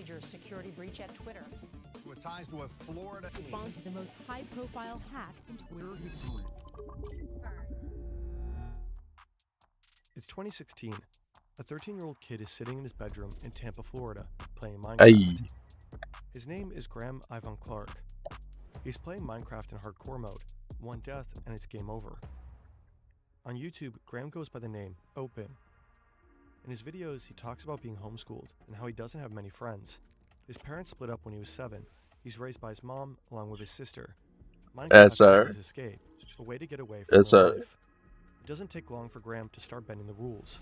major security breach at Twitter. With ties to a Florida... Responds to the most high-profile hack in Twitter history. It's 2016. A 13-year-old kid is sitting in his bedroom in Tampa, Florida, playing Minecraft. Ay. His name is Graham Ivan Clark. He's playing Minecraft in hardcore mode, one death and it's game over. On YouTube, Graham goes by the name Open. In his videos, he talks about being homeschooled and how he doesn't have many friends. His parents split up when he was 7. He's raised by his mom along with his sister. Minecraft is his escape, a way to get away from real life. It doesn't take long for Graham to start bending the rules.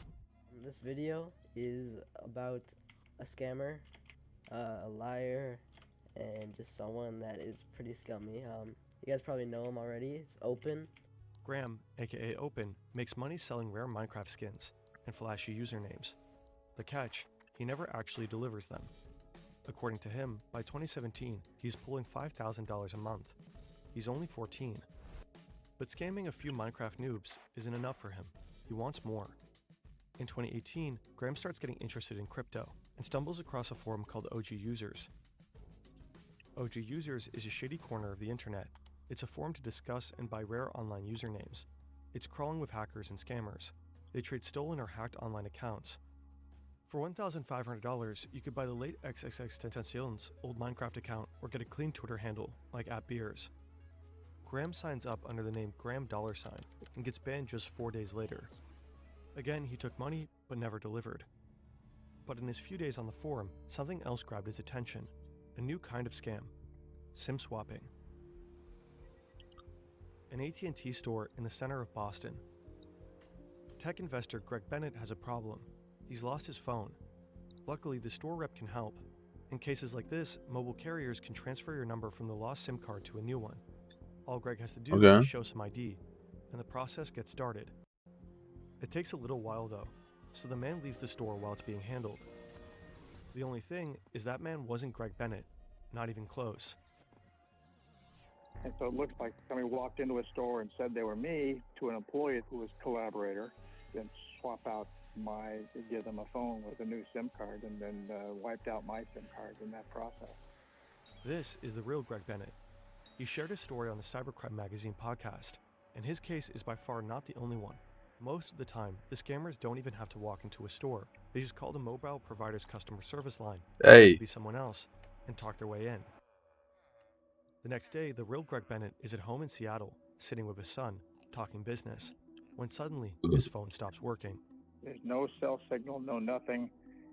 This video is about a scammer, a liar, and just someone that is pretty scummy. You guys probably know him already. It's Open. Graham, aka Open, makes money selling rare Minecraft skins and flashy usernames. The catch, he never actually delivers them. According to him, by 2017, he's pulling $5,000 a month. He's only 14. But scamming a few Minecraft noobs isn't enough for him. He wants more. In 2018, Graham starts getting interested in crypto and stumbles across a forum called OG Users. OG Users is a shady corner of the internet. It's a forum to discuss and buy rare online usernames. It's crawling with hackers and scammers. They trade stolen or hacked online accounts. For $1,500, you could buy the late XXXTentacion's old Minecraft account or get a clean Twitter handle, like @Beers. Graham signs up under the name Graham $, and gets banned just 4 days later. Again, he took money, but never delivered. But in his few days on the forum, something else grabbed his attention. A new kind of scam. SIM swapping. An AT&T store in the center of Boston. Tech investor Greg Bennett has a problem. He's lost his phone. Luckily, the store rep can help. In cases like this, mobile carriers can transfer your number from the lost SIM card to a new one. All Greg has to do is show some ID, and the process gets started. It takes a little while though, so the man leaves the store while it's being handled. The only thing is that man wasn't Greg Bennett, not even close. And so it looks like somebody walked into a store and said they were me to an employee who was collaborator, then swap out give them a phone with a new SIM card, and then wiped out my SIM card in that process. This is the real Greg Bennett. He shared his story on the Cybercrime Magazine podcast, and his case is by far not the only one. Most of the time, the scammers don't even have to walk into a store. They just call the mobile provider's customer service line, to be someone else, and talk their way in. The next day, the real Greg Bennett is at home in Seattle, sitting with his son, talking business, when suddenly his phone stops working. There's no cell signal, no nothing.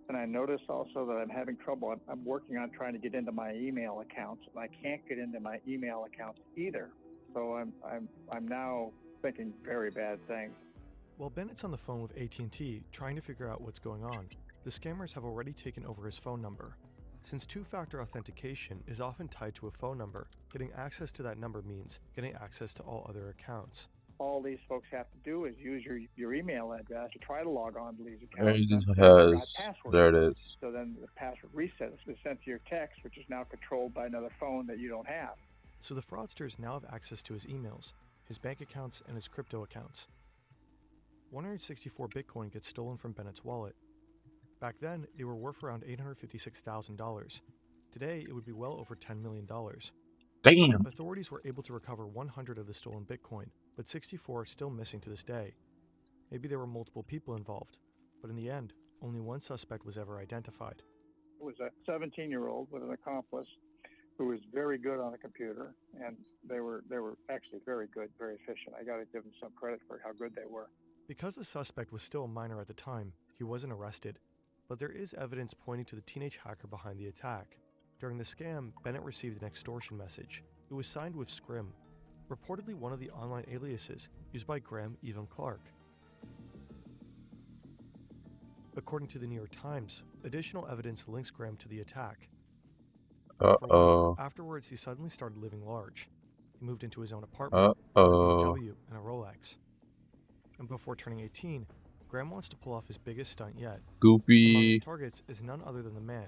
And I notice also that I'm having trouble. I'm working on trying to get into my email accounts, and I can't get into my email accounts either. So I'm now thinking very bad things. While Bennett's on the phone with AT&T trying to figure out what's going on, the scammers have already taken over his phone number. Since two-factor authentication is often tied to a phone number, getting access to that number means getting access to all other accounts. All these folks have to do is use your email address to try to log on to these accounts. There it is. So then the password resets is sent to your text, which is now controlled by another phone that you don't have. So the fraudsters now have access to his emails, his bank accounts, and his crypto accounts. 164 Bitcoin gets stolen from Bennett's wallet. Back then, they were worth around $856,000. Today, it would be well over $10 million. Damn! Authorities were able to recover 100 of the stolen Bitcoin, but 64 are still missing to this day. Maybe there were multiple people involved, but in the end, only one suspect was ever identified. It was a 17-year-old with an accomplice who was very good on a computer, and they were actually very good, very efficient. I got to give them some credit for how good they were. Because the suspect was still a minor at the time, he wasn't arrested, but there is evidence pointing to the teenage hacker behind the attack. During the scam, Bennett received an extortion message. It was signed with Scrim, reportedly one of the online aliases used by Graham Ivan Clark. According to the New York Times, additional evidence links Graham to the attack. Afterwards, he suddenly started living large. He moved into his own apartment, a BMW, and a Rolex. And before turning 18, Graham wants to pull off his biggest stunt yet. Among his targets is none other than the man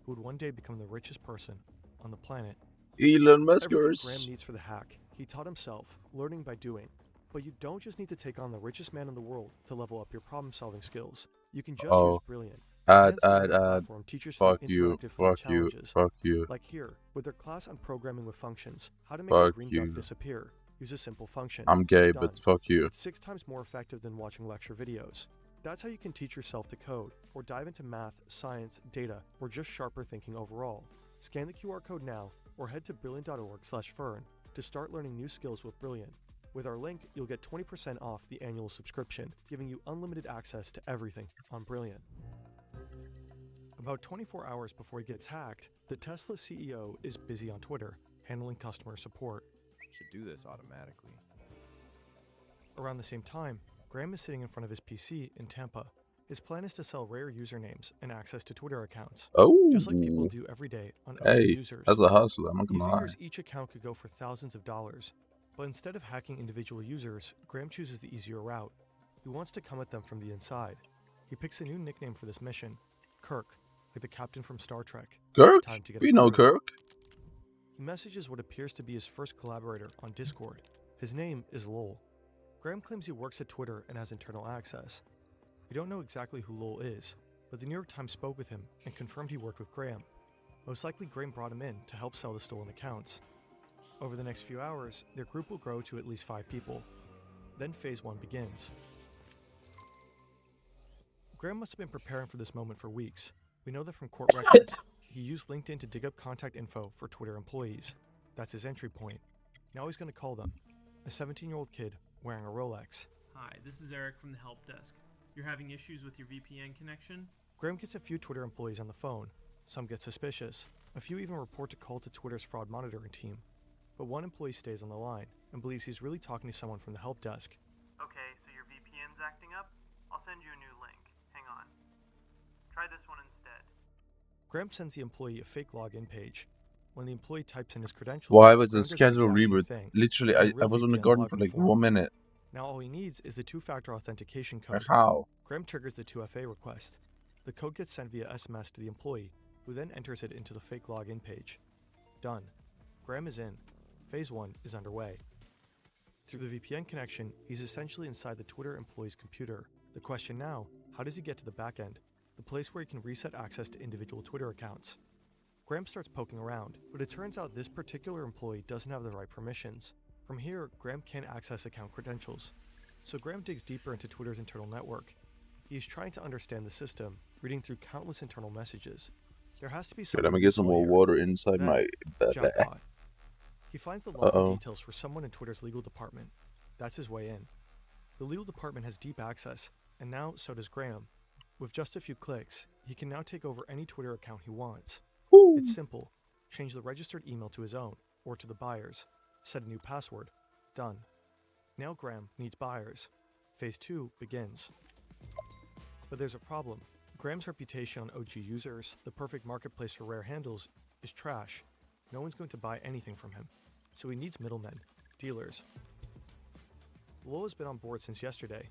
who would one day become the richest person on the planet. Elon Musk. Everything Graham needs for the hack, he taught himself, learning by doing. But you don't just need to take on the richest man in the world to level up your problem-solving skills. You can just use brilliant, Add, Enhance the add, Blender add. platform teaches Fuck fun you. interactive fun Fuck you. challenges. Fuck you. Like here, with their class on programming with functions, how to make Fuck a green you. duck disappear. Use a simple function. I'm gay, Done. but fuck you. It's 6 times more effective than watching lecture videos. That's how you can teach yourself to code, or dive into math, science, data, or just sharper thinking overall. Scan the QR code now, or head to brilliant.org/fern to start learning new skills with Brilliant. With our link, you'll get 20% off the annual subscription, giving you unlimited access to everything on Brilliant. About 24 hours before he gets hacked, the Tesla CEO is busy on Twitter, handling customer support. Should do this automatically. Around the same time, Graham is sitting in front of his PC in Tampa. His plan is to sell rare usernames and access to Twitter accounts, Oh, just like people do every day on OG hey, users. that's a hustler. I'm not He gonna lie. figures each account could go for thousands of dollars, but instead of hacking individual users, Graham chooses the easier route. He wants to come at them from the inside. He picks a new nickname for this mission, Kirk, like the captain from Star Trek. Kirk? Time to get We a know crew. Kirk. He messages what appears to be his first collaborator on Discord. His name is Lowell. Graham claims he works at Twitter and has internal access. We don't know exactly who Lowell is, but the New York Times spoke with him and confirmed he worked with Graham. Most likely Graham brought him in to help sell the stolen accounts. Over the next few hours, their group will grow to at least 5 people. Then Phase 1 begins. Graham must have been preparing for this moment for weeks. We know that from court records. He used LinkedIn to dig up contact info for Twitter employees. That's his entry point. Now he's going to call them. A 17-year-old kid wearing a Rolex. Hi, this is Eric from the help desk. You're having issues with your VPN connection? Graham gets a few Twitter employees on the phone. Some get suspicious. A few even report a call to Twitter's fraud monitoring team. But one employee stays on the line and believes he's really talking to someone from the help desk. Okay, so your VPN's acting up? I'll send you a new link. Hang on. Try this one instead. Graham sends the employee a fake login page. When the employee types in his credentials, Why was Graham a does the scheduled exact same reboot? thing. Literally, In a I real was on the VPN garden for login like form. 1 minute. Now all he needs is the two-factor authentication code. Like how? Graham triggers the 2FA request. The code gets sent via SMS to the employee, who then enters it into the fake login page. Done. Graham is in. Phase 1 is underway. Through the VPN connection, he's essentially inside the Twitter employee's computer. The question now, how does he get to the backend, the place where he can reset access to individual Twitter accounts? Graham starts poking around, but it turns out this particular employee doesn't have the right permissions. From here, Graham can't access account credentials. So Graham digs deeper into Twitter's internal network. He's trying to understand the system, reading through countless internal messages. There has to be Okay, something let me get some useful more here. water inside Then, my. Jackpot. He finds the login Uh-oh. details for someone in Twitter's legal department. That's his way in. The legal department has deep access, and now so does Graham. With just a few clicks, he can now take over any Twitter account he wants. It's simple. Change the registered email to his own, or to the buyer's. Set a new password. Done. Now Graham needs buyers. Phase 2 begins. But there's a problem. Graham's reputation on OG users, the perfect marketplace for rare handles, is trash. No one's going to buy anything from him. So he needs middlemen, dealers. Lowell has been on board since yesterday.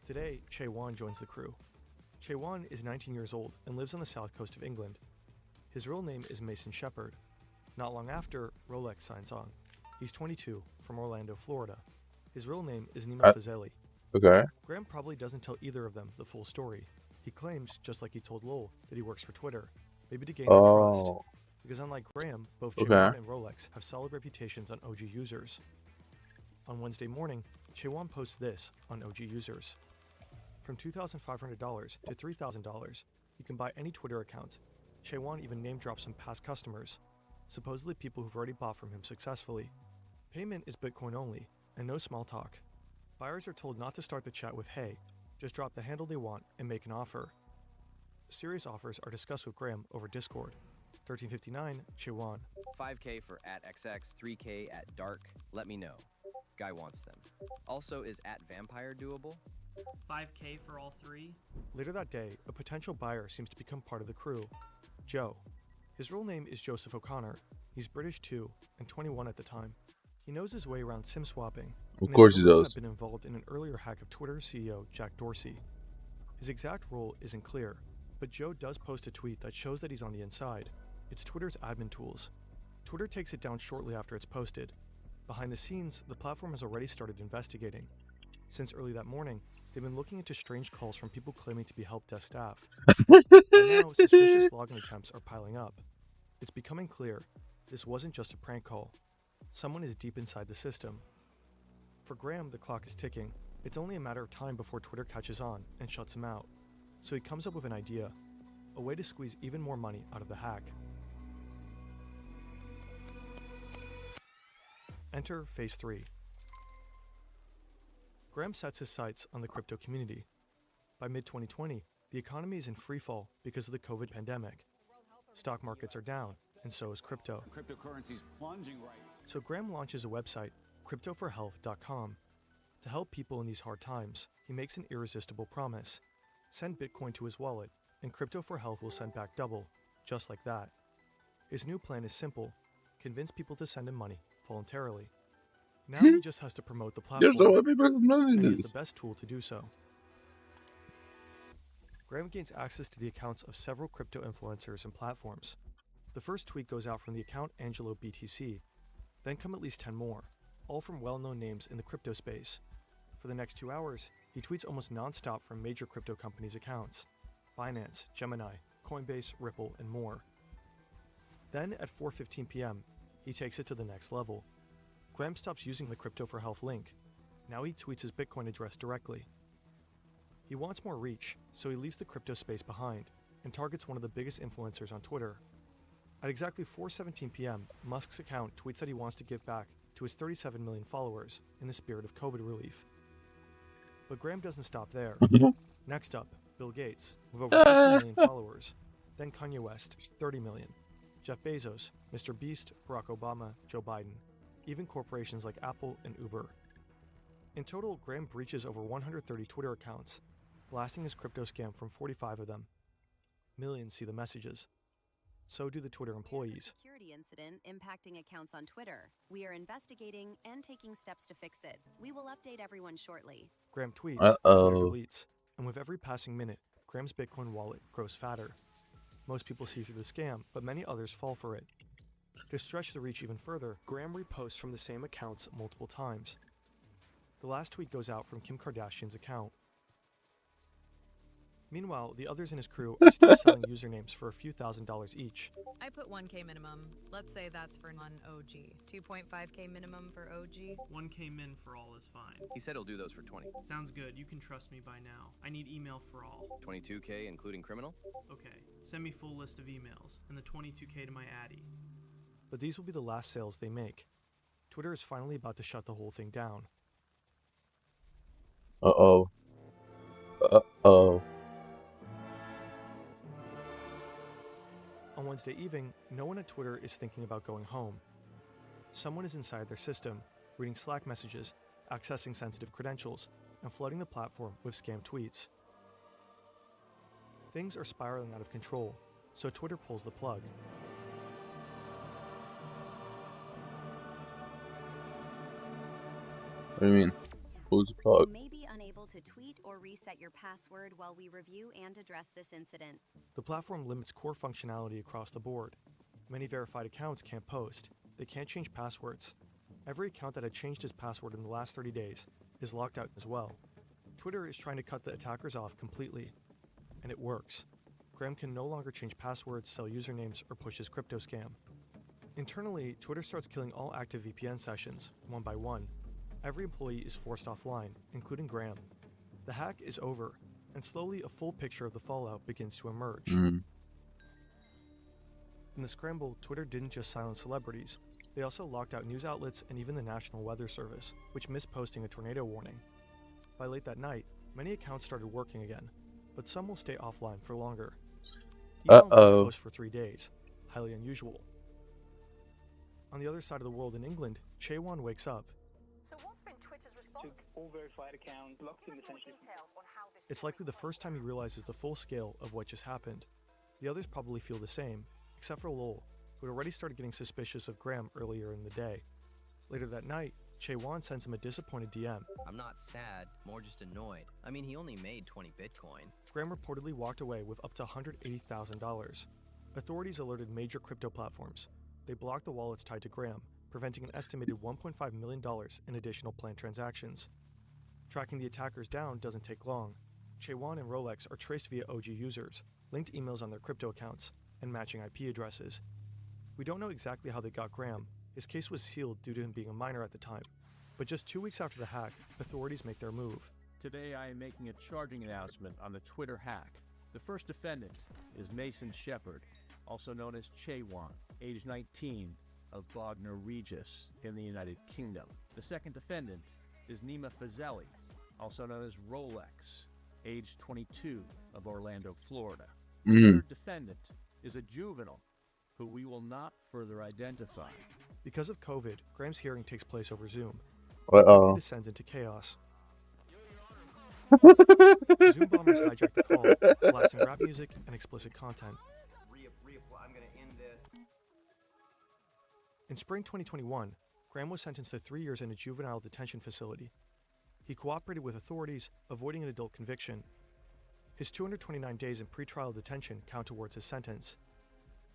Today, Che-Wan joins the crew. Che-Wan is 19 years old and lives on the south coast of England. His real name is Mason Shepard. Not long after, Rolex signs on. He's 22, from Orlando, Florida. His real name is Nima Fazeli. Okay. Graham probably doesn't tell either of them the full story. He claims, just like he told Lowell, that he works for Twitter, maybe to gain their trust. Oh. Because unlike Graham, both Okay. Che-Wan and Rolex have solid reputations on OG users. On Wednesday morning, Che-Wan posts this on OG users. From $2,500 to $3,000, you can buy any Twitter account. Che-Wan even name drops some past customers, supposedly people who've already bought from him successfully. Payment is Bitcoin only, and no small talk. Buyers are told not to start the chat with "Hey," just drop the handle they want and make an offer. Serious offers are discussed with Graham over Discord. 1359, Che-Wan. 5K for @XX, 3K at dark. Let me know. Guy wants them. Also, is @vampire doable? 5K for all 3? Later that day, a potential buyer seems to become part of the crew. Joe. His real name is Joseph O'Connor. He's British too, and 21 at the time. He knows his way around SIM swapping. Of and course his he roommates does. have been involved in an earlier hack of Twitter CEO Jack Dorsey. His exact role isn't clear, but Joe does post a tweet that shows that he's on the inside. It's Twitter's admin tools. Twitter takes it down shortly after it's posted. Behind the scenes, the platform has already started investigating. Since early that morning, they've been looking into strange calls from people claiming to be help desk staff. By now, suspicious login attempts are piling up. It's becoming clear this wasn't just a prank call. Someone is deep inside the system. For Graham, the clock is ticking. It's only a matter of time before Twitter catches on and shuts him out. So he comes up with an idea, a way to squeeze even more money out of the hack. Enter Phase 3. Graham sets his sights on the crypto community. By mid-2020, the economy is in freefall because of the COVID pandemic. Stock markets are down, and so is crypto. Cryptocurrency's plunging right. So Graham launches a website, cryptoforhealth.com. To help people in these hard times, he makes an irresistible promise. Send Bitcoin to his wallet, and Crypto for Health will send back double, just like that. His new plan is simple: convince people to send him money voluntarily. Now he just has to promote the platform, There's no other people knowing and he has this. the best tool to do so. Graham gains access to the accounts of several crypto influencers and platforms. The first tweet goes out from the account Angelo BTC. Then come at least 10 more, all from well-known names in the crypto space. For the next 2 hours, he tweets almost non-stop from major crypto companies' accounts: Binance, Gemini, Coinbase, Ripple, and more. Then at 4:15 p.m., he takes it to the next level. Graham stops using the Crypto for Health link. Now he tweets his Bitcoin address directly. He wants more reach, so he leaves the crypto space behind and targets one of the biggest influencers on Twitter. At exactly 4:17 p.m., Musk's account tweets that he wants to give back to his 37 million followers in the spirit of COVID relief. But Graham doesn't stop there. Next up, Bill Gates, with over 50 million followers. Then Kanye West, 30 million. Jeff Bezos, Mr. Beast, Barack Obama, Joe Biden. Even corporations like Apple and Uber. In total, Graham breaches over 130 Twitter accounts, blasting his crypto scam from 45 of them. Millions see the messages. So do the Twitter employees. Security incident impacting accounts on Twitter. We are investigating and taking steps to fix it. We will update everyone shortly. Graham tweets, Uh-oh. Twitter deletes, and with every passing minute, Graham's Bitcoin wallet grows fatter. Most people see through the scam, but many others fall for it. To stretch the reach even further, Graham reposts from the same accounts multiple times. The last tweet goes out from Kim Kardashian's account. Meanwhile, the others in his crew are still selling usernames for a few $1,000s each. I put 1K minimum. Let's say that's for non-OG. 2.5K minimum for OG. 1K min for all is fine. He said he'll do those for 20. Sounds good. You can trust me by now. I need email for all. 22K including criminal? Okay. Send me full list of emails and the 22K to my addy. But these will be the last sales they make. Twitter is finally about to shut the whole thing down. Uh-oh. Uh-oh. On Wednesday evening, no one at Twitter is thinking about going home. Someone is inside their system, reading Slack messages, accessing sensitive credentials, and flooding the platform with scam tweets. Things are spiraling out of control, so Twitter pulls the plug. What do you mean? Who's the plug? You may be unable to tweet or reset your password while we review and address this incident. The platform limits core functionality across the board. Many verified accounts can't post. They can't change passwords. Every account that had changed his password in the last 30 days is locked out as well. Twitter is trying to cut the attackers off completely. And it works. Graham can no longer change passwords, sell usernames, or push his crypto scam. Internally, Twitter starts killing all active VPN sessions, one by one. Every employee is forced offline, including Graham. The hack is over, and slowly a full picture of the fallout begins to emerge. In the scramble, Twitter didn't just silence celebrities. They also locked out news outlets and even the National Weather Service, which missed posting a tornado warning. By late that night, many accounts started working again, but some will stay offline for longer. Elon won't post for 3 days, highly unusual. On the other side of the world in England, Chaewon wakes up. So what's been Twitter's response? All verified accounts locked in essentially. It's likely the first time he realizes the full scale of what just happened. The others probably feel the same, except for Lowell, who had already started getting suspicious of Graham earlier in the day. Later that night, Chaewon sends him a disappointed DM. I'm not sad, more just annoyed. I mean, he only made 20 Bitcoin. Graham reportedly walked away with up to $180,000. Authorities alerted major crypto platforms. They blocked the wallets tied to Graham, preventing an estimated $1.5 million in additional planned transactions. Tracking the attackers down doesn't take long. Chewan and Rolex are traced via OG users, linked emails on their crypto accounts, and matching IP addresses. We don't know exactly how they got Graham. His case was sealed due to him being a minor at the time. But just 2 weeks after the hack, authorities make their move. Today I am making a charging announcement on the Twitter hack. The first defendant is Mason Shepard, also known as Chewan, age 19, of Bognor Regis in the United Kingdom. The second defendant is Nima Fazeli, also known as Rolex, age 22, of Orlando, Florida. The third defendant is a juvenile who we will not further identify. Because of COVID, Graham's hearing takes place over Zoom. Uh-oh. It descends into chaos. Zoom bombers hijack the call, blasting rap music and explicit content. I'm gonna end this. In spring 2021, Graham was sentenced to 3 years in a juvenile detention facility. He cooperated with authorities, avoiding an adult conviction. His 229 days in pretrial detention count towards his sentence.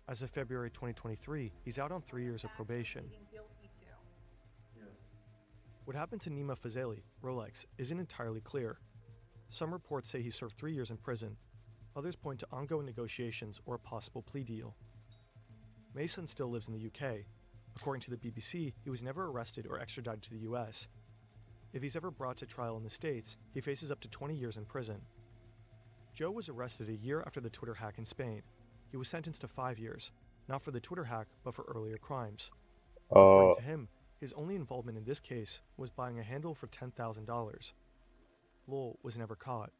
As of February 2023, he's out on 3 years of probation. What happened to Nima Fazeli, Rolex, isn't entirely clear. Some reports say he served 3 years in prison. Others point to ongoing negotiations or a possible plea deal. Mason still lives in the UK. According to the BBC, he was never arrested or extradited to the US. If he's ever brought to trial in the States, he faces up to 20 years in prison. Joe was arrested a year after the Twitter hack in Spain. He was sentenced to 5 years, not for the Twitter hack, but for earlier crimes. According to him, his only involvement in this case was buying a handle for $10,000. Lowell was never caught.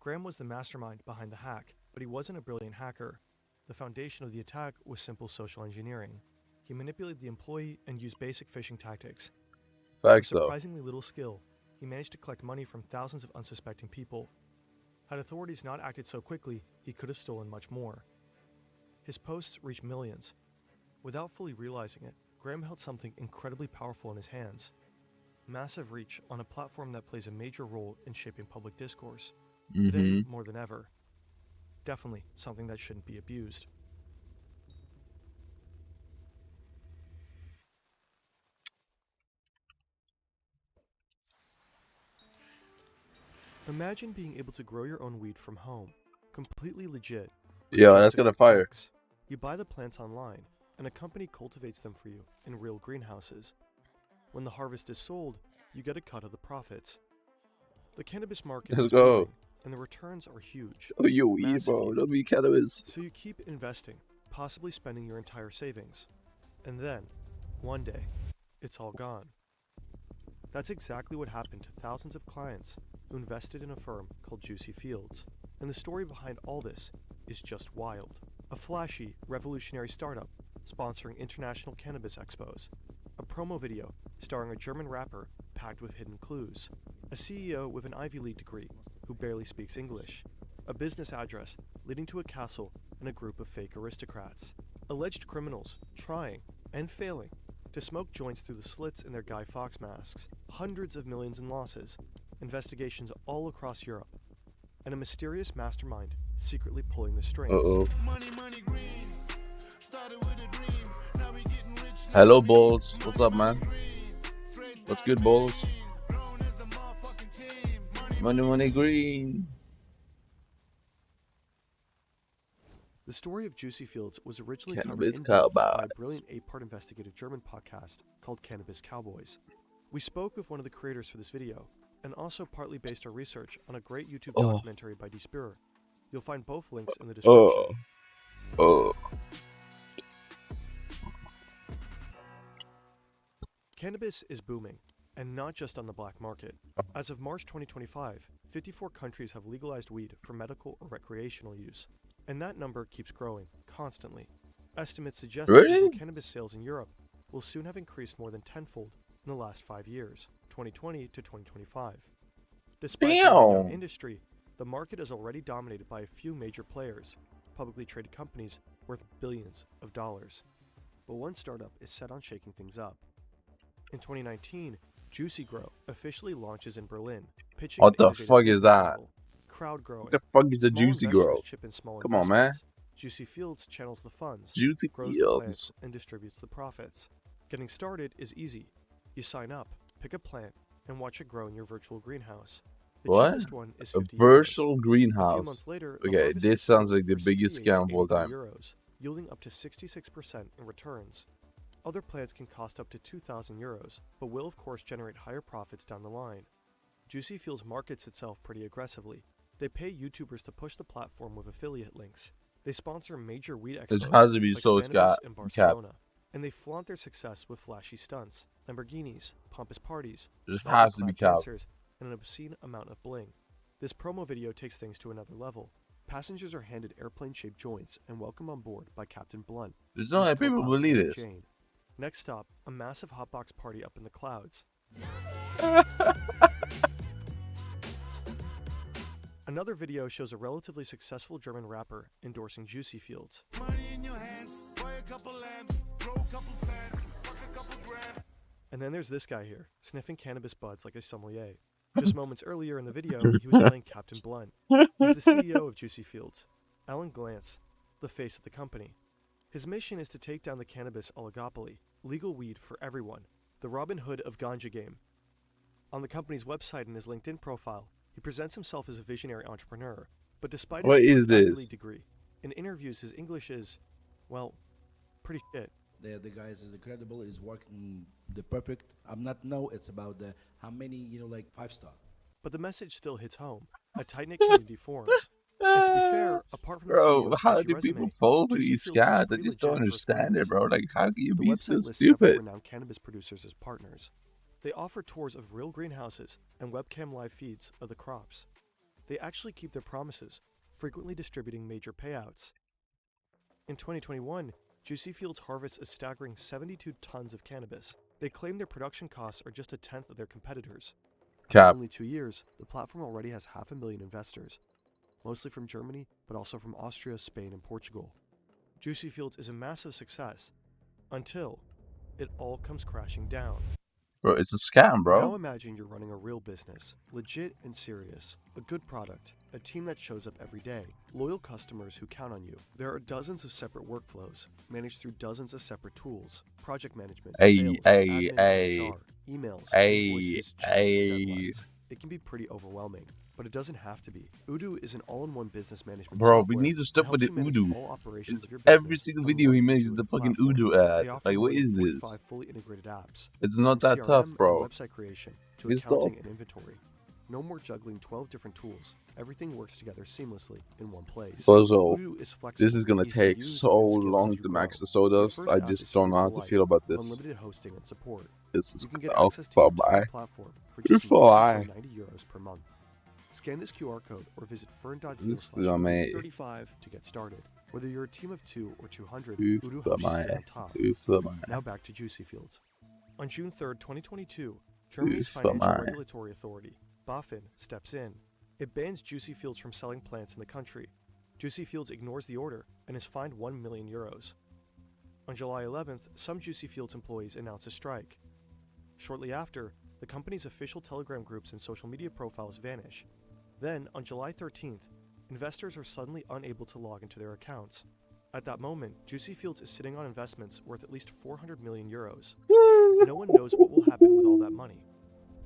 Graham was the mastermind behind the hack, but he wasn't a brilliant hacker. The foundation of the attack was simple social engineering. He manipulated the employee and used basic phishing tactics. With surprisingly little skill, he managed to collect money from thousands of unsuspecting people. Had authorities not acted so quickly, he could have stolen much more. His posts reached millions. Without fully realizing it, Graham held something incredibly powerful in his hands. Massive reach on a platform that plays a major role in shaping public discourse. Today, more than ever. Definitely something that shouldn't be abused. Imagine being able to grow your own weed from home, completely legit. Yeah, that's gonna fire. You buy the plants online, and a company cultivates them for you in real greenhouses. When the harvest is sold, you get a cut of the profits. The cannabis market is booming, and the returns are huge. Oh, you weed, bro. Don't be cannabis. So you keep investing, possibly spending your entire savings. And then, one day, it's all gone. That's exactly what happened to thousands of clients who invested in a firm called Juicy Fields. And the story behind all this is just wild. A flashy, revolutionary startup sponsoring international cannabis expos. A promo video starring a German rapper packed with hidden clues. A CEO with an Ivy League degree who barely speaks English. A business address leading to a castle and a group of fake aristocrats. Alleged criminals trying and failing to smoke joints through the slits in their Guy Fawkes masks. Hundreds of millions in losses. Investigations all across Europe. And a mysterious mastermind secretly pulling the strings. Hello, Balls. What's up, man? What's good, Balls? Money green. The story of Juicy Fields was originally Cannabis covered in depth by Cowboys. a brilliant 8-part investigative German podcast called Cannabis Cowboys. We spoke with one of the creators for this video, and also partly based our research on a great YouTube documentary by Despure. You'll find both links in the description. Cannabis is booming, and not just on the black market. As of March 2025, 54 countries have legalized weed for medical or recreational use, and that number keeps growing constantly. Estimates suggest that legal cannabis sales in Europe will soon have increased more than tenfold in the last 5 years, 2020 to 2025. Despite being a young industry, the market is already dominated by a few major players, publicly traded companies worth billions of dollars. But one startup is set on shaking things up. In 2019, Juicy Grow officially launches in Berlin, pitching What the fuck is that? Crowd growing. What the fuck is the Juicy Grow? Come on, man. Juicy Fields channels the funds, Juicy grows the plants, and distributes the profits. Getting started is easy. You sign up, pick a plant, and watch it grow in your virtual greenhouse. The What? cheapest one is A 50 virtual euros. A few greenhouse. months later, the Okay, harvest this is sounds sold like the for biggest 68 scam of to all 83 time. euros, yielding up to 66% in returns. Other plants can cost up to 2,000 euros, but will of course generate higher profits down the line. Juicy Fields markets itself pretty aggressively. They pay YouTubers to push the platform with affiliate links. They sponsor major weed This expos has to be like so Spannabis in cap. Barcelona, and they flaunt their success with flashy stunts, Lamborghinis, pompous parties, This lightly has to be clad cap. dancers, and an obscene amount of bling. This promo video takes things to another level. Passengers are handed airplane-shaped joints and welcomed on board by Captain Blunt. There's no and way his people co-pilot, believe Mary this. Jane. Next stop, a massive hotbox party up in the clouds. Another video shows a relatively successful German rapper endorsing Juicy Fields. And then there's this guy here, sniffing cannabis buds like a sommelier. Just moments earlier in the video, he was playing Captain Blunt. He's the CEO of Juicy Fields, Alan Glantz, the face of the company. His mission is to take down the cannabis oligopoly, legal weed for everyone, the Robin Hood of ganja game. On the company's website and his LinkedIn profile, he presents himself as a visionary entrepreneur, but despite his What is supposed Ivy this? League degree, in interviews his English is, well, pretty shit. The guys is incredible. Is working the perfect. I'm not know. It's about the how many like 5-star. But the message still hits home. A tight-knit community forms. And to be fair, apart from the Bro, CEO's how sketchy do resume, people fall for Juicy these Fields seems scams? I pretty just don't legit at first understand glance. it, bro. Like, how can you The be website so lists several stupid? renowned cannabis producers as partners. They offer tours of real greenhouses and webcam live feeds of the crops. They actually keep their promises, frequently distributing major payouts. In 2021, Juicy Fields harvests a staggering 72 tons of cannabis. They claim their production costs are just a tenth of their competitors. Cap. In only 2 years, the platform already has 500,000 investors, mostly from Germany, but also from Austria, Spain, and Portugal. Juicy Fields is a massive success, until it all comes crashing down. Bro, it's a scam, bro. Now imagine you're running a real business, legit and serious, a good product, a team that shows up every day, loyal customers who count on you. There are dozens of separate workflows, managed through dozens of separate tools, project management, sales, admin, and HR, emails, invoices, checks, and deadlines. It can be pretty overwhelming, but it doesn't have to be. Odoo is an all-in-one business management Bro, software we need to stop that with the helps you manage Odoo. all operations It's of your every business single on video one he makes is a intuitive fucking platform. Odoo They ad. offer Like, more what than is 45 this? fully integrated apps. It's not From that tough, CRM bro. and website creation to Please accounting stop. and inventory. No more juggling 12 different tools. Everything works together seamlessly in one place. Bozo, Odoo is flexible, this is gonna easy to take use, so and scales long as you to grow. max the The sowdust. first I app just is don't free know how for to life, feel about with this. unlimited hosting and support. This is You can get oh, access to the entire bye. platform for just Goodbye. 90 euros per month. Scan this QR code or visit Goodbye. fern.deal/35 to get started. Whether you're a team of 2 or 200, Odoo helps you stay on top. Now back to Juicy Fields. On June 3rd, 2022, Germany's Financial Regulatory Authority, BaFin, steps in. It bans Juicy Fields from selling plants in the country. Juicy Fields ignores the order and is fined 1 million euros. On July 11th, some Juicy Fields employees announce a strike. Shortly after, the company's official Telegram groups and social media profiles vanish. Then, on July 13th, investors are suddenly unable to log into their accounts. At that moment, Juicy Fields is sitting on investments worth at least 400 million euros. No one knows what will happen with all that money.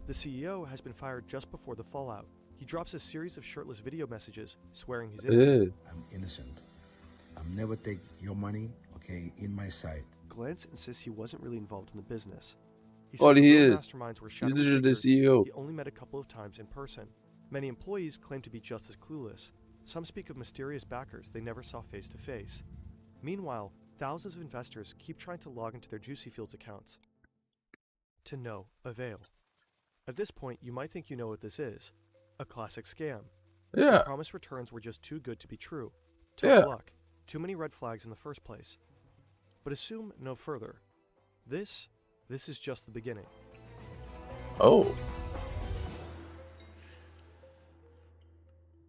The CEO has been fired just before the fallout. He drops a series of shirtless video messages swearing he's innocent. I'm innocent. I'm never take your money, okay, in my side. Glantz insists he wasn't really involved in the business. He Well, says he the real is. masterminds were He's shadowy literally the figures CEO. he only met a couple of times in person. Many employees claim to be just as clueless. Some speak of mysterious backers they never saw face to face. Meanwhile, thousands of investors keep trying to log into their Juicy Fields accounts. To no avail. At this point, you might think you know what this is. A classic scam. Yeah. The promised returns were just too good to be true. Tough Yeah. luck. Too many red flags in the first place. But assume no further. This is just the beginning. Oh.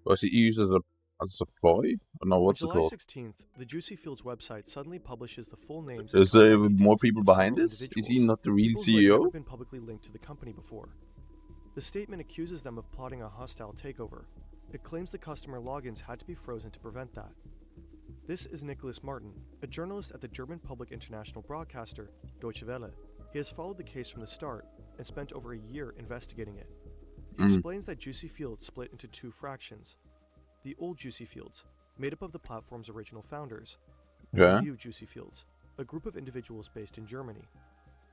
Was he used as a ploy? No, what's it On July called? 16th, the Juicy Fields website suddenly publishes the full names Is and there contact even more details people of behind several this? Is he individuals, not the real people who had never CEO? been publicly linked to the company before. The statement accuses them of plotting a hostile takeover. It claims the customer logins had to be frozen to prevent that. This is Nicholas Martin, a journalist at the German public international broadcaster Deutsche Welle. He has followed the case from the start, and spent over a year investigating it. He explains that Juicy Fields split into two fractions. The old Juicy Fields, made up of the platform's original founders, and the new Juicy Fields, a group of individuals based in Germany.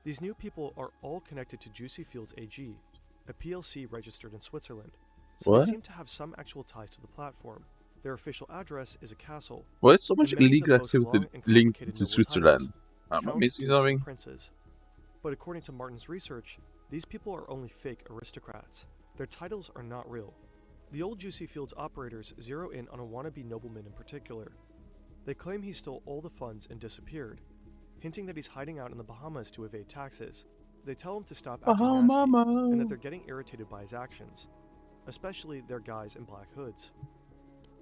These new people are all connected to Juicy Fields AG, a PLC registered in Switzerland, so they seem to have some actual ties to the platform. Their official address is a castle. Why is so much illegal activity linked to Switzerland? Am I missing something? Princes. But according to Martin's research, these people are only fake aristocrats. Their titles are not real. The old Juicy Fields operators zero in on a wannabe nobleman in particular. They claim he stole all the funds and disappeared, hinting that he's hiding out in the Bahamas to evade taxes. They tell him to stop acting nasty, and that they're getting irritated by his actions, especially their guys in black hoods.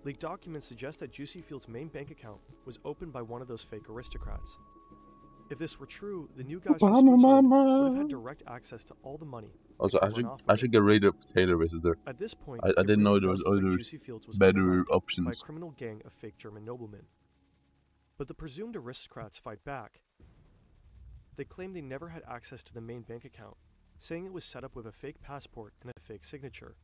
Leaked documents suggest that Juicy Fields' main bank account was opened by one of those fake aristocrats. If this were true, the new guys from Switzerland would have had direct access to all the money. Also, I should get rid of Taylor Visitor. At this point, I didn't know there was other better options. By a criminal gang of fake German noblemen. But the presumed aristocrats fight back. They claim they never had access to the main bank account, saying it was set up with a fake passport and a fake signature.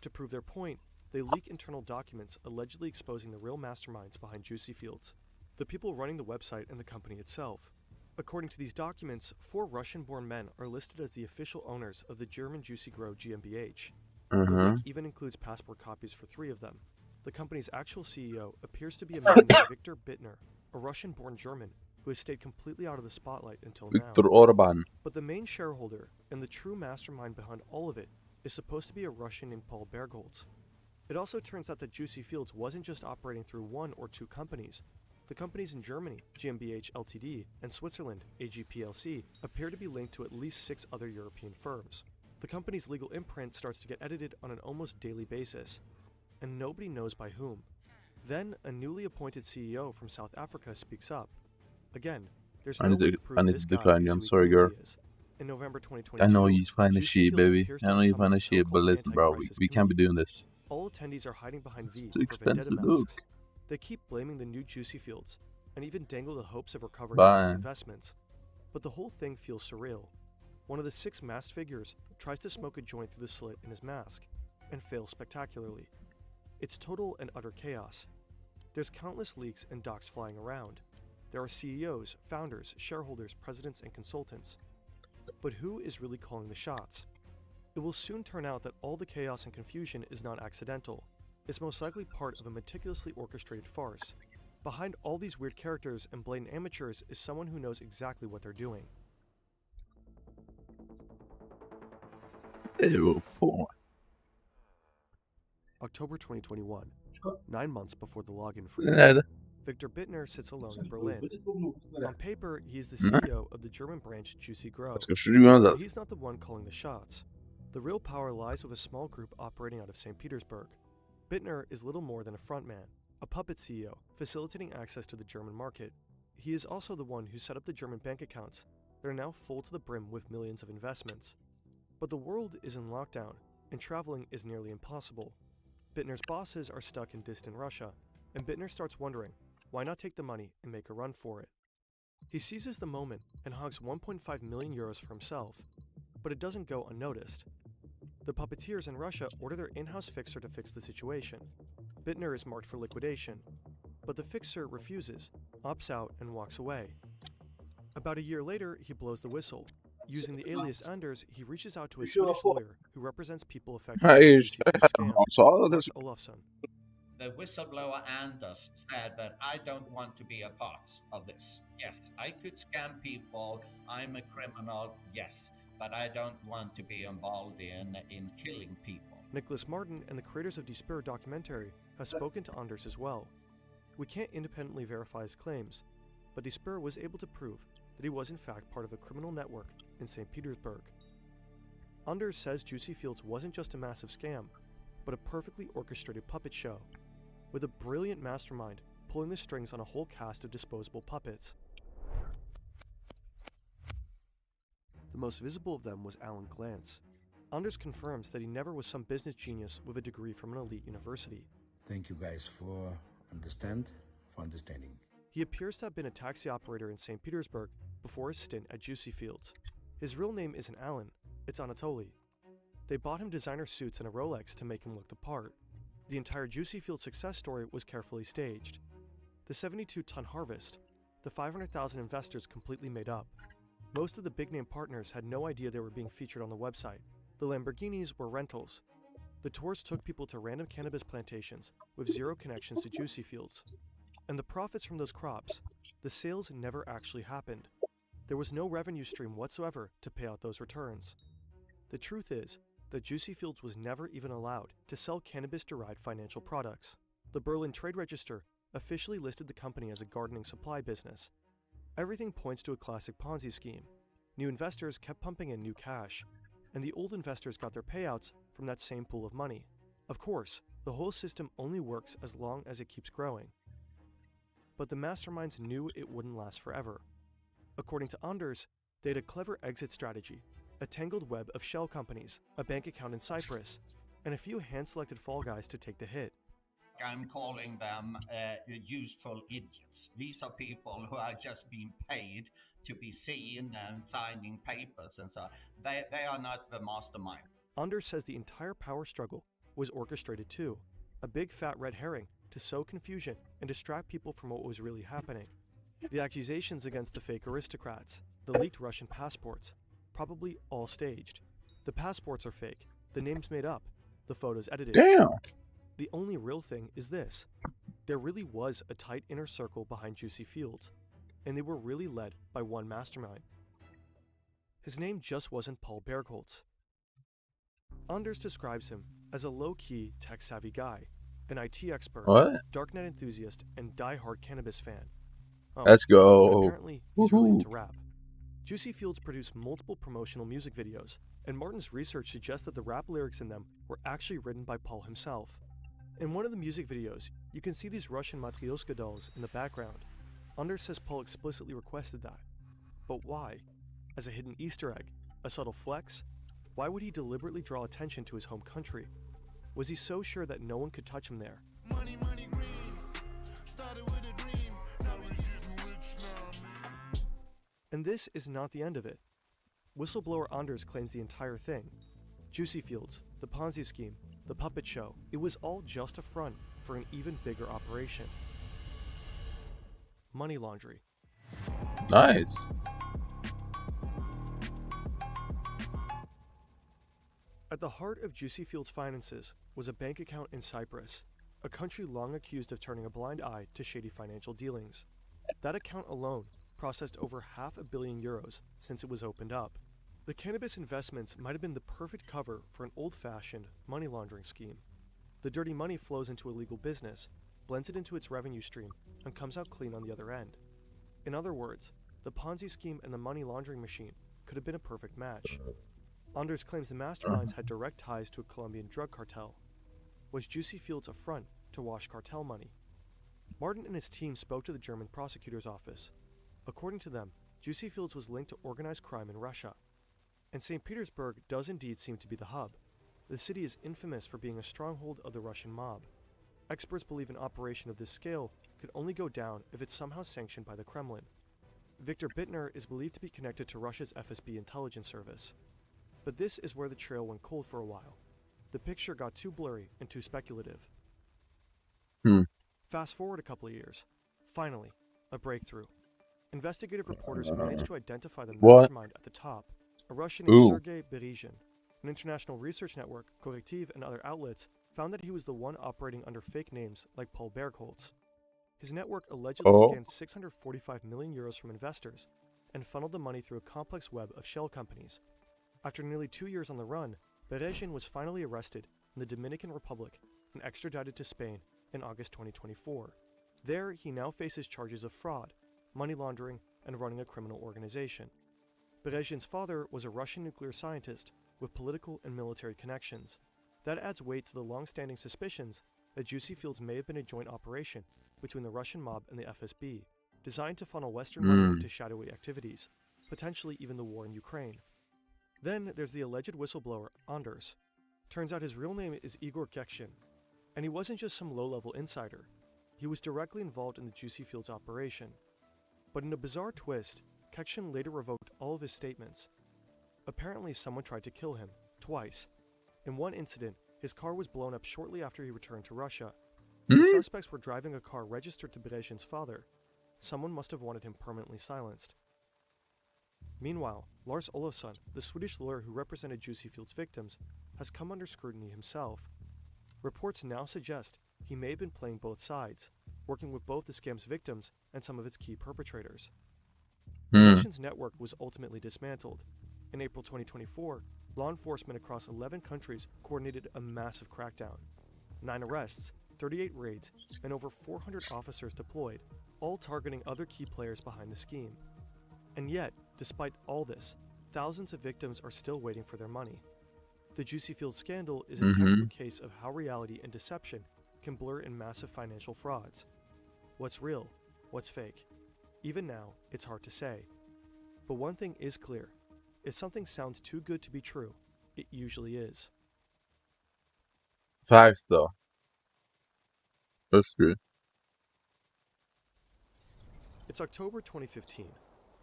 To prove their point, they leak internal documents allegedly exposing the real masterminds behind Juicy Fields, the people running the website and the company itself. According to these documents, 4 Russian-born men are listed as the official owners of the German Juicy Grow GmbH. The leak even includes passport copies for 3 of them. The company's actual CEO appears to be a man named Victor Bittner, a Russian-born German who has stayed completely out of the spotlight until now. Orban. But the main shareholder and the true mastermind behind all of it is supposed to be a Russian named Paul Bergholz. It also turns out that Juicy Fields wasn't just operating through 1 or 2 companies. The companies in Germany, GmbH Ltd, and Switzerland, AG plc, appear to be linked to at least 6 other European firms. The company's legal imprint starts to get edited on an almost daily basis, and nobody knows by whom. Then, a newly appointed CEO from South Africa speaks up. Again, there's no way to prove this guy decline you. I'm sorry, girl. In November 2022, I know he's fine as shit, baby. appears to I know have he's summoned fine a as shit, but so-called listen, bro, anti-crisis we can't be committee. doing this. All attendees are hiding behind V Too for expensive, vendetta look. masks. They keep blaming the new Juicy Fields, and even dangle the hopes of recovering Bye. lost investments. But the whole thing feels surreal. One of the 6 masked figures tries to smoke a joint through the slit in his mask, and fails spectacularly. It's total and utter chaos. There's countless leaks and docs flying around. There are CEOs, founders, shareholders, presidents, and consultants. But who is really calling the shots? It will soon turn out that all the chaos and confusion is not accidental. It's most likely part of a meticulously orchestrated farce. Behind all these weird characters and blatant amateurs is someone who knows exactly what they're doing. October 2021, 9 months before the login freeze. Victor Bittner sits alone in Berlin. On paper, he is the CEO of the German branch Juicy Grow, but he's not the one calling the shots. The real power lies with a small group operating out of St. Petersburg. Bittner is little more than a frontman, a puppet CEO, facilitating access to the German market. He is also the one who set up the German bank accounts that are now full to the brim with millions of investments. But the world is in lockdown, and traveling is nearly impossible. Bittner's bosses are stuck in distant Russia, and Bittner starts wondering, why not take the money and make a run for it? He seizes the moment and hogs 1.5 million euros for himself, but it doesn't go unnoticed. The puppeteers in Russia order their in-house fixer to fix the situation. Bittner is marked for liquidation, but the fixer refuses, opts out, and walks away. About a year later, he blows the whistle. Using the alias Anders, he reaches out to a Swedish lawyer who represents people affected by the scam, Lars Olofsson. The whistleblower Anders said that I don't want to be a part of this. Yes, I could scam people. I'm a criminal. Yes, but I don't want to be involved in killing people. Nicholas Martin and the creators of Despair documentary have spoken to Anders as well. We can't independently verify his claims, but Despair was able to prove that he was in fact part of a criminal network in St. Petersburg. Anders says Juicy Fields wasn't just a massive scam, but a perfectly orchestrated puppet show, with a brilliant mastermind pulling the strings on a whole cast of disposable puppets. The most visible of them was Alan Glantz. Anders confirms that he never was some business genius with a degree from an elite university. Thank you guys for understanding. He appears to have been a taxi operator in St. Petersburg before his stint at Juicy Fields. His real name isn't Alan, it's Anatoly. They bought him designer suits and a Rolex to make him look the part. The entire Juicy Field success story was carefully staged. The 72-ton harvest, the 500,000 investors completely made up. Most of the big-name partners had no idea they were being featured on the website. The Lamborghinis were rentals. The tours took people to random cannabis plantations with zero connections to Juicy Fields. And the profits from those crops, the sales never actually happened. There was no revenue stream whatsoever to pay out those returns. The truth is that Juicy Fields was never even allowed to sell cannabis-derived financial products. The Berlin Trade Register officially listed the company as a gardening supply business. Everything points to a classic Ponzi scheme. New investors kept pumping in new cash, and the old investors got their payouts from that same pool of money. Of course, the whole system only works as long as it keeps growing. But the masterminds knew it wouldn't last forever. According to Anders, they had a clever exit strategy, a tangled web of shell companies, a bank account in Cyprus, and a few hand-selected fall guys to take the hit. I'm calling them useful idiots. These are people who are just being paid to be seen and signing papers and so on. They are not the mastermind. Anders says the entire power struggle was orchestrated too, a big fat red herring to sow confusion and distract people from what was really happening. The accusations against the fake aristocrats, the leaked Russian passports, probably all staged. The passports are fake, the names made up, the photos edited. Damn! The only real thing is this. There really was a tight inner circle behind Juicy Fields, and they were really led by one mastermind. His name just wasn't Paul Bergholz. Anders describes him as a low-key, tech-savvy guy, an IT expert, darknet enthusiast, and die-hard cannabis fan. Oh, let's go! Apparently, he's really into rap. Juicy Fields produced multiple promotional music videos, and Martin's research suggests that the rap lyrics in them were actually written by Paul himself. In one of the music videos, you can see these Russian Matryoshka dolls in the background. Anders says Paul explicitly requested that. But why? As a hidden Easter egg? A subtle flex? Why would he deliberately draw attention to his home country? Was he so sure that no one could touch him there? Money, money, green. Started with a dream. Now we getting rich now. And this is not the end of it. Whistleblower Anders claims the entire thing. Juicy Fields, the Ponzi scheme, the puppet show, it was all just a front for an even bigger operation. Money laundering. Nice. At the heart of Juicy Fields' finances was a bank account in Cyprus, a country long accused of turning a blind eye to shady financial dealings. That account alone processed over €500 million since it was opened up. The cannabis investments might have been the perfect cover for an old-fashioned money laundering scheme. The dirty money flows into illegal business, blends it into its revenue stream, and comes out clean on the other end. In other words, the Ponzi scheme and the money laundering machine could have been a perfect match. Anders claims the masterminds had direct ties to a Colombian drug cartel. Was Juicy Fields a front to wash cartel money? Martin and his team spoke to the German prosecutor's office. According to them, Juicy Fields was linked to organized crime in Russia. And St. Petersburg does indeed seem to be the hub. The city is infamous for being a stronghold of the Russian mob. Experts believe an operation of this scale could only go down if it's somehow sanctioned by the Kremlin. Viktor Bittner is believed to be connected to Russia's FSB intelligence service. But this is where the trail went cold for a while. The picture got too blurry and too speculative. Fast forward a couple of years. Finally, a breakthrough. Investigative reporters managed to identify the mastermind at the top, a Russian named Sergei Berezhin. An international research network, Correctiv, and other outlets found that he was the one operating under fake names like Paul Bergholz. His network allegedly scammed €645 million from investors and funneled the money through a complex web of shell companies. After nearly 2 years on the run, Berezhin was finally arrested in the Dominican Republic and extradited to Spain in August 2024. There, he now faces charges of fraud, money laundering, and running a criminal organization. Berezhin's father was a Russian nuclear scientist with political and military connections. That adds weight to the long-standing suspicions that Juicy Fields may have been a joint operation between the Russian mob and the FSB, designed to funnel Western money into shadowy activities, potentially even the war in Ukraine. Then there's the alleged whistleblower, Anders. Turns out his real name is Igor Kekshin, and he wasn't just some low-level insider. He was directly involved in the Juicy Fields operation. But in a bizarre twist, Kekshin later revoked all of his statements. Apparently, someone tried to kill him, twice. In one incident, his car was blown up shortly after he returned to Russia. The suspects were driving a car registered to Berezin's father. Someone must have wanted him permanently silenced. Meanwhile, Lars Olofsson, the Swedish lawyer who represented Juicy Field's victims, has come under scrutiny himself. Reports now suggest he may have been playing both sides, working with both the scam's victims and some of its key perpetrators. Berezin's network was ultimately dismantled. In April 2024, law enforcement across 11 countries coordinated a massive crackdown. 9 arrests, 38 raids, and over 400 officers deployed, all targeting other key players behind the scheme. And yet, despite all this, thousands of victims are still waiting for their money. The Juicy Field scandal is a textbook case of how reality and deception can blur in massive financial frauds. What's real? What's fake? Even now, it's hard to say. But one thing is clear. If something sounds too good to be true, it usually is. Facts though. That's true. It's October 2015.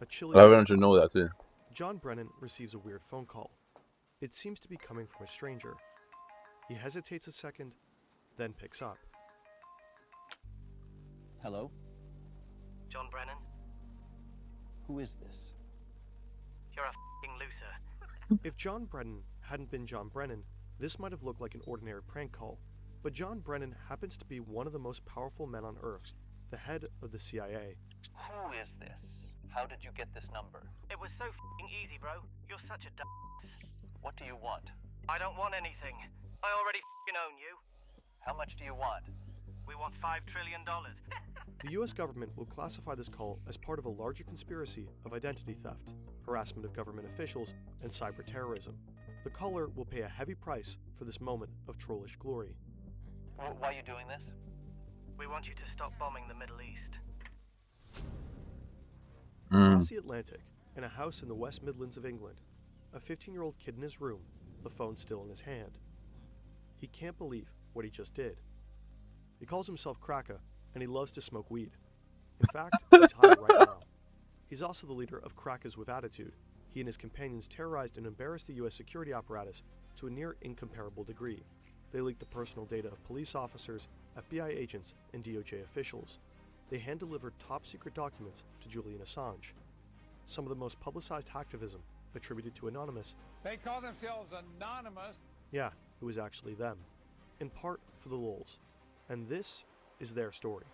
A chilly Everyone should know that too. John Brennan receives a weird phone call. It seems to be coming from a stranger. He hesitates a second, then picks up. Hello? John Brennan? Who is this? You're a f***ing loser. If John Brennan hadn't been John Brennan, this might have looked like an ordinary prank call. But John Brennan happens to be one of the most powerful men on Earth, the head of the CIA. Who is this? How did you get this number? It was so f***ing easy, bro. You're such a d***. What do you want? I don't want anything. I already f***ing own you. How much do you want? We want $5 trillion. The US government will classify this call as part of a larger conspiracy of identity theft, harassment of government officials, and cyber terrorism. The caller will pay a heavy price for this moment of trollish glory. Why are you doing this? We want you to stop bombing the Middle East. Across the Atlantic, in a house in the West Midlands of England, a 15-year-old kid in his room, the phone still in his hand. He can't believe what he just did. He calls himself Kraka, and he loves to smoke weed. In fact, he's high right now. He's also the leader of Crackers with Attitude. He and his companions terrorized and embarrassed the US security apparatus to a near incomparable degree. They leaked the personal data of police officers, FBI agents, and DOJ officials. They hand-delivered top-secret documents to Julian Assange. Some of the most publicized hacktivism attributed to Anonymous. They call themselves Anonymous. Yeah, it was actually them. In part for the lulz. And this is their story.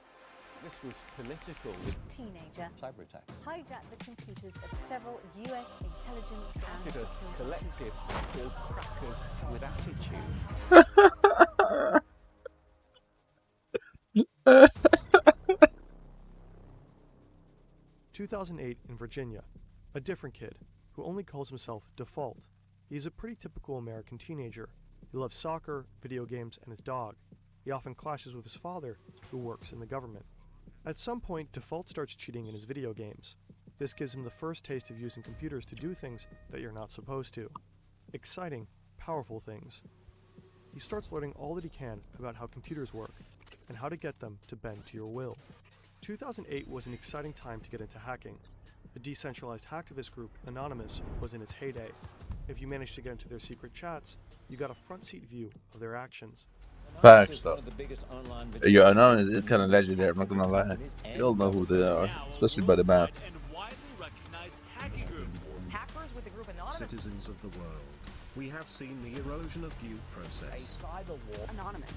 This was political. Teenager Cyber attacks. hijacked the computers of several US intelligence and Started a security collective called Crackers with Attitude. 2008 in Virginia. A different kid, who only calls himself Default. He's a pretty typical American teenager. He loves soccer, video games, and his dog. He often clashes with his father, who works in the government. At some point, Default starts cheating in his video games. This gives him the first taste of using computers to do things that you're not supposed to. Exciting, powerful things. He starts learning all that he can about how computers work, and how to get them to bend to your will. 2008 was an exciting time to get into hacking. The decentralized hacktivist group, Anonymous, was in its heyday. If you managed to get into their secret chats, you got a front-seat view of their actions. Facts though. Yeah, Anonymous is kind of legendary, I'm not gonna lie. You all know who they are, especially by the mask. Hackers with the group Anonymous. Citizens of the world, we have seen the erosion of due process. A cyber war. Anonymous.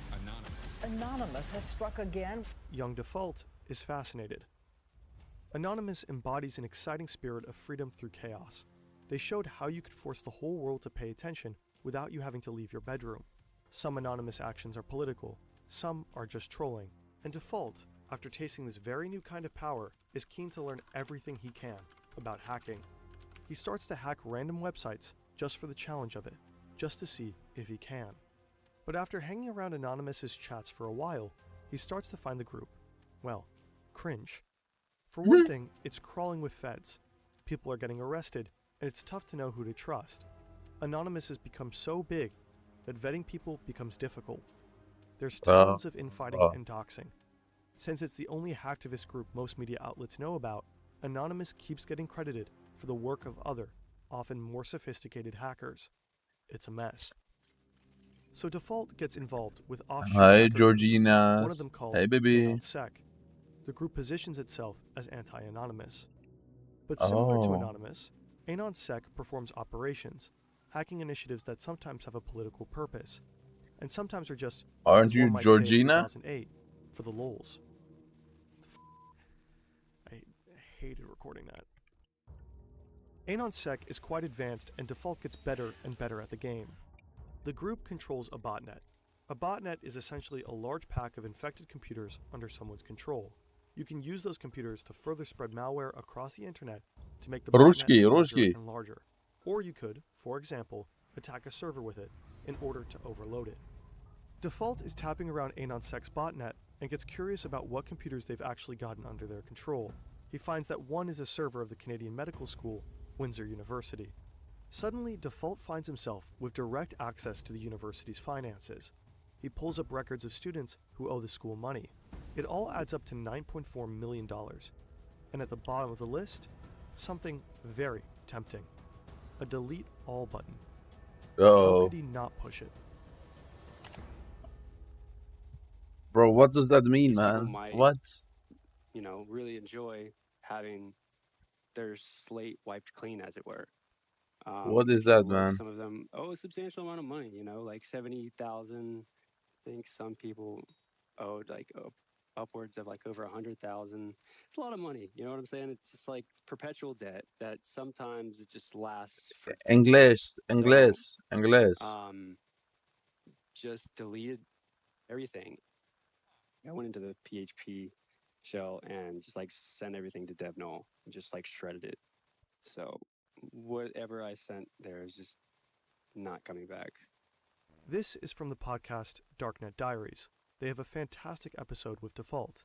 Anonymous has struck again. Young Default is fascinated. Anonymous embodies an exciting spirit of freedom through chaos. They showed how you could force the whole world to pay attention without you having to leave your bedroom. Some Anonymous actions are political, some are just trolling, and Default, after tasting this very new kind of power, is keen to learn everything he can about hacking. He starts to hack random websites just for the challenge of it, just to see if he can. But after hanging around Anonymous's chats for a while, he starts to find the group, well, cringe. For one thing, it's crawling with feds. People are getting arrested, and it's tough to know who to trust. Anonymous has become so big that vetting people becomes difficult. There's tons of infighting and doxing. Since it's the only hacktivist group most media outlets know about, Anonymous keeps getting credited for the work of other, often more sophisticated hackers. It's a mess. So Default gets involved with offshoot Hi, hacker Georgina. groups, one of them called Hey, baby. AnonSec. The group positions itself as anti-anonymous. But similar to Oh. Anonymous, AnonSec performs operations, hacking initiatives that sometimes have a political purpose, and sometimes are just, Aren't as you one might say in Georgina? 2008, for the lols. I hated recording that. AnonSec is quite advanced, and Default gets better and better at the game. The group controls a botnet. A botnet is essentially a large pack of infected computers under someone's control. You can use those computers to further spread malware across the internet to make the botnet larger and larger. Or you could, for example, attack a server with it in order to overload it. Default is tapping around AnonSec's botnet and gets curious about what computers they've actually gotten under their control. He finds that one is a server of the Canadian Medical School, Windsor University. Suddenly, Default finds himself with direct access to the university's finances. He pulls up records of students who owe the school money. It all adds up to $9.4 million. And at the bottom of the list, something very tempting. A delete all button. How could he not push it? Bro, what does that mean, These people man? might, What? you know, really enjoy having their slate wiped clean, as it were. What is If you that, look, man? some of them owe a substantial amount of money, you know, like 70,000. I think some people owed like upwards of like over 100,000. It's a lot of money, you know what I'm saying? It's just like perpetual debt that sometimes it just lasts for English. So, just deleted everything. I went into the PHP shell and just like sent everything to dev null and just like shredded it. So whatever I sent there is just not coming back. This is from the podcast Darknet Diaries. They have a fantastic episode with Default.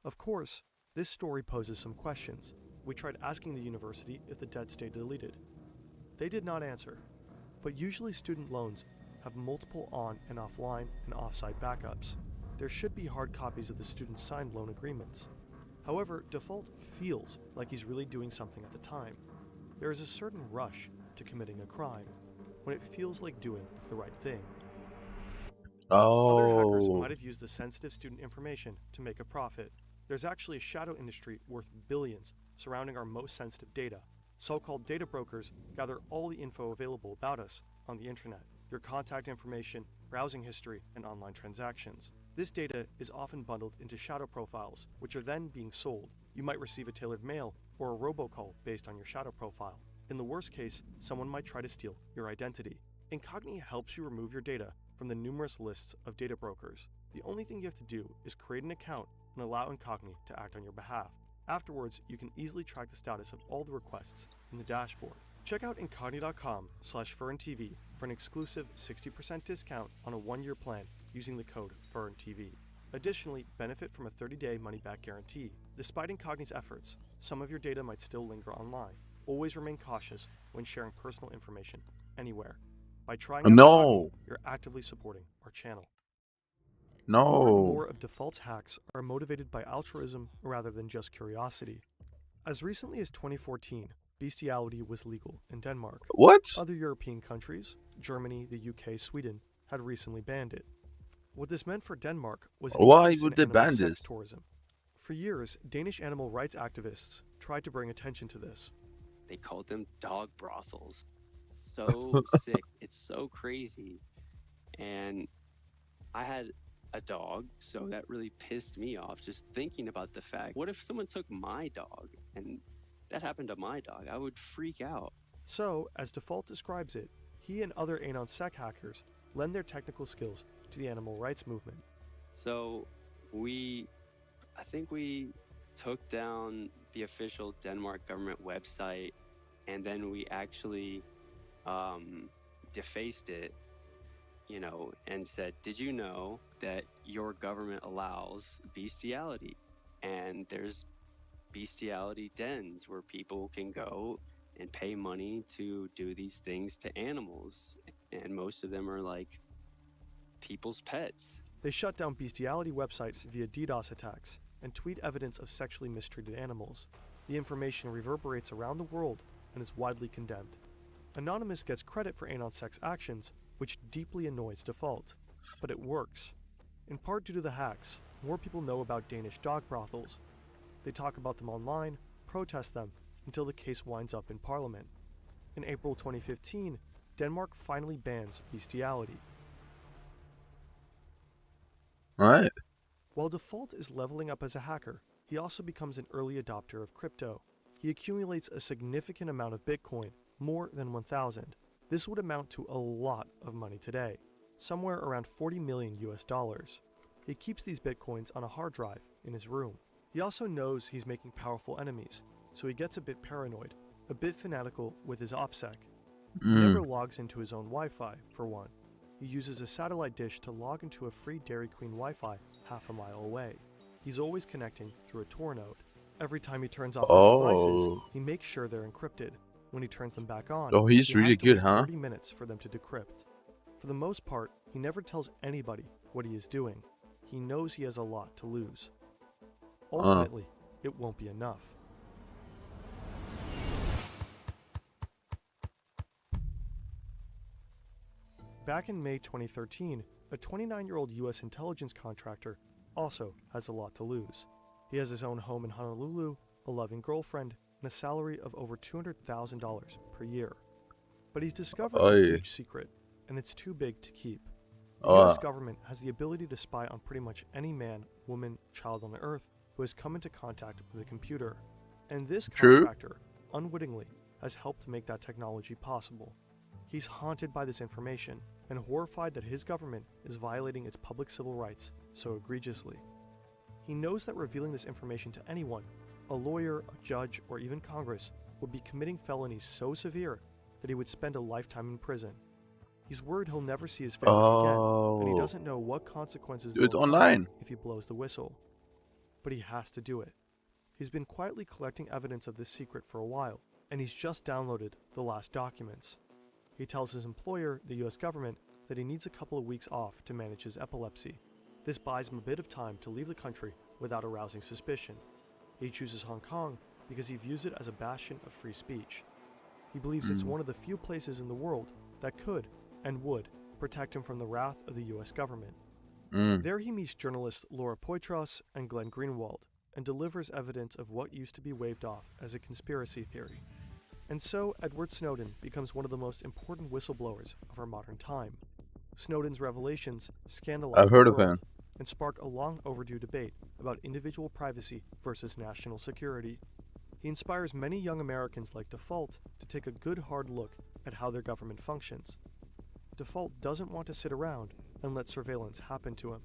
Of course, this story poses some questions. We tried asking the university if the debt stayed deleted. They did not answer, but usually student loans have multiple on and offline and offsite backups. There should be hard copies of the student's signed loan agreements. However, Default feels like he's really doing something at the time. There is a certain rush to committing a crime when it feels like doing the right thing. Other hackers Oh. might have used the sensitive student information to make a profit. There's actually a shadow industry worth billions surrounding our most sensitive data. So-called data brokers gather all the info available about us on the internet, your contact information, browsing history, and online transactions. This data is often bundled into shadow profiles, which are then being sold. You might receive a tailored mail or a robocall based on your shadow profile. In the worst case, someone might try to steal your identity. Incogni helps you remove your data from the numerous lists of data brokers. The only thing you have to do is create an account and allow Incogni to act on your behalf. Afterwards, you can easily track the status of all the requests in the dashboard. Check out incogni.com/FernTV for an exclusive 60% discount on a 1-year plan using the code FernTV. Additionally, benefit from a 30-day money-back guarantee. Despite Incogni's efforts, some of your data might still linger online. Always remain cautious when sharing personal information anywhere. By trying out Incogni, you're actively supporting our channel. More and more of Default's hacks are motivated by altruism rather than just curiosity. As recently as 2014, bestiality was legal in Denmark. What? Other European countries, Germany, the UK, Sweden, had recently banned it. What this meant for Denmark was Why increase would in they animal ban sex this? tourism. For years, Danish animal rights activists tried to bring attention to this. They called them dog brothels. So sick. It's so crazy. And I had a dog, so that really pissed me off just thinking about the fact, what if someone took my dog and that happened to my dog? I would freak out. So, as Default describes it, he and other AnonSec hackers lend their technical skills to the animal rights movement. So I think we took down the official Denmark government website, and then we actually defaced it, you know, and said, did you know that your government allows bestiality? And there's bestiality dens where people can go and pay money to do these things to animals. And most of them are like people's pets. They shut down bestiality websites via DDoS attacks and tweet evidence of sexually mistreated animals. The information reverberates around the world and is widely condemned. Anonymous gets credit for AnonSec's actions, which deeply annoys Default. But it works. In part due to the hacks, more people know about Danish dog brothels. They talk about them online, protest them, until the case winds up in Parliament. In April 2015, Denmark finally bans bestiality. Alright. While Default is leveling up as a hacker, he also becomes an early adopter of crypto. He accumulates a significant amount of Bitcoin, more than 1,000. This would amount to a lot of money today, somewhere around 40 million US dollars. He keeps these Bitcoins on a hard drive in his room. He also knows he's making powerful enemies, so he gets a bit paranoid, a bit fanatical with his OPSEC. He never logs into his own Wi-Fi, for one. He uses a satellite dish to log into a free Dairy Queen Wi-Fi half a mile away. He's always connecting through a Tor node. Every time he turns off his devices, he makes sure they're encrypted. When he turns them back on, he's he really has to good, wait huh? 30 minutes for them to decrypt. For the most part, he never tells anybody what he is doing. He knows he has a lot to lose. Ultimately, it won't be enough. Back in May 2013, a 29-year-old US intelligence contractor also has a lot to lose. He has his own home in Honolulu, a loving girlfriend, and a salary of over $200,000 per year. But he's discovered a huge secret, and it's too big to keep. The US government has the ability to spy on pretty much any man, woman, child on the earth who has come into contact with a computer. And this contractor, unwittingly, has helped make that technology possible. He's haunted by this information and horrified that his government is violating its public civil rights so egregiously. He knows that revealing this information to anyone, a lawyer, a judge, or even Congress, would be committing felonies so severe that he would spend a lifetime in prison. He's worried he'll never see his family again, and he doesn't know what consequences there will come if he blows the whistle. But he has to do it. He's been quietly collecting evidence of this secret for a while, and he's just downloaded the last documents. He tells his employer, the US government, that he needs a couple of weeks off to manage his epilepsy. This buys him a bit of time to leave the country without arousing suspicion. He chooses Hong Kong because he views it as a bastion of free speech. He believes it's one of the few places in the world that could and would protect him from the wrath of the US government. There he meets journalists Laura Poitras and Glenn Greenwald and delivers evidence of what used to be waved off as a conspiracy theory. And so Edward Snowden becomes one of the most important whistleblowers of our modern time. Snowden's revelations scandalize the world and spark a long overdue debate about individual privacy versus national security. He inspires many young Americans like Default to take a good hard look at how their government functions. Default doesn't want to sit around and let surveillance happen to him.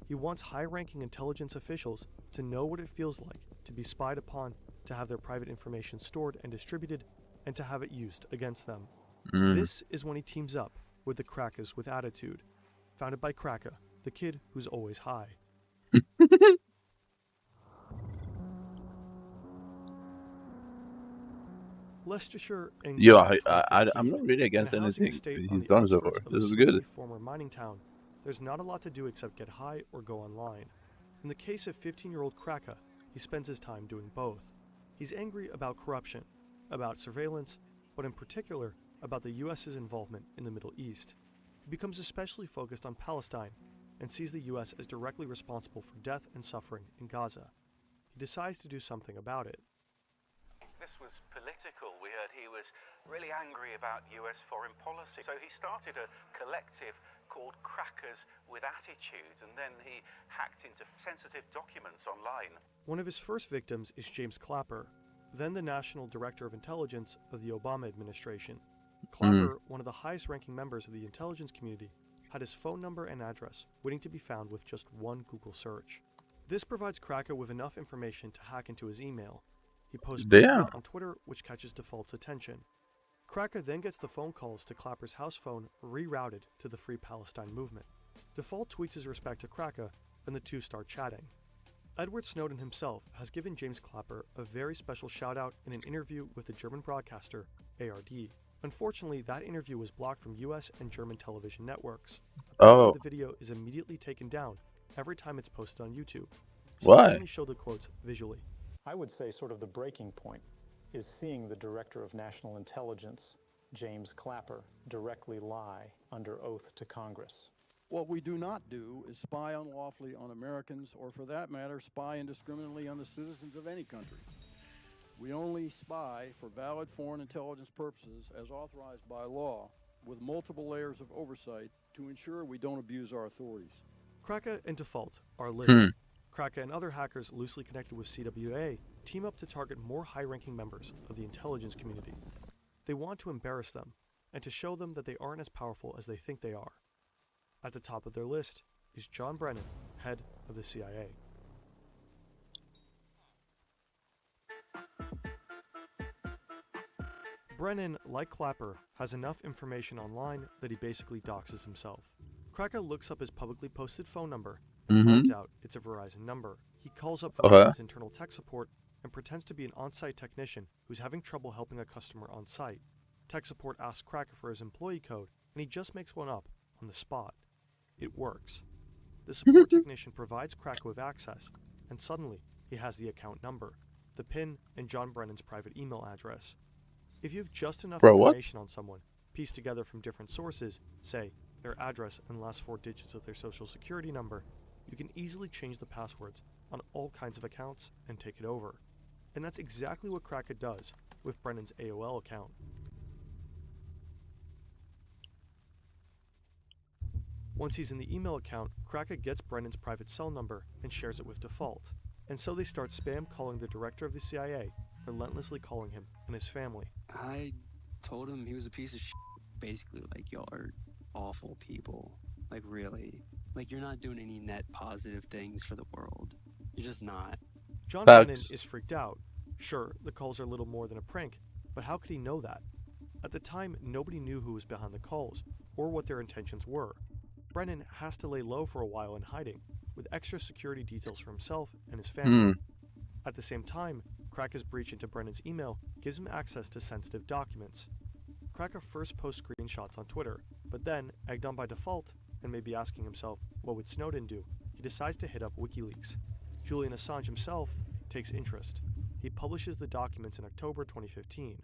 He wants high-ranking intelligence officials to know what it feels like to be spied upon, to have their private information stored and distributed, and to have it used against them. This is when he teams up with the Crackers with Attitude, founded by Kraka, the kid who's always high. Leicestershire in I'm not really against anything he's done so far. This is good. Former mining town, there's not a lot to do except get high or go online. In the case of 15-year-old Kraka, he spends his time doing both. He's angry about corruption, about surveillance, but in particular about the US's involvement in the Middle East. He becomes especially focused on Palestine and sees the US as directly responsible for death and suffering in Gaza. He decides to do something about it. This was political. We heard he was really angry about US foreign policy. So he started a collective called Crackers with Attitudes, and then he hacked into sensitive documents online. One of his first victims is James Clapper, then the National Director of Intelligence of the Obama administration. Clapper, one of the highest-ranking members of the intelligence community, had his phone number and address waiting to be found with just one Google search. This provides Kraka with enough information to hack into his email. He posts on Twitter, which catches Default's attention. Kraka then gets the phone calls to Clapper's house phone rerouted to the Free Palestine movement. Default tweets his respect to Kraka, and the two start chatting. Edward Snowden himself has given James Clapper a very special shout-out in an interview with the German broadcaster ARD. Unfortunately, that interview was blocked from US and German television networks. The video is immediately taken down every time it's posted on YouTube. So Why? I only show the quotes visually. I would say sort of the breaking point is seeing the Director of National Intelligence James Clapper directly lie under oath to Congress? What we do not do is spy unlawfully on Americans, or for that matter, spy indiscriminately on the citizens of any country. We only spy for valid foreign intelligence purposes as authorized by law, with multiple layers of oversight to ensure we don't abuse our authorities. Kraka and Default are linked. Kraka and other hackers loosely connected with CWA team up to target more high-ranking members of the intelligence community. They want to embarrass them and to show them that they aren't as powerful as they think they are. At the top of their list is John Brennan, head of the CIA. Brennan, like Clapper, has enough information online that he basically doxes himself. Kraka looks up his publicly posted phone number and finds out it's a Verizon number. He calls up Verizon's internal tech support and pretends to be an on-site technician who's having trouble helping a customer on site. Tech support asks Kraka for his employee code, and he just makes one up on the spot. It works. The support technician provides Kraka with access, and suddenly he has the account number, the PIN, and John Brennan's private email address. If you have just enough information on someone, pieced together from different sources, say their address and last 4 digits of their social security number, you can easily change the passwords on all kinds of accounts and take it over. And that's exactly what Kraka does with Brennan's AOL account. Once he's in the email account, Kraka gets Brennan's private cell number and shares it with Default. And so they start spam calling the director of the CIA, relentlessly calling him and his family. I told him he was a piece of shit. Basically, like, y'all are awful people. Like, really. Like, you're not doing any net positive things for the world. You're just not. John Brennan is freaked out. Sure, the calls are little more than a prank, but how could he know that? At the time, nobody knew who was behind the calls, or what their intentions were. Brennan has to lay low for a while in hiding, with extra security details for himself and his family. At the same time, Kraka's breach into Brennan's email gives him access to sensitive documents. Kraka first posts screenshots on Twitter, but then, egged on by Default, and maybe asking himself, what would Snowden do? He decides to hit up WikiLeaks. Julian Assange himself takes interest. He publishes the documents in October 2015.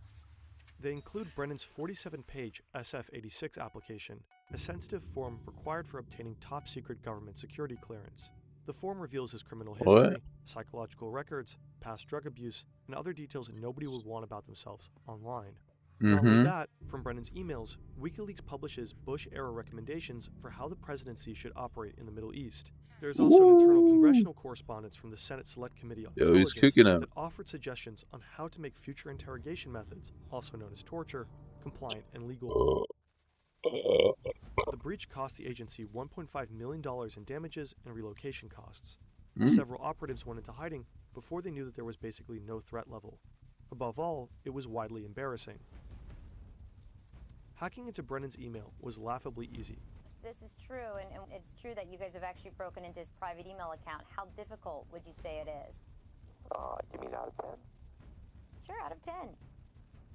They include Brennan's 47-page SF-86 application, a sensitive form required for obtaining top-secret government security clearance. The form reveals his criminal history, psychological records, past drug abuse, and other details nobody would want about themselves online. Not only that, from Brennan's emails, WikiLeaks publishes Bush-era recommendations for how the presidency should operate in the Middle East. There's also an internal congressional correspondence from the Senate Select Committee on Intelligence that offered suggestions on how to make future interrogation methods, also known as torture, compliant and legal. The breach cost the agency $1.5 million in damages and relocation costs. Several operatives went into hiding before they knew that there was basically no threat level. Above all, it was widely embarrassing. Hacking into Brennan's email was laughably easy. This is true, and it's true that you guys have actually broken into his private email account. How difficult would you say it is? You mean out of 10? Sure, out of 10.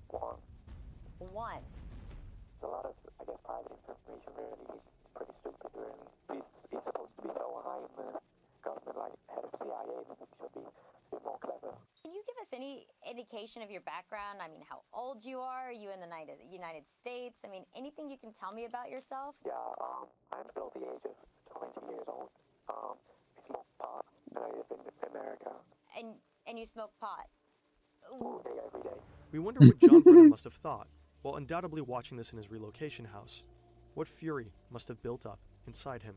1. 1. It's a lot of, I guess, private information, really. He's pretty stupid, really. He's supposed to be so high in the government, like head of CIA, but he should be a bit more clever. Can you give us any indication of your background? I mean, how old you are? Are you in the United States? I mean, anything you can tell me about yourself? Yeah, I'm still the age of 20 years old. I smoke pot, and I live in America. And you smoke pot? All day, every day. We wonder what John Brennan must have thought, while undoubtedly watching this in his relocation house. What fury must have built up inside him.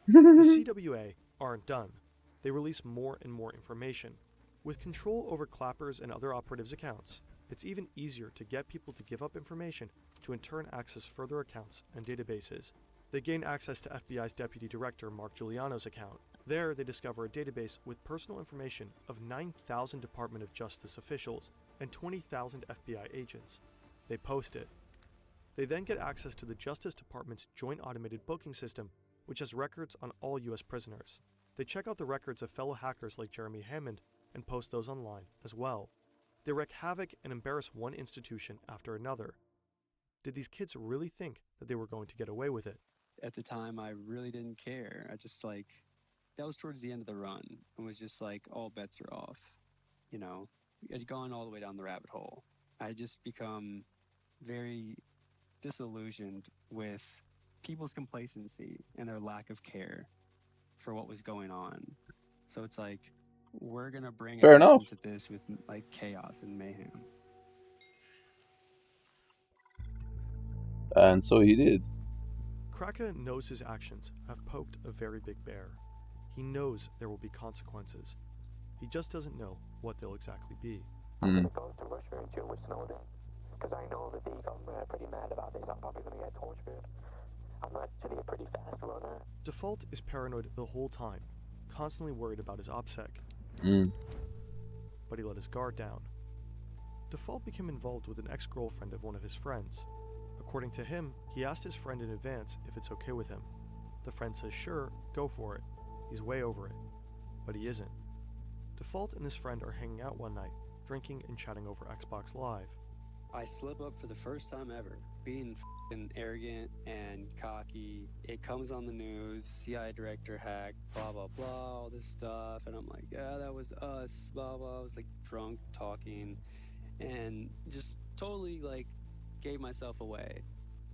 The CWA aren't done. They release more and more information. With control over Clapper's and other operatives' accounts, it's even easier to get people to give up information to in turn access further accounts and databases. They gain access to FBI's Deputy Director Mark Giuliano's account. There, they discover a database with personal information of 9,000 Department of Justice officials and 20,000 FBI agents. They post it. They then get access to the Justice Department's Joint Automated Booking System, which has records on all U.S. prisoners. They check out the records of fellow hackers like Jeremy Hammond and post those online as well. They wreak havoc and embarrass one institution after another. Did these kids really think that they were going to get away with it? At the time, I really didn't care. I just, like, that was towards the end of the run. It was just like, all bets are off. You know, I'd gone all the way down the rabbit hole. I just become very disillusioned with people's complacency and their lack of care for what was going on. So it's like, we're gonna bring Fair attention enough. to this with like chaos and mayhem. And so he did. Kraka knows his actions have poked a very big bear. He knows there will be consequences. He just doesn't know what they'll exactly be. I'm gonna go to Russia and chill with Snowden, because I know that the government are pretty mad about this. I'm probably gonna get tortured. I'm actually a pretty fast runner. Default is paranoid the whole time, constantly worried about his OPSEC. But he let his guard down. Default became involved with an ex-girlfriend of one of his friends. According to him, he asked his friend in advance if it's okay with him. The friend says sure, go for it. He's way over it. But he isn't. Default and his friend are hanging out one night, drinking and chatting over Xbox Live. I slip up for the first time ever, being f***ing arrogant and cocky. It comes on the news, CIA director hacked, blah blah blah, all this stuff, and I'm like, yeah, that was us, blah blah. I was like drunk, talking, and just totally like gave myself away.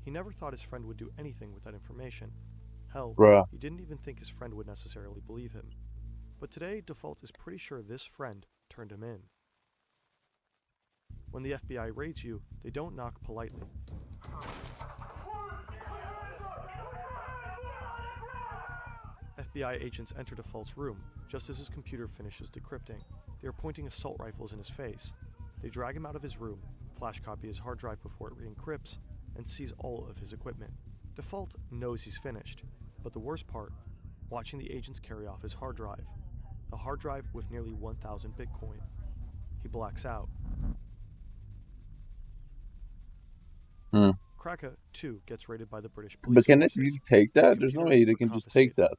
He never thought his friend would do anything with that information. Hell, Bruh. he didn't even think his friend would necessarily believe him. But today, Default is pretty sure this friend turned him in. When the FBI raids you, they don't knock politely. FBI agents enter Default's room just as his computer finishes decrypting. They are pointing assault rifles in his face. They drag him out of his room, flash copy his hard drive before it re-encrypts, and seize all of his equipment. Default knows he's finished, but the worst part, watching the agents carry off his hard drive. The hard drive with nearly 1,000 Bitcoin. He blacks out. Kraka, too, gets raided by the British police But can forces. you take that? There's no way they computers can are just take that.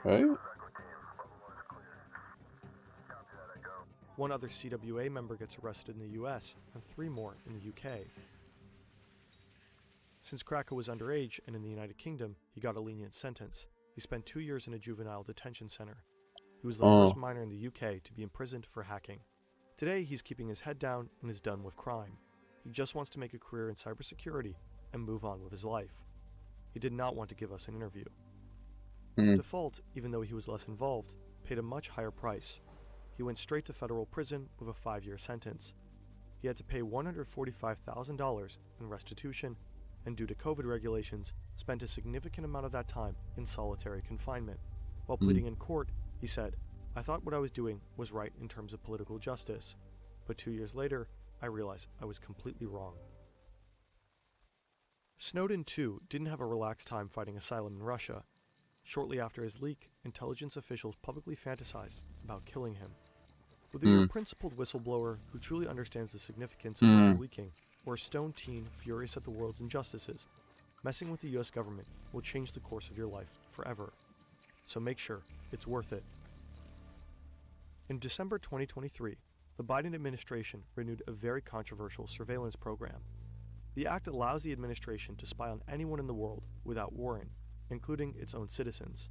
Right? One other CWA member gets arrested in the US, and 3 more in the UK. Since Kraka was underage and in the United Kingdom, he got a lenient sentence. He spent 2 years in a juvenile detention center. He was the first minor in the UK to be imprisoned for hacking. Today, he's keeping his head down and is done with crime. He just wants to make a career in cybersecurity and move on with his life. He did not want to give us an interview. Default, even though he was less involved, paid a much higher price. He went straight to federal prison with a 5-year sentence. He had to pay $145,000 in restitution, and due to COVID regulations, spent a significant amount of that time in solitary confinement. While pleading in court, he said, "I thought what I was doing was right in terms of political justice, but 2 years later, I realized I was completely wrong." Snowden, too, didn't have a relaxed time fighting asylum in Russia. Shortly after his leak, intelligence officials publicly fantasized about killing him. Whether you're a principled whistleblower who truly understands the significance of what you're leaking, or a stone teen furious at the world's injustices, messing with the US government will change the course of your life forever. So make sure it's worth it. In December 2023, the Biden administration renewed a very controversial surveillance program. The act allows the administration to spy on anyone in the world without warrant, including its own citizens.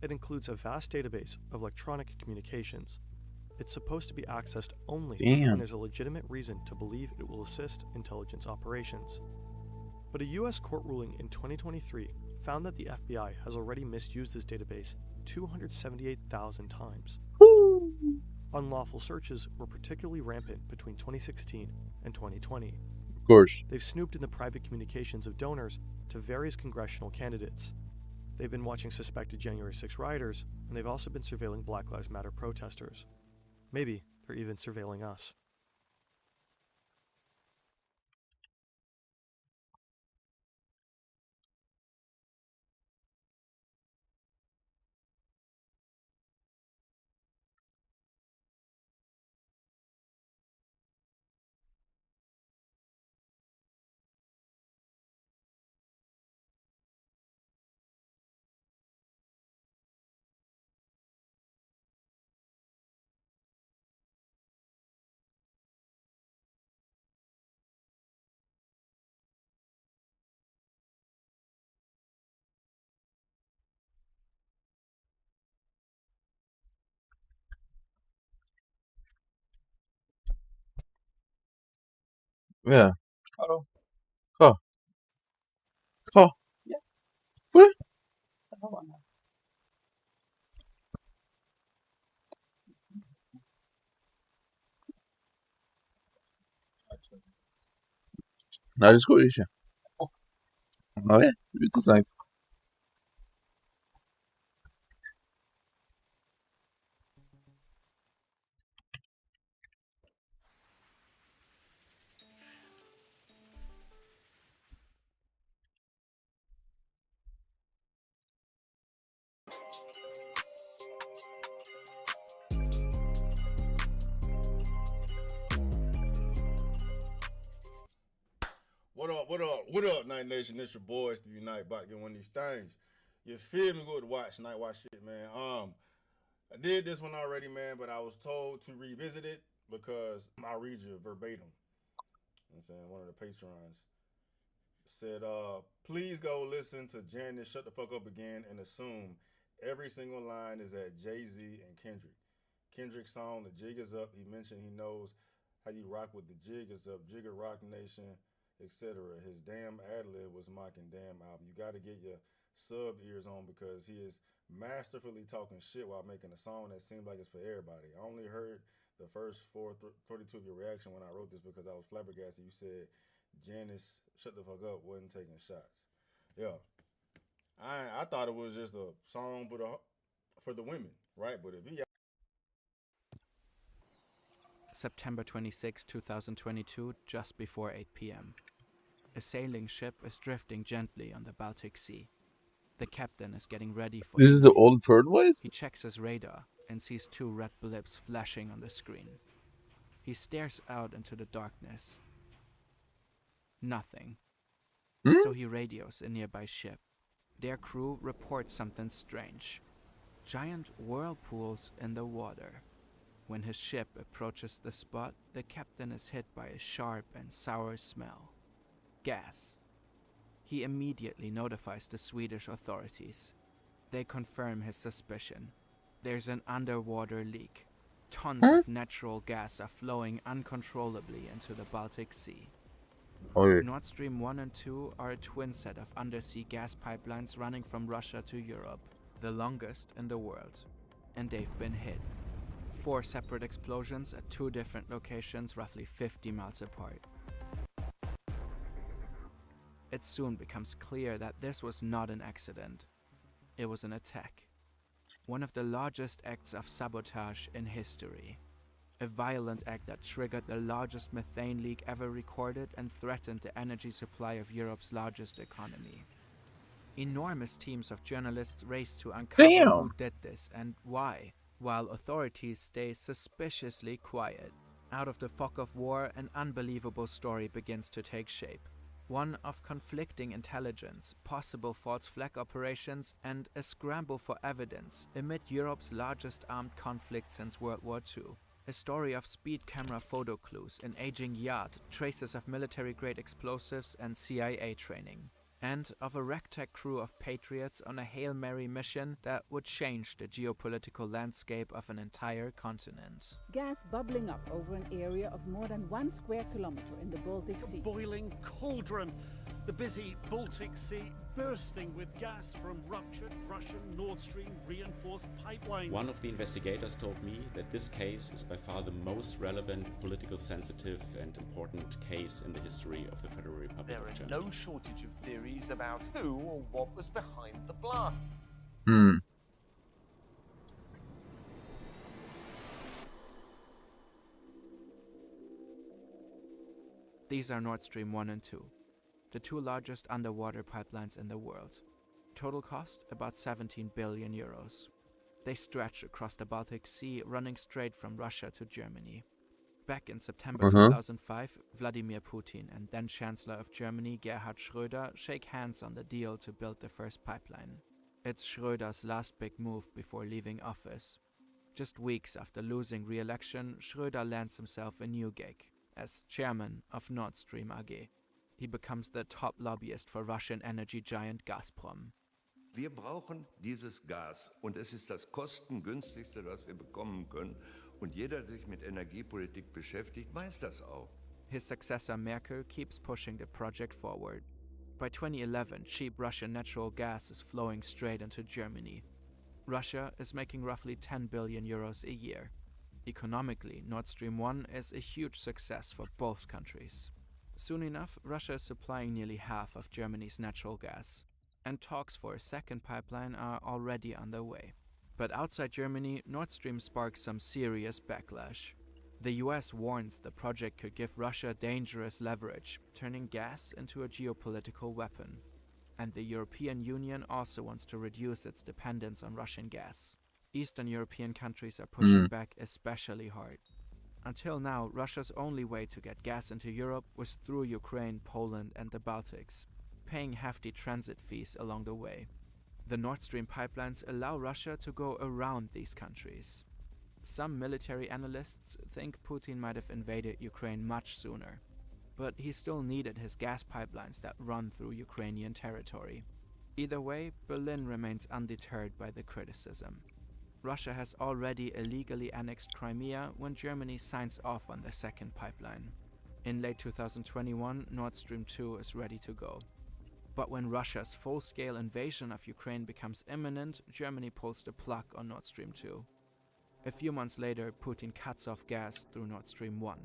It includes a vast database of electronic communications. It's supposed to be accessed only when there's a legitimate reason to believe it will assist intelligence operations. But a US court ruling in 2023 found that the FBI has already misused this database 278,000 times. Unlawful searches were particularly rampant between 2016 and 2020. Of course. They've snooped in the private communications of donors to various congressional candidates. They've been watching suspected January 6 rioters, and they've also been surveilling Black Lives Matter protesters. Maybe they're even surveilling us. Ja. Hallo. Ga. Ga. Ja. Voel je? Nou, dat is goed, is je. Oh ja, interessant. What up, Night Nation? It's your boys, the Unite, about to get one of these things. You feel me? Go to watch, Night Watch shit, man. I did this one already, man, but I was told to revisit it because I'll read you verbatim. You know what I'm saying? One of the patrons said, please go listen to Janice Shut the Fuck Up Again and assume every single line is at Jay-Z and Kendrick. Kendrick's song, The Jig Is Up, he mentioned he knows how you rock with the jig is up, Jigger Rock Nation, etc. His damn ad-lib was mocking damn album. You gotta get your sub ears on because he is masterfully talking shit while making a song that seemed like it's for everybody. I only heard the first 42 of your reaction when I wrote this because I was flabbergasted. You said Janice Shut the Fuck Up wasn't taking shots. Yeah. I thought it was just a song for the women, right? But if he September 26, 2022, just before 8 p.m. A sailing ship is drifting gently on the Baltic Sea. The captain is getting ready for This is the old third wave? He checks his radar and sees two red blips flashing on the screen. He stares out into the darkness. Nothing. So he radios a nearby ship. Their crew reports something strange. Giant whirlpools in the water. When his ship approaches the spot, the captain is hit by a sharp and sour smell. Gas. He immediately notifies the Swedish authorities. They confirm his suspicion. There's an underwater leak. Tons of natural gas are flowing uncontrollably into the Baltic Sea. Nord Stream 1 and 2 are a twin set of undersea gas pipelines running from Russia to Europe, the longest in the world. And they've been hit. 4 separate explosions at 2 different locations roughly 50 miles apart. It soon becomes clear that this was not an accident. It was an attack. One of the largest acts of sabotage in history. A violent act that triggered the largest methane leak ever recorded and threatened the energy supply of Europe's largest economy. Enormous teams of journalists raced to uncover who did this and why, while authorities stay suspiciously quiet. Out of the fog of war, an unbelievable story begins to take shape. One of conflicting intelligence, possible false flag operations, and a scramble for evidence amid Europe's largest armed conflict since World War II. A story of speed camera photo clues, an aging yacht, traces of military-grade explosives and CIA training. And of a ragtag crew of patriots on a Hail Mary mission that would change the geopolitical landscape of an entire continent. Gas bubbling up over an area of more than 1 square kilometer in the Baltic Sea. A boiling cauldron. The busy Baltic Sea bursting with gas from ruptured Russian Nord Stream reinforced pipelines. One of the investigators told me that this case is by far the most relevant, political sensitive and important case in the history of the Federal Republic of Germany. There are no shortage of theories about who or what was behind the blast. These are Nord Stream 1 and 2. The 2 largest underwater pipelines in the world. Total cost about 17 billion euros. They stretch across the Baltic Sea, running straight from Russia to Germany. Back in September 2005, Vladimir Putin and then Chancellor of Germany Gerhard Schröder shake hands on the deal to build the first pipeline. It's Schröder's last big move before leaving office. Just weeks after losing re-election, Schröder lands himself a new gig as chairman of Nord Stream AG. He becomes the top lobbyist for Russian energy giant Gazprom. Wir brauchen dieses Gas und es ist das kostengünstigste, das wir bekommen können. Und jeder, der sich mit Energiepolitik beschäftigt, weiß das auch. His successor Merkel keeps pushing the project forward. By 2011, cheap Russian natural gas is flowing straight into Germany. Russia is making roughly 10 billion euros a year. Economically, Nord Stream 1 is a huge success for both countries. Soon enough, Russia is supplying nearly half of Germany's natural gas, and talks for a second pipeline are already underway. But outside Germany, Nord Stream sparks some serious backlash. The US warns the project could give Russia dangerous leverage, turning gas into a geopolitical weapon. And the European Union also wants to reduce its dependence on Russian gas. Eastern European countries are pushing back especially hard. Until now, Russia's only way to get gas into Europe was through Ukraine, Poland, and the Baltics, paying hefty transit fees along the way. The Nord Stream pipelines allow Russia to go around these countries. Some military analysts think Putin might have invaded Ukraine much sooner, but he still needed his gas pipelines that run through Ukrainian territory. Either way, Berlin remains undeterred by the criticism. Russia has already illegally annexed Crimea when Germany signs off on the second pipeline. In late 2021, Nord Stream 2 is ready to go. But when Russia's full-scale invasion of Ukraine becomes imminent, Germany pulls the plug on Nord Stream 2. A few months later, Putin cuts off gas through Nord Stream 1.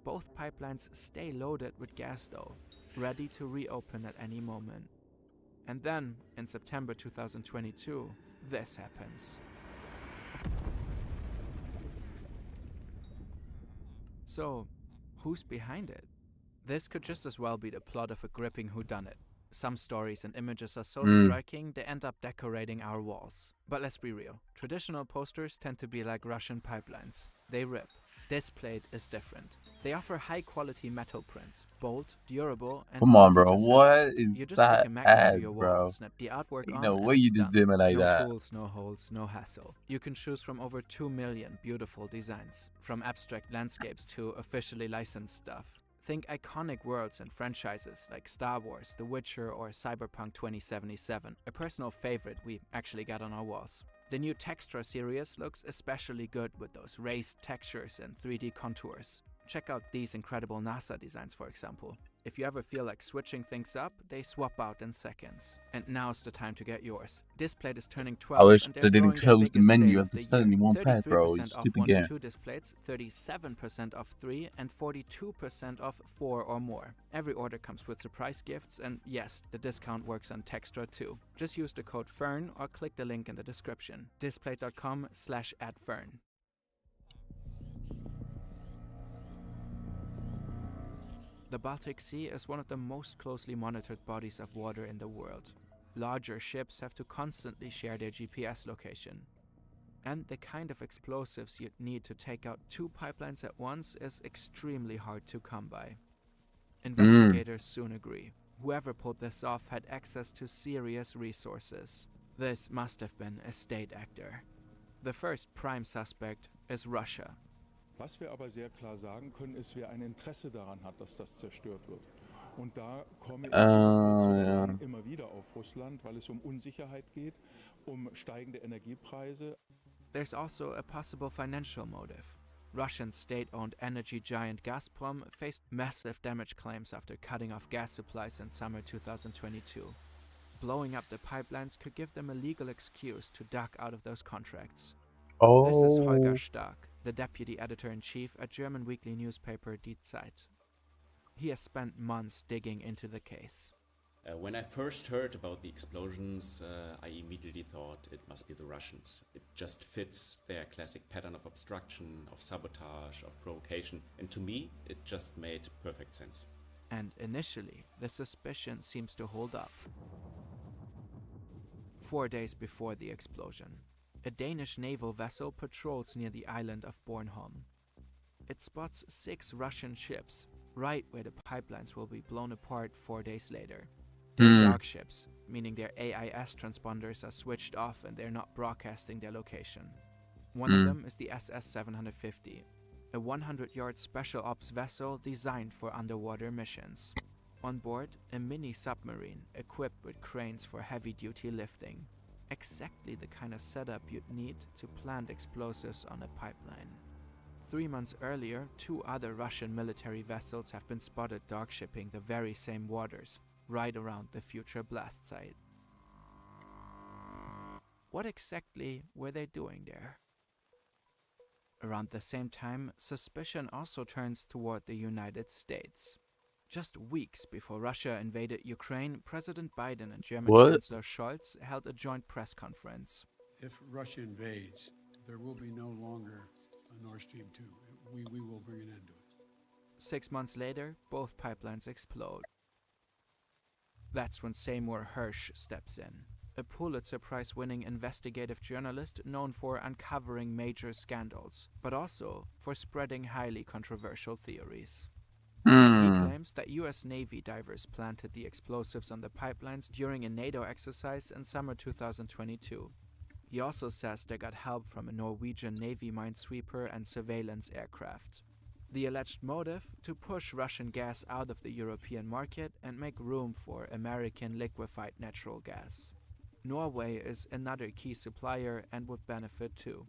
Both pipelines stay loaded with gas though, ready to reopen at any moment. And then, in September 2022, this happens. So, who's behind it? This could just as well be the plot of a gripping whodunit. Some stories and images are so striking, they end up decorating our walls. But let's be real, traditional posters tend to be like Russian pipelines. They rip. This plate is different. They offer high-quality metal prints, bold, durable, and Come on, easy bro. to set What up. is You just that stick a magnet to ad, your wall, bro? snap the artwork Ain't on, no and way you it's just done. dim it like no that. tools, no holes, no hassle. You can choose from over 2 million beautiful designs, from abstract landscapes to officially licensed stuff. Think iconic worlds and franchises like Star Wars, The Witcher, or Cyberpunk 2077, a personal favorite we actually got on our walls. The new Textra series looks especially good with those raised textures and 3D contours. Check out these incredible NASA designs, for example. If you ever feel like switching things up, they swap out in seconds. And now's the time to get yours. This plate is turning 12, I wish and they they're didn't throwing their close the biggest menu sale of of the the stand year. in one pad, bro. You 33% off stupid 1 to game. 2 displays, 37% off 3, and 42% off 4 or more. Every order comes with surprise gifts, and yes, the discount works on Textra too. Just use the code FERN or click the link in the description. displate.com/@fern. The Baltic Sea is one of the most closely monitored bodies of water in the world. Larger ships have to constantly share their GPS location. And the kind of explosives you'd need to take out 2 pipelines at once is extremely hard to come by. Investigators soon agree. Whoever pulled this off had access to serious resources. This must have been a state actor. The first prime suspect is Russia. Was wir aber sehr klar sagen können, ist, wer ein Interesse daran hat, dass das zerstört wird. Und da komme ich immer wieder auf Russland, weil es Unsicherheit geht, steigende Energiepreise. There's also a possible financial motive. Russian state-owned energy giant Gazprom faced massive damage claims after cutting off gas supplies in summer 2022. Blowing up the pipelines could give them a legal excuse to duck out of those contracts. This is Holger Stark, the deputy editor-in-chief at German weekly newspaper Die Zeit. He has spent months digging into the case. When I first heard about the explosions, I immediately thought it must be the Russians. It just fits their classic pattern of obstruction, of sabotage, of provocation, and to me, it just made perfect sense. And initially, the suspicion seems to hold up. 4 days before the explosion, a Danish naval vessel patrols near the island of Bornholm. It spots 6 Russian ships, right where the pipelines will be blown apart 4 days later. They're dark ships, meaning their AIS transponders are switched off and they're not broadcasting their location. One of them is the SS-750, a 100-yard special ops vessel designed for underwater missions. On board, a mini submarine equipped with cranes for heavy-duty lifting. Exactly the kind of setup you'd need to plant explosives on a pipeline. 3 months earlier, 2 other Russian military vessels have been spotted dark shipping the very same waters, right around the future blast site. What exactly were they doing there? Around the same time, suspicion also turns toward the United States. Just weeks before Russia invaded Ukraine, President Biden and German Chancellor Scholz held a joint press conference. If Russia invades, there will be no longer a Nord Stream 2. We will bring an end to it. 6 months later, both pipelines explode. That's when Seymour Hersh steps in, a Pulitzer Prize-winning investigative journalist known for uncovering major scandals, but also for spreading highly controversial theories. He claims that US Navy divers planted the explosives on the pipelines during a NATO exercise in summer 2022. He also says they got help from a Norwegian Navy minesweeper and surveillance aircraft. The alleged motive? To push Russian gas out of the European market and make room for American liquefied natural gas. Norway is another key supplier and would benefit too.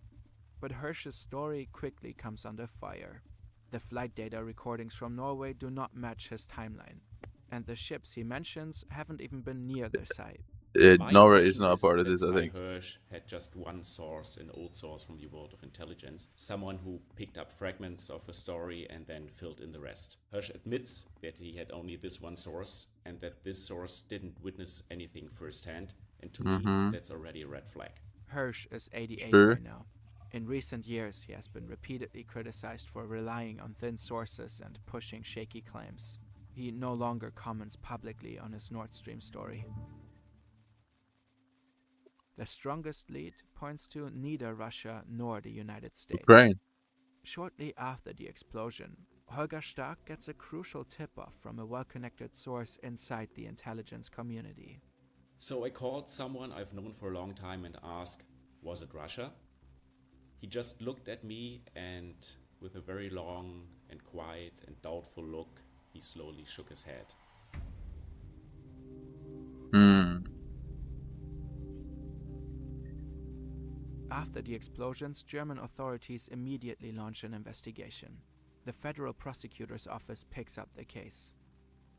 But Hersh's story quickly comes under fire. The flight data recordings from Norway do not match his timeline, and the ships he mentions haven't even been near their site. Norway is not a part of this, I think. Hersh had just one source, an old source from the world of intelligence, someone who picked up fragments of a story and then filled in the rest. Hersh admits that he had only this one source and that this source didn't witness anything firsthand, and to me, that's already a red flag. Hersh is 88 right now. In recent years, he has been repeatedly criticized for relying on thin sources and pushing shaky claims. He no longer comments publicly on his Nord Stream story. The strongest lead points to neither Russia nor the United States. Ukraine. Shortly after the explosion, Holger Stark gets a crucial tip-off from a well-connected source inside the intelligence community. So I called someone I've known for a long time and asked, was it Russia? He just looked at me and, with a very long and quiet and doubtful look, he slowly shook his head. After the explosions, German authorities immediately launch an investigation. The Federal Prosecutor's Office picks up the case.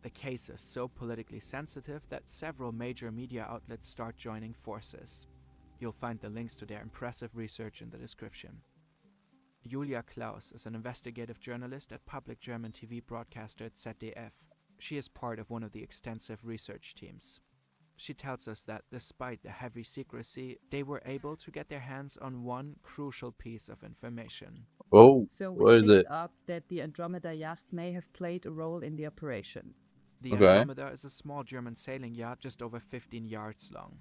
The case is so politically sensitive that several major media outlets start joining forces. You'll find the links to their impressive research in the description. Julia Klaus is an investigative journalist at public German TV broadcaster ZDF. She is part of one of the extensive research teams. She tells us that despite the heavy secrecy, they were able to get their hands on one crucial piece of information. So we picked up that the Andromeda yacht may have played a role in the operation. The Andromeda is a small German sailing yacht just over 15 yards long.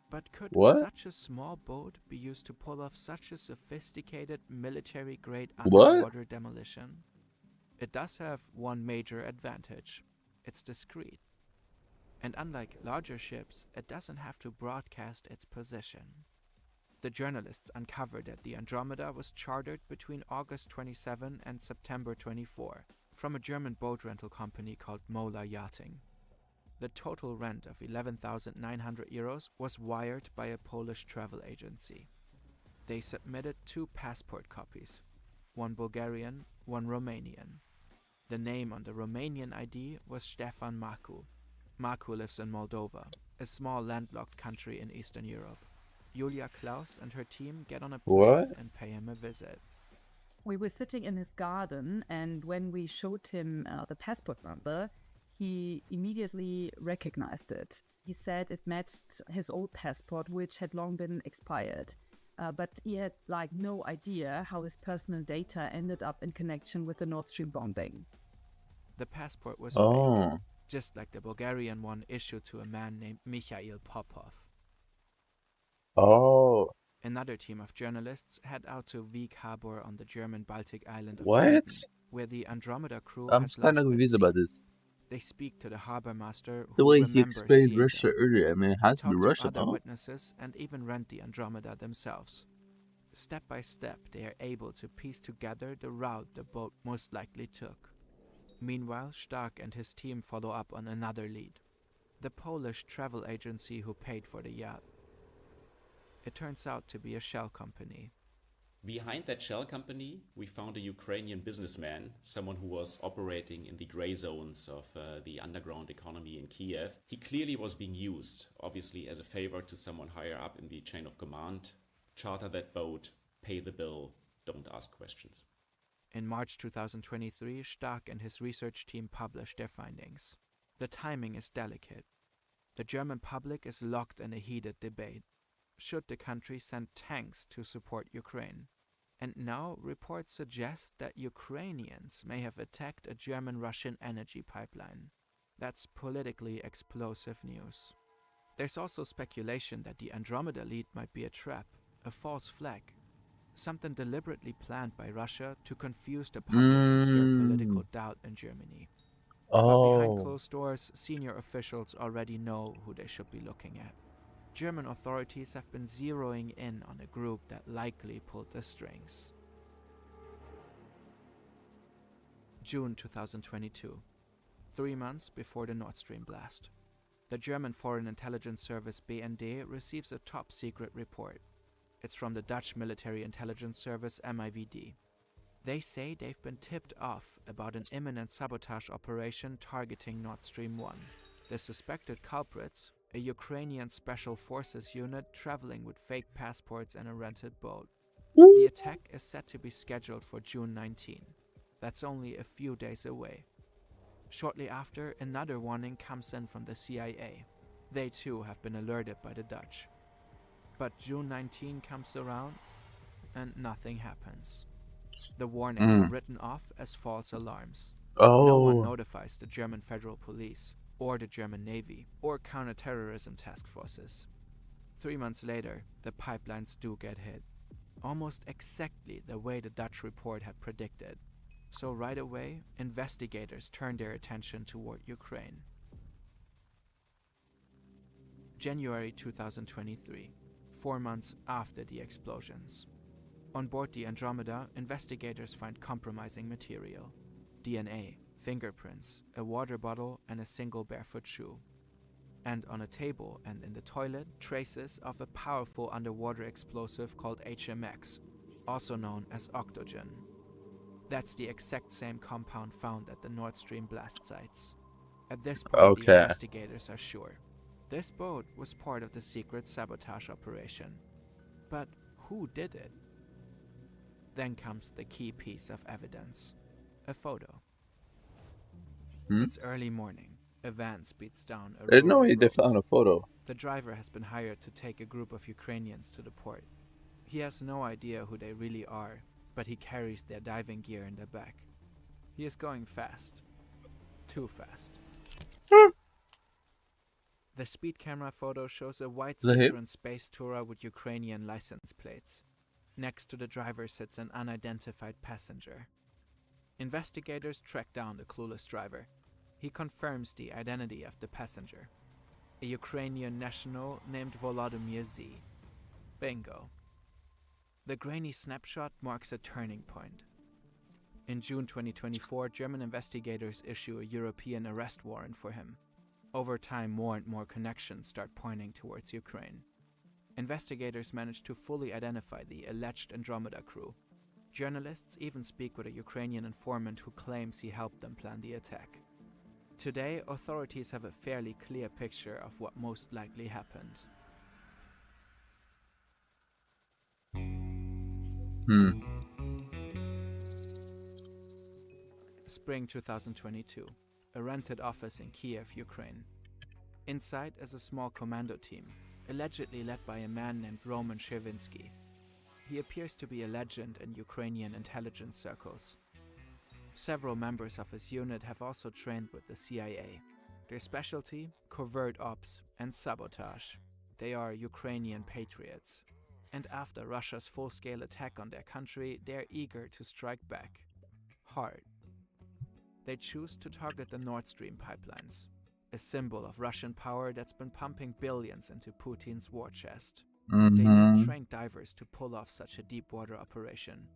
But could such a small boat be used to pull off such a sophisticated military-grade underwater demolition? It does have one major advantage. It's discreet. And unlike larger ships, it doesn't have to broadcast its position. The journalists uncovered that the Andromeda was chartered between August 27 and September 24 from a German boat rental company called Mola Yachting. The total rent of 11,900 euros was wired by a Polish travel agency. They submitted 2 passport copies, one Bulgarian, one Romanian. The name on the Romanian ID was Stefan Macu. Macu lives in Moldova, a small landlocked country in Eastern Europe. Julia Klaus and her team get on a plane and pay him a visit. We were sitting in his garden, and when we showed him the passport number, he immediately recognized it. He said it matched his old passport, which had long been expired. But he had no idea how his personal data ended up in connection with the Nord Stream bombing. The passport was fake, just like the Bulgarian one issued to a man named Mikhail Popov. Another team of journalists head out to Wiek Harbor on the German Baltic island of Sweden, where the Andromeda crew has last been seen. They speak to the harbor master who the way he remembers explained seeing Russia them. earlier, I mean, it has to be Talk Russia, to other no? witnesses and even rent the Andromeda themselves. Step by step, they are able to piece together the route the boat most likely took. Meanwhile, Stark and his team follow up on another lead. The Polish travel agency who paid for the yacht. It turns out to be a shell company. Behind that shell company, we found a Ukrainian businessman, someone who was operating in the gray zones of the underground economy in Kiev. He clearly was being used, obviously as a favor to someone higher up in the chain of command. Charter that boat, pay the bill, don't ask questions. In March 2023, Stark and his research team published their findings. The timing is delicate. The German public is locked in a heated debate. Should the country send tanks to support Ukraine? And now reports suggest that Ukrainians may have attacked a German-Russian energy pipeline. That's politically explosive news. There's also speculation that the Andromeda lead might be a trap, a false flag, something deliberately planned by Russia to confuse the public and stir political doubt in Germany. But behind closed doors, senior officials already know who they should be looking at. German authorities have been zeroing in on a group that likely pulled the strings. June 2022, 3 months before the Nord Stream blast. The German Foreign Intelligence Service BND receives a top-secret report. It's from the Dutch Military Intelligence Service MIVD. They say they've been tipped off about an imminent sabotage operation targeting Nord Stream 1. The suspected culprits, a Ukrainian Special Forces unit traveling with fake passports and a rented boat. The attack is set to be scheduled for June 19. That's only a few days away. Shortly after, another warning comes in from the CIA. They too have been alerted by the Dutch. But June 19 comes around, and nothing happens. The warnings are written off as false alarms. No one notifies the German Federal Police, or the German Navy, or counterterrorism task forces. 3 months later, the pipelines do get hit. Almost exactly the way the Dutch report had predicted. So right away, investigators turn their attention toward Ukraine. January 2023, 4 months after the explosions. On board the Andromeda, investigators find compromising material. DNA, fingerprints, a water bottle, and a single barefoot shoe. And on a table and in the toilet, traces of a powerful underwater explosive called HMX, also known as octogen. That's the exact same compound found at the Nord Stream blast sites. At this point, the investigators are sure. This boat was part of the secret sabotage operation. But who did it? Then comes the key piece of evidence. A photo. It's early morning. A van speeds down a I didn't know rural they road. found a photo. The driver has been hired to take a group of Ukrainians to the port. He has no idea who they really are, but he carries their diving gear in the back. He is going fast. Too fast. The speed camera photo shows a white Citroen Space Tourer with Ukrainian license plates. Next to the driver sits an unidentified passenger. Investigators track down the clueless driver. He confirms the identity of the passenger. A Ukrainian national named Volodymyr Z. Bingo. The grainy snapshot marks a turning point. In June 2024, German investigators issue a European arrest warrant for him. Over time, more and more connections start pointing towards Ukraine. Investigators manage to fully identify the alleged Andromeda crew. Journalists even speak with a Ukrainian informant who claims he helped them plan the attack. Today, authorities have a fairly clear picture of what most likely happened. Spring 2022. A rented office in Kiev, Ukraine. Inside is a small commando team, allegedly led by a man named Roman Chervinsky. He appears to be a legend in Ukrainian intelligence circles. Several members of his unit have also trained with the CIA. Their specialty? Covert ops and sabotage. They are Ukrainian patriots. And after Russia's full-scale attack on their country, they are eager to strike back. Hard. They choose to target the Nord Stream pipelines, a symbol of Russian power that's been pumping billions into Putin's war chest. They need trained divers to pull off such a deep-water operation.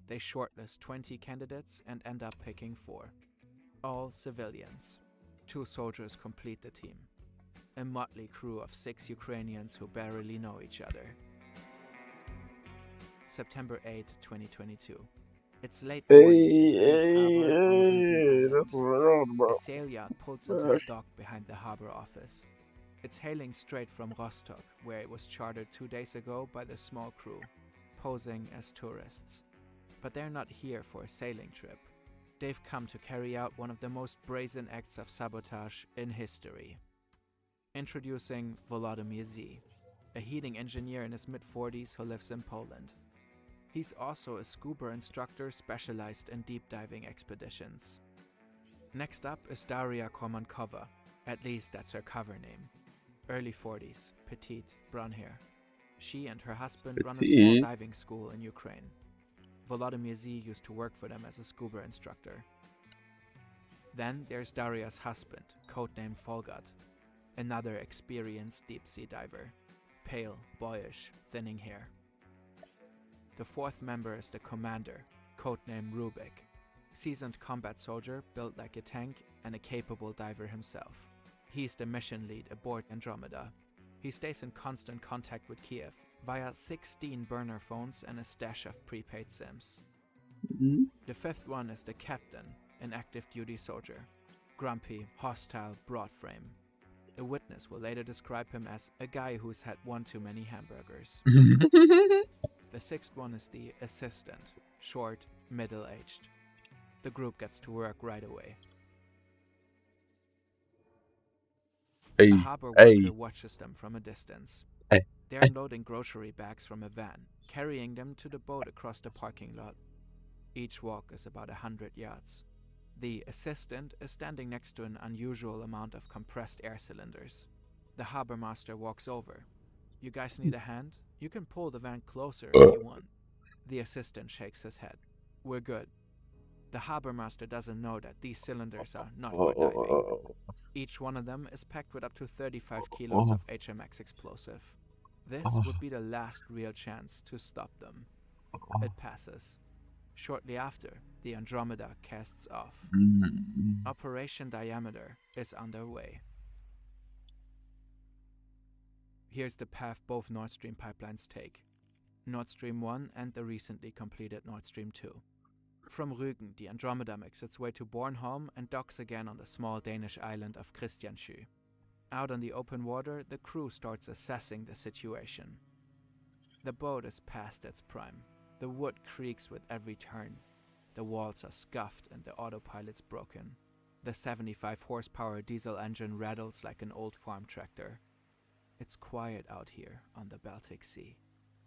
They shortlist 20 candidates and end up picking 4. All civilians. 2 soldiers complete the team. A motley crew of 6 Ukrainians who barely know each other. September 8, 2022. It's late morning in the Fleet Harbor on Rügen That's what I'm Island. about. A sail yacht pulls into a dock behind the harbor office. It's hailing straight from Rostock, where it was chartered 2 days ago by the small crew, posing as tourists. But they're not here for a sailing trip. They've come to carry out one of the most brazen acts of sabotage in history. Introducing Volodymyr Z, a heating engineer in his mid-40s who lives in Poland. He's also a scuba instructor specialized in deep diving expeditions. Next up is Daria Kormankova, at least that's her cover name. Early 40s, petite, brown hair. She and her husband run a small diving school in Ukraine. Volodymyr Z used to work for them as a scuba instructor. Then there's Daria's husband, codenamed Folgat, another experienced deep-sea diver. Pale, boyish, thinning hair. The fourth member is the commander, codenamed Rubik, seasoned combat soldier built like a tank and a capable diver himself. He's the mission lead aboard Andromeda. He stays in constant contact with Kiev via 16 burner phones and a stash of prepaid SIMs. The fifth one is the captain, an active duty soldier. Grumpy, hostile, broad frame. A witness will later describe him as a guy who's had one too many hamburgers. The sixth one is the assistant, short, middle-aged. The group gets to work right away. A harbor worker watches them from a distance. They're unloading grocery bags from a van, carrying them to the boat across the parking lot. Each walk is about 100 yards. The assistant is standing next to an unusual amount of compressed air cylinders. The harbor master walks over. "You guys need a hand? You can pull the van closer if you want." The assistant shakes his head. "We're good." The harbor master doesn't know that these cylinders are not for diving. Each one of them is packed with up to 35 kilos of HMX explosive. This would be the last real chance to stop them. It passes. Shortly after, the Andromeda casts off. Operation Diameter is underway. Here's the path both Nord Stream pipelines take. Nord Stream 1 and the recently completed Nord Stream 2. From Rügen, the Andromeda makes its way to Bornholm and docks again on the small Danish island of Christiansø. Out on the open water, the crew starts assessing the situation. The boat is past its prime. The wood creaks with every turn. The walls are scuffed and the autopilot's broken. The 75 horsepower diesel engine rattles like an old farm tractor. It's quiet out here on the Baltic Sea.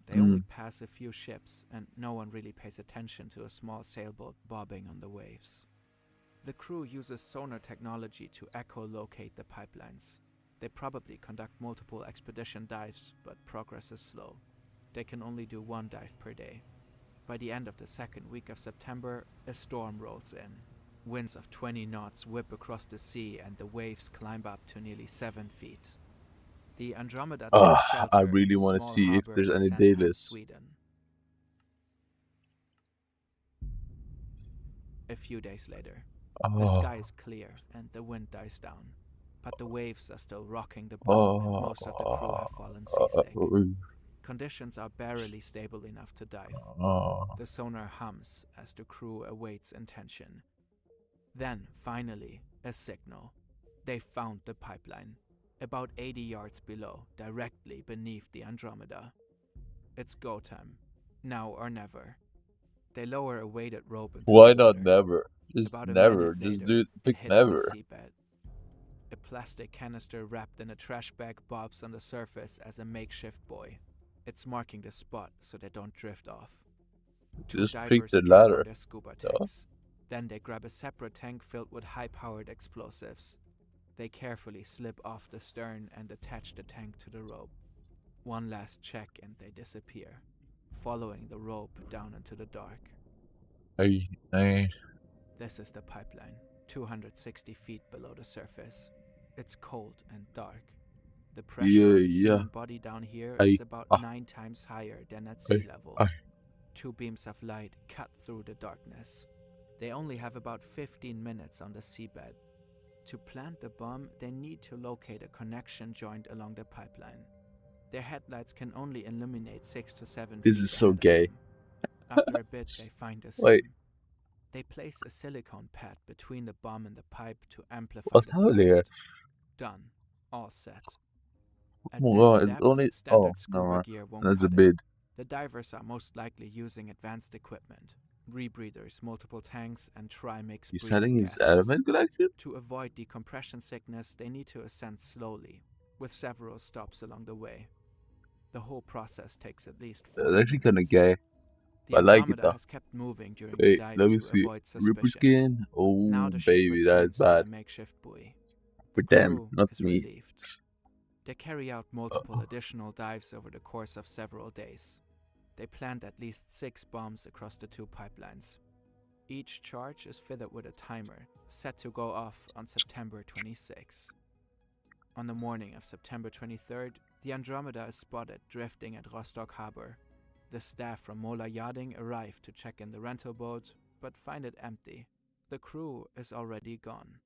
They only pass a few ships, and no one really pays attention to a small sailboat bobbing on the waves. The crew uses sonar technology to echolocate the pipelines. They probably conduct multiple expedition dives, but progress is slow. They can only do one dive per day. By the end of the second week of September, a storm rolls in. Winds of 20 knots whip across the sea, and the waves climb up to nearly 7 feet. The Andromeda takes shelter I really want to see if there's any dailies. Sweden. A few days later, the sky is clear and the wind dies down, but the waves are still rocking the boat and most of the crew have fallen seasick. Conditions are barely stable enough to dive. The sonar hums as the crew awaits intention. Then, finally, a signal. They found the pipeline. About 80 yards below, directly beneath the Andromeda. It's go time. Now or never. They lower a weighted rope into Why the water. not never? Just About a never. minute Just later, do it. it Pick hits never. the seabed. A plastic canister wrapped in a trash bag bobs on the surface as a makeshift buoy. It's marking the spot so they don't drift off. Two Just pick divers the strap on ladder. their scuba Yeah. tanks. Then they grab a separate tank filled with high-powered explosives. They carefully slip off the stern and attach the tank to the rope. One last check and they disappear, following the rope down into the dark. This is the pipeline, 260 feet below the surface. It's cold and dark. The pressure of the human body down here is about 9 times higher than at sea level. 2 beams of light cut through the darkness. They only have about 15 minutes on the seabed. To plant the bomb, they need to locate a connection joint along the pipeline. Their headlights can only illuminate 6 to 7 feet. This is so ahead of gay. them. After a bit, they find a Wait. seam. They place a silicone pad between the bomb and the pipe to amplify What the hell here? blast. Done. All set. At Oh my this god, it's depth, only. standard Oh, scuba no, gear won't that's a cut it. bid. The divers are most likely using advanced equipment, rebreathers, multiple tanks, and trimix He's breathing selling his gases. element collection? To avoid decompression sickness, they need to ascend slowly, with several stops along the way. The whole process takes at least 40 It's actually kind of minutes. gay. The I like it Andromeda though. has kept moving during Wait, the dive let me to see. avoid Ripper suspicion. skin? Oh, Now the ship baby, that is returns to bad. the makeshift buoy. For The them, crew not is me. relieved. They carry out multiple additional dives over the course of several days. They plant at least 6 bombs across the 2 pipelines. Each charge is fitted with a timer, set to go off on September 26. On the morning of September 23rd, the Andromeda is spotted drifting at Rostock Harbor. The staff from Mola Yachting arrive to check in the rental boat, but find it empty. The crew is already gone.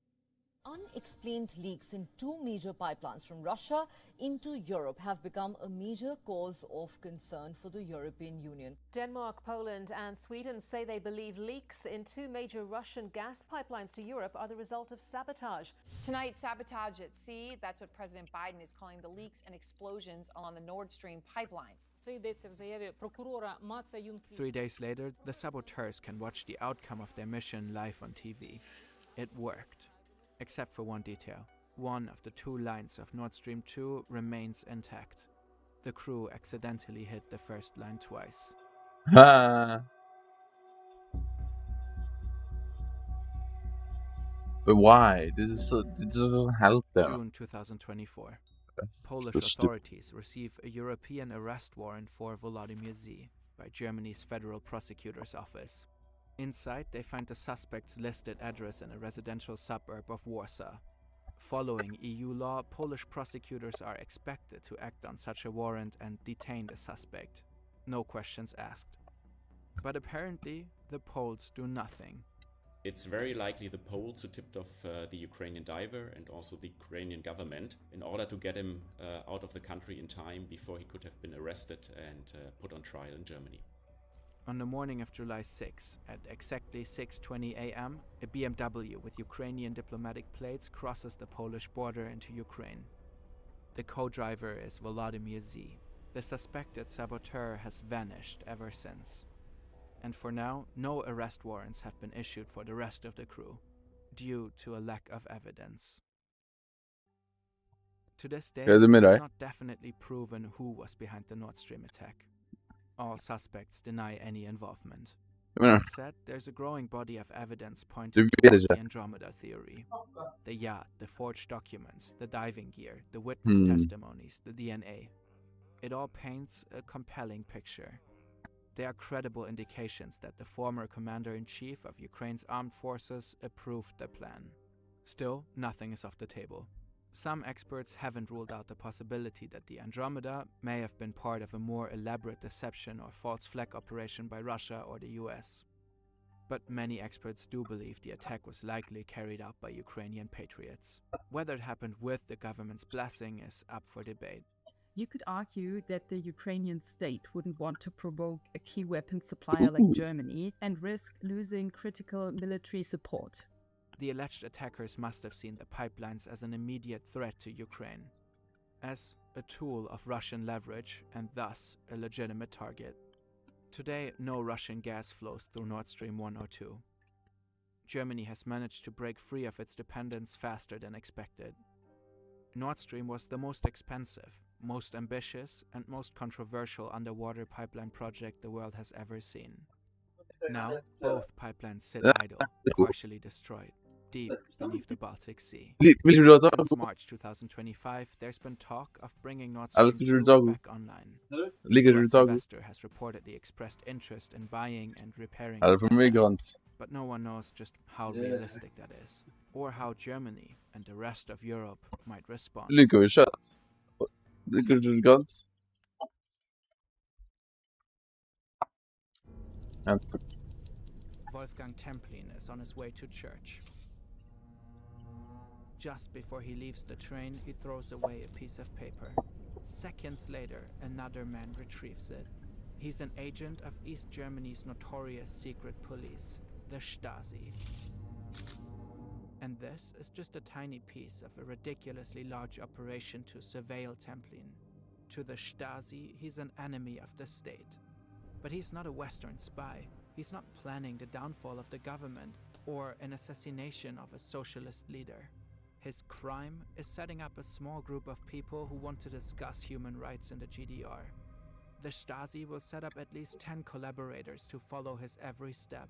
Unexplained leaks in 2 major pipelines from Russia into Europe have become a major cause of concern for the European Union. Denmark, Poland and Sweden say they believe leaks in 2 major Russian gas pipelines to Europe are the result of sabotage. Tonight, sabotage at sea, that's what President Biden is calling the leaks and explosions on the Nord Stream pipelines. 3 days later, the saboteurs can watch the outcome of their mission live on TV. It worked. Except for one detail. One of the 2 lines of Nord Stream 2 remains intact. The crew accidentally hit the first line twice. But why? This doesn't help them. June 2024. Polish so stupid. authorities receive a European arrest warrant for Volodymyr Z by Germany's Federal Prosecutor's Office. Inside, they find the suspect's listed address in a residential suburb of Warsaw. Following EU law, Polish prosecutors are expected to act on such a warrant and detain the suspect. No questions asked. But apparently, the Poles do nothing. It's very likely the Poles who tipped off the Ukrainian diver and also the Ukrainian government in order to get him out of the country in time before he could have been arrested and put on trial in Germany. On the morning of July 6, at exactly 6:20 a.m., a BMW with Ukrainian diplomatic plates crosses the Polish border into Ukraine. The co-driver is Volodymyr Z. The suspected saboteur has vanished ever since. And for now, no arrest warrants have been issued for the rest of the crew, due to a lack of evidence. To this day, it's not definitely proven who was behind the Nord Stream attack. All suspects deny any involvement. That said, there's a growing body of evidence pointing towards the Andromeda theory. The yacht, the forged documents, the diving gear, the witness testimonies, the DNA. It all paints a compelling picture. There are credible indications that the former commander-in-chief of Ukraine's armed forces approved the plan. Still, nothing is off the table. Some experts haven't ruled out the possibility that the Andromeda may have been part of a more elaborate deception or false flag operation by Russia or the US. But many experts do believe the attack was likely carried out by Ukrainian patriots. Whether it happened with the government's blessing is up for debate. You could argue that the Ukrainian state wouldn't want to provoke a key weapon supplier like Germany and risk losing critical military support. The alleged attackers must have seen the pipelines as an immediate threat to Ukraine, as a tool of Russian leverage and thus a legitimate target. Today, no Russian gas flows through Nord Stream 1 or 2. Germany has managed to break free of its dependence faster than expected. Nord Stream was the most expensive, most ambitious, and most controversial underwater pipeline project the world has ever seen. Now, both pipelines sit idle, partially destroyed, deep beneath the Baltic Sea. Since March 2025, there's been talk of bringing Nord Stream 2 back online. A US investor has reportedly expressed interest in buying and repairing the pipeline, but no one knows just how realistic that is, or how Germany and the rest of Europe might respond. Wolfgang Templin is on his way to church. Just before he leaves the train, he throws away a piece of paper. Seconds later, another man retrieves it. He's an agent of East Germany's notorious secret police, the Stasi. And this is just a tiny piece of a ridiculously large operation to surveil Templin. To the Stasi, he's an enemy of the state. But he's not a Western spy. He's not planning the downfall of the government or an assassination of a socialist leader. His crime is setting up a small group of people who want to discuss human rights in the GDR. The Stasi will set up at least 10 collaborators to follow his every step.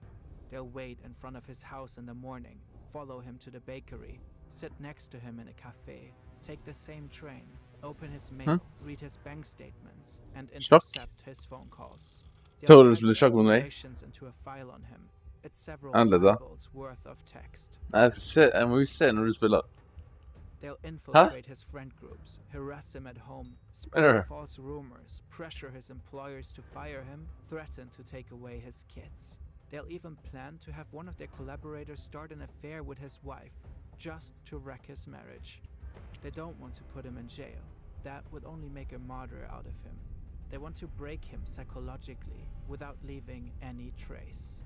They'll wait in front of his house in the morning, follow him to the bakery, sit next to him in a cafe, take the same train, open his mail, read his bank statements, and intercept his phone calls. Tror du skulle chock med mig? Into a file on him. It's several Anledda. Bibles worth of text. Jag må ju se när du spelar. They'll infiltrate his friend groups, harass him at home, spread false rumors, pressure his employers to fire him, threaten to take away his kids. They'll even plan to have one of their collaborators start an affair with his wife, just to wreck his marriage. They don't want to put him in jail. That would only make a martyr out of him. They want to break him psychologically, without leaving any trace.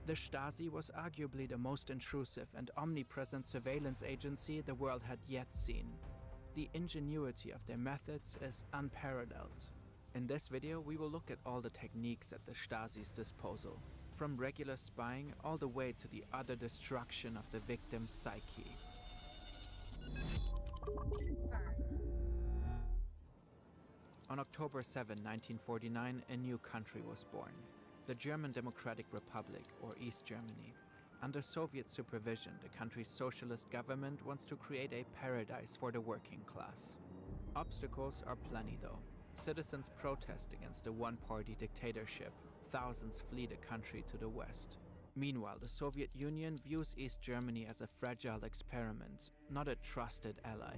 The Stasi was arguably the most intrusive and omnipresent surveillance agency the world had yet seen. The ingenuity of their methods is unparalleled. In this video, we will look at all the techniques at the Stasi's disposal, from regular spying all the way to the utter destruction of the victim's psyche. On October 7, 1949, a new country was born. The German Democratic Republic, or East Germany. Under Soviet supervision, the country's socialist government wants to create a paradise for the working class. Obstacles are plenty though. Citizens protest against the one-party dictatorship. Thousands flee the country to the west. Meanwhile, the Soviet Union views East Germany as a fragile experiment, not a trusted ally.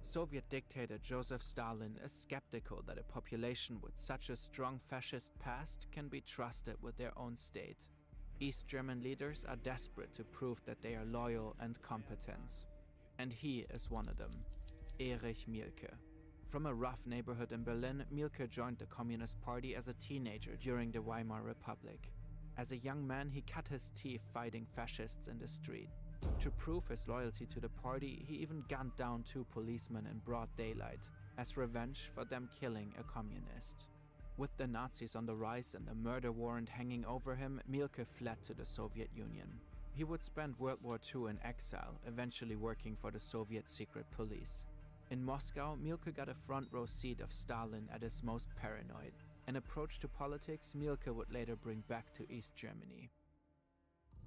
Soviet dictator Joseph Stalin is skeptical that a population with such a strong fascist past can be trusted with their own state. East German leaders are desperate to prove that they are loyal and competent. And he is one of them, Erich Mielke. From a rough neighborhood in Berlin, Mielke joined the Communist Party as a teenager during the Weimar Republic. As a young man, he cut his teeth fighting fascists in the street. To prove his loyalty to the party, he even gunned down 2 policemen in broad daylight, as revenge for them killing a communist. With the Nazis on the rise and the murder warrant hanging over him, Mielke fled to the Soviet Union. He would spend World War II in exile, eventually working for the Soviet secret police. In Moscow, Mielke got a front-row seat of Stalin at his most paranoid. An approach to politics Mielke would later bring back to East Germany.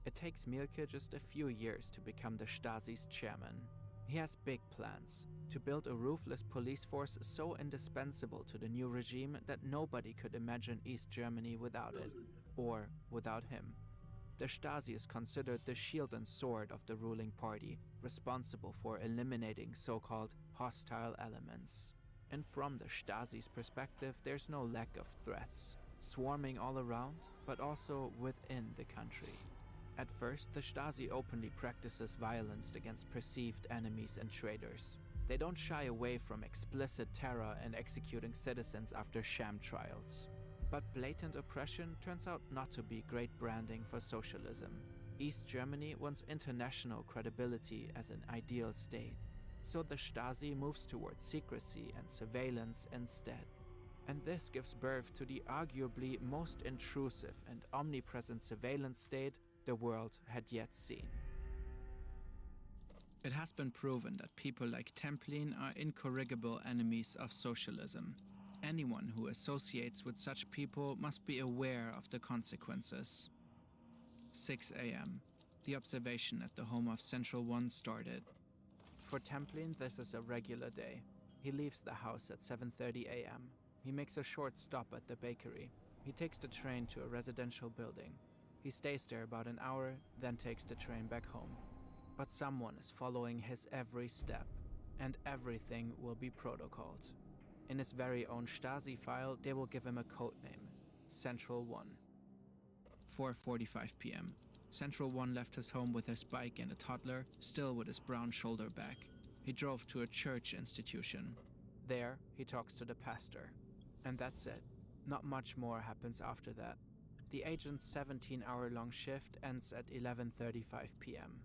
It takes Mielke just a few years to become the Stasi's chairman. He has big plans, to build a ruthless police force so indispensable to the new regime that nobody could imagine East Germany without it, or without him. The Stasi is considered the shield and sword of the ruling party, responsible for eliminating so-called hostile elements. And from the Stasi's perspective, there's no lack of threats, swarming all around, but also within the country. At first, the Stasi openly practices violence against perceived enemies and traitors. They don't shy away from explicit terror and executing citizens after sham trials. But blatant oppression turns out not to be great branding for socialism. East Germany wants international credibility as an ideal state. So the Stasi moves towards secrecy and surveillance instead. And this gives birth to the arguably most intrusive and omnipresent surveillance state the world had yet seen. It has been proven that people like Templin are incorrigible enemies of socialism. Anyone who associates with such people must be aware of the consequences. 6 a.m. The observation at the home of Central One started. For Templin, this is a regular day. He leaves the house at 7:30 a.m. He makes a short stop at the bakery. He takes the train to a residential building. He stays there about an hour, then takes the train back home. But someone is following his every step, and everything will be protocoled. In his very own Stasi file, they will give him a code name, Central One. 4:45 p.m. Central One left his home with his bike and a toddler, still with his brown shoulder bag. He drove to a church institution. There, he talks to the pastor. And that's it. Not much more happens after that. The agent's 17-hour-long shift ends at 11:35 p.m.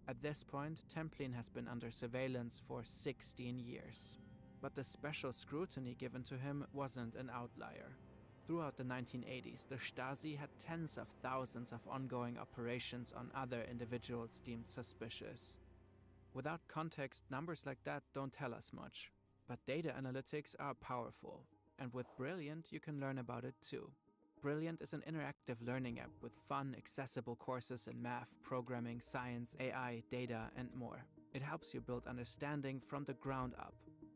At this point, Templin has been under surveillance for 16 years. But the special scrutiny given to him wasn't an outlier. Throughout the 1980s, the Stasi had tens of thousands of ongoing operations on other individuals deemed suspicious. Without context, numbers like that don't tell us much. But data analytics are powerful, and with Brilliant, you can learn about it too. Brilliant is an interactive learning app with fun, accessible courses in math, programming, science, AI, data, and more. It helps you build understanding from the ground up.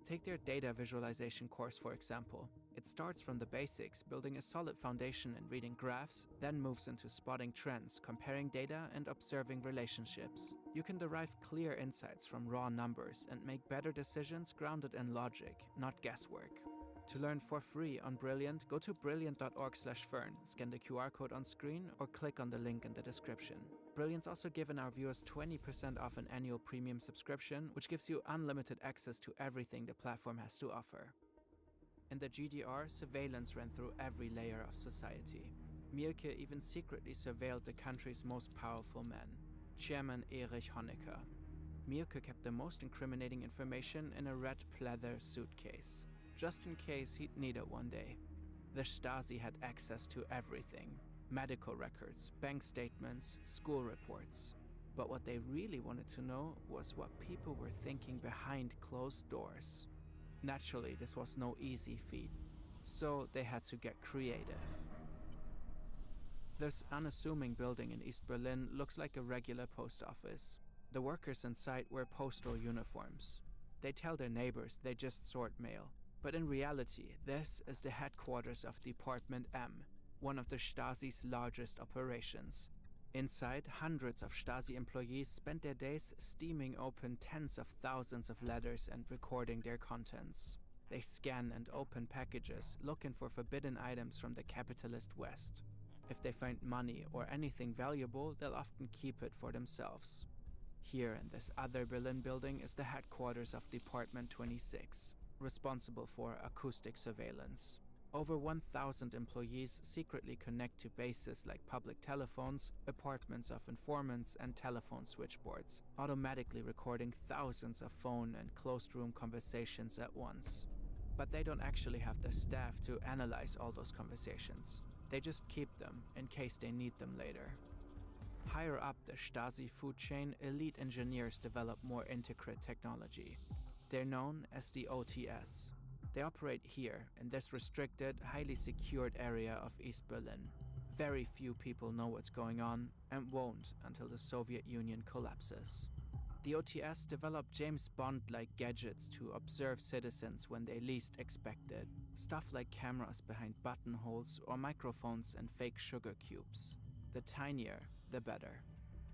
Take their data visualization course, for example. It starts from the basics, building a solid foundation in reading graphs, then moves into spotting trends, comparing data, and observing relationships. You can derive clear insights from raw numbers and make better decisions grounded in logic, not guesswork. To learn for free on Brilliant, go to brilliant.org/fern, scan the QR code on screen, or click on the link in the description. Brilliant's also given our viewers 20% off an annual premium subscription, which gives you unlimited access to everything the platform has to offer. In the GDR, surveillance ran through every layer of society. Mielke even secretly surveilled the country's most powerful man, Chairman Erich Honecker. Mielke kept the most incriminating information in a red pleather suitcase, just in case he'd need it one day. The Stasi had access to everything: medical records, bank statements, school reports. But what they really wanted to know was what people were thinking behind closed doors. Naturally, this was no easy feat, so they had to get creative. This unassuming building in East Berlin looks like a regular post office. The workers inside wear postal uniforms. They tell their neighbors they just sort mail. But in reality, this is the headquarters of Department M, one of the Stasi's largest operations. Inside, hundreds of Stasi employees spent their days steaming open tens of thousands of letters and recording their contents. They scan and open packages, looking for forbidden items from the capitalist West. If they find money or anything valuable, they'll often keep it for themselves. Here in this other Berlin building is the headquarters of Department 26, responsible for acoustic surveillance. Over 1,000 employees secretly connect to bases like public telephones, apartments of informants, and telephone switchboards, automatically recording thousands of phone and closed-room conversations at once. But they don't actually have the staff to analyze all those conversations. They just keep them in case they need them later. Higher up the Stasi food chain, elite engineers develop more intricate technology. They're known as the OTS. They operate here, in this restricted, highly secured area of East Berlin. Very few people know what's going on, and won't until the Soviet Union collapses. The OTS developed James Bond-like gadgets to observe citizens when they least expect it. Stuff like cameras behind buttonholes or microphones and fake sugar cubes. The tinier, the better.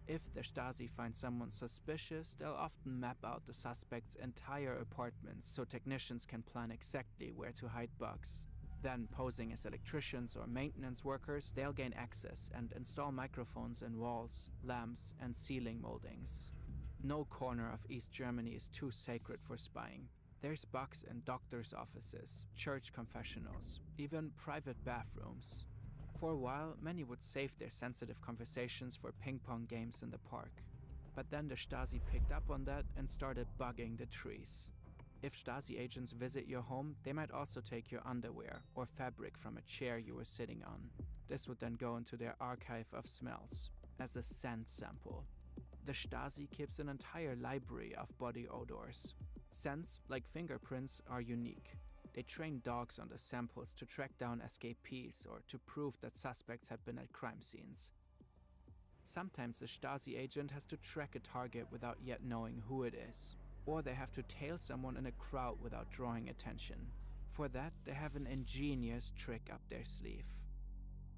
If the Stasi finds someone suspicious, they'll often map out the suspect's entire apartments so technicians can plan exactly where to hide bugs. Then, posing as electricians or maintenance workers, they'll gain access and install microphones in walls, lamps, and ceiling moldings. No corner of East Germany is too sacred for spying. There's bugs in doctors' offices, church confessionals, even private bathrooms. For a while, many would save their sensitive conversations for ping-pong games in the park. But then the Stasi picked up on that and started bugging the trees. If Stasi agents visit your home, they might also take your underwear or fabric from a chair you were sitting on. This would then go into their archive of smells as a scent sample. The Stasi keeps an entire library of body odors. Scents, like fingerprints, are unique. They train dogs on the samples to track down escapees or to prove that suspects had been at crime scenes. Sometimes a Stasi agent has to track a target without yet knowing who it is, or they have to tail someone in a crowd without drawing attention. For that, they have an ingenious trick up their sleeve.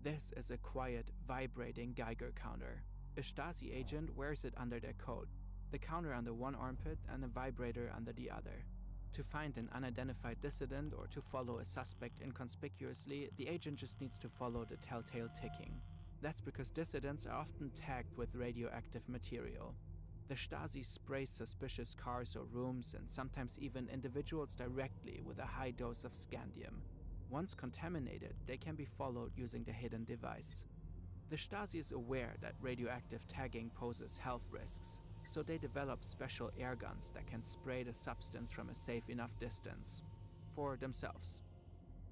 This is a quiet, vibrating Geiger counter. A Stasi agent wears it under their coat, the counter under one armpit and the vibrator under the other. To find an unidentified dissident or to follow a suspect inconspicuously, the agent just needs to follow the telltale ticking. That's because dissidents are often tagged with radioactive material. The Stasi sprays suspicious cars or rooms and sometimes even individuals directly with a high dose of scandium. Once contaminated, they can be followed using the hidden device. The Stasi is aware that radioactive tagging poses health risks, so they develop special air guns that can spray the substance from a safe enough distance for themselves.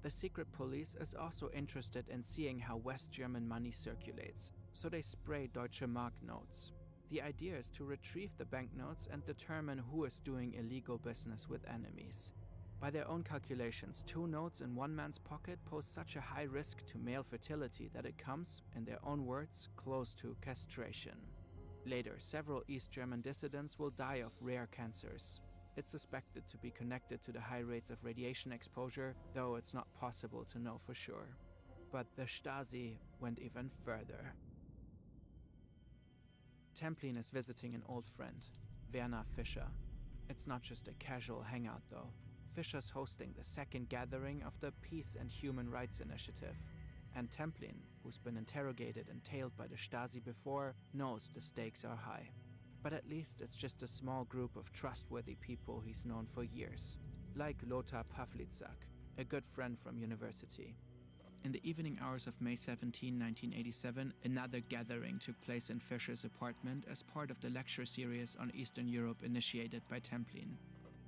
The secret police is also interested in seeing how West German money circulates, so they spray Deutsche Mark notes. The idea is to retrieve the banknotes and determine who is doing illegal business with enemies. By their own calculations, 2 notes in one man's pocket pose such a high risk to male fertility that it comes, in their own words, close to castration. Later, several East German dissidents will die of rare cancers. It's suspected to be connected to the high rates of radiation exposure, though it's not possible to know for sure. But the Stasi went even further. Templin is visiting an old friend, Werner Fischer. It's not just a casual hangout though. Fischer's hosting the second gathering of the Peace and Human Rights Initiative. And Templin, who's been interrogated and tailed by the Stasi before, knows the stakes are high. But at least it's just a small group of trustworthy people he's known for years, like Lothar Pawlitzak, a good friend from university. In the evening hours of May 17, 1987, another gathering took place in Fischer's apartment as part of the lecture series on Eastern Europe initiated by Templin.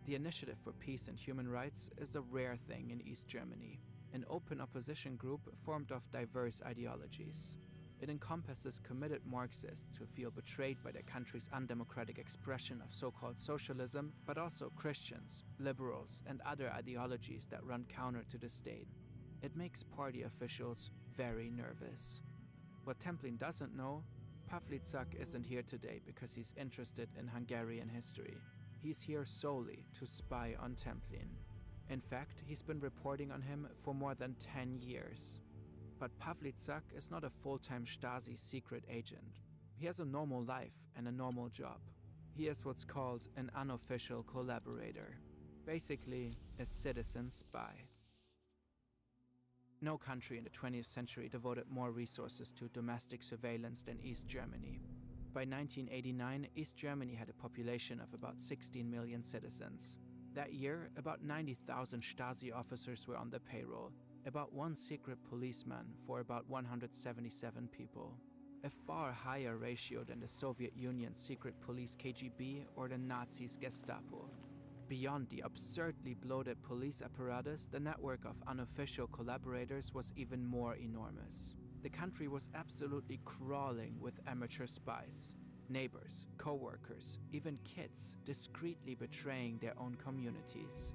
The Initiative for Peace and Human Rights is a rare thing in East Germany, an open opposition group formed of diverse ideologies. It encompasses committed Marxists who feel betrayed by their country's undemocratic expression of so-called socialism, but also Christians, liberals, and other ideologies that run counter to the state. It makes party officials very nervous. What Templin doesn't know, Pawlitzak isn't here today because he's interested in Hungarian history. He's here solely to spy on Templin. In fact, he's been reporting on him for more than 10 years. But Pawlitzak is not a full-time Stasi secret agent. He has a normal life and a normal job. He is what's called an unofficial collaborator. Basically, a citizen spy. No country in the 20th century devoted more resources to domestic surveillance than East Germany. By 1989, East Germany had a population of about 16 million citizens. That year, about 90,000 Stasi officers were on the payroll, about 1 secret policeman for about 177 people. A far higher ratio than the Soviet Union's secret police KGB or the Nazis' Gestapo. Beyond the absurdly bloated police apparatus, the network of unofficial collaborators was even more enormous. The country was absolutely crawling with amateur spies. Neighbors, co-workers, even kids discreetly betraying their own communities.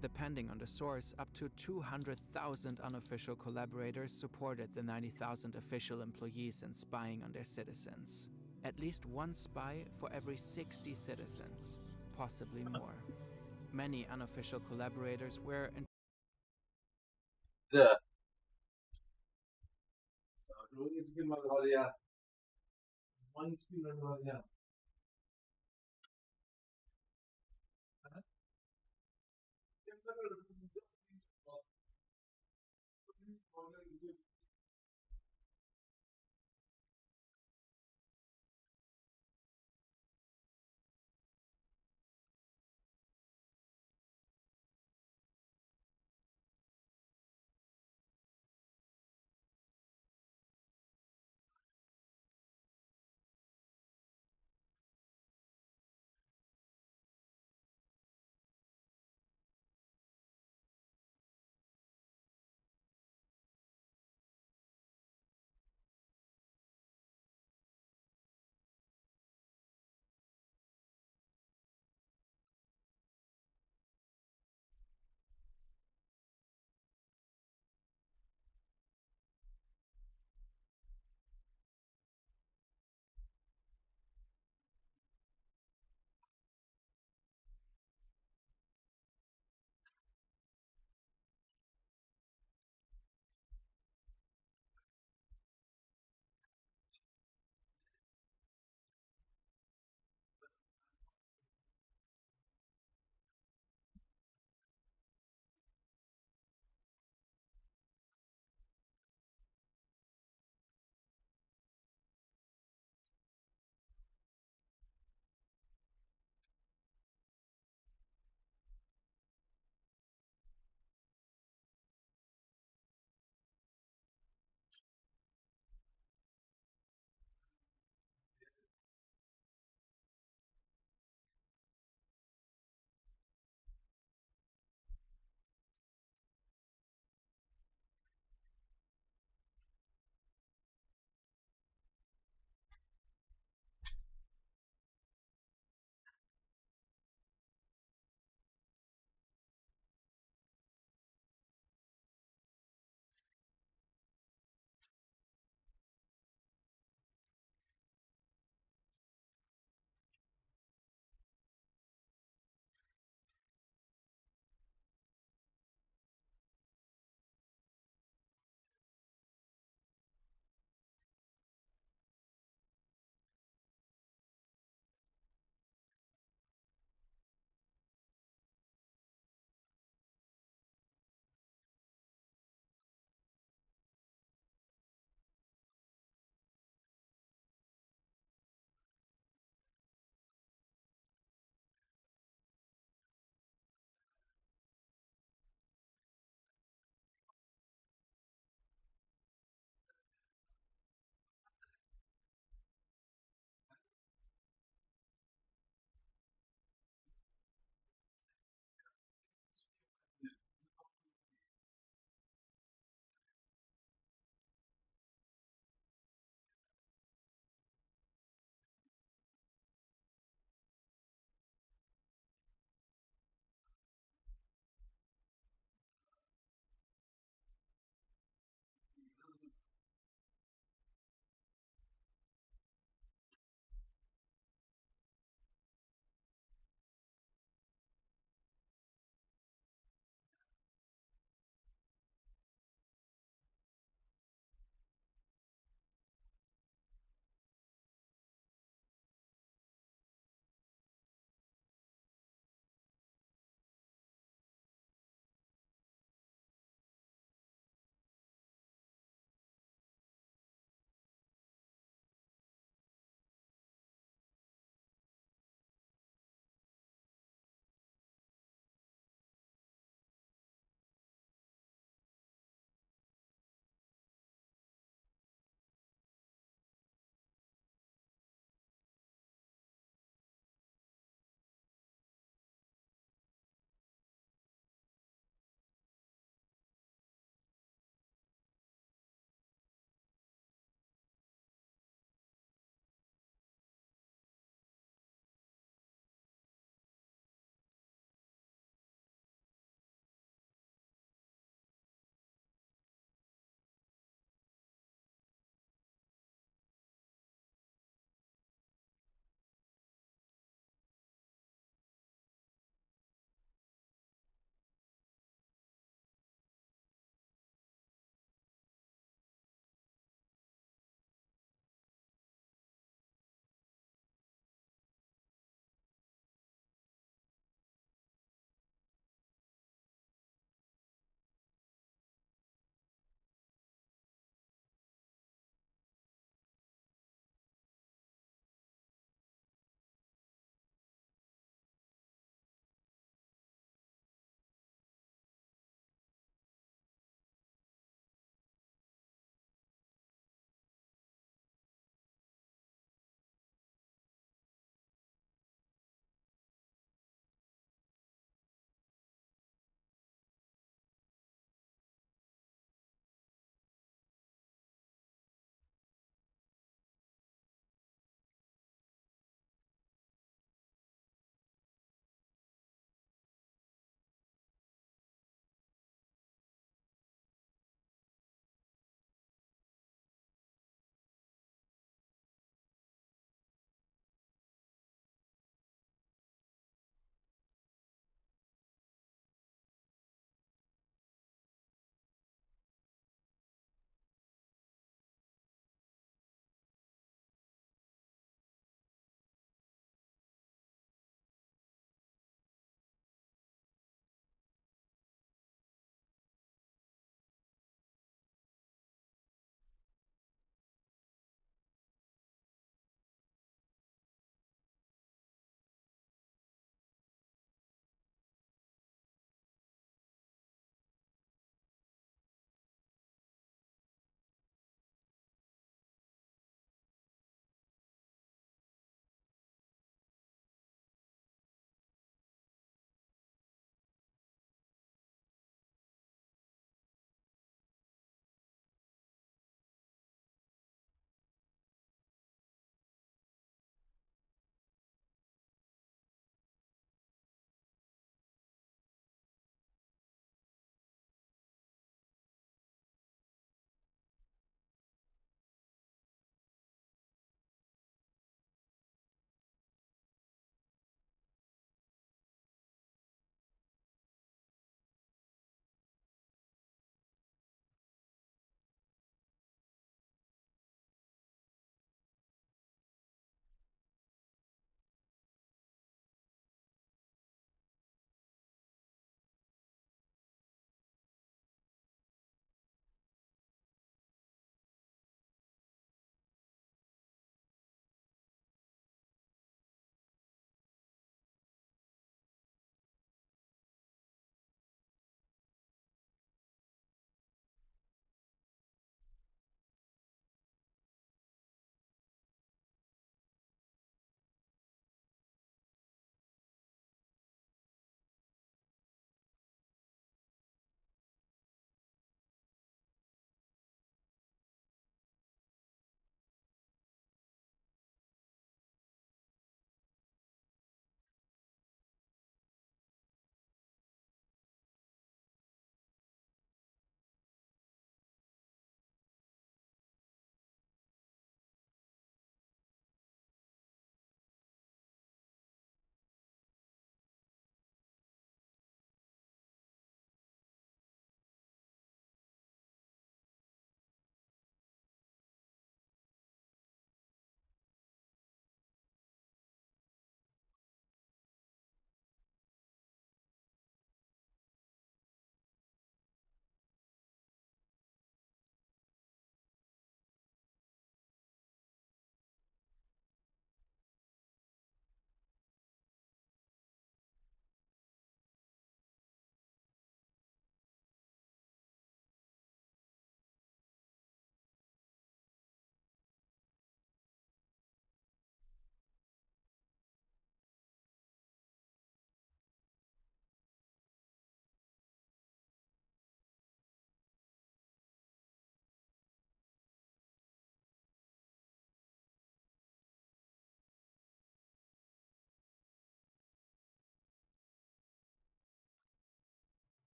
Depending on the source, up to 200,000 unofficial collaborators supported the 90,000 official employees in spying on their citizens. At least 1 spy for every 60 citizens, possibly more. Many unofficial collaborators were in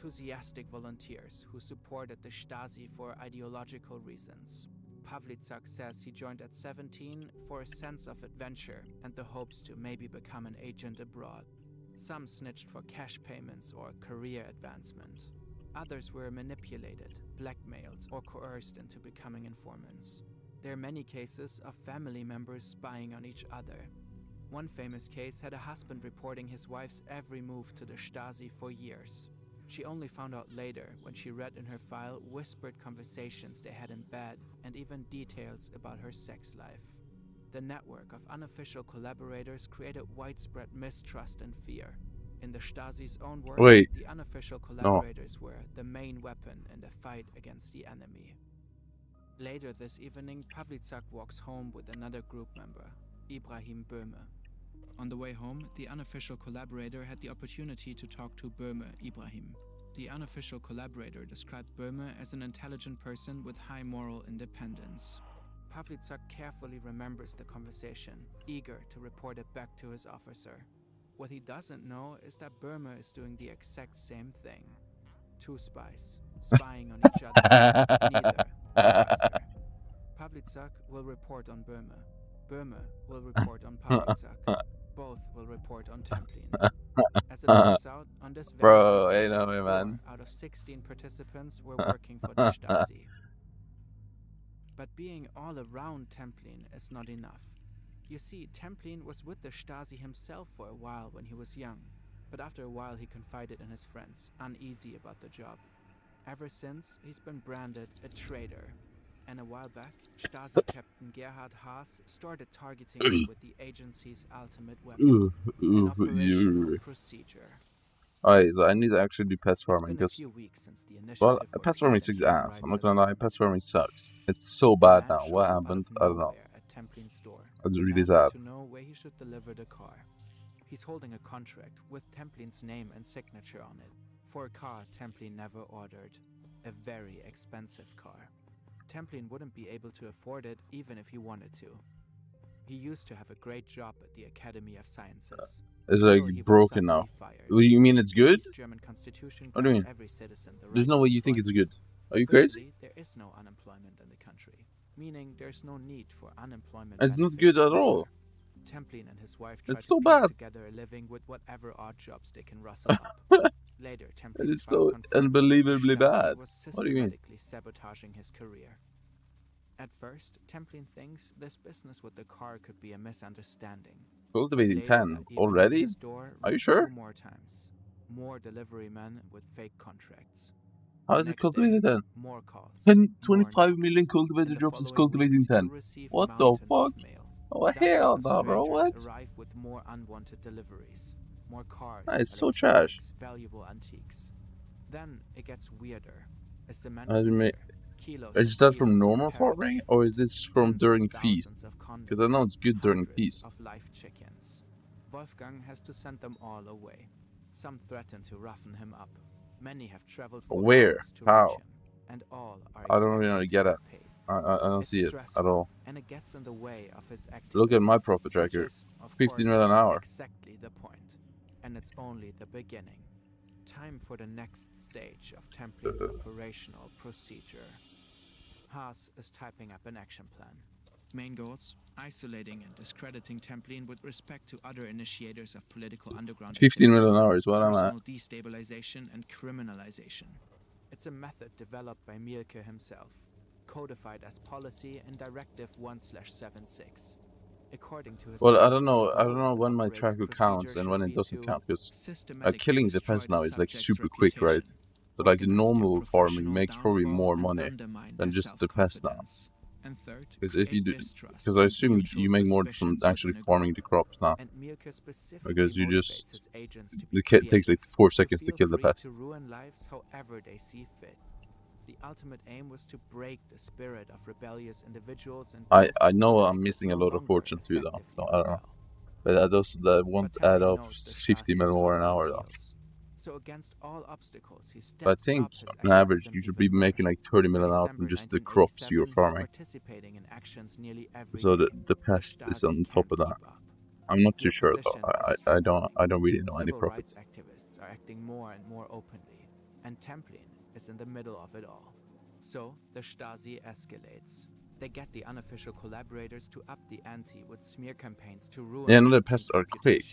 Enthusiastic volunteers who supported the Stasi for ideological reasons. Pawlicak says he joined at 17 for a sense of adventure and the hopes to maybe become an agent abroad. Some snitched for cash payments or career advancement. Others were manipulated, blackmailed, or coerced into becoming informants. There are many cases of family members spying on each other. One famous case had a husband reporting his wife's every move to the Stasi for years. She only found out later when she read in her file whispered conversations they had in bed and even details about her sex life. The network of unofficial collaborators created widespread mistrust and fear. In the Stasi's own words, the unofficial collaborators were the main weapon in the fight against the enemy. Later this evening, Pawlicak walks home with another group member, Ibrahim Böhme. On the way home, the unofficial collaborator had the opportunity to talk to Böhme Ibrahim. The unofficial collaborator described Böhme as an intelligent person with high moral independence. Pawlicak carefully remembers the conversation, eager to report it back to his officer. What he doesn't know is that Böhme is doing the exact same thing. Two spies, spying on each other, neither the wiser. Pawlicak will report on Böhme. Böhme will report on Pawlicak. Both will report on Templin. As it turns out, on this very evening, 4 out of 16 participants were working for the Stasi. But being all around Templin is not enough. You see, Templin was with the Stasi himself for a while when he was young, but after a while he confided in his friends, uneasy about the job. Ever since, he's been branded a traitor. And a while back, Stasi Captain Gerhard Haas started targeting him with the agency's ultimate weapon, an operational procedure. Alright, so I need to actually do pest farming because, well, pest farming sucks ass. I'm not gonna lie, pest farming sucks. It's so bad now. What happened? I don't know. It's really sad. To know where he should deliver the car. He's holding a contract with Templin's name and signature on it for a car Templin never ordered, a very expensive car. Templin wouldn't be able to afford it even if he wanted to. He used to have a great job at the Academy of Sciences. It's like broken now. You mean it's good? What do you mean? There's no way you think it's good. Are you crazy? There is no unemployment in the country, meaning there's no need for unemployment. It's not good at all. Templin and his wife tried it's so to bad. piece together a living with whatever odd jobs they can rustle up. Later, Templin It's so unbelievably bad. What do you mean? Sabotaging his career. At first, Templin thinks this business with the car could be a misunderstanding. Cultivating 10 already? Are you sure? More times, more delivery men with fake contracts. How is it cultivated 10? More calls. 25 million cultivated jobs is cultivating 10. What the fuck? Oh hell no, bro, what? Arrive with more unwanted deliveries, more cars, it's so trash. Valuable antiques. Then it gets weirder. A cement is that from normal farming or is this from during feast? Because I know it's good during feast. Of live chickens. Wolfgang has to send them all away. Some threaten to roughen him up. Many have traveled for where? How? How? And all are I don't really get it. I don't see it at all. And it gets in the way of his Look at my profit tracker. 15 mil an hour. Exactly the point. And it's only the beginning. Time for the next stage of Templin's operational procedure. Haas is typing up an action plan. Main goals: isolating and discrediting Templin with respect to other initiators of political underground. 15 mil an hour is what I'm at. Destabilization and criminalization. It's a method developed by Mielke himself, codified as policy in Directive 1/76. According to his I don't know when my tracker counts and when it doesn't count, because killing the pest now is like super quick, right? So like the normal farming makes probably more money than just the pest now. Because if you do, because I assume you make more from actually farming the crops now. Because you just, it takes like 4 seconds to kill the pest. The ultimate aim was to break the spirit of rebellious individuals and I know I'm missing a lot of fortune too though, so I don't know. But that won't add up 50 mil more an hour though. So against all obstacles, he but I think on average you should be making like 30 mil an hour from just the crops you're farming. So the pest is on top of that. I'm not too sure though. I don't really know any profits. Activists are acting more and more openly, and Templin is in the middle of it all. So the Stasi escalates. They get the unofficial collaborators to up the ante with smear campaigns to ruin. Yeah, no, the pests are quick.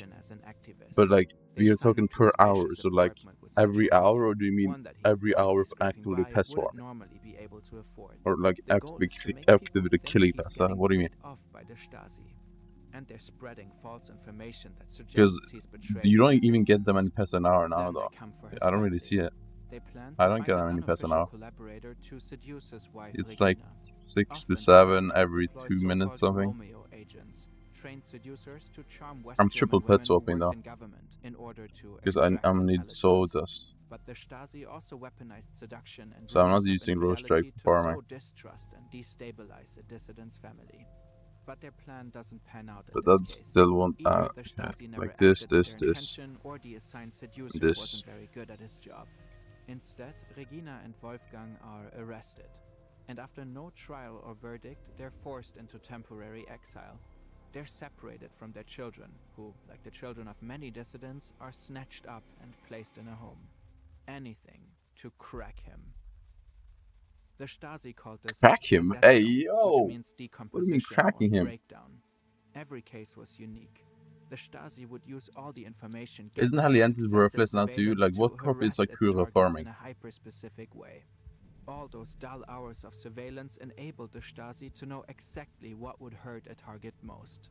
But like, we are talking per hour, so like every hour, or do you mean every hour of actively pest farm? Or like actively killing pests? What do you mean? And they're spreading false information that suggests because you don't even get that many pests an hour now, though. I don't really see it. I don't get that many pests an hour. It's like 6 to 7 every 2 minutes, something. I'm triple pet swapping though, because I need sowdust. So I'm not using roast strike for farming. But their plan doesn't pan out. But that still won't like this. Or the assigned seducer wasn't very good at his job. Instead, Regina and Wolfgang are arrested, and after no trial or verdict, they're forced into temporary exile. They're separated from their children, who, like the children of many dissidents, are snatched up and placed in a home. Anything to crack him. The Stasi called this crack him? Hey, yo! Which means What do you mean cracking him? Breakdown. Every case was unique. The Stasi would use all the information. Isn't Halientis worthless now too? Like, what crop is Sakura farming? In a hyper-specific way. All those dull hours of surveillance enabled the Stasi to know exactly what would hurt a target most.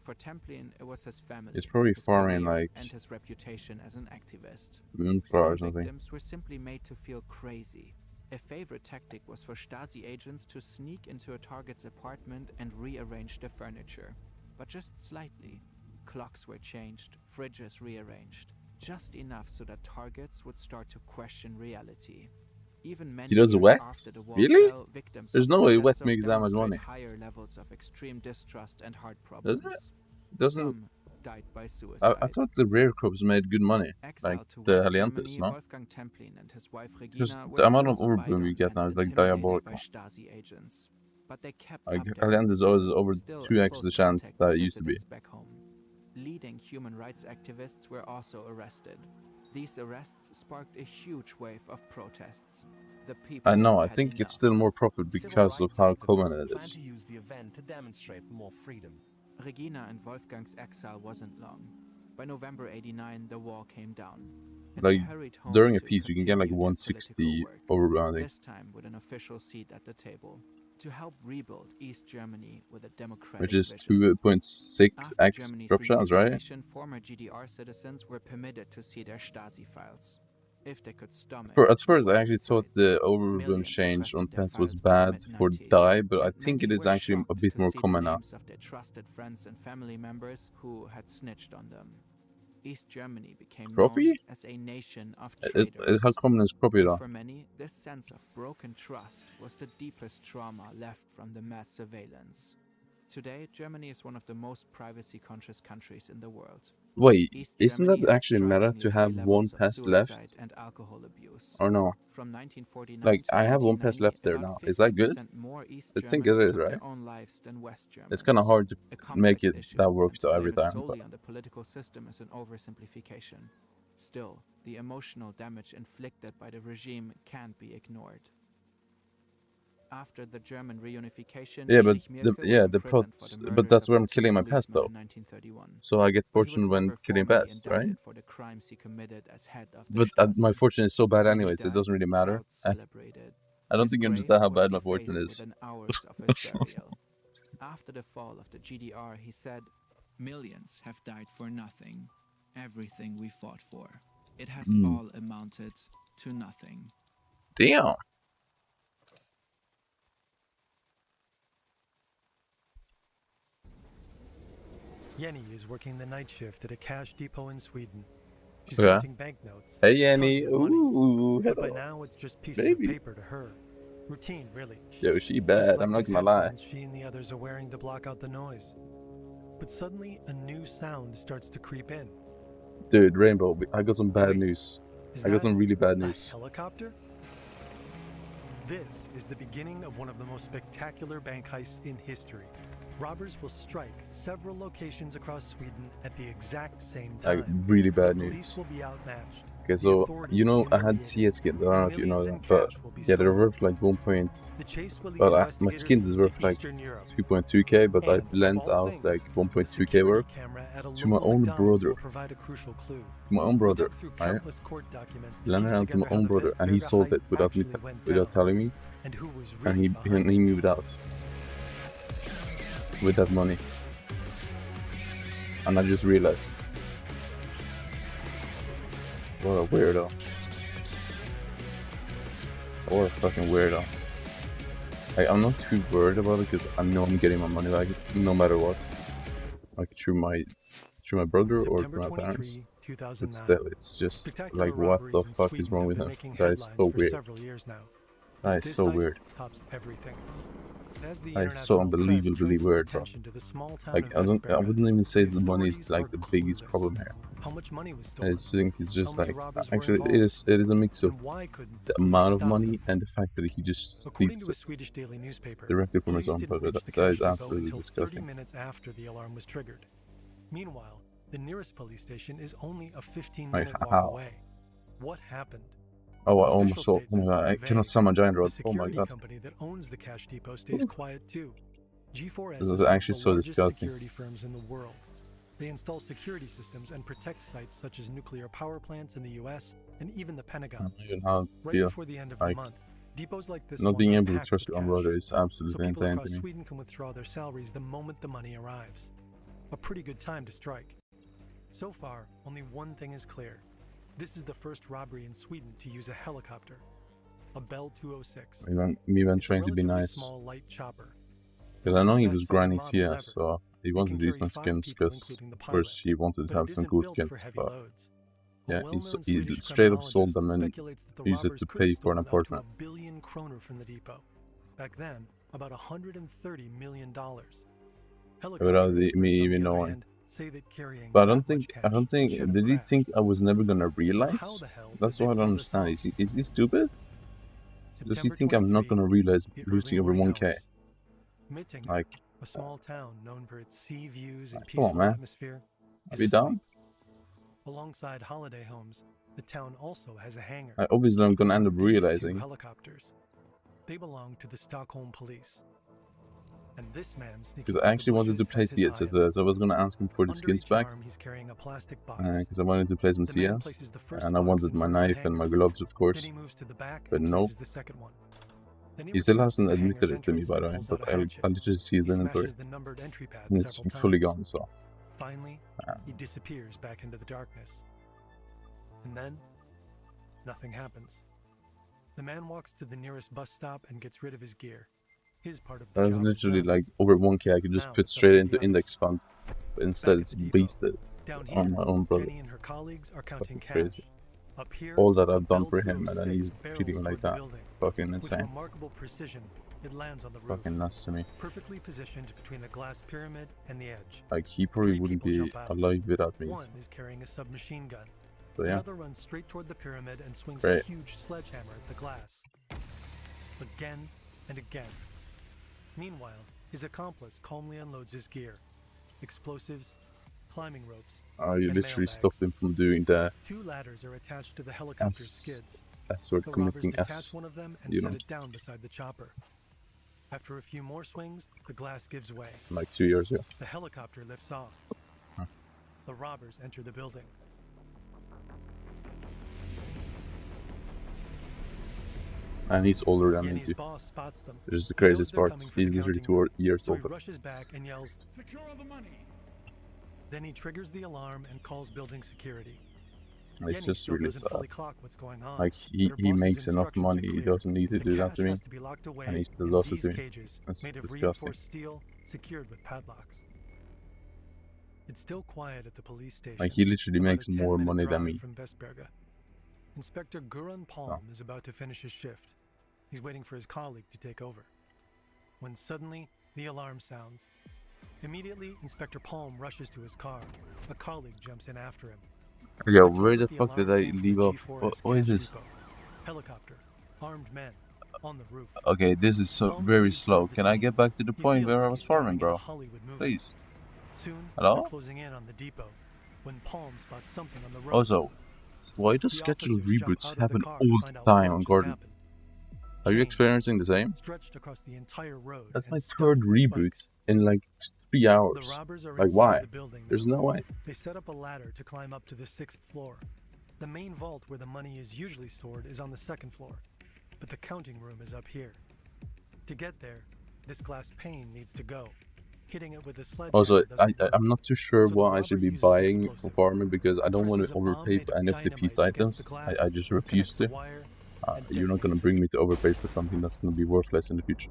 For Templin, it was his family, It's probably his farming career, like and his reputation as an activist. moonflower or Some something. victims were simply made to feel crazy. A favorite tactic was for Stasi agents to sneak into a target's apartment and rearrange the furniture. But just slightly. Clocks were changed, fridges rearranged. Just enough so that targets would start to question reality. Even many He does years wet? after the wall Really? fell, victims There's of no way wet Sowdust makes that much demonstrate money. higher levels of extreme distrust and heart Does problems. it? Doesn't. Some died by suicide. I thought the rare crops made good money, Exiled like to the West Helianthus, Germany, no? Wolfgang Templin and his wife Because Regina were the amount of still spied overbloom you on get now and is like intimidated diabolical. by Stasi agents. But they kept Like up their Helianthus is always activism, over still in 2x close the chance contact that with it used to be. dissidents back home. Leading human rights activists were also arrested. These arrests sparked a huge wave of protests. The people I know, I had think enough. it's still more profit because of how common it Plan is. to use the event to demonstrate for more freedom. Regina and Wolfgang's exile wasn't long. By November '89, the wall came down. And Like, they hurried home during a to peach, you can get like continue their political 160 work, overrounding. this time with an official seat at the table, to help rebuild East Germany with a democratic Which is vision. 2.6x After Germany's drop chance, right? reunification, former GDR citizens were permitted to see their Stasi files, if they could stomach At what first, was I actually inside. thought the overbloom Millions change on requested their Pest was files by the bad for mid-90s, dye, but I and think it many is were actually a shocked bit to more see the common now. names of their trusted friends and family members who had snitched on them. East Germany became Croppy? known as a nation of traitors. How common is Croppy And though? for many, this sense of broken trust was the deepest trauma left from the mass surveillance. Today, Germany is one of the most privacy-conscious countries in the world. Wait, East isn't Germany that has actually meta to strikingly high have one levels of pest suicide left? and alcohol abuse. Or no? From 1949 Like, to I have one pest 1990, left there about now. Is that good? 50% more East I think it Germans is, took right? their own lives than West Germans. It's kind of hard to A make complex it issue, that work and to though every blame it time. But solely on the political system is an oversimplification. Still, the emotional damage inflicted by the regime can't be ignored. After the German reunification, yeah, but Erich Mielke was the imprisoned for plots. the But murders that's of where the I'm two killing my pest policemen though. in 1931. So I get But he was fortune when never killing formally pests, right? indicted for the crimes he committed as head of the But Stasi. my fortune is so bad When he anyway, so it died, doesn't really matter. crowds celebrated. I don't His think you grave understand how was bad my fortune defaced is. within hours of his burial. After the fall of the GDR, he said, "Millions have died for nothing. Everything we fought for. It has all amounted to nothing." Damn. Jenny is working the night shift at a cash depot in Sweden. She's Okay. counting banknotes. Hey, Yanni. Tons of money. Ooh, But by hello. now, it's just pieces Baby. of paper to her. Routine, really. Yo, she Just bad. like I'm not these gonna lie. headphones she and the others are wearing to block out the noise. But suddenly, a new sound starts to creep in. Dude, Rainbow, I got some bad news. Is I got that some really bad a news. helicopter? This is the beginning of one of the most spectacular bank heists in history. Robbers will strike several locations across Sweden at the exact same Like, time. really bad The news. police will be outmatched. Okay, so, you know, I had CS skins. I don't know if you know that, but yeah, they're worth like 1 point. The chase will lead Well, my investigators skins is worth to like Eastern Europe. 2.2k, but I And, of blend all out things, like a 1.2k security worth camera at a to my local own McDonald's brother. will provide a crucial clue. To my own We brother, dug through right? countless court documents to Blend piece around to my together how own the brother, and he Vestberga sold it heist without actually went without down, telling me, and who was and really he behind he it. moved out with that money, and I just realized, what a weirdo. What a fucking weirdo. Like, I'm not too worried about it because I know I'm getting my money back no matter what. Like through my brother or September through my parents. 23, But 2009. still, it's just Spectacular like, what robberies the in fuck Sweden is wrong have with been him? making That is headlines so for weird. several years now. That But is this so heist weird. tops everything. As the That is so international press unbelievably turns its weird, bro. attention to the small town Like, of I Vestberga, wouldn't even say the the money is authorities like are the biggest clueless. problem here. How much money was I stolen? just think it's How just many like, robbers were actually involved? it is a mix of And why couldn't the the police amount of stop money them? and the fact that he just According speaks to a it Swedish daily newspaper, directly from his police own didn't brother. reach the That cash is depot absolutely until 30 disgusting. minutes after the alarm was triggered. Meanwhile, the nearest police station is only a 15-minute Like, walk how? away. What happened? Oh, I Official almost saw. Oh my statements god, are I cannot vague. summon giant The rod. Oh my security god. company that owns the cash depot stays Oof. quiet too. G4S This is is one of actually the so largest disgusting. security firms in the world. They install security systems and protect sites such as nuclear power plants in the US and even the I Pentagon. don't even know how to Right feel. before the end of the Like, month, depots like this not one being are able to packed trust with your own cash. brother is So absolutely people insane across to me. Sweden can withdraw their salaries the moment the money arrives. A pretty good time to strike. So far, only one thing is clear. This is the first robbery in Sweden to use a helicopter. A Bell 206. Me even trying to be nice. Small light chopper. Because I know he was grinding CS, so he wanted to use my skins because first he wanted to have some good skins, but yeah, he straight up sold them and used it to pay for an apartment. $1 billion kroner from the depot. Back then, about $130 million. Without me even knowing. But I don't think, did he think I was never gonna realize? That's what I don't understand. Is he stupid? Does he think I'm not gonna realize losing over 1K? Like, a small town known for its sea views and come on, man. atmosphere. Are we down? Alongside holiday homes, the town also has a hangar. I obviously am gonna end up realizing. Helicopters. They belong to the Stockholm police. And this man because I actually wanted to play CS, so I was gonna ask him for the skins back. Because I wanted to play some CS, and I wanted my knife and my gloves, of course. But no. He still hasn't admitted it to me, by the way, but I literally see his inventory. And it's fully gone, so. Finally, he disappears back into the darkness. And then, nothing happens. The man walks to the nearest bus stop and gets rid of his gear. His part of the That's literally like over 1K I could just put straight into index fund, but instead it's basted on my own brother. Fucking crazy. All that I've done for him, and then he's treating me like that. Fucking insane. Fucking nuts to me. Perfectly positioned between the glass pyramid and the edge. Like, he probably wouldn't be alive without me. One is carrying a submachine gun. So yeah. Another runs straight toward the pyramid and swings a huge sledgehammer at the glass. Again and again. Meanwhile, his accomplice calmly unloads his gear. Explosives, climbing ropes. You literally stopped him from doing that. 2 ladders are attached to the helicopter's skids. That's what committing detach one of them and set it down beside the chopper. After a few more swings, the glass gives way. Like 2 years ago. The helicopter lifts off. The robbers enter the building. And he's older than me too. Which is the craziest part. He's literally 2 years older. He rushes back and yells, "Secure the money!" Then he triggers the alarm and calls building security. It's just really sad. Like, he makes enough money, he doesn't need to do that to me, and he still does it to me. That's disgusting. Steel, secured with padlocks. It's still quiet at the police station. Like, he literally makes more money than me. Inspector Göran Palm is about to finish his shift. He's waiting for his colleague to take over. When suddenly, the alarm sounds. Immediately, Inspector Palm rushes to his car. A colleague jumps in after him. Yo, where the fuck did I leave off? What is this? Helicopter, armed men, on the roof. Okay, this is so very slow. Can I get back to the point where I was farming, bro? Please. Hello? Closing in on the depot when Palm spots something on the road. Also, why do scheduled reboots happen all the time on Gordon? Are you experiencing the same? That's my 3rd reboot in like 3 hours. Like, why? There's no way. They set up a ladder to climb up to the 6th floor. The main vault where the money is usually stored is on the 2nd floor, but the counting room is up here. To get there, this glass pane needs to go. Hitting it with a sledgehammer. Also, I'm not too sure what I should be buying for farming because I don't want to overpay for any of the pieced items. I just refuse to. You're not going to bring me to overpay for something that's going to be worthless in the future.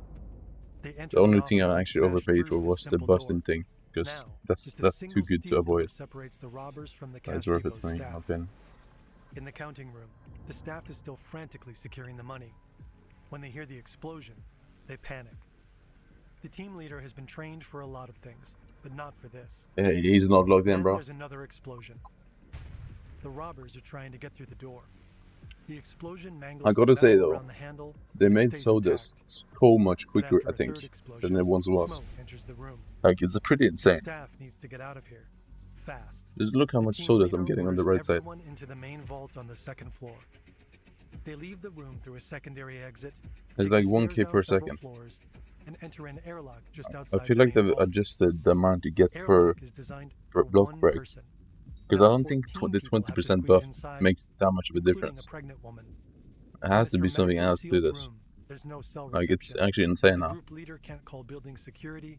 The only thing I actually overpaid for was the busting thing, because that's too good to avoid. It's worth it to me, I've been. In the counting room, the staff is still frantically securing the money. When they hear the explosion, they panic. The team leader has been trained for a lot of things, but not for this. Yeah, he's not logged in, bro. There's another explosion. The robbers are trying to get through the door. The explosion mangles I gotta say though, around the handle, they made sowdust so much quicker, I think, than it once was. Like, it's pretty insane. Staff needs to get out of here fast. Just look how much sowdust I'm getting on the right side. Into the main vault on the 2nd floor. They leave the room through a secondary exit. It's like 1K per second. And enter an airlock just I outside feel like they've adjusted the amount you get per block break. Because I don't think the 20% buff makes that much of a difference. It has to be something else to do this. Like, it's actually insane now. The group leader can't call building security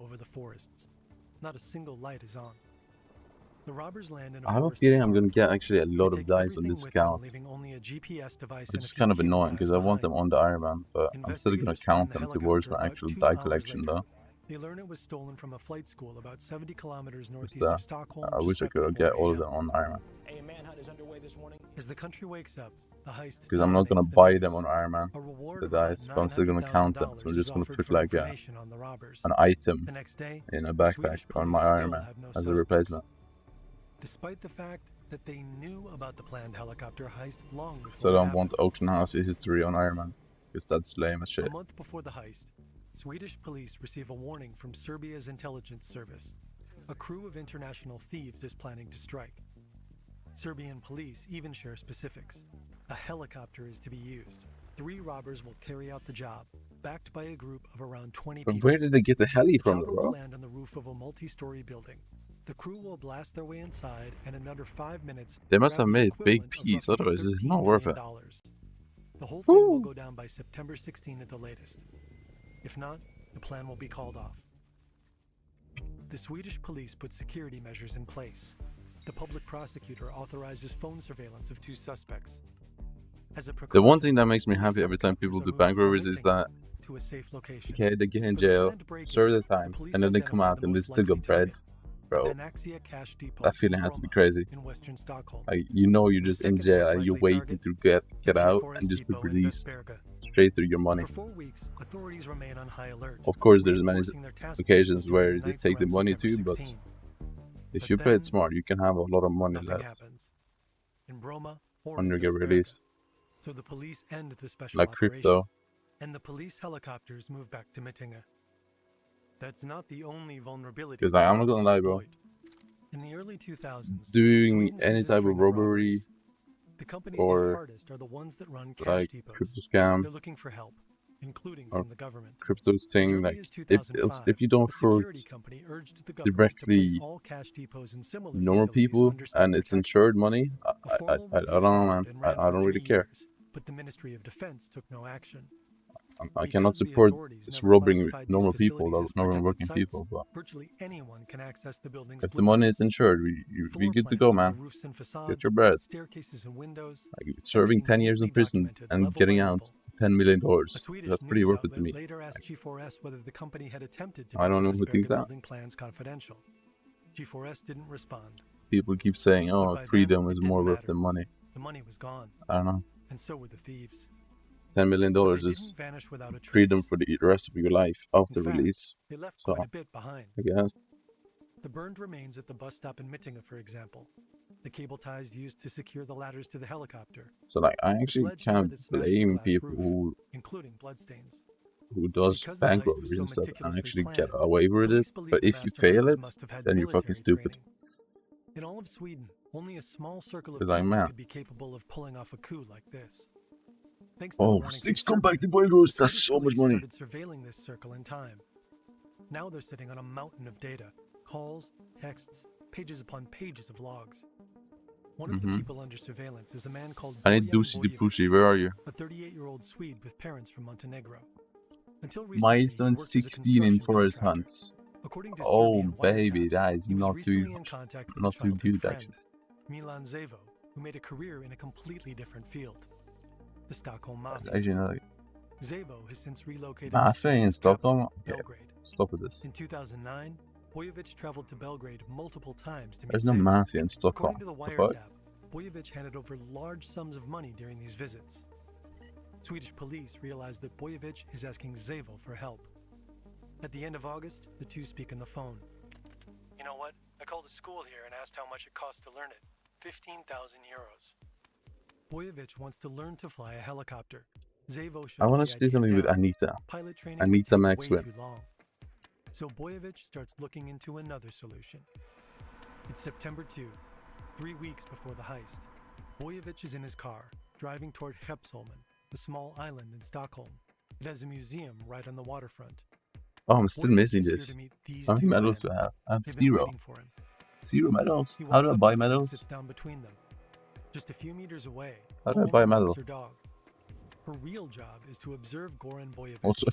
over the forests. Not a single light is on. The robbers land in I have a feeling I'm gonna get actually a lot of dice on this account. Which is kind of annoying because I want them on the Iron Man, but I'm still gonna count them towards my actual die collection though. They learn it was stolen from a flight school about 70 kilometers northeast Just, of Stockholm. I wish I could get all of them on Iron Man. A manhunt is underway this morning. As the country wakes up, the heist Because I'm not gonna buy them on Iron Man, the dice, but I'm still gonna count them. So I'm just gonna put like an item in a backpack on my Iron Man as a replacement. Despite the fact that they knew about the planned helicopter heist long before So I it don't happened. want auction house history on Iron Man, because that's lame as shit. A month before the heist, Swedish police receive a warning from Serbia's intelligence service. A crew of international thieves is planning to strike. Serbian police even share specifics. A helicopter is to be used. 3 robbers will carry out the job, backed by a group of around 20 But people. where did they get the heli from, Chopper will bro? land on the roof of a multi-story building. The crew will blast their way inside, and in under 5 minutes, They must grab have the made equivalent big of piece, roughly otherwise it's $13 not worth it. million. The whole thing will go down by September 16 at the latest. If not, the plan will be called off. The Swedish police put security measures in place. The public prosecutor authorizes phone surveillance of 2 suspects. As a The one thing that makes me happy every time people do bank robberies is that, to a safe location. okay, they get in jail, serve their time, and then they come out and they still got bread. Bro, that feeling has to be crazy. Like, you know you're just in jail and you're waiting to get out and just be released straight through your money. For 4 weeks, authorities remain on high alert. Of course, there's many occasions where they take the money too, but if you play it smart, you can have a lot of money left in Broma when you get released. So the police end the special Like operation, crypto. and the police helicopters move back to Mittinge. That's not the only vulnerability. Because like, I'm not gonna lie, bro. In the early 2000s, Doing any type of robbery the companies hit or hardest are the ones that run cash like depots. crypto scam They're looking for help, including or from the government. crypto thing, like if you don't hurt directly normal people and it's insured money, I don't know, man. I don't really care. But the Ministry of Defense took no action. I cannot support this robbing normal people or normal working people, but Virtually anyone can access the building's if the money is insured, we good to go, man. Get your bread. Staircases and windows. Like, serving 10 years in prison and getting out $10 million, that's pretty worth it to me. Later asked G4S whether the company had attempted to I don't know make who thinks that. building plans confidential. G4S didn't respond. People keep saying, oh, freedom is more worth than money. The money was gone. I don't know. And so were the thieves. $10 million is freedom for the rest of your life after release. They left So, quite a bit behind. I guess. The burned remains at the bus stop in Mittinge, for example. The cable ties used to secure the ladders to the helicopter. So like, I actually can't blame people including bloodstains. who does bank robbery and stuff and actually get away with it. But if you fail it, then you're fucking stupid. In all of Sweden, only a small circle of 'Cause I'm people mad. could be capable of pulling off a coup like this. Thanks to Oh, the warning 6 from compacted Serbia, Wildrose, the that's Swedish so much police money. started surveilling this circle in time. Now they're sitting on a mountain of data, calls, texts, pages upon pages of logs. One of the people under surveillance is a man called I need Dusi the Pushy, where are you? a 38-year-old Swede with parents from Montenegro. Until recently, Milestone he worked as a 16 in construction Forest contractor. Hunts. According to Oh Serbian baby, that is he was not recently too in contact with a not too childhood good friend, actually. Milan Zevo, who made a career in a completely different field, the Stockholm That's Mafia. actually not like Zevo has since relocated Mafia to in Serbia's Stockholm. capital, Okay, Belgrade. stop with this. In 2009, Bojovic traveled to Belgrade multiple times to meet There's no Zevo. mafia in Stockholm. According to the The fuck? wiretap, Bojovic handed over large sums of money during these visits. Swedish police realized that Bojovic is asking Zevo for help. At the end of August, the two speak on the phone. You know what? I called a school here and asked how much it costs to learn it. 15,000 euros. Bojovic wants to learn to fly a helicopter. Zevo shows I want the to do idea something with down. Anita. Pilot training would Anita take way Maxwell. too long. So Bojovic starts looking into another solution. It's September 2, 3 weeks before the heist. Bojovic is in his car, driving toward Hypixel, a small island in Stockholm. It has a museum right on the waterfront. Oh, I'm still Bojovic missing is here this. to meet these How many two medals do men. I have? I have They've been 0. waiting for him. 0 medals? He How walks do I up buy to them and medals? sits down between them. Just a few meters away, How do I Oma buy a walks medal? her dog. Her real job is to observe Goran Bojovic. Also,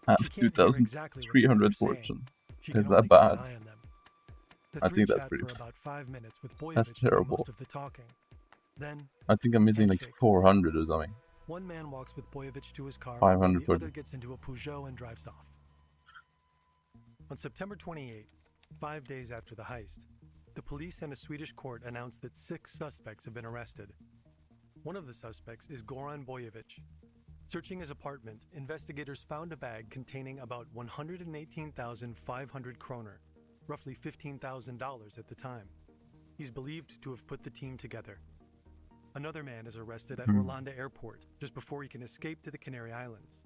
I She have can't hear exactly what the men 2,300 are saying. fortune. She Is can that only keep an bad? eye on them. The I three think that's chat pretty. for about 5 minutes with That's Boyevich doing terrible. most of the talking. Then I think I'm missing like 400 or something. one man walks with Boyevich to his car, 500 while the for other gets into a Peugeot and drives off. On September 28, 5 days after the heist, the police and a Swedish court announced that 6 suspects have been arrested. One of the suspects is Goran Boyevich. Searching his apartment, investigators found a bag containing about 118,500 kroner, roughly $15,000 at the time. He's believed to have put the team together. Another man is arrested at Arlanda Airport just before he can escape to the Canary Islands.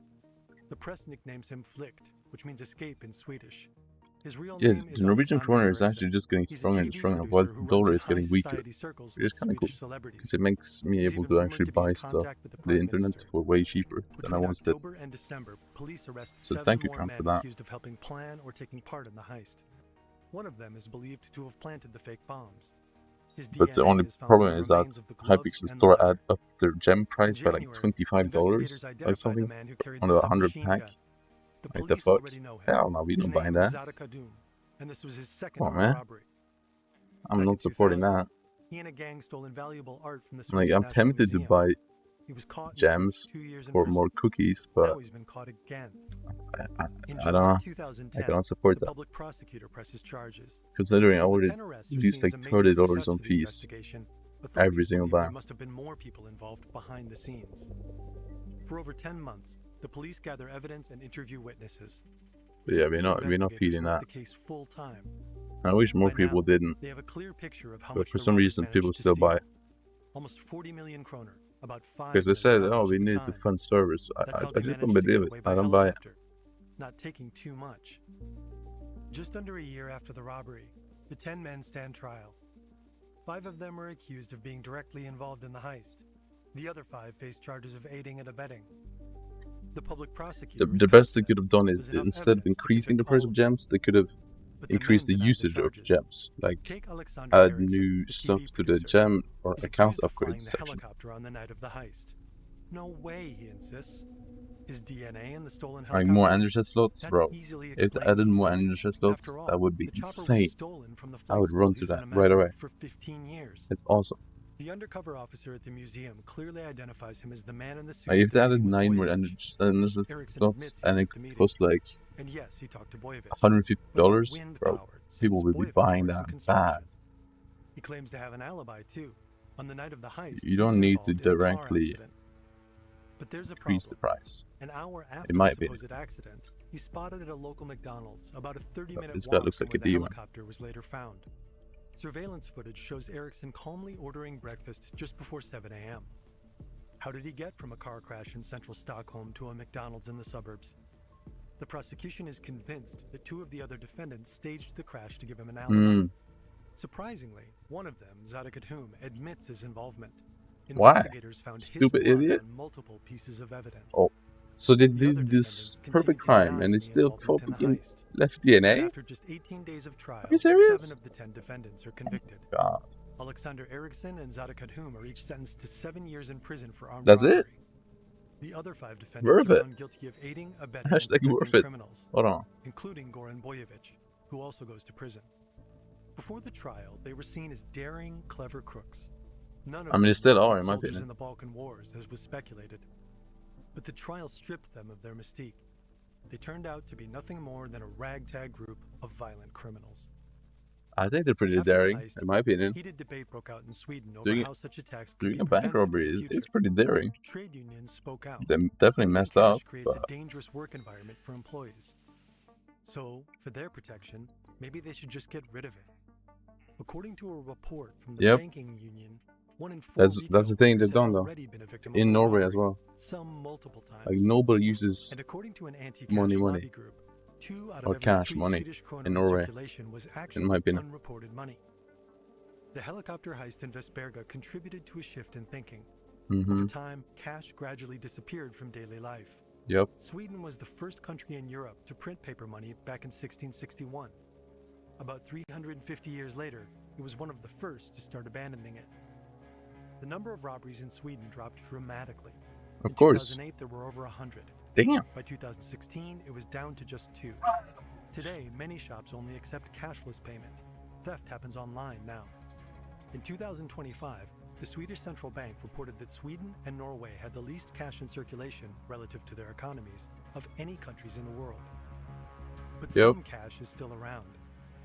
The press nicknames him Flykt, which means escape in Swedish. His real Yeah, name is the Norwegian Alexander kroner is Eriksson. actually just getting He's a stronger and TV stronger producer while who the runs dollar in is getting high weaker. society circles It's with kind of cool Swedish celebrities. because it makes me He's able even to rumored actually to be in buy stuff contact with the on the Prime internet Minister. for way cheaper than I Between once did. October and December, police arrest So 7 thank you, more Trump, men for that. accused of helping plan or taking part in the heist. One of them is believed to have planted the fake bombs. His But the DNA only is found in problem the is that remains of the gloves Hypixel and the store leather. add up their gem price by like January, $25 investigators or identified something the man who carried on the the 100 submachine pack. gun. The Like the police fuck? already know him. Hell no, we His don't name buy is that. Zadok, and this was his second Come on, armed man. robbery. I'm Back not in supporting 2000, that. he and a gang stole invaluable art from the Like, Swedish I'm National tempted to Museum. buy He was caught and gems served 2 years in for prison. more cookies, Now but he's been caught again. In I July don't know. 2010, I cannot support the that. public prosecutor presses charges. Considering I While the already 10 arrests are used seen like as a major $30 success on for the fees investigation, every authorities single believe there time. must have been more people involved behind the scenes. For over 10 months, the police gather evidence and interview witnesses. But yeah, we're 50 not investigators feeding work that. the case full time. I wish more By people now, didn't. they have a clear picture of how But much for the some robbers reason, managed people to still steal. buy it. Almost 40 million kroner, about 5 Because they million said, oh, dollars we at the need to time. fund servers. That's how I they just don't managed to believe get it. away by I don't buy it. helicopter, not taking too much. Just under a year after the robbery, the 10 men stand trial. 5 of them are accused of being directly involved in the heist. The other 5 face charges of aiding and abetting. The public prosecutor The best they could have done is there's enough instead of evidence to increasing the convict price all of of them. gems, they could have But the increased the men denied the usage of charges. gems. Like Take Alexander add Eriksson, new the stuff TV to the producer. gem or He's account accused of flying upgrade the section. helicopter on the night of the heist. No way, he insists. His DNA in the stolen Like helicopter. more energy slots, That's bro. easily If they explained, added he more says. energy slots, After all, that would be the chopper was insane. stolen from the I flight would run school to he's that been a right member away. of for 15 years. It's awesome. The undercover officer at the museum clearly identifies him as the man in the suit. Like if at the they added meeting with 9 more Boyevich. energy Eriksson slots admits he and was it at the meeting. cost like And yes, he talked to Boyevich. $150, wind bro, power, people since would be Boyevich buying works in that construction. bad. He claims to have an alibi too. On the night of the heist, You he don't was need to involved in a car directly accident. But there's a increase problem. the price. An hour after It might the be. supposed accident, he spotted at a local McDonald's about a 30-minute This guy walk looks from like a where the demon. helicopter was later found. Surveillance footage shows Eriksson calmly ordering breakfast just before 7 a.m. How did he get from a car crash in central Stockholm to a McDonald's in the suburbs? The prosecution is convinced that 2 of the other defendants staged the crash to give him an alibi. Surprisingly, one of them, Zadok, admits his involvement. Why? Investigators found his Stupid blood idiot. on multiple pieces of evidence. Oh, so they The other did this defendants perfect continued to crime deny and they any still involvement in the fucking heist. left But DNA? after just 18 days of trial, Are you serious? 7 of the 10 defendants are convicted. God. Alexander Eriksson and Zadok are each sentenced to 7 years in prison for armed That's robbery. it? The other 5 defendants Worth are it. found guilty of aiding, abetting, Hashtag and worth protecting it. criminals, Hold on. including Goran Boyevich, who also goes to prison. Before the trial, they were seen as daring, clever crooks. None of I mean, they them still were are, in my soldiers opinion. in the Balkan Wars, as was speculated. But the trial stripped them of their mystique. They turned out to be nothing more than a ragtag group of violent criminals. I think they're pretty After the daring, heist, in my opinion. heated debate broke out in Sweden over Doing, how such attacks could doing be a bank prevented in robbery the is future. it's pretty daring. Trade unions spoke out. They definitely Cutting messed cash up, creates but a dangerous work environment for employees. So, for their protection, maybe they should just get rid of it. According to a report from the Yep. banking union, 1 in 4 that's the retail thing workers they've had done though. already been a victim In of a Norway as robbery, well. some multiple times. Like nobody uses And according to an anti-cash money lobby group, 2 out of or every cash 3 money Swedish kroner in Norway, circulation was in actually my opinion. unreported money. The helicopter heist in Vestberga contributed to a shift in thinking. Over time, cash gradually disappeared from daily life. Yep. Sweden was the first country in Europe to print paper money back in 1661. About 350 years later, it was one of the first to start abandoning it. The number of robberies in Sweden dropped dramatically. Of In course. 2008, there were over 100. Damn. By 2016, it was down to just 2. Today, many shops only accept cashless payment. theft happens online now. In 2025, the Swedish central bank reported that Sweden and Norway had the least cash in circulation relative to their economies of any countries in the world. But some cash is still around,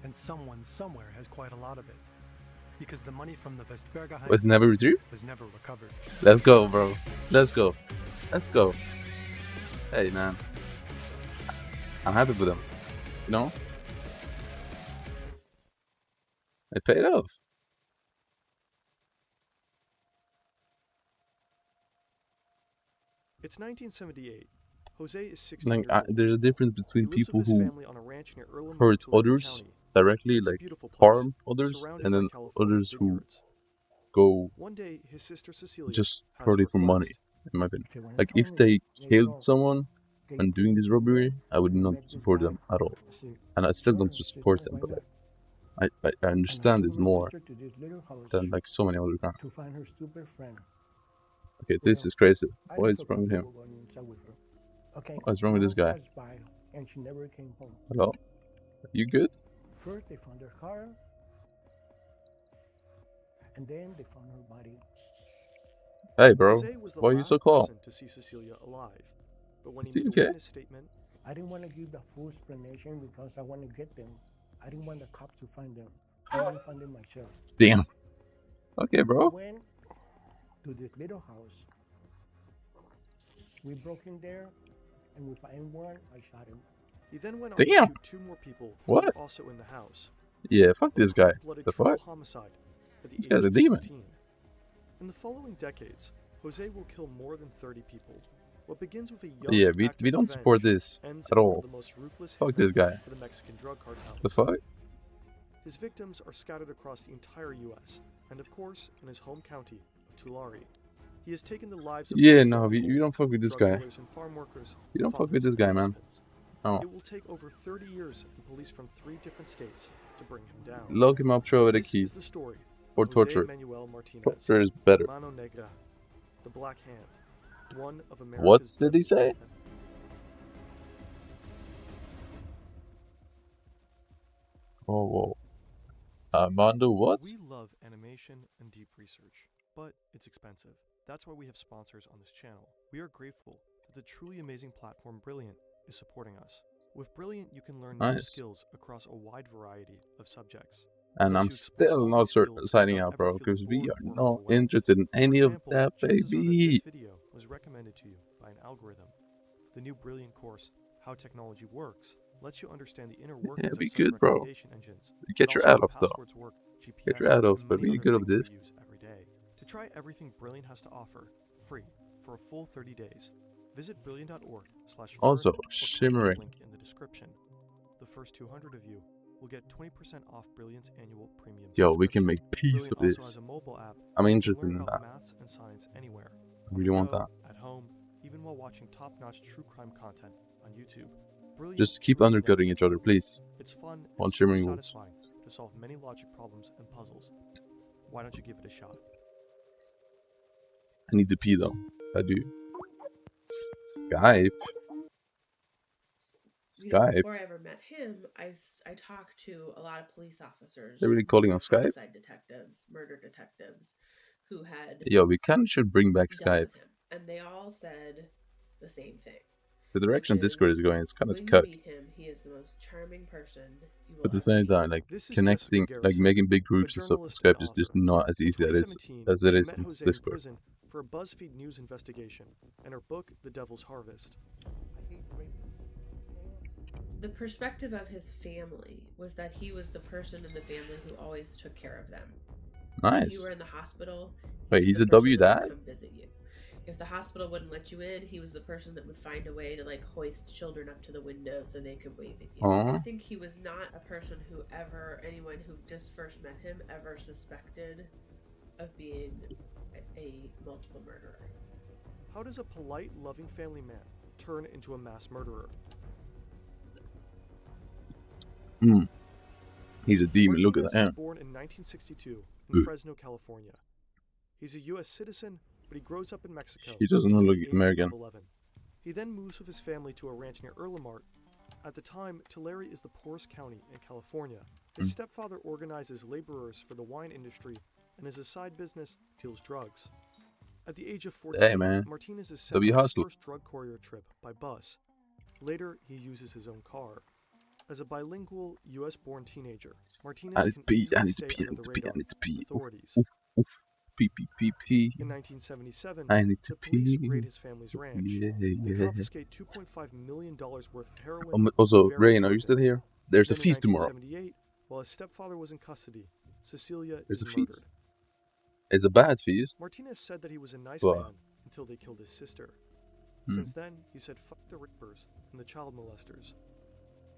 and someone somewhere has quite a lot of it. Because the money from the Vestberga was never retrieved? was never recovered. Let's go, bro. Let's go. Let's go. Hey, man. I'm happy with them. You know? It paid off. It's 1978. Jose is 16 Like, years old. there's a difference between He lives people with his who family on a ranch near Erlenmeer, hurt Tulare others County. directly, It's a like beautiful place, harm others, surrounded and by then California others who vineyards. go One day, his sister Cecilia just has a purely for request. money, in my opinion. Like, if they killed someone and doing this robbery, I would not support them at all. And I still don't support them, but I understand this more than like so many other guys. To find her stupid friend. Okay, this is crazy. What is wrong with him? Okay, What's wrong with this guy? months passed by, and she never came home. Hello? You good? First, they found her car, and then they found her body. Hey, bro. Jose was the Why are you last so calm? person to see Cecilia alive. But when Is he he made okay? a witness statement, I didn't want to give the full explanation because I want to get them. I didn't want the cops to find them. I want to find them myself. Damn. Okay, bro. We went to this little house. We broke in there, and we found one. I shot him. he then went on to Damn. shoot two more people who What? were also in the house. Yeah, fuck this guy. Cold-blooded The triple fuck? homicide at the This age guy's a of demon. 16. In the following decades, Jose will kill more than 30 people. What begins with a young Yeah, act we of don't support revenge this ends at in one all. of the most ruthless Fuck hit this men guy. for the Mexican drug cartels. The fuck? His victims are scattered across the entire U.S. and, of course, in his home county of Tulare. He has taken the lives of Yeah, both no, young you don't fuck with this drug guy. dealers and farm workers, You don't fuck fathers with this and guy, man. husbands. No. It will take over 30 years and police from 3 different states to bring him down. Lock him up, throw away the This key. is the story Or of torture. Jose Manuel Martinez, Torture is better. Mano Negra, the Black Hand, one of America's What did he deadliest say? hitmen. Oh, whoa. Armando, what? We love animation and deep research, but it's expensive. That's why we have sponsors on this channel. We are grateful that the truly amazing platform Brilliant is supporting us. With Brilliant, you can learn new Nice. skills across a wide variety of subjects. And Lets I'm you explore still all not these fields signing without out, ever bro, feeling because we bored are or not overwhelmed. interested in any For of example, that, chances are that baby. this video was recommended to you by an algorithm. The new Brilliant course, How Technology Works, lets you understand the inner workings be of such good, bro. recommendation engines. Get and your also ad how off, though. passwords work, Get GPS, your ad off, and but many be other good of things we this. use every day. To try everything Brilliant has to offer, free, for a full 30 days, visit brilliant.org/forward Also, or click the shimmering. link in the description. The first 200 of you will get 20% off Brilliant's annual premium Yo, we can subscription. make peace Brilliant of also this. has a mobile app, I'm so you can interested learn in about that. maths and science anywhere. I really want Go, that. at home, even while watching top-notch true crime content on YouTube. Brilliant Just keep truly undercutting never each other, gets old. please. It's fun On and super shimmering rules. satisfying to solve many logic problems and puzzles. Why don't you give it a shot? I need to pee though. I do. Skype. You know, Skype. before I ever met him, I talked to a lot of police officers. They're really calling on Skype? Homicide detectives, murder detectives, who had Yo, we kind of should bring back dealt Skype. with him, and they all said the same thing. The direction which Discord is, is going is kind of when you cut. meet him, he is the most charming person you will But at the ever same meet. time, like This is connecting, Jessica like Garrison, making big a groups and stuff on journalist Skype and is just author. not as In easy as 2017, it she is met on Jose in Discord. prison for a BuzzFeed News investigation and her book, The Devil's Harvest. The perspective of his family was that he was the person in the family who always took care of them. If Nice. you were in the hospital, he Wait, was he's the a W person that would dad? come visit you. If the hospital wouldn't let you in, he was the person that would find a way to like hoist children up to the window so they could wave at you. Aw. I think he was not a person who anyone who just first met him ever suspected of being a multiple murderer. How does a polite, loving family man turn into a mass murderer? He's a demon. Look at Martinez that. was born in 1962 in Fresno, California. He's a U.S. citizen, but he grows up in Mexico. He doesn't until look the age American. of 11. He then moves with his family to a ranch near Erlenmeer. At the time, Tulare is the poorest county in California. His stepfather organizes laborers for the wine industry, and as a side business, deals drugs. At the age of 14, Hey, man. Martinez is sent W on his hustle. first drug courier trip by bus. Later, he uses his own car. As a bilingual, U.S.-born teenager, Martinez I need can to pee, easily I need to stay pee, I under need the to pee, I radar need to of pee. authorities. Oof, oof. Pee, pee, pee, pee. In 1977, I need to the police pee. raid his family's ranch. Yeah, They yeah. confiscate $2.5 million worth of heroin Also, and various Rain, are you still weapons. here? There's a Then feast in tomorrow. 1978, while his stepfather was in custody, Cecilia There's is a murdered. feast. It's a bad feast. Martinez said that he was a nice But man until they killed his sister. Since then, he said fuck the rapers and the child molesters.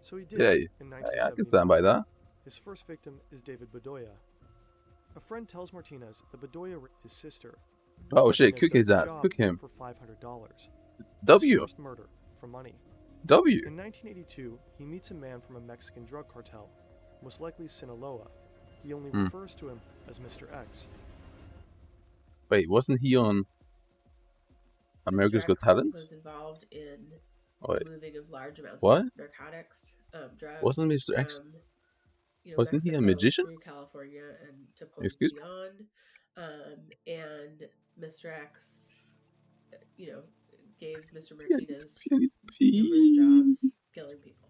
So he did yeah, in I can stand by 1979. that. His first victim is David Bedoya. A friend tells Martinez that Bedoya raped his sister. Oh shit, Martinez cook does his the ass, job cook him. for $500. W. His first murder for money. W. In 1982, he meets a man from a Mexican drug cartel, most likely Sinaloa. He only refers to him as Mr. X. Wait, wasn't he on America's Got Talent? Was involved in Oh, the moving of large amounts what? of narcotics, drugs. Wasn't Mr. X? From, Wasn't he a Mexico magician? through California and to points Excuse me? beyond. And Mr. X, gave Mr. Martinez numerous jobs killing people.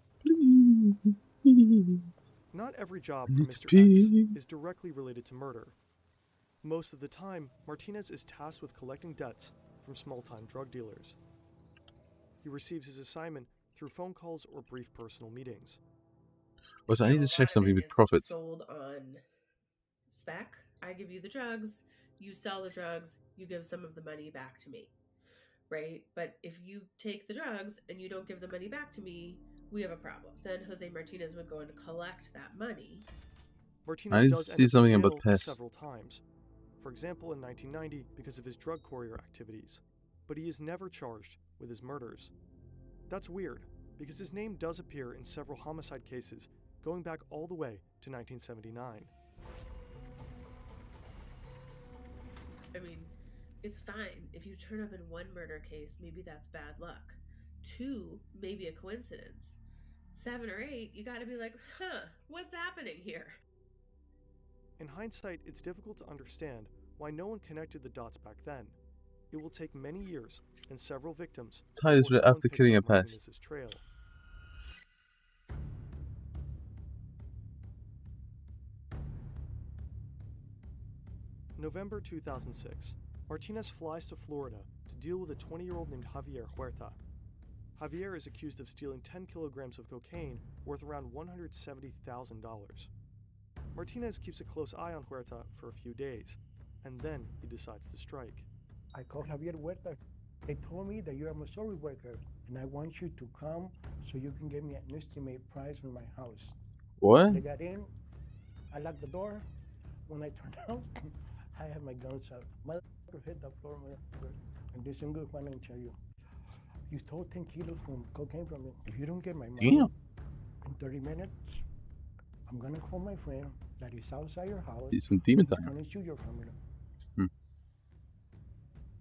Not every job for Mr. X is directly related to murder. Most of the time, Martinez is tasked with collecting debts from small-time drug dealers. He receives his assignment through phone calls or brief personal meetings. Also, I need to check something with profits. Sold on spec. I give you the drugs, you sell the drugs, you give some of the money back to me, right? But if you take the drugs and you don't give the money back to me, we have a problem. Then Jose Martinez would go and collect that money. Martinez I need to does see end up something in about jail pests. several times. For example, in 1990 because of his drug courier activities. But he is never charged with his murders. That's weird, because his name does appear in several homicide cases going back all the way to 1979. I mean, it's fine. If you turn up in one murder case, maybe that's bad luck. 2, maybe a coincidence. 7 or 8, you gotta be like, what's happening here? In hindsight, it's difficult to understand why no one connected the dots back then. It will take many years and several victims Tie this before someone after picks killing a up pest. Martinez's trail. November 2006. Martinez flies to Florida to deal with a 20-year-old named Javier Huerta. Javier is accused of stealing 10 kilograms of cocaine worth around $170,000. Martinez keeps a close eye on Huerta for a few days, and then he decides to strike. I called Javier Huerta. They told me that you're a Missouri worker, and I want you to come so you can give me an estimate price for my house. What? They got in. I locked the door. When I turned out, I had my guns out. Motherfucker hit the floor, motherfucker. And this ain't good, why don't I tell you? You stole 10 kilos from cocaine from me. If you don't get my money in 30 minutes, I'm gonna call my friend that is outside your house. It's some demon He's time. gonna shoot your family.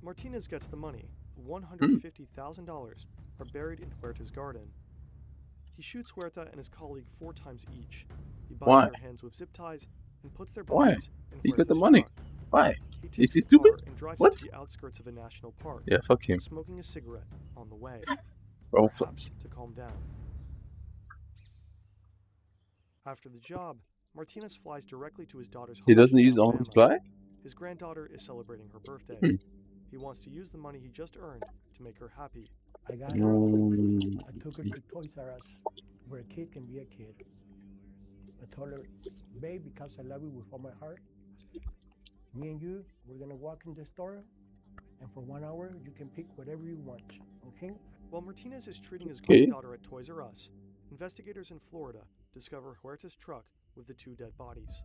Martinez gets the money. $150,000 are buried in Huerta's garden. He shoots Huerta and his colleague 4 times each. He binds their hands with zip ties and puts their bodies in He got Huerta's the money. truck. Why? He Is takes he the stupid? car and drives What? it to the outskirts of a national park. Yeah, fuck him. Smoking a cigarette on the way. Roll Perhaps flips. to calm down. After the job, Martinez flies directly to his daughter's home He doesn't in use all Alabama. his fly? His granddaughter is celebrating her birthday. He wants to use the money he just earned to make her happy. I got her. I took her to Toys R Us, where a kid can be a kid. I told her, babe, because I love you with all my heart, me and you, we're gonna walk in the store, and for 1 hour, you can pick whatever you want, okay? While Martinez is treating his granddaughter at Toys R Us, investigators in Florida discover Huerta's truck with the 2 dead bodies.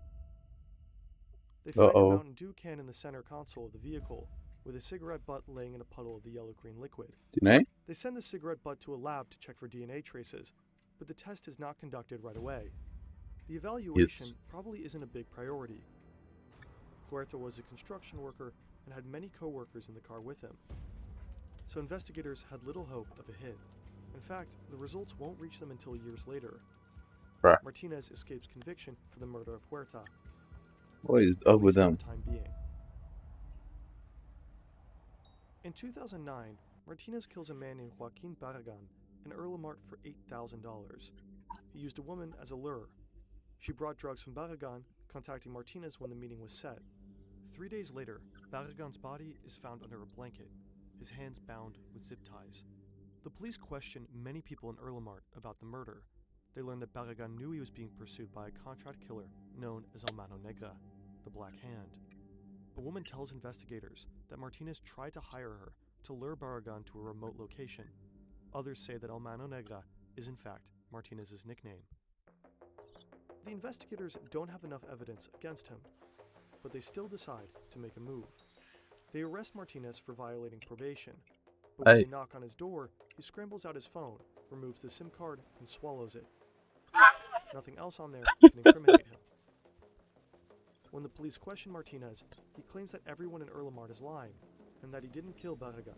They find a Mountain Dew can in the center console of the vehicle, with a cigarette butt laying in a puddle of the yellow-green liquid. DNA? They send the cigarette butt to a lab to check for DNA traces, but the test is not conducted right away. The evaluation probably isn't a big priority. Huerta was a construction worker and had many co-workers in the car with him. So investigators had little hope of a hit. In fact, the results won't reach them until years later. Bruh. Martinez escapes conviction for the murder of Huerta. What is up with them? Time being. In 2009, Martinez kills a man named Joaquin Barragan in Erlenmart for $8,000. He used a woman as a lure. She brought drugs from Barragan, contacting Martinez when the meeting was set. 3 days later, Barragan's body is found under a blanket, his hands bound with zip ties. The police questioned many people in Erlenmart about the murder. They learned that Barragan knew he was being pursued by a contract killer known as El Mano Negra, the Black Hand. A woman tells investigators that Martinez tried to hire her to lure Barragan to a remote location. Others say that El Mano Negra is in fact Martinez's nickname. The investigators don't have enough evidence against him, but they still decide to make a move. They arrest Martinez for violating probation, but when they knock on his door, he scrambles out his phone, removes the SIM card, and swallows it. Nothing else on there can incriminate him. When the police question Martinez, he claims that everyone in Erlenmart is lying, and that he didn't kill Barragan.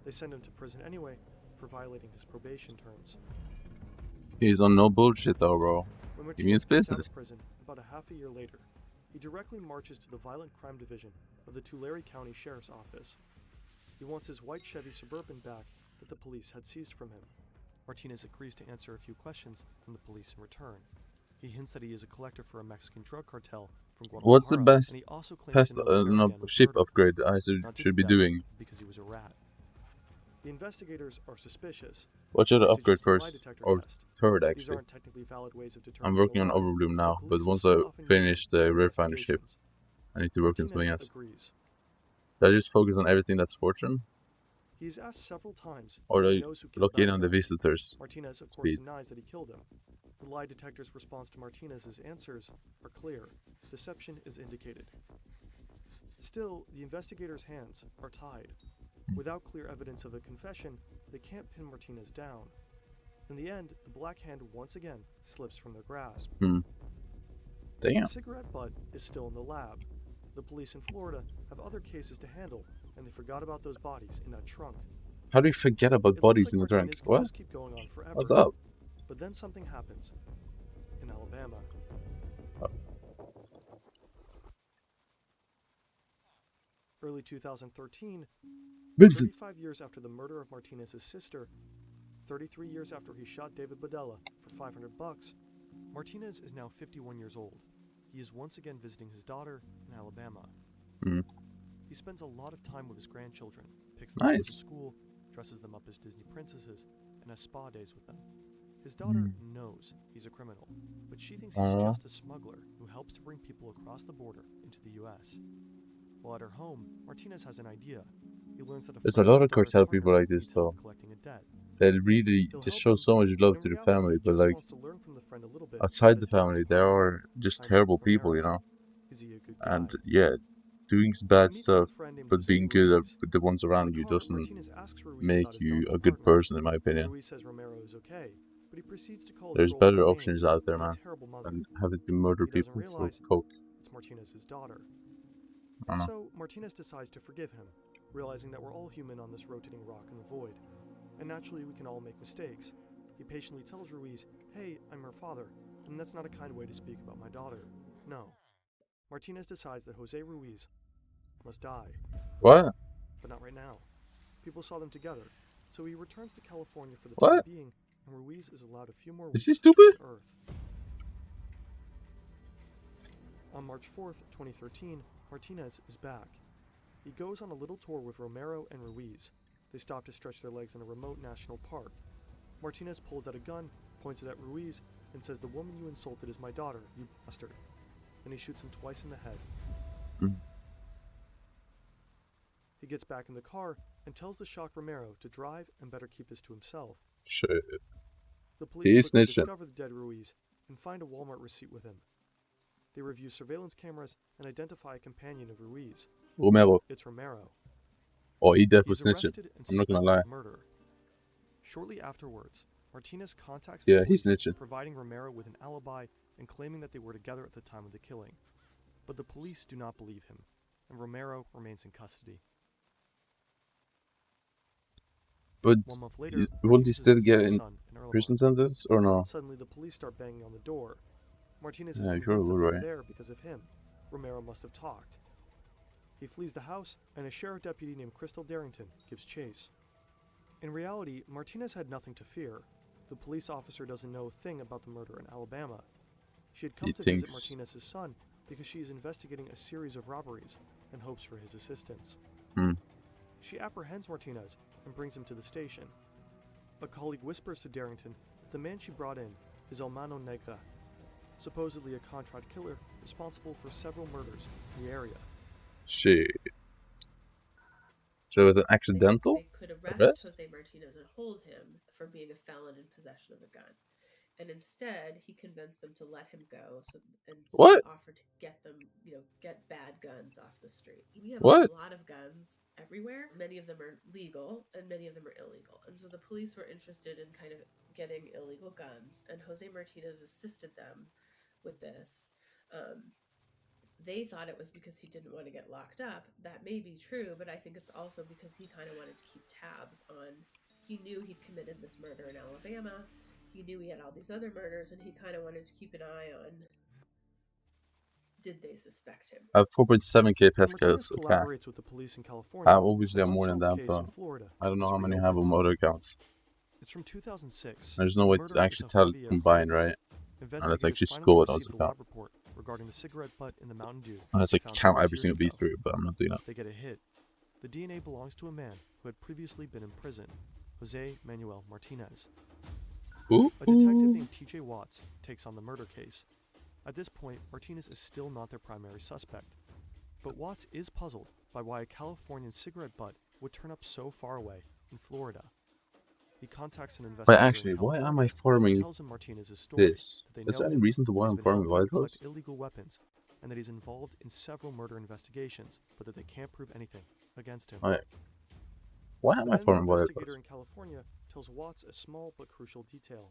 They send him to prison anyway for violating his probation terms. He's on no bullshit though, bro. He means business. Out of prison about a half a year later, he directly marches to the Violent Crime Division of the Tulare County Sheriff's Office. He wants his white Chevy Suburban back that the police had seized from him. Martinez agrees to answer a few questions from the police in return. He hints that he is a collector for a Mexican drug cartel from Guadalajara. What's the best and he also claims pest to know ship upgrade I should be doing? Because he was a rat. The investigators are suspicious. What should I upgrade first? Or third, These actually. aren't technically valid ways of I'm determining working on the lie. Overbloom now, The but police once will I still often finish use the it in Rare Finder ship, I need to work on something else. agrees. Should I just focus on everything that's fortune? He's asked several times Or if do he I knows who killed look in on the Barragan. visitors? Martinez, of course, Speed. denies that he killed him. The lie detector's response to Martinez's answers are clear. Deception is indicated. Still, the investigators' hands are tied. Without clear evidence of a confession, they can't pin Martinez down. In the end, the Black Hand once again slips from their grasp. Damn. The cigarette butt is still in the lab. The police in Florida have other cases to handle, and they forgot about those bodies in that trunk. How do you forget about bodies in the trunk? Martinez can What? just keep going on forever. What's up? But then something happens in Alabama. Early 2013, 35 years after the murder of Martinez's sister, 33 years after he shot David Badella for $500, Martinez is now 51 years old. He is once again visiting his daughter in Alabama. He spends a lot of time with his grandchildren, picks them up at school, dresses them up as Disney princesses, and has spa days with them. His daughter knows he's a criminal, but she thinks he's just a smuggler who helps to bring people across the border into the U.S. While at her home, Martinez has an idea. He learns that There's a lot of cartel people like this though. collecting a debt. They really just show so much love to the family, but like outside the family, they are just terrible people, you know. And yeah, doing bad stuff, but being good with the ones around you doesn't make you a good person, in my opinion. Ruiz says Romero is okay, but he proceeds to call his There's girlfriend better names options out there, and a man, terrible mother. than having to murder He doesn't people for realize coke. it's Martinez's daughter. I And know. so Martinez decides to forgive him, realizing that we're all human on this rotating rock in the void. And naturally, we can all make mistakes. He patiently tells Ruiz, "Hey, I'm her father, and that's not a kind way to speak about my daughter." No. Martinez decides that Jose Ruiz must die. What? But not right now. People saw them together, so he returns to California for the What? time being, and Ruiz is allowed a few more Is weeks he stupid? on Earth. On March 4th, 2013, Martinez is back. He goes on a little tour with Romero and Ruiz. They stop to stretch their legs in a remote national park. Martinez pulls out a gun, points it at Ruiz, and says, "The woman you insulted is my daughter, you bastard." Then he shoots him twice in the head. He gets back in the car and tells the shocked Romero to drive and better keep this to himself. Shit. The He police is quickly snitching. discover the dead Ruiz and find a Walmart receipt with him. They review surveillance cameras and identify a companion of Ruiz. Romero. It's Romero. Oh, he definitely He's snitching. arrested and I'm not gonna suspected lie. of murder. Shortly afterwards, Martinez contacts Yeah, the he's police, snitching. providing Romero with an alibi and claiming that they were together at the time of the killing. But the police do not believe him, and Romero remains in custody. But 1 month later, won't he Martinez still visits get his in son in prison sentence or no? Suddenly, the police start banging on the door. Martinez is Yeah, convinced you're that they're right. there because of him. Romero must have talked. He flees the house, and a sheriff deputy named Crystal Darrington gives chase. In reality, Martinez had nothing to fear. The police officer doesn't know a thing about the murder in Alabama. She had come to visit Martinez's son because she is investigating a series of robberies and hopes for his assistance. She apprehends Martinez and brings him to the station. A colleague whispers to Darrington that the man she brought in is El Mano Negra, supposedly a contract killer responsible for several murders in the area. Shit. So it was an accidental They could arrest arrest? Jose Martinez and hold him for being a felon in possession of a gun. And instead, he convinced them to let him go and offered to get them, get bad guns off the street. We have a lot of guns everywhere. Many of them are legal and many of them are illegal. And so the police were interested in kind of getting illegal guns, and Jose Martinez assisted them with this. They thought it was because he didn't want to get locked up. That may be true, but I think it's also because he kind of wanted to keep tabs on. He knew he'd committed this murder in Alabama. He knew he had all these other murders, and he kind of wanted to keep an eye on, did they suspect him? 4.7k pascals. So collaborates with the police in California. Obviously, I'm more than that, but I don't know how many have on motor accounts. It's from 2006. There's no way to actually tell it combined, right? Unless actually score what those accounts. Regarding the cigarette butt in the Mountain Dew. Unless I count every single beast through, but I'm not doing that. They get a hit. The DNA belongs to a man who had previously been in prison, Jose Manuel Martinez. Ooh. A detective named TJ Watts takes on the murder case. At this point, Martinez is still not their primary suspect. But Watts is puzzled by why a Californian cigarette butt would turn up so far away in Florida. He contacts an investigator. But actually, why am I farming this? Is there any reason to why I'm farming White House? Illegal weapons, and that he's involved in several murder investigations, but that they can't prove anything against him. Right. Why am I farming White House? The investigator in California tells Watts a small but crucial detail.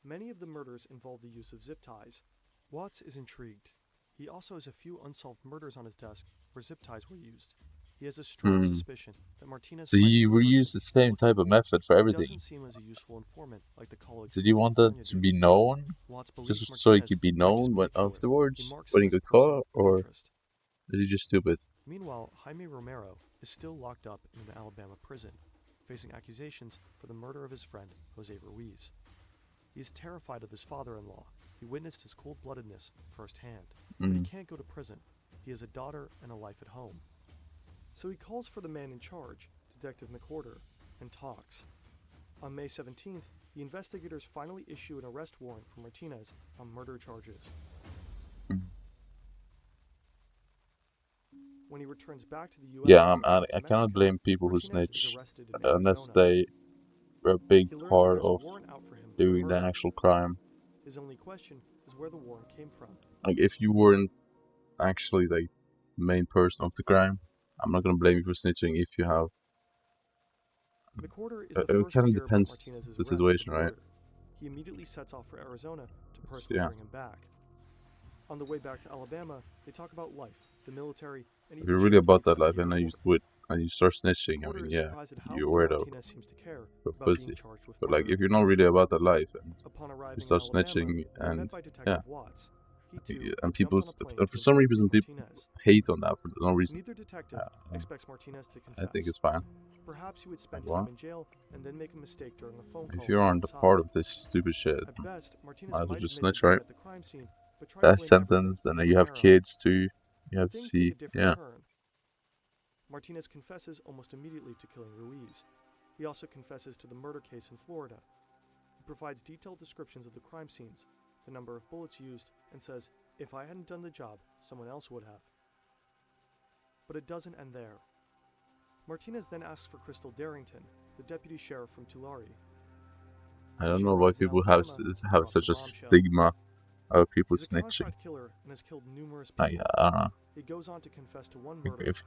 Many of the murders involve the use of zip ties. Watts is intrigued. He also has a few unsolved murders on his desk where zip ties were used. He has a strong suspicion that Martinez. So you reuse the same type of method for everything. Doesn't seem as a useful informant like the colleagues. Did you want that to be known, just so it could be known when afterwards, when he got caught, or is he just stupid? Meanwhile, Jaime Romero is still locked up in an Alabama prison, facing accusations for the murder of his friend Jose Ruiz. He is terrified of his father-in-law. He witnessed his cold-bloodedness firsthand, but he can't go to prison. He has a daughter and a life at home. So he calls for the man in charge, Detective McWhorter, and talks. On May 17th, the investigators finally issue an arrest warrant for Martinez on murder charges. When he returns back to the U.S. Yeah, I cannot blame people who snitch unless they were a big part of doing the actual crime. His only question is where the warrant came from. Like, if you weren't actually like the main person of the crime, I'm not gonna blame you for snitching if you have. It kind of depends the situation, right? He immediately sets off for Arizona to personally bring him back. On the way back to Alabama, they talk about life, the military, and if you're really about that life, and you start snitching, I mean, yeah, you're weirdo, you're pussy. But like, if you're not really about that life, and you start snitching, and yeah, and people, for some reason, people hate on that for no reason. I think it's fine. Perhaps you would spend time in jail and then make a mistake during a phone call. If you aren't a part of this stupid shit, might as well just snitch, right? That sentence, and then you have kids too. You have to see, yeah. Martinez confesses almost immediately to killing Ruiz. He also confesses to the murder case in Florida. He provides detailed descriptions of the crime scenes, the number of bullets used, and says, if I hadn't done the job, someone else would have. But it doesn't end there. Martinez then asks for Crystal Darrington, the deputy sheriff from Tulare. I don't know why people have such a stigma of people snitching. I don't know. He goes on to confess to one murder. If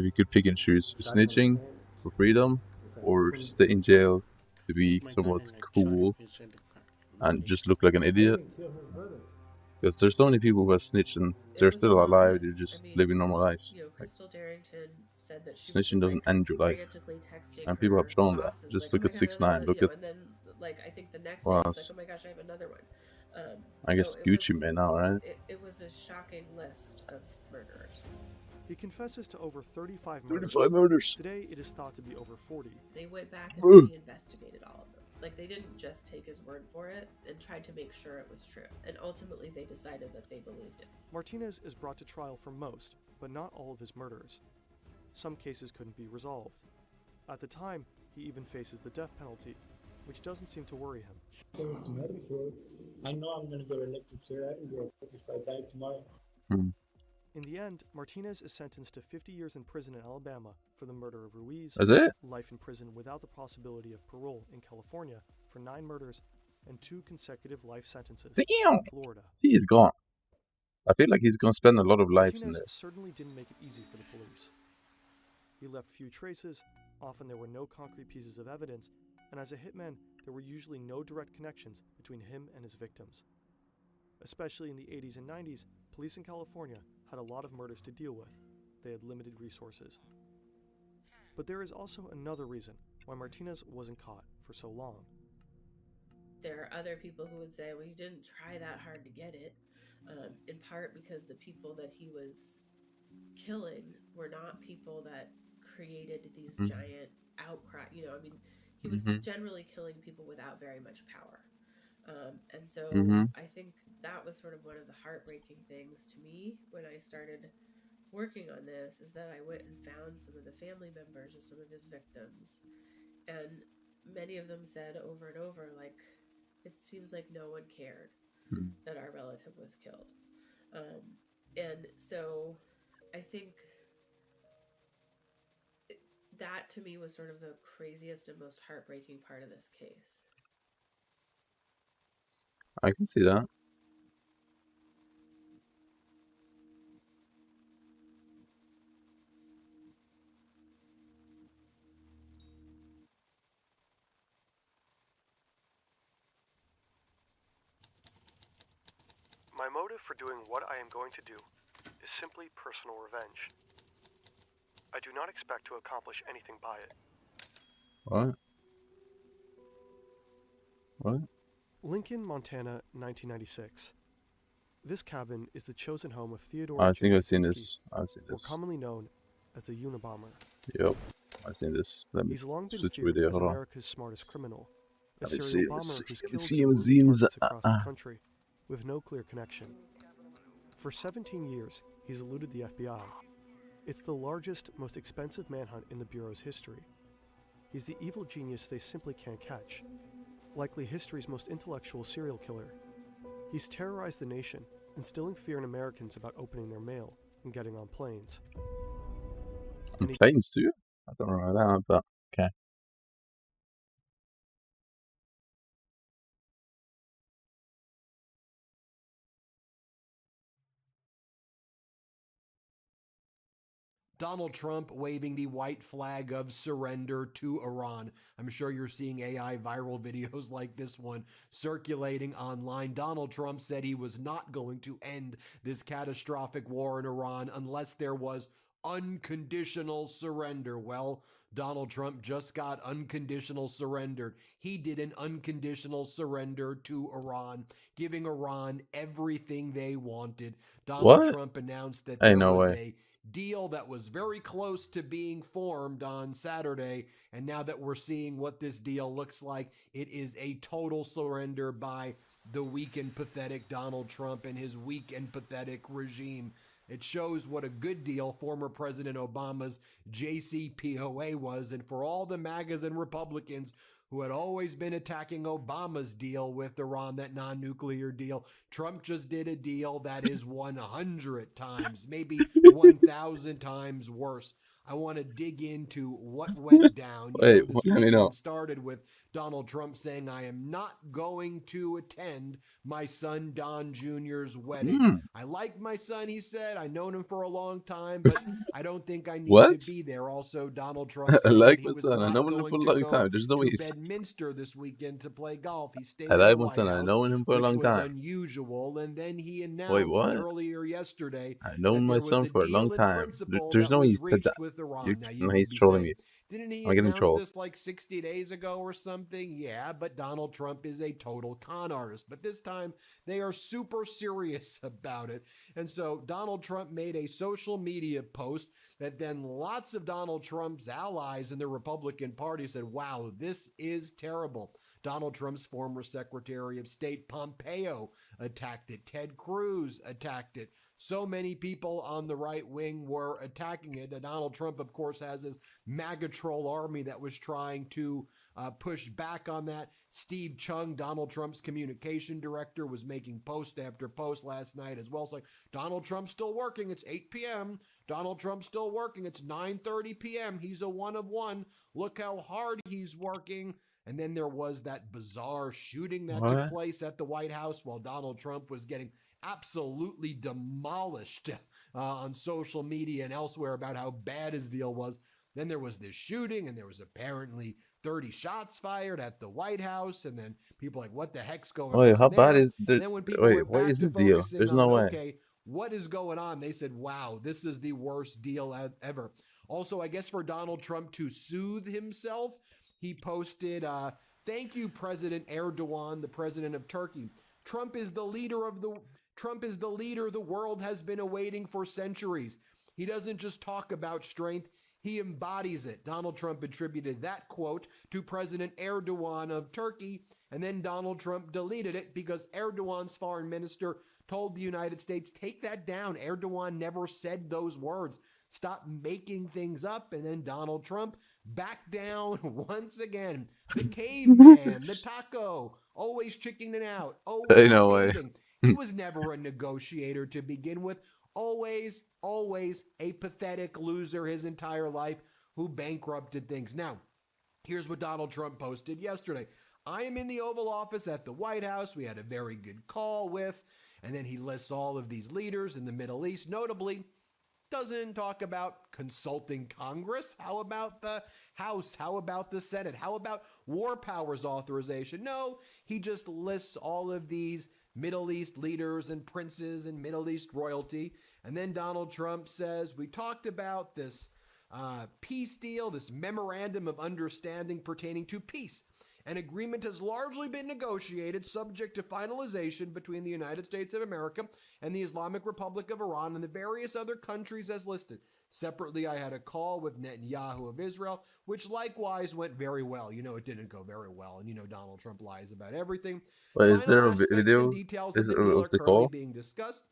you could pick and choose snitching for freedom or stay in jail to be somewhat cool and just look like an idiot. Because there's so many people who have snitched and they're still alive, they're just living normal lives. Like, snitching doesn't end your life. And people have shown that. Just look at 6ix9ine, look at like I think the next day Well, it's like, oh my gosh, I have another one. I guess Gucci Mane now, right? It was a shocking list of murderers. He confesses to over 35 murders. 35 murders. Today, it is thought to be over 40. They went back and Ooh. reinvestigated all of them. Like, they didn't just take his word for it and tried to make sure it was true. And ultimately, they decided that they believed it. Martinez is brought to trial for most, but not all of his murders. Some cases couldn't be resolved. At the time, he even faces the death penalty, which doesn't seem to worry him. I know I'm going to get electrocuted everywhere if I die tomorrow. In the end, Martinez is sentenced to 50 years in prison in Alabama for the murder of Ruiz, Is it? life in prison without the possibility of parole in California for 9 murders, and 2 consecutive life sentences Damn! in Florida. He is gone. I feel like he's gonna spend a lot of lives in Martinez this. certainly didn't make it easy for the police. He left few traces, often there were no concrete pieces of evidence, and as a hitman, there were usually no direct connections between him and his victims. Especially in the 80s and 90s, police in California had a lot of murders to deal with. They had limited resources. But there is also another reason why Martinez wasn't caught for so long. There are other people who would say, well, he didn't try that hard to get it, in part because the people that he was killing were not people that created these giant outcry. You know, I mean, he was generally killing people without very much power. And so I think that was sort of one of the heartbreaking things to me when I started working on this, is that I went and found some of the family members of some of his victims, and many of them said over and over, like, it seems like no one cared that our relative was killed. And so I think that to me was sort of the craziest and most heartbreaking part of this case. I can see that. My motive for doing what I am going to do is simply personal revenge. I do not expect to accomplish anything by it. What? What? Lincoln, Montana, 1996. This cabin is the chosen home of Theodore I think J. I've seen Kaczynski, this. I've seen or this. commonly known as the Unabomber. Yep, I've seen this. Let me He's long been switch feared video. as Hold on. America's smartest criminal, a Let me serial see, bomber let's who's see, killed see, moving scenes. targets across the country with no clear connection. For 17 years, he's eluded the FBI. It's the largest, most expensive manhunt in the Bureau's history. He's the evil genius they simply can't catch. Likely history's most intellectual serial killer. He's terrorized the nation, instilling fear in Americans about opening their mail and getting on planes. On planes too? I don't know that, but okay. Donald Trump waving the white flag of surrender to Iran. I'm sure you're seeing AI viral videos like this one circulating online. Donald Trump said he was not going to end this catastrophic war in Iran unless there was unconditional surrender. Well, Donald Trump just got unconditional surrendered. He did an unconditional surrender to Iran, giving Iran everything they wanted. Donald Trump announced that there was a deal that was very close to being formed on Saturday, and now that we're seeing what this deal looks like, it is a total surrender by the weak and pathetic Donald Trump and his weak and pathetic regime. It shows what a good deal former President Obama's JCPOA was, and for all the MAGAs and Republicans who had always been attacking Obama's deal with Iran, that non-nuclear deal, Trump just did a deal that is 100 times, maybe 1,000 times worse. I want to dig into what went down. Wait, This let me weekend know. started with Donald Trump saying, I am not going to attend my son Don Jr.'s wedding. I like my son, he said. I've known him for a long time, but I don't think I need What? to be there. Also, Donald Trump I said like that he my was son. I not know him going for a to long go time. There's no to way he's. Bedminster this weekend to play golf. He stayed I in the like my White son. I House, know him for a which long was time. unusual. And then he Wait, announced what? earlier yesterday I know that my there was son a for a long deal in time. principle There's that no way was he's said reached that. with Iran. Now you No, may he's be trolling saying, me. Didn't he I'm getting announce trolled. this like 60 days ago or something? Yeah, but Donald Trump is a total con artist. But this time they are super serious about it. And so Donald Trump made a social media post that then lots of Donald Trump's allies in the Republican Party said, wow, this is terrible. Donald Trump's former Secretary of State Pompeo attacked it. Ted Cruz attacked it. So many people on the right wing were attacking it. And Donald Trump, of course, has his MAGA troll army that was trying to push back on that. Steve Chung, Donald Trump's communication director, was making post after post last night as well. It's like, Donald Trump's still working. It's 8 p.m. Donald Trump's still working. It's 9:30 p.m. He's a one of one. Look how hard he's working. And then there was that bizarre shooting that took place at the White House while Donald Trump was getting absolutely demolished on social media and elsewhere about how bad his deal was. Then there was this shooting, and there was apparently 30 shots fired at the White House, and then people like, what the heck's going Wait, on how there? bad is the... And then when people Wait, went what back is to the deal? focusing There's on, no way. okay, what is going on? They said, wow, this is the worst deal ever. Also, I guess for Donald Trump to soothe himself, he posted, thank you, President Erdogan, the president of Turkey. Trump is the leader the world has been awaiting for centuries. He doesn't just talk about strength, he embodies it. Donald Trump attributed that quote to President Erdogan of Turkey, and then Donald Trump deleted it because Erdogan's foreign minister told the United States, take that down. Erdogan never said those words. Stop making things up. And then Donald Trump back down once again. The caveman, the taco, always chickening out, always No way. caving. He was never a negotiator to begin with. Always a pathetic loser his entire life who bankrupted things. Now, here's what Donald Trump posted yesterday. I am in the Oval Office at the White House. We had a very good call with, and then he lists all of these leaders in the Middle East, notably doesn't talk about consulting Congress. How about the House? How about the Senate? How about war powers authorization? No, he just lists all of these Middle East leaders and princes and Middle East royalty. And then Donald Trump says, we talked about this peace deal, this memorandum of understanding pertaining to peace. An agreement has largely been negotiated subject to finalization between the United States of America and the Islamic Republic of Iran and the various other countries as listed. Separately, I had a call with Netanyahu of Israel, which likewise went very well. You know, it didn't go very well. And you know, Donald Trump lies about everything. Wait, is there a Final aspects video and details of the deal are of the currently call? being discussed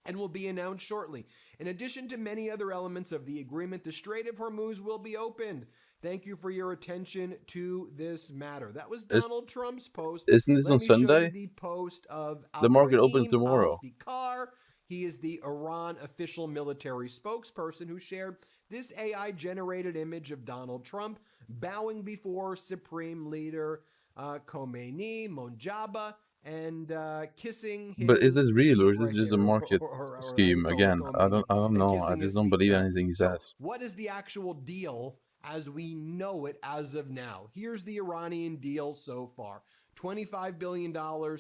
and will be announced shortly. In addition to many other elements of the agreement, the Strait of Hormuz will be opened. Thank you for your attention to this matter. That was Donald Trump's post. Isn't this Let on me show you Sunday? the post of The market opens Abraham tomorrow. Al-Fikar. He is the Iran official military spokesperson who shared this AI-generated image of Donald Trump bowing before Supreme Leader Khomeini, Monjaba, and kissing his But is this real or is feet this right just a there, market or scheme Ayatollah again? I Khomeini, don't and know. I kissing just his don't feet believe there. anything he So, says. what is the actual deal as we know it as of now? Here's the Iranian deal so far. $25 billion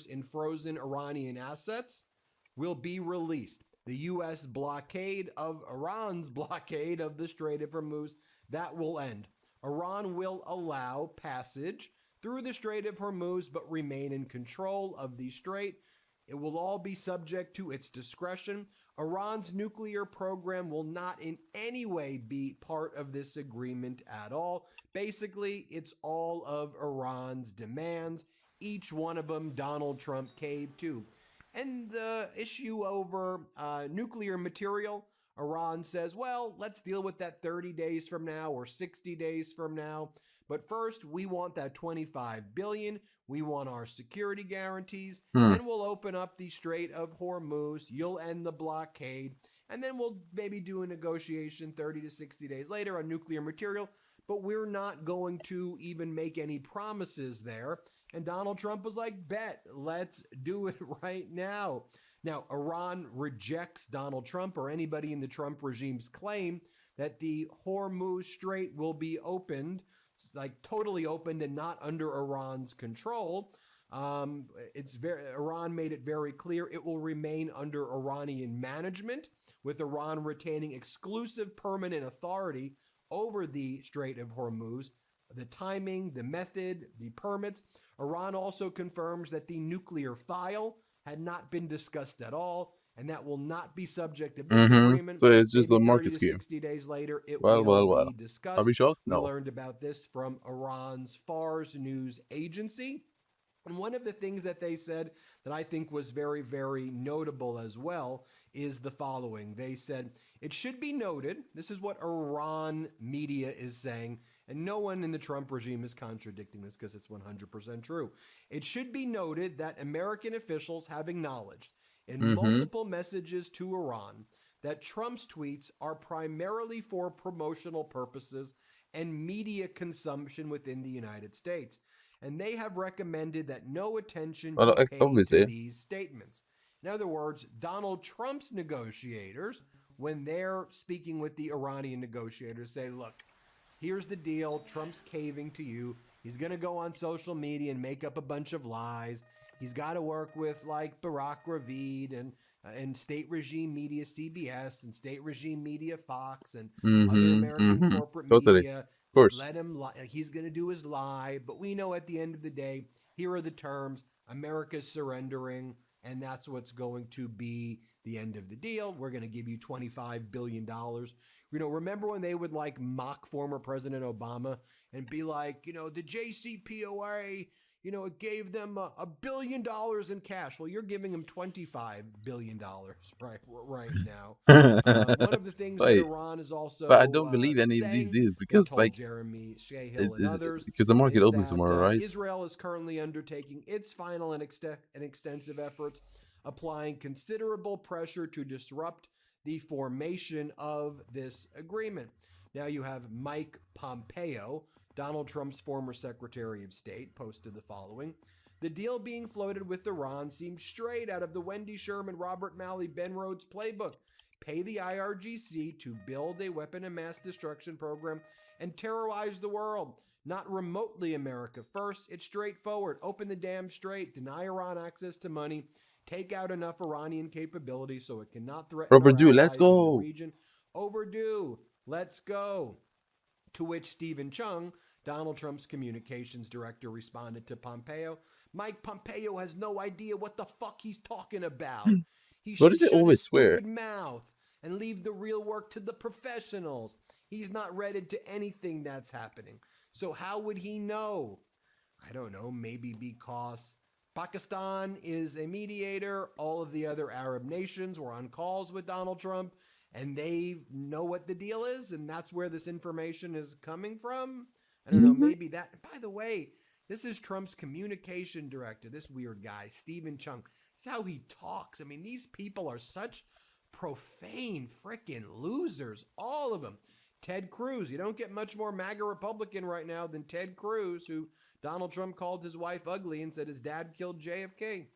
in frozen Iranian assets will be released. The U.S. blockade of Iran's blockade of the Strait of Hormuz, that will end. Iran will allow passage through the Strait of Hormuz, but remain in control of the strait. It will all be subject to its discretion. Iran's nuclear program will not in any way be part of this agreement at all. Basically, it's all of Iran's demands. Each one of them Donald Trump caved to. And the issue over nuclear material, Iran says, well, let's deal with that 30 days from now or 60 days from now. But first, we want that $25 billion. We want our security guarantees. Then we'll open up the Strait of Hormuz. You'll end the blockade. And then we'll maybe do a negotiation 30 to 60 days later on nuclear material. But we're not going to even make any promises there. And Donald Trump was like, bet, let's do it right now. Now, Iran rejects Donald Trump or anybody in the Trump regime's claim that the Hormuz Strait will be opened, like totally opened and not under Iran's control. Iran made it very clear it will remain under Iranian management, with Iran retaining exclusive permanent authority over the Strait of Hormuz, the timing, the method, the permits. Iran also confirms that the nuclear file had not been discussed at all, and that will not be subject of this agreement. So it's just Maybe a 30 market to scheme. 60 days later, it Well. will be Are discussed. we shocked? We No. learned about this from Iran's Fars news agency. And one of the things that they said that I think was very, very notable as well is the following. They said, it should be noted, this is what Iran media is saying, and no one in the Trump regime is contradicting this because it's 100% true. It should be noted that American officials have acknowledged in multiple messages to Iran that Trump's tweets are primarily for promotional purposes and media consumption within the United States. And they have recommended that no attention be paid obviously. to these statements. In other words, Donald Trump's negotiators, when they're speaking with the Iranian negotiators, say, look, here's the deal. Trump's caving to you. He's going to go on social media and make up a bunch of lies. He's got to work with like Barack Ravid and state regime media CBS and state regime media Fox and other American corporate media. Of course. Let him lie. He's going to do his lie. But we know at the end of the day, here are the terms. America's surrendering, and that's what's going to be the end of the deal. We're going to give you $25 billion. You know, remember when they would like mock former President Obama and be like, you know, the JCPOA, you know, it gave them $1 billion in cash. Well, you're giving them $25 billion right now. One of the things that Iran is also but I don't believe any of these saying, deals because, like, Jeremy Scahill and others, because the market is opens that, tomorrow, right? Israel is currently undertaking its final and extensive efforts, applying considerable pressure to disrupt the formation of this agreement. Now you have Mike Pompeo, Donald Trump's former Secretary of State, posted the following. The deal being floated with Iran seems straight out of the Wendy Sherman, Robert Malley, Ben Rhodes playbook. Pay the IRGC to build a weapon of mass destruction program and terrorize the world. Not remotely America first. It's straightforward. Open the damn strait. Deny Iran access to money. Take out enough Iranian capability so it cannot threaten Overdue. our Let's allies in the go. region. Overdue. Let's go. To which Stephen Chung, Donald Trump's communications director, responded to Pompeo. Mike Pompeo has no idea what the fuck he's talking about. He What should does it shut always his swear? stupid mouth and leave the real work to the professionals. He's not read to anything that's happening. So how would he know? I don't know, maybe because Pakistan is a mediator. All of the other Arab nations were on calls with Donald Trump, and they know what the deal is, and that's where this information is coming from. I don't know, maybe that. By the way, this is Trump's communication director, this weird guy, Stephen Chung. That's how he talks. I mean, these people are such profane freaking losers, all of them. Ted Cruz, you don't get much more MAGA Republican right now than Ted Cruz, who Donald Trump called his wife ugly and said his dad killed JFK.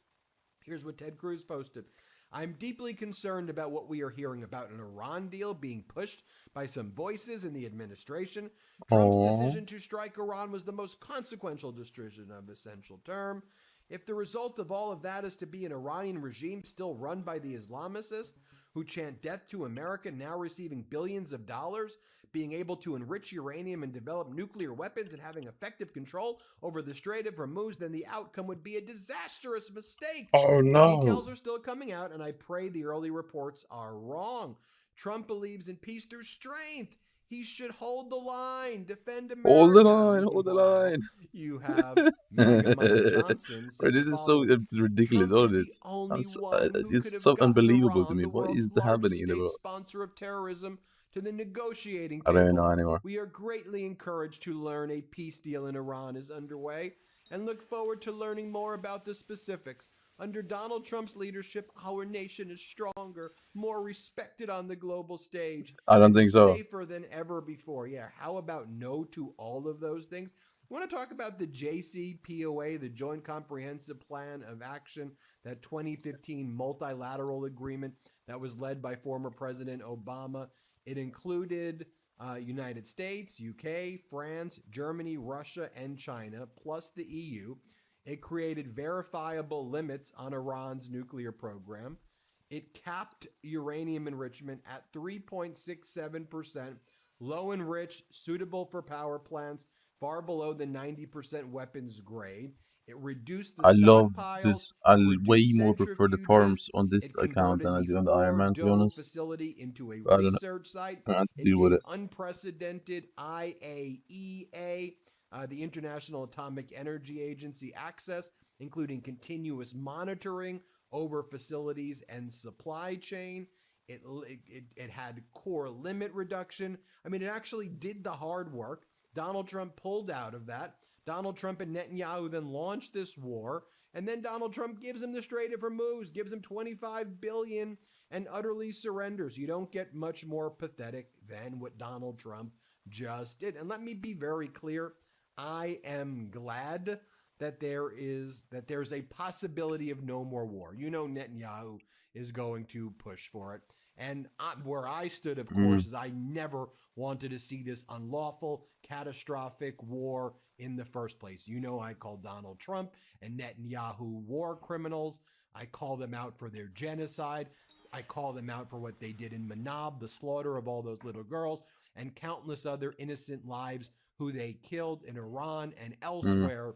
Here's what Ted Cruz posted. I'm deeply concerned about what we are hearing about an Iran deal being pushed by some voices in the administration. Trump's decision to strike Iran was the most consequential decision of essential term. If the result of all of that is to be an Iranian regime still run by the Islamicists who chant death to America, now receiving billions of dollars, being able to enrich uranium and develop nuclear weapons and having effective control over the Strait of Hormuz, then the outcome would be a disastrous mistake. Oh, The no. details are still coming out, and I pray the early reports are wrong. Trump believes in peace through strength. He should hold the line, defend America. Hold the line, hold the Meanwhile, line. you have MAGA Mike Johnson Bro, saying this the is so following. ridiculous. Trump All is the this. only one who could It's have so gotten unbelievable to Iran, me. the What world's is largest happening in the state world? sponsor of terrorism, to the negotiating I table. don't know anymore. We are greatly encouraged to learn a peace deal in Iran is underway and look forward to learning more about the specifics. Under Donald Trump's leadership, our nation is stronger, more respected on the global stage, I don't and think so. safer than ever before. Yeah, how about no to all of those things? I want to talk about the JCPOA, the Joint Comprehensive Plan of Action, that 2015 multilateral agreement that was led by former President Obama. It included United States, UK, France, Germany, Russia, and China, plus the EU. It created verifiable limits on Iran's nuclear program. It capped uranium enrichment at 3.67% low and rich, suitable for power plants, far below the 90% weapons grade. It reduced the I love stockpiles, this. it I way reduced more prefer the centrifuges, farms on this it account than I converted do the on the Iron Man, to be four-dome honest. facility into a But I don't research site. know what to It do with gave it. unprecedented IAEA, the International Atomic Energy Agency, access, including continuous monitoring over facilities and supply chain. It had core limit reduction. I mean, it actually did the hard work. Donald Trump pulled out of that. Donald Trump and Netanyahu then launched this war. And then Donald Trump gives him the Strait of Hormuz, gives him $25 billion, and utterly surrenders. You don't get much more pathetic than what Donald Trump just did. And let me be very clear. I am glad that there's a possibility of no more war. You know, Netanyahu is going to push for it. And where I stood, of course, is I never wanted to see this unlawful, catastrophic war in the first place. You know, I call Donald Trump and Netanyahu war criminals. I call them out for their genocide. I call them out for what they did in Manab, the slaughter of all those little girls, and countless other innocent lives who they killed in Iran and elsewhere.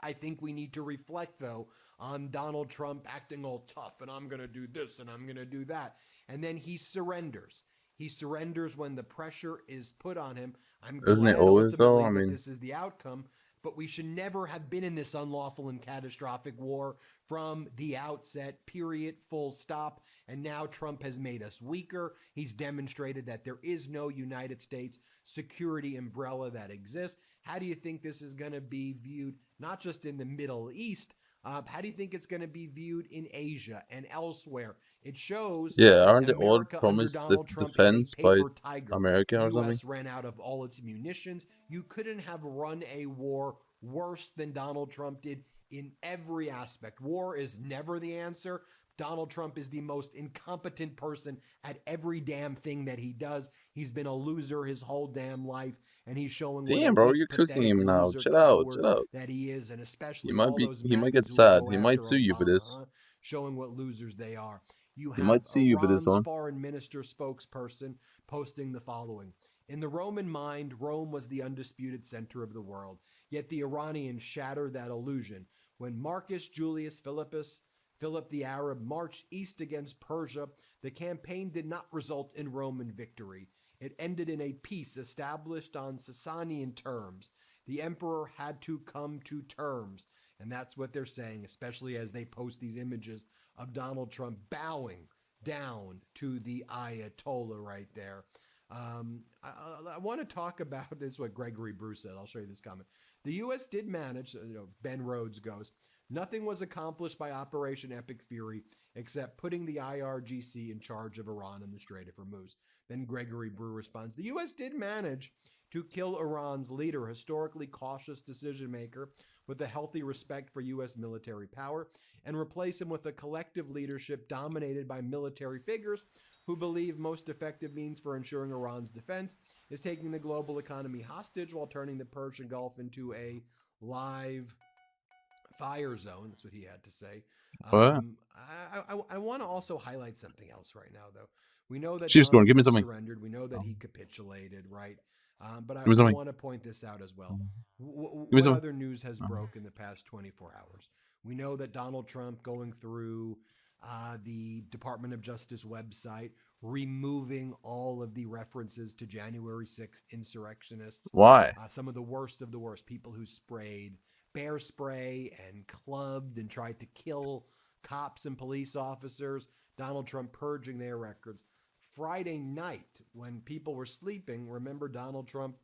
I think we need to reflect, though, on Donald Trump acting all tough, and I'm going to do this and I'm going to do that. And then he surrenders. He surrenders when the pressure is put on him. I'm Isn't it glad always, though? ultimately I that mean, this is the outcome, but we should never have been in this unlawful and catastrophic war from the outset, period, full stop. And now Trump has made us weaker. He's demonstrated that there is no United States security umbrella that exists. How do you think this is going to be viewed, not just in the Middle East? How do you think it's going to be viewed in Asia and elsewhere? It shows yeah, that aren't they all America under promised the Donald Trump is defense a by paper tiger. America The or something? U.S. ran out of all its munitions. You couldn't have run a war worse than Donald Trump did in every aspect. War is never the answer. Donald Trump is the most incompetent person at every damn thing that he does. He's been a loser his whole damn life, and he's showing what a Damn, bro, weak, you're cooking pathetic him now. loser, Chill out, coward chill out. that he is, and especially He might all those get MAGAs who sad. go He might after sue you for Obama, this. showing what losers they are. You He have might sue you for this Iran's one. foreign minister spokesperson posting the following. In the Roman mind, Rome was the undisputed center of the world. Yet the Iranians shattered that illusion. When Marcus Julius Philip the Arab marched east against Persia, the campaign did not result in Roman victory. It ended in a peace established on Sasanian terms. The emperor had to come to terms. And that's what they're saying, especially as they post these images of Donald Trump bowing down to the Ayatollah right there. I want to talk about this, what Gregory Bruce said. I'll show you this comment. The U.S. did manage, Ben Rhodes goes, nothing was accomplished by Operation Epic Fury except putting the IRGC in charge of Iran and the Strait of Hormuz. Then Gregory Brew responds, the U.S. did manage to kill Iran's leader, historically cautious decision maker with a healthy respect for U.S. military power, and replace him with a collective leadership dominated by military figures who believe most effective means for ensuring Iran's defense is taking the global economy hostage while turning the Persian Gulf into a live fire zone. That's what he had to say. I want to also highlight something else right now, though. We know that Chief's going, Donald give me Trump something. surrendered. We know that he capitulated, right? But I something. want to point this out as well. Give me What something. other news has broke in the past 24 hours? We know that Donald Trump going through the Department of Justice website, removing all of the references to January 6th insurrectionists. Why? Some of the worst, people who sprayed bear spray and clubbed and tried to kill cops and police officers. Donald Trump purging their records. Friday night, when people were sleeping, remember Donald Trump,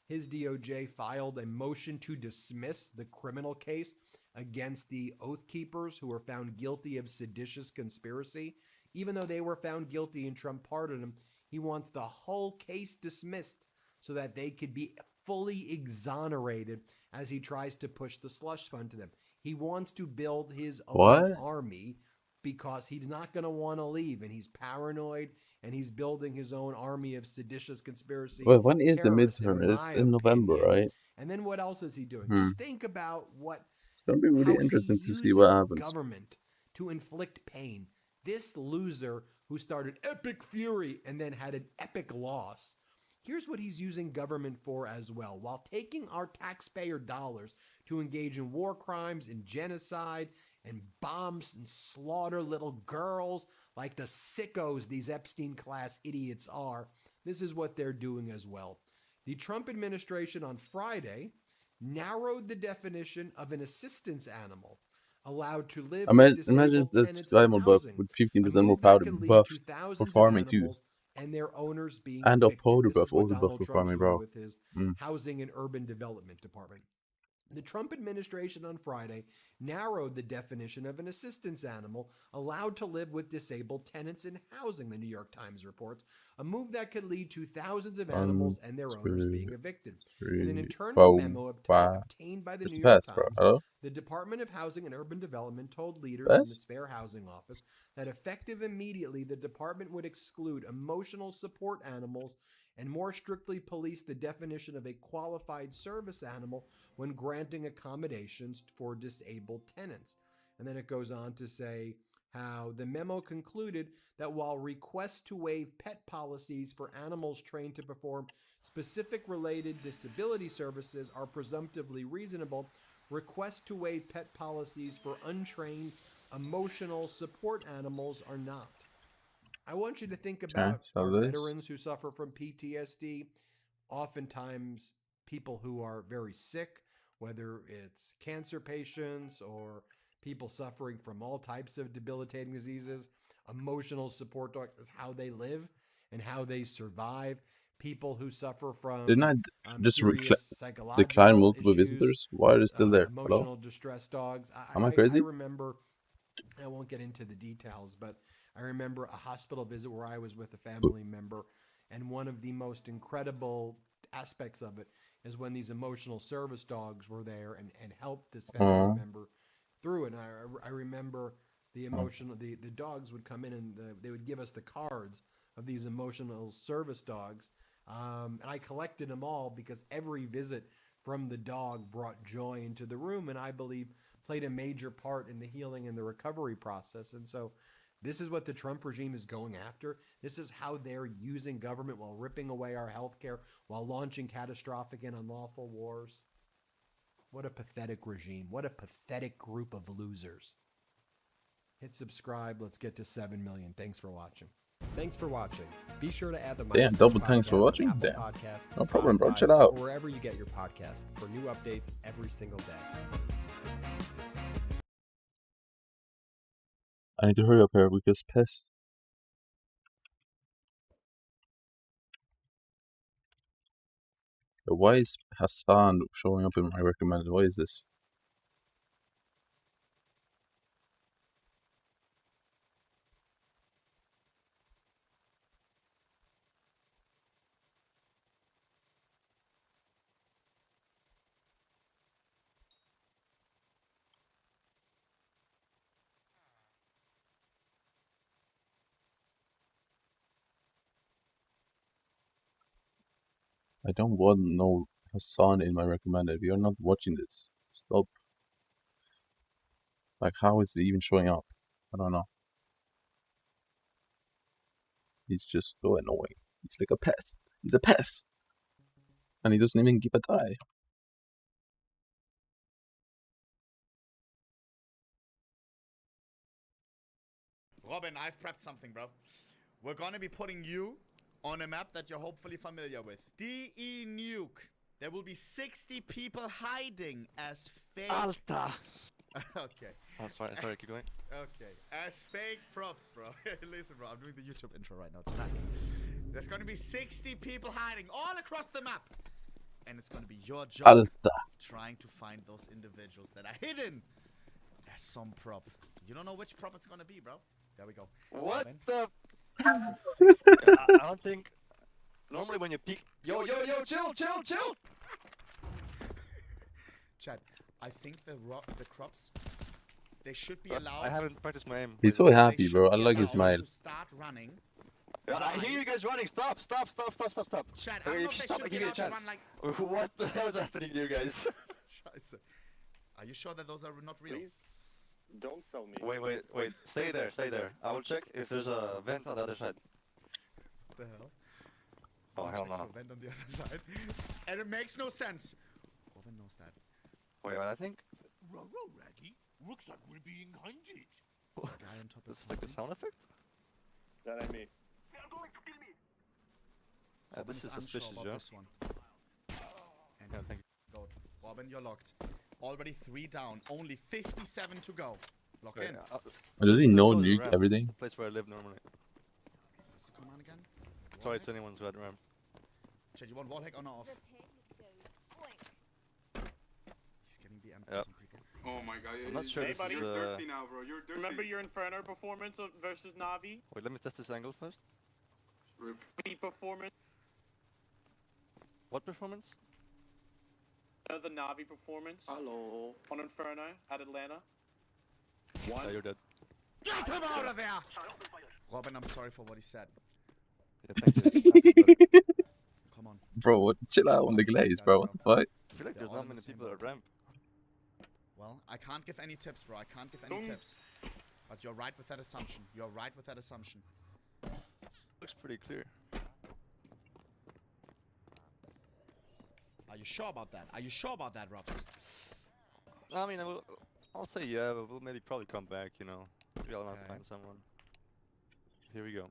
his DOJ filed a motion to dismiss the criminal case against the Oath Keepers who were found guilty of seditious conspiracy. Even though they were found guilty and Trump pardoned them, he wants the whole case dismissed so that they could be fully exonerated as he tries to push the slush fund to them. He wants to build his own army because he's not going to want to leave, and he's paranoid, and he's building his own army of seditious conspiracy. Well, when is the terrorists, midterm? in It's my in November, opinion. right? And then what else is he doing? Just think about It's gonna be really how interesting he to see what uses happens. government to inflict pain. This loser who started Epic Fury and then had an epic loss Here's what he's using government for as well. While taking our taxpayer dollars to engage in war crimes and genocide and bombs and slaughter little girls like the sickos these Epstein-class idiots are, this is what they're doing as well. The Trump administration on Friday narrowed the definition of an assistance animal allowed to live with Imagine disabled that tenants guy in mod buff housing, with a 15% more move that powder could lead buff to for thousands of farming too. animals and their owners being And a evicted. powder This buff, is what also buff Donald for Trump's farming, doing bro. with his Housing and Urban Development Department. The Trump administration on Friday narrowed the definition of an assistance animal allowed to live with disabled tenants in housing, the New York Times reports, a move that could lead to thousands of animals and their owners being evicted. In an internal memo obtained by the New York bro. Times, Hello? the Department of Housing and Urban Development told leaders in the Best? Fair Housing Office that effective immediately, the department would exclude emotional support animals and more strictly police the definition of a qualified service animal when granting accommodations for disabled tenants. And then it goes on to say how the memo concluded that while requests to waive pet policies for animals trained to perform specific related disability services are presumptively reasonable, requests to waive pet policies for untrained emotional support animals are not. I want you to think about our veterans who suffer from PTSD, oftentimes people who are very sick, whether it's cancer patients or people suffering from all types of debilitating diseases. Emotional support dogs is how they live and how they survive. People who suffer from Didn't I just serious decline psychological multiple issues, visitors? Why are they still there? Hello? emotional distress dogs. Am I I crazy? remember, I won't get into the details, but I remember a hospital visit where I was with a family member, and one of the most incredible aspects of it is when these emotional service dogs were there and helped this family member through it. And I remember the emotional, the dogs would come in and they would give us the cards of these emotional service dogs. And I collected them all because every visit from the dog brought joy into the room, and I believe played a major part in the healing and the recovery process. And so this is what the Trump regime is going after. This is how they're using government while ripping away our healthcare, while launching catastrophic and unlawful wars. What a pathetic regime. What a pathetic group of losers. Hit subscribe. Let's get to 7 million. Thanks for watching. Thanks for watching. Be sure to add the Damn, double thanks for watching. Apple Damn. Podcasts, No problem, bro. Spotify, Chill out. or wherever you get your podcast for new updates every single day. I need to hurry up here because pest. Why is Hassan showing up in my recommended? What is this? I don't want no Hassan in my recommended. We are not watching this. Stop. Like, how is he even showing up? I don't know. He's just so annoying. He's like a pest. He's a pest. And he doesn't even give a die. Robin, I've prepped something, bro. We're gonna be putting you on a map that you're hopefully familiar with. DE Nuke. There will be 60 people hiding as fake... Alta! Okay. Oh, sorry, keep going. Okay. As fake props, bro. Listen, bro, I'm doing the YouTube intro right now. Tonight. There's gonna be 60 people hiding all across the map. And it's gonna be your job Alta. trying to find those individuals that are hidden as some prop. You don't know which prop it's gonna be, bro. There we go. What the? I don't think. Normally when you peek. Yo, chill! Chad, I think the crops, they should be allowed. I haven't practiced my aim. He's so happy, bro. I like his smile. To start running. I hear you guys running. Stop! Chad, I don't know if they should be allowed to run like. What the hell is happening to you guys? Scheiße. Are you sure that those are not real? Please, don't sell me. Wait. Stay there. I will check if there's a vent on the other side. What the hell? Oh, hell no. Vent on the other side. And it makes no sense. Robin knows that. Wait, I think... Raggy, looks like we're being hunted. Guy on top This is like the sound effect? That ain't me. Robin This is unsure suspicious, about yeah. this one. And Yeah, he's thank the goat. Robin, you're locked. Already 3 down. Only 57 to go. Lock in. Does he let's know go to the nuke ramp, everything? The place where I live normally. What's the command again? Sorry to anyone who had ramp. Chat, you want wall hack on or off? He's getting the M for Yeah. some people. Oh my god. I'm not sure Hey this buddy, is, you're dirty now, bro. You're dirty. Remember your Inferno performance versus Navi? Wait, let me test this angle first. The performance. What performance? The Navi performance. Hello. On Inferno at Atlanta. Oh, you're dead. Get him out of there! Robin, I'm sorry for what he said. Yeah, thank you. Come on. Bro, what? Chill out on the glaze, bro. What the fuck? I feel like there's not many people at ramp. Well, I can't give any tips, bro. I can't give any tips. But you're right with that assumption. You're right with that assumption. Looks pretty clear. Are you sure about that? Are you sure about that, Robs? I mean, I'll say yeah, but we'll maybe probably come back, you know. Maybe I'll not find someone. Here we go.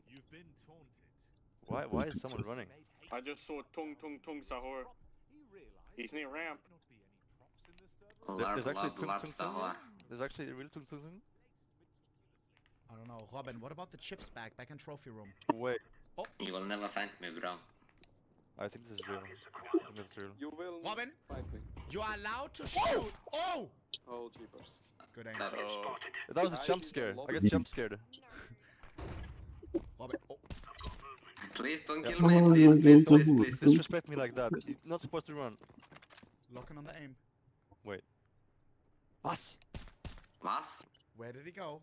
You've been taunted. Why is someone running? I just saw Tung Sahur. He's near ramp. There's actually Tung. There's actually a real Tung. I don't know. Robin, what about the chips back in trophy room? Wait. Oh. You will never find me, bro. I think this is real. I think it's real. You will Robin, find me. you are allowed to shoot. Oh! Oh, jeepers. Good aim. That was a jump scare. I got jump scared. Robin, oh. Please don't kill me, please. Disrespect me like that. You're not supposed to run. Locking on the aim. Wait. Was? Where did he go?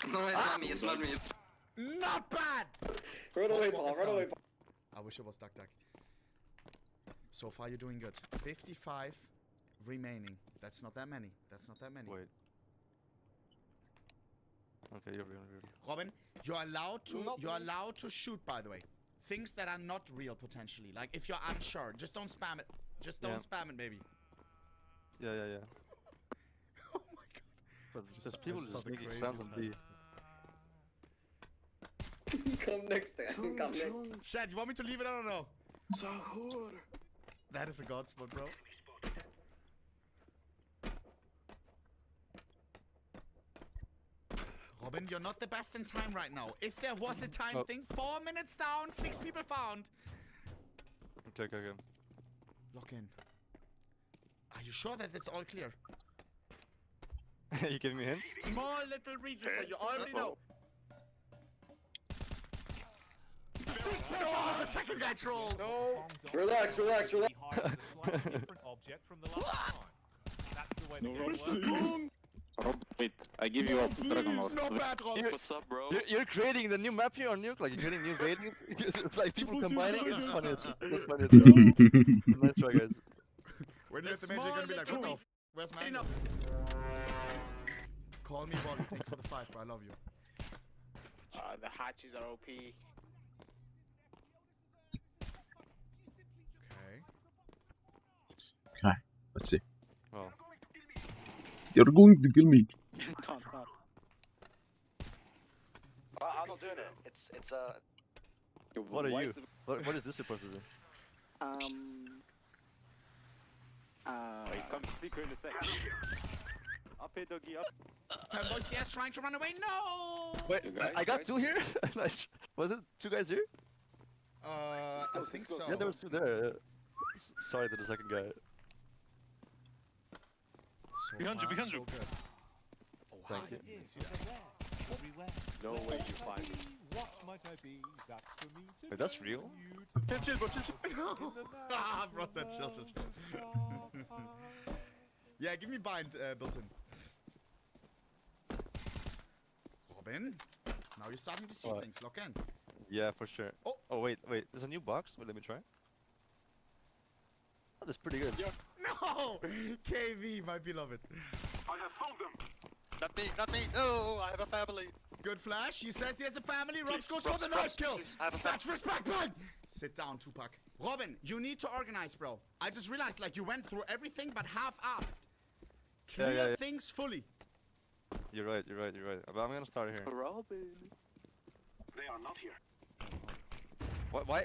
No, it's not me, it's not me. Not bad! Run away, Paul, run away, Paul. I wish it was Duck. So far you're doing good. 55 remaining. That's not that many. Wait. Okay, you're real. Robin, you're allowed to shoot, by the way. Things that are not real potentially. Like if you're unsure, just don't spam it. Just don't spam it, baby. Yeah. Oh my god. But there's people just making sounds on B. Come next time, come next. Chad, you want me to leave it or no? Sahur. That is a god spot, bro. Robin, you're not the best in time right now. If there was a time thing, 4 minutes down, 6 people found. Okay. Lock in. Are you sure that it's all clear? You giving me hints? Small little region, so you already know. Oh, the second guy trolled. No. Relax. Different object from the last time. That's the way the Wait, I give you up, Dragon Lord. No bad, Rob. What's up, bro? You're creating the new map here on Nuke? Like, you're creating new variants? It's like people combining? It's funny. It's funny as well. Nice try, guys. When you get the major, you're gonna be like, what the f? Where's my enough? Call me Wally. Thank you for the 5, bro. I love you. The hatches are OP. Okay. Let's see. Oh. You're going to kill me. I'm not doing it. It's What are you? What is this supposed to do? He's coming to secret in a sec. Up here, doggy, up. Fanboy CS trying to run away. No! Wait, I got 2 here? Nice. Was it 2 guys here? I think so. Yeah, there was 2 there. Sorry to the second guy. So Behind you. So good. Oh, Thank you. No way you find me. What might I be? That's for me to Wait, that's real? Chill. Ah, bro said chill. Yeah, give me bind, built-in. Robin, now you're starting to see things. Lock in. Yeah, for sure. Oh, wait. There's a new box? Wait, let me try. Oh, that's pretty good. No! KV, my beloved. I have found them. Not me. No, I have a family. Good flash. He says he has a family. Robs goes for the nice kill. That's respect, man. Sit down, Tupac. Robin, you need to organize, bro. I just realized, like, you went through everything but half-assed. Clear things fully. You're right. But I'm gonna start here. Robin. They are not here.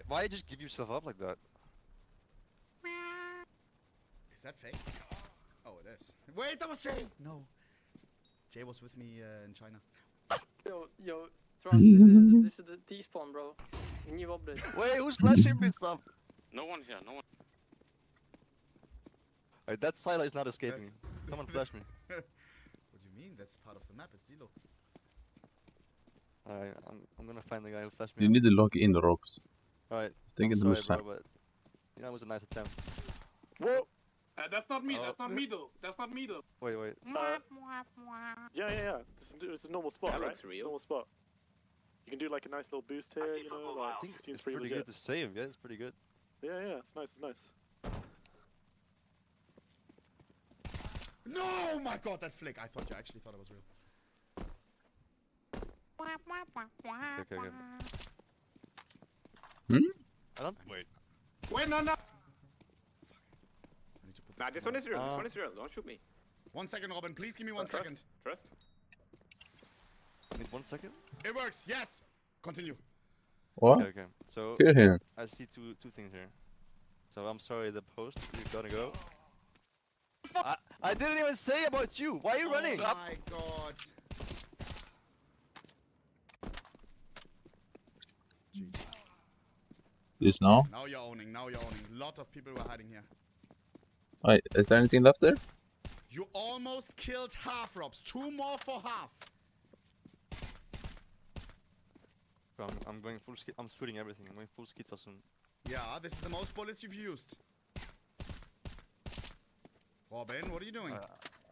Why just give yourself up like that? Is that fake? Oh, it is. Wait, that was Jay! No. Jay was with me in China. Yo, Trump, this is the despawn, bro. New update. Wait, who's flashing me stuff? No one here, no one. Alright, that silo is not escaping. Come on, flash me. What do you mean? That's part of the map. It's Zilo. Alright, I'm gonna find the guy who flashed me. You need to log in, Robs. Alright. It's taking the most time. But you know, it was a nice attempt. Whoa! That's not me, that's not me though. That's not me though. Wait. Yeah. It's a normal spot, That right? looks real. Normal spot. You can do like a nice little boost here, you know, like, I think seems it's pretty legit. good to save, yeah, it's pretty good. Yeah, it's nice, No, my god, that flick. I actually thought it was real. Okay. I don't. Wait, no! Nah, this one is real. This one is real. Don't shoot me. 1 second, Robin. Please give me 1 second. Trust. Need 1 second? It works. Yes. Continue. What? Okay. So Get here. I see two things here. So I'm sorry, the post. You're gonna go. I didn't even say about you. Why are you running? Oh my god. This now? Now you're owning. A lot of people were hiding here. Wait, is there anything left there? You almost killed half, Robs. 2 more for half. I'm going full skit. I'm shooting everything. I'm going full skits soon. Yeah, this is the most bullets you've used. Robin, what are you doing?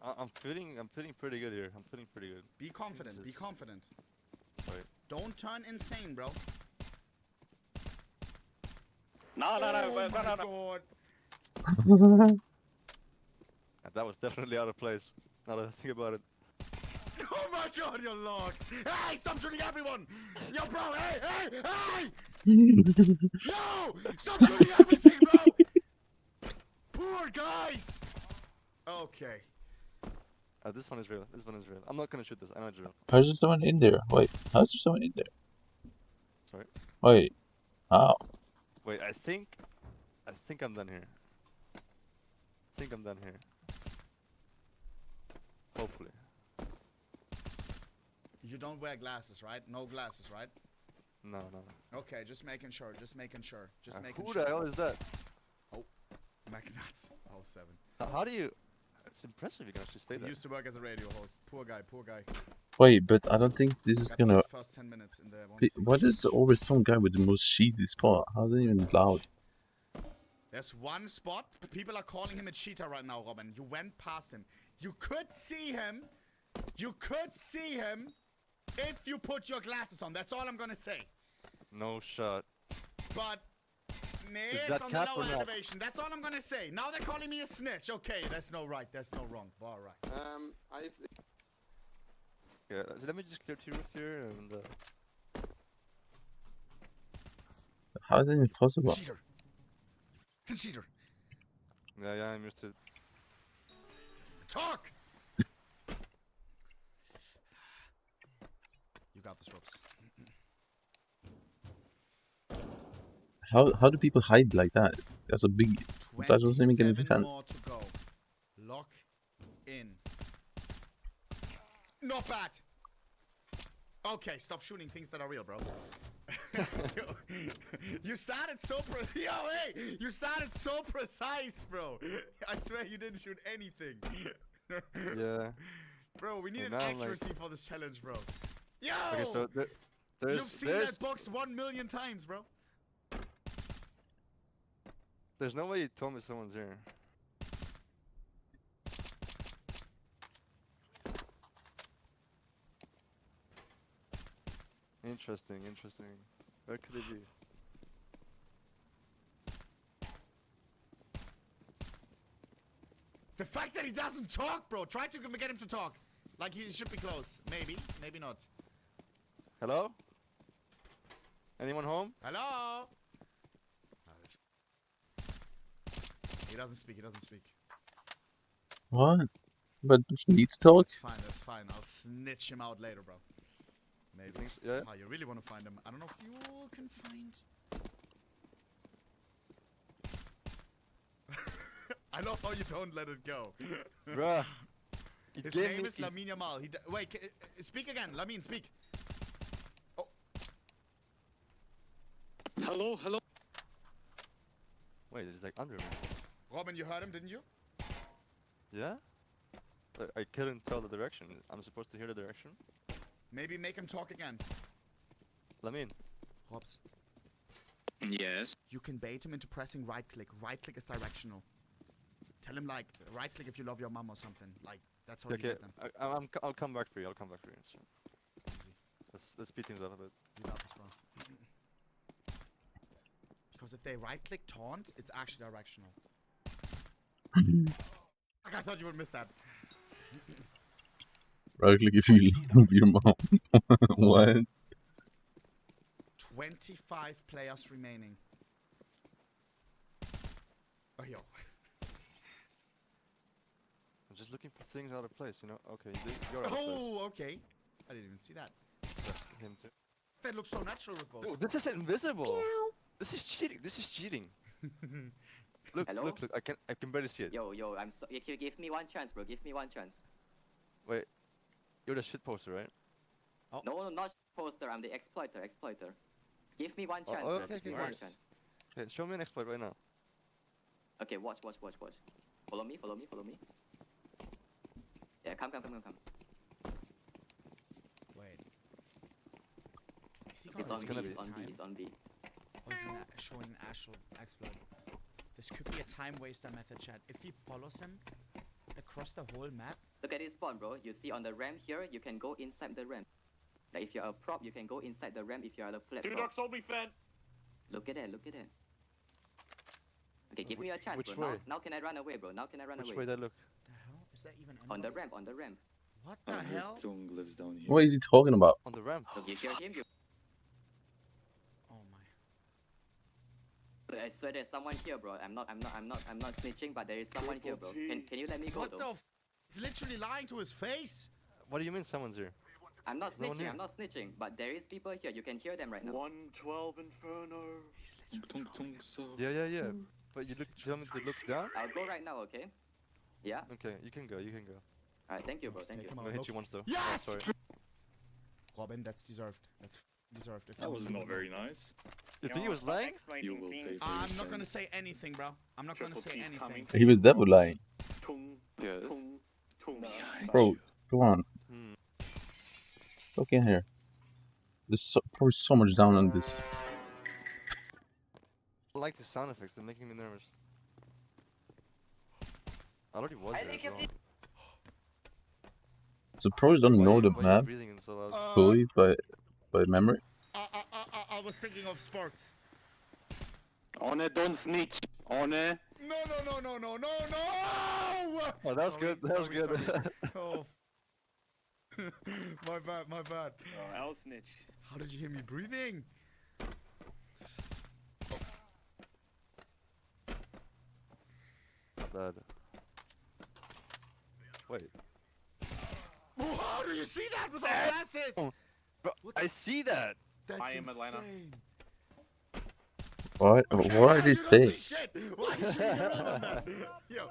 I'm feeling pretty good here. I'm feeling pretty good. Be confident. Be confident. Right. Don't turn insane, bro. No. God. That was definitely out of place. Now that I think about it. Oh my god, you're locked. Hey, stop shooting everyone. Yo, bro, hey. Yo, stop shooting everything, bro. Poor guys. Okay. This one is real. I'm not gonna shoot this. I know it's real. How's there someone in there? Wait, how's there someone in there? Sorry. Wait. How? Wait, I think I'm done here. Hopefully. You don't wear glasses, right? No glasses, right? No. Okay, just making sure. Who the hell is that? Oh, McNuts. Oh, 7. How do you? It's impressive you can actually stay there. He used to work as a radio host. Poor guy. Wait, but I don't think this is gonna... First 10 minutes in there. What is always some guy with the most shitty spot? How's it even allowed? There's one spot. People are calling him a cheater right now, Robin. You went past him. You could see him if you put your glasses on. That's all I'm gonna say. No shot. But it's on the lower elevation. That's all I'm gonna say. Now they're calling me a snitch. Okay, that's no right. That's no wrong. All right. Yeah, so let me just clear T-roof here and. How is that even possible? Cheater. Yeah, I'm used to it. Talk. You got this, Ropes. How do people hide like that? That's a big... That doesn't even get any defense. More to go. Lock in. Not bad. Okay, stop shooting things that are real, bro. You started so you started so precise, bro. I swear you didn't shoot anything. Yeah. Bro, we need an accuracy for this challenge, bro. Yo! Okay, so you've seen that box 1 million times, bro. There's no way you told me someone's here. Interesting. Where could it be? The fact that he doesn't talk, bro. Try to get him to talk. Like he should be close. Maybe not. Hello? Anyone home? Hello? He doesn't speak. He doesn't speak. What? But needs talk? That's fine. That's fine. I'll snitch him out later, bro. Maybe. Yeah. Oh, you really want to find him? I don't know if you can find. I know how you don't let it go. Bruh. His name is Lamine Yamal. Wait, speak again. Lamine, speak. Oh. Hello, hello. Wait, it's like under me. Robin, you heard him, didn't you? Yeah? I couldn't tell the direction. I'm supposed to hear the direction. Maybe make him talk again. Lamine. Hobbs. Yes. You can bait him into pressing right click. Right click is directional. Tell him like right click if you love your mom or something. Like that's how you Okay, get them. I'll come back for you. I'll come back for you. Let's speed things up a bit. You got this, bro. Because if they right click taunt, it's actually directional. I thought you would miss that. Right click if you love your mom. What? 25 players remaining. Oh, yo. I'm just looking for things out of place, you know? Okay, you're out of place. Oh, okay. I didn't even see that. Him too. That looks so natural with both. Dude, this is invisible. This is cheating. This is cheating. Look, Hello? look. I can barely see it. Yo, I'm so. Give me one chance, bro. Give me one chance. Wait, you're the shit poster, right? Oh. No, not poster. I'm the exploiter. Give me one chance, bro. Okay, Give me one chance. Okay, show me an exploit right now. Okay, watch. Follow me. Yeah, come. Wait. Is he It's on gonna B. use It's this on B. time? It's on B. Or is he showing an actual exploit? This could be a time waster method, chat. If he follows him across the whole map. Look at this spawn, bro. You see on the ramp here, you can go inside the ramp. Like if you're a prop, you can go inside the ramp if you're a flat prop. Only fan. Look at that. Okay, give me a chance, Which bro. way? Now can I run away, bro? Which way that look? The hell? Is that even On the anybody? ramp. What the hell? Zong lives down here. What is he talking about? On the ramp. Look, you hear him? Oh my. I swear there's someone here, bro. I'm not snitching, but there is someone here, bro. Can you let me go, What though? the f? He's literally lying to his face. What do you mean someone's here? I'm not No one snitching, here. I'm not snitching, but there is people here. You can hear them right now. 112 Inferno. Tung tung so. Yeah. But you tell me to look down? I'll go right now, okay? Yeah? Okay, you can go. Alright, thank you, bro. Thank you. I'm gonna hit you once though. Yes! Oh, sorry. Robin, that's deserved. That's deserved. If That you was really not want very to. nice. You think he was lying? You will pay for I'm your not gonna sins. say anything, bro. I'm not gonna Triple say T's anything. coming. He was devil lying. Tung. Yes. Tung. Bro, come on. Look in here. There's probably so much down on this. I like the sound effects. They're making me nervous. I already was there as well. So probably don't know the Why are you map breathing in so loud? fully by memory. I was thinking of sports. On it, don't snitch. On it. No! Oh, that was good. That was good. Oh. My bad. I'll snitch. How did you hear me breathing? Not bad. Wait. How do you see that without glasses? Oh, bro, I see that. That's I am Atlanta. insane. What did he say? Shit. Why is she on that? Yo.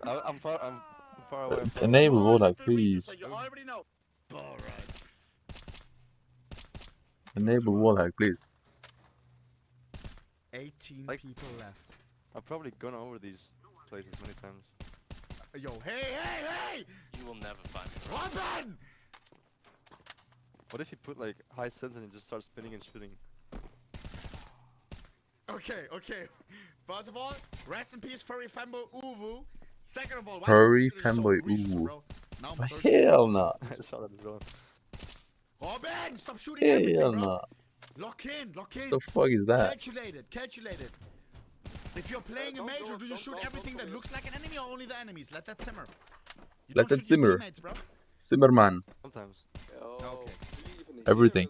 I'm far away. Enable Warlock, please. So you already know. Alright. Enable Warlock, please. 18 people left. I've probably gone over these places many times. Yo, hey! You will never find me. Robin! What if you put like high sense and you just start spinning and shooting? Okay. First of all, rest in peace, Furry Fembo Uwu. Second of all, why Furry are you so Femboy reachable, Uwu. bro? Now I'm thirsty. Hell no. I saw that as well. Robin, stop shooting everything, Hell bro. no. Lock in. The fuck is that? Calculated. If you're playing a major, do you shoot everything that looks like an enemy or only the enemies? Let that simmer. You Let don't that shoot your simmer. teammates, bro. Simmerman. Sometimes. Okay. Everything.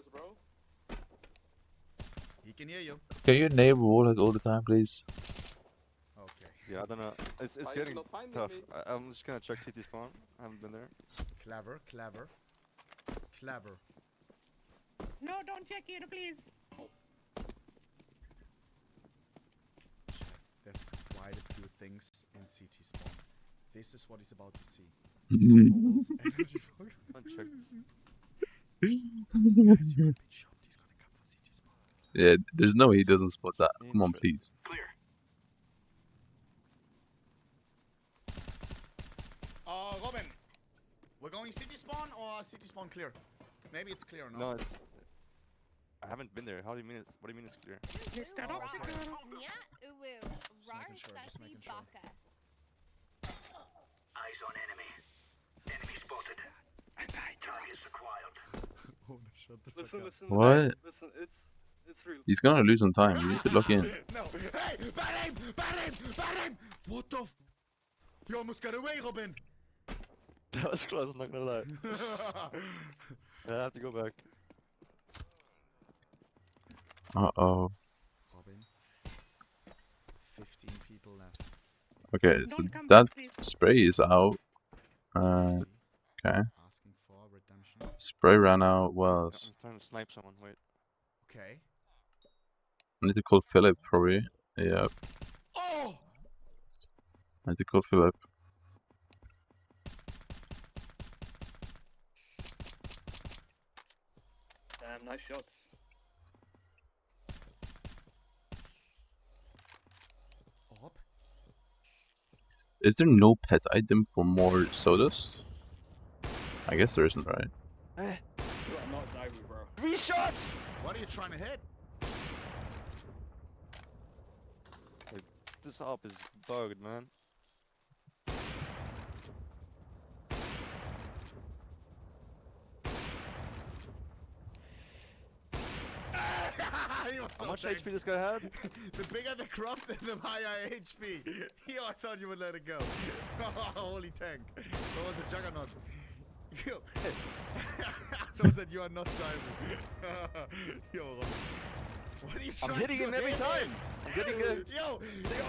He can hear you. Can you enable Warlock all the time, please? Okay. Yeah, I don't know. It's getting tough. I'm just gonna check CT spawn. I haven't been there. Clever, clever, clever. No, don't check here, please. There's quite a few things in CT spawn. This is what he's about to see. Balls, energy focus. Yeah, there's no way he doesn't spot that. Come on, please. Robin, we're going city spawn or city spawn clear? Maybe it's clear, no? No, it's. I haven't been there. How do you mean it's? What do you mean it's clear? Just making sure. Eyes on enemy. Enemy spotted. Targets acquired. Oh, shut the Listen, fuck listen, up. What? listen, it's real. He's gonna lose some time. You need to lock in. No! Hey! Bad aim! Bad aim! Bad aim! What the f? You almost got away, Robin! That was close, I'm not gonna lie. I have to go back. Uh-oh. Robin. 15 people left. Okay, so that spray is out. Okay. Asking for redemption. Spray ran out. I'm Was trying to snipe someone, wait. Okay. I need to call Philip probably. Yeah. Oh! I need to call Philip. Damn, nice shots. Orb? Is there no pet item for more sowdust? I guess there isn't, right? You are not Zyru, bro. 3 shots! What are you trying to hit? Like, this op is bugged, man. How much HP this guy had? The bigger the crop, the higher HP. Yo, I thought you would let it go. Holy tank. That was a juggernaut. Yo. Someone said you are not Simon. Yo, what are you trying I'm hitting to him every hit? time. I'm getting a... Yo,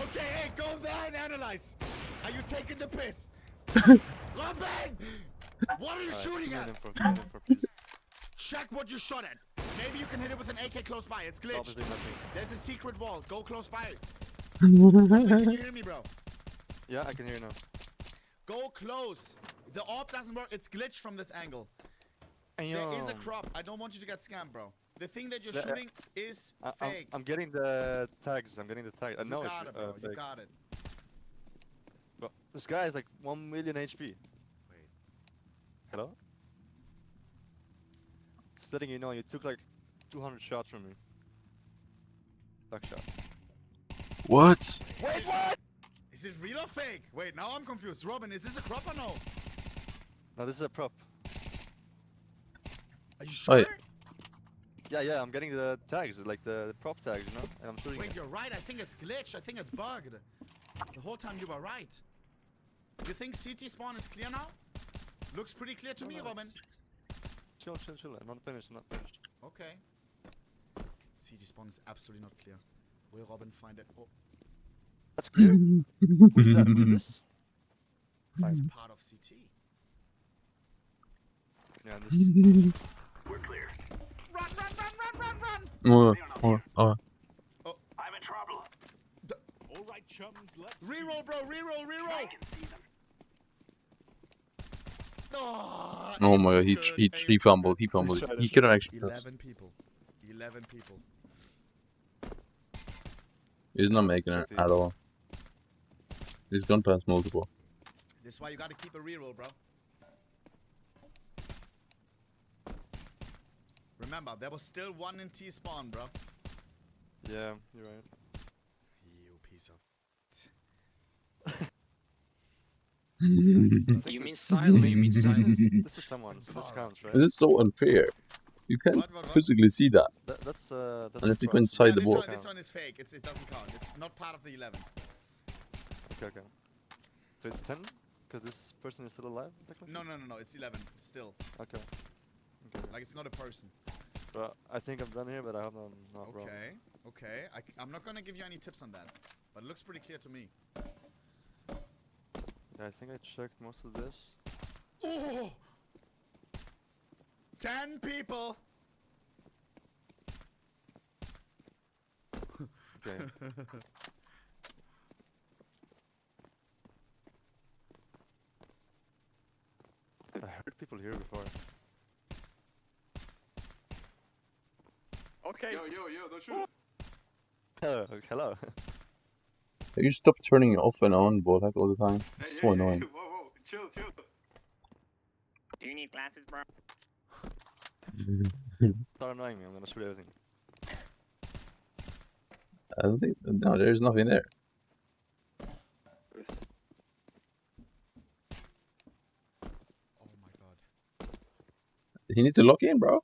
okay, hey, go there and analyze. Are you taking the piss? Robin! What are you shooting at? Check what you shot at. Maybe you can hit it with an AK close by. It's glitched. Obviously nothing. There's a secret wall. Go close by. Robin, can you hear me, bro? Yeah, I can hear you now. Go close. The orb doesn't work. It's glitched from this angle. There is a crop. I don't want you to get scammed, bro. The thing that you're shooting is fake. I'm getting the tags. I'm getting the tags. I know You got it, bro. You fake. got it. But this guy is like 1 million HP. Wait. Hello? Just letting you know, you took like 200 shots from me. Duck shot. What? Wait, what? Is it real or fake? Wait, now I'm confused. Robin, is this a crop or no? No, this is a prop. Are you sure? Wait. Yeah, I'm getting the tags, like the prop tags, you know? And I'm shooting Wait, it. you're right. I think it's glitched. I think it's bugged. The whole time you were right. You think CT spawn is clear now? Looks pretty clear to me, Robin. Chill. I'm not finished, Okay. CT spawn is absolutely not clear. Will Robin find it? Oh. That's clear. Who's that? Who's this? It's part of CT. Yeah, this. We're clear. Oh. I'm in trouble. All right, chums, let's reroll, bro. Reroll. Oh my god, he fumbled. He could have actually. 11 people. He's not making it at all. He's gone past multiple. This is why you gotta keep a reroll, bro. Remember, there was still one in T spawn, bro. Yeah, you're right. You piece of... You mean silent? This is someone, so this counts, right? This is so unfair. You can't physically see that. That's unless you go inside the wall. This one is fake. It doesn't count. It's not part of the 11. Okay. So it's 10? Because this person is still alive? No. It's 11 still. Okay. Like it's not a person. But I think I'm done here, but I hope I'm not wrong. Okay. I'm not gonna give you any tips on that, but it looks pretty clear to me. I think I checked most of this. Oh! 10 people! Okay. I heard people here before. Okay. Yo, don't shoot. Hello, hello. You stop turning it off and on, Bolak, all the time. It's so annoying. Whoa, chill. Do you need glasses, bro? Stop annoying me, I'm gonna shoot everything. I don't think. No, there's nothing there. Oh my god. He needs to lock in, bro.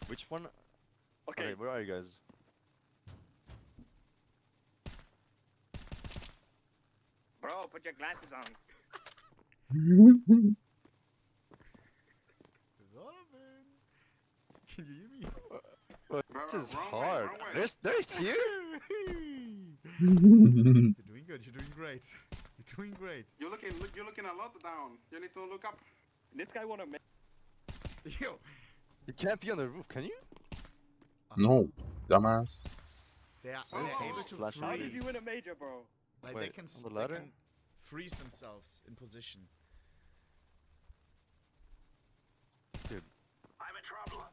Which one? Okay, where are you guys? Bro, put your glasses on. Robin! Can you hear me? This is hard. There's you. You're doing good. You're doing great. You're doing great. You're looking a lot down. You need to look up. This guy wanna make. Yo. You can't be on the roof, can you? No, dumbass. They're able to Flash freeze. How did you win a major, bro? Like Wait, they on the can ladder? freeze themselves in position. Dude. I'm in trouble.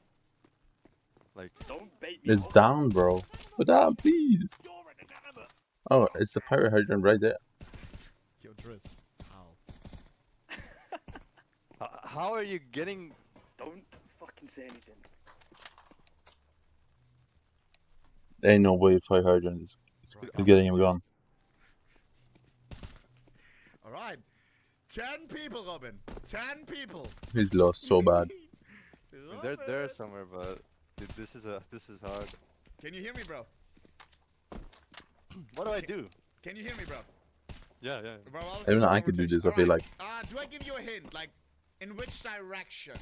Like, don't bait me. It's down, bro. Put down, please. Oh, it's the fire hydrant right there. Yo, Driz. How? how are you getting? Don't fucking say anything. There ain't no way fire hydrant is getting him gone. Alright. 10 people, Robin. 10 people. He's lost so bad. They're there somewhere, but dude, this is hard. Can you hear me, bro? What do I do? Can you hear me, bro? Yeah. Bro, I don't know. I could do this. I feel like. Do I give you a hint? Like, in which direction?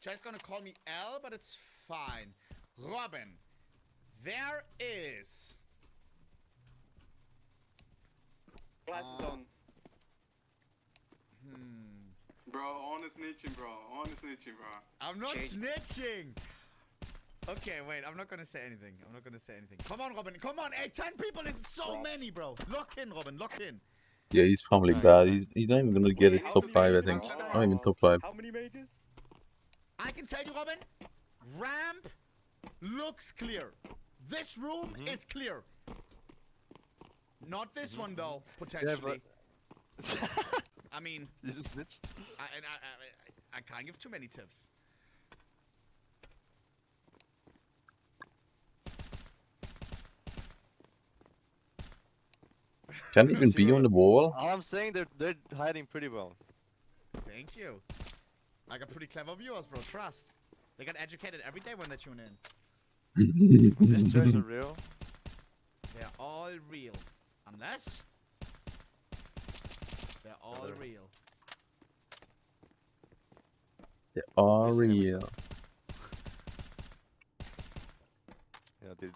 Chad's gonna call me L, but it's fine. Robin, there is. Glasses on. Bro, on the snitching, bro. I'm not snitching. Okay, wait. I'm not gonna say anything. Come on, Robin. Come on. Hey, 10 people is so many, bro. Lock in, Robin. Lock in. Yeah, he's fumbling bad. He's not even gonna get it top 5, I think. Not even top 5. How many majors? I can tell you, Robin. Ramp looks clear. This room is clear. Not this one, though, potentially. Yeah, I mean, you snitch. I can't give too many tips. Can't even be on the wall. All I'm saying, they're hiding pretty well. Thank you. I got pretty clever viewers, bro. Trust. They get educated every day when they tune in. These chairs are real. They're all real. Unless they're all real. They are real. Yeah, dude.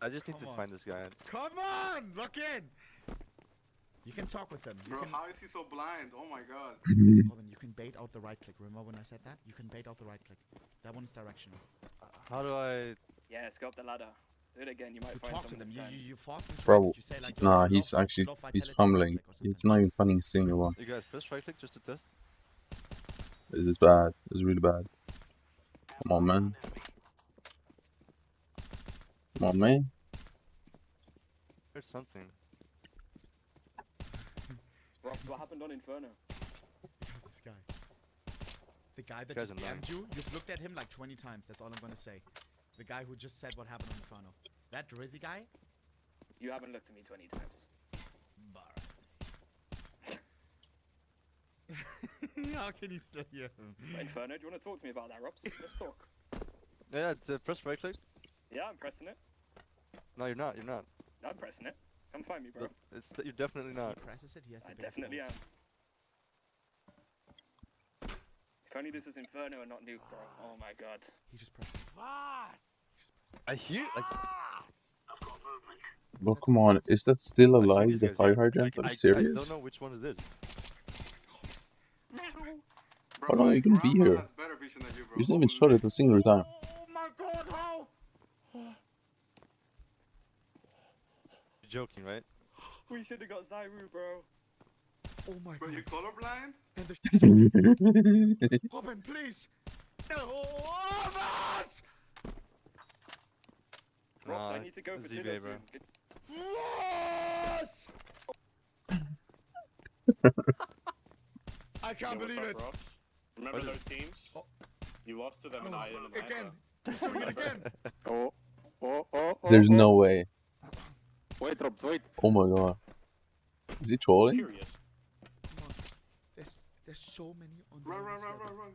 I just need to find this guy. Come on! Look in! You can talk with them. Bro, how is he so blind? Oh my god. Robin, you can bait out the right click. Remember when I said that? You can bait out the right click. That one's directional. How do I... Yes, go up the ladder. Do it again, you might find talk to someone them. this You force them to Bro, you say like, nah, he's actually, he's fumbling. It's not even finding a single one. You guys press right click just to test? This is bad. This is really bad. Come on, man. Come on, man. There's something. Ross, what happened on Inferno? This guy. The guy that Guy's just DM'd you, you've looked at him like 20 times. That's all I'm gonna say. The guy who just said what happened on Inferno. That Drizzy guy? You haven't looked at me 20 times. How can you still hear him? Inferno, do you want to talk to me about that, Robs? Let's talk. Yeah, press right click. Yeah, I'm pressing it. No, you're not. No, I'm pressing it. Come find me, bro. You're definitely not. He presses it, he has the I biggest definitely balls. am. If only this was Inferno and not Nuke, bro. Oh my god. He just pressed it. I hear like. But come on, is that still I think alive, these the guys fire here. hydrant? Are you I don't serious? know which one it is. How long are you gonna be here? You didn't even shot it a single time. Oh my god, how? You're joking, right? We should have got Zyru, bro. Oh my Bro, god. you colorblind? And the Robin, please. No, Robert! Ross, I need to go for dinner ZBA, bro. soon. Ross! I can't believe it. Ross? Remember those teams? Oh. You lost to them in Ireland and Again. He's doing it again. There's no way. Wait, Rob, wait. Oh my god. Is he trolling? Curious. Come on. There's so many on Run. run.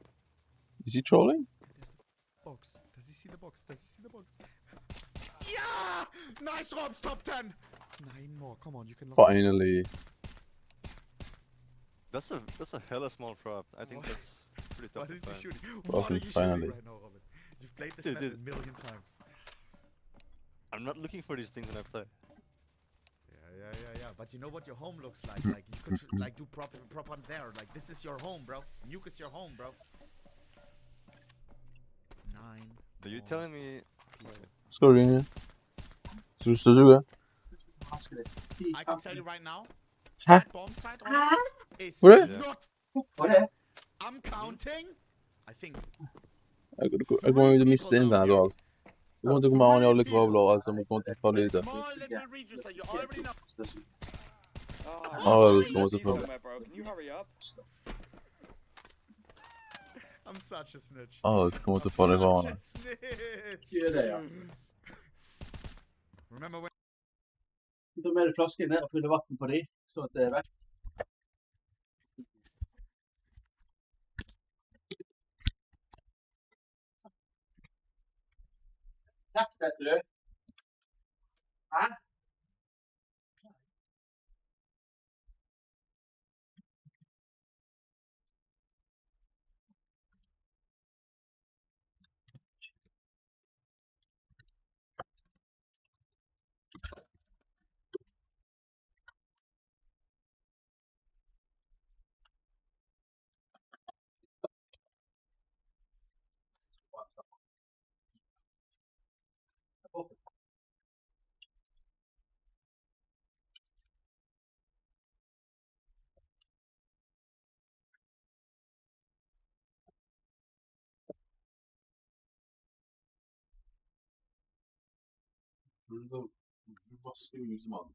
Is he trolling? There's a box. Does he see the box? Does he see the box? Yeah! Nice, Rob. Top 10. 9 more. Come on, you can lock it. Finally. That's a hella small prop. I think that's pretty tough What to is he find. shooting? Fucking What are you finally. shooting right now, Robin? You've played this map a million times. I'm not looking for these things when I play. Yeah. But you know what your home looks like. Like you could like do prop on there. Like this is your home, bro. Nuke is your home, bro. 9. Are you telling me? Ska du ringa? Ska du suga? I can tell you right now. Huh? That bomb site is What is- not. What? I'm counting. I think. Jag kommer inte missa den där allt. Jag kommer inte komma ihåg när jag lyckas vara bra, alltså jag kommer inte få lite. Small little regions that you already know. Ja, det kommer inte få. Bro, can you hurry up? I'm such a snitch. Ja, det kommer inte få det vara. Such a snitch. Gör det, ja. Remember when? Du tar med dig flaskan ner och fyller vatten på dig, så att det är rätt. Tack, vet du. Du var snusman.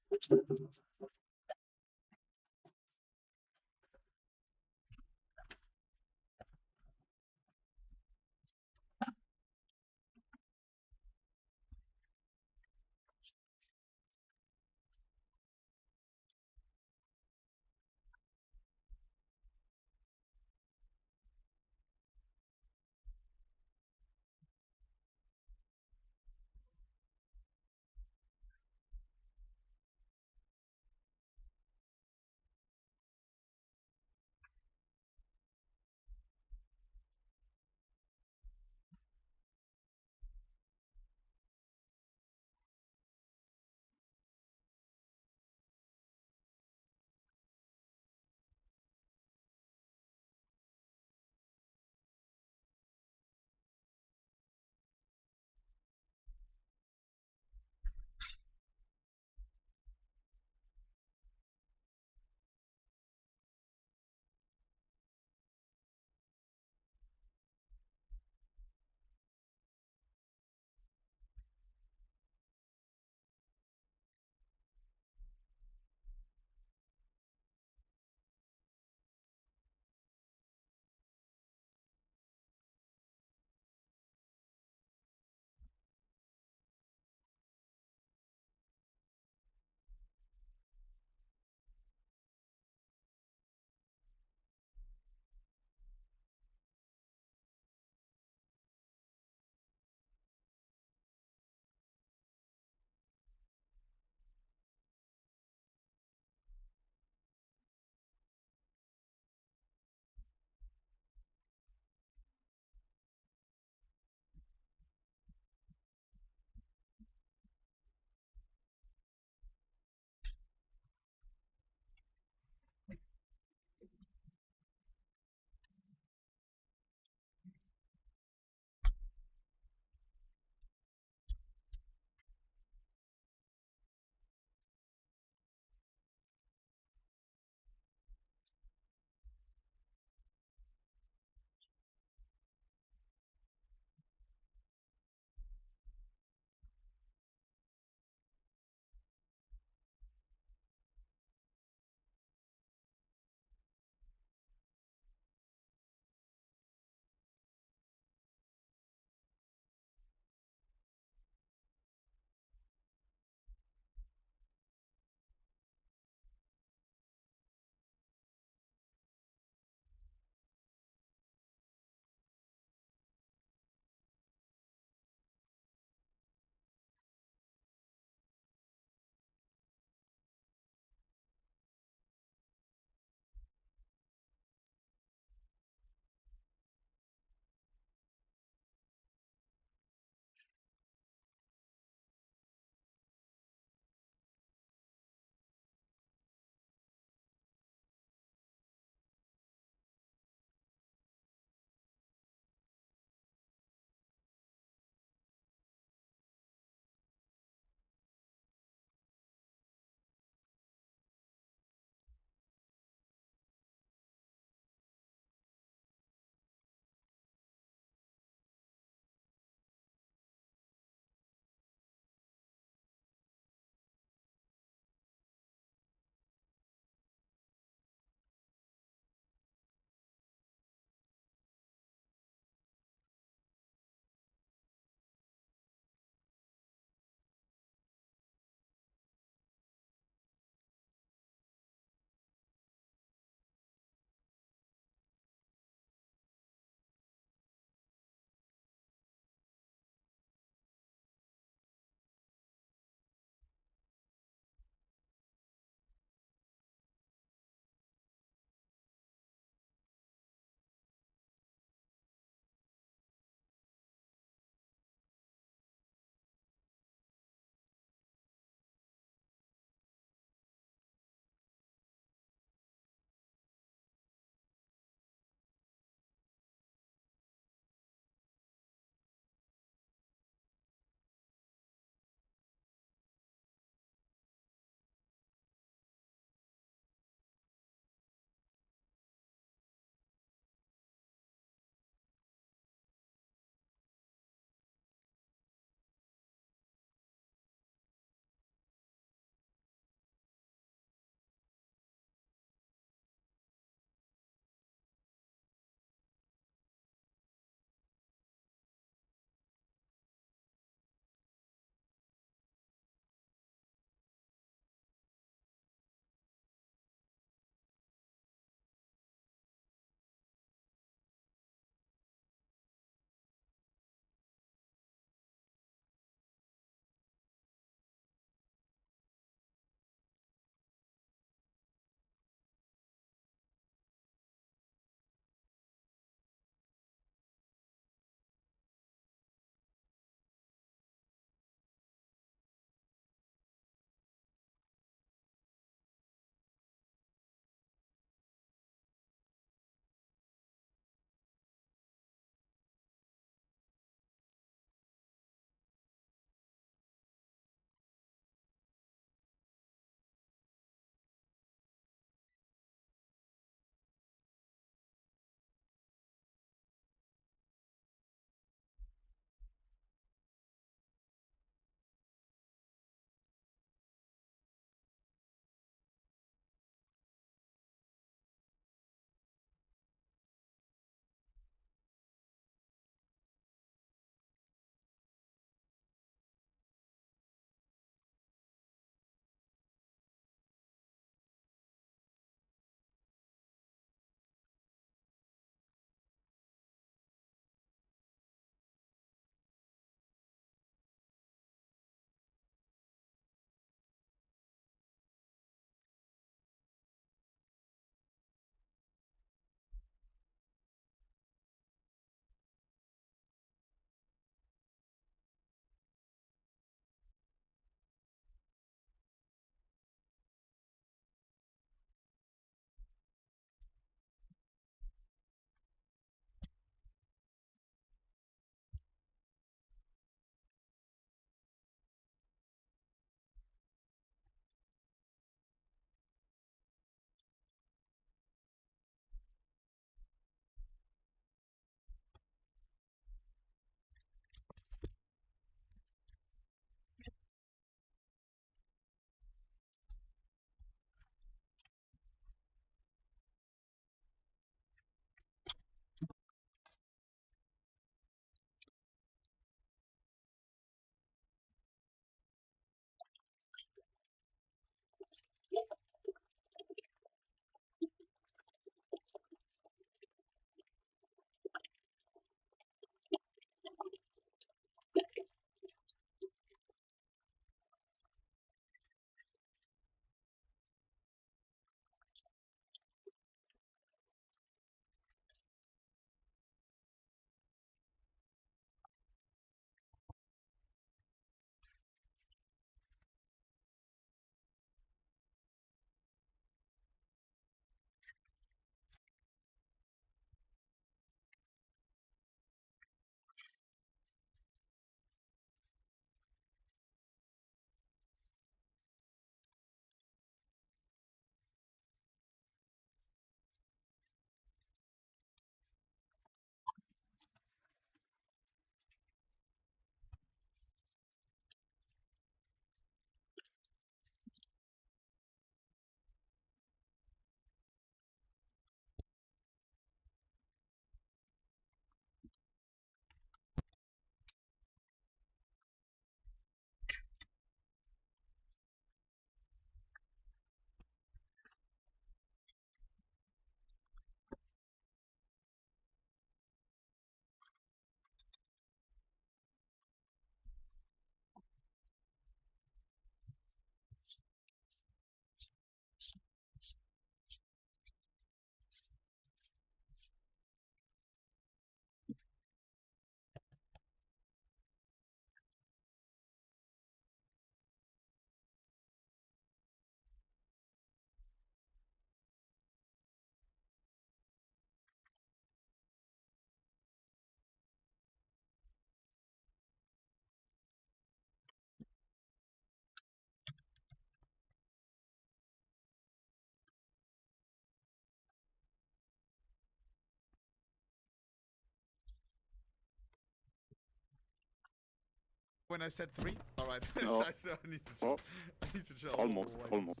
when I said 3? Alright. No. I need to chill. Oh. I need to chill. Almost, Oh, almost.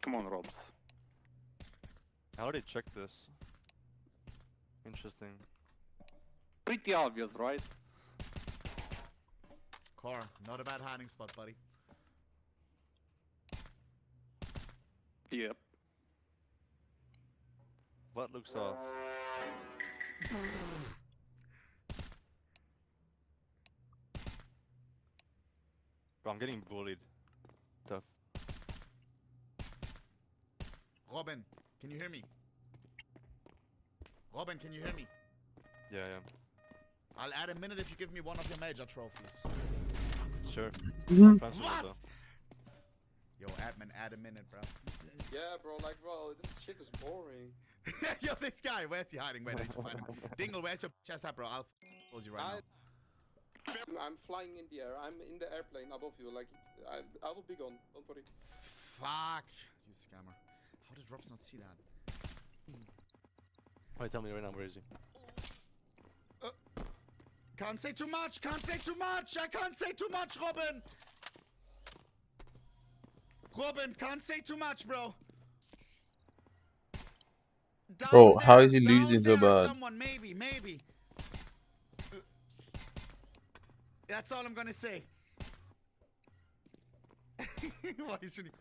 Come on, Robs. How do they check this? Interesting. Pretty obvious, right? Core, not a bad hiding spot, buddy. Yep. What looks off? Bro, I'm getting bullied. Tough. Robin, can you hear me? Robin, can you hear me? Yeah. I'll add a minute if you give me one of your major trophies. Sure. What? Yo, admin, add a minute, bro. Yeah, bro, like, bro, this shit is boring. Yo, this guy, where's he hiding? Wait, I need to find him. Dingle, where's your chest at, bro? I'll close you right now. I'm flying in the air. I'm in the airplane above you. Like, I will be gone. Don't worry. Fuck. You scammer. How did Robs not see that? Wait, tell me right now, where is he? Can't say too much. Can't say too much. I can't say too much, Robin. Robin, can't say too much, bro. Bro, how is he losing so bad? Someone, maybe. That's all I'm gonna say. Why is shooting?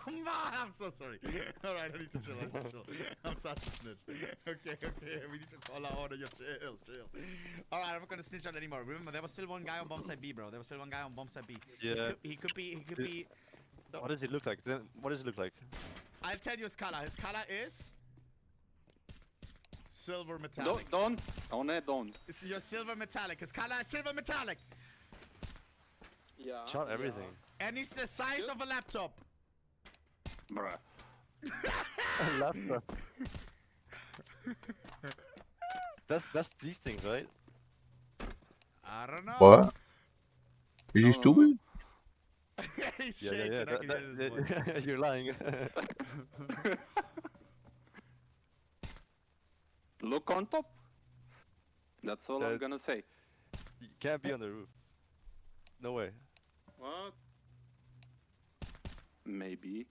I'm so sorry. Alright, I need to chill. I'm such a snitch. Okay, we need to call our order. Chill. Alright, I'm not gonna snitch out anymore. Remember, there was still one guy on bomb side B, bro. Yeah. He could be. What does he look like? What does it look like? I'll tell you his color. His color is silver metallic. Don't. It's your silver metallic. His color is silver metallic. Yeah. Shot everything. And it's the size of a laptop. Bruh. A laptop. That's these things, right? I don't know. What? Is he stupid? He's shaking. Yeah. I can hear his voice. You're lying. Look on top. That's all I'm gonna say. You can't be on the roof. No way. What? Maybe.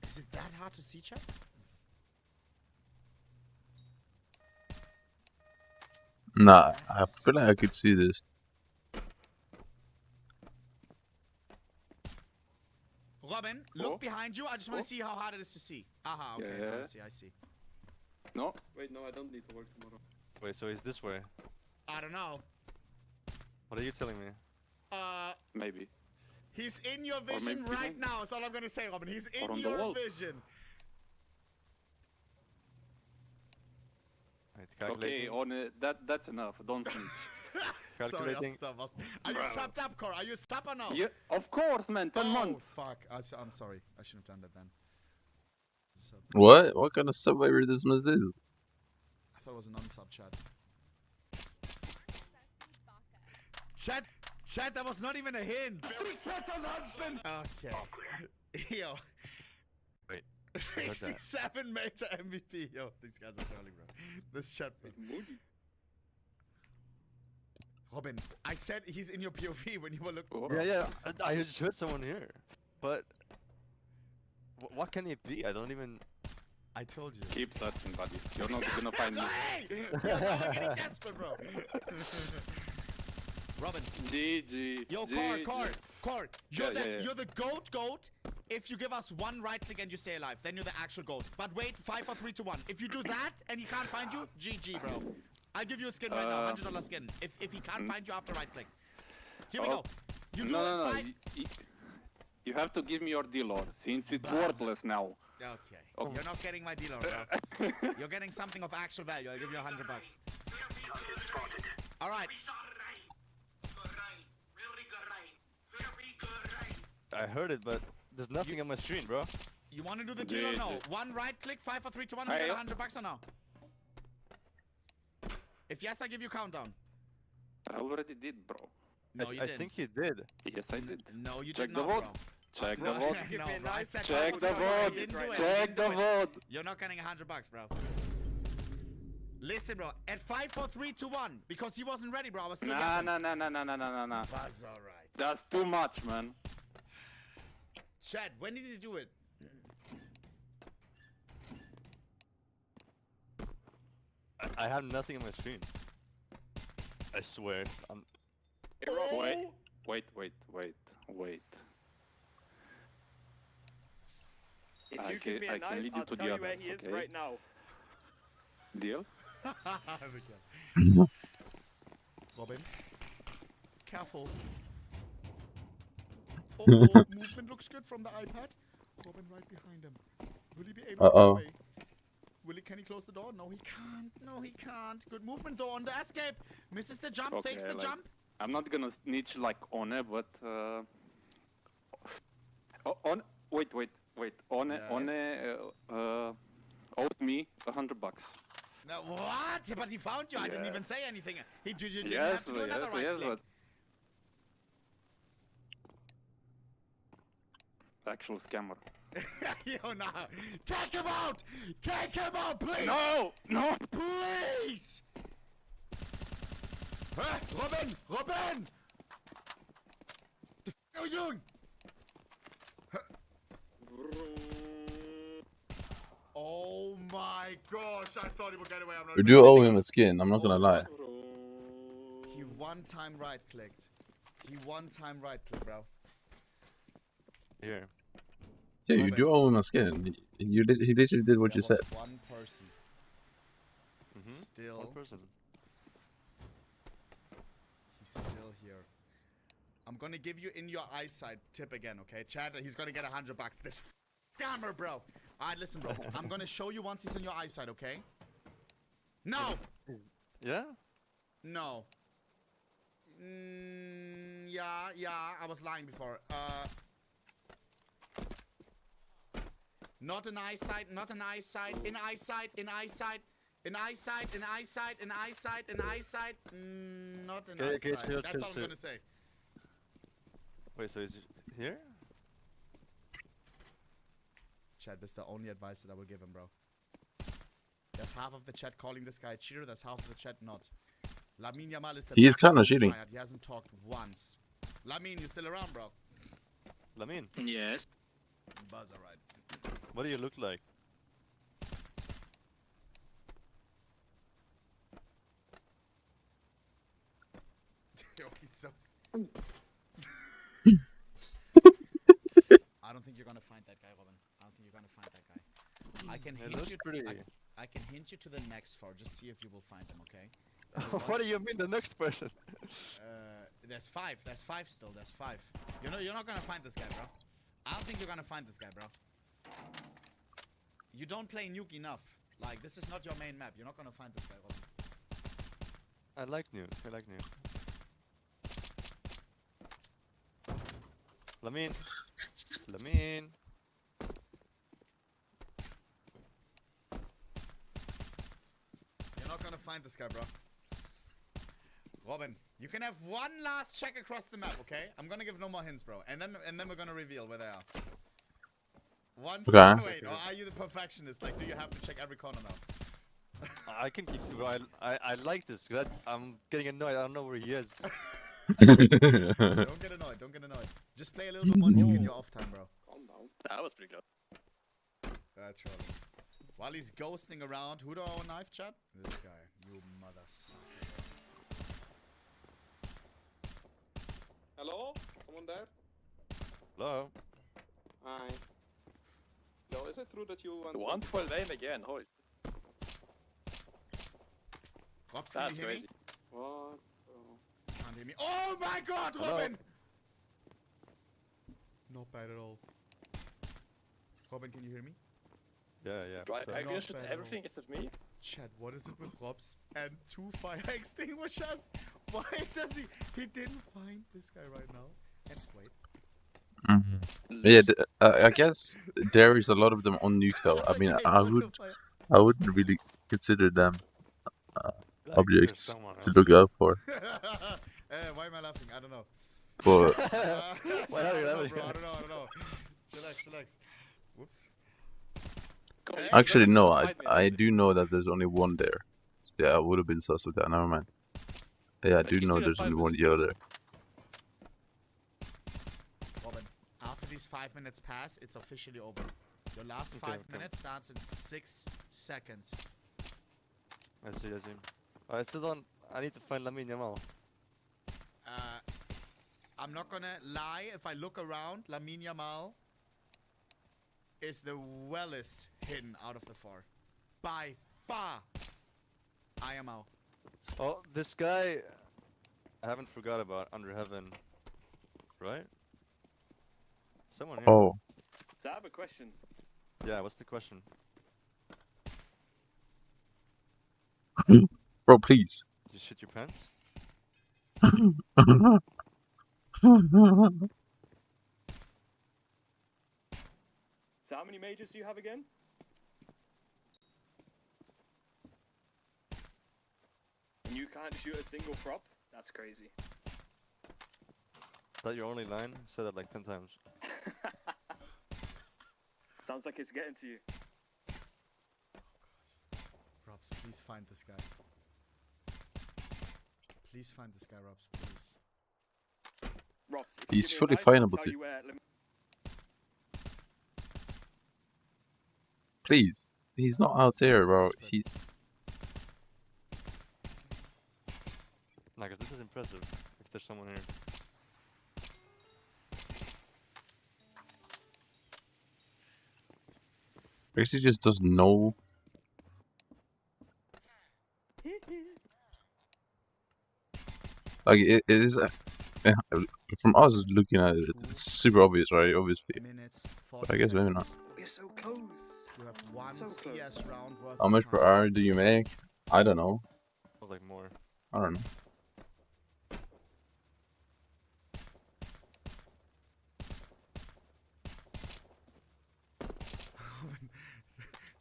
Is it that hard to see, chat? Nah, I feel like I could see this. Robin, look behind you. I just want to see how hard it is to see. Aha, okay. Yeah. I see. No. Wait, no, I don't need to work tomorrow. Wait, so he's this way? I don't know. What are you telling me? Maybe. He's in your vision right now. That's all I'm gonna say, Robin. He's in on your vision. Right, okay, that's enough. Don't snitch. Sorry, stop. Are you subbed up, Core? Are you sub or no? Yeah, of course, man. 10 months. Fuck. I'm sorry. I shouldn't have done that then. What? What kind of survivor this is this? I thought it was a non-sub chat. Chat, that was not even a hint. Okay. Yo. Wait. 67 major MVP. Yo, these guys are trolling, bro. This chat. Robin, I said he's in your POV when you were looking. Yeah. I just heard someone here. But what can it be? I don't even. I told you. Keep searching, buddy. You're not gonna find me. Yo, now we're getting desperate, bro. Robin. GG. Yo, Cord. You're the goat. If you give us one right click and you stay alive, then you're the actual goat. But wait, 5, 4, 3, 2, 1. If you do that and he can't find you, GG, bro. I'll give you a skin right now, $100 skin. If he can't find you after right click. Here we go. You do no. You have to give me your dealer, since it's worthless now. Okay. You're not getting my dealer, bro. You're getting something of actual value. I'll give you $100. All right. I heard it, but there's nothing on my screen, bro. You want to do the deal or no? One right click, 5, 4, 3, 2, 1, you get $100 or no? If yes, I give you countdown. I already did, bro. No, you I didn't. think you did. Yes, I did. No, you Check did the not, vote. bro. Check the vote. Check the vote. Check the vote. You're not getting $100, bro. Listen, bro. At 5, 4, 3, 2, 1. Because he wasn't ready, bro. I was still Nah. That's alright. That's too much, man. Chad, when did you do it? I have nothing on my screen. I swear. Wait. If you give me a knife, I'll tell you where he is right now. Deal? Robin. Careful. Movement looks good from the iPad. Robin right behind him. Will he be able to get away? Can he close the door? No, he can't. No, he can't. Good movement though on the escape. Misses the jump, Okay, fakes the like, jump. I'm not gonna snitch like on it, but wait. On owed me $100. No, what? But he found you. I didn't even say anything. You didn't Yes, have to do another right click. but actual scammer. Yo, nah. Take him out! Take him out, please! No! Please! Robin! Robin! The f are you doing? Oh my gosh, I thought he would get away. I'm not We do owe him a skin, I'm not gonna lie. He one-time right-clicked. Bro. Here. Yeah, you do owe him a skin. He literally did what you said. One person. Still. One person. He's still here. I'm gonna give you in your eyesight tip again, okay? Chad, he's gonna get $100. This scammer, bro. Alright, listen, bro. I'm gonna show you once he's in your eyesight, okay? No! Yeah? No. Yeah, I was lying before. Not an eyesight, in eyesight. Not an eyesight. That's all I'm gonna say. Wait, so is it here? Chad, this is the only advice that I will give him, bro. There's half of the chat calling this guy a cheater, there's half of the chat not. Lamine Yamal is the He is kinda cheating. He hasn't talked once. Lamine, you still around, bro? Lamine? Yes. Buzz, alright. What do you look like? Yo, he's so... I don't think you're gonna find that guy, Robin. I don't think you're gonna find that guy. I can hint you to the next four. Just see if you will find them, okay? What do you mean the next person? There's five. There's five still. There's five. You know, you're not gonna find this guy, bro. I don't think you're gonna find this guy, bro. You don't play Nuke enough. Like, this is not your main map. You're not gonna find this guy, Robin. I like Nuke. Lamine. You're not gonna find this guy, bro. Robin, you can have one last check across the map, okay? I'm gonna give no more hints, bro. And then we're gonna reveal where they are. Once wait, or are you the perfectionist? Like, do you have to check every corner now? I can keep. I like this. I'm getting annoyed. I don't know where he is. Don't get annoyed. Just play a little bit more Nuke in your off time, bro. Calm down. That was pretty close. That's right. While he's ghosting around, who do I knife, chat? This guy. You mother sucker. Hello? Someone there? Hello? Hi. Yo, is it true that you want... 112 aim again, holy... Robs, can you hear me? What? Can't hear me. Oh my god, Robin! Not bad at all. Robin, can you hear me? Yeah. Do I shoot everything except me? Chat, what is it with Robs and 2 fire extinguishers? Why does he didn't find this guy right now? And wait. Yeah, I guess there is a lot of them on Nuke though. I mean, I wouldn't really consider them objects to look out for. Why am I laughing? I don't know. But why are you laughing? I don't know. Chillax. Whoops. actually, no, I do know that there's only one there. Yeah, I would have been sus with that. Never mind. Yeah, I do know there's only one Yo there. Robin, after these 5 minutes pass, it's officially over. Your last 5 minutes starts in 6 seconds. I see. I still don't. I need to find Lamine Yamal. I'm not gonna lie. If I look around, Lamine Yamal is the wellest hidden out of the four. By far. I am out. Oh, this guy. I haven't forgot about Under Heaven. Right? Someone here. Oh. So I have a question. Yeah, what's the question? Bro, please. Did you shit your pants? So how many majors do you have again? And you can't shoot a single prop? That's crazy. Is that your only line? You said that like 10 times. Sounds like it's getting to you. Robs, please find this guy. Please find this guy, Robs, please. Robs, he's fully findable too. Please. He's not out there, bro. He's... Nah, cause this is impressive. If there's someone here. I guess he just doesn't know. Like, it is... from us just looking at it, it's super obvious, right? Obviously. But I guess maybe not. We're so close. You have one CS round worth How much per hour do you make? I don't know. I was like more. I don't know.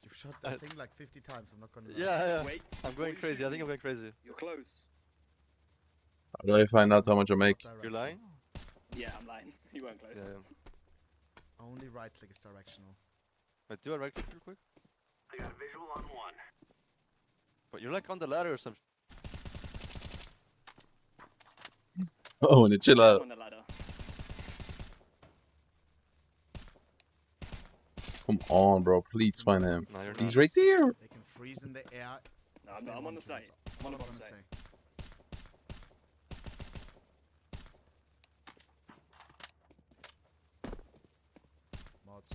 You've shot that thing like 50 times, I'm not gonna lie. Yeah. Wait, I'm going crazy. I think I'm going crazy. You're close. How do I find out how much I make? You're lying? Yeah, I'm lying. You weren't close. Yeah. Only right click is directional. Wait, do I right click real quick? I got a visual on one. But you're like on the ladder or something. Oh, and chill out. On the ladder. Come on, bro. Please find him. No, you're He's not. right there. They can freeze in the air. No, I'm on the site. I'm on the site. Mods.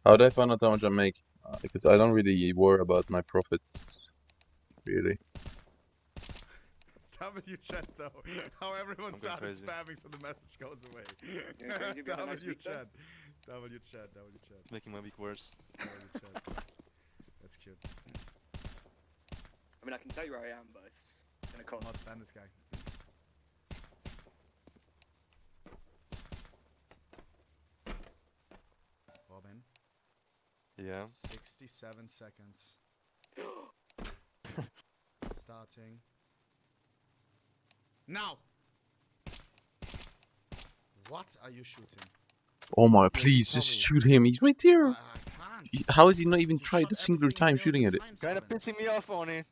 How do I find out how much I make? Because I don't really worry about my profits. Really. W chat though. How everyone I'm going started crazy. spamming so the message goes away. Okay, give you a nice W week, chat. W chat. W chat. Making my week worse. W chat. That's cute. I mean, I can tell you where I am, but it's gonna cost. Not spam this guy. Robin. Yeah. 67 seconds. Starting. Now! What are you shooting? Oh my, please, just shoot him. He's right there. I can't. How has he not even tried a single time shooting at it? Kinda pissing me off, Oni.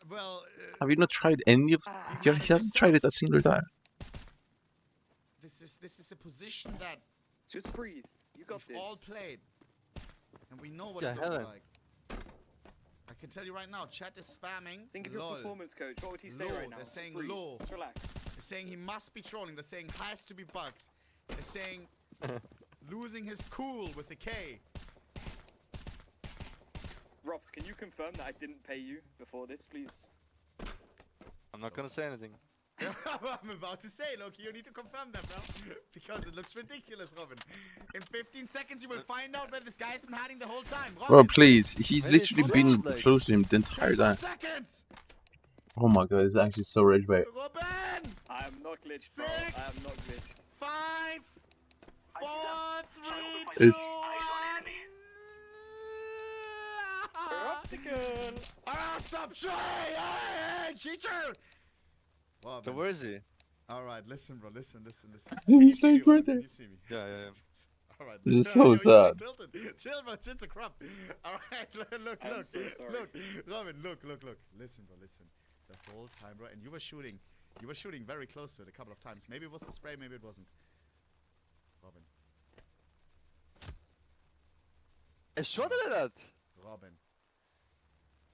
Well, Have you not tried any of... Yeah, he hasn't tried it a single time. this is a position that Just breathe. You got we've this. all played. And we know what Yeah, it looks Helen. like. I can tell you right now, chat is spamming. Think of your lol. performance coach. What would he say Low. right now? They're Just saying breathe. low. Just relax. They're saying he must be trolling. They're saying has to be bugged. They're saying losing his cool with the K. Robs, can you confirm that I didn't pay you before this, please? I'm not gonna say anything. I'm about to say, Loki, you need to confirm that, bro. Because it looks ridiculous, Robin. In 15 seconds, you will find out where this guy's been hiding the whole time. Robin. Bro, please. He's Maybe literally it's been like- close to him the entire 10 more time. seconds! Oh my god, it's actually so rage bait. Robin! I am not glitched, bro. I am not glitched. 5, 4, 3, 2, It's- 1. Optical! Ah, stop shooting! Hey, cheater! So where is he? Alright, listen, bro. Listen. He's Can you see me, like right Robin? there. Can you see me? Yeah. Alright. This is so sad. Chill, bro. Shit's a crap. Alright, look. Robin, look. Listen, bro, listen. The whole time, bro. And you were shooting very close to it a couple of times. Maybe it was the spray, maybe it wasn't. Robin. I shot it at that. Robin.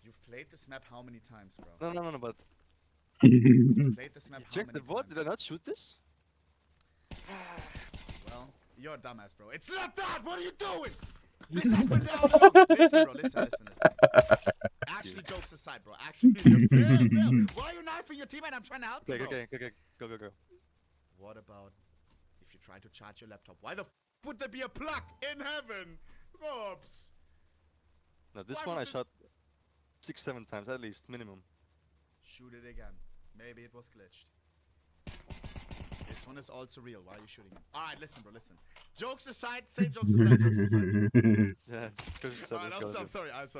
You've played this map how many times, bro? No, but... You've played this map how Check many the what? times? Did I not shoot this? Well, you're a dumbass, bro. It's not that! What are you doing? This has been down. Listen, bro, listen. Actually, jokes aside, bro. Actually, chill. Why are you knifing your teammate? I'm trying to help you, bro. Okay. Go. What about if you try to charge your laptop? Why the would there be a plug in heaven? Robs. No, this one I shot 6-7 times at least, minimum. Shoot it again. Maybe it was glitched. This one is also real. Why are you shooting him? Alright, listen, bro, listen. Jokes aside, say jokes aside. Yeah, I'm sorry. Alright,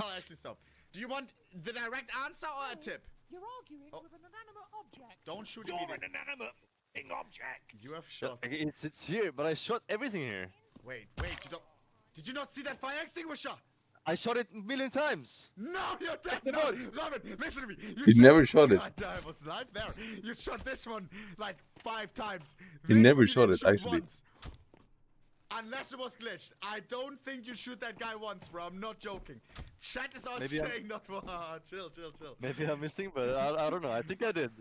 I'll actually stop. Do you want the direct answer or a tip? You're arguing with an inanimate object. Don't shoot You're immediately. an inanimate f***ing object. You have shot. It's here, but I shot everything here. Wait, you don't... Did you not see that fire extinguisher? I shot it a million times. No, you're dead. No, Robin, listen to me. You never shot it. I was live there. You shot this one like 5 times. You never shot it, actually. Once. Unless it was glitched. I don't think you shoot that guy once, bro. I'm not joking. Chat is all saying not one. Chill. Maybe I'm missing, but I don't know. I think I did.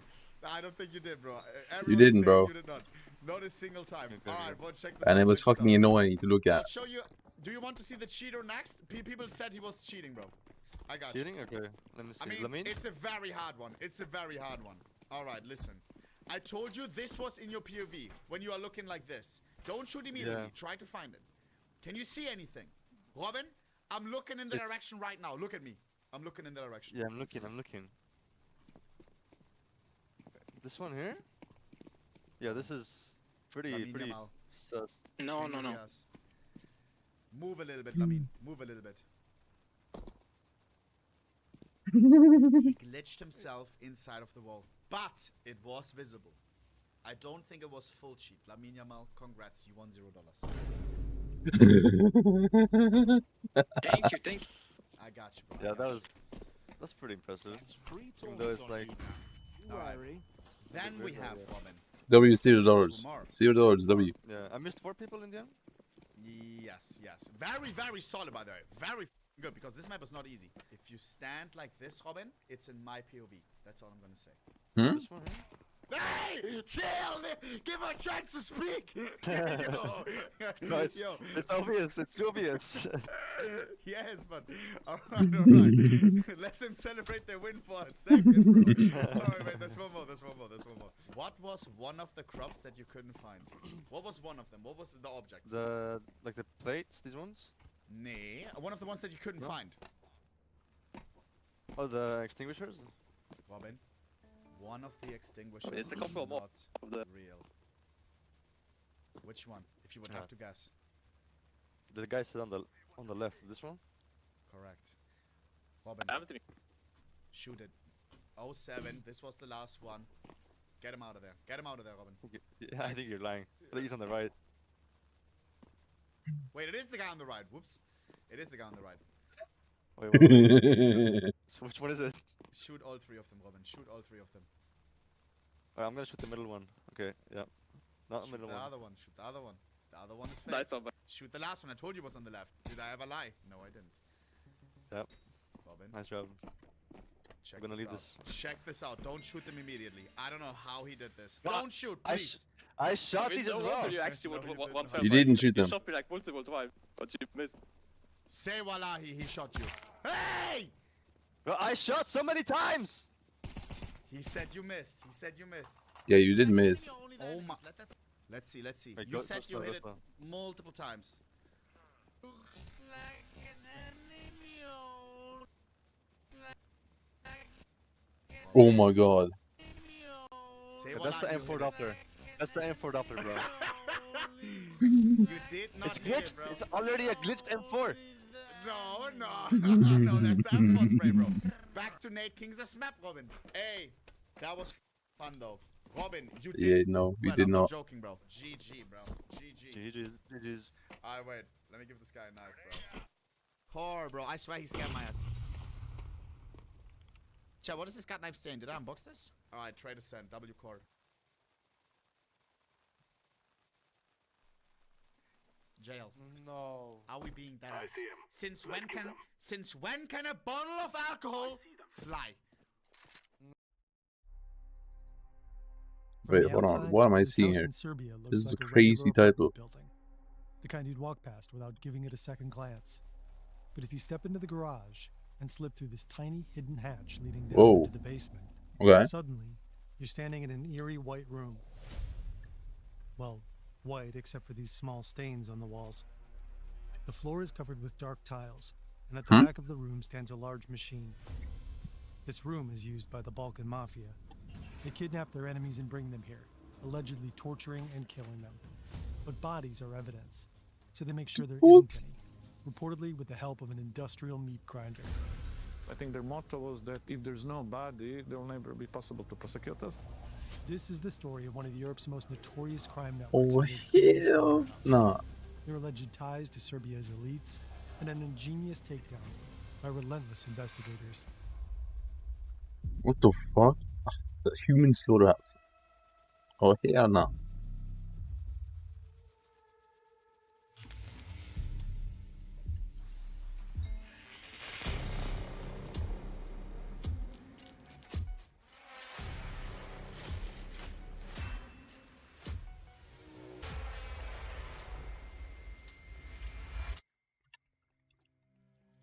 I don't think you did, bro. You didn't, bro. You did not. Not a single time. Alright, well, check this And out. it was fucking annoying to look at. I'll show you. Do you want to see the cheater next? People said he was cheating, bro. I got Cheating? Okay. Let me see. I mean, it's a very hard one. Alright, listen. I told you this was in your POV when you are looking like this. Don't shoot immediately. Yeah. Try to find it. Can you see anything? Robin, I'm looking in the direction right now. Look at me. I'm looking in the direction. Yeah, I'm looking. This one here? Yeah, this is pretty sus. No. Yes. Move a little bit, Lamin. Move a little bit. He glitched himself inside of the wall, but it was visible. I don't think it was full cheat. Lamin Yamal, congrats, you won $0. Thank you. I got you, bro. Yeah, that's pretty impressive. Even though it's like... Alright. Then we have Robin. W $0. $0 W. Yeah, I missed 4 people in the end. Yes. Very solid, by the way. Very good, because this map is not easy. If you stand like this, Robin, it's in my POV. That's all I'm gonna say. This one here? Hey! Chill! Give her a chance to speak! No, it's obvious. It's obvious. Yes, but... Alright. Let them celebrate their win for a second, bro. Alright, wait, there's one more. What was one of the crops that you couldn't find? What was one of them? What was the object? Like the plates, these ones? Nay, one of the ones that you couldn't find. Oh, the extinguishers? Robin, one of the extinguishers It's a is couple not of the real. Which one, if you would have to guess? The guy said on the left. This one? Correct. Robin, Anthony. Shoot it. 07, this was the last one. Get him out of there. Robin. Yeah, I think you're lying. I think he's on the right. Wait, it is the guy on the right. Whoops. It is the guy on the right. Wait. So which one is it? Shoot all 3 of them, Robin. Shoot all 3 of them. Alright, I'm gonna shoot the middle one. Okay, yeah. Not the middle one. Shoot the other one. The other one is fake. Nice one, Shoot the last one. I told you was on the left. Did I ever lie? No, I didn't. Yep. Robin. Nice job. Check I'm gonna leave this. Check this out. Don't shoot them immediately. I don't know how he did this. Don't shoot, please. I shot these as well. You actually one time. You didn't shoot them. You shot me like multiple times, but you missed. Say wallahi, he shot you. Hey! Bro, I shot so many times! He said you missed. Yeah, you did miss. Oh my. Let's see. Wait, You said you hit it multiple times. Oh my god. That's the M4 Doppler. That's the M4 Doppler, bro. You did not It's glitched. bro. It's already a glitched M4. No, that's the M4 spray, bro. Back to Nate King's map, Robin. Hey, that was fun though. Robin, you did. Yeah, no, we Well, did I'm not. joking, bro. GG, bro. GG. GG's. Alright, wait. Let me give this guy a knife, bro. Poor, bro. I swear he scared my ass. Chat, what does this cat knife saying? Did I unbox this? Alright, trade a send. W core. Jail. No. Are we being dead ass? Since when can a bottle of alcohol fly? From Wait, the hold on. outside, What am I this seeing house here? in Serbia looks This is like a regular crazy apartment title. building, the kind you'd walk past without giving it a second glance. But if you step into the garage and slip through this tiny hidden hatch leading down Whoa. into the basement, Okay. suddenly you're standing in an eerie white room. Well, white except for these small stains on the walls. The floor is covered with dark tiles, and at the back of the room stands a large machine. This room is used by the Balkan Mafia. They kidnap their enemies and bring them here, allegedly torturing and killing them. But bodies are evidence, so they make sure there isn't any, reportedly with the help of an industrial meat grinder. I think their motto was that if there's no body, there will never be possible to prosecute us. This is the story of one of Europe's most notorious crime networks. Oh, hell no. Their alleged ties to Serbia's elites, and an ingenious takedown by relentless investigators. What the fuck? The human slaughterhouse. Oh, hell no.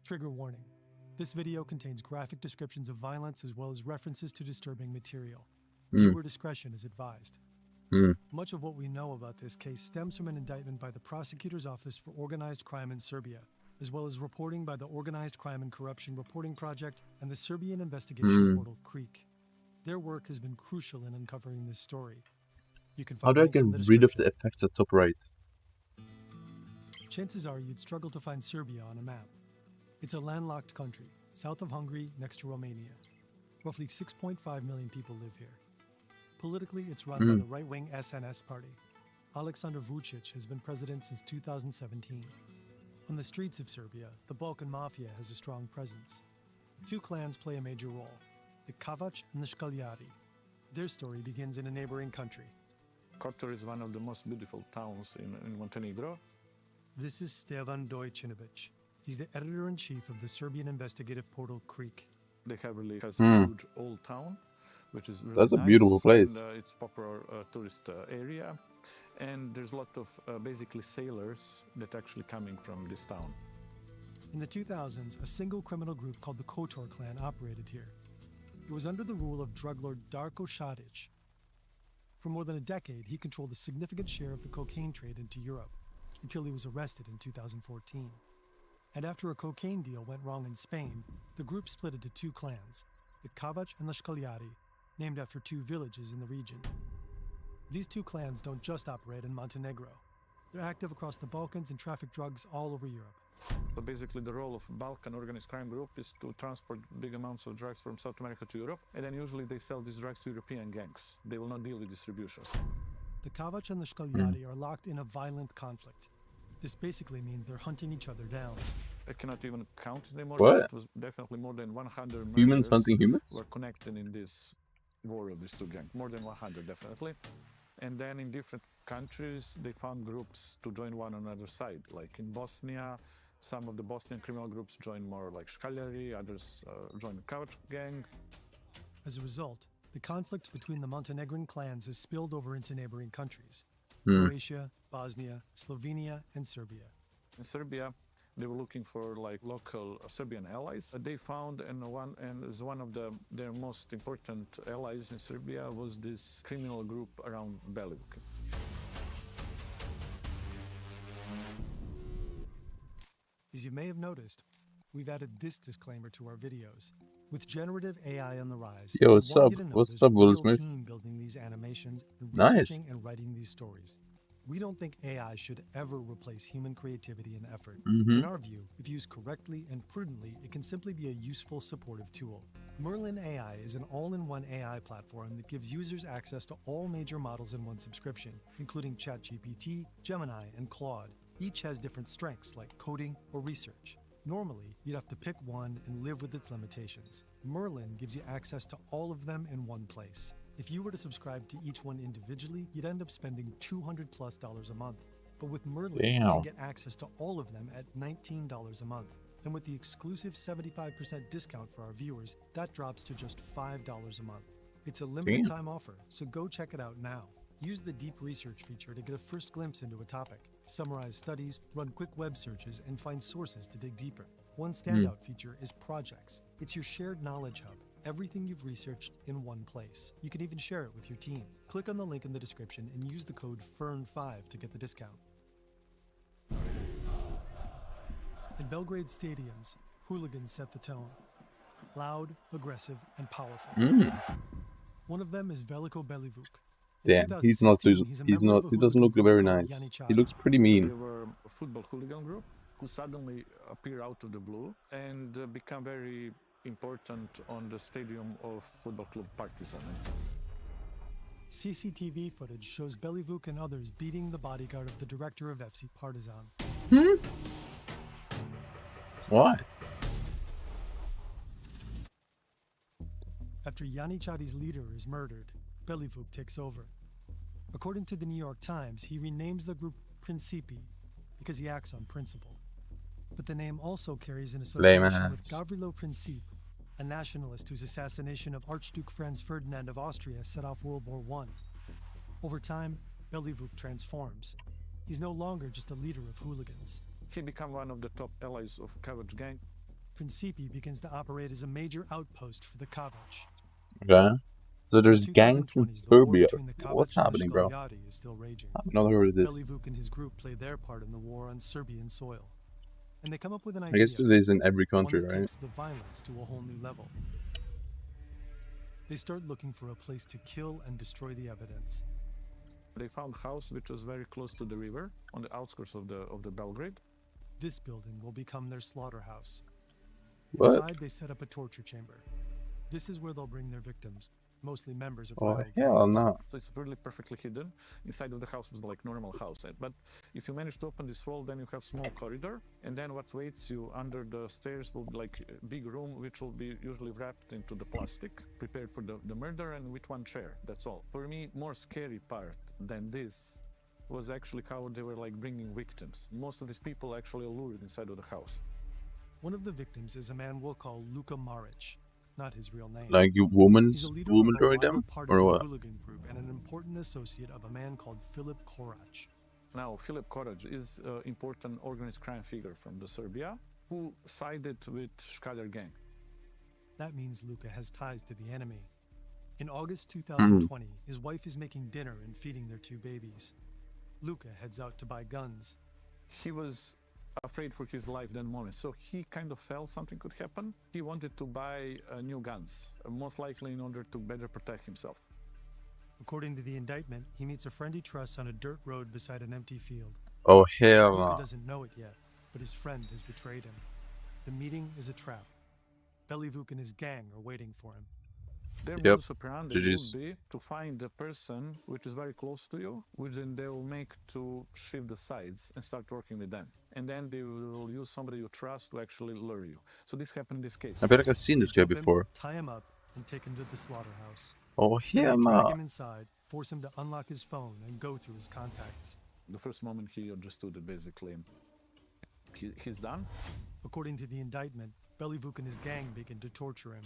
Trigger warning. This video contains graphic descriptions of violence as well as references to disturbing material. Viewer discretion is advised. Much of what we know about this case stems from an indictment by the Prosecutor's Office for Organized Crime in Serbia, as well as reporting by the Organized Crime and Corruption Reporting Project and the Serbian investigation portal Creek. Their work has been crucial in uncovering this story. You can How find do I links get in the rid of description. the effects at top right? Chances are you'd struggle to find Serbia on a map. It's a landlocked country, south of Hungary, next to Romania. Roughly 6.5 million people live here. Politically, it's run by the right-wing SNS party. Aleksandar Vučić has been president since 2017. On the streets of Serbia, the Balkan Mafia has a strong presence. Two clans play a major role, the Kavač and the Škaljari. Their story begins in a neighboring country. Kotor is one of the most beautiful towns in Montenegro. This is Stevan Dojčinović. He's the editor-in-chief of the Serbian investigative portal Creek. They have really has a huge old town, which is really That's a nice, beautiful place. And, it's popular tourist area, and there's a lot of basically sailors that actually coming from this town. In the 2000s, a single criminal group called the Kotor clan operated here. It was under the rule of drug lord Darko Šarić. For more than a decade, he controlled a significant share of the cocaine trade into Europe, until he was arrested in 2014. And after a cocaine deal went wrong in Spain, the group split into two clans, the Kavač and the Škaljari, named after two villages in the region. These two clans don't just operate in Montenegro. They're active across the Balkans and traffic drugs all over Europe. So basically the role of Balkan organized crime group is to transport big amounts of drugs from South America to Europe, and then usually they sell these drugs to European gangs. They will not deal with distributions. The Kavač and the Škaljari are locked in a violent conflict. This basically means they're hunting each other down. I cannot even count it anymore. What? But it was definitely more than 100 Humans murders hunting humans? were connected in this war of these two gangs. More than 100, definitely. And then in different countries, they found groups to join one another side. Like in Bosnia, some of the Bosnian criminal groups joined more like Škaljari, others joined the Kavač gang. As a result, the conflict between the Montenegrin clans has spilled over into neighboring countries. Croatia, Bosnia, Slovenia, and Serbia. In Serbia, they were looking for like local Serbian allies. They found and as one of their most important allies in Serbia was this criminal group around Belivuk. As you may have noticed, we've added this disclaimer to our videos. With generative AI on the rise, Yo, we what's want up? you to know What's there's up, a Will real Smith? team building these animations and Nice. researching and writing these stories. We don't think AI should ever replace human creativity and effort. Mhm. In our view, if used correctly and prudently, it can simply be a useful supportive tool. Merlin AI is an all-in-one AI platform that gives users access to all major models in one subscription, including ChatGPT, Gemini, and Claude. Each has different strengths like coding or research. Normally, you'd have to pick one and live with its limitations. Merlin gives you access to all of them in one place. If you were to subscribe to each one individually, you'd end up spending $200+ a month. But with Merlin, you Damn. can get access to all of them at $19 a month. And with the exclusive 75% discount for our viewers, that drops to just $5 a month. It's a limited time offer, so go check it out now. Use the deep research feature to get a first glimpse into a topic, summarize studies, run quick web searches, and find sources to dig deeper. One standout feature is projects. It's your shared knowledge hub. Everything you've researched in one place. You can even share it with your team. Click on the link in the description and use the code FERN5 to get the discount. In Belgrade stadiums, hooligans set the tone. Loud, aggressive, and powerful. One of them is Veliko Belivuk. Damn, he doesn't look very nice. He looks pretty They mean. were a football hooligan group who suddenly appear out of the blue and become very important on the stadium of Football Club Partizan. CCTV footage shows Belivuk and others beating the bodyguard of the director of FC Partizan. Why? After Yannichadi's leader is murdered, Belivuk takes over. According to the New York Times, he renames the group Principi because he acts on principle. But the name also carries an association with Gavrilo Princip, a nationalist whose assassination of Archduke Franz Ferdinand of Austria set off World War I. Over time, Belivuk transforms. He's no longer just a leader of hooligans. He became one of the top allies of Kavac gang. Principi begins to operate as a major outpost for the Kavac. Okay. So there's gangs in Serbia. What's and happening, bro? Shkoljadi is still raging. I've never heard of this. Belivuk and his group play their part in the war on Serbian soil. And they come up with an I idea. guess it is in every country, one that right? takes the violence to a whole new level. They start looking for a place to kill and destroy the evidence. They found a house which was very close to the river, on the outskirts of the Belgrade. This building will become their slaughterhouse. What? Inside, they set up a torture chamber. This is where they'll bring their victims, mostly members of Oh, rival hell gangs. no. So it's really perfectly hidden. Inside of the house was like normal house. But if you manage to open this wall, then you have small corridor. And then what waits you under the stairs will be like a big room, which will be usually wrapped into the plastic, prepared for the murder, and with one chair. That's all. For me, more scary part than this was actually how they were like bringing victims. Most of these people actually lured inside of the house. One of the victims is a man we'll call Luka Maric, not his real name. Like you He's woman a leader during of a them? rival Or partisan what? hooligan group and an important associate of a man called Filip Korac. Now, Filip Korac is an important organized crime figure from the Serbia who sided with Shkaljar gang. That means Luka has ties to the enemy. In August 2020, his wife is making dinner and feeding their two babies. Luka heads out to buy guns. He was afraid for his life that moment, so he kind of felt something could happen. He wanted to buy new guns, most likely in order to better protect himself. According to the indictment, he meets a friend he trusts on a dirt road beside an empty field. Oh, hell Luka no. doesn't know it yet, but his friend has betrayed him. The meeting is a trap. Belivuk and his gang are waiting for him. Their Yep. modus operandi GG's. would be to find the person which is very close to you, which then they will make to shift the sides and start working with them. And then they will use somebody you trust to actually lure you. So this happened in this case. I feel like I've seen this guy Jump him, before. tie him up, and take him to the slaughterhouse. Oh, Then hell they drag no. him inside, force him to unlock his phone, and go through his contacts. The first moment he understood it, basically, he's done. According to the indictment, Belivuk and his gang begin to torture him.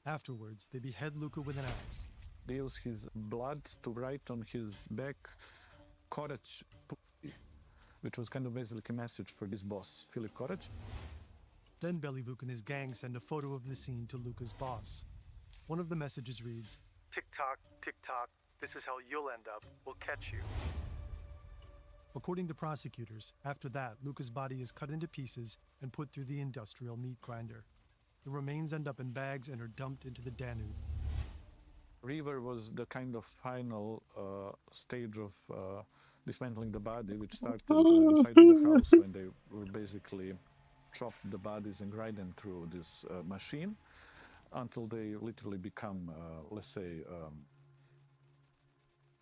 Afterwards, they behead Luka with an axe. They use his blood to write on his back, Korac, which was kind of basically a message for this boss, Filip Korac. Then Belivuk and his gang send a photo of the scene to Luka's boss. One of the messages reads, "Tick-tock, tick-tock, this is how you'll end up. We'll catch you." According to prosecutors, after that, Luka's body is cut into pieces and put through the industrial meat grinder. The remains end up in bags and are dumped into the Danube. River was the kind of final stage of dismantling the body, which started inside of the house when they were basically chopped the bodies and grind them through this machine until they literally become, let's say,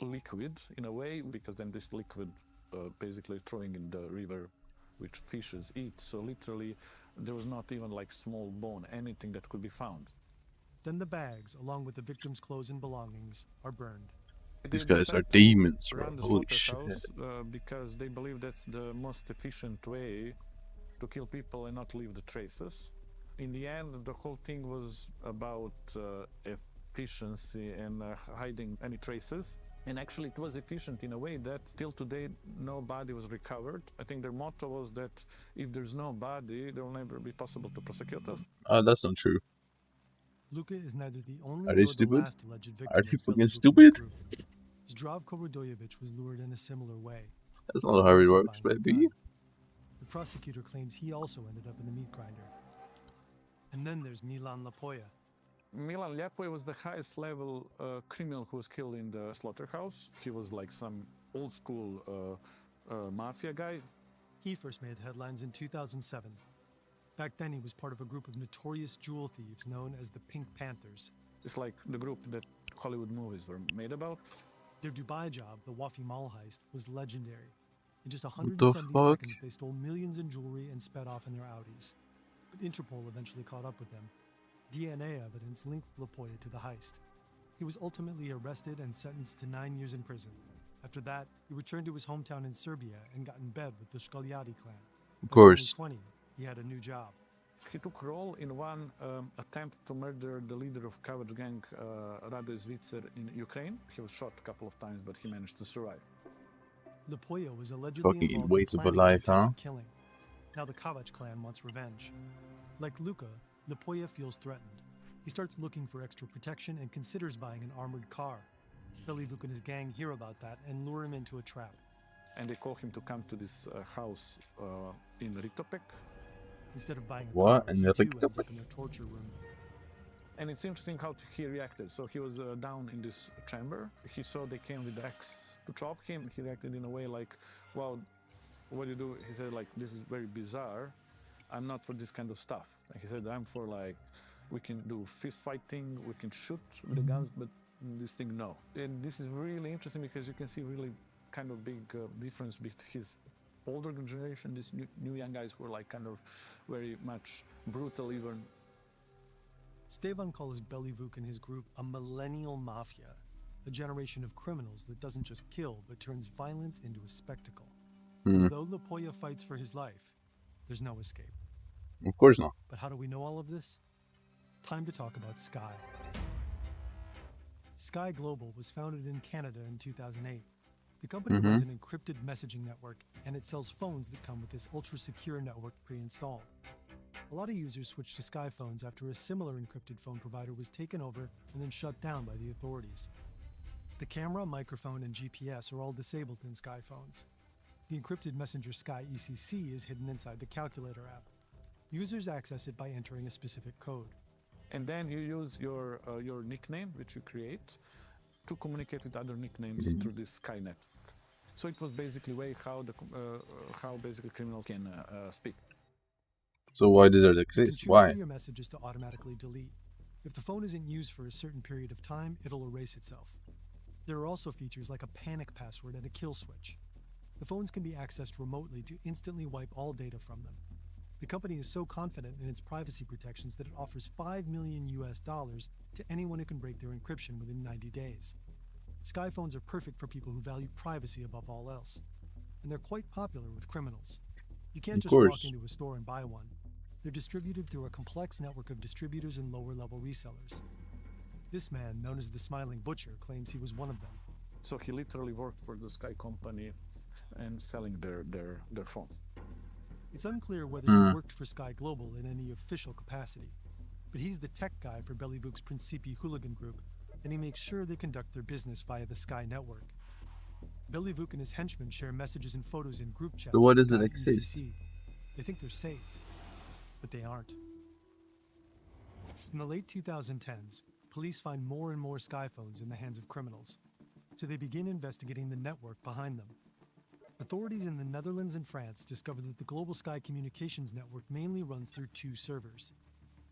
liquid in a way, because then this liquid basically throwing in the river, which fishes eat. So literally, there was not even like small bone, anything that could be found. Then the bags, along with the victim's clothes and belongings, are burned. These guys are demons, bro. Run the Holy shit. slaughterhouse, because they believe that's the most efficient way to kill people and not leave the traces. In the end, the whole thing was about efficiency and hiding any traces. And actually, it was efficient in a way that till today, no body was recovered. I think their motto was that if there's no body, there will never be possible to prosecute us. That's not true. Luka is neither the only Are they nor the stupid? last alleged victim Are they of fucking Belivukin's stupid? group. Zdravko Radojevic was lured in a similar way. That's not how it works, baby. The prosecutor claims he also ended up in the meat grinder. And then there's Milan Lapoya. Milan Lapoya was the highest level criminal who was killed in the slaughterhouse. He was like some old school mafia guy. He first made headlines in 2007. Back then, he was part of a group of notorious jewel thieves known as the Pink Panthers. It's like the group that Hollywood movies were made about. Their Dubai job, the Wafi Mall heist, was legendary. In just 170 seconds, they stole millions in jewelry and sped off in their Audis. But Interpol eventually caught up with them. DNA evidence linked Lapoya to the heist. He was ultimately arrested and sentenced to 9 years in prison. After that, he returned to his hometown in Serbia and got in bed with the Shkoljadi clan. Of course. In 2020, he had a new job. He took role in one attempt to murder the leader of Kavač gang, Rado Zvitser, in Ukraine. He was shot a couple of times, but he managed to survive. Lapoya was allegedly Fucking involved waste in of a planning life, the huh? attempted killing. Now the Kavač clan wants revenge. Like Luka, Lapoya feels threatened. He starts looking for extra protection and considers buying an armored car. Belivuk and his gang hear about that and lure him into a trap. And they call him to come to this house in Ritopek. Instead of buying a What? car, And he they're too like, ends up in their torture room. And it's interesting how he reacted. So he was down in this chamber. He saw they came with the axe to chop him. He reacted in a way like, well, what do you do? He said, like, this is very bizarre. I'm not for this kind of stuff. Like he said, I'm for like, we can do fist fighting, we can shoot with the guns, but this thing, no. And this is really interesting because you can see really kind of big difference between his older generation, these new young guys were like kind of very much brutal even. Stevan calls Belivuk and his group a millennial mafia, a generation of criminals that doesn't just kill, but turns violence into a spectacle. Though Lapoya fights for his life, there's no escape. Of course not. But how do we know all of this? Time to talk about Sky. Sky Global was founded in Canada in 2008. The company runs an encrypted messaging network, and it sells phones that come with this ultra-secure network pre-installed. A lot of users switched to Sky phones after a similar encrypted phone provider was taken over and then shut down by the authorities. The camera, microphone, and GPS are all disabled in Sky phones. The encrypted messenger Sky ECC is hidden inside the calculator app. Users access it by entering a specific code. And then you use your nickname, which you create, to communicate with other nicknames through this Sky network. So it was basically way how basically criminals can speak. So why does it You can exist? choose Why? for your messages to automatically delete. If the phone isn't used for a certain period of time, it'll erase itself. There are also features like a panic password and a kill switch. The phones can be accessed remotely to instantly wipe all data from them. The company is so confident in its privacy protections that it offers $5 million to anyone who can break their encryption within 90 days. Sky phones are perfect for people who value privacy above all else. And they're quite popular with criminals. You can't just walk into a store and buy one. They're distributed through a complex network of distributors and lower-level resellers. This man, known as the Smiling Butcher, claims he was one of them. So he literally worked for the Sky company and selling their phones. It's unclear whether he worked for Sky Global in any official capacity, but he's the tech guy for Belivuk's Principi hooligan group, and he makes sure they conduct their business via the Sky network. Belivuk and his henchmen share messages and photos in group chats. So why with does it Sky exist? ECC. They think they're safe, but they aren't. In the late 2010s, police find more and more Sky phones in the hands of criminals, so they begin investigating the network behind them. Authorities in the Netherlands and France discovered that the Global Sky Communications Network mainly runs through 2 servers.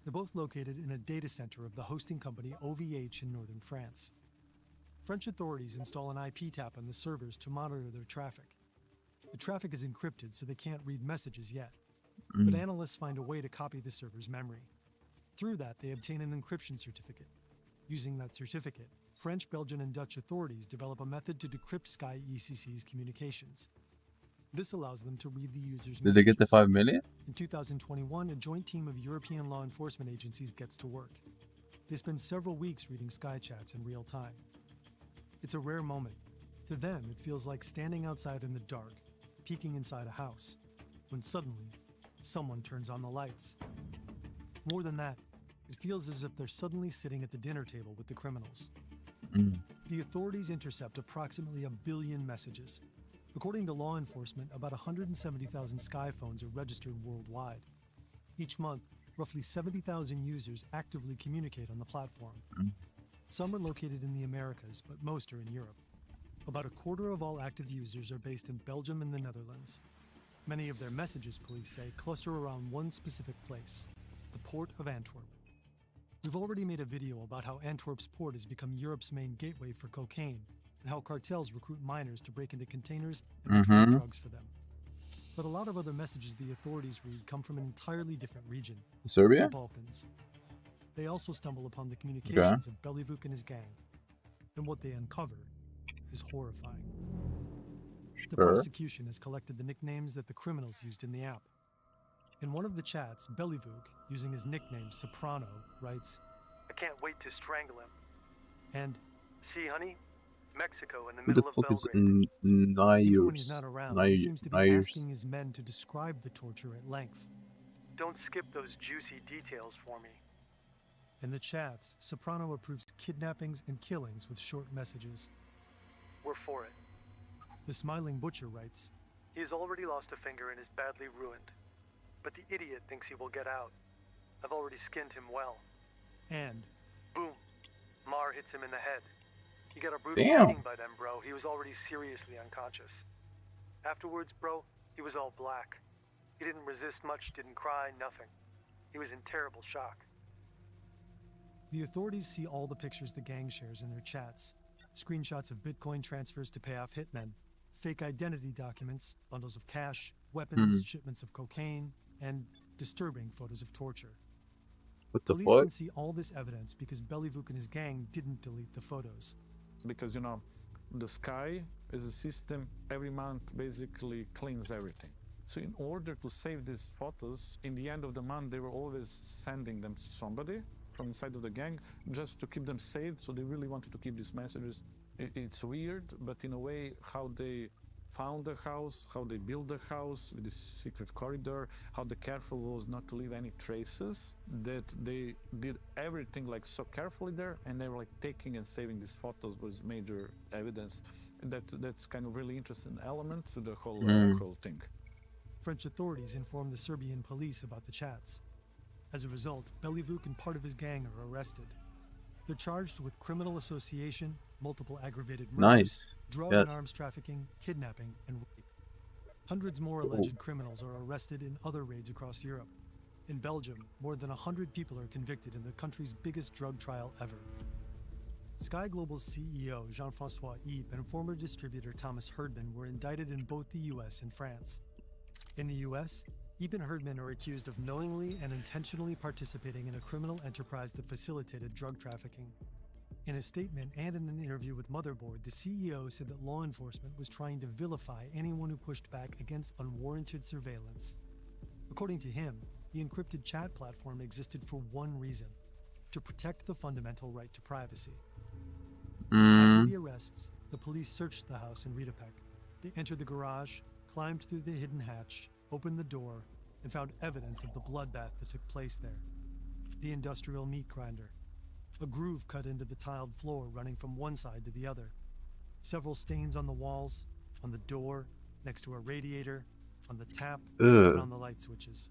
They're both located in a data center of the hosting company OVH in northern France. French authorities install an IP tap on the servers to monitor their traffic. The traffic is encrypted, so they can't read messages yet. But analysts find a way to copy the server's memory. Through that, they obtain an encryption certificate. Using that certificate, French, Belgian, and Dutch authorities develop a method to decrypt Sky ECC's communications. This allows them to read the user's Did they get the 5 million? In 2021, a joint team of European law enforcement agencies gets to work. They spend several weeks reading Sky chats in real time. It's a rare moment. To them, it feels like standing outside in the dark, peeking inside a house, when suddenly, someone turns on the lights. More than that, it feels as if they're suddenly sitting at the dinner table with the criminals. The authorities intercept approximately 1 billion messages. According to law enforcement, about 170,000 Sky phones are registered worldwide. Each month, roughly 70,000 users actively communicate on the platform. Some are located in the Americas, but most are in Europe. About a quarter of all active users are based in Belgium and the Netherlands. Many of their messages, police say, cluster around one specific place, the port of Antwerp. We've already made a video about how Antwerp's port has become Europe's main gateway for cocaine, and how cartels recruit miners to break into containers and retrieve drugs for them. But a lot of other messages the authorities read come from an entirely different region, Serbia? the Balkans. They also stumble upon the communications of Belyvuk and his gang, and what they uncover is horrifying. The prosecution has collected the nicknames that the criminals used in the app. In one of the chats, Belyvuk, using his nickname Soprano, writes, "I can't wait to strangle him." And, "See, honey? Mexico in the Who the middle of fuck is Belgrade." Even when he's Nyers? not around, he seems to be asking his men to describe the torture at length. "Don't skip those juicy details for me." In the chats, Soprano approves kidnappings and killings with short messages. "We're for it." The smiling butcher writes, "He has already lost a finger and is badly ruined. But the idiot thinks he will get out. I've already skinned him well." And, boom, Mar hits him in the head. He got a brutal beating by them, bro. He was already seriously unconscious. Afterwards, bro, he was all black. He didn't resist much, didn't cry, nothing. He was in terrible shock. The authorities see all the pictures the gang shares in their chats. Screenshots of Bitcoin transfers to pay off hitmen, fake identity documents, bundles of cash, weapons, shipments of cocaine, and disturbing photos of torture. What the Police can see all this evidence because Belyvuk and his gang didn't delete the photos. Because, you know, the Sky is a system every month basically cleans everything. So in order to save these photos, in the end of the month, they were always sending them to somebody from inside of the gang just to keep them saved. So they really wanted to keep these messages. It's weird, but in a way, how they found the house, how they built the house with this secret corridor, how the careful was not to leave any traces, that they did everything like so carefully there, and they were like taking and saving these photos was major evidence. That's kind of really interesting element to the whole whole thing. French authorities informed the Serbian police about the chats. As a result, Belyvuk and part of his gang are arrested. They're charged with criminal association, multiple aggravated murders, drug and arms trafficking, kidnapping, and rape. Hundreds more alleged criminals are arrested in other raids across Europe. In Belgium, more than 100 people are convicted in the country's biggest drug trial ever. Sky Global's CEO, Jean-François Yves, and former distributor Thomas Herdman were indicted in both the US and France. In the US, Yves and Herdman are accused of knowingly and intentionally participating in a criminal enterprise that facilitated drug trafficking. In a statement and in an interview with Motherboard, the CEO said that law enforcement was trying to vilify anyone who pushed back against unwarranted surveillance. According to him, the encrypted chat platform existed for one reason: to protect the fundamental right to privacy. After the arrests, the police searched the house in Riedepec. They entered the garage, climbed through the hidden hatch, opened the door, and found evidence of the bloodbath that took place there. The industrial meat grinder. A groove cut into the tiled floor running from one side to the other. Several stains on the walls, on the door, next to a radiator, on the tap, and on the light switches.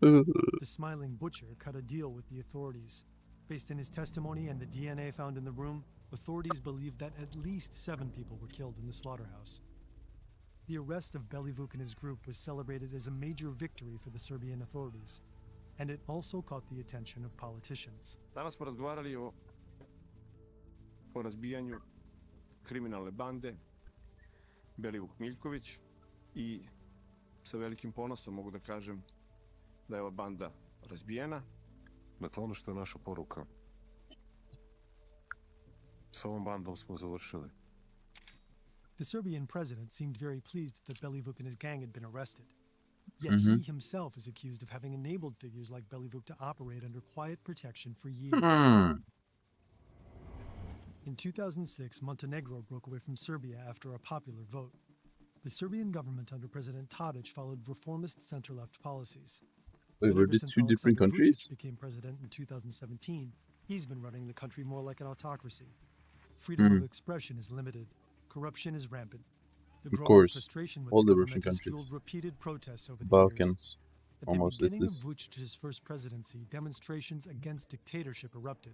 The smiling butcher cut a deal with the authorities. Based on his testimony and the DNA found in the room, authorities believe that at least 7 people were killed in the slaughterhouse. The arrest of Belivuk and his group was celebrated as a major victory for the Serbian authorities, and it also caught the attention of politicians. Danas smo razgovarali o razbijanju kriminalne bande Belivuk Miljković i sa velikim ponosom mogu da kažem da je ova banda razbijena. Dakle, ono što je naša poruka. Sa ovom bandom smo završili. The Serbian president seemed very pleased that Belivuk and his gang had been arrested. Yet he himself is accused of having enabled figures like Belivuk to operate under quiet protection for years. In 2006, Montenegro broke away from Serbia after a popular vote. The Serbian government under President Tadic followed reformist center-left policies. Wait, were these two different countries? Vučić became president in 2017, he's been running the country more like an autocracy. Freedom of expression is limited. Corruption is rampant. The growing frustration with all the the Russian government has countries, fueled repeated protests over the Balkans, years. At almost the beginning is of Vucic's first presidency, demonstrations against dictatorship erupted.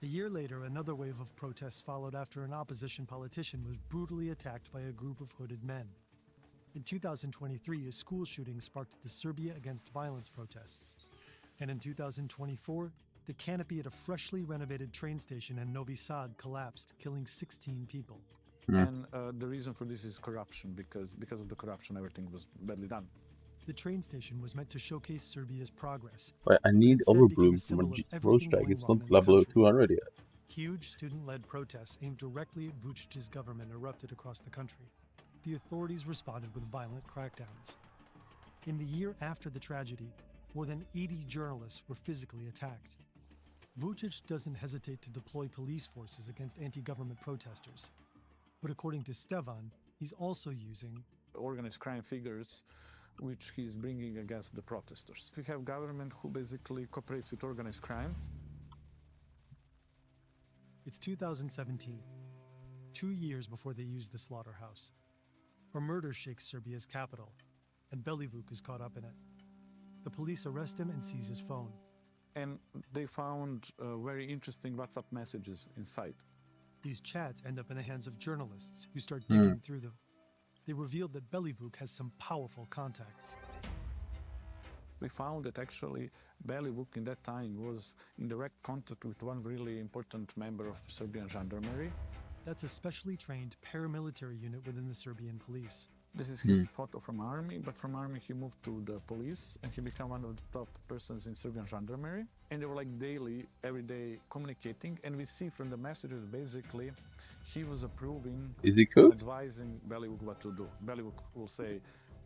A year later, another wave of protests followed after an opposition politician was brutally attacked by a group of hooded men. In 2023, a school shooting sparked the Serbia Against Violence protests. And in 2024, the canopy at a freshly renovated train station in Novi Sad collapsed, killing 16 people. And the reason for this is corruption, because of the corruption, everything was badly done. The train station was meant to showcase Serbia's progress. Wait, I need Overbloom from a Rose Drag. It's not level 200 yet. Huge student-led protests aimed directly at Vucic's government erupted across the country. The authorities responded with violent crackdowns. In the year after the tragedy, more than 80 journalists were physically attacked. Vucic doesn't hesitate to deploy police forces against anti-government protesters. But according to Stevan, he's also using organized crime figures which he's bringing against the protesters. We have government who basically cooperates with organized crime. It's 2017, 2 years before they use the slaughterhouse. A murder shakes Serbia's capital, and Belivuk is caught up in it. The police arrest him and seize his phone. And they found very interesting WhatsApp messages inside. These chats end up in the hands of journalists who start digging through them. They revealed that Belivuk has some powerful contacts. We found that actually Belivuk in that time was in direct contact with one really important member of Serbian gendarmerie. That's a specially trained paramilitary unit within the Serbian police. This is his photo from army, but from army he moved to the police and he became one of the top persons in Serbian gendarmerie. And they were like daily, every day communicating, and we see from the messages basically he was approving, is he cooked? Advising Belivuk what to do. Belivuk will say,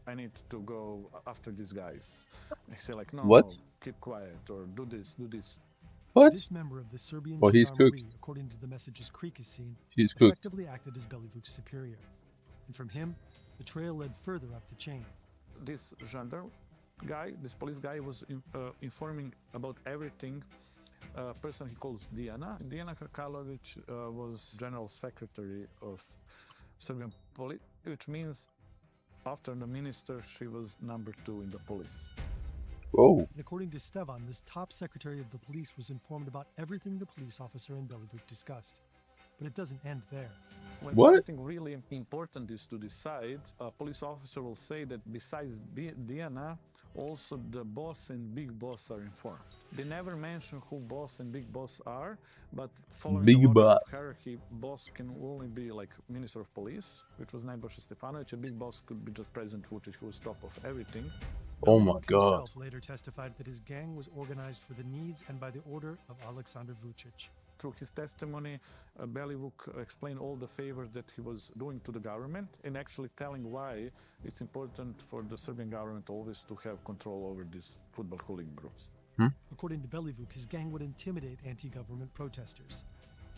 I need to go after these guys. He say like, no, what? No, keep quiet, or do this, do this. What? This member of the Serbian he's gendarmerie, cooked. according to the messages Creek has seen, He's cooked. effectively acted as Belivuk's superior. And from him, the trail led further up the chain. This gendarme guy, this police guy, was informing about everything. A person he calls Diana. Diana Krkalovic was general secretary of Serbian police, which means after the minister, she was number 2 in the police. Whoa. And according to Stevan, this top secretary of the police was informed about everything the police officer and Belivuk discussed. But it doesn't end there. When something really important is to decide, a police officer will say that besides Diana, also the boss and big boss are informed. They never mention who boss and big boss are, but following the logic of hierarchy, boss can only be like Minister of Police, which was Nebojša Stefanovic. A big boss could be just President Vučić, who was top of everything. Oh my Belivuk God. himself later testified that his gang was organized for the needs and by the order of Aleksandar Vučić. Through his testimony, Belivuk explained all the favors that he was doing to the government and actually telling why it's important for the Serbian government always to have control over these football hooligan groups. According to Belivuk, his gang would intimidate anti-government protesters.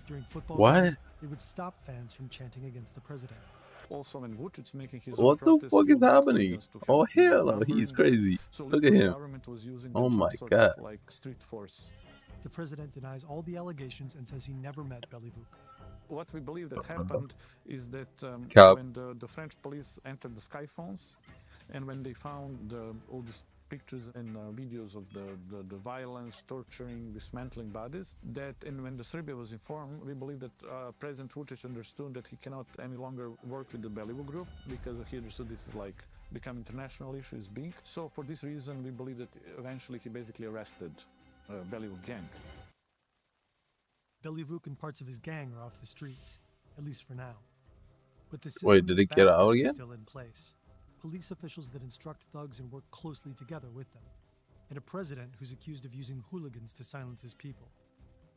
During football What? games, they would stop fans from chanting against the president. Also, when Vučić making his What the protest, fuck he is would happening? against to Oh have hell no, government. he's crazy. So Look at literally him. government was using Oh them my sort God. of like street force. The president denies all the allegations and says he never met Belivuk. What we believe that happened is that Cap. when the French police entered the Skyphones, and when they found all these pictures and videos of the violence, torturing, dismantling bodies. That, and when the Serbia was informed, we believe that President Vučić understood that he cannot any longer work with the Belivu group because he understood this is like become international issue is big. So for this reason, we believe that eventually he basically arrested Belivu gang. Belivuk and parts of his gang are off the streets, at least for now. But the system Wait, did it get out is again? still in place. Police officials that instruct thugs and work closely together with them. And a president who's accused of using hooligans to silence his people.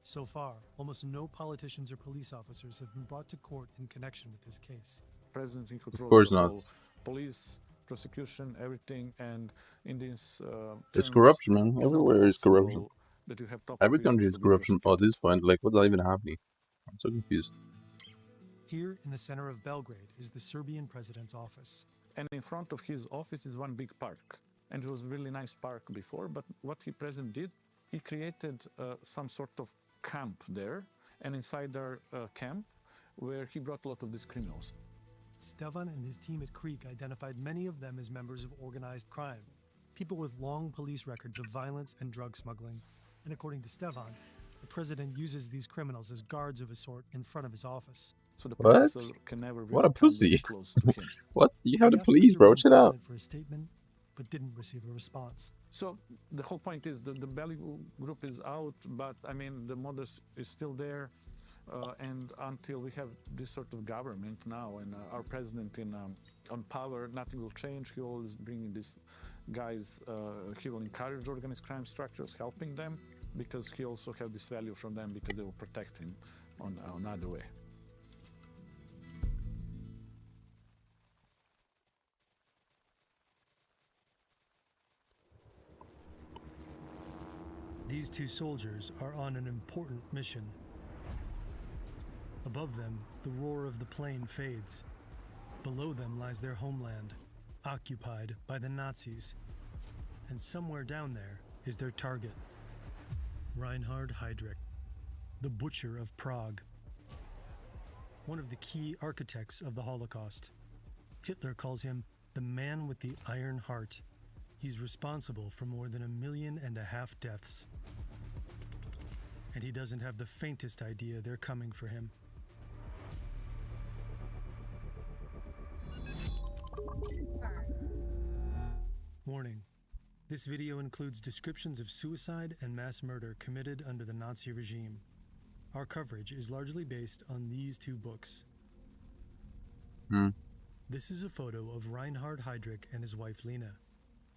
So far, almost no politicians or police officers have been brought to court in connection with this case. President in control Of course of the not. whole police, prosecution, everything, and in this It's terms, corruption, man. it's not Everywhere is corruption. possible that you have top Every country officials is to be corruption at this point. Like, what's even happening? I'm so confused. Here in the center of Belgrade is the Serbian president's office. And in front of his office is one big park. And it was a really nice park before, but what the president did, he created some sort of camp there, and inside our camp, where he brought a lot of these criminals. Stevan and his team at Creek identified many of them as members of organized crime, people with long police records of violence and drug smuggling. And according to Stevan, the president uses these criminals as guards of a sort in front of his office. So the What? police can never really What a come pussy. really close to him. What? You have He the asked police, bro. Serbian Chill out. president for a statement, but didn't receive a response. So the whole point is the Belivu group is out, but I mean the modus is still there, and until we have this sort of government now and our president on power, nothing will change. He will always bring in these guys. He will encourage organized crime structures, helping them, because he also have this value from them because they will protect him on another way. These two soldiers are on an important mission. Above them, the roar of the plane fades. Below them lies their homeland, occupied by the Nazis. And somewhere down there is their target, Reinhard Heydrich, the Butcher of Prague. One of the key architects of the Holocaust. Hitler calls him the man with the iron heart. He's responsible for more than 1.5 million deaths. And he doesn't have the faintest idea they're coming for him. Warning. This video includes descriptions of suicide and mass murder committed under the Nazi regime. Our coverage is largely based on these two books. This is a photo of Reinhard Heydrich and his wife Lena.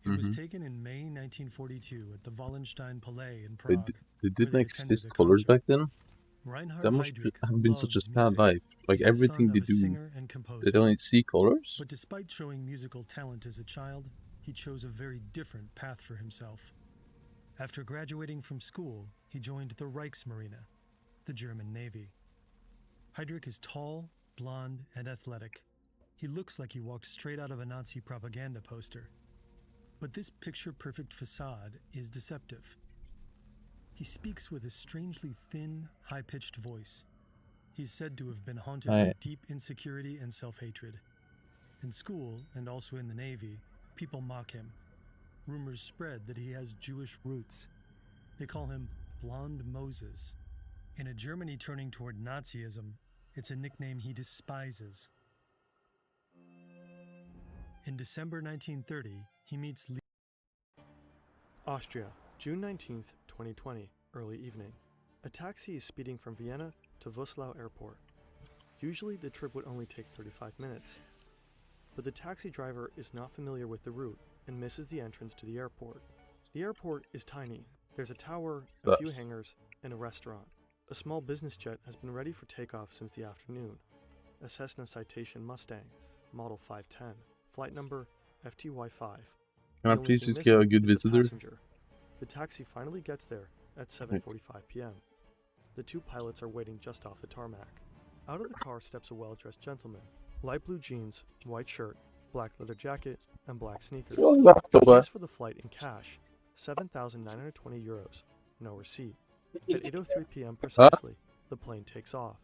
It was taken in May 1942 at the Wallenstein Palais in Prague. They didn't exist colors back then? Reinhard That must Heydrich have been such a loves sad music. life. Like He's the everything son they of a do, singer and composer. they don't see colors? But despite showing musical talent as a child, he chose a very different path for himself. After graduating from school, he joined the Reichsmarine, the German Navy. Heydrich is tall, blonde, and athletic. He looks like he walked straight out of a Nazi propaganda poster. But this picture-perfect facade is deceptive. He speaks with a strangely thin, high-pitched voice. He's said to have been haunted by deep insecurity and self-hatred. In school, and also in the Navy, people mock him. Rumors spread that he has Jewish roots. They call him Blonde Moses. In a Germany turning toward Nazism, it's a nickname he despises. In December 1930, he meets Austria, June 19th, 2020, early evening. A taxi is speeding from Vienna to Wuslau Airport. Usually the trip would only take 35 minutes. But the taxi driver is not familiar with the route and misses the entrance to the airport. The airport is tiny. There's a tower, a few hangars, and a restaurant. A small business jet has been ready for takeoff since the afternoon. A Cessna Citation Mustang, model 510, flight number FTY5. Can I please just get a good visitor? The taxi finally gets there at 7:45 p.m. The two pilots are waiting just off the tarmac. Out of the car steps a well-dressed gentleman. Light blue jeans, white shirt, black leather jacket, and black sneakers. He pays for the flight in cash, 7,920 euros. No receipt. At 8:03 p.m. precisely, the plane takes off.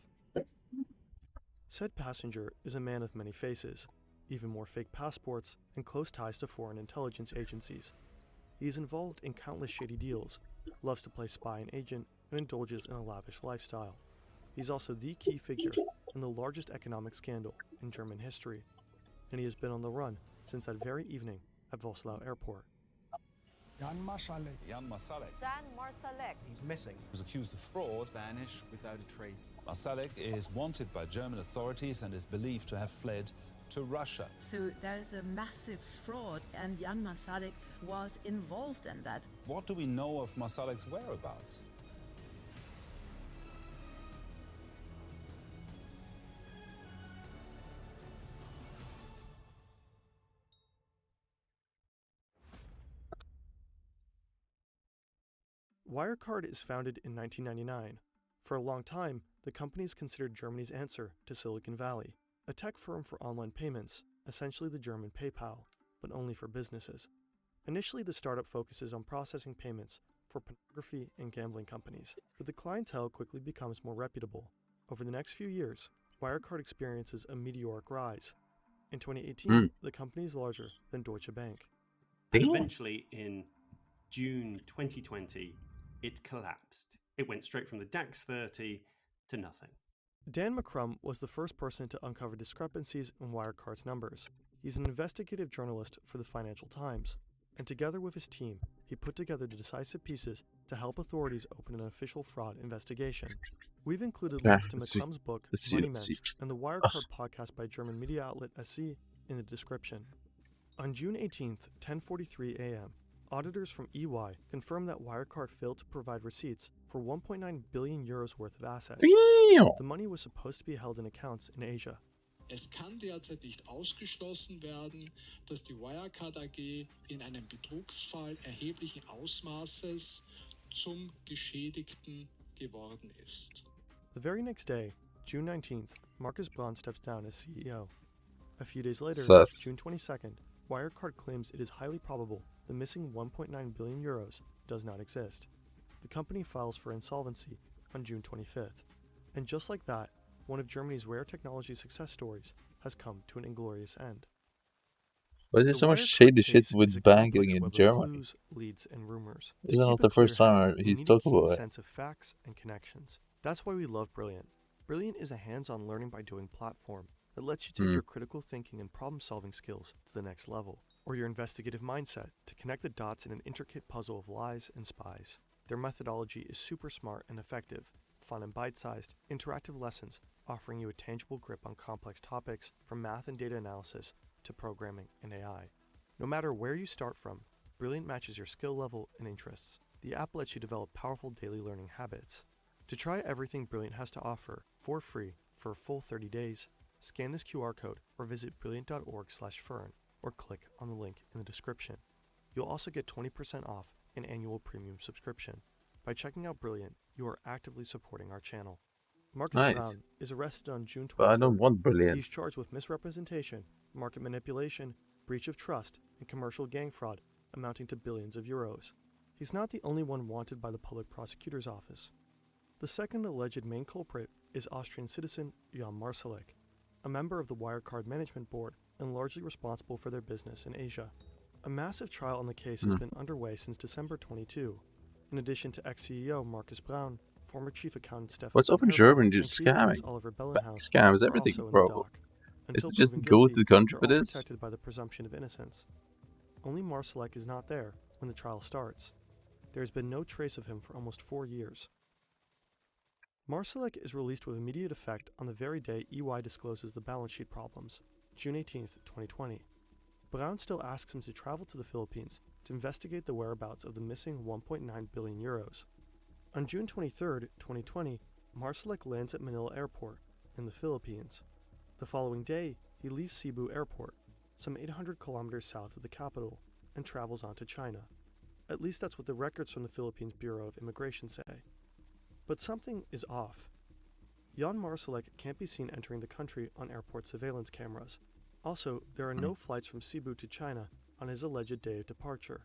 Said passenger is a man of many faces, even more fake passports and close ties to foreign intelligence agencies. He is involved in countless shady deals, loves to play spy and agent, and indulges in a lavish lifestyle. He's also the key figure in the largest economic scandal in German history, and he has been on the run since that very evening at Voslau Airport. Jan Marsalek. Jan Marsalek. Jan Marsalek. He's missing. He was accused of fraud. Vanished without a trace. Marsalek is wanted by German authorities and is believed to have fled to Russia. So there's a massive fraud, and Jan Marsalek was involved in that. What do we know of Marsalek's whereabouts? Wirecard is founded in 1999. For a long time, the company is considered Germany's answer to Silicon Valley, a tech firm for online payments, essentially the German PayPal, but only for businesses. Initially, the startup focuses on processing payments for pornography and gambling companies, but the clientele quickly becomes more reputable. Over the next few years, Wirecard experiences a meteoric rise. In 2018, the company is larger than Deutsche Bank. And eventually, in June 2020, it collapsed. It went straight from the DAX 30 to nothing. Dan McCrum was the first person to uncover discrepancies in Wirecard's numbers. He's an investigative journalist for the Financial Times, and together with his team, he put together the decisive pieces to help authorities open an official fraud investigation. We've included links to McCrum's book, Money Men, and the Wirecard podcast by German media outlet SC in the description. On June 18th, 10:43 a.m., auditors from EY confirmed that Wirecard failed to provide receipts for 1.9 billion euros worth of assets. The money was supposed to be held in accounts in Asia. Es kann derzeit nicht ausgeschlossen werden, dass die Wirecard AG in einem Betrugsfall erheblichen Ausmaßes zum Geschädigten geworden ist. The very next day, June 19th, Markus Braun steps down as CEO. A few days later, June 22nd, Wirecard claims it is highly probable the missing 1.9 billion euros does not exist. The company files for insolvency on June 25th. And just like that, one of Germany's rare technology success stories has come to an inglorious end. Why is there so much shady shit with banking in Germany? Clues, leads, and rumors. Isn't that the first time he's talked about it? Sense of facts and connections. That's why we love Brilliant. Brilliant is a hands-on learning by doing platform that lets you take your critical thinking and problem-solving skills to the next level, or your investigative mindset to connect the dots in an intricate puzzle of lies and spies. Their methodology is super smart and effective, fun and bite-sized, interactive lessons offering you a tangible grip on complex topics from math and data analysis to programming and AI. No matter where you start from, Brilliant matches your skill level and interests. The app lets you develop powerful daily learning habits. To try everything Brilliant has to offer for free for a full 30 days, scan this QR code or visit brilliant.org/fern or click on the link in the description. You'll also get 20% off an annual premium subscription. By checking out Brilliant, you are actively supporting our channel. Markus Braun is arrested on June 23rd. But I don't want Brilliant. He's charged with misrepresentation, market manipulation, breach of trust, and commercial gang fraud amounting to billions of euros. He's not the only one wanted by the public prosecutor's office. The second alleged main culprit is Austrian citizen Jan Marsalek, a member of the Wirecard management board and largely responsible for their business in Asia. A massive trial on the case has been underway since December 22. In addition to ex-CEO Markus Braun, former chief accountant Stefan What's up in Germany just scamming? Scams everything, bro. Is it just go to the country for this? Protected by the presumption of innocence. Only Marsalek is not there when the trial starts. There has been no trace of him for almost 4 years. Marsalek is released with immediate effect on the very day EY discloses the balance sheet problems, June 18, 2020. Braun still asks him to travel to the Philippines to investigate the whereabouts of the missing 1.9 billion euros. On June 23, 2020, Marsalek lands at Manila Airport in the Philippines. The following day, he leaves Cebu Airport, some 800 kilometers south of the capital, and travels on to China. At least that's what the records from the Philippines Bureau of Immigration say. But something is off. Jan Marsalek can't be seen entering the country on airport surveillance cameras. Also, there are no flights from Cebu to China on his alleged day of departure.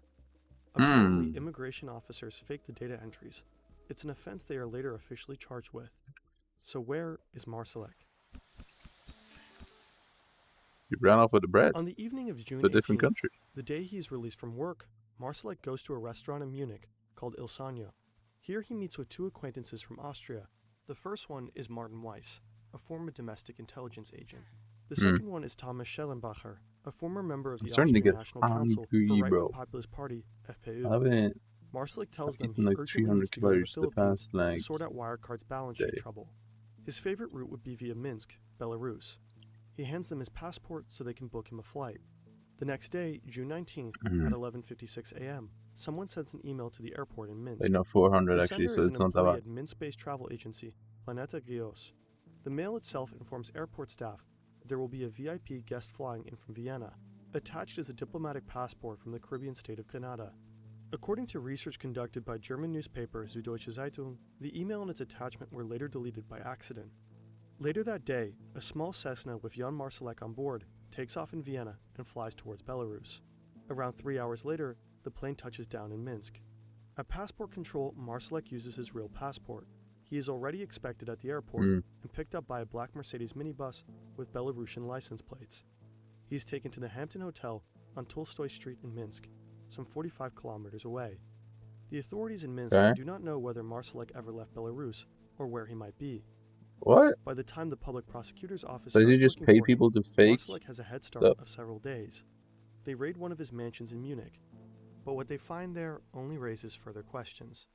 Apparently, immigration officers faked the data entries. It's an offense they are later officially charged with. So where is Marsalek? He ran off with the bread. On the evening of June to a different 18th, country. the day he is released from work, Marsalek goes to a restaurant in Munich called Il Sogno. Here he meets with two acquaintances from Austria. The first one is Martin Weiss, a former domestic intelligence agent. The second one is Thomas Schellenbacher, a former member of the Austrian National Council for right-wing populist party, FPÖ. Marsalek tells them he like urgently needs to go to the Philippines to sort out Wirecard's balance sheet day. trouble. His favorite route would be via Minsk, Belarus. He hands them his passport so they can book him a flight. The next day, June 19th, at 11:56 a.m., someone sends an email to the airport in Minsk. They know 400 The actually, sender so is it's an not that employee bad. at Minsk-based travel agency Planeta Gios. The mail itself informs airport staff that there will be a VIP guest flying in from Vienna. Attached is a diplomatic passport from the Caribbean state of Grenada. According to research conducted by German newspaper Süddeutsche Zeitung, the email and its attachment were later deleted by accident. Later that day, a small Cessna with Jan Marsalek on board takes off in Vienna and flies towards Belarus. Around 3 hours later, the plane touches down in Minsk. At passport control, Marsalek uses his real passport. He is already expected at the airport and picked up by a black Mercedes minibus with Belarusian license plates. He is taken to the Hampton Hotel on Tolstoy Street in Minsk, some 45 kilometers away. The authorities in Minsk do not know whether Marsalek ever left Belarus or where he might be. What? By the time the public prosecutor's office So starts you just looking pay for people him, to fake Marsalek has a head start stuff? of several days. They raid one of his mansions in Munich, but what they find there only raises further questions.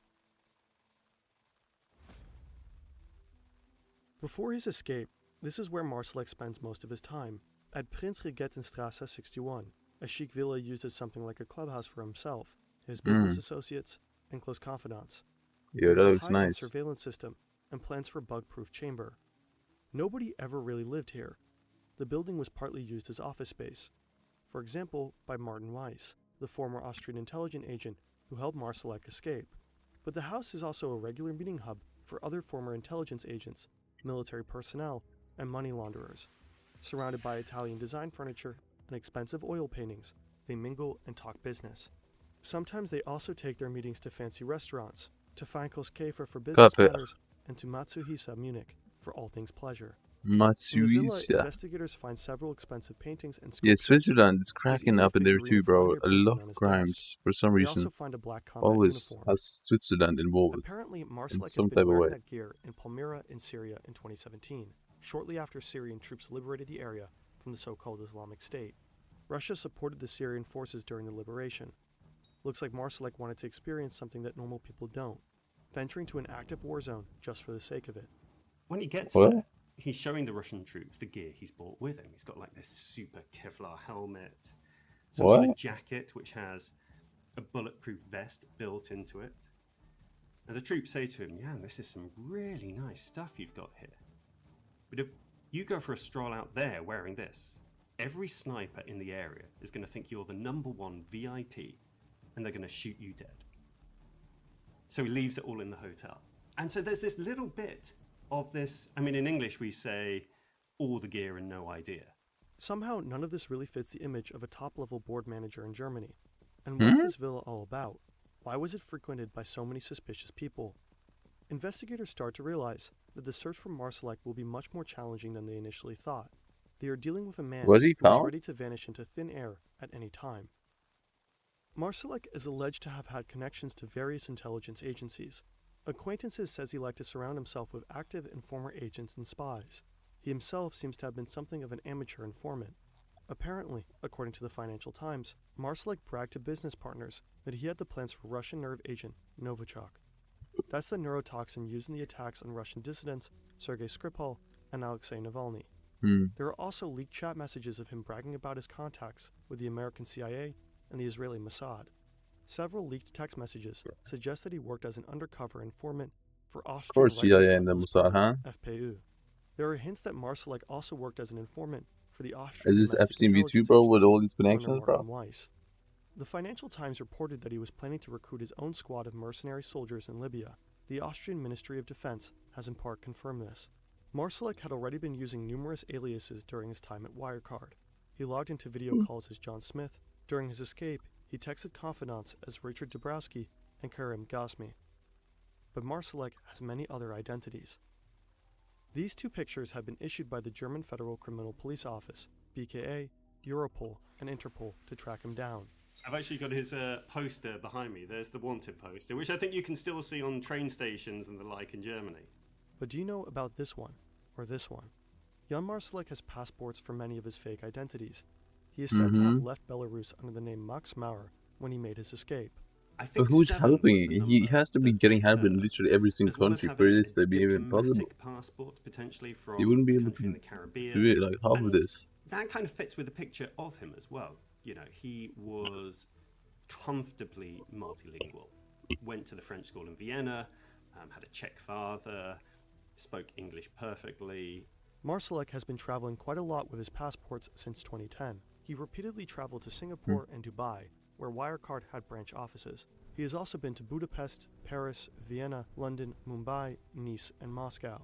Before his escape, this is where Marsalek spends most of his time, at Prinzregentenstrasse 61, a chic villa used as something like a clubhouse for himself, his business associates, and close confidants. Yeah, that There's looks a high-end nice. surveillance system and plans for a bug-proof chamber. Nobody ever really lived here. The building was partly used as office space, for example, by Martin Weiss, the former Austrian intelligence agent who helped Marsalek escape. But the house is also a regular meeting hub for other former intelligence agents, military personnel, and money launderers. Surrounded by Italian design furniture and expensive oil paintings, they mingle and talk business. Sometimes they also take their meetings to fancy restaurants, to Feinkos Käfer for business matters, and to Matsuhisa Munich for all things pleasure. In the villa, Matsuhisa. investigators find several expensive paintings and Yeah, sculptures. Switzerland is There's cracking even a up in there figurine too, of bro. Vladimir A Putin lot on of his crimes, desk. for some They reason, also find a black combat always uniform. has Switzerland involved Apparently, in Marsalek has some been type of wearing way. that gear in Palmyra in Syria in 2017, shortly after Syrian troops liberated the area from the so-called Islamic State. Russia supported the Syrian forces during the liberation. Looks like Marsalek wanted to experience something that normal people don't, venturing to an active war zone just for the sake of it. When he gets What? there, he's showing the Russian troops the gear he's brought with him. He's got like this super Kevlar helmet, some sort of What? jacket which has a bulletproof vest built into it. And the troops say to him, "Jan, this is some really nice stuff you've got here. But if you go for a stroll out there wearing this, every sniper in the area is going to think you're the #1 VIP and they're going to shoot you dead." So he leaves it all in the hotel. And so there's this little bit of this, I mean, in English we say, all the gear and no idea. Somehow, none of this really fits the image of a top-level board manager in Germany. And what's this villa all about? Why was it frequented by so many suspicious people? Investigators start to realize that the search for Marsalek will be much more challenging than they initially thought. They are dealing with a man Was he who is found? ready to vanish into thin air at any time. Marsalek is alleged to have had connections to various intelligence agencies. Acquaintances says he liked to surround himself with active and former agents and spies. He himself seems to have been something of an amateur informant. Apparently, according to the Financial Times, Marsalek bragged to business partners that he had the plans for Russian nerve agent Novichok. That's the neurotoxin used in the attacks on Russian dissidents Sergei Skripal and Alexei Navalny. There are also leaked chat messages of him bragging about his contacts with the American CIA and the Israeli Mossad. Several leaked text messages suggest that he worked as an undercover informant for Austrian Of course, CIA and the Mossad, huh? FPÖ. There are hints that Marsalek also worked as an informant for the Austrian Is this domestic Epstein V2, intelligence bro, with agency all these under connections, bro? Martin Weiss. The Financial Times reported that he was planning to recruit his own squad of mercenary soldiers in Libya. The Austrian Ministry of Defense has in part confirmed this. Marsalek had already been using numerous aliases during his time at Wirecard. He logged into video calls as John Smith. During his escape, he texted confidants as Richard Dabrowski and Karim Ghasmi. But Marsalek has many other identities. These two pictures have been issued by the German Federal Criminal Police Office, BKA, Europol, and Interpol to track him down. I've actually got his poster behind me. There's the wanted poster, which I think you can still see on train stations and the like in Germany. But do you know about this one, or this one? Jan Marsalek has passports for many of his fake identities. He is said to have left Belarus under the name Max Maurer when he made his escape. I But think who's 7 helping? was the He number has to be that getting I help in heard, literally every single as well as country for having this to a be even possible. diplomatic passport potentially from He wouldn't be a able country in to the Caribbean. do it like half of And this. that kind of fits with the picture of him as well. You know, he was comfortably multilingual. Went to the French school in Vienna, had a Czech father, spoke English perfectly. Marsalek has been traveling quite a lot with his passports since 2010. He repeatedly traveled to Singapore and Dubai, where Wirecard had branch offices. He has also been to Budapest, Paris, Vienna, London, Mumbai, Nice, and Moscow.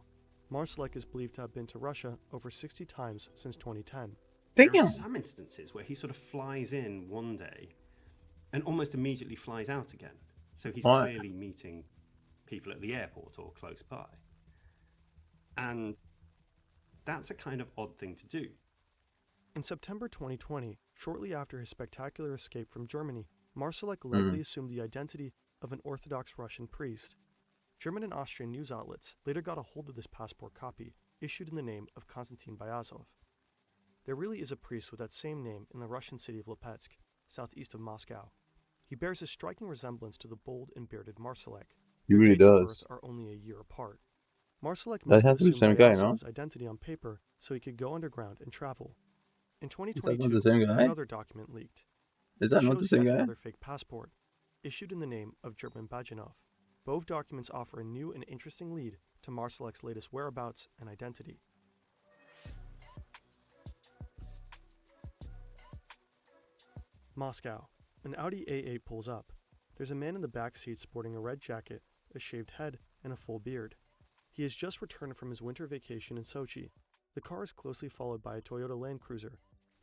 Marsalek is believed to have been to Russia over 60 times since 2010. There are some instances where he sort of flies in one day and almost immediately flies out again. So he's clearly meeting people at the airport or close by. And that's a kind of odd thing to do. In September 2020, shortly after his spectacular escape from Germany, Marsalek likely assumed the identity of an Orthodox Russian priest. German and Austrian news outlets later got a hold of this passport copy, issued in the name of Konstantin Byazov. There really is a priest with that same name in the Russian city of Lipetsk, southeast of Moscow. He bears a striking resemblance to the bold and bearded Marsalek. He really dates of does. birth are only a year apart. Marsalek That must has have to be the assumed same guy, no? Byazov's identity on paper so he could go underground and travel. In Is that not 2022, the same guy? another document leaked. Is that It not the shows same yet guy? another fake passport, issued in the name of German Bajanov. Both documents offer a new and interesting lead to Marsalek's latest whereabouts and identity. Moscow. An Audi A8 pulls up. There's a man in the back seat sporting a red jacket, a shaved head, and a full beard. He has just returned from his winter vacation in Sochi. The car is closely followed by a Toyota Land Cruiser,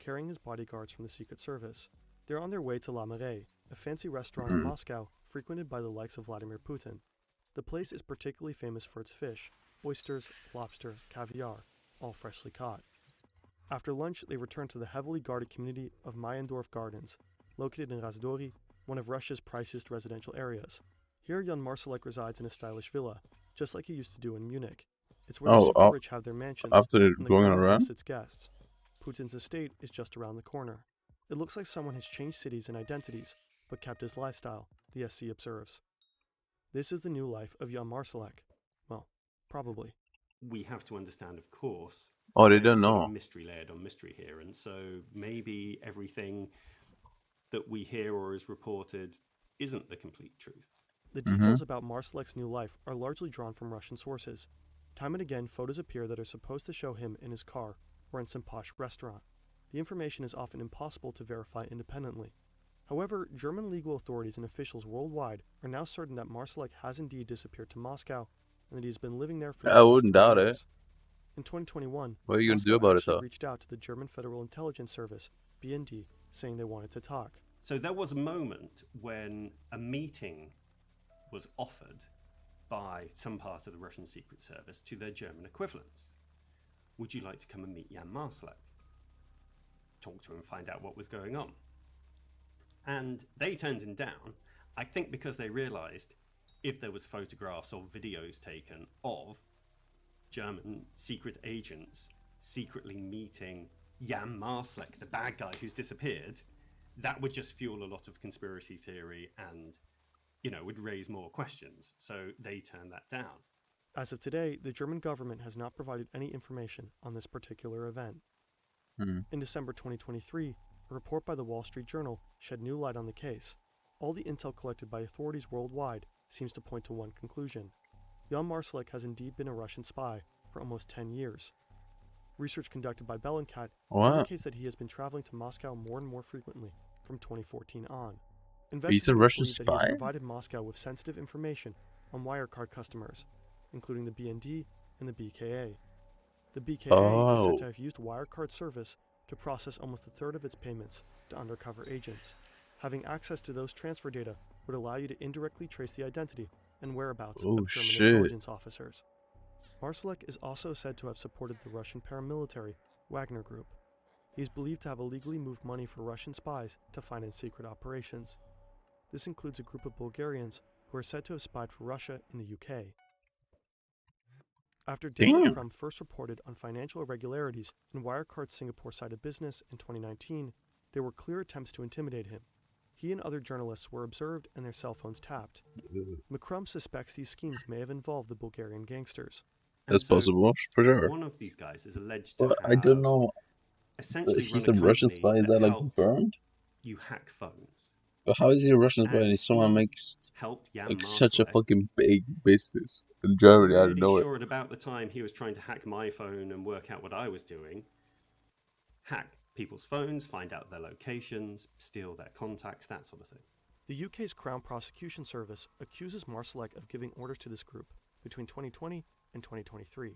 carrying his bodyguards from the Secret Service. They're on their way to La Marais, a fancy restaurant in Moscow frequented by the likes of Vladimir Putin. The place is particularly famous for its fish, oysters, lobster, caviar, all freshly caught. After lunch, they return to the heavily guarded community of Mayendorf Gardens, located in Razdori, one of Russia's priciest residential areas. Here, Jan Marsalek resides in a stylish villa, just like he used to do in Munich. It's where the super rich have their mansions, after and the going garden around? hosts its guests. Putin's estate is just around the corner. It looks like someone has changed cities and identities, but kept his lifestyle, the SC observes. This is the new life of Jan Marsalek. Well, probably. We have to understand, of course, Oh, they there's don't sort of know. mystery layered on mystery here, and so maybe everything that we hear or is reported isn't the complete truth. The details about Marsalek's new life are largely drawn from Russian sources. Time and again, photos appear that are supposed to show him in his car or in some posh restaurant. The information is often impossible to verify independently. However, German legal authorities and officials worldwide are now certain that Marsalek has indeed disappeared to Moscow and that he's been living there for I wouldn't doubt it. years. In 2021, What are you gonna do Moscow about it, actually though? reached out to the German Federal Intelligence Service, BND, saying they wanted to talk. So there was a moment when a meeting was offered by some part of the Russian Secret Service to their German equivalents. Would you like to come and meet Jan Marsalek? Talk to him, find out what was going on. And they turned him down, I think because they realized if there was photographs or videos taken of German secret agents secretly meeting Jan Marsalek, the bad guy who's disappeared, that would just fuel a lot of conspiracy theory and, you know, would raise more questions. So they turned that down. As of today, the German government has not provided any information on this particular event. In December 2023, a report by the Wall Street Journal shed new light on the case. All the intel collected by authorities worldwide seems to point to one conclusion. Jan Marsalek has indeed been a Russian spy for almost 10 years. Research conducted by Bellingcat indicates that he has been traveling to Moscow more and more frequently from 2014 on. He's a Russian Investigators believe that he spy? has provided Moscow with sensitive information on Wirecard customers, including the BND and the BKA. The BKA is said to have used Wirecard service to process almost a third of its payments to undercover agents. Having access to those transfer data would allow you to indirectly trace the identity and whereabouts of German intelligence officers. Marsalek is also said to have supported the Russian paramilitary Wagner Group. He is believed to have illegally moved money for Russian spies to finance secret operations. This includes a group of Bulgarians who are said to have spied for Russia in the UK. After David Crum first reported on financial irregularities in Wirecard's Singapore side of business in 2019, there were clear attempts to intimidate him. He and other journalists were observed and their cell phones tapped. McCrum suspects these schemes may have involved the Bulgarian gangsters. That's possible, for sure. One of these guys is alleged to But have I don't know. essentially He's run a Russian spy. Is that like helped confirmed? you hack phones. But how is he a Russian spy and And someone he makes helped Jan like such a Marsalek fucking big business in Germany? I don't pretty know it. sure at about the time he was trying to hack my phone and work out what I was doing, hack people's phones, find out their locations, steal their contacts, that sort of thing. The UK's Crown Prosecution Service accuses Marsalek of giving orders to this group between 2020 and 2023.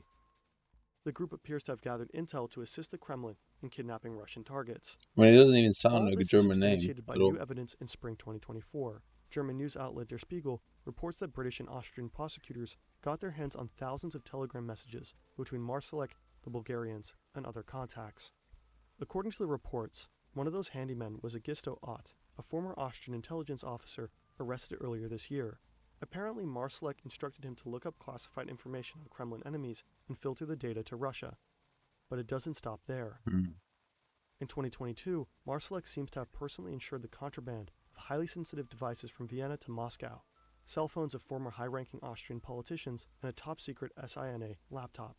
The group appears to have gathered intel to assist the Kremlin in kidnapping Russian targets. I mean, it doesn't even sound All like a this is German name substantiated by at all. new evidence in spring 2024. German news outlet Der Spiegel reports that British and Austrian prosecutors got their hands on thousands of telegram messages between Marsalek, the Bulgarians, and other contacts. According to the reports, one of those handymen was Augusto Ott, a former Austrian intelligence officer arrested earlier this year. Apparently, Marsalek instructed him to look up classified information on Kremlin enemies and filter the data to Russia. But it doesn't stop there. In 2022, Marsalek seems to have personally ensured the contraband of highly sensitive devices from Vienna to Moscow, cell phones of former high-ranking Austrian politicians, and a top-secret SINA laptop.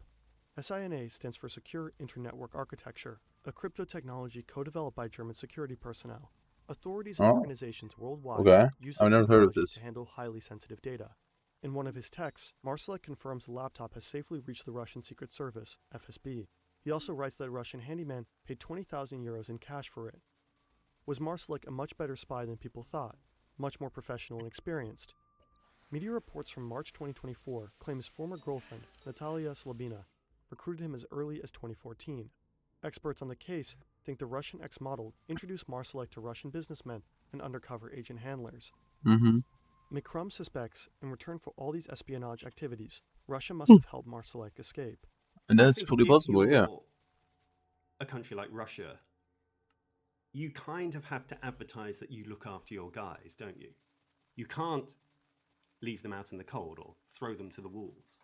SINA stands for Secure Internetwork Architecture, a crypto technology co-developed by German security personnel. Authorities and organizations worldwide use this I've never heard of technology this. to handle highly sensitive data. In one of his texts, Marsalek confirms the laptop has safely reached the Russian Secret Service, FSB. He also writes that a Russian handyman paid 20,000 euros in cash for it. Was Marsalek a much better spy than people thought, much more professional and experienced? Media reports from March 2024 claim his former girlfriend, Natalia Slabina, recruited him as early as 2014. Experts on the case think the Russian ex-model introduced Marsalek to Russian businessmen and undercover agent handlers. McCrum suspects, in return for all these espionage activities, Russia must have helped Marsalek escape. And I that's think fully if possible, yeah. you're a country like Russia, you kind of have to advertise that you look after your guys, don't you? You can't leave them out in the cold or throw them to the wolves.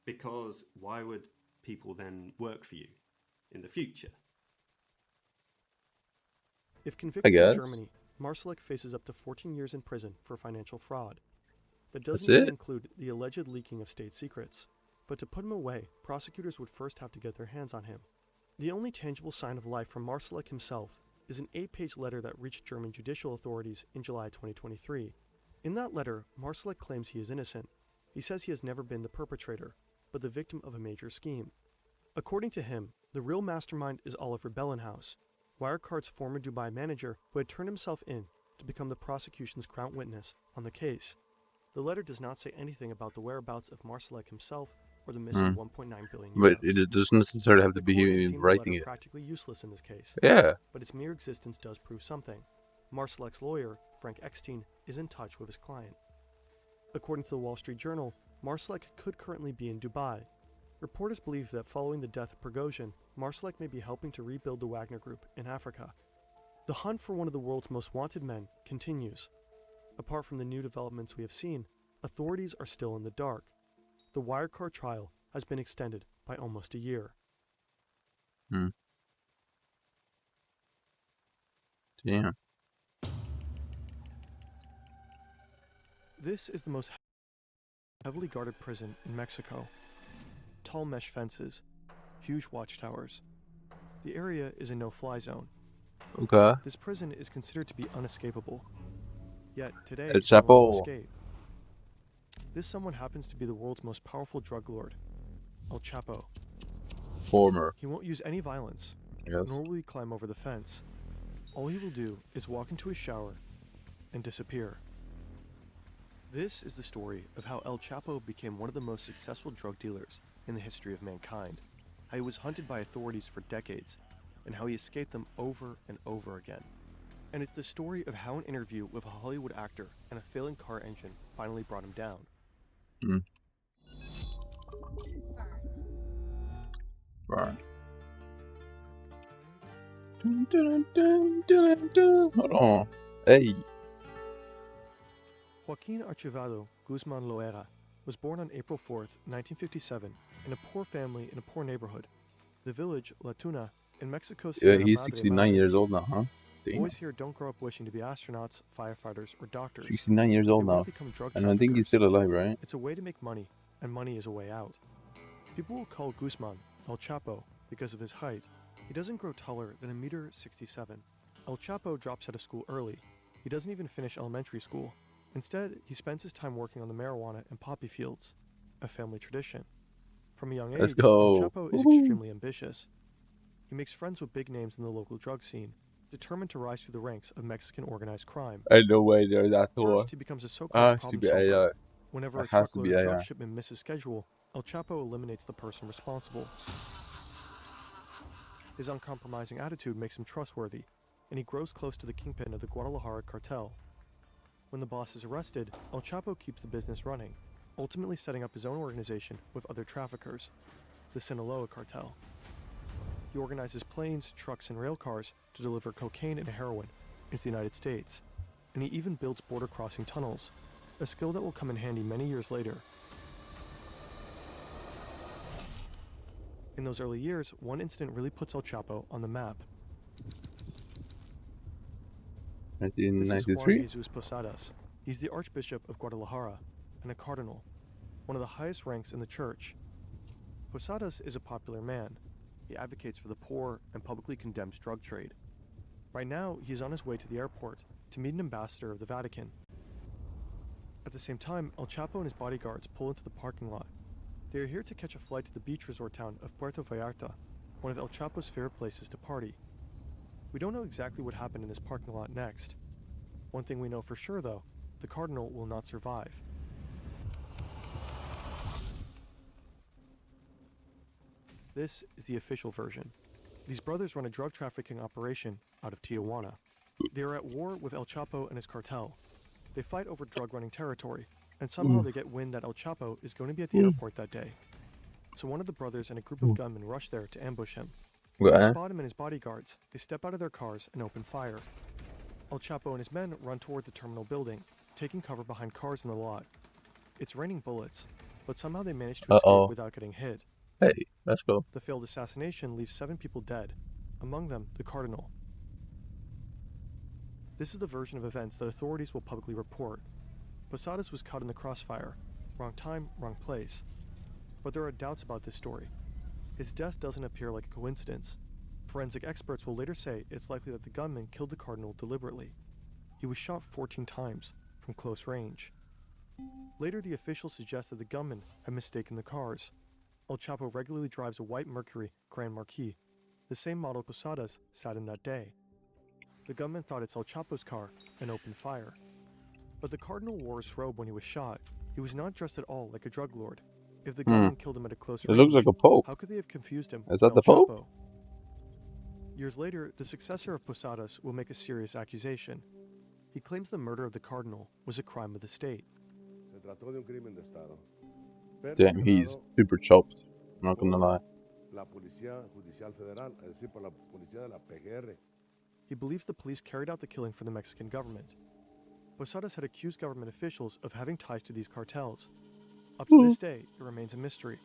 Because why would people then work for you in the future? If convicted in Germany, Marsalek faces up to 14 years in prison for financial fraud. That doesn't even include the alleged leaking of state secrets. But to put him away, prosecutors would first have to get their hands on him. The only tangible sign of life from Marsalek himself is an 8-page letter that reached German judicial authorities in July 2023. In that letter, Marsalek claims he is innocent. He says he has never been the perpetrator, but the victim of a major scheme. According to him, the real mastermind is Oliver Bellenhaus, Wirecard's former Dubai manager who had turned himself in to become the prosecution's crown witness on the case. The letter does not say anything about the whereabouts of Marsalek himself or the missing 1.9 billion euros. But it doesn't necessarily have to be him writing it. Practically useless in this case. Yeah. But its mere existence does prove something. Marsalek's lawyer, Frank Eckstein, is in touch with his client. According to the Wall Street Journal, Marsalek could currently be in Dubai. Reporters believe that following the death of Prigozhin, Marsalek may be helping to rebuild the Wagner Group in Africa. The hunt for one of the world's most wanted men continues. Apart from the new developments we have seen, authorities are still in the dark. The Wirecard trial has been extended by almost a year. Yeah. This is the most heavily guarded prison in Mexico. Tall mesh fences, huge watchtowers. The area is a no-fly zone. Okay. This prison is considered to be unescapable. Yet today, El someone will Chapo. escape. This someone happens to be the world's most powerful drug lord, El Chapo. Former. He won't use any violence, Yes. nor will he climb over the fence. All he will do is walk into his shower and disappear. This is the story of how El Chapo became one of the most successful drug dealers in the history of mankind, how he was hunted by authorities for decades, and how he escaped them over and over again. And it's the story of how an interview with a Hollywood actor and a failing car engine finally brought him down. Right. Hold on. Hey. Joaquin Archivado Guzman Loera was born on April 4th, 1957, in a poor family in a poor neighborhood, the village La Tuna in Mexico's Yeah, Sierra he's Madre 69 Mountains. years old now, huh? Damn. Boys here don't grow up wishing to be astronauts, firefighters, or doctors. 69 years old They want now. to become drug And I think he's traffickers. still alive, right? It's a way to make money, and money is a way out. People will call Guzman El Chapo because of his height. He doesn't grow taller than 1.67 meters. El Chapo drops out of school early. He doesn't even finish elementary school. Instead, he spends his time working on the marijuana and poppy fields, a family tradition. From a young Let's age, go. El Chapo is Woohoo. extremely ambitious. He makes friends with big names in the local drug scene, determined to rise through the ranks of Mexican organized crime. Ain't no way there's that all. First, he becomes a so-called problem be solver. AI. Whenever a It has to truckload be of AI. drug shipment misses schedule, El Chapo eliminates the person responsible. His uncompromising attitude makes him trustworthy, and he grows close to the kingpin of the Guadalajara cartel. When the boss is arrested, El Chapo keeps the business running, ultimately setting up his own organization with other traffickers, the Sinaloa cartel. He organizes planes, trucks, and rail cars to deliver cocaine and heroin into the United States, and he even builds border-crossing tunnels, a skill that will come in handy many years later. In those early years, one incident really puts El Chapo on the map. This is Juan 1993? Jesus Posadas. He's the Archbishop of Guadalajara and a cardinal, one of the highest ranks in the church. Posadas is a popular man. He advocates for the poor and publicly condemns drug trade. Right now, he's on his way to the airport to meet an ambassador of the Vatican. At the same time, El Chapo and his bodyguards pull into the parking lot. They are here to catch a flight to the beach resort town of Puerto Vallarta, one of El Chapo's favorite places to party. We don't know exactly what happened in this parking lot next. One thing we know for sure, though, the Cardinal will not survive. This is the official version. These brothers run a drug trafficking operation out of Tijuana. They are at war with El Chapo and his cartel. They fight over drug running territory, and somehow they get wind that El Chapo is going to be at the airport that day. So one of the brothers and a group of gunmen rush there to ambush him. They spot him and his bodyguards. They step out of their cars and open fire. El Chapo and his men run toward the terminal building, taking cover behind cars in the lot. It's raining bullets, but somehow they manage to escape without getting hit. Hey, let's go. The failed assassination leaves 7 people dead, among them the Cardinal. This is the version of events that authorities will publicly report. Posadas was caught in the crossfire. Wrong time, wrong place. But there are doubts about this story. His death doesn't appear like a coincidence. Forensic experts will later say it's likely that the gunman killed the Cardinal deliberately. He was shot 14 times, from close range. Later, the officials suggest that the gunman had mistaken the cars. El Chapo regularly drives a white Mercury Grand Marquis, the same model Posadas sat in that day. The gunman thought it's El Chapo's car and opened fire. But the Cardinal wore his robe when he was shot. He was not dressed at all like a drug lord. If the gunman killed him at a close range, looks like a pope. how could they have confused him Is that with the El pope? Chapo? Years later, the successor of Posadas will make a serious accusation. He claims the murder of the Cardinal was a crime of the state. Damn, he's super chopped. I'm not gonna lie. He believes the police carried out the killing for the Mexican government. Posadas had accused government officials of having ties to these cartels. Up to this day, it remains a mystery.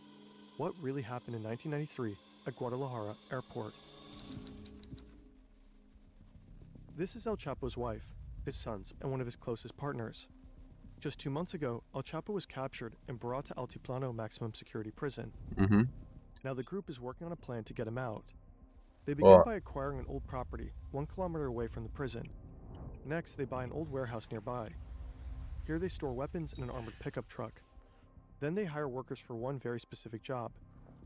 What really happened in 1993 at Guadalajara Airport? This is El Chapo's wife, his sons, and one of his closest partners. Just 2 months ago, El Chapo was captured and brought to Altiplano Maximum Security Prison. Now the group is working on a plan to get him out. They begin by acquiring an old property 1 kilometer away from the prison. Next, they buy an old warehouse nearby. Here they store weapons in an armored pickup truck. Then they hire workers for one very specific job,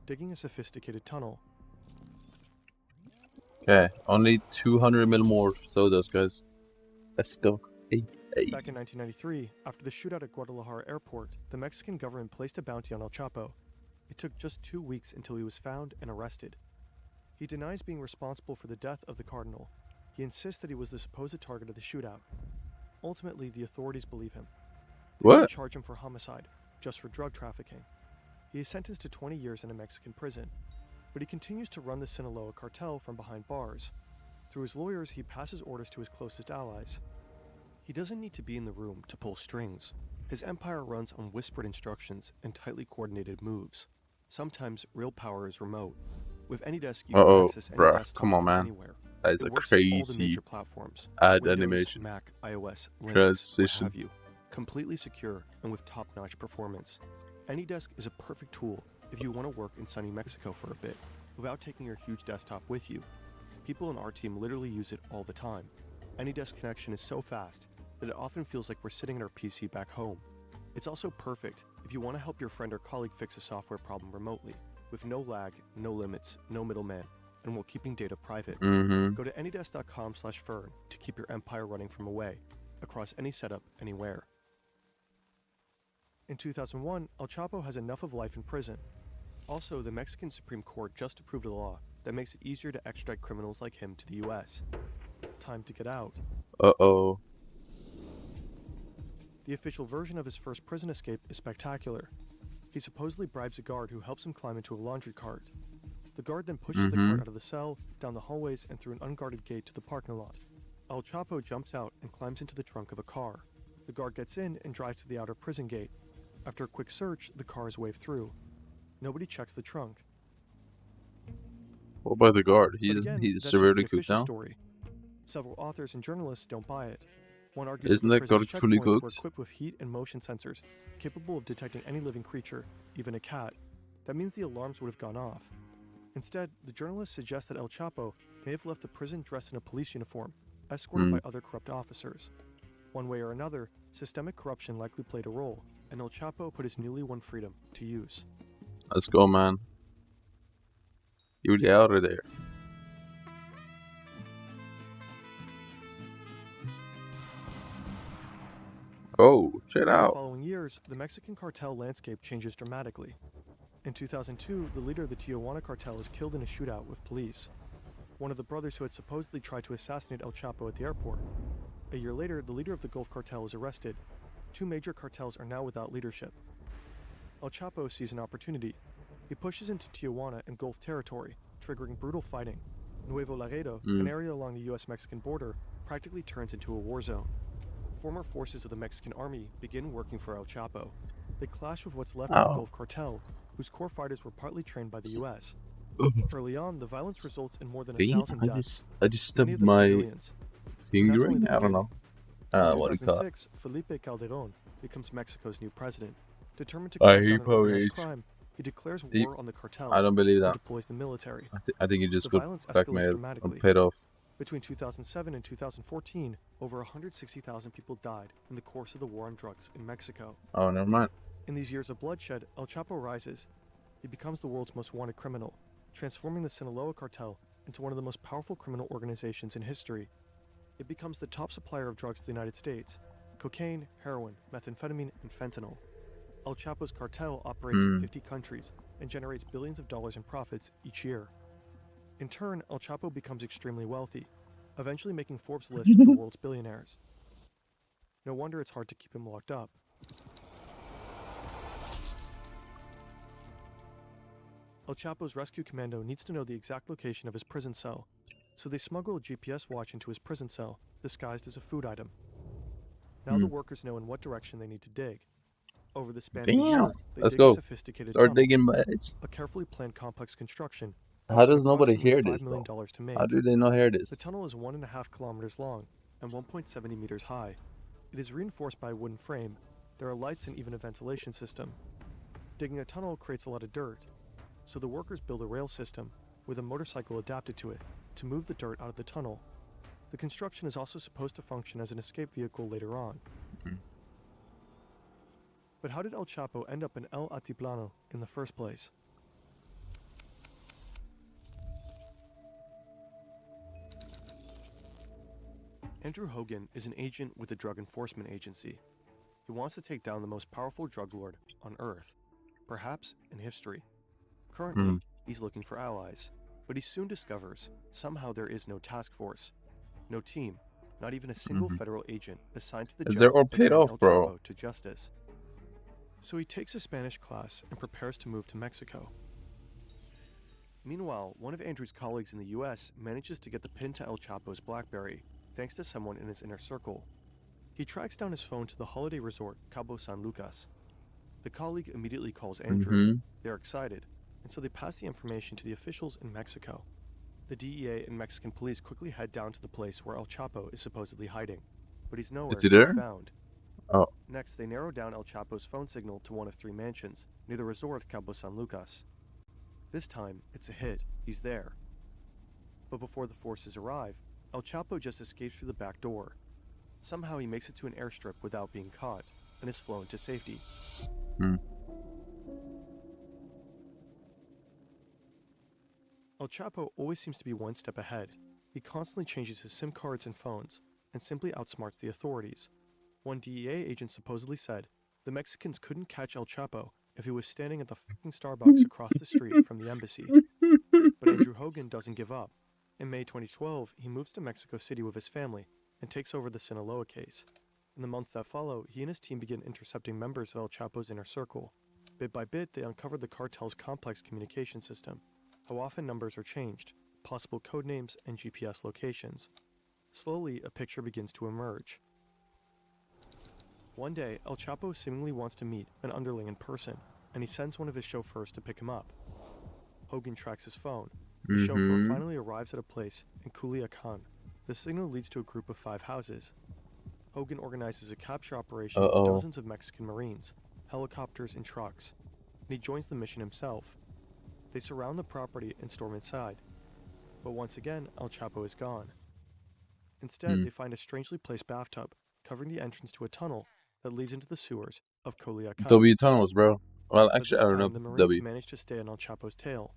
digging a sophisticated tunnel. Okay, only 200 mil more sowdust, guys. Let's go. Hey, hey. Back in 1993, after the shootout at Guadalajara Airport, the Mexican government placed a bounty on El Chapo. It took just 2 weeks until he was found and arrested. He denies being responsible for the death of the Cardinal. He insists that he was the supposed target of the shootout. Ultimately, the authorities believe him. They What? don't charge him for homicide, just for drug trafficking. He is sentenced to 20 years in a Mexican prison, but he continues to run the Sinaloa cartel from behind bars. Through his lawyers, he passes orders to his closest allies. He doesn't need to be in the room to pull strings. His empire runs on whispered instructions and tightly coordinated moves. Sometimes real power is remote. With AnyDesk, you can access any desktop come on, from man. anywhere. That is It a works on all the crazy major platforms: ad Windows, animation. Mac, iOS, Linux, Transition. what have you. Completely secure and with top-notch performance. AnyDesk is a perfect tool if you want to work in sunny Mexico for a bit, without taking your huge desktop with you. People in our team literally use it all the time. AnyDesk connection is so fast that it often feels like we're sitting at our PC back home. It's also perfect if you want to help your friend or colleague fix a software problem remotely, with no lag, no limits, no middleman, and while keeping data private. Go to anydesk.com/fern to keep your empire running from away, across any setup, anywhere. In 2001, El Chapo has enough of life in prison. Also, the Mexican Supreme Court just approved a law that makes it easier to extradite criminals like him to the US. Time to get out. Uh-oh. The official version of his first prison escape is spectacular. He supposedly bribes a guard who helps him climb into a laundry cart. The guard then pushes the cart out of the cell, down the hallways, and through an unguarded gate to the parking lot. El Chapo jumps out and climbs into the trunk of a car. The guard gets in and drives to the outer prison gate. After a quick search, the car is waved through. Nobody checks the trunk. What about the guard? But again, He's that's severely just the cooked official down. story. Several authors and journalists don't buy it. One argues Isn't that that the guard prison's fully checkpoints were cooked? equipped with heat and motion sensors, capable of detecting any living creature, even a cat. That means the alarms would have gone off. Instead, the journalists suggest that El Chapo may have left the prison dressed in a police uniform, escorted by other corrupt officers. One way or another, systemic corruption likely played a role, and El Chapo put his newly won freedom to use. Let's go, man. You get out of there. Oh, check it In the out. following years, the Mexican cartel landscape changes dramatically. In 2002, the leader of the Tijuana cartel is killed in a shootout with police. One of the brothers who had supposedly tried to assassinate El Chapo at the airport. A year later, the leader of the Gulf cartel is arrested. Two major cartels are now without leadership. El Chapo sees an opportunity. He pushes into Tijuana and Gulf territory, triggering brutal fighting. Nuevo Laredo, an area along the US-Mexican border, practically turns into a war zone. Former forces of the Mexican army begin working for El Chapo. They clash with what's left of the Gulf cartel, whose core fighters were partly trained by the US. Early on, the violence results in more than 1,000 deaths. I just many of stubbed them my civilians. finger only ring? the I don't know. In What do you call it? 2006, Felipe Calderón becomes Mexico's new president. Determined to I crack hate down on organized police. crime, he declares He- war on the cartels I don't believe and that. deploys the military. I think he just The got violence escalates blackmailed dramatically. and paid off. Between 2007 and 2014, over 160,000 people died in the course of the war on drugs in Mexico. Oh, never mind. In these years of bloodshed, El Chapo rises. He becomes the world's most wanted criminal, transforming the Sinaloa cartel into one of the most powerful criminal organizations in history. It becomes the top supplier of drugs to the United States: cocaine, heroin, methamphetamine, and fentanyl. El Chapo's cartel operates in 50 countries and generates billions of dollars in profits each year. In turn, El Chapo becomes extremely wealthy, eventually making Forbes' list of the world's billionaires. No wonder it's hard to keep him locked up. El Chapo's rescue commando needs to know the exact location of his prison cell, so they smuggle a GPS watch into his prison cell, disguised as a food item. Now the workers know in what direction they need to dig. Over the span of a year, they Let's dig go. a sophisticated Start tunnel, digging, boys. a carefully planned complex construction. How does costing nobody approximately hear $5 this, million though? to make. How do they not hear this? The tunnel is 1.5 kilometers long and 1.70 meters high. It is reinforced by a wooden frame. There are lights and even a ventilation system. Digging a tunnel creates a lot of dirt, so the workers build a rail system with a motorcycle adapted to it to move the dirt out of the tunnel. The construction is also supposed to function as an escape vehicle later on. But how did El Chapo end up in El Altiplano in the first place? Andrew Hogan is an agent with the Drug Enforcement Agency. He wants to take down the most powerful drug lord on Earth, perhaps in history. Currently, he's looking for allies, but he soon discovers somehow there is no task force, no team, not even a single federal agent assigned to the They're job all of paid bringing off, El bro. Chapo to justice. So he takes a Spanish class and prepares to move to Mexico. Meanwhile, one of Andrew's colleagues in the US manages to get the pin to El Chapo's BlackBerry, thanks to someone in his inner circle. He tracks down his phone to the holiday resort Cabo San Lucas. The colleague immediately calls Andrew. They're excited, and so they pass the information to the officials in Mexico. The DEA and Mexican police quickly head down to the place where El Chapo is supposedly hiding, but he's nowhere Is he to there? be found. Oh. Next, they narrow down El Chapo's phone signal to one of 3 mansions near the resort Cabo San Lucas. This time, it's a hit. He's there. But before the forces arrive, El Chapo just escapes through the back door. Somehow he makes it to an airstrip without being caught, and is flown to safety. El Chapo always seems to be one step ahead. He constantly changes his SIM cards and phones, and simply outsmarts the authorities. One DEA agent supposedly said the Mexicans couldn't catch El Chapo if he was standing at the fucking Starbucks across the street from the embassy. But Andrew Hogan doesn't give up. In May 2012, he moves to Mexico City with his family and takes over the Sinaloa case. In the months that follow, he and his team begin intercepting members of El Chapo's inner circle. Bit by bit, they uncovered the cartel's complex communication system, how often numbers are changed, possible code names, and GPS locations. Slowly, a picture begins to emerge. One day, El Chapo seemingly wants to meet an underling in person, and he sends one of his chauffeurs to pick him up. Hogan tracks his phone. The chauffeur finally arrives at a place in Culiacan. The signal leads to a group of 5 houses. Hogan organizes a capture operation with dozens of Mexican Marines, helicopters, and trucks, and he joins the mission himself. They surround the property and storm inside. But once again, El Chapo is gone. Instead, they find a strangely placed bathtub covering the entrance to a tunnel that leads into the sewers of Culiacan. W tunnels, bro. Well, But actually, this I don't know time, if the it's Marines W. managed to stay on El Chapo's tail.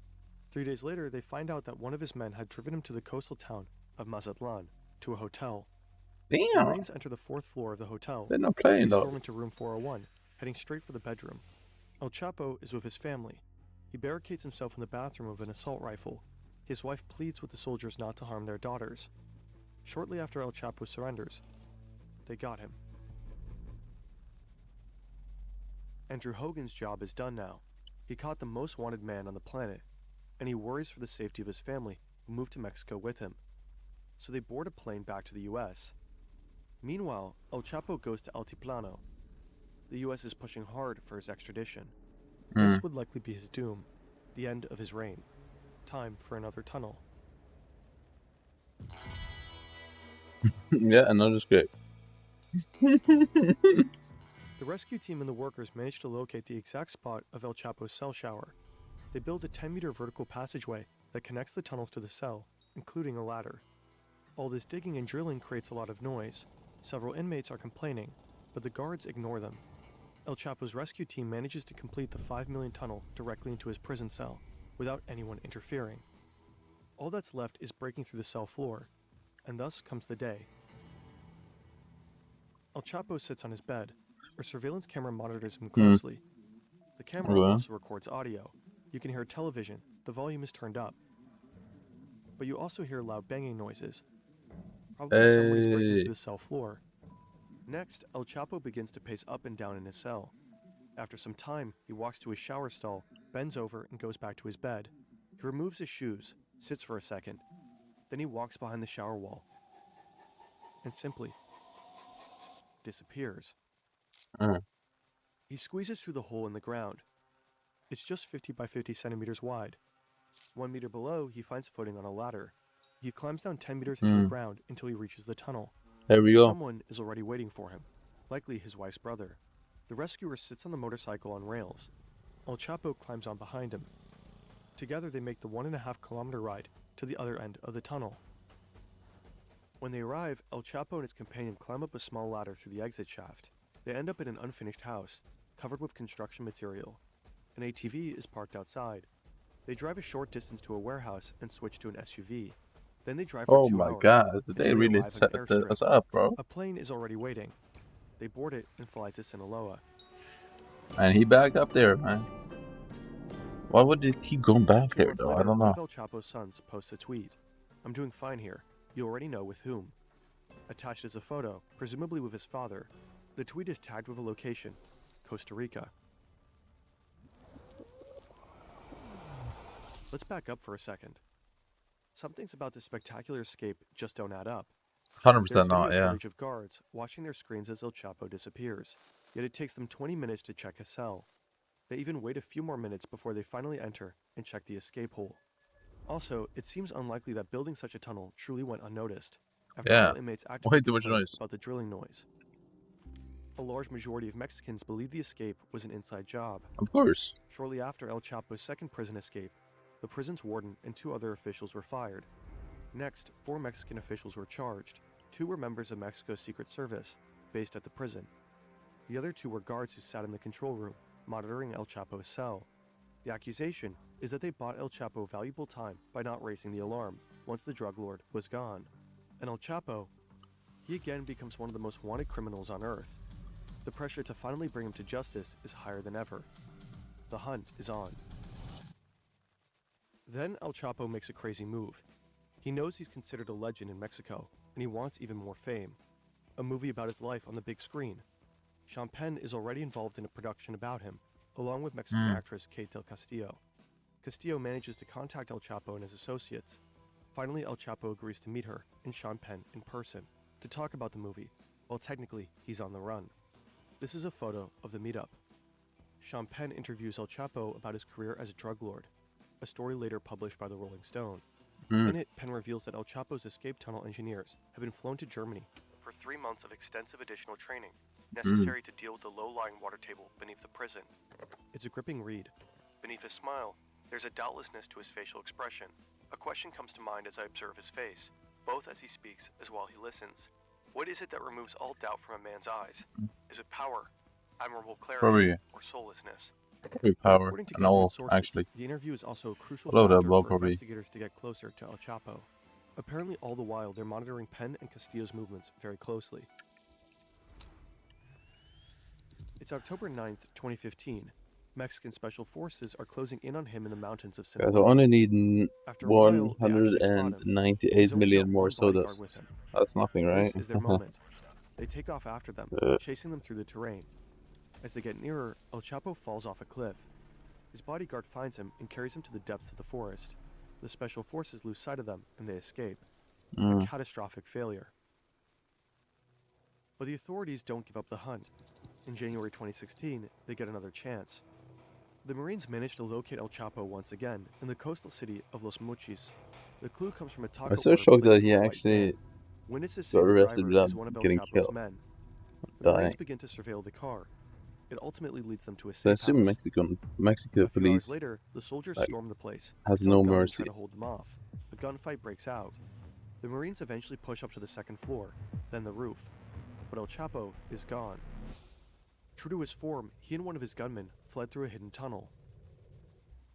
3 days later, they find out that one of his men had driven him to the coastal town of Mazatlan, to a hotel. Damn. The Marines enter the 4th floor of the hotel. They're not playing, They though. storm into room 401, heading straight for the bedroom. El Chapo is with his family. He barricades himself in the bathroom with an assault rifle. His wife pleads with the soldiers not to harm their daughters. Shortly after El Chapo surrenders, they got him. Andrew Hogan's job is done now. He caught the most wanted man on the planet, and he worries for the safety of his family, who moved to Mexico with him. So they board a plane back to the US. Meanwhile, El Chapo goes to Altiplano. The US is pushing hard for his extradition. This would likely be his doom, the end of his reign. Time for another tunnel. Yeah, another escape. The rescue team and the workers manage to locate the exact spot of El Chapo's cell shower. They build a 10-meter vertical passageway that connects the tunnels to the cell, including a ladder. All this digging and drilling creates a lot of noise. Several inmates are complaining, but the guards ignore them. El Chapo's rescue team manages to complete the 5 million tunnel directly into his prison cell, without anyone interfering. All that's left is breaking through the cell floor, and thus comes the day. El Chapo sits on his bed. A surveillance camera monitors him closely. The camera also records audio. You can hear television. The volume is turned up. But you also hear loud banging noises. Probably someone is breaking through the cell floor. Next, El Chapo begins to pace up and down in his cell. After some time, he walks to his shower stall, bends over, and goes back to his bed. He removes his shoes, sits for a second. Then he walks behind the shower wall and simply disappears. He squeezes through the hole in the ground. It's just 50 by 50 centimeters wide. 1 meter below, he finds footing on a ladder. He climbs down 10 meters into the ground until he reaches the tunnel. There we go. Someone is already waiting for him, likely his wife's brother. The rescuer sits on the motorcycle on rails. El Chapo climbs on behind him. Together, they make the 1.5 kilometer ride to the other end of the tunnel. When they arrive, El Chapo and his companion climb up a small ladder through the exit shaft. They end up in an unfinished house, covered with construction material. An ATV is parked outside. They drive a short distance to a warehouse and switch to an SUV. Then they drive for 2 hours. Oh my god, until they really arrive set at an airstrip. us up, bro. A plane is already waiting. They board it and fly to Sinaloa. And he back up there, man. Why would they keep going back there, though? I don't know. One of El Chapo's sons posts a tweet. "I'm doing fine here. You already know with whom." Attached is a photo, presumably with his father. The tweet is tagged with a location, Costa Rica. Let's back up for a second. Some things about this spectacular escape just don't add up. 100% There's not, video yeah. footage of guards watching their screens as El Chapo disappears, yet it takes them 20 minutes to check his cell. They even wait a few more minutes before they finally enter and check the escape hole. Also, it seems unlikely that building such a tunnel truly went unnoticed. After Yeah. all, inmates actively Way too much complained noise. about the drilling noise. A large majority of Mexicans believe the escape was an inside job. Of course. Shortly after El Chapo's second prison escape, the prison's warden and 2 other officials were fired. Next, 4 Mexican officials were charged. 2 were members of Mexico's Secret Service, based at the prison. The other 2 were guards who sat in the control room, monitoring El Chapo's cell. The accusation is that they bought El Chapo valuable time by not raising the alarm once the drug lord was gone. And El Chapo, he again becomes one of the most wanted criminals on Earth. The pressure to finally bring him to justice is higher than ever. The hunt is on. Then El Chapo makes a crazy move. He knows he's considered a legend in Mexico, and he wants even more fame. A movie about his life on the big screen. Sean Penn is already involved in a production about him, along with Mexican actress Kate del Castillo. Castillo manages to contact El Chapo and his associates. Finally, El Chapo agrees to meet her and Sean Penn in person to talk about the movie, while technically he's on the run. This is a photo of the meetup. Sean Penn interviews El Chapo about his career as a drug lord, a story later published by the Rolling Stone. In it, Penn reveals that El Chapo's escape tunnel engineers have been flown to Germany for 3 months of extensive additional training necessary to deal with the low-lying water table beneath the prison. It's a gripping read. Beneath his smile, there's a doubtlessness to his facial expression. A question comes to mind as I observe his face, both as he speaks as while he listens. What is it that removes all doubt from a man's eyes? Is it power, admirable clarity, Probably. or soullessness? Probably power According to and all, government sources, actually. the interview is also a crucial All of the factor above, for probably. investigators to get closer to El Chapo. Apparently, all the while, they're monitoring Penn and Castillo's movements very closely. It's October 9th, 2015. Mexican special forces are closing in on him in the mountains of Yeah, Sinaloa. so only need After a while, they actually spot him. 198 He's only million got more one bodyguard with sawdust. him. That's nothing, right? This is their moment. They take off after them, chasing them through the terrain. As they get nearer, El Chapo falls off a cliff. His bodyguard finds him and carries him to the depths of the forest. The special forces lose sight of them and they escape. A catastrophic failure. But the authorities don't give up the hunt. In January 2016, they get another chance. The Marines manage to locate El Chapo once again in the coastal city of Los Mochis. The clue comes from a taco I'm so order shocked that placed he in a white actually van. Witnesses say got the arrested driver without is one of El getting Chapo's killed. men. The Dying. Marines begin to surveil the car. It ultimately leads them to a So I safe assume house. Mexico A few police hours later, the soldiers like, storm the place. has Some no gunmen mercy. try to hold them off. A gunfight breaks out. The Marines eventually push up to the second floor, then the roof. But El Chapo is gone. True to his form, he and one of his gunmen fled through a hidden tunnel.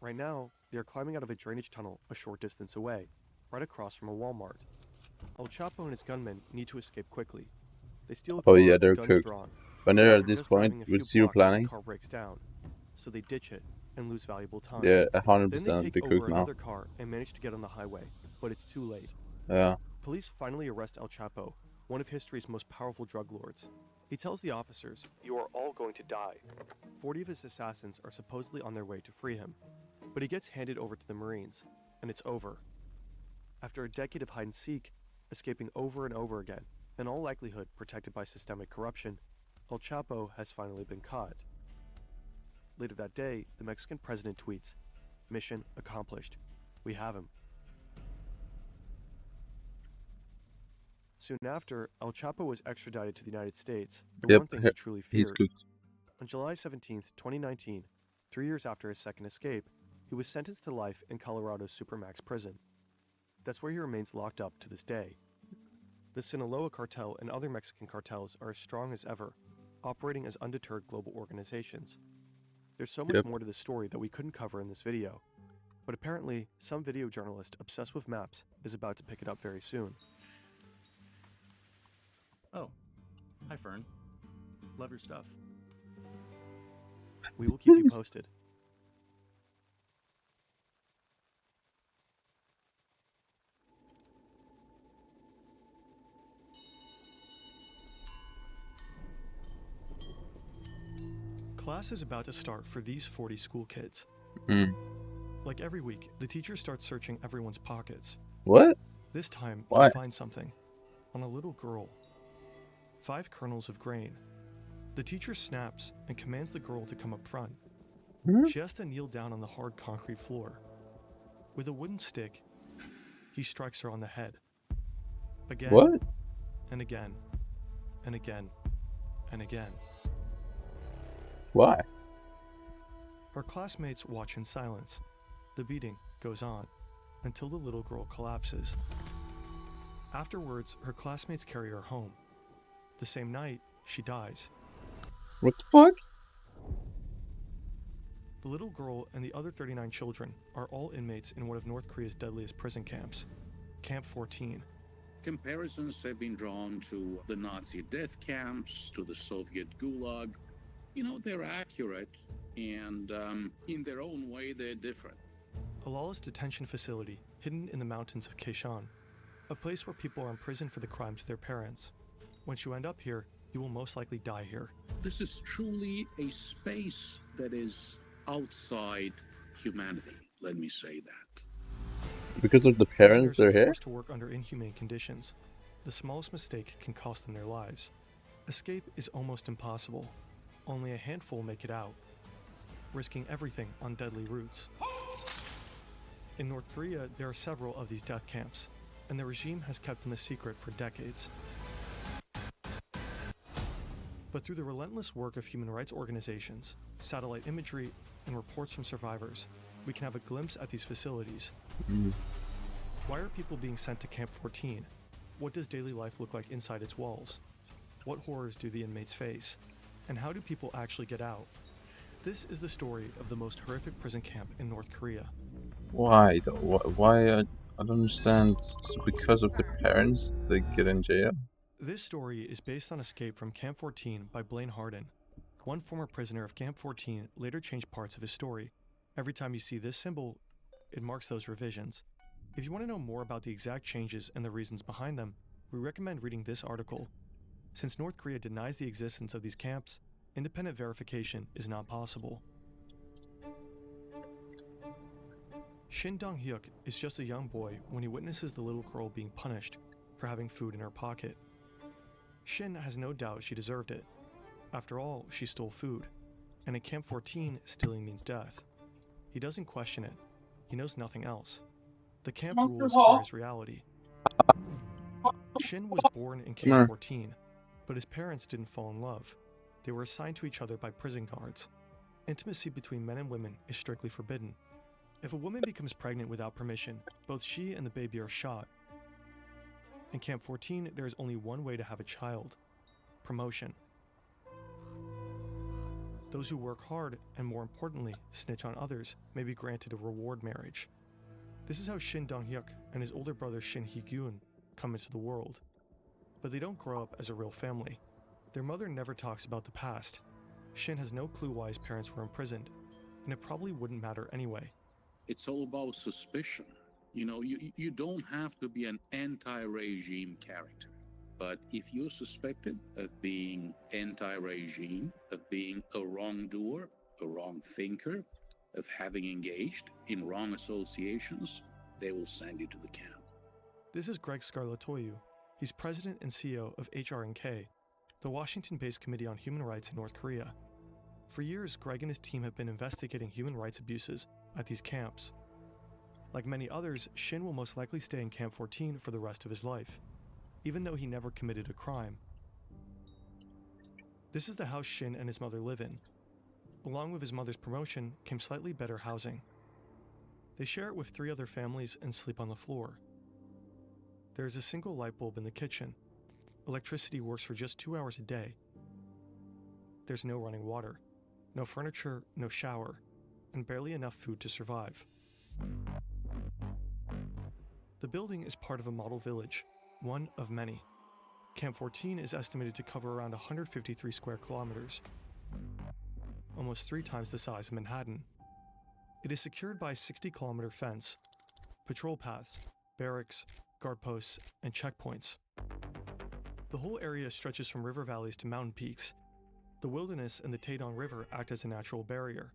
Right now, they are climbing out of a drainage tunnel a short distance away, right across from a Walmart. El Chapo and his gunmen need to escape quickly. They steal a car, Oh yeah, they're guns cooked. drawn. When they're After at this just point driving a with few zero blocks, planning, the car breaks down, so they ditch it and lose valuable time. yeah, Then 100% they they take cook over now. another car and manage to get on the highway, but it's too late. Yeah. Police finally arrest El Chapo, one of history's most powerful drug lords. He tells the officers, "You are all going to die." 40 of his assassins are supposedly on their way to free him, but he gets handed over to the Marines, and it's over. After a decade of hide-and-seek, escaping over and over again, in all likelihood protected by systemic corruption, El Chapo has finally been caught. Later that day, the Mexican president tweets, "Mission accomplished. We have him." Soon after, El Chapo was extradited to the United States, the one thing he truly he's feared. cooked. On July 17th, 2019, 3 years after his second escape, he was sentenced to life in Colorado's Supermax prison. That's where he remains locked up to this day. The Sinaloa cartel and other Mexican cartels are as strong as ever, operating as undeterred global organizations. There's so much more to the story that we couldn't cover in this video, but apparently some video journalist obsessed with maps is about to pick it up very soon. Oh, hi Fern. Love your stuff. We will keep you posted. Class is about to start for these 40 school kids. Like every week, the teacher starts searching everyone's pockets. What? This time, Why? they find something. On a little girl. 5 kernels of grain. The teacher snaps and commands the girl to come up front. She has to kneel down on the hard concrete floor. With a wooden stick, he strikes her on the head. Again. What? And again. And again. And again. Why? Her classmates watch in silence. The beating goes on until the little girl collapses. Afterwards, her classmates carry her home. The same night, she dies. What the fuck? The little girl and the other 39 children are all inmates in one of North Korea's deadliest prison camps, Camp 14. Comparisons have been drawn to the Nazi death camps, to the Soviet Gulag. You know, they're accurate, and in their own way, they're different. A lawless detention facility hidden in the mountains of Kaeshan, a place where people are imprisoned for the crimes of their parents. Once you end up here, you will most likely die here. This is truly a space that is outside humanity, let me say that. Because of the parents Prisoners they're are here? forced to work under inhumane conditions. The smallest mistake can cost them their lives. Escape is almost impossible. Only a handful make it out, risking everything on deadly routes. In North Korea, there are several of these death camps, and the regime has kept them a secret for decades. But through the relentless work of human rights organizations, satellite imagery, and reports from survivors, we can have a glimpse at these facilities. Why are people being sent to Camp 14? What does daily life look like inside its walls? What horrors do the inmates face? And how do people actually get out? This is the story of the most horrific prison camp in North Korea. Why though? Why? I don't understand. So because of the parents, they get in jail? This story is based on Escape from Camp 14 by Blaine Harden. One former prisoner of Camp 14 later changed parts of his story. Every time you see this symbol, it marks those revisions. If you want to know more about the exact changes and the reasons behind them, we recommend reading this article. Since North Korea denies the existence of these camps, independent verification is not possible. Shin Dong-hyuk is just a young boy when he witnesses the little girl being punished for having food in her pocket. Shin has no doubt she deserved it. After all, she stole food, and in Camp 14, stealing means death. He doesn't question it. He knows nothing else. The camp rules are his reality. Shin was born in Camp 14, but his parents didn't fall in love. They were assigned to each other by prison guards. Intimacy between men and women is strictly forbidden. If a woman becomes pregnant without permission, both she and the baby are shot. In Camp 14, there is only one way to have a child: promotion. Those who work hard, and more importantly, snitch on others, may be granted a reward marriage. This is how Shin Dong-hyuk and his older brother Shin Hee-gyun come into the world. But they don't grow up as a real family. Their mother never talks about the past. Shin has no clue why his parents were imprisoned, and it probably wouldn't matter anyway. It's all about suspicion. You know, you don't have to be an anti-regime character. But if you're suspected of being anti-regime, of being a wrongdoer, a wrong thinker, of having engaged in wrong associations, they will send you to the camp. This is Greg Scarlatoiu. He's president and CEO of HRNK, the Washington-based Committee on Human Rights in North Korea. For years, Greg and his team have been investigating human rights abuses at these camps. Like many others, Shin will most likely stay in Camp 14 for the rest of his life, even though he never committed a crime. This is the house Shin and his mother live in. Along with his mother's promotion came slightly better housing. They share it with 3 other families and sleep on the floor. There is a single light bulb in the kitchen. Electricity works for just 2 hours a day. There's no running water, no furniture, no shower, and barely enough food to survive. The building is part of a model village, one of many. Camp 14 is estimated to cover around 153 square kilometers, almost 3 times the size of Manhattan. It is secured by a 60-kilometer fence, patrol paths, barracks, guard posts, and checkpoints. The whole area stretches from river valleys to mountain peaks. The wilderness and the Taedong River act as a natural barrier.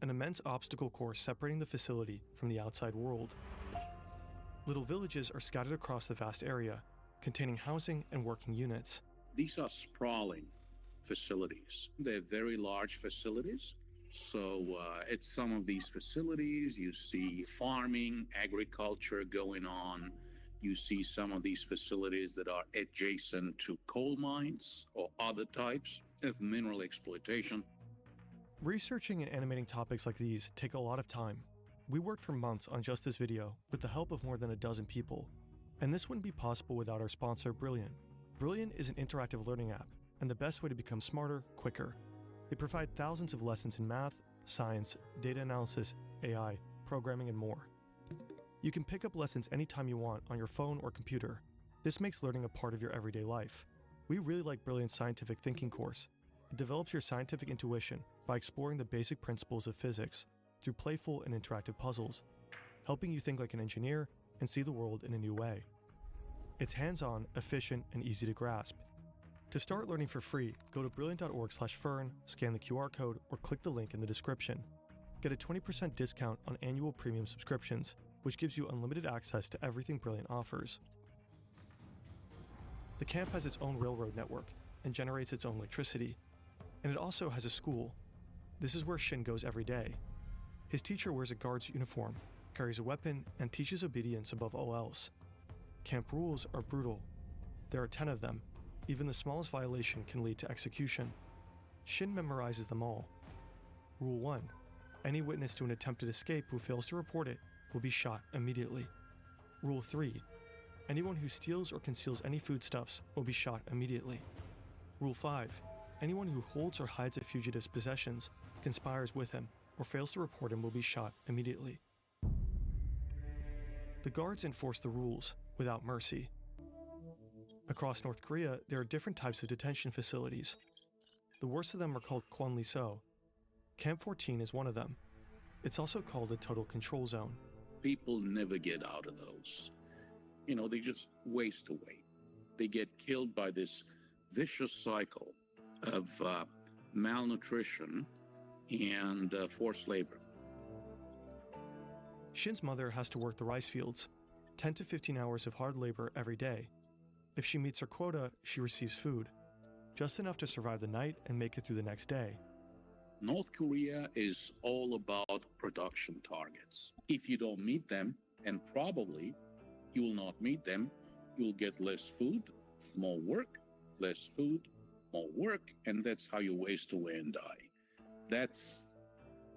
an immense obstacle course separating the facility from the outside world. Little villages are scattered across the vast area, containing housing and working units. These are sprawling facilities. They're very large facilities. So at some of these facilities, you see farming, agriculture going on. You see some of these facilities that are adjacent to coal mines or other types of mineral exploitation. Researching and animating topics like these take a lot of time. We worked for months on just this video with the help of more than a dozen people. And this wouldn't be possible without our sponsor, Brilliant. Brilliant is an interactive learning app and the best way to become smarter, quicker. They provide thousands of lessons in math, science, data analysis, AI, programming, and more. You can pick up lessons anytime you want on your phone or computer. This makes learning a part of your everyday life. We really like Brilliant's scientific thinking course. It develops your scientific intuition by exploring the basic principles of physics through playful and interactive puzzles, helping you think like an engineer and see the world in a new way. It's hands-on, efficient, and easy to grasp. To start learning for free, go to brilliant.org/fern, scan the QR code, or click the link in the description. Get a 20% discount on annual premium subscriptions, which gives you unlimited access to everything Brilliant offers. The camp has its own railroad network and generates its own electricity. And it also has a school. This is where Shin goes every day. His teacher wears a guard's uniform, carries a weapon, and teaches obedience above all else. Camp rules are brutal. There are 10 of them. Even the smallest violation can lead to execution. Shin memorizes them all. Rule 1. Any witness to an attempted escape who fails to report it will be shot immediately. Rule 3. Anyone who steals or conceals any foodstuffs will be shot immediately. Rule 5. Anyone who holds or hides a fugitive's possessions, conspires with him, or fails to report him will be shot immediately. The guards enforce the rules without mercy. Across North Korea, there are different types of detention facilities. The worst of them are called Kwonliso. Camp 14 is one of them. It's also called a total control zone. People never get out of those. You know, they just waste away. They get killed by this vicious cycle of malnutrition and forced labor. Shin's mother has to work the rice fields, 10 to 15 hours of hard labor every day. If she meets her quota, she receives food, just enough to survive the night and make it through the next day. North Korea is all about production targets. If you don't meet them, and probably you will not meet them, you'll get less food, more work, less food, more work, and that's how you waste away and die. That's,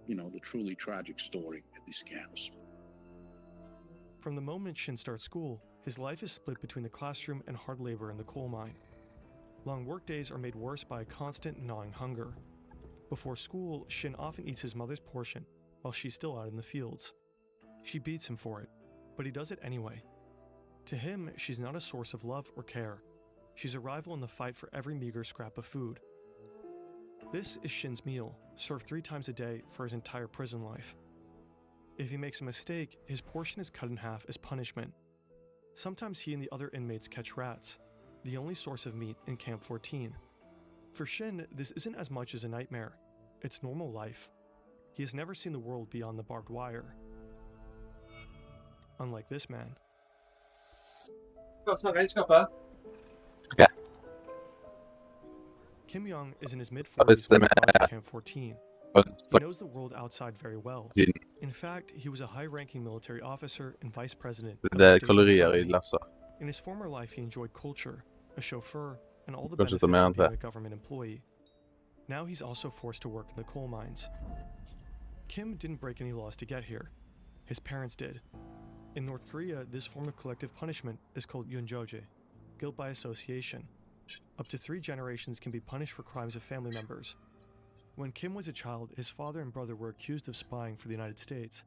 you know, the truly tragic story at these camps. From the moment Shin starts school, his life is split between the classroom and hard labor in the coal mine. Long work days are made worse by a constant gnawing hunger. Before school, Shin often eats his mother's portion while she's still out in the fields. She beats him for it, but he does it anyway. To him, she's not a source of love or care. She's a rival in the fight for every meager scrap of food. This is Shin's meal, served 3 times a day for his entire prison life. If he makes a mistake, his portion is cut in half as punishment. Sometimes he and the other inmates catch rats, the only source of meat in Camp 14. For Shin, this isn't as much as a nightmare. It's normal life. He has never seen the world beyond the barbed wire. Unlike this man. Kim Young is in his mid-40s when he brought to Camp 14. He knows the world outside very well. In fact, he was a high-ranking military officer and vice president of the state company. In his former life, he enjoyed culture, a chauffeur, and all the benefits of being a government employee. Now he's also forced to work in the coal mines. Kim didn't break any laws to get here. His parents did. In North Korea, this form of collective punishment is called yunjoje, guilt by association. Up to 3 generations can be punished for crimes of family members. When Kim was a child, his father and brother were accused of spying for the United States,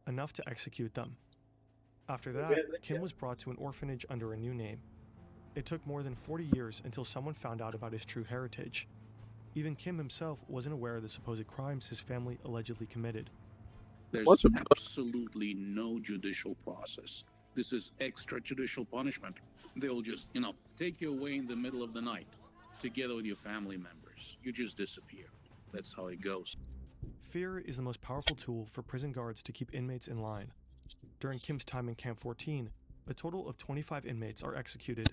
enough to execute them. After that, Kim was brought to an orphanage under a new name. It took more than 40 years until someone found out about his true heritage. Even Kim himself wasn't aware of the supposed crimes his family allegedly committed. There's absolutely no judicial process. This is extrajudicial punishment. They'll just, take you away in the middle of the night, together with your family members. You just disappear. That's how it goes. Fear is the most powerful tool for prison guards to keep inmates in line. During Kim's time in Camp 14, a total of 25 inmates are executed.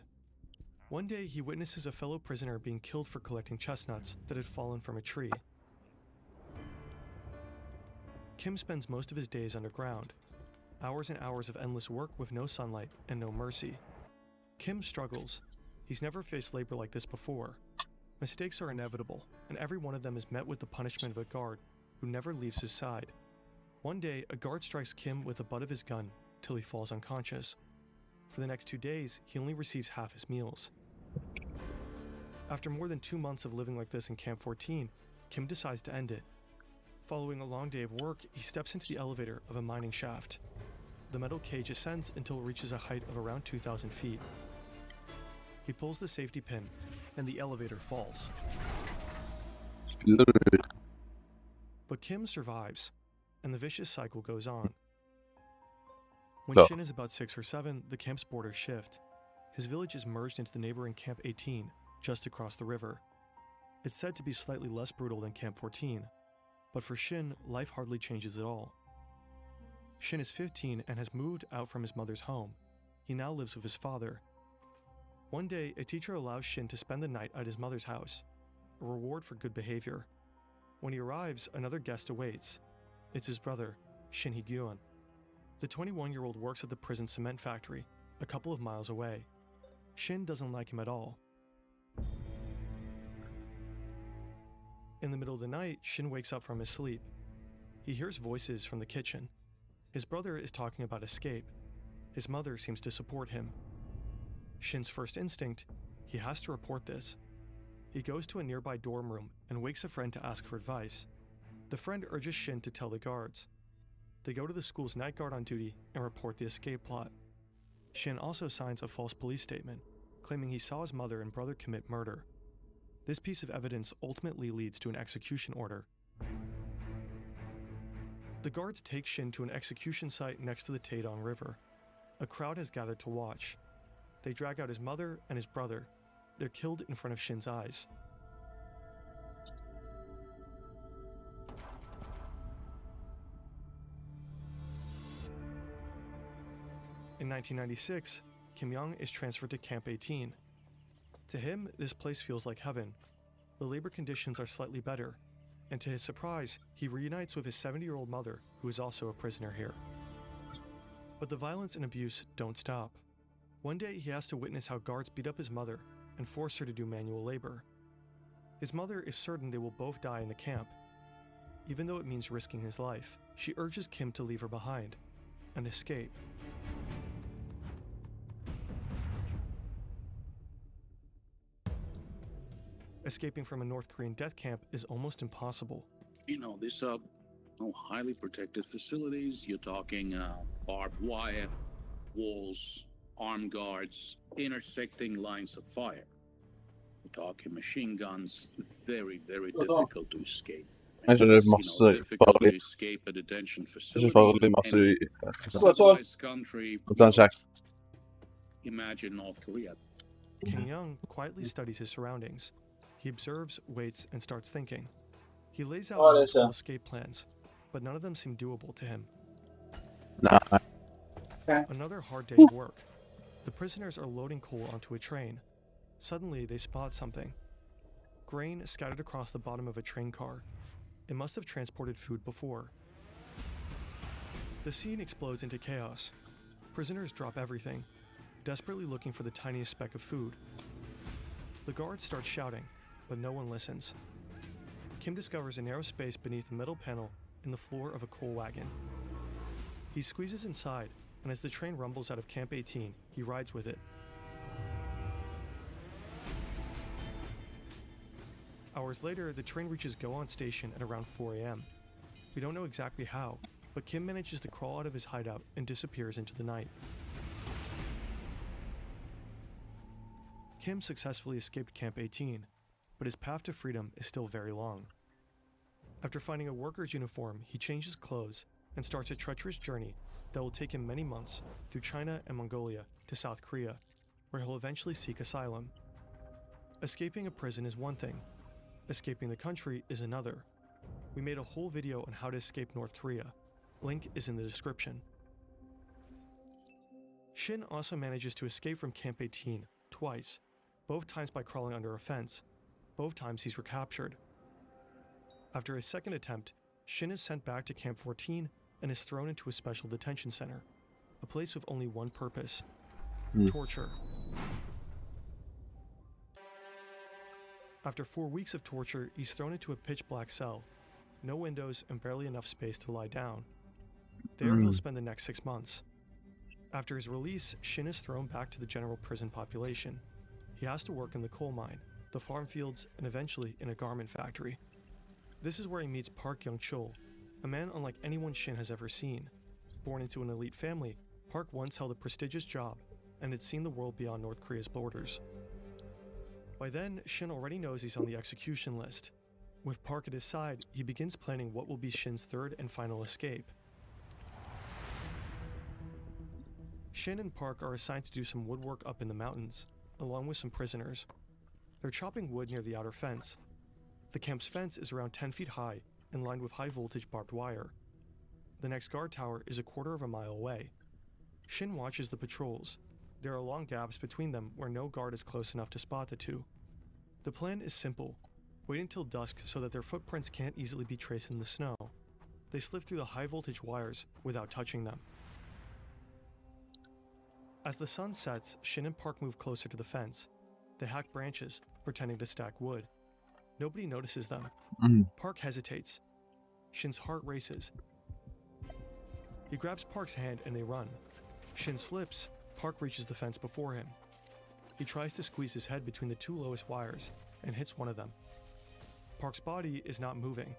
One day, he witnesses a fellow prisoner being killed for collecting chestnuts that had fallen from a tree. Kim spends most of his days underground. Hours and hours of endless work with no sunlight and no mercy. Kim struggles. He's never faced labor like this before. Mistakes are inevitable, and every one of them is met with the punishment of a guard who never leaves his side. One day, a guard strikes Kim with the butt of his gun till he falls unconscious. For the next 2 days, he only receives half his meals. After more than 2 months of living like this in Camp 14, Kim decides to end it. Following a long day of work, he steps into the elevator of a mining shaft. The metal cage ascends until it reaches a height of around 2,000 feet. He pulls the safety pin, and the elevator falls. But Kim survives, and the vicious cycle goes on. When Shin is about 6 or 7, the camp's borders shift. His village is merged into the neighboring Camp 18, just across the river. It's said to be slightly less brutal than Camp 14, but for Shin, life hardly changes at all. Shin is 15 and has moved out from his mother's home. He now lives with his father. One day, a teacher allows Shin to spend the night at his mother's house, a reward for good behavior. When he arrives, another guest awaits. It's his brother, Shin Hee-gyun. The 21-year-old works at the prison cement factory, a couple of miles away. Shin doesn't like him at all. In the middle of the night, Shin wakes up from his sleep. He hears voices from the kitchen. His brother is talking about escape. His mother seems to support him. Shin's first instinct, he has to report this. He goes to a nearby dorm room and wakes a friend to ask for advice. The friend urges Shin to tell the guards. They go to the school's night guard on duty and report the escape plot. Shin also signs a false police statement, claiming he saw his mother and brother commit murder. This piece of evidence ultimately leads to an execution order. The guards take Shin to an execution site next to the Taedong River. A crowd has gathered to watch. They drag out his mother and his brother. They're killed in front of Shin's eyes. In 1996, Kim Young is transferred to Camp 18. To him, this place feels like heaven. The labor conditions are slightly better, and to his surprise, he reunites with his 70-year-old mother, who is also a prisoner here. But the violence and abuse don't stop. One day, he has to witness how guards beat up his mother and force her to do manual labor. His mother is certain they will both die in the camp. Even though it means risking his life, she urges Kim to leave her behind and escape. Escaping from a North Korean death camp is almost impossible. You know, these are highly protected facilities. You're talking barbed wire, walls, armed guards, intersecting lines of fire. You're talking machine guns. Very, very difficult to escape. Kanske det är massor difficult to escape a detention facility. Kanske det är massor i... Civilized country. Imagine North Korea. Kim Young quietly studies his surroundings. He observes, waits, and starts thinking. He lays out multiple escape plans, but none of them seem doable to him. Another hard day of work. The prisoners are loading coal onto a train. Suddenly, they spot something. Grain scattered across the bottom of a train car. It must have transported food before. The scene explodes into chaos. Prisoners drop everything, desperately looking for the tiniest speck of food. The guards start shouting, but no one listens. Kim discovers a narrow space beneath a metal panel in the floor of a coal wagon. He squeezes inside, and as the train rumbles out of Camp 18, he rides with it. Hours later, the train reaches Go-On Station at around 4 a.m. We don't know exactly how, but Kim manages to crawl out of his hideout and disappears into the night. Kim successfully escaped Camp 18, but his path to freedom is still very long. After finding a worker's uniform, he changes clothes and starts a treacherous journey that will take him many months through China and Mongolia to South Korea, where he'll eventually seek asylum. Escaping a prison is one thing. Escaping the country is another. We made a whole video on how to escape North Korea. Link is in the description. Shin also manages to escape from Camp 18 twice, both times by crawling under a fence. Both times he's recaptured. After his second attempt, Shin is sent back to Camp 14 and is thrown into a special detention center, a place with only one purpose: torture. After 4 weeks of torture, he's thrown into a pitch-black cell, no windows and barely enough space to lie down. There he'll spend the next 6 months. After his release, Shin is thrown back to the general prison population. He has to work in the coal mine, the farm fields, and eventually in a garment factory. This is where he meets Park Young-chul, a man unlike anyone Shin has ever seen. Born into an elite family, Park once held a prestigious job and had seen the world beyond North Korea's borders. By then, Shin already knows he's on the execution list. With Park at his side, he begins planning what will be Shin's third and final escape. Shin and Park are assigned to do some woodwork up in the mountains, along with some prisoners. They're chopping wood near the outer fence. The camp's fence is around 10 feet high and lined with high-voltage barbed wire. The next guard tower is a quarter of a mile away. Shin watches the patrols. There are long gaps between them where no guard is close enough to spot the two. The plan is simple. Wait until dusk so that their footprints can't easily be traced in the snow. They slip through the high-voltage wires without touching them. As the sun sets, Shin and Park move closer to the fence. They hack branches, pretending to stack wood. Nobody notices them. Park hesitates. Shin's heart races. He grabs Park's hand and they run. Shin slips. Park reaches the fence before him. He tries to squeeze his head between the two lowest wires and hits one of them. Park's body is not moving.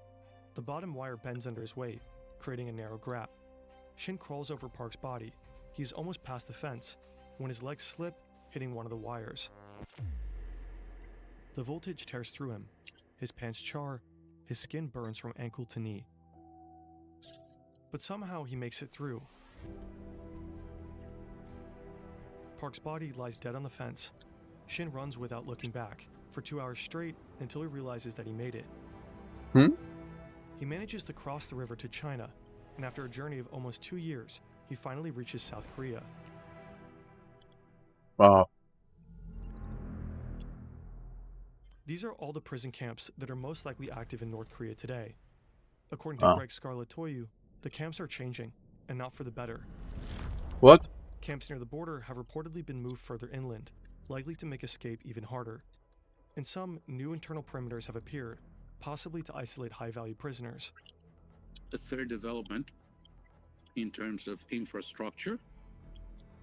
The bottom wire bends under his weight, creating a narrow gap. Shin crawls over Park's body. He is almost past the fence when his legs slip, hitting one of the wires. The voltage tears through him. His pants char. His skin burns from ankle to knee. But somehow he makes it through. Park's body lies dead on the fence. Shin runs without looking back for 2 hours straight until he realizes that he made it. He manages to cross the river to China, and after a journey of almost 2 years, he finally reaches South Korea. Wow. These are all the prison camps that are most likely active in North Korea today. According to Greg Scarlatoyu, the camps are changing, and not for the better. What? Camps near the border have reportedly been moved further inland, likely to make escape even harder. In some, new internal perimeters have appeared, possibly to isolate high-value prisoners. A third development in terms of infrastructure,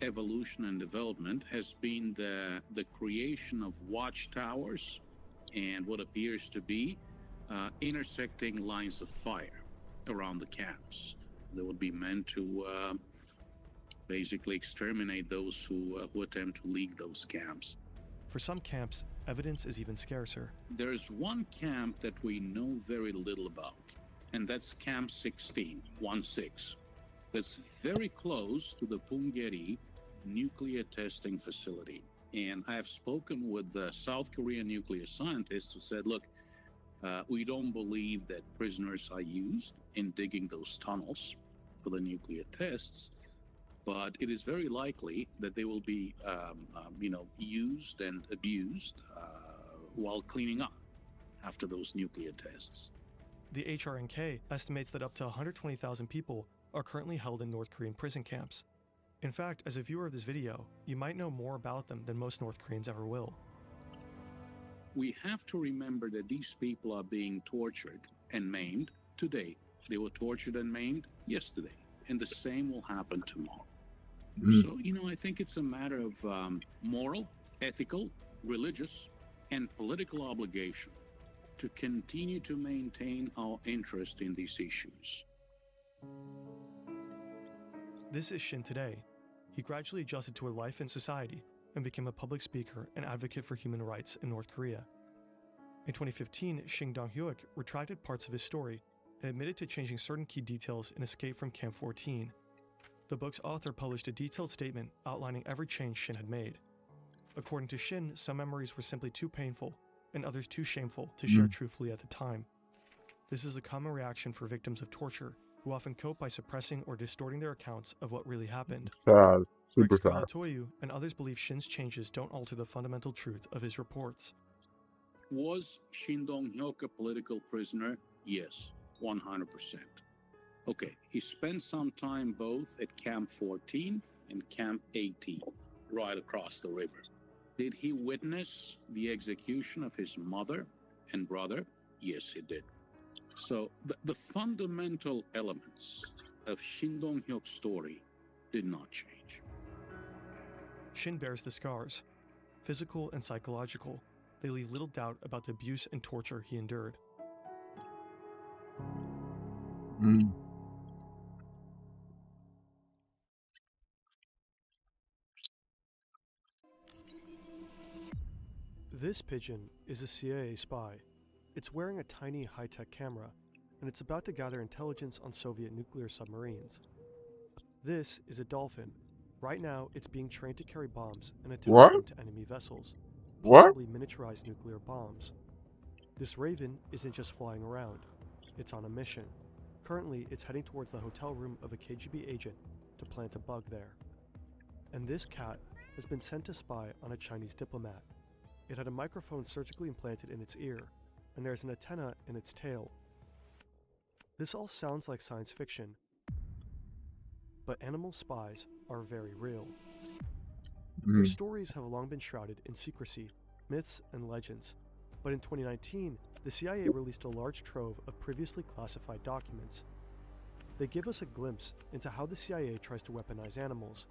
evolution and development has been the creation of watchtowers and what appears to be intersecting lines of fire around the camps that would be meant to basically exterminate those who attempt to leave those camps. For some camps, evidence is even scarcer. There's one camp that we know very little about, and that's Camp 16, 1-6. That's very close to the Punggye-ri nuclear testing facility. And I have spoken with the South Korean nuclear scientists who said, look, we don't believe that prisoners are used in digging those tunnels for the nuclear tests, but it is very likely that they will be, used and abused while cleaning up after those nuclear tests. The HRNK estimates that up to 120,000 people are currently held in North Korean prison camps. In fact, as a viewer of this video, you might know more about them than most North Koreans ever will. We have to remember that these people are being tortured and maimed today. They were tortured and maimed yesterday, and the same will happen tomorrow. So, I think it's a matter of moral, ethical, religious, and political obligation to continue to maintain our interest in these issues. This is Shin today. He gradually adjusted to a life in society and became a public speaker and advocate for human rights in North Korea. In 2015, Shin Dong-hyuk retracted parts of his story and admitted to changing certain key details in Escape from Camp 14. The book's author published a detailed statement outlining every change Shin had made. According to Shin, some memories were simply too painful and others too shameful to share truthfully at the time. This is a common reaction for victims of torture, who often cope by suppressing or distorting their accounts of what really happened. Sad. Greg Super sad. Scarlatoiu and others believe Shin's changes don't alter the fundamental truth of his reports. Was Shin Dong-hyuk a political prisoner? Yes, 100%. Okay, he spent some time both at Camp 14 and Camp 18, right across the river. Did he witness the execution of his mother and brother? Yes, he did. So the fundamental elements of Shin Dong-hyuk's story did not change. Shin bears the scars, physical and psychological. They leave little doubt about the abuse and torture he endured. This pigeon is a CIA spy. It's wearing a tiny high-tech camera, and it's about to gather intelligence on Soviet nuclear submarines. This is a dolphin. Right now, it's being trained to carry bombs and attach them to enemy vessels, possibly miniaturized nuclear bombs. This raven isn't just flying around. It's on a mission. Currently, it's heading towards the hotel room of a KGB agent to plant a bug there. And this cat has been sent to spy on a Chinese diplomat. It had a microphone surgically implanted in its ear, and there's an antenna in its tail. This all sounds like science fiction, but animal spies are very real. Their stories have long been shrouded in secrecy, myths, and legends. But in 2019, the CIA released a large trove of previously classified documents. They give us a glimpse into how the CIA tries to weaponize animals.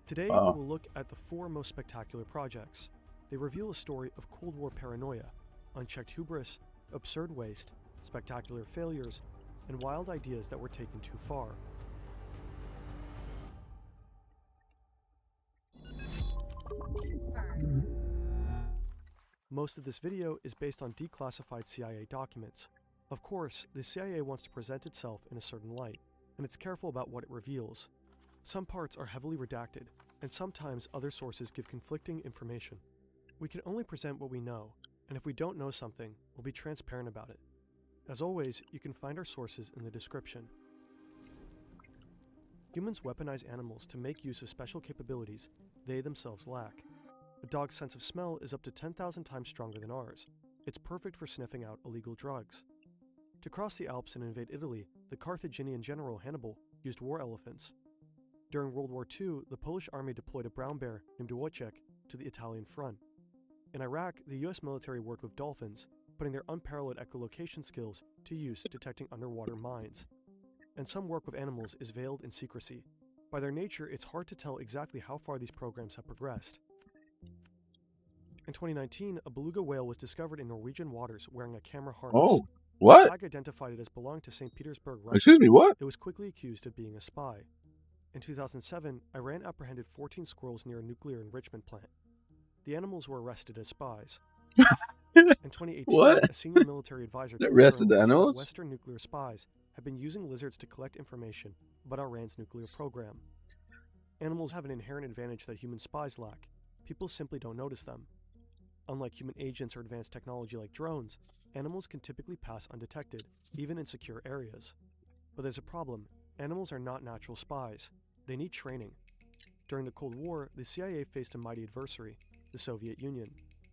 Today, we will look at the 4 most spectacular projects. They reveal a story of Cold War paranoia, unchecked hubris, absurd waste, spectacular failures, and wild ideas that were taken too far. Most of this video is based on declassified CIA documents. Of course, the CIA wants to present itself in a certain light, and it's careful about what it reveals. Some parts are heavily redacted, and sometimes other sources give conflicting information. We can only present what we know, and if we don't know something, we'll be transparent about it. As always, you can find our sources in the description. Humans weaponize animals to make use of special capabilities they themselves lack. A dog's sense of smell is up to 10,000 times stronger than ours. It's perfect for sniffing out illegal drugs. To cross the Alps and invade Italy, the Carthaginian general Hannibal used war elephants. During World War II, the Polish army deployed a brown bear named Wojciech to the Italian front. In Iraq, the US military worked with dolphins, putting their unparalleled echolocation skills to use detecting underwater mines. And some work with animals is veiled in secrecy. By their nature, it's hard to tell exactly how far these programs have progressed. In 2019, a beluga whale was discovered in Norwegian waters wearing a camera harness. Oh, what? The tag identified it as belonging to St. Petersburg, Russia. Excuse me, what? It was quickly accused of being a spy. In 2007, Iran apprehended 14 squirrels near a nuclear enrichment plant. The animals were arrested as spies. In 2018, a senior military advisor told arrested the journalists animals? that Western nuclear spies have been using lizards to collect information about Iran's nuclear program. Animals have an inherent advantage that human spies lack. People simply don't notice them. Unlike human agents or advanced technology like drones, animals can typically pass undetected, even in secure areas. But there's a problem. Animals are not natural spies. They need training. During the Cold War, the CIA faced a mighty adversary, the Soviet Union.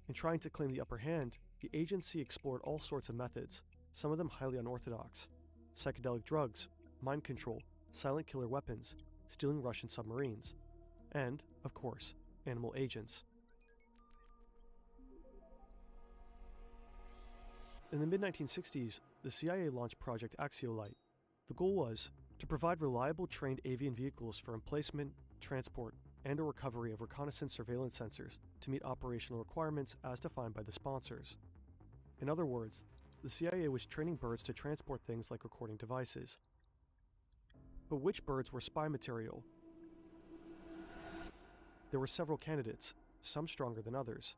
In trying to claim the upper hand, the agency explored all sorts of methods, some of them highly unorthodox. Psychedelic drugs, mind control, silent killer weapons, stealing Russian submarines, and, of course, animal agents. In the mid-1960s, the CIA launched Project Axiolite. The goal was to provide reliable trained avian vehicles for emplacement, transport, and a recovery of reconnaissance surveillance sensors to meet operational requirements as defined by the sponsors. In other words, the CIA was training birds to transport things like recording devices. But which birds were spy material? There were several candidates, some stronger than others.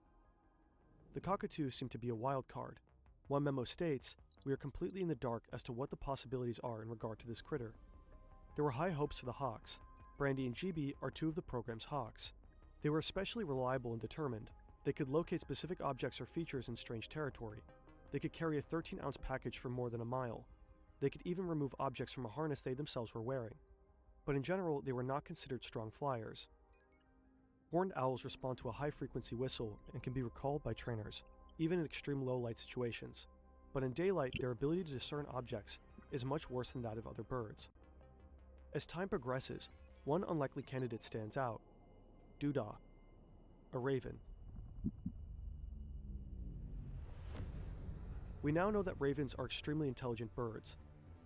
The cockatoo seemed to be a wild card. One memo states, "We are completely in the dark as to what the possibilities are in regard to this critter." There were high hopes for the hawks. Brandy and GB are 2 of the program's hawks. They were especially reliable and determined. They could locate specific objects or features in strange territory. They could carry a 13-ounce package for more than a mile. They could even remove objects from a harness they themselves were wearing. But in general, they were not considered strong flyers. Horned owls respond to a high-frequency whistle and can be recalled by trainers, even in extreme low-light situations. But in daylight, their ability to discern objects is much worse than that of other birds. As time progresses, one unlikely candidate stands out: Doodah, a raven. We now know that ravens are extremely intelligent birds.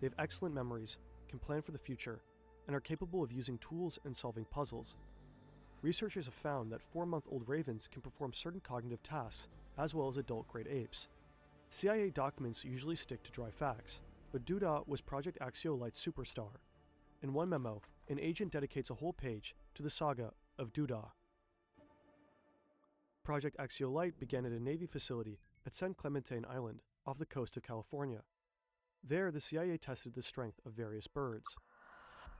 They have excellent memories, can plan for the future, and are capable of using tools and solving puzzles. Researchers have found that 4-month-old ravens can perform certain cognitive tasks, as well as adult-grade apes. CIA documents usually stick to dry facts, but Doodah was Project Axiolight's superstar. In one memo, an agent dedicates a whole page to the saga of Doodah. Project Axiolight began at a Navy facility at San Clemente Island, off the coast of California. There, the CIA tested the strength of various birds.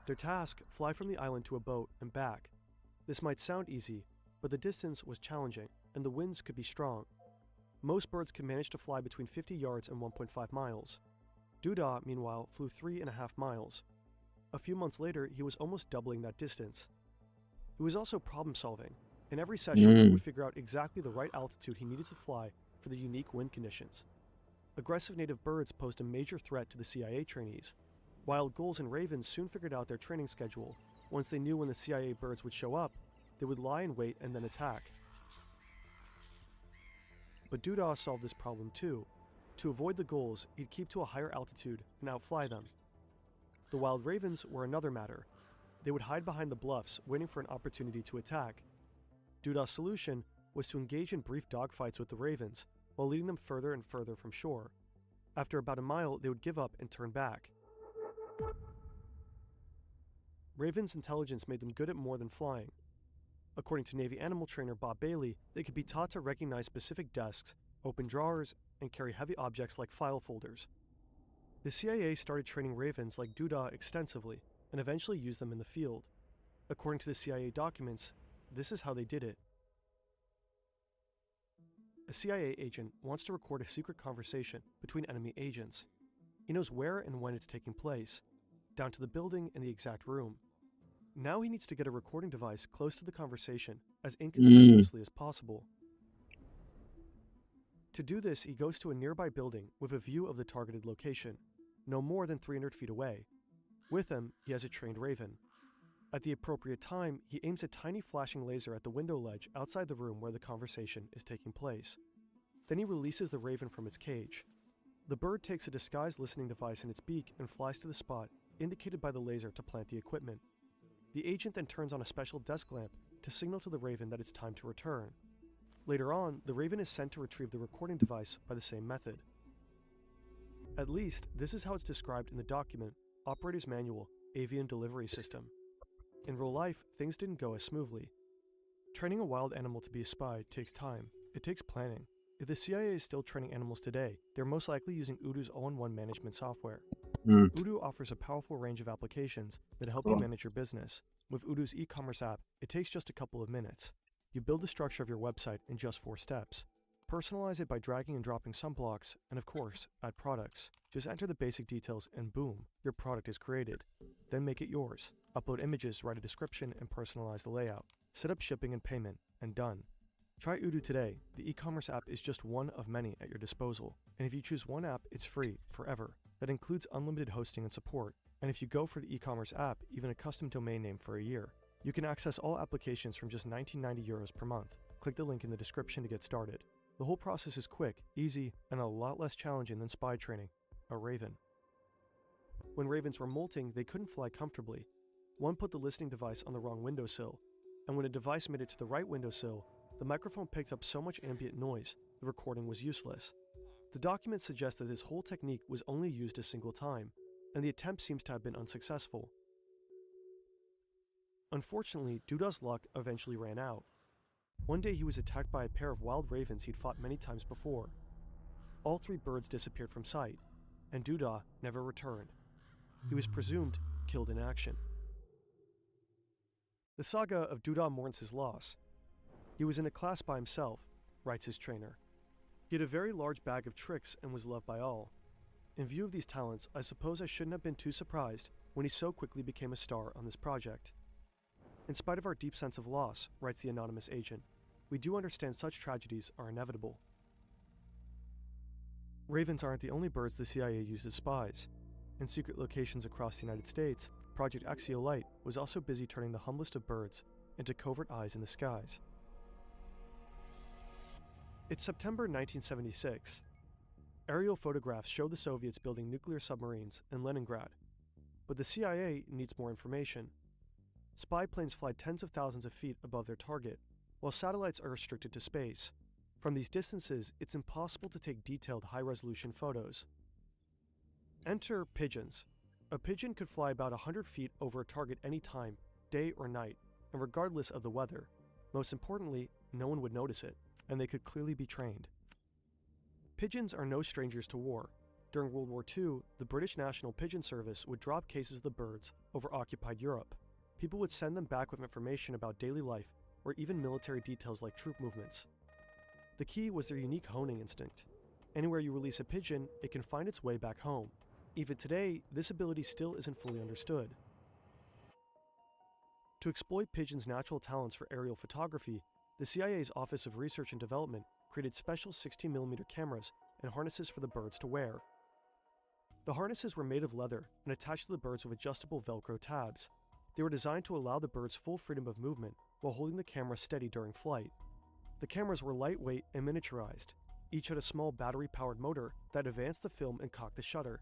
Their task: fly from the island to a boat and back. This might sound easy, but the distance was challenging, and the winds could be strong. Most birds can manage to fly between 50 yards and 1.5 miles. Doodah, meanwhile, flew 3.5 miles. A few months later, he was almost doubling that distance. He was also problem-solving. In every session, he would figure out exactly the right altitude he needed to fly for the unique wind conditions. Aggressive native birds posed a major threat to the CIA trainees. Wild gulls and ravens soon figured out their training schedule. Once they knew when the CIA birds would show up, they would lie in wait and then attack. But Doodah solved this problem too. To avoid the gulls, he'd keep to a higher altitude and outfly them. The wild ravens were another matter. They would hide behind the bluffs, waiting for an opportunity to attack. Doodah's solution was to engage in brief dogfights with the ravens, while leading them further and further from shore. After about a mile, they would give up and turn back. Ravens' intelligence made them good at more than flying. According to Navy animal trainer Bob Bailey, they could be taught to recognize specific desks, open drawers, and carry heavy objects like file folders. The CIA started training ravens like Doodah extensively, and eventually used them in the field. According to the CIA documents, this is how they did it. A CIA agent wants to record a secret conversation between enemy agents. He knows where and when it's taking place, down to the building and the exact room. Now he needs to get a recording device close to the conversation as inconspicuously as possible. To do this, he goes to a nearby building with a view of the targeted location, no more than 300 feet away. With him, he has a trained raven. At the appropriate time, he aims a tiny flashing laser at the window ledge outside the room where the conversation is taking place. Then he releases the raven from its cage. The bird takes a disguised listening device in its beak and flies to the spot indicated by the laser to plant the equipment. The agent then turns on a special desk lamp to signal to the raven that it's time to return. Later on, the raven is sent to retrieve the recording device by the same method. At least, this is how it's described in the document, Operator's Manual, Avian Delivery System. In real life, things didn't go as smoothly. Training a wild animal to be a spy takes time. It takes planning. If the CIA is still training animals today, they're most likely using Odoo's all-in-one management software. Odoo offers a powerful range of applications that help you manage your business. With Odoo's e-commerce app, it takes just a couple of minutes. You build the structure of your website in just 4 steps. Personalize it by dragging and dropping some blocks, and of course, add products. Just enter the basic details and boom, your product is created. Then make it yours. Upload images, write a description, and personalize the layout. Set up shipping and payment, and done. Try Odoo today. The e-commerce app is just one of many at your disposal. And if you choose one app, it's free, forever. That includes unlimited hosting and support. And if you go for the e-commerce app, even a custom domain name for a year. You can access all applications from just €19.90 per month. Click the link in the description to get started. The whole process is quick, easy, and a lot less challenging than spy training a raven. When ravens were molting, they couldn't fly comfortably. One put the listening device on the wrong windowsill, and when a device made it to the right windowsill, the microphone picked up so much ambient noise, the recording was useless. The document suggests that this whole technique was only used a single time, and the attempt seems to have been unsuccessful. Unfortunately, Doodah's luck eventually ran out. One day he was attacked by a pair of wild ravens he'd fought many times before. All 3 birds disappeared from sight, and Doodah never returned. He was presumed killed in action. The saga of Doodah mourns his loss. He was in a class by himself, writes his trainer. He had a very large bag of tricks and was loved by all. In view of these talents, I suppose I shouldn't have been too surprised when he so quickly became a star on this project. In spite of our deep sense of loss, writes the anonymous agent, we do understand such tragedies are inevitable. Ravens aren't the only birds the CIA used as spies. In secret locations across the United States, Project Axial Light was also busy turning the humblest of birds into covert eyes in the skies. It's September 1976. Aerial photographs show the Soviets building nuclear submarines in Leningrad, but the CIA needs more information. Spy planes fly tens of thousands of feet above their target, while satellites are restricted to space. From these distances, it's impossible to take detailed high-resolution photos. Enter pigeons. A pigeon could fly about 100 feet over a target any time, day or night, and regardless of the weather. Most importantly, no one would notice it, and they could clearly be trained. Pigeons are no strangers to war. During World War II, the British National Pigeon Service would drop cases of the birds over occupied Europe. People would send them back with information about daily life or even military details like troop movements. The key was their unique honing instinct. Anywhere you release a pigeon, it can find its way back home. Even today, this ability still isn't fully understood. To exploit pigeons' natural talents for aerial photography, the CIA's Office of Research and Development created special 16mm cameras and harnesses for the birds to wear. The harnesses were made of leather and attached to the birds with adjustable Velcro tabs. They were designed to allow the birds full freedom of movement while holding the camera steady during flight. The cameras were lightweight and miniaturized. Each had a small battery-powered motor that advanced the film and cocked the shutter.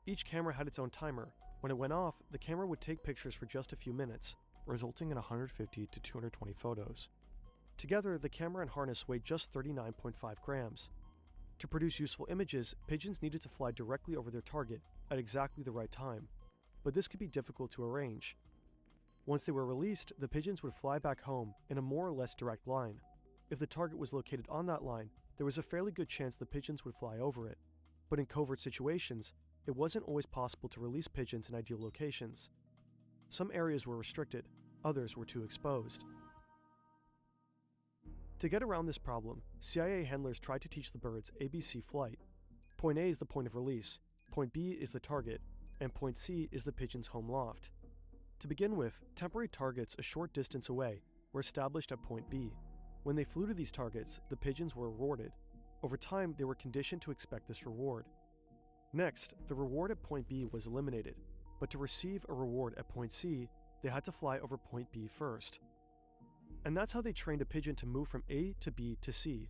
Each camera had its own timer. When it went off, the camera would take pictures for just a few minutes, resulting in 150 to 220 photos. Together, the camera and harness weighed just 39.5 grams. To produce useful images, pigeons needed to fly directly over their target at exactly the right time, but this could be difficult to arrange. Once they were released, the pigeons would fly back home in a more or less direct line. If the target was located on that line, there was a fairly good chance the pigeons would fly over it. But in covert situations, it wasn't always possible to release pigeons in ideal locations. Some areas were restricted, others were too exposed. To get around this problem, CIA handlers tried to teach the birds ABC flight. Point A is the point of release, point B is the target, and point C is the pigeon's home loft. To begin with, temporary targets a short distance away were established at point B. When they flew to these targets, the pigeons were rewarded. Over time, they were conditioned to expect this reward. Next, the reward at point B was eliminated, but to receive a reward at point C, they had to fly over point B first. And that's how they trained a pigeon to move from A to B to C.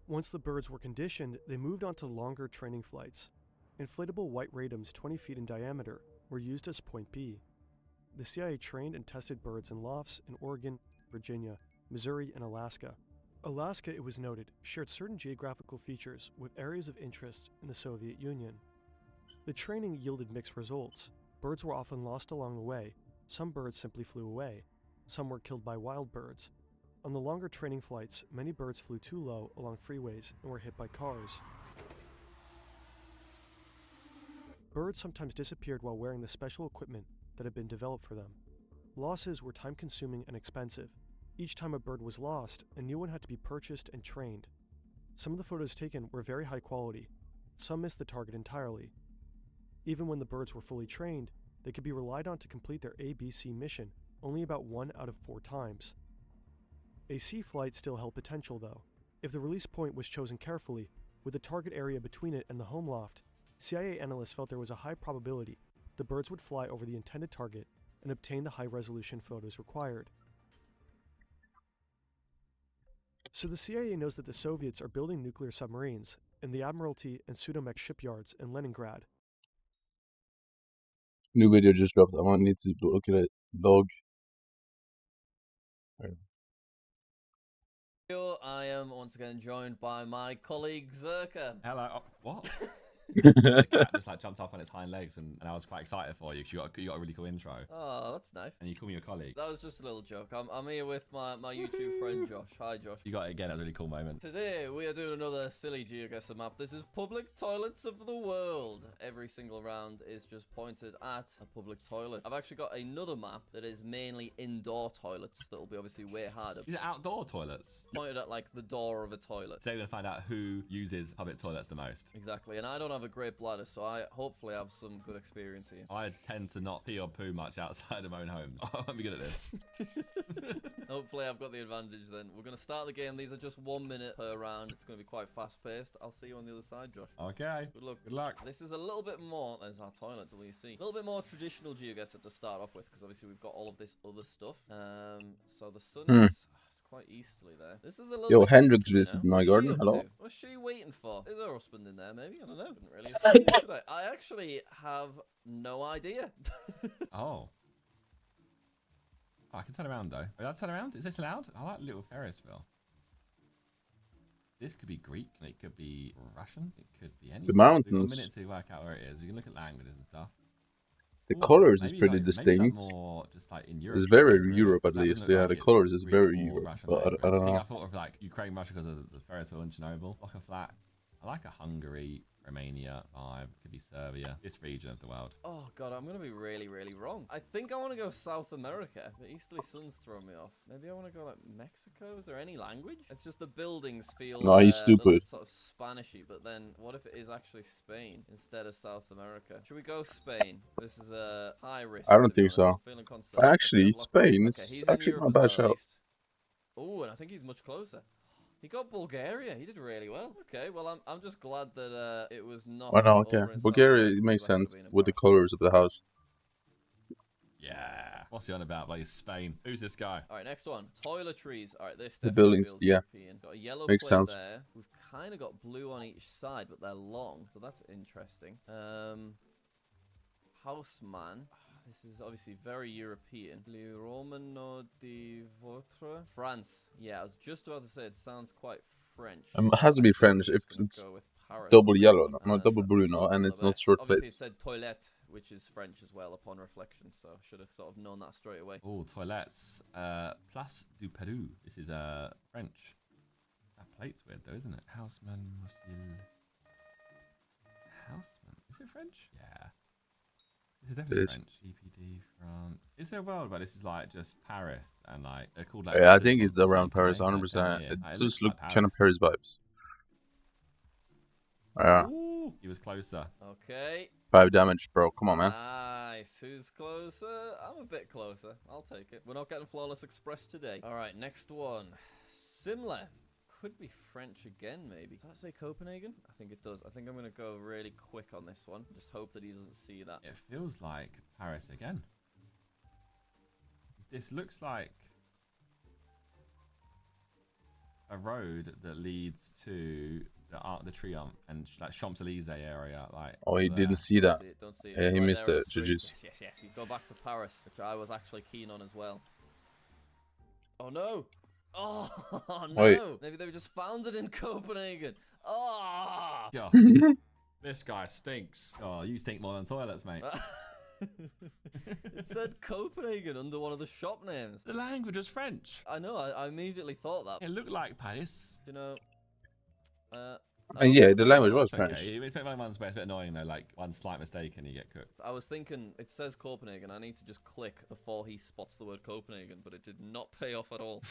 Once the birds were conditioned, they moved on to longer training flights. Inflatable white radomes 20 feet in diameter were used as point B. The CIA trained and tested birds in lofts in Oregon, Virginia, Missouri, and Alaska. Alaska, it was noted, shared certain geographical features with areas of interest in the Soviet Union. The training yielded mixed results. Birds were often lost along the way. Some birds simply flew away. Some were killed by wild birds. On the longer training flights, many birds flew too low along freeways and were hit by cars. Birds sometimes disappeared while wearing the special equipment that had been developed for them. Losses were time-consuming and expensive. Each time a bird was lost, a new one had to be purchased and trained. Some of the photos taken were very high quality. Some missed the target entirely. Even when the birds were fully trained, they could be relied on to complete their ABC mission only about 1 out of 4 times. A C flight still held potential though. If the release point was chosen carefully, with the target area between it and the home loft, CIA analysts felt there was a high probability the birds would fly over the intended target and obtain the high-resolution photos required. So the CIA knows that the Soviets are building nuclear submarines in the Admiralty and Sudomek shipyards in Leningrad. New video just dropped. I might need to look at it. Log. I am once again joined by my colleague Zerka. Hello. What? The cat just like jumped up on its hind legs, and I was quite excited for you because you got a really cool intro. Oh, that's nice. And you call me your colleague. That was just a little joke. I'm here with my YouTube friend Josh. Hi, Josh. You got it again. That was a really cool moment. Today we are doing another silly GeoGuessr map. This is public toilets of the world. Every single round is just pointed at a public toilet. I've actually got another map that is mainly indoor toilets. That will be obviously way harder. These are outdoor toilets. Pointed at like the door of a toilet. Today we're gonna find out who uses public toilets the most. Exactly, and I don't have a great bladder, so I hopefully have some good experience here. I tend to not pee or poo much outside of my own home. I won't be good at this. Hopefully I've got the advantage then. We're going to start the game. These are just 1 minute per round. It's going to be quite fast paced. I'll see you on the other side, Josh. Okay. Good luck. Good luck. This is a little bit more, there's our toilet, will you see? A little bit more traditional GeoGuessr to start off with, because obviously we've got all of this other stuff. So the sun is... It's quite easterly there. This is a little bit Hendrix tricky, visited my garden. Hello. What's she waiting for? Is her husband in there, maybe? I don't know. Didn't really assume, should I? I actually have no idea. Oh. I can turn around though. Are you allowed to turn around? Is this allowed? I like Little Ferrisville. This could be Greek. It could be Russian. It could be anything. The mountains. We've got a minute to work out where it is. We can look at languages and stuff. The colors is pretty maybe distinct. More just like in Europe. It's very really. Europe at least. Yeah, the colors is very Greek or Europe. Russian But language. I don't know. I thought of like Ukraine, Russia because of the Ferris wheel and Chernobyl. Like a flat. I like a Hungary, Romania vibe. Could be Serbia. This region of the world. Oh god, I'm gonna be really, really wrong. I think I want to go South America. The easterly sun's throwing me off. Maybe I want to go like Mexico. Is there any language? It's just the buildings feel. No, he's stupid. Sort of Spanishy. But then, what if it is actually Spain instead of South America? Should we go Spain? This is a high risk. I don't think so. Actually, Spain is he's actually in not a Europe bad as well, shout. Oh, and I think he's much closer. He got Bulgaria. He did really well. Okay, well, I'm just glad that it was not. I know, okay. over in South Bulgaria, America, it makes because that sense could've been with the colors of the house. Yeah. What's he on about? Like Spain. Who's this guy? All right, next one. Toiletries. All right, this The definitely buildings, feels yeah. European. Got a yellow Makes plate sense. there. We've kind of got blue on each side, but they're long, so that's interesting. Houseman. This is obviously very European. Le Romano di Votre. France. Yeah, I was just about to say it sounds quite French. It has to be French if it's go with Paris. double yellow, not double blue, no, and it's not short Obviously, plates. it said toilette, which is French as well upon reflection, so I should have sort of known that straight away. Oh, toilets. Place du Peru. This is French. That plate's weird though, isn't it? Houseman, Musil. Houseman. Is it French? Yeah. This is definitely French. EPD, France. Is there a world where this is like just Paris and like they're called like? Yeah, I think it's around Paris, 100%. It just look kind of Paris vibes. Yeah. Ooh, he was closer. Okay. 5 damage, bro. Come on, man. Nice. Who's closer? I'm a bit closer. I'll take it. We're not getting Flawless Express today. All right, next one. Simla. Could be French again, maybe. Does that say Copenhagen? I think it does. I think I'm going to go really quick on this one. Just hope that he doesn't see that. It feels like Paris again. This looks like a road that leads to the Arc de Triomphe and like Champs-Élysées area. Like, Oh, he didn't see that. Don't see it. Yeah, It's he right missed there on it. the street. GG's. Yes. You go back to Paris, which I was actually keen on as well. Oh no! Oh no! Wait. Maybe they just found it in Copenhagen. Oh! Yeah. This guy stinks. Oh, you stink more than toilets, mate. It said Copenhagen under one of the shop names. The language was French. I know. I immediately thought that. It looked like Paris. You know. And yeah, the language was Okay, French. it's a bit annoying though. Like one slight mistake and you get cooked. I was thinking it says Copenhagen. I need to just click before he spots the word Copenhagen, but it did not pay off at all.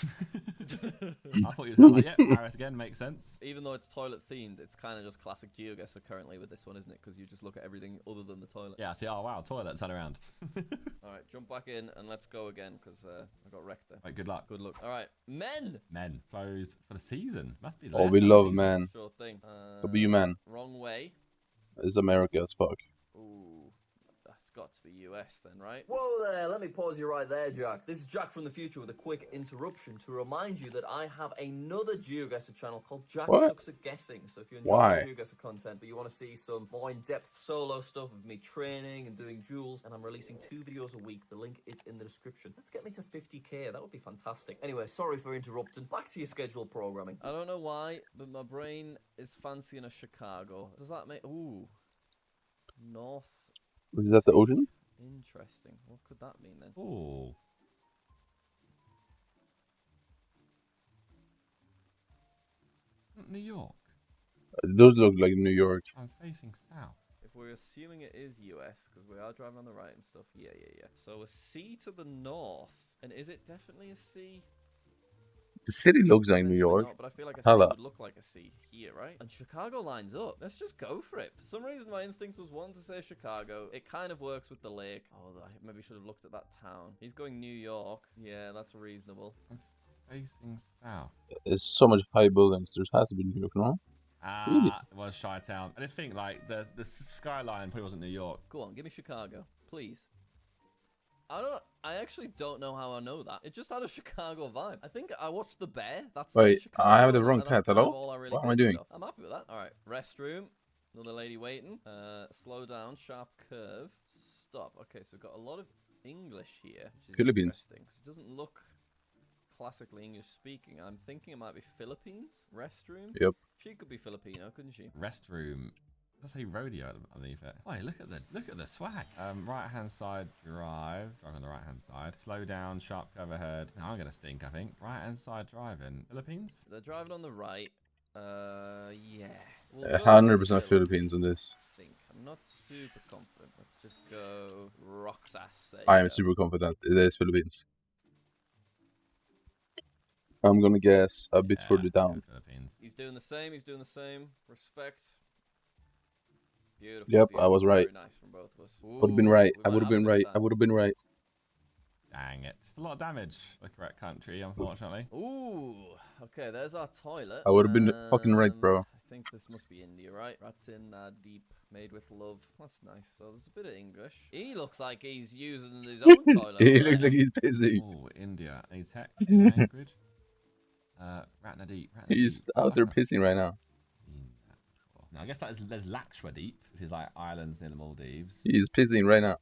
I thought you were like, yeah, Paris again makes sense. Even though it's toilet themed, it's kind of just classic GeoGuessr currently with this one, isn't it? Because you just look at everything other than the toilet. Yeah. See, oh wow, toilet, turn around. All right, jump back in and let's go again because I got wrecked there. Right, good luck. Good luck. All right, men. Men closed for the season. Must be. Oh, left we now. love man. Sure thing. W man. Wrong way. It's America as fuck. Ooh, that's got to be US then, right? Whoa there, let me pause you right there, Jack. This is Jack from the future with a quick interruption to remind you that I have another GeoGuessr channel called Jack What? Sucks at Guessing. So if you enjoy Why? GeoGuessr content, but you want to see some more in-depth solo stuff of me training and doing duels, and I'm releasing 2 videos a week. The link is in the description. Let's get me to 50k, that would be fantastic. Anyway, sorry for interrupting. Back to your scheduled programming. I don't know why, but my brain is fancying a Chicago. Does that make... Ooh. North. Is that the ocean? Interesting. What could that mean then? Oh. New York. Those look like New York. I'm facing south. If we're assuming it is US, because we are driving on the right and stuff. Yeah. So a sea to the north. And is it definitely a sea? The city looks like New York. Not, but I feel like a Hella. sea would look like a sea here, right? And Chicago lines up. Let's just go for it. For some reason, my instinct was wanting to say Chicago. It kind of works with the lake. Oh, I maybe should have looked at that town. He's going New York. Yeah, that's reasonable. I'm facing south. There's so much high buildings. There has to be New York, no? Really? It was Chi-Town. I did think like the skyline probably wasn't New York. Go on, give me Chicago, please. I actually don't know how I know that. It just had a Chicago vibe. I think I watched The Bear. That's Wait, Chicago, I have the wrong and path. that's kind of Hello? all I really What am I based it doing? off. I'm happy with that. All right, restroom. Another lady waiting. Slow down, sharp curve. Stop. Okay, so we've got a lot of English here, which is Philippines. interesting, 'cause it doesn't look classically English speaking. I'm thinking it might be Philippines. Restroom. Yep. She could be Filipino, couldn't she? Restroom. That's a rodeo underneath it. Wait, look at the swag. Right hand side drive. Drive on the right hand side. Slow down, sharp curve ahead. Now I'm gonna stink, I think. Right hand side driving. Philippines? They're driving on the right. Yeah. 100% Philippines on this. I think. I'm not super confident. Let's just go Roxas. I am super confident. It is Philippines. I'm gonna guess a bit further down. Philippines. He's doing the same. He's doing the same. Respect. Beautiful. Yep, beautiful. I was right. Very nice from both of us. Would have been Ooh, right. we I might would have have been it this right. time. I would have been right. Dang it. It's a lot of damage. The correct country, unfortunately. Ooh. Okay, there's our toilet. I would have been fucking right, bro. I think this must be India, right? Ratin deep, made with love. That's nice. So there's a bit of English. He looks like he's using his own toilet. He over looks there. like he's busy. Oh, India. A tech language. Ratnadeep. He's out there pissing right now. Now, I guess there's Lakshadweep, which is like islands near the Maldives. He's pissing right now.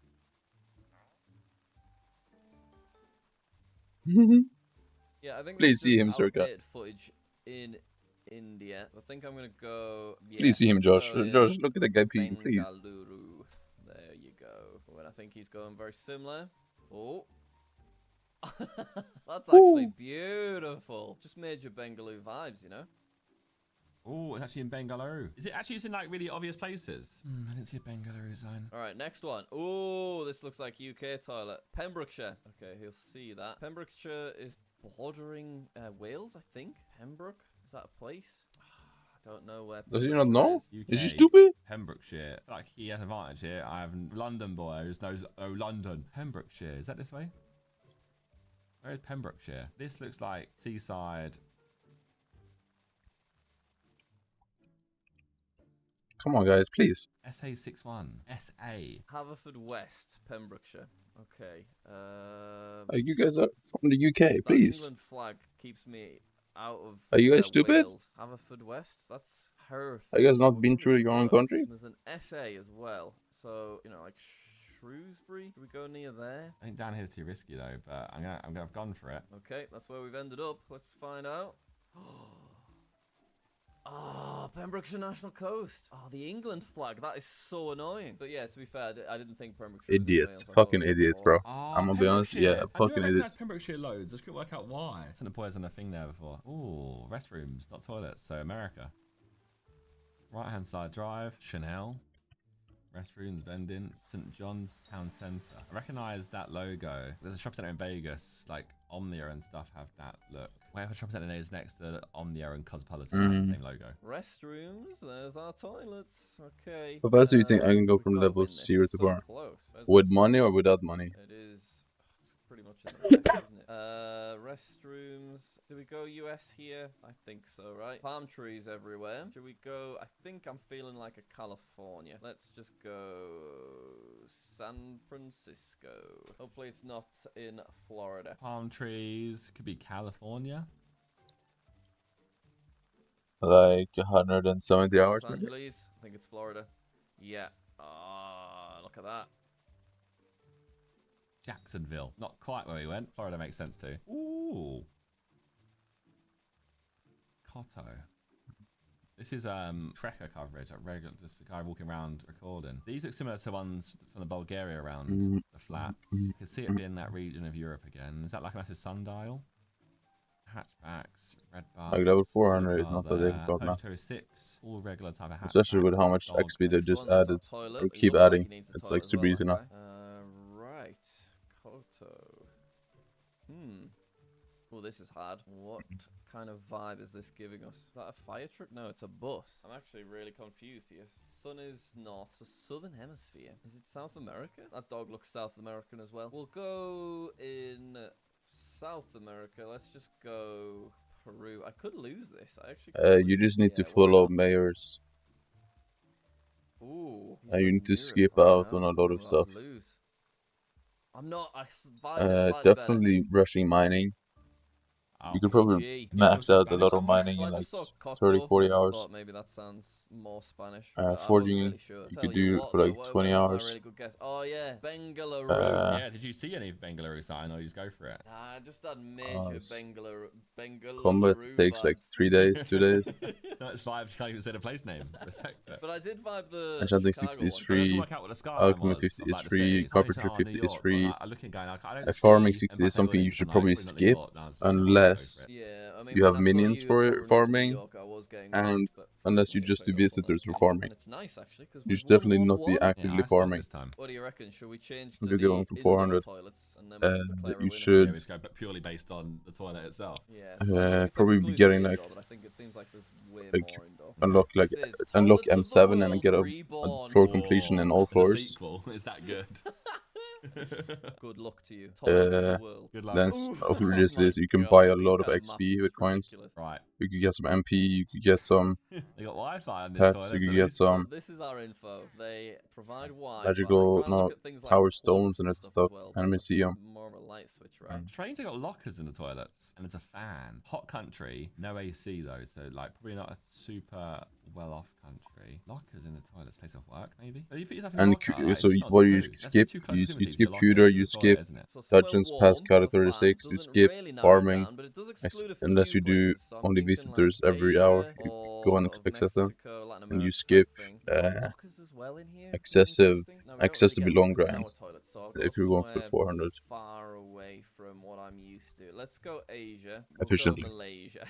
Yeah, I think Please this see is him, Circa. outdated footage in India. I think I'm gonna go. Yeah, Please see him, let's Josh. go in Josh, look at that guy peeing, please. Bengaluru. There you go. Well, I think he's going very similar. Oh. That's actually beautiful. Just major Bengaluru vibes, you know? Oh, it's actually in Bengaluru. Is it actually in like really obvious places? I didn't see a Bengaluru sign. All right, next one. Oh, this looks like UK toilet. Pembrokeshire. Okay, he'll see that. Pembrokeshire is bordering Wales, I think. Pembroke? Is that a place? I don't know where. Does he not know? UK, Is he stupid? Pembrokeshire. Like he has an advantage here. I have a London boy who knows London. Pembrokeshire. Is that this way? Where is Pembrokeshire? This looks like seaside. Come on, guys, please. SA61. SA. Haverfordwest, Pembrokeshire. Okay. You guys are from the UK, that please. England flag keeps me out of. Are you guys stupid? Wales. Haverfordwest. That's Hereford. Have you guys not so been it through your own works. country? There's an SA as well. So you know, like Shrewsbury. Do we go near there? I think down here is too risky though, but I'm gonna have gone for it. Okay, that's where we've ended up. Let's find out. Oh, Pembrokeshire National Coast. Oh, the England flag. That is so annoying. But yeah, to be fair, I didn't think Pembrokeshire was in Idiots. Wales. I Fucking thought it was idiots, more- bro. I'm gonna be honest. Yeah, fucking I idiots. Pembrokeshire loads. I just couldn't work out why. St. Paul's on a thing there before. Ooh, restrooms, not toilets. So America. Right hand side drive. Chanel. Restrooms, vending. St. John's Town Centre. I recognise that logo. There's a shopping centre in Vegas, like Omnia and stuff have that look. Whatever shopping centre is next to Omnia and Cosmopolitan has the same logo. Restrooms. There's our toilets. Okay. How fast do you think I can go from level 0 to 4? Close. With money or without money? It is. It's pretty much in the back, isn't it? Restrooms. Do we go US here? I think so, right? Palm trees everywhere. Should we go? I think I'm feeling like a California. Let's just go San Francisco. Hopefully it's not in Florida. Palm trees. Could be California. Like 170 hours, Los maybe? Angeles. I think it's Florida. Yeah. Ah, look at that. Jacksonville. Not quite where we went. Florida makes sense too. Ooh. Cotto. This is trekker coverage, like regular, just a guy walking around recording. These look similar to ones from the Bulgaria around the flats. You can see it being that region of Europe again. Is that like a massive sundial? Hatchbacks, red bars. Like level 400 is not that difficult now. Photo 6, all regular type of hatchbacks. Especially with how much XP they just added. Or keep adding. It's like super easy now. Right. Koto. Oh, this is hard. What kind of vibe is this giving us? Is that a fire truck? No, it's a bus. I'm actually really confused here. Sun is north, so southern hemisphere. Is it South America? That dog looks South American as well. We'll go in South America. Let's just go Peru. I could lose this. I actually you just need to follow mayors. Ooh. And you need to skip out on a lot of stuff. I'm not. Definitely rushing mining. You could probably max out a lot of mining in like 30-40 hours. Thought maybe that sounds more Spanish. Forging, really sure. you could do for like 20 hours. Really good guess. Oh yeah, Bengaluru. Yeah, did you see any Bengaluru sign or you just go for it? I just had major Bengaluru. Combat takes like 3 days, 2 days. That's vibes, can't even say the place name. Respect it. But I did vibe the Enchanting 60 is free, Alchemy 50 is free, Carpentry 50 is free. Farming 60 is something you should probably skip unless you have minions for farming and unless you just do visitors for farming. You should definitely not be actively farming. What do you reckon? Should we change if you're going for 400, you should just go purely based on the toilet itself. Probably be getting like unlock M7 and get a floor completion in all floors. Is that good? Good luck to you. Then obviously you can buy a lot of XP with coins. Right. You could get some MP, you could get some they got Wi-Fi on this pets, toilet, you could get some this is our info. They provide Wi-Fi. magical power stones and that stuff. And museum. More of a light switch, right? Strange, they got lockers in the toilets and it's a fan. Hot country, no AC though, so like probably not a super well-off country. Lockers in the toilets, place of work maybe. But you put yourself in a locker, like, so what you skip, you skip Pewter, you skip Dungeons past Carter 36, you skip farming, unless you do only visitors every hour, you go and access them, and you skip excessively long grind if you're going for 400. Far away from what I'm used to. Let's go Asia. Efficiently. We'll go Malaysia.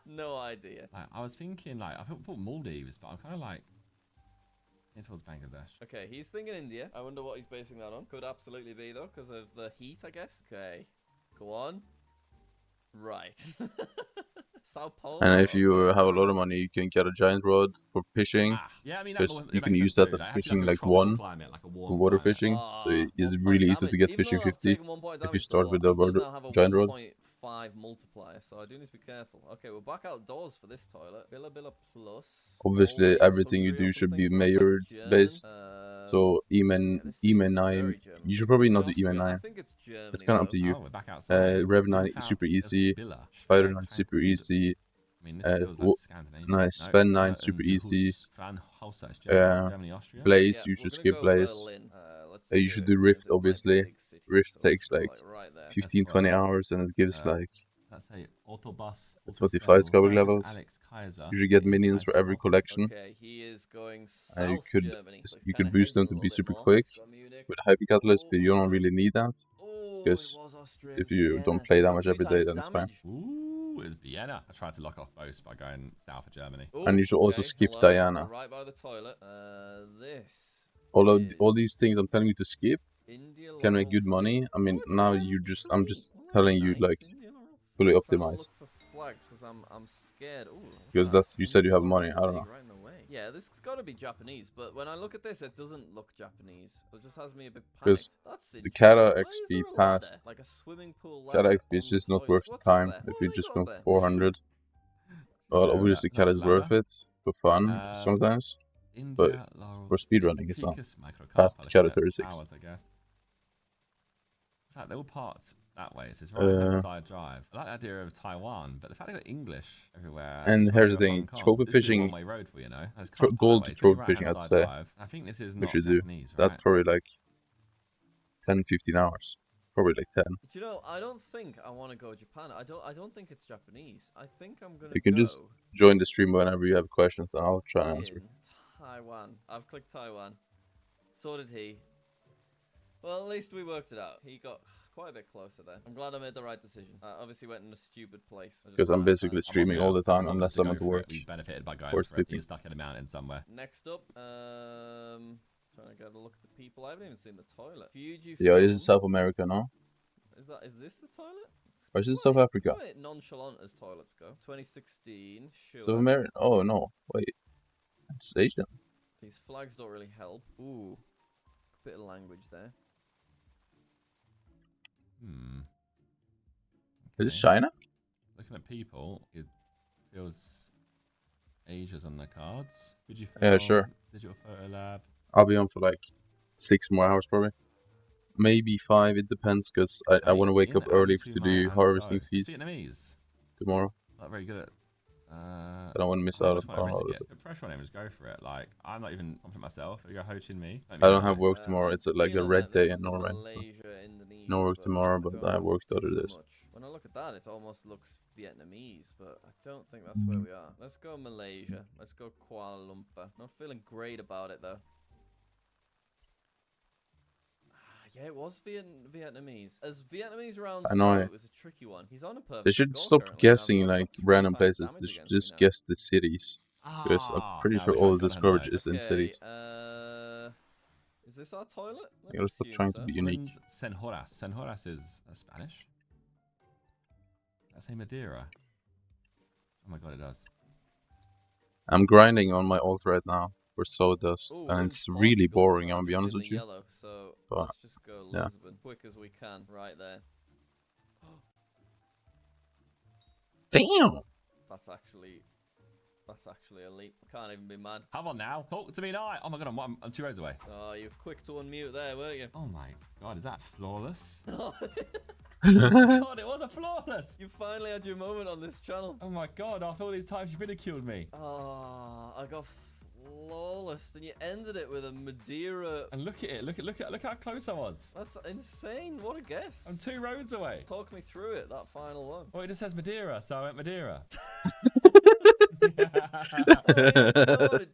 No idea. I was thinking like I thought Maldives, but I'm kind of like towards Bangladesh. Okay, he's thinking India. I wonder what he's basing that on. Could absolutely be though, because of the heat, I guess. Okay, go on. Right. Sao Paulo. And if you have a lot of money, you can get a giant rod for fishing. Yeah, I mean, because you can use that as fishing like one for water fishing. So it's really easy to get fishing 50 if you start with the giant rod. 5 multiplier, so I do need to be careful. Okay, we're back outdoors for this toilet. Billa Plus. Obviously, everything you do should be mayor based. So Eman 9, you should probably not do Eman 9. It's kind of up to you. Rev 9 is super easy. Spider 9 super easy. Nice. Spend 9 super easy. Blaze, you should skip Blaze. You should do Rift, obviously. Rift takes like 15-20 hours and it gives like 25 Skyblock levels. You should get minions for every collection. And you could boost them to be super quick with Hypixel Catalyst, but you don't really need that. Because if you don't play that much every day, then it's fine. Ooh, it's Vienna. I tried to lock off both by going south of Germany. And you should also skip Diana. Right by the toilet. This. All these things I'm telling you to skip can make good money. I mean, now I'm just telling you like fully optimized. I'm scared. Because you said you have money. I don't know. Yeah, this has got to be Japanese, but when I look at this, it doesn't look Japanese. It just has me a bit panicked. Because the Kata XP passed. Like a swimming pool. Kata XP is just not worth the time if you just go 400. Well, obviously Kata is worth it for fun sometimes. But for speedrunning, it's not. Past Kata 36. Hours, I guess. It's like little parts that way. It's this right-hand side drive. I like the idea of Taiwan, but the fact they got English everywhere. And here's the thing: trophy fishing, road for, you know? gold trophy fishing, I'd say. I think this is we not should do. Japanese, right? That's probably like 10-15 hours. Probably like 10. Do you know, I don't think I want to go Japan. I don't think it's Japanese. I think I'm gonna You can go just join the stream whenever you have questions, and I'll try and answer. in Taiwan. I've clicked Taiwan. So did he. Well, at least we worked it out. He got quite a bit closer there. I'm glad I made the right decision. I obviously went in a stupid place. Because I'm basically streaming all the time unless I'm at work. You benefited by going or for it. sleeping. You're stuck in a mountain somewhere. Next up, trying to get a look at the people. I haven't even seen the toilet. Yeah, this is South America, no? Is this the toilet? Or is it South Africa? Quite nonchalant as toilets go. 2016, sure. South America? Oh no, wait. It's Asian. These flags don't really help. Ooh, bit of language there. Hmm. Is it China? Looking at people, it feels Asia's on the cards. Could you Yeah, sure. Digital photo lab? I'll be on for like 6 more hours probably. Maybe 5, it depends, because I want to wake up early to do harvesting feast Vietnamese. tomorrow. Not very good at. I don't want to miss out on all of it. The pressure on him is go for it. Like, I'm not even confident myself. You go Ho Chi Minh. I don't have work tomorrow. It's like a red day in Norway. So. No work tomorrow, but I have work the other days. When I look at that, it almost looks Vietnamese, but I don't think that's where we are. Let's go Malaysia. Let's go Kuala Lumpur. Not feeling great about it though. Yeah, it was Vietnamese. As Vietnamese rounds go, it was a tricky one. He's on a perfect They should score stop currently, and I've guessing got like 4 random times places. damage They should against me just now. guess the cities. Because I'm pretty sure all the discourage is in cities. Is this our toilet? You gotta stop trying to be unique. Senhoras. Senhoras is Spanish. Does that say Madeira? Oh my god, it does. I'm grinding on my ult right now for sowdust, and it's really boring, I'm gonna be honest with you. Yellow, so But, let's just go yeah. Lisbon quick as we can, right there. Damn! That's actually elite. Can't even be mad. Come on now, talk to me now. Oh my god, I'm 2 rows away. Oh, you're quick to unmute there, weren't you? Oh my god, is that flawless? Oh God, it was a flawless. You finally had your moment on this channel. Oh my god, after all these times you've ridiculed me. Oh, I got flawless, and you ended it with a Madeira. And look at it. Look how close I was. That's insane. What a guess. I'm 2 roads away. Talk me through it. That final one. Well, it just says Madeira, so I went Madeira. It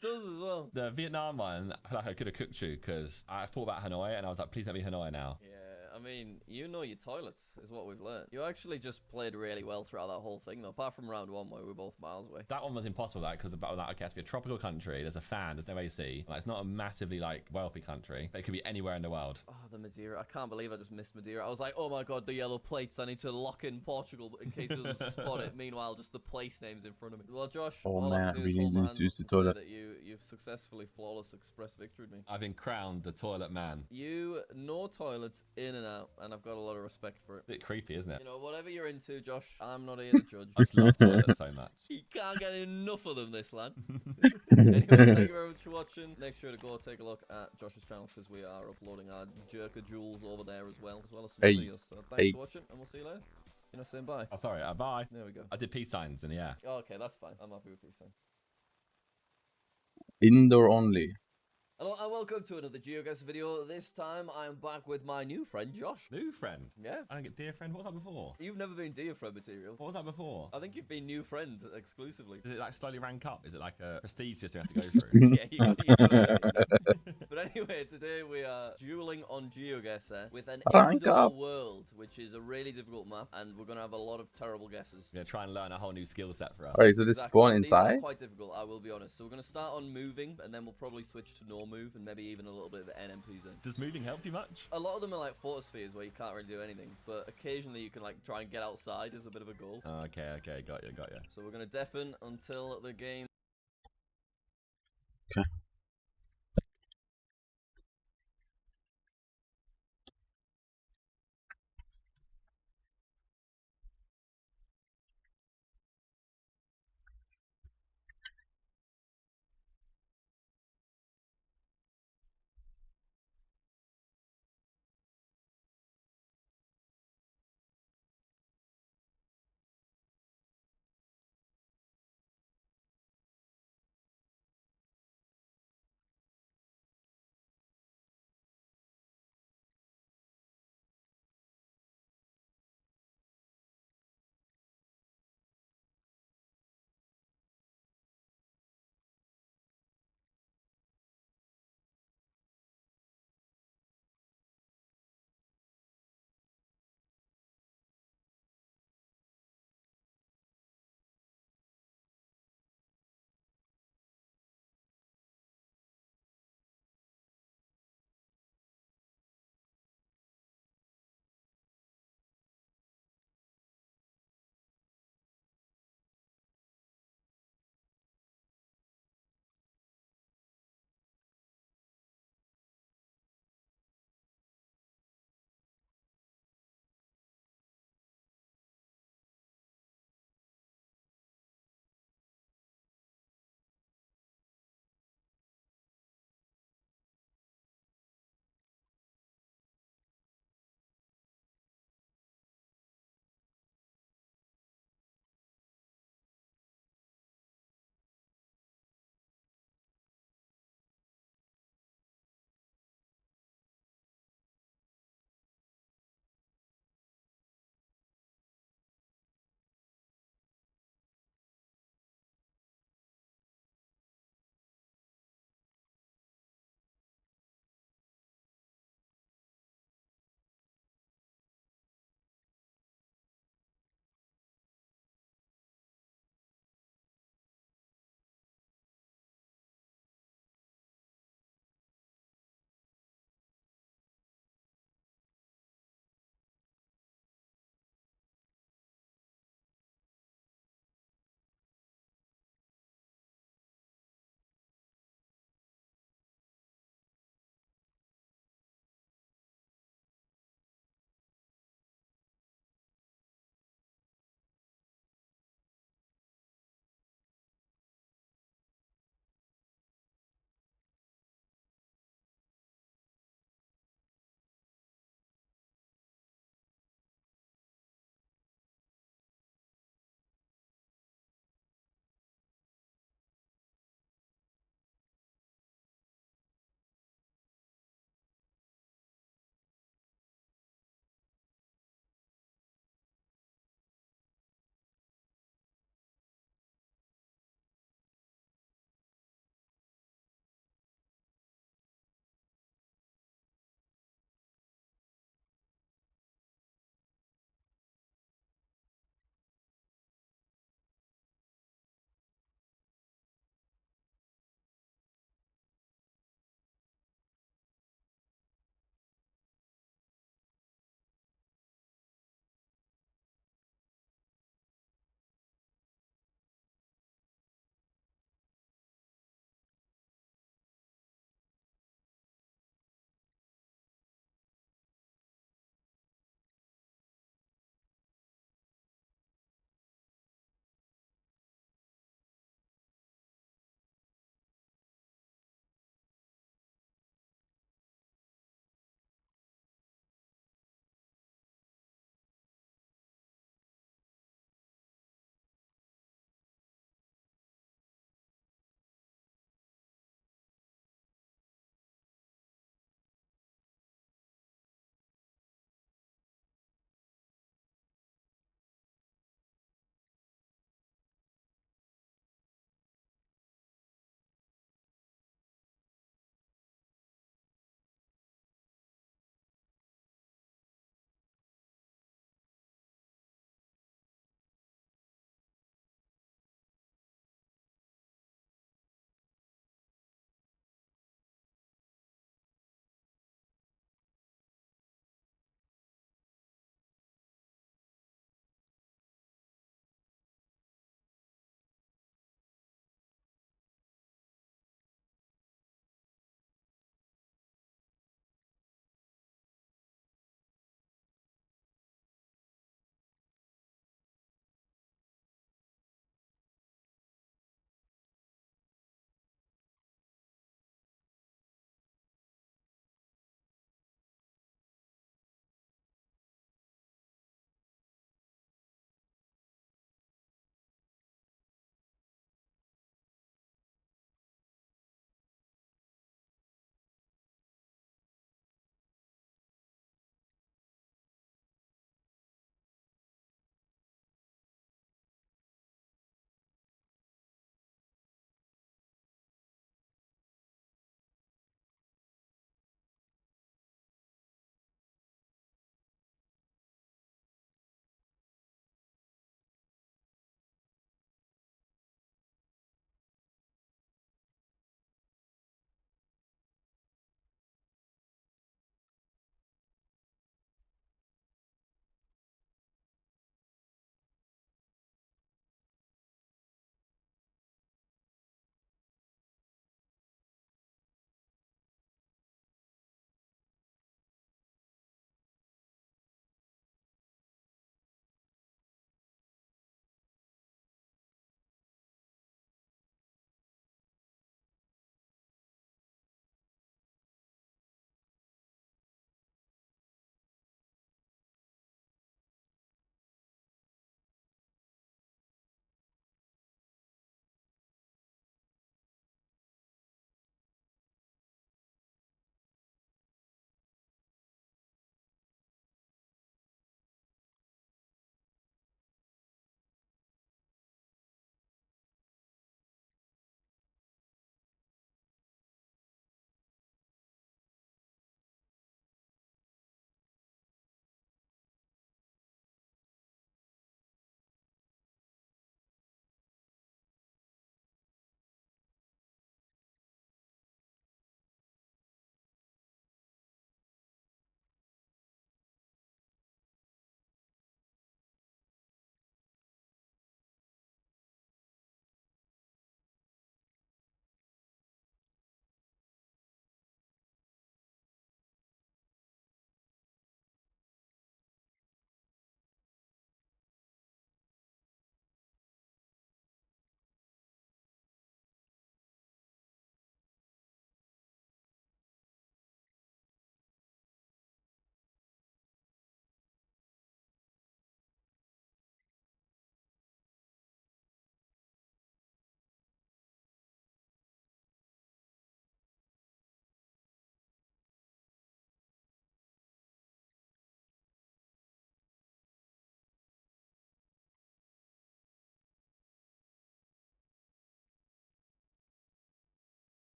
does as well. The Vietnam one, I feel like I could have cooked you because I thought about Hanoi and I was like, please let me Hanoi now. Yeah, I mean, you know your toilets is what we've learned. You actually just played really well throughout that whole thing, though, apart from round 1 where we were both miles away. That one was impossible, that because about that. Okay, it's a tropical country. There's a fan. There's no AC. Like, it's not a massively like wealthy country. But it could be anywhere in the world. Oh, the Madeira! I can't believe I just missed Madeira. I was like, oh my god, the yellow plates. I need to lock in Portugal in case it doesn't spot it. Meanwhile, just the place names in front of me. Well, Josh, Oh all I man, can do we is need hold my to hands use up the and say toilet. that you've successfully flawless express victoried me. I've been crowned the toilet man. You know toilets in and out, and I've got a lot of respect for it. Bit creepy, isn't it? You know, whatever you're into, Josh, I'm not here to judge. I just love toilets so much. You can't get enough of them, this lad. Anyway, thank you very much for watching. Make sure to go take a look at Josh's channel because we are uploading our jerker jewels over there as well as some videos. So thanks for watching, and we'll see you later. You're not saying bye. Oh, sorry. Bye. There we go. I did peace signs in the air. Oh, okay, that's fine. I'm happy with peace signs. Indoor only. Hello and welcome to another GeoGuessr video. This time I'm back with my new friend Josh. New friend? Yeah. I don't get dear friend. What was that before? You've never been dear friend material. What was that before? I think you've been new friend exclusively. Does it like slowly rank up? Is it like a prestige system you have to go through? Yeah, you got But anyway, today we are dueling on GeoGuessr with an Rank Indoor up. World, which is a really difficult map, and we're going to have a lot of terrible guesses. We're going to try and learn a whole new skill set for us. Alright, so this spawn These are inside? quite difficult, I will be honest. So we're going to start on moving, and then we'll probably switch to no move, and maybe even a little bit of NMP zone. Does moving help you much? A lot of them are like photospheres where you can't really do anything, but occasionally you can like try and get outside as a bit of a goal. Okay, got you. So we're going to deafen until the game Okay.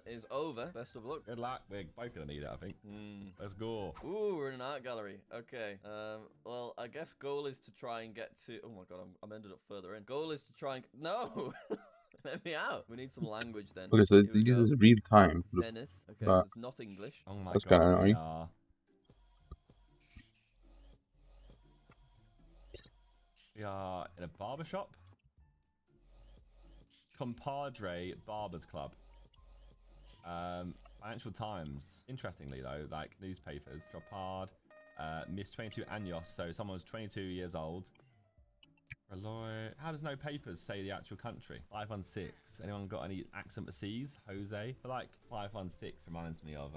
is over. Best of luck. Good luck. We're both gonna need it, I think. Let's go. Ooh, we're in an art gallery. Okay. Well, I guess goal is to try and get to. Oh my god, I'm ended up further in. Goal is to try and. No. Let me out. We need some language then. Okay, so it uses real time. Zenith. Okay, so it's not English. Oh my That's god. kind of annoying. We are in a barber shop. Compadre Barbers Club. Financial Times. Interestingly though, like newspapers, Dropard, Miss 22 Años, so someone was 22 years old. Reloi. How does no papers say the actual country? 516. Anyone got any accent overseas? Jose? But like 516 reminds me of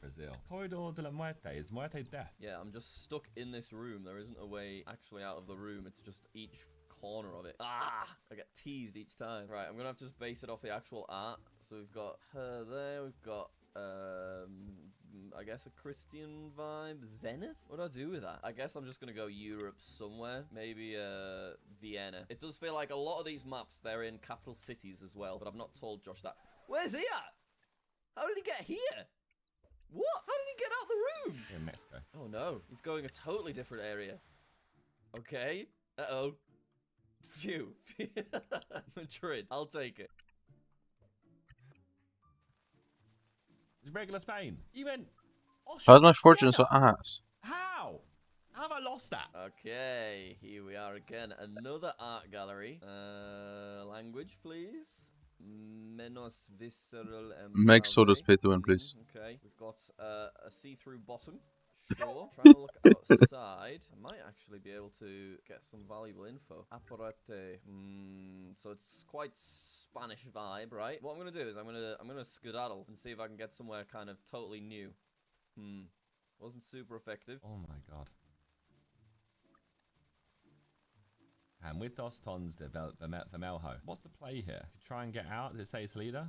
Brazil. Corridor de la Muerte. Is Muerte death? Yeah, I'm just stuck in this room. There isn't a way actually out of the room. It's just each corner of it. Ah! I get teased each time. Right, I'm gonna have to just base it off the actual art. So we've got her there. We've got I guess a Christian vibe. Zenith? What do I do with that? I guess I'm just gonna go Europe somewhere. Maybe Vienna. It does feel like a lot of these maps, they're in capital cities as well, but I've not told Josh that. Where's he at? How did he get here? What? How did he get out the room? In Mexico. Oh no, he's going a totally different area. Okay. Uh-oh. Phew. Madrid. I'll take it. Regular Spain. You went. How's my fortune so ass? How? How have I lost that? Okay, here we are again. Another art gallery. Language, please. Menos visceral and Make sowdust pay to win, please. Okay, we've got a see-through bottom. Sure. Trying to look outside. I might actually be able to get some valuable info. Apparate. So it's quite Spanish vibe, right? What I'm gonna do is I'm gonna skedaddle and see if I can get somewhere kind of totally new. Wasn't super effective. Oh my god. And with dos tons de Vermelho. What's the play here? If you try and get out, does it say Salida?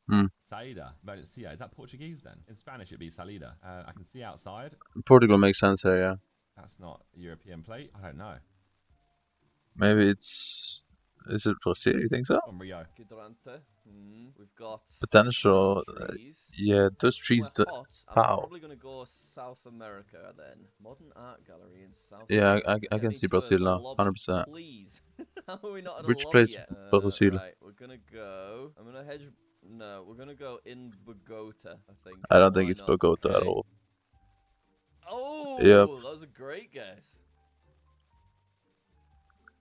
Saída. Valencia. Is that Portuguese then? In Spanish it'd be salida. I can see outside. Portugal makes sense here, yeah. That's not a European plate. I don't know. Maybe it's... Is it Brazil, you think so? From Rio. We've got Potential. Yeah, those trees... I'm Wow. probably going to go South America then. Modern art gallery in South Yeah, America. I can see Brazil now, 100%. Please. How are we not in Which a place yet? Brazil? Right, we're going to go... I'm going to hedge... No, we're going to go in Bogota, I think. I don't think it's Bogota at all. Oh, yep. That was a great guess.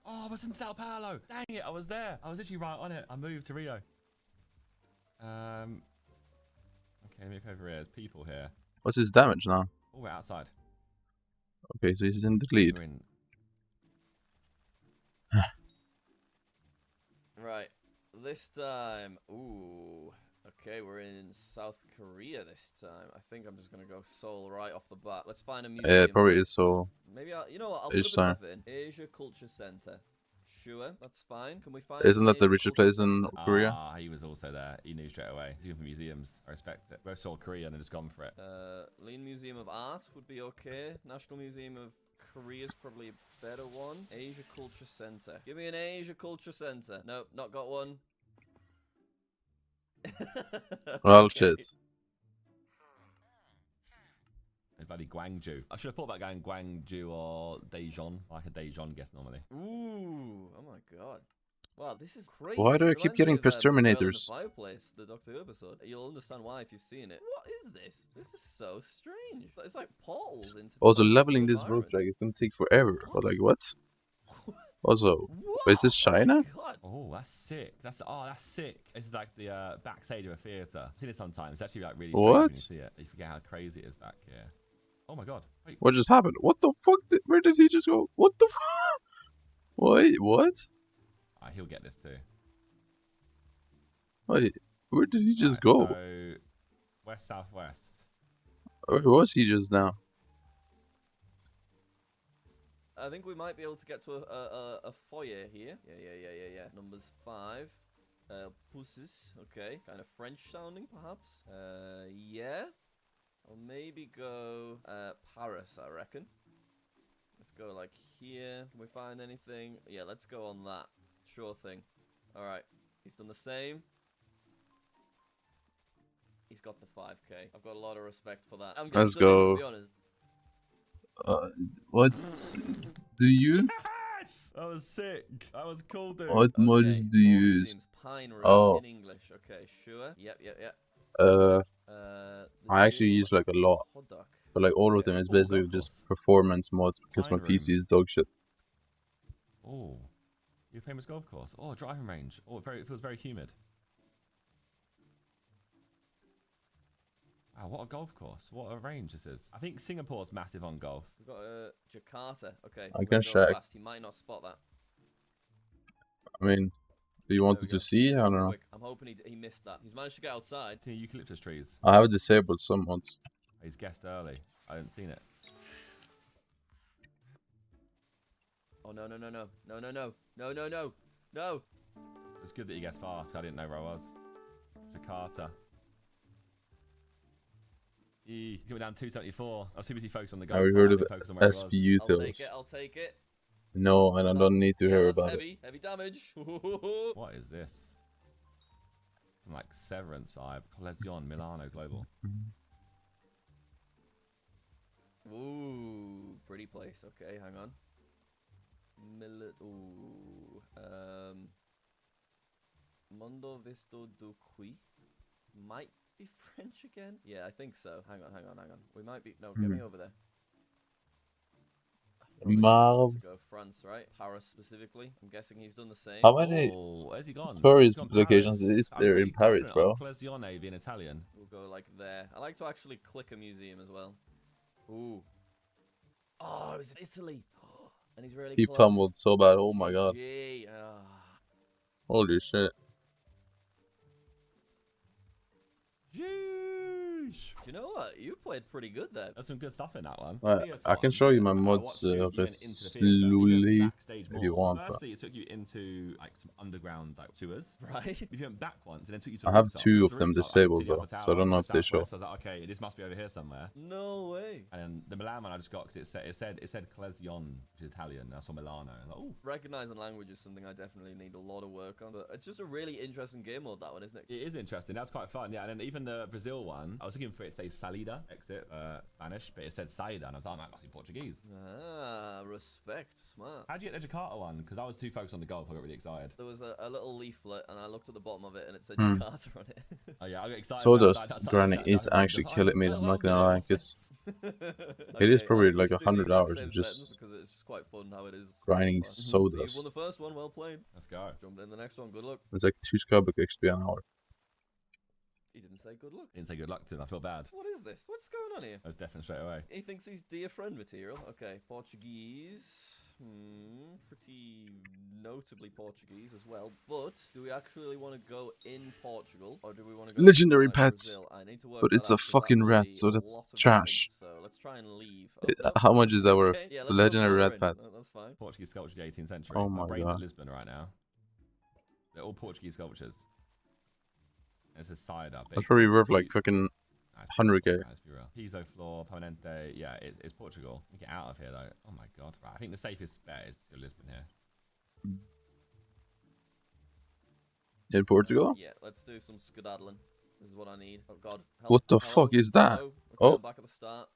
Oh, I was in Sao Paulo. Dang it, I was there. I was literally right on it. I moved to Rio. Okay, let me look over here. There's people here. What's his damage now? Oh, we're outside. Okay, so he's in the lead. Right, this time, ooh, okay, we're in South Korea this time. I think I'm just gonna go Seoul right off the bat. Let's find a museum. Yeah, it probably is Seoul. Maybe you know what? I'll put a bit of in Asia Culture Center. Sure, that's fine. Can we find? Isn't that the richest place in Korea? Ah, he was also there. He knew straight away. He's going for museums. I respect it. Both saw Korea and they've just gone for it. Lean Museum of Art would be okay. National Museum of Korea's probably a better one. Asia Culture Center. Give me an Asia Culture Center. Nope, not got one. Well, shit. Bloody Gwangju. I should have thought about going Gwangju or Daejeon, like a Daejeon guess normally. Ooh, oh my god. Wow, this is crazy. Why do I keep getting pest terminators? Fireplace, the Doctor Who episode. You'll understand why if you've seen it. What is this? This is so strange. It's like portals into. Also, leveling this roof like it's gonna take forever. But like, what? Also, is this China? Oh, that's sick. That's sick. This is like the backstage of a theater. I've seen it sometimes. It's actually like really strange when you see it. You forget how crazy it is back here. Oh my god. Wait. What just happened? What the fuck? Where did he just go? What the fuck? Wait, what? He'll get this too. Wait, where did he just go? So, west, southwest. Where was he just now? I think we might be able to get to a foyer here. Yeah. Numbers 5. Pousses. Okay. Kind of French sounding, perhaps. Yeah. I'll maybe go Paris, I reckon. Let's go like here. Can we find anything? Yeah, let's go on that. Sure thing. Alright. He's done the same. He's got the 5k. I've got a lot of respect for that. I'm Let's getting go. to be honest. What do you? Yes! That was sick. That was cool, dude. What mods do you use? Pine room Oh. in English. Okay, sure. Yep. I actually use like a lot, Hot dog. but like all of them is basically just performance mods because my PC is dog shit. Oh, your famous golf course. Oh, driving range. Oh, it feels very humid. Wow, what a golf course. What a range this is. I think Singapore's massive on golf. We've got Jakarta. Okay, I can check. fast. He might not spot that. I mean, do you want to see? I don't know. Quick. I'm hoping he missed that. He's managed to get outside. See eucalyptus trees. I have disabled some mods. He's guessed early. I hadn't seen it. Oh, no. No. It's good that he guessed fast. I didn't know where I was. Jakarta. He went down 274. I was too busy focused on the goal. Have you heard of SBU tools? I'll take it. No, and I don't need to hear about it. Heavy damage. What is this? Some like Severance vibe. Colezione, Milano, Global. Ooh, pretty place. Okay, hang on. Mondo Visto do Qui. Might be French again? Yeah, I think so. Hang on. We might be... No, get me over there. Marv. Go France, right? Paris specifically. I'm guessing he's done the same. How many where's he gone? tourist locations is there in Paris, bro? Colezione in Italian. We'll go like there. I like to actually click a museum as well. Ooh. Oh, it was in Italy. And he's really He close. tumbled so bad. Oh my god. Holy shit. Do you know what? You played pretty good there. There's some good stuff in that one. I can show you my mods slowly if you want. Firstly, it took you into like some underground like sewers. Right. You went back once and then took you to I have two of them disabled though, so I don't know if they show. So I was like, okay, this must be over here somewhere. No way. And then the Milan one I just got because it said Colezione, which is Italian. I saw Milano. I was like, oh. Recognizing language is something I definitely need a lot of work on, but it's just a really interesting game mode, that one, isn't it? It is interesting. That's quite fun. Yeah, and then even the Brazil one, I was looking for it to say salida, exit, Spanish, but it said saida, and I was like, that must be Portuguese. Ah, respect, smart. How'd you get the Jakarta one? Because I was too focused on the golf, I got really excited. There was a little leaflet, and I looked at the bottom of it, and it said Jakarta on it. Oh yeah, I got excited. Sawdust Granny is actually killing me. I'm not gonna lie, because it is probably like 100 hours of just because it's just quite fun how it is. grinding You sawdust. won the first one, well played. Let's go. Jump in the next one, good luck. It's like 2 Skyblock XP an hour. He didn't say good luck. He didn't say good luck to him. I feel bad. What is this? What's going on here? I was deafened straight away. He thinks he's dear friend material. Okay, Portuguese. Pretty notably Portuguese as well. But do we actually want to go in Portugal or do we want to go Legendary to pets, Brazil? I need to work but that it's a out 'cause that fucking will rat, be so a that's lot of trash. points, so let's try and leave. How much is that worth? Okay, yeah, The let's go legendary rat foreign. pet. That's fine. Portuguese sculpture of the 18th century. Oh my I'm brains god. at Lisbon right now. They're all Portuguese sculptures. It's a cider. That's probably worth like fucking 100k. Let's be real. Piso floor, Permanente. Yeah, it's Portugal. We get out of here though. Oh my god. Right, I think the safest bet is to Lisbon here. In Portugal? Yeah, let's do some skedaddling. This is what I need. Oh god. What the fuck is that? Hello. Oh. Back at the start.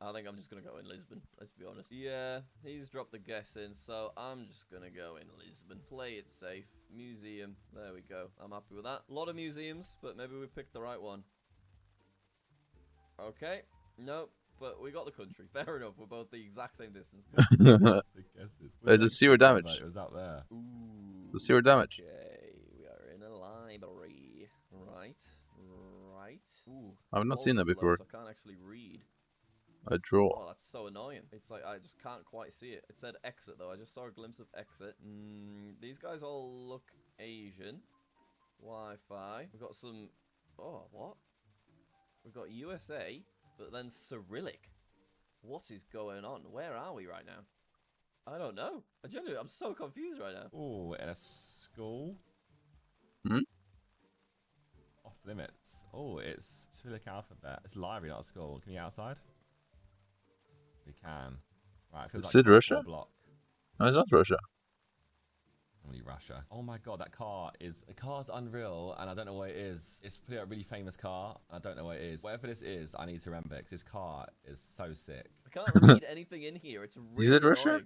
I think I'm just gonna go in Lisbon. Let's be honest. Yeah, he's dropped the guess in, so I'm just gonna go in Lisbon. Play it safe. Museum. There we go. I'm happy with that. A lot of museums, but maybe we picked the right one. Okay. Nope. But we got the country. Fair enough. We're both the exact same distance. There's a zero damage. It was out there. Ooh. The zero damage. Okay. We are in a library. Right. Ooh. I've not seen that before. I can't actually read. A draw. Oh, that's so annoying. It's like I just can't quite see it. It said exit though. I just saw a glimpse of exit. These guys all look Asian. Wi-Fi. We've got some... Oh, what? We've got USA, but then Cyrillic. What is going on? Where are we right now? I don't know. I'm so confused right now. Oh, in a school? Off limits. Oh, it's Cyrillic alphabet. It's a library, not a school. Can we get outside? We can. Right, it feels Is like it Russia? Block. No, it's not Russia. Only Russia. Oh my god, that car is... The car's unreal, and I don't know what it is. It's a really famous car. I don't know what it is. Whatever this is, I need to remember, because this car is so sick. I can't read anything in here. It's really Is it Russia? annoying.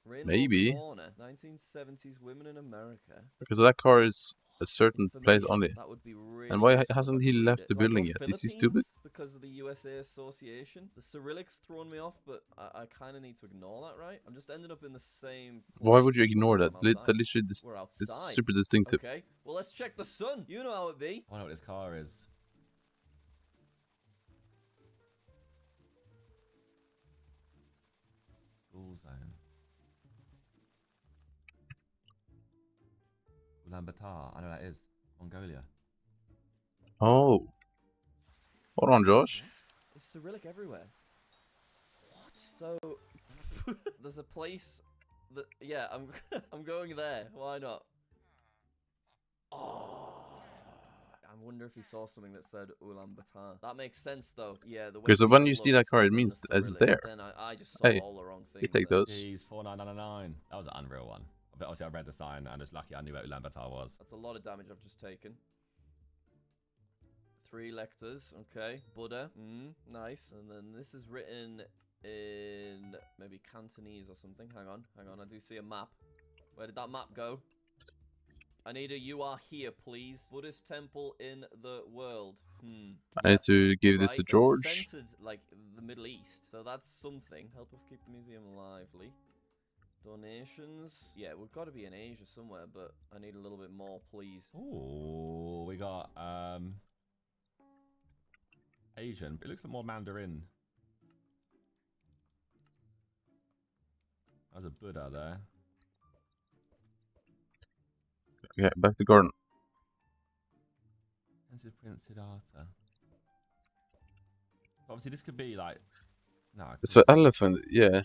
Rainbow Maybe. Corner, 1970s women in America. Because that car is a certain place only. That would be really And why useful if hasn't I he could read left it. the Do I go building yet? Is he stupid? Philippines because of the USA Association? The Cyrillic's throwing me off, but I kind of need to ignore that, right? I'm just ending up in the same Why would you place ignore that? I'm That outside. literally We're it's outside. super distinctive. Okay, well, let's check the sun. You know how it be. I know what this car is. School zone. Ulaanbaatar. I know that is. Mongolia. Oh. Hold on, Josh. There's Cyrillic everywhere. What? So, there's a place that... Yeah, I'm going there. Why not? Oh. I wonder if he saw something that said Ulaanbaatar. That makes sense, though. Yeah, the way Okay, so when people you see look that car, it in the means it's Cyrillic, there. Then I just saw Hey, all the wrong things. you take there. those. Jeez, 4999. That was an unreal one. But obviously I read the sign and I was lucky I knew where Ulaanbaatar was. That's a lot of damage I've just taken. 3 lectors, okay. Buddha, nice. And then this is written in maybe Cantonese or something. Hang on, I do see a map. Where did that map go? I need a "you are here, please." Buddhist temple in the world. I need to give this to Right, George. they've centered, like, the Middle East. So that's something. Help us keep the museum lively. Donations. Yeah, we've got to be in Asia somewhere, but I need a little bit more, please. Ooh, we got Asian, but it looks like more Mandarin. There's a Buddha there. Okay, back to garden. This is Prince Siddhartha. Obviously, this could be like... No. It's an elephant, yeah.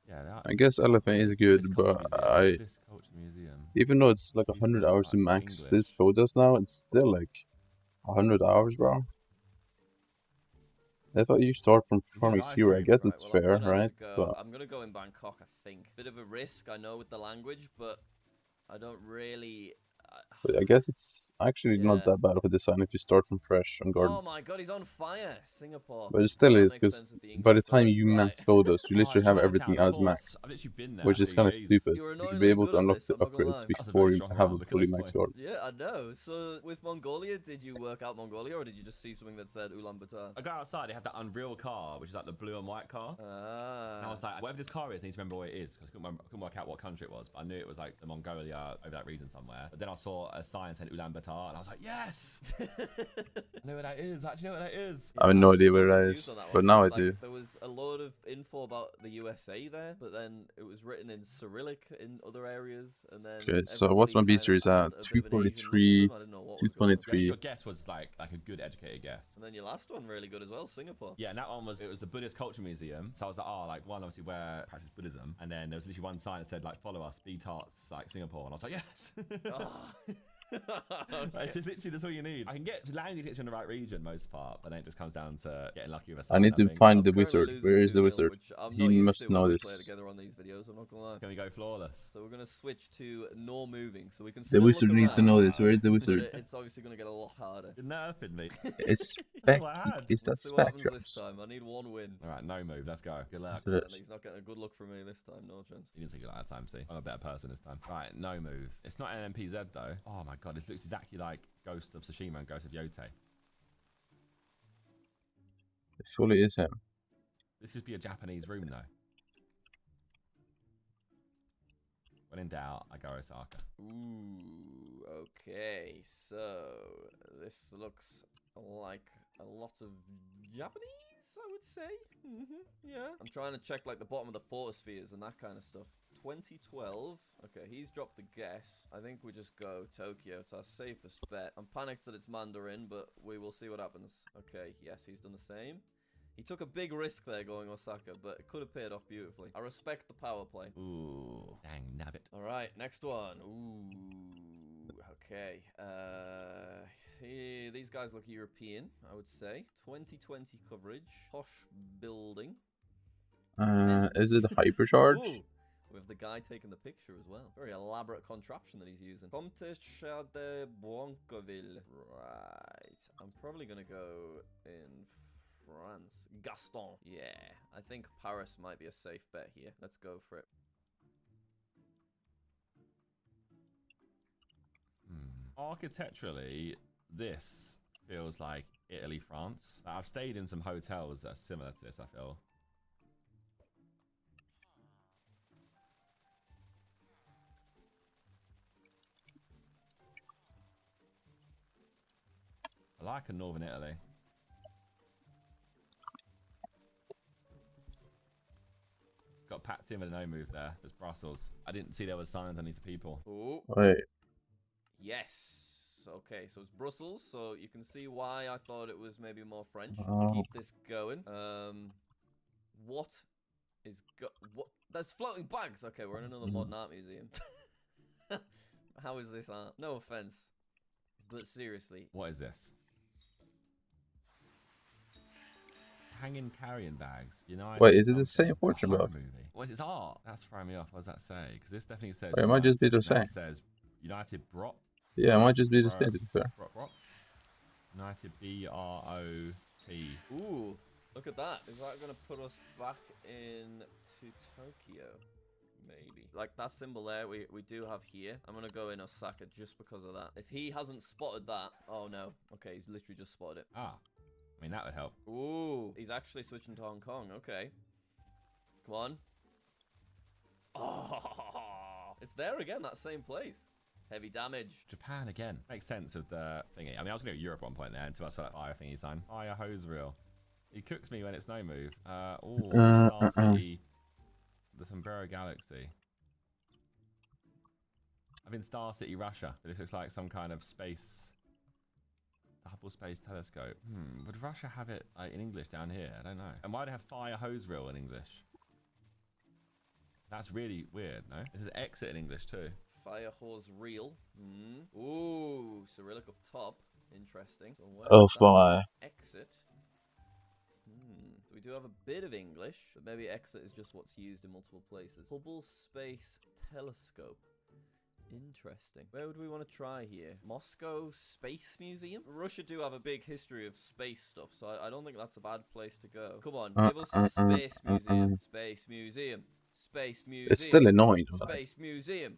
Yeah, I guess elephant is good, but This culture museum. even though it's like 100 hours to max this sowdust now, it's still like 100 hours, bro. I thought you start from farming zero. I guess it's fair, right? But I'm gonna go in Bangkok, I think. Bit of a risk, I know, with the language, but I don't really... I guess it's actually not that bad of a design if you start from fresh on garden. Oh my god, he's on fire! Singapore. But it still That is, makes because sense with the by the English time first, you right. max sowdust, you Oh, literally have Chinatown, everything of else course. maxed. I've literally been there. Which is kind of Jeez. stupid. You're You should annoyingly be able good to at unlock this, the I'm not gonna upgrades lie. That's a before very you strong have round. a Look at fully this maxed point. garden. Yeah, I know. So, with Mongolia, did you work out Mongolia, or did you just see something that said Ulaanbaatar? I go outside, they have that Unreal car, which is like the blue and white car. Ah. And I was like, whatever this car is, I need to remember what it is, because I couldn't work out what country it was. But I knew it was like the Mongolia, over that region somewhere. But then I saw a sign saying Ulaanbaatar, and I was like, yes! I know where that is. I actually know where that is. I have no idea where that is, On that but one, now I because, like, do. There was a lot of info about the USA there, but then it was written in Cyrillic in other areas, and then Okay, so what's my B series at? 243, 223. Your guess was like a good educated guess. And then your last one really good as well, Singapore. Yeah, and that one was, it was the Buddhist Culture Museum. So I was like, oh, like one obviously where practice Buddhism, and then there was literally one sign that said like follow us, B Tarts, like Singapore, and I was like, yes. It's just literally that's all you need. I can get language in the right region most part, but then it just comes down to getting lucky with a sign. I need to think. find the wizard. Where is the wizard? He must know this. Play together on these videos, I'm not gonna lie. Can we go flawless? So we're gonna switch to no moving, so we can. The still wizard look needs to around, know this. Where is the but wizard? it's obviously gonna get a lot harder. You're nerfing me. It's That's what I had. Is that Let's see what happens spectrum? this time. I need one win. All right, no move. Let's go. Good luck. So that's- And he's not getting a good look from me this time. No chance. You didn't say good luck that time, see? I'm a better person this time. Right, no move. It's not an NPZ though. Oh my god, this looks exactly like Ghost of Tsushima and Ghost of Yote. It surely is him. This should be a Japanese room though. When in doubt, I go Osaka. Ooh, okay. So this looks like a lot of Japanese, I would say. Yeah. I'm trying to check like the bottom of the photospheres and that kind of stuff. 2012. Okay, he's dropped the guess. I think we just go Tokyo. It's our safest bet. I'm panicked that it's Mandarin, but we will see what happens. Okay, yes, he's done the same. He took a big risk there going Osaka, but it could have paid off beautifully. I respect the power play. Ooh, dang nabbit. All right, next one. Ooh, okay. These guys look European, I would say. 2020 coverage. Posh building. Is it hypercharge? Ooh, with the guy taking the picture as well. Very elaborate contraption that he's using. Comte de Blanqueville. Right. I'm probably going to go in France. Gaston. Yeah. I think Paris might be a safe bet here. Let's go for it. Architecturally, this feels like Italy, France. I've stayed in some hotels that are similar to this, I feel. I like a Northern Italy. Got packed in with no move there. There's Brussels. I didn't see there was signs underneath the people. Oh. Wait. Yes. Okay, so it's Brussels. So you can see why I thought it was maybe more French. Oh. Let's keep this going. What is what? There's floating bags. Okay, we're in another modern art museum. How is this art? No offense, but seriously. What is this? Hanging carrying bags. United. Wait, is it the same portrait horror of? movie? What is it's art? That's throwing me off. What does that say? Because this definitely says. Wait, it might just be the same. It says United Brot. Yeah, it might just be the same, to be fair. Brot. United B-R-O-T. Ooh, look at that. Is that going to put us back into Tokyo? Maybe. Like that symbol there we do have here. I'm going to go in Osaka just because of that. If he hasn't spotted that. Oh, no. Okay, he's literally just spotted it. Ah. I mean, that would help. Ooh, he's actually switching to Hong Kong. Okay. Come on. Oh, it's there again, that same place. Heavy damage. Japan again. Makes sense of the thingy. I mean, I was going to go Europe at one point there until I saw that fire thingy sign. Fire hose reel. He cooks me when it's no move. Star City. The Sombrero Galaxy. I've been Star City, Russia. But this looks like some kind of space... The Hubble Space Telescope. Would Russia have it in English down here? I don't know. And why do they have fire hose reel in English? That's really weird, no? This is exit in English too. Fire hose reel. Ooh, Cyrillic up top. Interesting. So Oh, fire. Exit. So we do have a bit of English, but maybe exit is just what's used in multiple places. Hubble Space Telescope. Interesting. Where would we want to try here? Moscow Space Museum? Russia do have a big history of space stuff, so I don't think that's a bad place to go. Come on, give us a Space Museum. Space Museum. Space Museum. It's still annoying. Space Museum.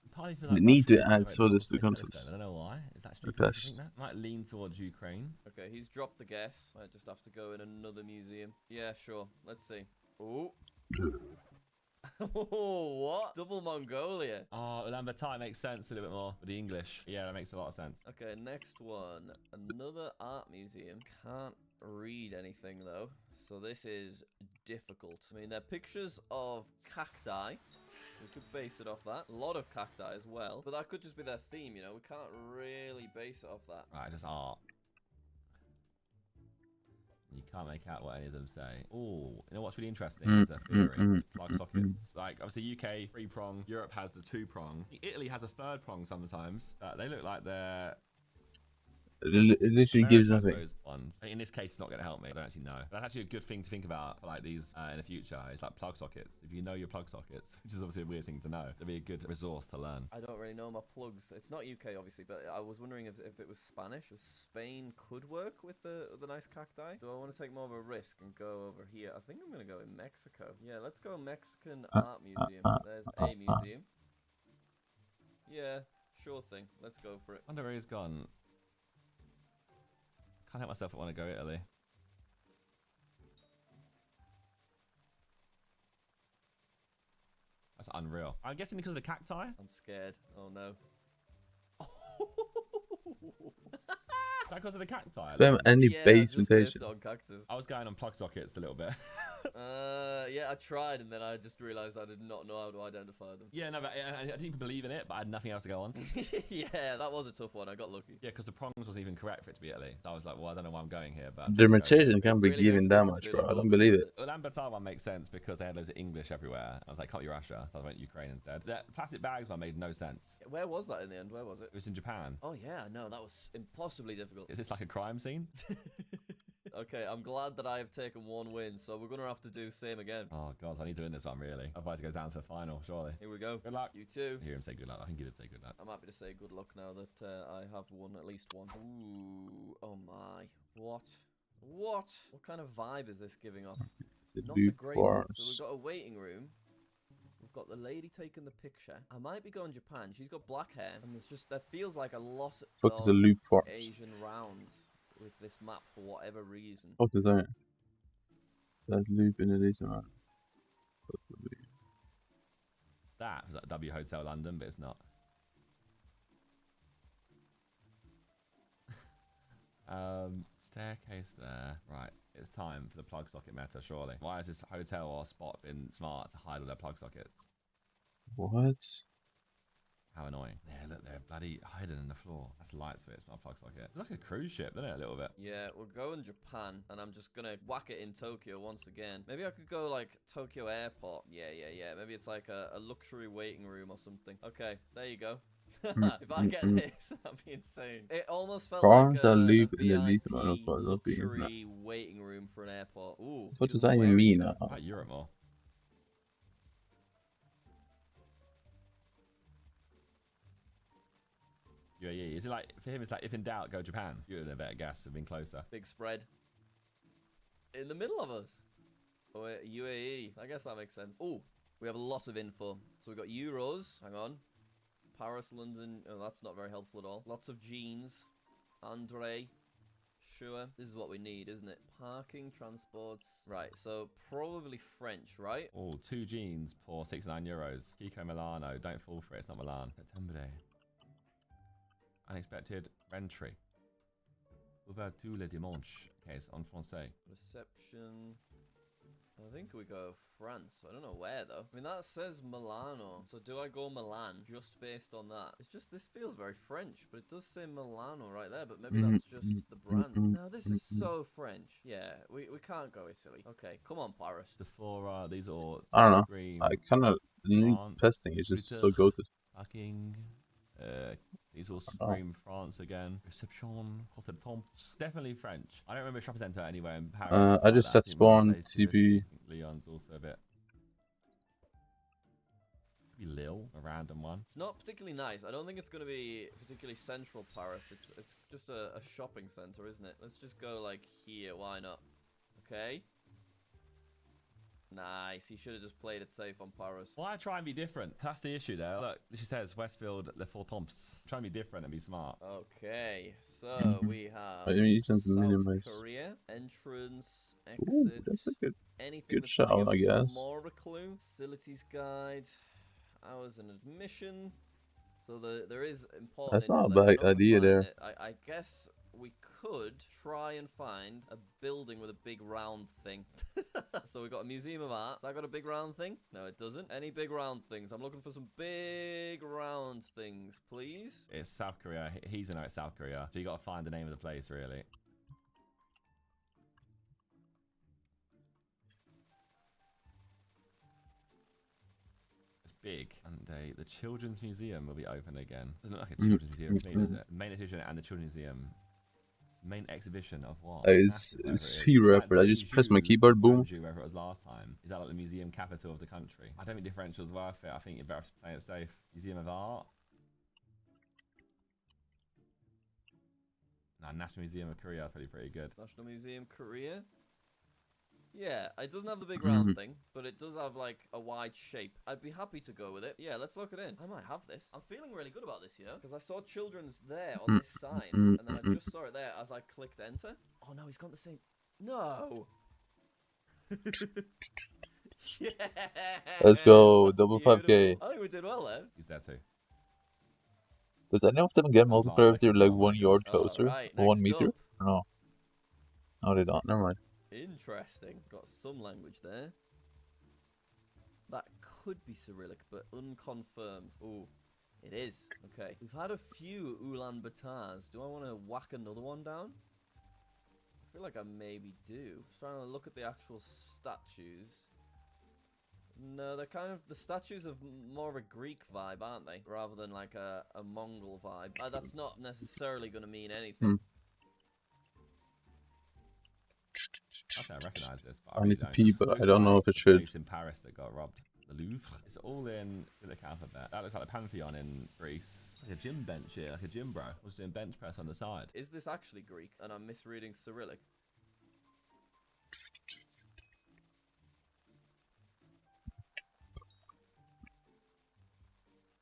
They need to add sowdust to context. I don't know why. Is that stupid? Pest. That might lean towards Ukraine. Okay, he's dropped the guess. I just have to go in another museum. Yeah, sure. Let's see. Oh. Oh, what? Double Mongolia. Oh, Ulaanbaatar makes sense a little bit more with the English. Yeah, that makes a lot of sense. Okay, next one. Another art museum. Can't read anything, though. So this is difficult. I mean, they're pictures of cacti. We could base it off that. A lot of cacti as well. But that could just be their theme, you know? We can't really base it off that. Right, just art. You can't make out what any of them say. Oh, you know what's really interesting is a theory. Plug sockets. Like, obviously, UK, 3-prong. Europe has the 2-prong. Italy has a 3rd prong sometimes. They look like they're... It literally gives nothing. Ones. In this case, it's not going to help me. I don't actually know. That's actually a good thing to think about for like these in the future. It's like plug sockets. If you know your plug sockets, which is obviously a weird thing to know, it'd be a good resource to learn. I don't really know my plugs. It's not UK, obviously, but I was wondering if it was Spanish. Spain could work with the nice cacti. Do I want to take more of a risk and go over here? I think I'm going to go in Mexico. Yeah, let's go Mexican Art Museum. There's a museum. Yeah, sure thing. Let's go for it. I wonder where he's gone. Can't help myself. I want to go Italy. That's unreal. I'm guessing because of the cacti. I'm scared. Oh no. Is that because of the cacti? Don't have any basementation. I was going on plug sockets a little bit. Yeah, I tried and then I just realised I did not know how to identify them. Yeah, no, but I didn't even believe in it, but I had nothing else to go on. Yeah, that was a tough one. I got lucky. Yeah, because the prongs wasn't even correct for it to be Italy. So I was like, well, I don't know why I'm going here, but... The rotation can't be given that much, bro. I don't believe it. Ulaanbaatar one makes sense because they had loads of English everywhere. I was like, can't be Russia. So I went Ukraine instead. The plastic bags one made no sense. Where was that in the end? Where was it? It was in Japan. Oh yeah, no, that was impossibly difficult. Is this like a crime scene? Okay, I'm glad that I have taken one win, so we're going to have to do same again. Oh, God, I need to win this one, really. Otherwise, it goes down to the final, surely. Here we go. Good luck. You too. I hear him say good luck. I think he did say good luck. I'm happy to say good luck now that I have won at least one. Ooh, oh my. What? What? What kind of vibe is this giving off? Not a great one. So we've got a waiting room. We've got the lady taking the picture. I might be going Japan. She's got black hair. And there feels like a lot Fuck is a loop for? Asian rounds with this map for whatever reason. What is that? That loop in addition, man. That was like W Hotel London, but it's not. Staircase there. Right, it's time for the plug socket meta, surely. Why has this hotel or spot been smart to hide all their plug sockets? What? How annoying. Yeah, look, they're bloody hiding in the floor. That's a light switch, not a plug socket. It's like a cruise ship, isn't it, a little bit? Yeah, we're going Japan, and I'm just gonna whack it in Tokyo once again. Maybe I could go, like, Tokyo Airport. Yeah. Maybe it's like a luxury waiting room or something. Okay, there you go. If I get this, that'd be insane. It almost felt like a VIP luxury waiting room for an airport. Ooh. What does that even mean? About Europe more. UAE. Is it like, for him, it's like, if in doubt, go Japan? You would have better guess, have been closer. Big spread. In the middle of us. Oh, wait, UAE. I guess that makes sense. Ooh, we have a lot of info. So we've got euros. Hang on. Paris, London. Oh, that's not very helpful at all. Lots of jeans. Andre. Sure. This is what we need, isn't it? Parking, transports. Right, so probably French, right? Oh, 2 jeans for €69. Kiko Milano. Don't fall for it. It's not Milan. September day. Unexpected entry. Ouverture le dimanche. Okay, it's en français. Reception. I think we go France. I don't know where though. I mean, that says Milano. So do I go Milan just based on that? It's just, this feels very French, but it does say Milano right there. But maybe that's just the brand. No, this is so French. Yeah, we can't go Italy. Okay, come on, Paris. Sephora, these are. I don't know. Green, I kind of, the new pesting is just so goated. Fucking. These all scream France again. Reception, Temps. Definitely French. I don't remember shopping centre anywhere in Paris. I just set spawn, TP. Lyon's also a bit. Maybe Lille, a random one. It's not particularly nice. I don't think it's going to be particularly central Paris. It's just a shopping centre, isn't it? Let's just go like here. Why not? Okay. Nice. He should have just played it safe on Paris. Why try and be different? That's the issue there. Look, she says Westfield, Le Four Temps. Try and be different and be smart. Okay, so we have South Korea, entrance, exit. Ooh, that's a good shout, I guess. More of a clue. Facilities guide, hours and admission. So there is important. That's not a bad idea there. I guess we could try and find a building with a big round thing. So we've got a museum of art. Has that got a big round thing? No, it doesn't. Any big round things? I'm looking for some big round things, please. It's South Korea. He's in it's South Korea. So you got to find the name of the place, really. It's big. And the Children's Museum will be open again. Doesn't look like a Children's Museum to me, does it? Main exhibition and the Children's Museum. Main exhibition of what? It's zero effort. I just press my keyboard, boom. Wherever it was last time. Is that like the museum capital of the country? I don't think differential's worth it. I think you're better playing it safe. Museum of Art. Nah, National Museum of Korea, pretty good. National Museum Korea. Yeah, it doesn't have the big round thing, but it does have like a wide shape. I'd be happy to go with it. Yeah, let's lock it in. I might have this. I'm feeling really good about this, you know, because I saw children's there on this sign, and then I just saw it there as I clicked enter. Oh no, he's got the same. No. Yeah. Let's go, double 5K. I think we did well there. He's there too. Does any of them get multiplayer if they're like 1 yard closer? Right, or 1 meter? up. No. No, they don't. Never mind. Interesting. Got some language there. That could be Cyrillic, but unconfirmed. Ooh, it is. Okay. We've had a few Ulaanbaatars. Do I want to whack another one down? I feel like I maybe do. Just trying to look at the actual statues. No, they're kind of... The statues have more of a Greek vibe, aren't they? Rather than like a Mongol vibe. That's not necessarily going to mean anything. say I recognise this, but I really need to don't. pee, but I Looks don't know like if it the should. place in Paris that got robbed. The Louvre. It's all in Cyrillic alphabet. That looks like the Pantheon in Greece. Like a gym bench here, like a gym bro. Was doing bench press on the side. Is this actually Greek and I'm misreading Cyrillic?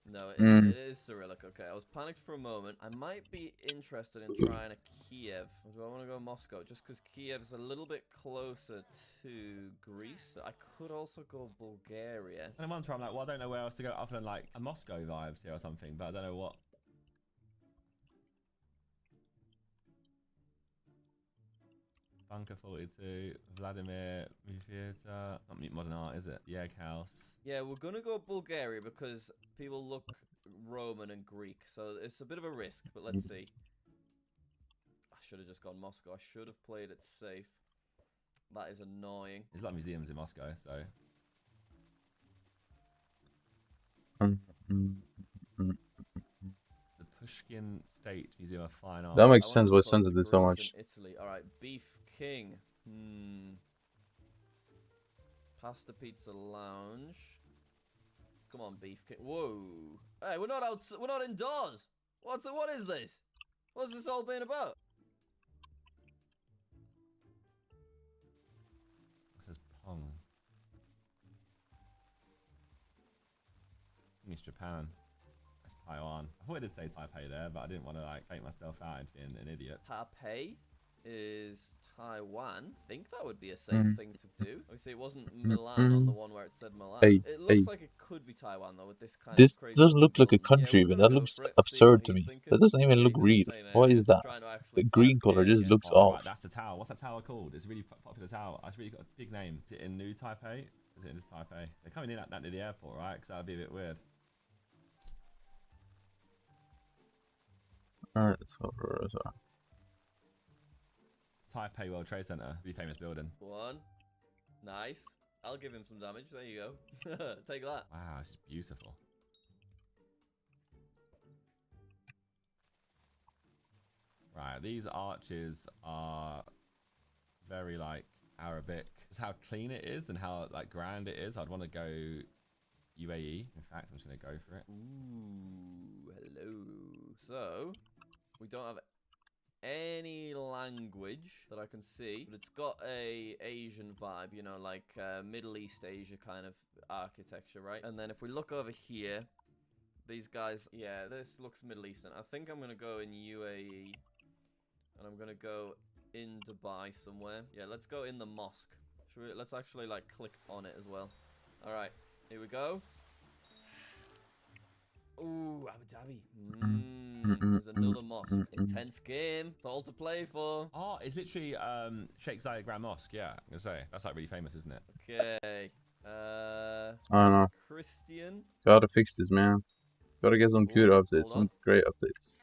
No, it is Cyrillic. Okay, I was panicked for a moment. I might be interested in trying a Kiev. Or do I want to go Moscow? Just because Kiev's a little bit closer to Greece. I could also go Bulgaria. And I'm wondering, I'm like, well, I don't know where else to go other than like a Moscow vibes here or something, but I don't know what. Bunker 42, Vladimir Theatre, not modern art, is it? The Egg House. Yeah, we're gonna go Bulgaria because people look Roman and Greek, so it's a bit of a risk, but let's see. I should have just gone Moscow. I should have played it safe. That is annoying. There's a lot of museums in Moscow, so. The Pushkin State Museum of Fine Art. That makes sense why Sons did so much. Italy. All right, Beef King. Pasta Pizza Lounge. Come on, Beef King. Whoa. Hey, we're not out. We're not indoors. What is this? What's this all been about? This is Pong. I think it's Japan. That's Taiwan. I thought I did say Taipei there, but I didn't want to like make myself out into being an idiot. Taipei is Taiwan. I think that would be a safe thing to do. Obviously, it wasn't Milan on the one where it said Milan. It looks like it could be Taiwan though, with this kind of crazy. This does look like a country, but that looks absurd to me. That doesn't even look real. Why is that? The green color just looks off. Right, that's the tower. What's that tower called? It's a really popular tower. It's really got a big name. Is it in New Taipei? Is it in just Taipei? They're coming in that near the airport, right? Because that would be a bit weird. Alright, let's go for it. Taipei World Trade Center, really famous building. One. Nice. I'll give him some damage. There you go. Take that. Wow, it's beautiful. Right, these arches are very like Arabic. It's how clean it is and how like grand it is. I'd want to go UAE. In fact, I'm just gonna go for it. Ooh, hello. So we don't have any language that I can see, but it's got a Asian vibe, you know, like Middle East Asia kind of architecture, right? And then if we look over here, these guys, yeah, this looks Middle Eastern. I think I'm gonna go in UAE, and I'm gonna go in Dubai somewhere. Yeah, let's go in the mosque. Let's actually like click on it as well. All right, here we go. Ooh, Abu Dhabi. There's another mosque. Intense game. It's all to play for. Oh, it's literally Sheikh Zayed Grand Mosque. Yeah, I'm gonna say that's like really famous, isn't it? Okay. I don't know. Christian. Gotta fix this, man. Gotta get some good updates, some great updates.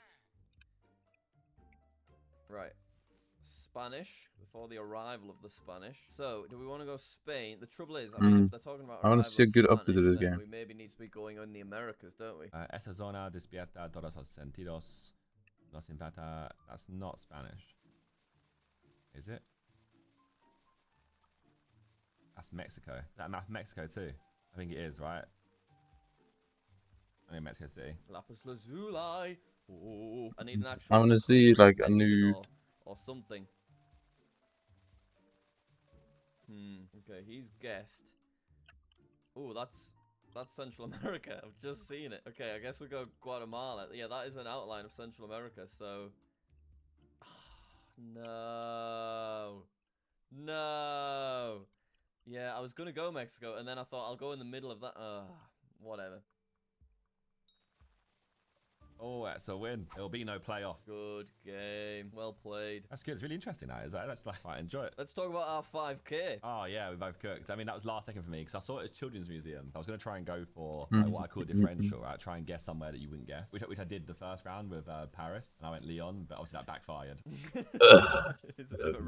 Right. Spanish, before the arrival of the Spanish. So, do we want to go Spain? The trouble is, I mean, if they're talking about I want to see a good update to this game. We maybe need to be going in the Americas, don't we? Esa zona despierta todos los sentidos. Nos impacta. That's not Spanish. Is it? That's Mexico. That Mexico too. I think it is, right? I think Mexico City. Lapis lazuli. Oh, I need an actual. I want to see like a new. Or something. Okay, he's guessed. Oh, that's Central America. I've just seen it. Okay, I guess we go Guatemala. Yeah, that is an outline of Central America. So, no. Yeah, I was gonna go Mexico, and then I thought I'll go in the middle of that. Whatever. Oh, that's a win. There'll be no playoff. Good game. Well played. That's good. It's really interesting, that is. That's like, I enjoy it. Let's talk about our 5K. Oh, yeah, we both cooked. I mean, that was last second for me because I saw it at Children's Museum. I was going to try and go for like, what I call a differential, right? Try and guess somewhere that you wouldn't guess, which I did the first round with Paris. And I went Lyon, but obviously that backfired.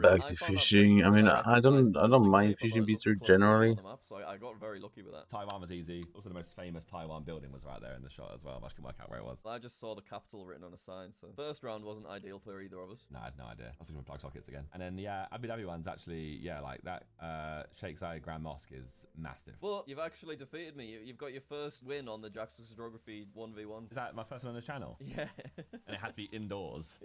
Back to fishing. I mean, I don't mind fishing bistro generally. So I got very lucky with that. Taiwan was easy. Also, the most famous Taiwan building was right there in the shot as well. I couldn't work out where it was. I just saw saw the capital written on a sign. So first round wasn't ideal for either of us. No, I had no idea. I was looking for plug sockets again. And then, yeah, Abu Dhabi one's actually, yeah, like that Sheikh Zayed Grand Mosque is massive. But you've actually defeated me. You've got your first win on the Jackson's Geography 1v1. Is that my first one on this channel? Yeah. And it had to be indoors.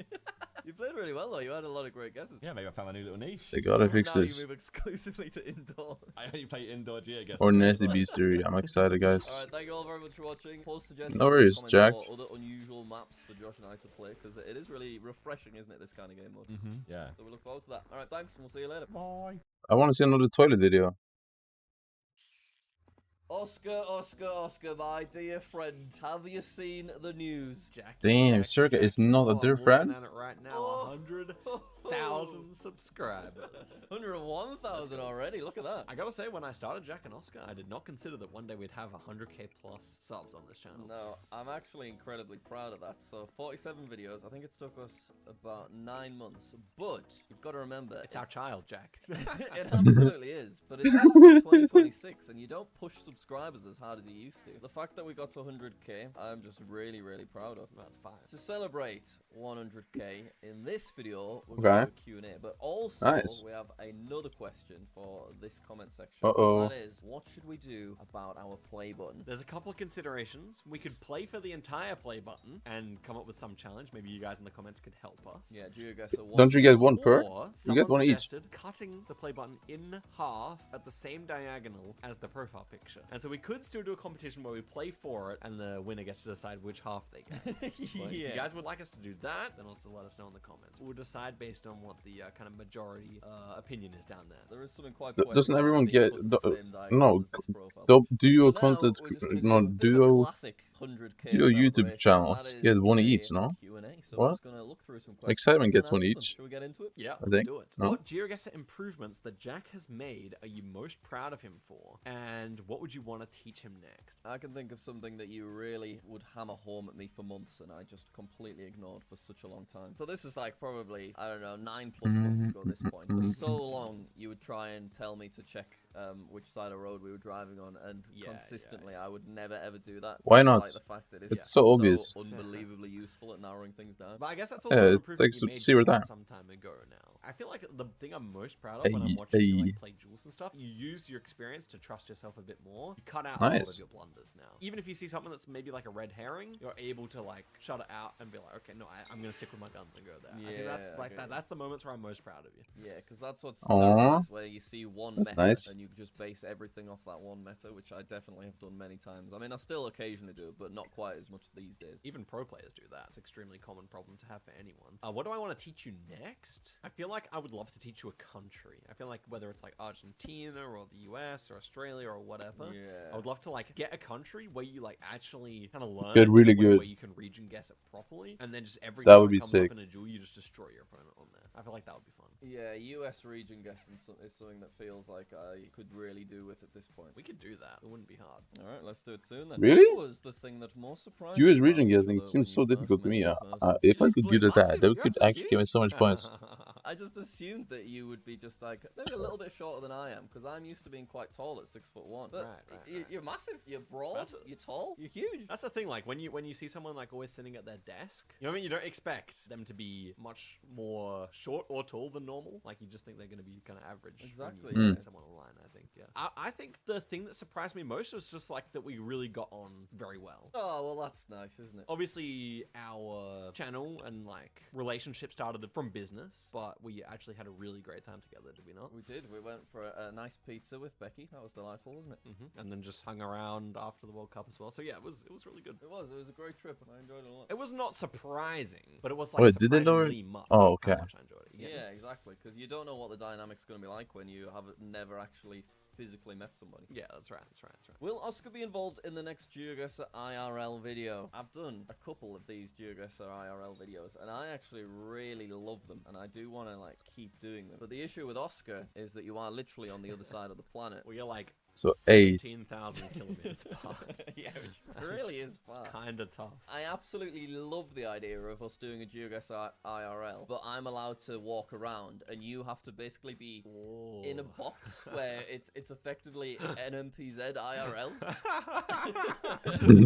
You played really well, though. You had a lot of great guesses. Yeah, maybe I found my new little niche. They gotta fix now this. you move exclusively to indoor. I only play indoor geoguessing. Or Nasty Beastery. I'm excited, guys. Alright, thank you all very much for watching. Post suggestions No worries, in the Jack. comments for other unusual maps for Josh and I to play, because it is really refreshing, isn't it, this kind of game mode? Yeah. So we look forward to that. Alright, thanks, and we'll see you later. Bye. I want to see another toilet video. Oscar, my dear friend, have you seen the news? Damn, Circa is not a dear friend. At it right now, 100,000 subscribers. 101,000 already. Look at that. I gotta say, when I started Jack and Oscar, I did not consider that one day we'd have 100k plus subs on this channel. No, I'm actually incredibly proud of that. So 47 videos. I think it's took us about 9 months. But you've got to remember, It's our child, Jack. it absolutely is. But it's also 2026, and you don't push subscribers as hard as you used to. The fact that we got to 100k, I'm just really, really proud of. That's fine. To celebrate 100k, in this video, we're Okay. going to do a Q&A. But also, Nice. we have another question for this comment section. Uh-oh. That is, what should we do about our play button? There's a couple of considerations. We could play for the entire play button and come up with some challenge. Maybe you guys in the comments could help us. Yeah, GeoGuessr 1. Don't you get one per? Or You get someone one each. suggested cutting the play button in half at the same diagonal as the profile picture. And so we could still do a competition where we play for it and the winner gets to decide which half they get. But if you guys would like us to do that, then also let us know in the comments. We'll decide based on what the kind of majority opinion is down there. There is something quite Doesn't everyone get no? Do your content no? Do your YouTube channels get one each? No. What? Excitement gets one each. Should we get into it? Yeah, I let's think. do it. No? What GeoGuessr improvements that Jack has made are you most proud of him for? And what would you want to teach him next? I can think of something that you really would hammer home at me for months and I just completely ignored for such a long time. So this is like probably, I don't know, 9+ months ago at this point. For so long, you would try and tell me to check which side of road we were driving on, and consistently I would never ever do that. Why not? Despite the fact that It's so obvious. unbelievably useful at narrowing things down. But I guess that's also Yeah, an it's improvement like you made zero time. some time ago now. I feel like the thing I'm most proud of when I'm watching you like play Jules and stuff, you use your experience to trust yourself a bit more. You cut out a lot of Nice. your blunders now. Even if you see something that's maybe like a red herring, you're able to like shut it out and be like, okay, no, I'm gonna stick with my guns and go there. I think that's like that's the moments where I'm most proud of you. Yeah, because that's what's Aw, terrible, is where you see one that's meta nice. and you just base everything off that one meta, which I definitely have done many times. I mean, I still occasionally do it, but not quite as much these days. Even pro players do that. It's an extremely common problem to have for anyone. What do I want to teach you next? I feel like I would love to teach you a country. I feel like whether it's like Argentina or the US or Australia or whatever, I would love to like get a country where you like actually kind of learn Get really where good. you can region guess it properly, and then just every That time would it be comes sick. up in a duel, you just destroy your opponent on there. I feel like that would be fun. Yeah, US region guessing is something that feels like I could really do with at this point. We could do that. It wouldn't be hard. All right, let's do it soon then. Really? What was the thing that more surprised US you region about guessing it, seems when so you difficult first to me. met in person? If I could do that, that could actually give me so much points. I just assumed that you would be just like maybe a little bit shorter than I am, because I'm used to being quite tall at 6'1". But you're massive, you're broad, you're tall, you're huge. That's the thing. Like when you see someone like always sitting at their desk, you know what I mean? You don't expect them to be much more short or tall than normal. Like you just think they're going to be kind of average. Exactly. When you see someone online, I think. Yeah. I think the thing that surprised me most was just like that we really got on very well. Oh well, that's nice, isn't it? Obviously, our channel and like relationship started from business, but we actually had a really great time together. Did we not? We did. We went for a nice pizza with Becky. That was delightful, wasn't it? And then just hung around after the World Cup as well. So yeah, it was really good. It was a great trip, and I enjoyed it a lot. It was not surprising, but it was like Wait, did they know? surprisingly much. Oh, okay. How much I enjoyed it. Yeah, exactly. Because you don't know what the dynamic's going to be like when you have never actually physically met somebody. Yeah, that's right. Will Oscar be involved in the next GeoGuessr IRL video? I've done a couple of these GeoGuessr IRL videos, and I actually really love them, and I do want to like keep doing them. But the issue with Oscar is that you are literally on the other side of the planet. Well, you're like So 8. 17,000 kilometers apart. Yeah, which really is far. Kinda tough. I absolutely love the idea of us doing a GeoGuess IRL, but I'm allowed to walk around, and you have to basically be in a box where it's effectively NMPZ IRL.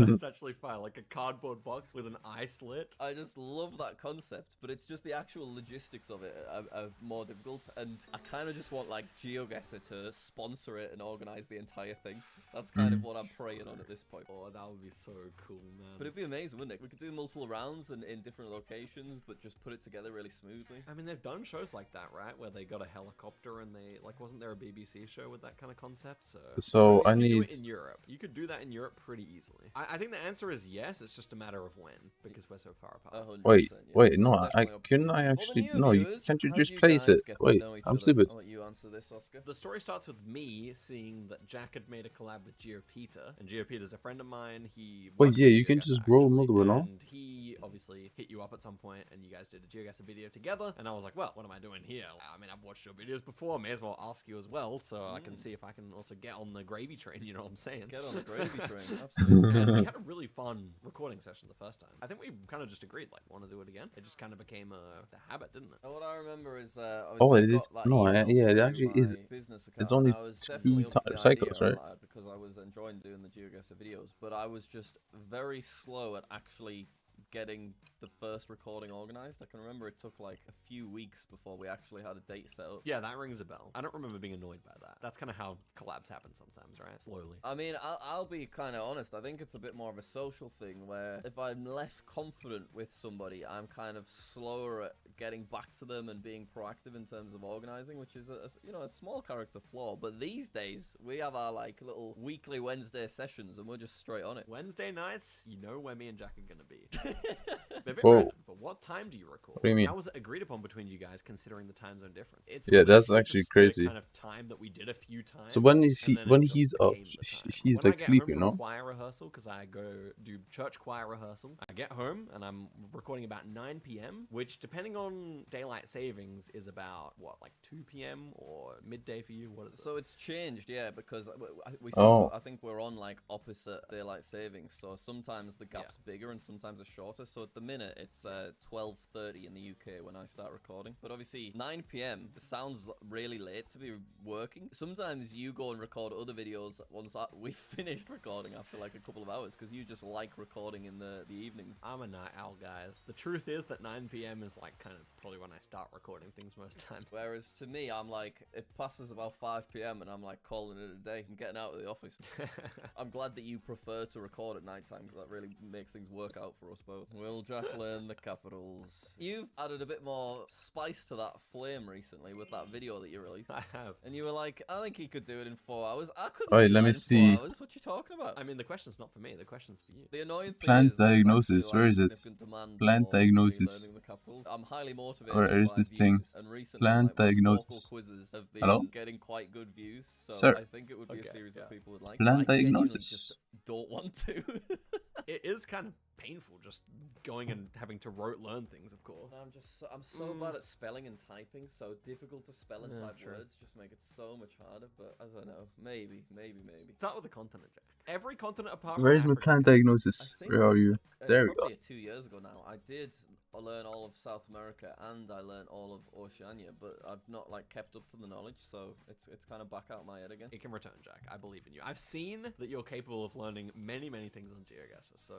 That's actually fine, like a cardboard box with an eye slit. I just love that concept, but it's just the actual logistics of it are more difficult, and I kind of just want like GeoGuessr to sponsor it and organize the entire thing. That's kind of what I'm praying on at this point. Oh, that would be so cool, man. But it'd be amazing, wouldn't it? We could do multiple rounds and in different locations, but just put it together really smoothly. I mean, they've done shows like that, right? Where they got a helicopter and they, like, wasn't there a BBC show with that kind of concept? So I you could do need... it in Europe. You could do that in Europe pretty easily. I think the answer is yes, it's just a matter of when, because we're so far apart. Wait, no, couldn't I actually... No, can't you just place it? Wait, I'm stupid. I'll let you answer this, Oscar. The story starts with me seeing that Jack had made a collab with GeoPeter, and GeoPeter's a friend of mine. Wait, yeah, you can just grow another one, no? And he obviously hit you up at some point, and you guys did a GeoGuessr video together, and I was like, well, what am I doing here? I mean, I've watched your videos before, may as well ask you as well, so I can see if I can also get on the gravy train, you know what I'm saying? Get on the gravy train, absolutely. And we had a really fun recording session the first time. I think we kind of just agreed, like, want to do it again? It just kind of became the habit, didn't it? What I remember is, Oh, it is... No, yeah, it actually is... It's only 2 cycles, right? Because I was enjoying doing the GeoGuessr videos, but I was just very slow at actually getting the first recording organized. I can remember it took like a few weeks before we actually had a date set up. Yeah, that rings a bell. I don't remember being annoyed by that. That's kind of how collabs happen sometimes, right? Slowly. I mean, I'll be kind of honest. I think it's a bit more of a social thing where if I'm less confident with somebody, I'm kind of slower at getting back to them and being proactive in terms of organizing, which is a small character flaw. But these days we have our like little weekly Wednesday sessions and we're just straight on it. Wednesday nights, you know where me and Jack are gonna be. They're a bit Whoa. random, but what time do you record? What do you mean? How was it agreed upon between you guys considering the time zone difference? It's Yeah, that's literally actually just the crazy. kind of time that we did a few times. So when is he? and then When it just he's up, became the time. he's When I like get sleeping, home from no? choir rehearsal, because I go do church choir rehearsal. I get home and I'm recording about 9 p.m., which depending on daylight savings is about what, like 2 p.m. or midday for you? What is it? So it's changed, yeah, because I think we're on like opposite daylight savings. So sometimes the gap's bigger and sometimes it's shorter. So at the minute it's 12:30 in the UK when I start recording. But obviously 9 p.m. sounds really late to be working. Sometimes you go and record other videos once we've finished recording after like a couple of hours because you just like recording in the evenings. I'm a night owl, guys. The truth is that 9 p.m. is like kind of probably when I start recording things most times. Whereas to me, I'm like, it passes about 5 p.m. and I'm like calling it a day. I'm getting out of the office. I'm glad that you prefer to record at night time because that really makes things work out for us both. Will Jack learn the capitals? You've added a bit more spice to that flame recently with that video that you released. I have. And you were like, I think he could do it in 4 hours. I couldn't Wait, do let that me in see. 4 hours. What you talking about? I mean, the question's not for me. The question's for you. The annoying thing Plant is there's diagnosis. actually, Where like, is it? significant demand Plant for diagnosis. relearning the capitals. I'm highly motivated Where is by this views, thing? and recently, Plant like, my diagnosis. Snorkel quizzes have been Hello? getting quite good views, so Sir. I think it would be a series that people would like. Plant I genuinely diagnosis. just don't want to. It is kind of painful just going and having to rote learn things, of course. I'm so bad at spelling and typing, so difficult to spell and Yeah, type true. words just make it so much harder, but I don't know, maybe. Start with the continent, Jack. Every continent apart Where from is my Africa. plant diagnosis? Where are you? There we go. Probably 2 years ago now, I did learn all of South America and I learned all of Oceania, but I've not like kept up to the knowledge, so it's kind of back out my head again. It can return, Jack. I believe in you. I've seen that you're capable of learning many, many things on GeoGuessr, so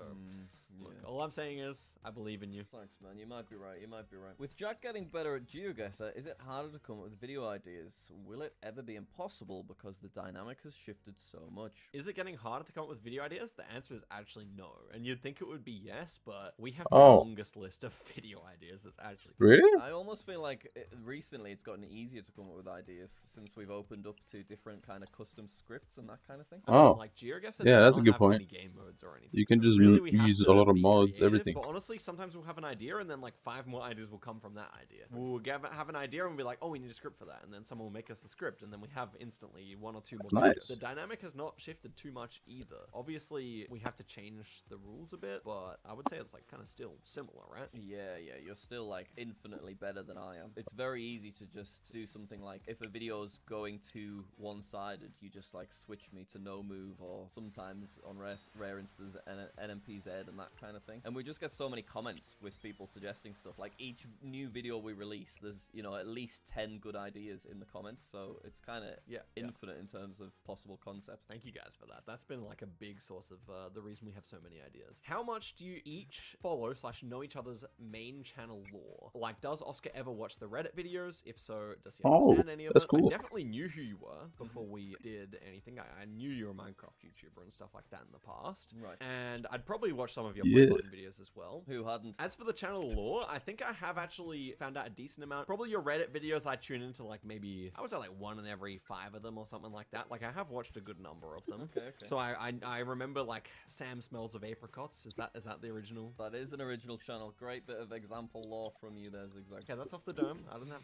look, all I'm saying is I believe in you. Thanks, man. You might be right. With Jack getting better at GeoGuessr, is it harder to come up with video ideas? Will it ever be impossible because the dynamic has shifted so much? Is it getting harder to come up with video ideas? The answer is actually no. And you'd think it would be yes, but we have the longest list of video ideas. It's actually Really? I almost feel like recently it's gotten easier to come up with ideas since we've opened up to different kind of custom scripts and that kind of thing. Oh. Like GeoGuessr Yeah, does that's a not good have point. many game modes or anything. You can So just really we have use to a lot of be mods. downloads, everything. But honestly, sometimes we'll have an idea, and then like 5 more ideas will come from that idea. We'll have an idea, and we'll be like, oh, we need a script for that, and then someone will make us the script, and then we have instantly 1 or 2 more Nice. videos. The dynamic has not shifted too much either. Obviously, we have to change the rules a bit, but I would say it's like kind of still similar, right? Yeah, you're still like infinitely better than I am. It's very easy to just do something like, if a video's going too one-sided, you just like switch me to no move, or sometimes on rare instances NMPZ and that kind of thing. And we just get so many comments with people suggesting stuff. Like each new video we release, there's, you know, at least 10 good ideas in the comments, so it's kind of infinite in terms of possible concepts. Thank you guys for that. That's been like a big source of the reason we have so many ideas. How much do you each follow / know each other's main channel lore? Like, does Oscar ever watch the Reddit videos? If so, does he understand any of it? Cool. I definitely knew who you were before we did anything. I knew you were a Minecraft YouTuber and stuff like that in the past. Right. And I'd probably watch some of your Playboying videos as well. Who hadn't? As for the channel lore, I think I have actually found out a decent amount. Probably your Reddit videos, I tune into like maybe, I would say like 1 in every 5 of them or something like that. Like I have watched a good number of them. Okay. So I remember like Sam Smells of Apricots. Is that the original? That is an original channel. Great bit of example lore from you there, Zigzag. Yeah, that's off the dome.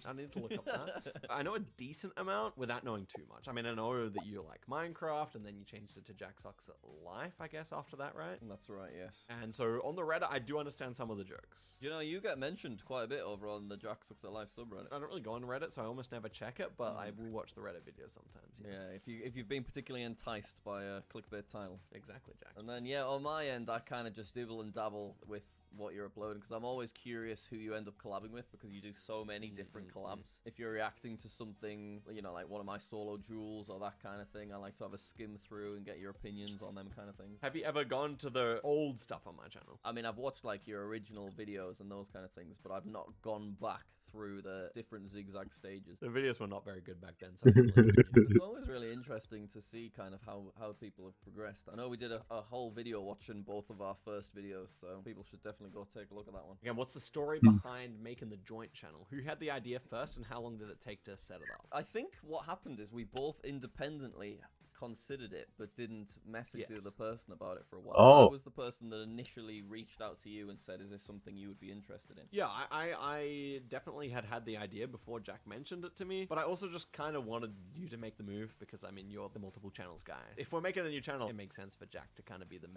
I need to look up that. I know a decent amount without knowing too much. I mean, I know that you like Minecraft, and then you changed it to Jack Sucks at Life, I guess, after that, right? That's right, yes. And so on the Reddit, I do understand some of the jokes. You know, you get mentioned quite a bit over on the Jack Sucks at Life subreddit. I don't really go on Reddit, so I almost never check it, but I will watch the Reddit videos sometimes. Yeah, if you've been particularly enticed by a clickbait title. Exactly, Jack. And then, yeah, on my end, I kind of just dibble and dabble with what you're uploading, because I'm always curious who you end up collabing with, because you do so many different collabs. If you're reacting to something, you know, like one of my solo jewels or that kind of thing, I like to have a skim through and get your opinions on them kind of things. Have you ever gone to the old stuff on my channel? I mean, I've watched like your original videos and those kind of things, but I've not gone back through the different Zigzag stages. The videos were not very good back then, so it's always really interesting to see kind of how people have progressed. I know we did a whole video watching both of our first videos, so people should definitely go take a look at that one. Again, what's the story behind making the joint channel? Who had the idea first, and how long did it take to set it up? I think what happened is we both independently considered it, but didn't message the other person about it for a while. Oh. I was the person that initially reached out to you and said, is this something you would be interested in? Yeah, I definitely had the idea before Jack mentioned it to me, but I also just kind of wanted you to make the move, because, I mean, you're the multiple channels guy. If we're making a new channel, it makes sense for Jack to kind of be the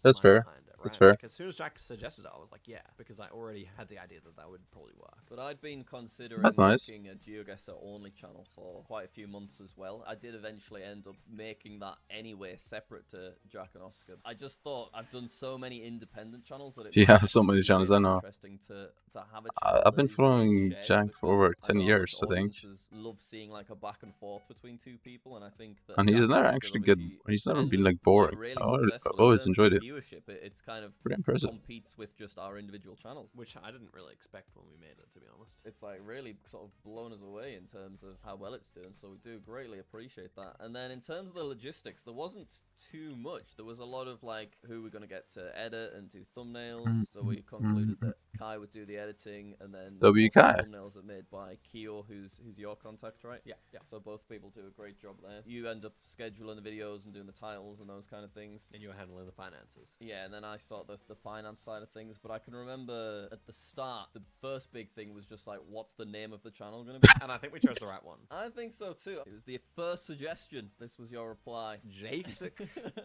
that's fair. behind it, right? That's fair. Like, as soon as Jack suggested it, I was like, yeah, because I already had the idea that would probably work. But I'd been considering That's nice. making a GeoGuessr only channel for quite a few months as well. I did eventually end up making that anyway, separate to Jack and Oscar. I just thought I've done so many independent channels that it So many channels, I know. Interesting to have a channel I've been that is following shared, Jack for over 10 years, I think. audiences love seeing like a back and forth between two people, and I think that And he's Jack never Oscar actually good. obviously He's never been ended like up boring. really I've successful in always terms enjoyed of it. viewership. It's kind of Pretty impressive. competes with just our individual channels, which I didn't really expect when we made it, to be honest. It's like really sort of blown us away in terms of how well it's doing, so we do greatly appreciate that. And then in terms of the logistics, there wasn't too much. There was a lot of like who we're going to get to edit and do thumbnails, so we concluded that Kai would do the editing, and then WK. the thumbnails are made by Keo, who's your contact, right? Yeah. So both people do a great job there. You end up scheduling the videos and doing the titles and those kind of things. And you're handling the finances. Yeah, and then I sort of the finance side of things, but I can remember at the start, the first big thing was just like, what's the name of the channel going to be? And I think we chose the right one. I think so too. It was the first suggestion. This was your reply. Jake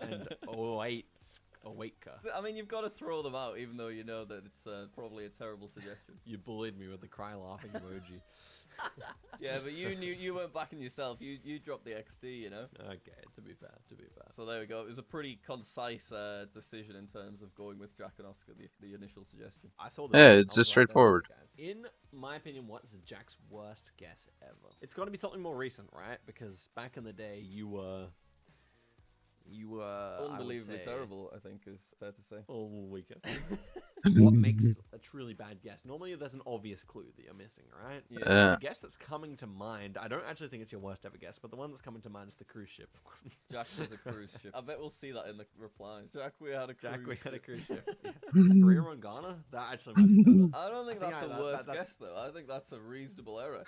and 08Ka. I mean, you've got to throw them out, even though you know that it's probably a terrible suggestion. You bullied me with the cry laughing emoji. Yeah, but you weren't backing yourself. You dropped the XD, you know. Okay, to be fair. So there we go. It was a pretty concise decision in terms of going with Jack and Oscar, the initial suggestion. I saw it's just straightforward. In my opinion, what's Jack's worst guess ever? It's got to be something more recent, right? Because back in the day, you were unbelievably terrible, I think is fair to say. Oh, weaker. What makes a truly really bad guess. Normally there's an obvious clue that you're missing, right? Yeah. The guess that's coming to mind, I don't actually think it's your worst ever guess, but the one that's coming to mind is the cruise ship one. Jack was a cruise ship. I bet we'll see that in the replies. Jack, we had a cruise ship. Yeah. Korea and Ghana? That actually might be better. I don't think that's a worse guess, though. I think that's a reasonable error.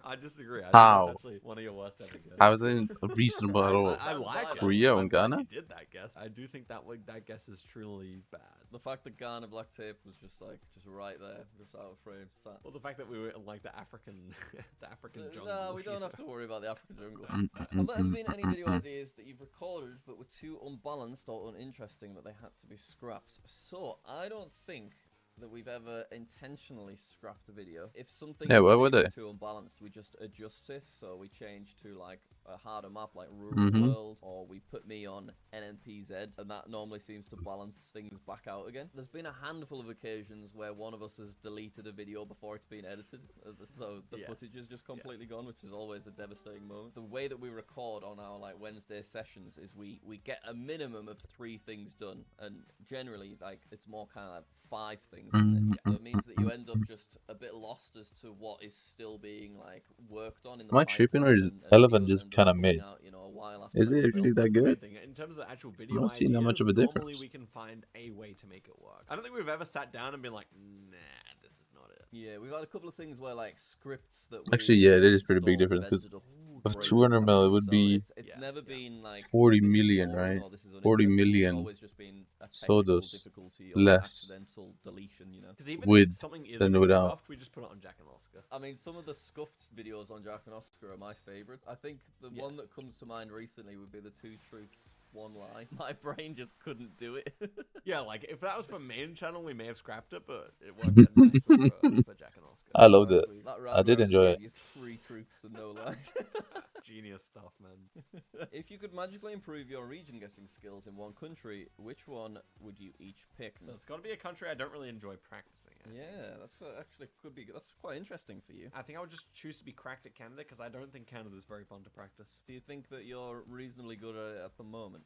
I disagree. I How? think that's actually one of your worst ever guesses. How is it reasonable at all? I like it. Korea I'm and glad Ghana? You did that guess. I do think that that guess is truly bad. The fact that Ghana black tape was just right there, just out of frame. Sat. Well, the fact that we were in like the African jungle. No, we don't have to worry about the African jungle. Have there ever been any video ideas that you've recorded but were too unbalanced or uninteresting that they had to be scrapped? So I don't think that we've ever intentionally scrapped a video. If something is too unbalanced, we just adjust it. So we change to like a harder map like Rural World, or we put me on NNPZ, and that normally seems to balance things back out again. There's been a handful of occasions where one of us has deleted a video before it's been edited, so the footage is just completely gone, which is always a devastating moment. The way that we record on our like Wednesday sessions is we get a minimum of 3 things done, and generally like it's more kind of like 5 things. Isn't it? So it means that you end up just a bit lost as to what is still being like worked on in the Am I tripping or is Eleven just kind of mid? Is it actually that good? In terms of the actual video I'm not seeing that much of a normally difference. we can find a way to make it work. I don't think we've ever sat down and been like, nah, this is not it. Yeah, we've had a couple of things where like scripts that Actually, yeah, it is pretty big difference because of 200 mil, it would be it's never been like 40 million, right? 40 million sawdust less deletion, you know. with something is than without. scuffed, we just put it on Jack and Oscar. I mean, some of the scuffed videos on Jack and Oscar are my favorite. I think the one that comes to mind recently would be the 2 truths, 1 lie. My brain just couldn't do it. Yeah, like if that was for main channel, we may have scrapped it, but it worked out nicely for Jack and Oscar. I loved it. I did enjoy it. 3 truths and no lies. Genius stuff, man. If you could magically improve your region guessing skills in one country, which one would you each pick? So it's got to be a country I don't really enjoy practicing. Yeah, that's actually that's quite interesting for you. I think I would just choose to be cracked at Canada because I don't think Canada is very fun to practice. Do you think that you're reasonably good at it at the moment?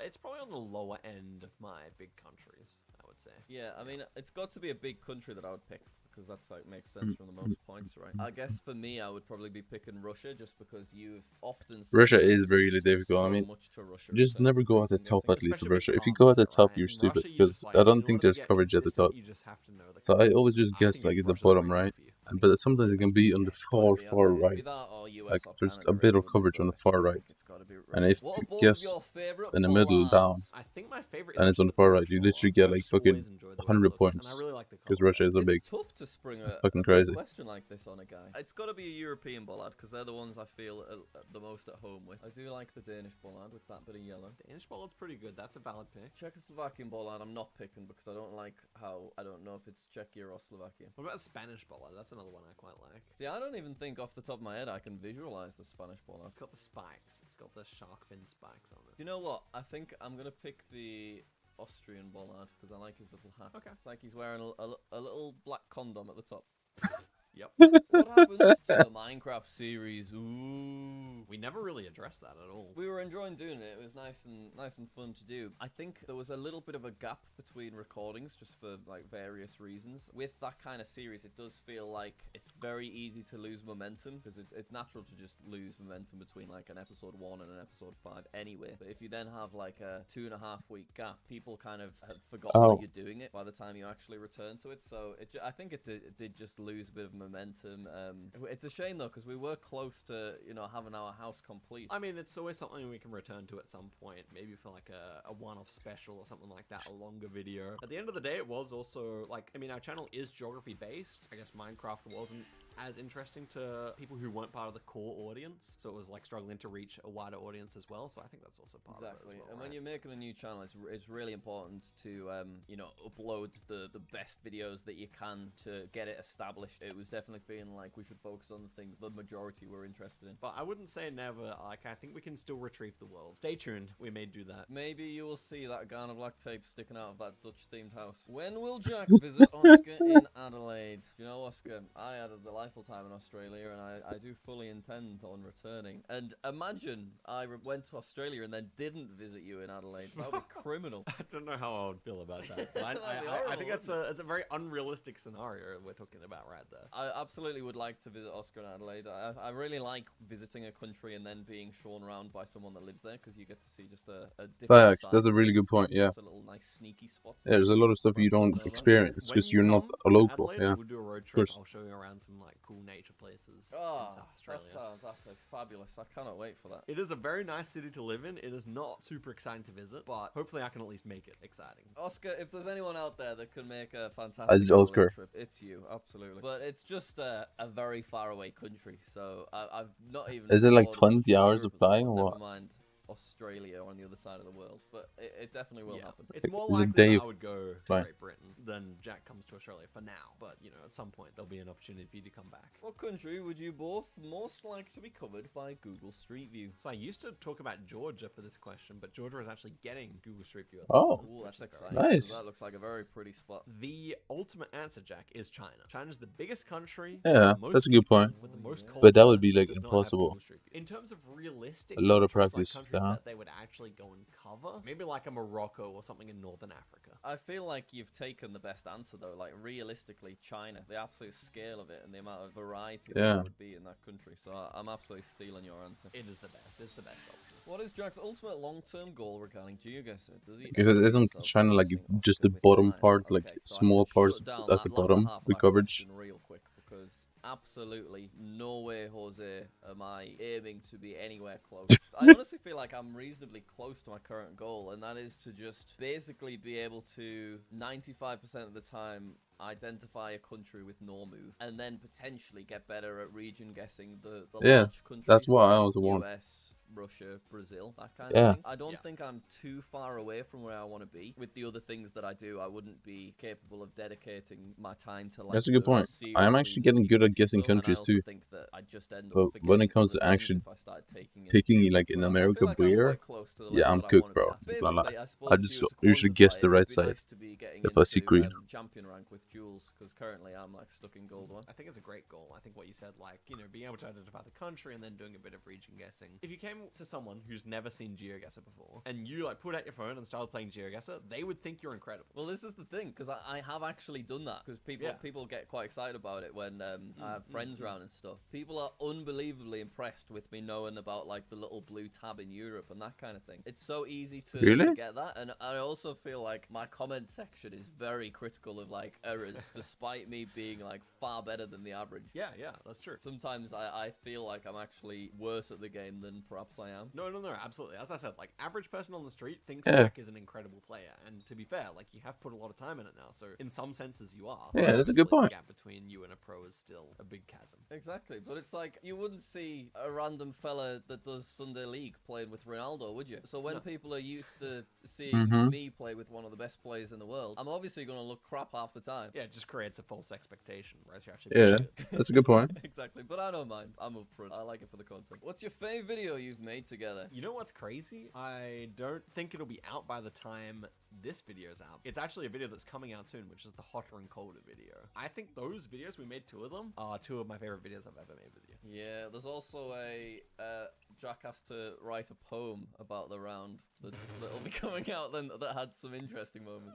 It's probably on the lower end of my big countries, I would say. Yeah, I mean, it's got to be a big country that I would pick, because that's like makes sense from the most points, right? I guess for me, I would probably be picking Russia, just because you've often Russia is really difficult. I mean, just never go at the top at least of Russia. If you go at the top, you're stupid, because I don't think there's coverage at the top. So I always just guess like at the bottom right, but sometimes it can be on the far right, like there's a bit of coverage on the far right, and if you guess in the middle down, and it's on the far right, you literally get like fucking 100 points, because Russia is so big. It's fucking crazy. Question like this on a guy. It's got to be a European bollard, because they're the ones I feel the most at home with. I do like the Danish bollard with that bit of yellow. Danish bollard's pretty good. That's a valid pick. Czechoslovakian bollard I'm not picking because I don't like how, I don't know if it's Czechia or Slovakia. What about a Spanish bollard? That's another one I quite like. See, I don't even think off the top of my head I can visualize the Spanish bollard. It's got the spikes. It's got the shark fin spikes on it. You know what? I think I'm going to pick the Austrian bollard because I like his little hat. Okay. It's like he's wearing a little black condom at the top. Yep. What happens to the Minecraft series? Ooh. We never really addressed that at all. We were enjoying doing it. It was nice and fun to do. I think there was a little bit of a gap between recordings just for like various reasons. With that kind of series, it does feel like it's very easy to lose momentum because it's natural to just lose momentum between like an episode 1 and an episode 5 anyway. But if you then have like a 2.5 week gap, people kind of have forgotten that you're doing it by the time you actually return to it. So I think it did just lose a bit of momentum. It's a shame though because we were close to having our house complete. I mean, it's always something we can return to at some point, maybe for like a one-off special or something like that, a longer video. At the end of the day, it was also like, I mean, our channel is geography based. I guess Minecraft wasn't as interesting to people who weren't part of the core audience, so it was like struggling to reach a wider audience as well. So I think that's also part of it as well. And when you're making a new channel, it's really important to upload the best videos that you can to get it established. It was definitely feeling like we should focus on the things the majority were interested in. But I wouldn't say never. Like, I think we can still retrieve the world. Stay tuned. We may do that. Maybe you will see that Ghana black tape sticking out of that Dutch themed house. When will Jack visit Oscar in Adelaide? Do you know, Oscar, I had a delightful delightful time in Australia, and I do fully intend on returning. And imagine I went to Australia and then didn't visit you in Adelaide. That would be criminal. I don't know how I would feel about that. But I think it's a very unrealistic scenario we're talking about right there. I absolutely would like to visit Oscar and Adelaide. I really like visiting a country and then being shown around by someone that lives there, because you get to see just a different Facts. side That's a of really things. good point. Yeah. It's a little nice sneaky spots. Yeah, there's a lot of stuff you don't experience because you're not a local. Adelaide, Yeah. we'll do a road Of trip. course. I'll show you around some like cool nature places Oh, in South Australia. that sounds absolutely fabulous. I cannot wait for that. It is a very nice city to live in. It is not super exciting to visit, but hopefully I can at least make it exciting. Oscar, if there's anyone out there that can make a fantastic As Oscar. road trip, it's you, absolutely. But it's just a very far away country, so I've not even. Is it like explored as much 20 hours Europe of as well, flying or never what? mind Australia on the other side of the world, but it definitely will happen. It's more Is it likely day- that I would go to Right. Great Britain than Jack comes to Australia for now. But, you know, at some point there'll be an opportunity for you to come back. What country would you both most like to be covered by Google Street View? So I used to talk about Georgia for this question, but Georgia is actually getting Google Street View. Oh, Ooh, that's exciting. nice. That looks like a very pretty spot. The ultimate answer, Jack, is China. China's the biggest country. Yeah, with the most that's a good people, point. with the most But that culture, would be like does not have impossible. Google Street View. In terms of realistic A lot of countries, practice, like countries yeah. that they would actually go and cover, maybe like a Morocco or something in Northern Africa. I feel like you've taken the best answer though. Like realistically, China, the absolute scale of it and the amount of variety Yeah. there would be in that country. So I'm absolutely stealing your answer. It is the best. It's the best option. What is Jack's ultimate long-term goal regarding GeoGuessr? Does he? Because ever see isn't himself China like focusing on just the it with bottom time? part, like Okay, so I'm small gonna parts shut down at that the latter bottom half of we that covered? question real quick, because absolutely no way, Jose, am I aiming to be anywhere close. I honestly feel like I'm reasonably close to my current goal, and that is to just basically be able to 95% of the time identify a country with no move, and then potentially get better at region guessing the Yeah, large countries. that's what I like also want. US, Russia, Brazil, that kind Yeah. of thing. I don't think I'm too far away from where I want to be. With the other things that I do, I wouldn't be capable of dedicating my time to like. That's a good the point. I am seriously actually getting good at guessing stuff, and I countries also too. think that I just end up But when forgetting it comes to other things actually if I started taking it picking too like much. in I America feel like I'm where, quite close to the yeah, level I'm that I cooked, wanna be bro. at. Not lie. Basically, I suppose I if just you were to usually quantify guess the it, right it'd be side nice to be getting if I see into, green. champion rank with Jules, because currently I'm like stuck in gold 1. I think it's a great goal. I think what you said, like, you know, being able to identify the country and then doing a bit of region guessing. If you came to someone who's never seen GeoGuessr before, and you, like, put out your phone and started playing GeoGuessr, they would think you're incredible. Well, this is the thing, because I have actually done that, because people get quite excited about it when I have friends around and stuff. People are unbelievably impressed with me knowing about like the little blue tab in Europe and that kind of thing. It's so easy to Really? get that, and I also feel like my comment section is very critical of like errors, despite me being like far better than the average. Yeah, that's true. Sometimes I feel like I'm actually worse at the game than perhaps I am. No, absolutely. As I said, like, average person on the street thinks Yeah. Jack is an incredible player, and to be fair, like, you have put a lot of time in it now, so in some senses you are. Yeah, that's a good Obviously, point. The gap between you and a pro is still a big chasm. Exactly, but it's like you wouldn't see a random fella that does Sunday League playing with Ronaldo, would you? So when No. people are used to seeing Mhm. me play with one of the best players in the world, I'm obviously going to look crap half the time. Yeah, it just creates a false expectation, whereas you're actually Yeah, pretty good. that's a good point. Exactly, but I don't mind. I'm up for it. I like it for the content. What's your fave video you've made together? You know what's crazy? I don't think it'll be out by the time this video's out. It's actually a video that's coming out soon, which is the hotter and colder video. I think those videos, we made 2 of them, are 2 of my favorite videos I've ever made with you. Yeah, there's also a Jack has to write a poem about the round that'll be coming out then that had some interesting moments.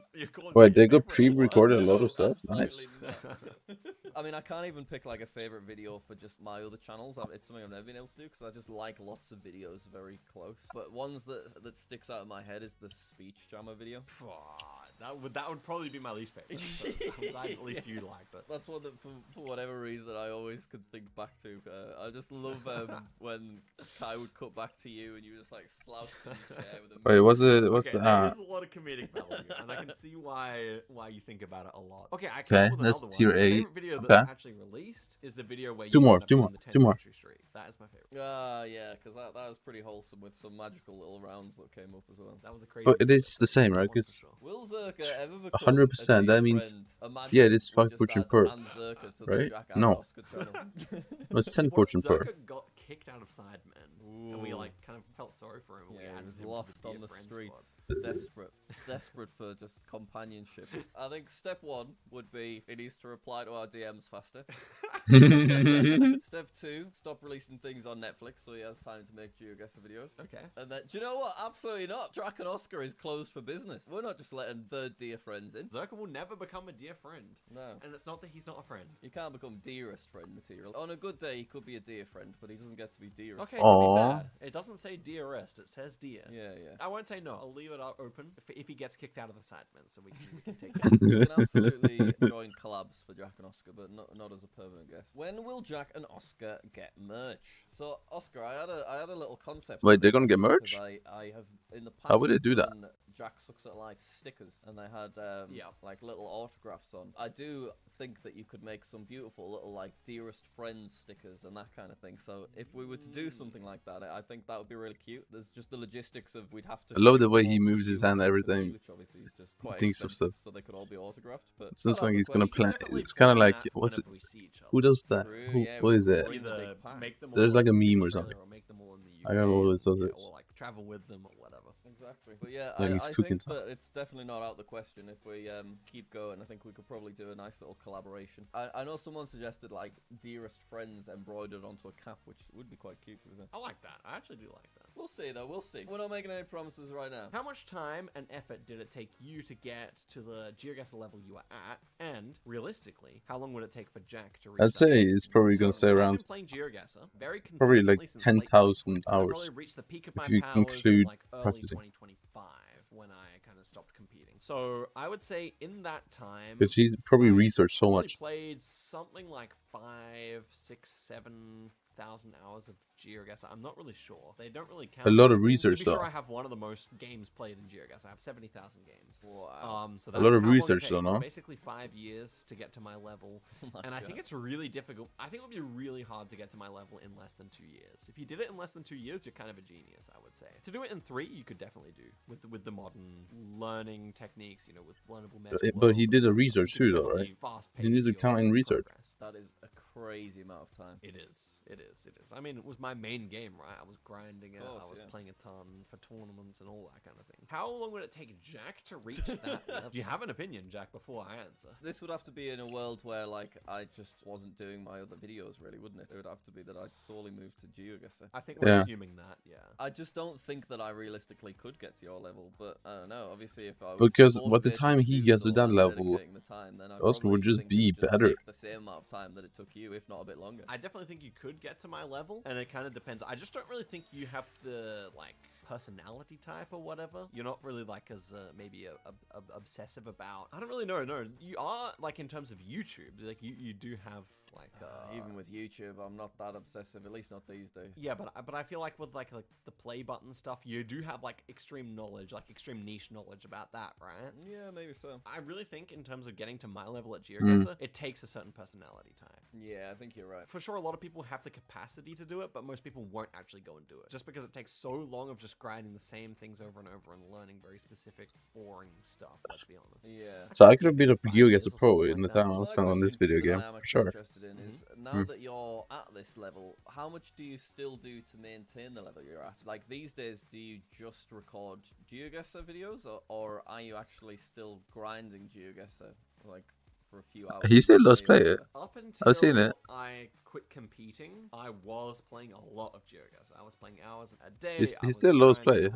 Wait, they got pre-recorded a lot of stuff. Nice. I mean, I can't even pick like a favorite video for just my other channels. It's something I've never been able to do because I just like lots of videos very close. But ones that sticks out in my head is the speech jammer video. That would probably be my least favorite. So I'm glad at least you liked it. That's one that for whatever reason I always could think back to. I just love when Kai would cut back to you and you just like slouched in your chair with a Wait, what's There's a lot of comedic value, and I can see why you think about it a lot. Okay, I came Okay, up with that's another tier one. My 8. favorite video Okay. that's actually released is the video where Two you more, end up two doing more, the 10 two more. victory streak. That is my favorite. Yeah, because that was pretty wholesome with some magical little rounds that came up as well. That was a crazy. Oh, it is the same, right? Because Will Zerka ever become 100%. That means, yeah, it is 5 fortune per, right? No, no, it's 10 fortune per. Zerka got kicked out of Sidemen, and we like kind of felt sorry for him. Yeah, we added he him was lost to on the friend streets. squad. Desperate for just companionship. I think step 1 would be he needs to reply to our DMs faster. Step 2, stop releasing things on Netflix so he has time to make GeoGuessr videos. Okay. And then, do you know what? Absolutely not. Drac and Oscar is closed for business. We're not just letting third dear friends in. Zerka will never become a dear friend. No. And it's not that he's not a friend. You can't become dearest friend material. On a good day, he could be a dear friend, but he doesn't get to be dearest. Okay, to be fair, it doesn't say dearest, it says dear. Yeah, yeah. I won't say no. I'll leave it open if he gets kicked out of the segment, so we can take You it. can absolutely join collabs for Jack and Oscar, but not as a permanent guest. When will Jack and Oscar get merch? So, Oscar, I had a little concept. Wait, they're gonna get merch? I have in the past. How would they do that? done Jack Sucks at Life stickers, and they had like little autographs on. I do think that you could make some beautiful little like dearest friends stickers and that kind of thing. So if we were to do something like that, I think that would be really cute. There's just the logistics of we'd have to. I love the way he moves his hand, everything. Which obviously is just quite Thinks of stuff. so they could all be autographed. But It's not like he's gonna plan. It's kind of like what's it? Who does that? What is it? Either make them There's all like a in meme or Australia something. or make them all in the I don't know what does it. or like travel with them or whatever. Exactly. But yeah, Like I he's think cooking something. that it's definitely not out of the question if we keep going. I think we could probably do a nice little collaboration. I know someone suggested like dearest friends embroidered onto a cap, which would be quite cute. I like that. I actually do like that. We'll see though. We'll see. We're not making any promises right now. How much time and effort did it take you to get to the GeoGuessr level you are at? And realistically, how long would it take for Jack to reach I'd that say level? it's probably gonna stay I've around been playing GeoGuessr very probably consistently like since 10,000 late 2020. I hours probably reached the peak of my if you powers include in like early practicing. 2025 when I kind of stopped competing. So I would say in that time, Because he's probably researched so probably much. played something like 5, 6, 7,000 hours of GeoGuessr. I'm not really sure. They don't really count. A lot of everything. research, To be sure, though. I have one of the most games played in GeoGuessr. I have 70,000 games. Wow. So A that's lot of how long it research, though, takes. no? Basically 5 years to get to my level. And I think it's really difficult. I think it would be really hard to get to my level in less than 2 years. If you did it in less than 2 years, you're kind of a genius, I would say. To do it in 3, you could definitely do with the modern learning techniques, you know, with learnable metal. But he did a research too, though, right? He needs to count in research. That is a crazy amount of time. It is. It is. It is. I mean, it was my main game, right? I was grinding it. course, I was yeah. playing a ton for tournaments and all that kind of thing. How long would it take Jack to reach that level? Do you have an opinion, Jack, before I answer? This would have to be in a world where, like, I just wasn't doing my other videos, really, wouldn't it? It would have to be that I'd solely move to GeoGuessr. I think we're assuming that, yeah. I just don't think that I realistically could get to your level, but I don't know. Obviously, if I was Because by the motivated time to he do gets so to that and level, dedicating the time, then I Oscar would probably just think it be would just better. take the same amount of time that it took you, if not a bit longer. I definitely think you could get to my level, and it kind of depends. I just don't really think you have the, like, personality type or whatever. You're not really, like, as maybe obsessive about... I don't really know, no. You are, like, in terms of YouTube, like, you do have, like... Even with YouTube, I'm not that obsessive, at least not these days. Yeah, but I feel like with, like the play button stuff, you do have, like, extreme knowledge, like, extreme niche knowledge about that, right? Yeah, maybe so. I really think in terms of getting to my level at GeoGuessr, it takes a certain personality type. Yeah, I think you're right. For sure, a lot of people have the capacity to do it, but most people won't actually go and do it. Just because it takes so long of just grinding the same things over and over and learning very specific, boring stuff, let's be honest. Yeah. So I could have beat up GeoGuessr Pro in the time I was spent on this video game, for sure. Interested in is now that you're at this level, how much do you still do to maintain the level you're at? Like these days, do you just record GeoGuessr videos, or are you actually still grinding GeoGuessr like for a few hours? He still does play it. Up until I've seen it. I quit competing, I was playing a lot of GeoGuessr. I was playing hours a day. He still loves play.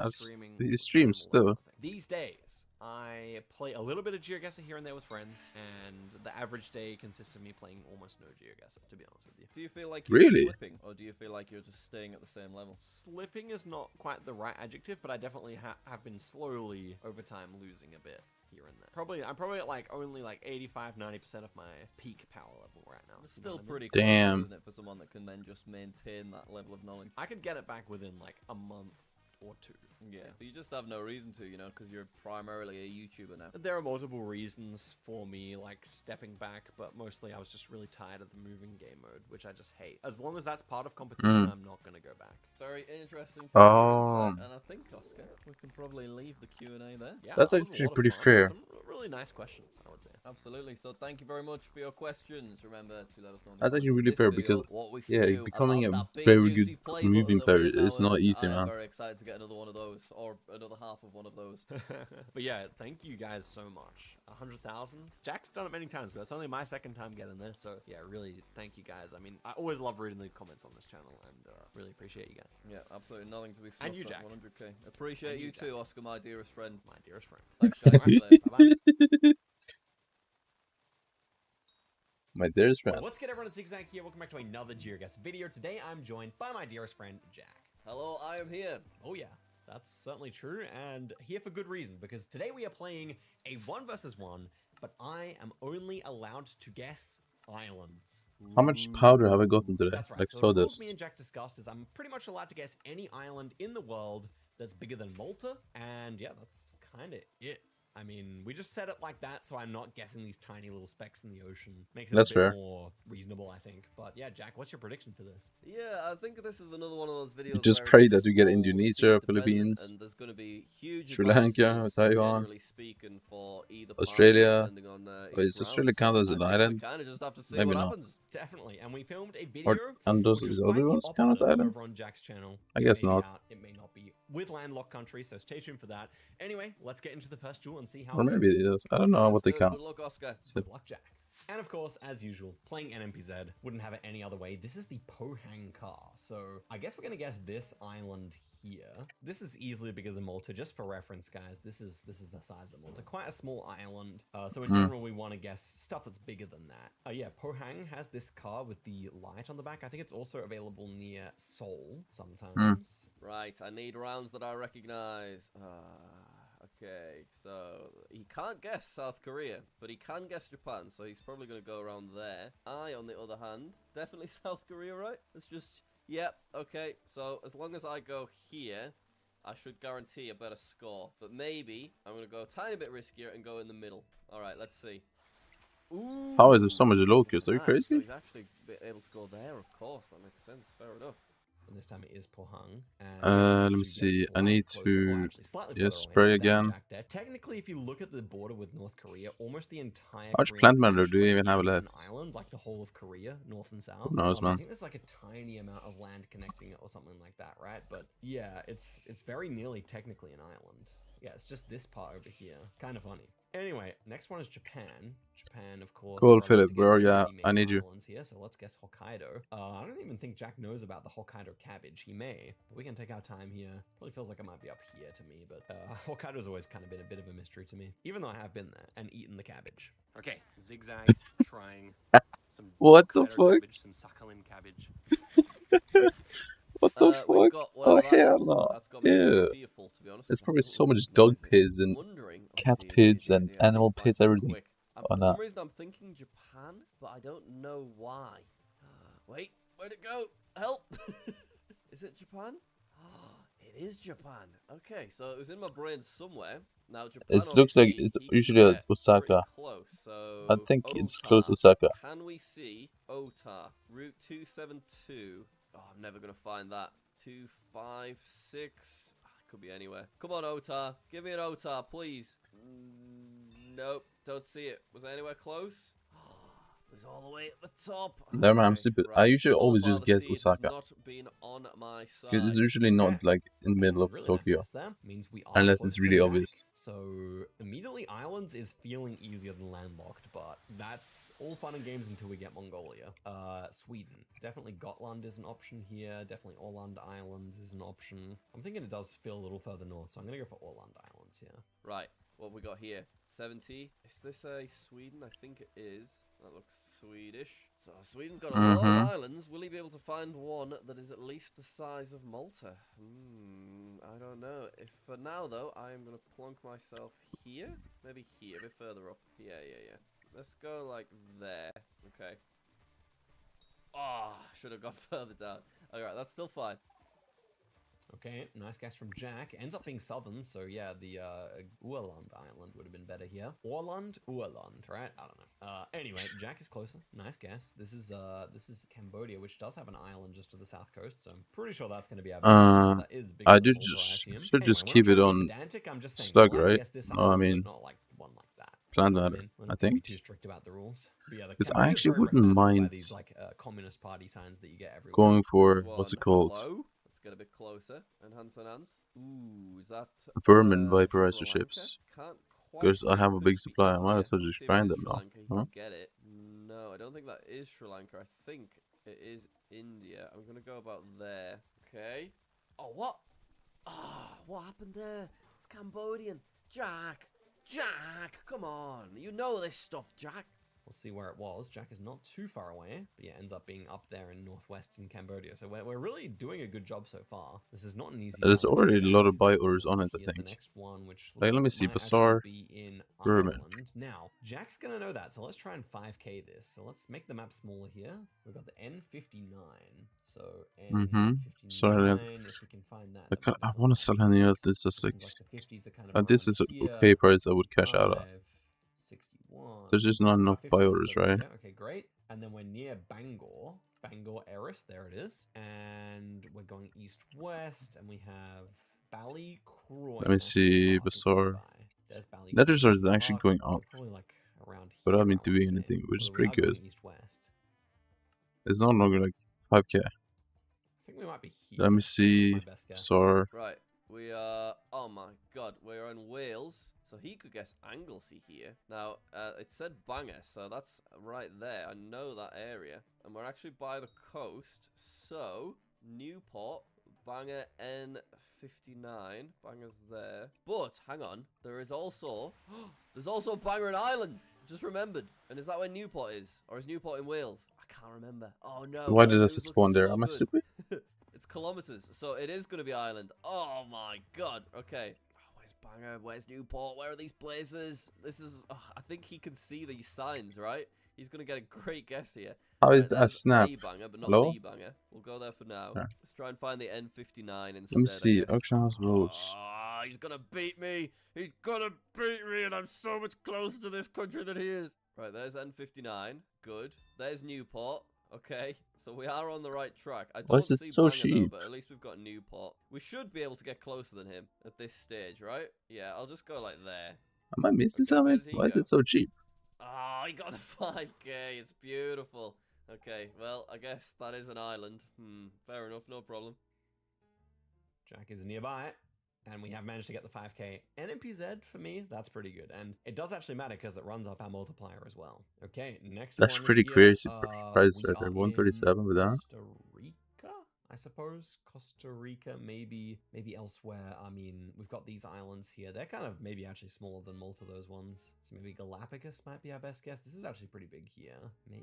He streams still. These days, I play a little bit of GeoGuessr here and there with friends, and the average day consists of me playing almost no GeoGuessr, to be honest with you. Do you feel like you're Really? slipping, or do you feel like you're just staying at the same level? Slipping is not quite the right adjective, but I definitely have been slowly, over time, losing a bit here and there. I'm probably at like only like 85-90% of my peak power level right now. It's you know still what I mean? pretty Damn. close, isn't it, for someone that can then just maintain that level of knowledge? I could get it back within like a month or 2. Yeah, but you just have no reason to, you know, because you're primarily a YouTuber now. There are multiple reasons for me, like, stepping back, but mostly I was just really tired of the moving game mode, which I just hate. As long as that's part of competition, I'm not going to go back. Very interesting. Oh. And I think, Oscar, we can probably leave the Q&A there. Yeah, That's that was a actually lot of pretty fun. fair. Some really nice questions, I would say. Absolutely. So thank you very much for your questions. Remember to let us know. in the That's actually comments really of fair this video because, what we should yeah, do becoming about a that big very juicy good play moving button that player we is now not own. easy, I am man. very excited to get another one of those, or another half of one of those. But yeah, thank you guys so much. 100,000. Jack's done it many times, but it's only my second time getting this. So yeah, really, thank you guys. I mean, I always love reading the comments on this channel, and really appreciate you guys. Yeah, absolutely nothing to be snuffed And you, at. Jack. 100k. Appreciate And you you, too, Jack. Oscar, my dearest friend. My dearest friend. Thanks, guys. Bye-bye. My dearest friend. What's good, everyone? It's Zigzag here. Welcome back to another GeoGuess video. Today, I'm joined by my dearest friend, Jack. Hello, I am here. Oh yeah, that's certainly true, and here for good reason, because today we are playing a 1 versus 1, but I am only allowed to guess islands. How much powder have I gotten today? That's right. Like so the rules sawdust. me and Jack discussed is I'm pretty much allowed to guess any island in the world that's bigger than Malta, and yeah, that's kind of it. I mean, we just set it like that, so I'm not guessing these tiny little specks in the ocean. Makes it That's a bit fair. more reasonable, I think. But yeah, Jack, what's your prediction for this? Yeah, I think this is another one of those videos. You just where pray it's that you get all Indonesia, seed dependent, Philippines, and there's going to be huge Sri Lanka, advantages, Taiwan, generally speaking, for either Australia. party, depending on, Wait, each is Australia round. count as So an I think island? we kind of just have to see Maybe what not. happens. Definitely, and we filmed a video, And those which was the quite other the ones count as opposite island? over on Jack's channel. I It guess may be not. out, it may not be with landlocked countries, so stay tuned for that. Anyway, let's get into the first duel and see how Or it maybe goes. it is. I don't know what they count. Good luck, Oscar. So- Good luck, Jack. And of course, as usual, playing NMPZ, wouldn't have it any other way. This is the Pohang car, so I guess we're gonna guess this island here. This is easily bigger than Malta, just for reference, guys. This is the size of Malta, quite a small island. So in general, we want to guess stuff that's bigger than that. Yeah, Pohang has this car with the light on the back. I think it's also available near Seoul sometimes. Right, I need rounds that I recognize. Okay, so he can't guess South Korea, but he can guess Japan, so he's probably going to go around there. I, on the other hand, definitely South Korea, right? It's just, yep, okay, so as long as I go here, I should guarantee a better score. But maybe I'm going to go a tiny bit riskier and go in the middle. All right, let's see. Ooh, How is there so much locust? Are you right, crazy? So he's actually able to go there, of course. That makes sense. Fair enough. And this time it is Pohang. And Let me see. I need to spray again. there. Technically, if you look at the border with North Korea, almost the entire How much Korean plant matter do you peninsula even have is left? an island, like the whole of Korea, north and south. Who knows, I man? think there's like a tiny amount of land connecting it or something like that, right? But yeah, it's very nearly technically an island. Yeah, it's just this part over here. Kind of funny. Anyway, next one is Japan. Japan, of course. Cool, I like Philip, to guess bro. any Yeah, main I need you. islands here, so let's guess Hokkaido. I don't even think Jack knows about the Hokkaido cabbage. He may, but we can take our time here. Probably feels like it might be up here to me, but Hokkaido's always kind of been a bit of a mystery to me, even though I have been there and eaten the cabbage. Okay, Zigzag trying some What the Hokkaido fuck? cabbage, some suckling cabbage. What the We've fuck? got Oh whatever that hell is. no. That's got me a bit Ew. fearful, to be honest. There's I probably don't so know much what dog noise it is. pids and Wondering, cat dear, pids dear, and dear, I need animal to find pids, something everything quick. on For that. some reason, I'm thinking Japan, but I don't know why. Wait, where'd it go? Help! Is it Japan? It is Japan. Okay, so it was in my brain somewhere. Now Japan It looks like obviously, it's he can usually at get Osaka. pretty close. So I think it's Ota. close to Osaka. Can we see Ota? Route 272. Oh, I'm never gonna find that. 256. Could be anywhere. Come on, Ota. Give me an Ota, please. Nope. Don't see it. Was it anywhere close? It was all the way at the top. Never mind, I'm Okay, stupid. right. I usually So always far, just the guess seed has Osaka. not been on my side. Because it's usually not like in the middle of Really Tokyo. nice guess there. Means we are Unless close it's to really Jack. obvious. So immediately islands is feeling easier than landlocked, but that's all fun and games until we get Mongolia. Sweden. Definitely Gotland is an option here. Definitely Åland Islands is an option. I'm thinking it does feel a little further north, so I'm gonna go for Åland Islands here. Right, what we got here? 70. Is this a Sweden? I think it is. That looks Swedish. So Sweden's got a lot of islands. Will he be able to find one that is at least the size of Malta? I don't know. If for now though, I am gonna plonk myself here. Maybe here, a bit further up. Yeah. Let's go like there. Okay. Oh, should have gone further down. Alright, that's still fine. Okay, nice guess from Jack. Ends up being southern, so yeah, the Åland Island would have been better here. Åland, right? I don't know. Anyway, Jack is closer. Nice guess. This is Cambodia, which does have an island just to the south coast, so I'm pretty sure that's going to be our best. That is bigger I than do Malta, just assume. should just Anyway, keep we're it not on pedantic, I'm just saying, slug, we'll have to right? guess this No, I island, but mean not like one like that. plant We're matter. not I gonna think. be too strict about the rules. But yeah, Because I Cambodia's actually very wouldn't recognizable by mind these like communist party signs that you get everywhere. going for what's it called? get a bit closer. Enhance, enhance. Ooh, is that Vermin Sri viporizer Lanka? ships. Can't quite Because see I it. have a Could big just be supply. I might India. as well Let's just see if it grind is them Sri now. Lanka. You Huh? can get it. No, I don't think that is Sri Lanka. I think it is India. I'm gonna go about there. Okay. Oh, what? Ah, what happened there? It's Cambodian. Jack! Jack! Come on! You know this stuff, Jack! We'll see where it was. Jack is not too far away, but yeah, ends up being up there in northwestern Cambodia. So we're really doing a good job so far. This is not an easy There's challenge already a to lot get. of biours on it, I Here's the think. next one, which Hey, looks let like me it see. might actually Bazaar. be in Vermin. Ireland. Now, Jack's gonna know that, so let's try and 5k this. So let's make the map smaller here. We've got the N59. So N59, Sorry, if we can find that. I want to sell any of this. Just like, Seems like the 50s are kind of this around is an here. okay price I would cash out at. 561. There's just not enough 550 biours, over right? here. Okay, great. And then we're near Bangor. Bangor Eris, there it is. And we're going east-west, and we have Ballycroy. Let me see. Bazaar. There's Ballycroy. Letters are actually going up Probably like around here. without me I wanna doing say. anything, which is Although we pretty are good. going east-west. It's not longer like 5k. I think we might be here. Let me That's see. my best guess. Bazaar. Right. We are. Oh my god, we're in Wales. So he could guess Anglesey here. Now, it said Bangor, so that's right there. I know that area. And we're actually by the coast. So, Newport, Bangor N59. Bangor's there. But, hang on. There is also... there's also Bangor in Ireland. Just remembered. And is that where Newport is? Or is Newport in Wales? I can't remember. Oh no. Why did It I was spawn looking there? so Am I good. stupid? It's kilometers, so it is going to be Ireland. Oh my god. Okay. Oh, where's Bangor? Where's Newport? Where are these places? This is... I think he can see these signs, right? He's going to get a great guess here. How is that? There's Snap. a Bangor, but not Hello? the Bangor. We'll go there for now. Yeah. Let's try and find the N59 instead. Let me see. I guess. Auction House Rose. Ah, he's going to beat me. He's going to beat me, and I'm so much closer to this country than he is. Right, there's N59. Good. There's Newport. Okay, so we are on the right track. I Why don't is it see so Bangor, cheap? though, but at least we've got Newport. We should be able to get closer than him at this stage, right? Yeah, I'll just go like there. Am I missing Okay, where something? did he Why is go? it so cheap? Oh, he got the 5k. It's beautiful. Okay, well, I guess that is an island. Fair enough, no problem. Jack is nearby. And we have managed to get the 5k. NMPZ, for me, that's pretty good. And it does actually matter because it runs up our multiplier as well. Okay, next That's one pretty here, crazy price we right there. are 137 with that. Costa Rica, I suppose. Costa Rica, maybe elsewhere. I mean, we've got these islands here. They're kind of maybe actually smaller than Malta, those ones. So maybe Galapagos might be our best guess. This is actually pretty big here.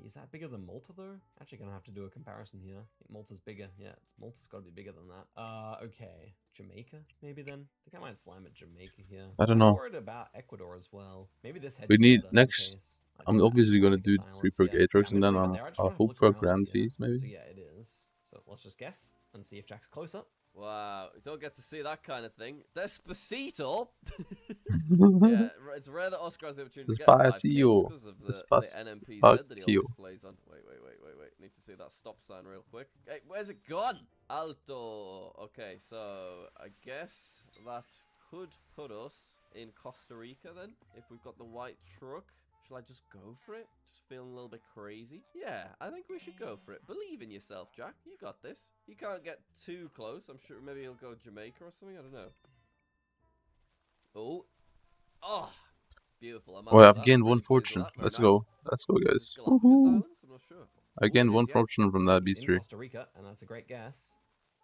Is that bigger than Malta, though? Actually gonna have to do a comparison here. I think Malta's bigger. Yeah, Malta's gotta be bigger than that. Okay. Jamaica, maybe then? I think I might slam at Jamaica here. I don't know. I'm worried about Ecuador as well. Maybe this hedge We is need better in next. case. I'm obviously gonna do the Galapagos 3 Islands, per yeah. gate trucks I'm and gonna then leave it there. I just I'll wanna have a hope look for around grand here. fees maybe. So yeah, it is. So let's just guess and see if Jack's closer. Wow, you don't get to see that kind of thing. Despacito. Yeah, it's rare that Oscar has the opportunity to get a 5K Despacito. because of the NMPZ that he always plays on. Wait. Need to see that stop sign real quick. Hey, where's it gone? Alto. Okay, so I guess that could put us in Costa Rica then, if we've got the white truck. Shall I just go for it? Just feeling a little bit crazy? Yeah, I think we should go for it. Believe in yourself, Jack. You got this. You can't get too close. I'm sure maybe he'll go Jamaica or something. I don't know. Oh, beautiful. Oh, I've gained 1 fortune. Let's go. Let's go, guys. Woohoo. I'm not sure. I gained It is, 1 yeah. fortune from that beast In tree. Costa Rica, and that's a great guess.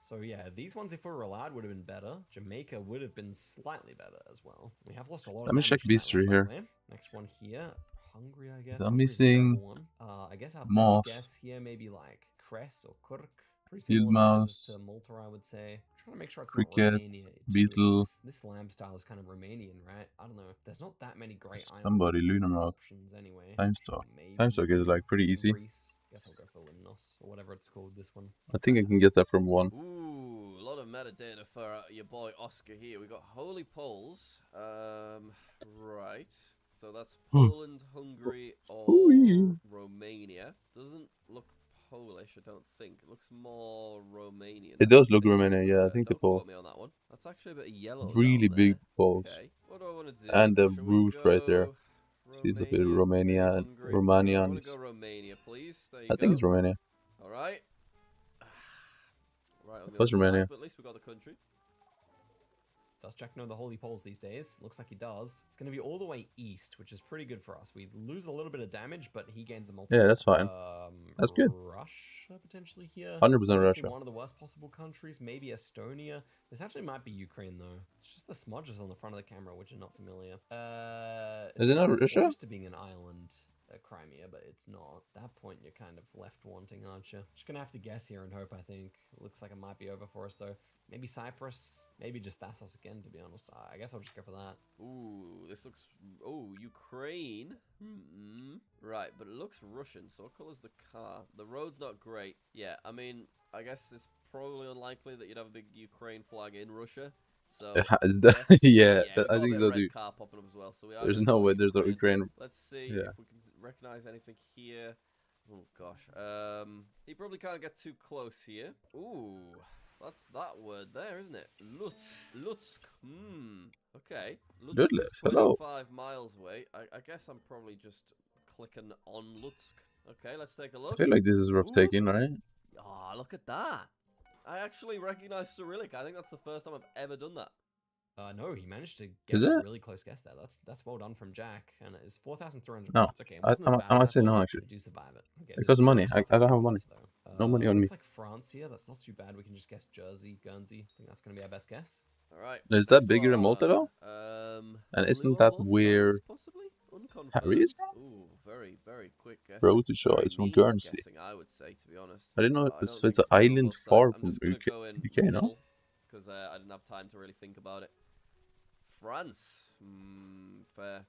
So yeah, these ones, if we were allowed, would have been better. Jamaica would have been slightly better as well. We have lost a lot of Let me damage check to beast that one, tree by here. the way. Next one here. Hungary, I guess. I'm Hungary's a missing terrible one. I guess our moth. best guess here, maybe like Cress or Kurk. Pretty Field similar sizes mouse. to Malta, I would say. Trying to make sure it's Cricket, not Romania. beetle. This lamb style is kind of Romanian, right? I don't know. There's not that many great Somebody, Lunar Moth. options anyway. Timestock. Maybe Timestock is like pretty easy. Greece. Guess I'll go for Limnos or whatever it's called. This one. I think I can get that from 1. Ooh, a lot of metadata for your boy Oscar here. We got Holy Poles. Right. So that's Poland, Hungary, or Romania. Doesn't look Polish, I don't think. It looks more Romanian. It does look Romania, yeah. I think the Don't pole. quote me on that one. That's actually a bit of yellow. Really down big there. balls. Okay. What do I want to do? And the Shall we roof right there. go See, it's a bit Romania, Romania and Hungary? Romania. I want to go Romania, please. There you I go. think it's Romania. All right. right on the Was other Romania. side, but at least we got the country. Does Jack know the holy poles these days? Looks like he does. It's going to be all the way east, which is pretty good for us. We lose a little bit of damage, but he gains a multiple. Yeah, that's fine. That's good. Russia potentially here. 100% Obviously Russia. one of the worst possible countries. Maybe Estonia. This actually might be Ukraine though. It's just the smudges on the front of the camera, which are not familiar. Is it not Russia? Close to being an island. Crimea, but it's not. At that point, you're kind of left wanting, aren't you? Just gonna have to guess here and hope, I think. Looks like it might be over for us, though. Maybe Cyprus. Maybe just Thassos again, to be honest. I guess I'll just go for that. Ooh, this looks... Oh, Ukraine. Right, but it looks Russian, so what color's the car? The road's not great. Yeah, I mean, I guess it's probably unlikely that you'd have a big Ukraine flag in Russia. So yeah, I I think so too. car popping up as well, so There's no way there's a Ukraine. Let's see Yeah. if we can recognize anything here. Oh gosh, he probably can't get too close here. Ooh, that's that word there, isn't it? Lutsk. Okay. Lutsk is Hello. 25 miles away. I guess I'm probably just clicking on Lutsk. Okay, let's take a look. I feel like this is rough taking, right? Ah, look at that. I actually recognize Cyrillic. I think that's the first time I've ever done that. No, he managed to get a really close guess there. That's well done from Jack, and it's 4,300 No, points. Okay, it wasn't as bad I might as say I no thought. actually. We do survive it. Okay, It costs money. I don't have money. No money on me. Looks like France here. That's not too bad. We can just guess Jersey, Guernsey. I think that's going to be our best guess. All right. Is that bigger than Malta though? And isn't that where Harry is from? Ooh, very, very quick guess. Bro to show is from Guernsey. I would say, to be honest. I didn't know it's an island far from UK, no? Because I didn't have time to really think about it. France. Fair.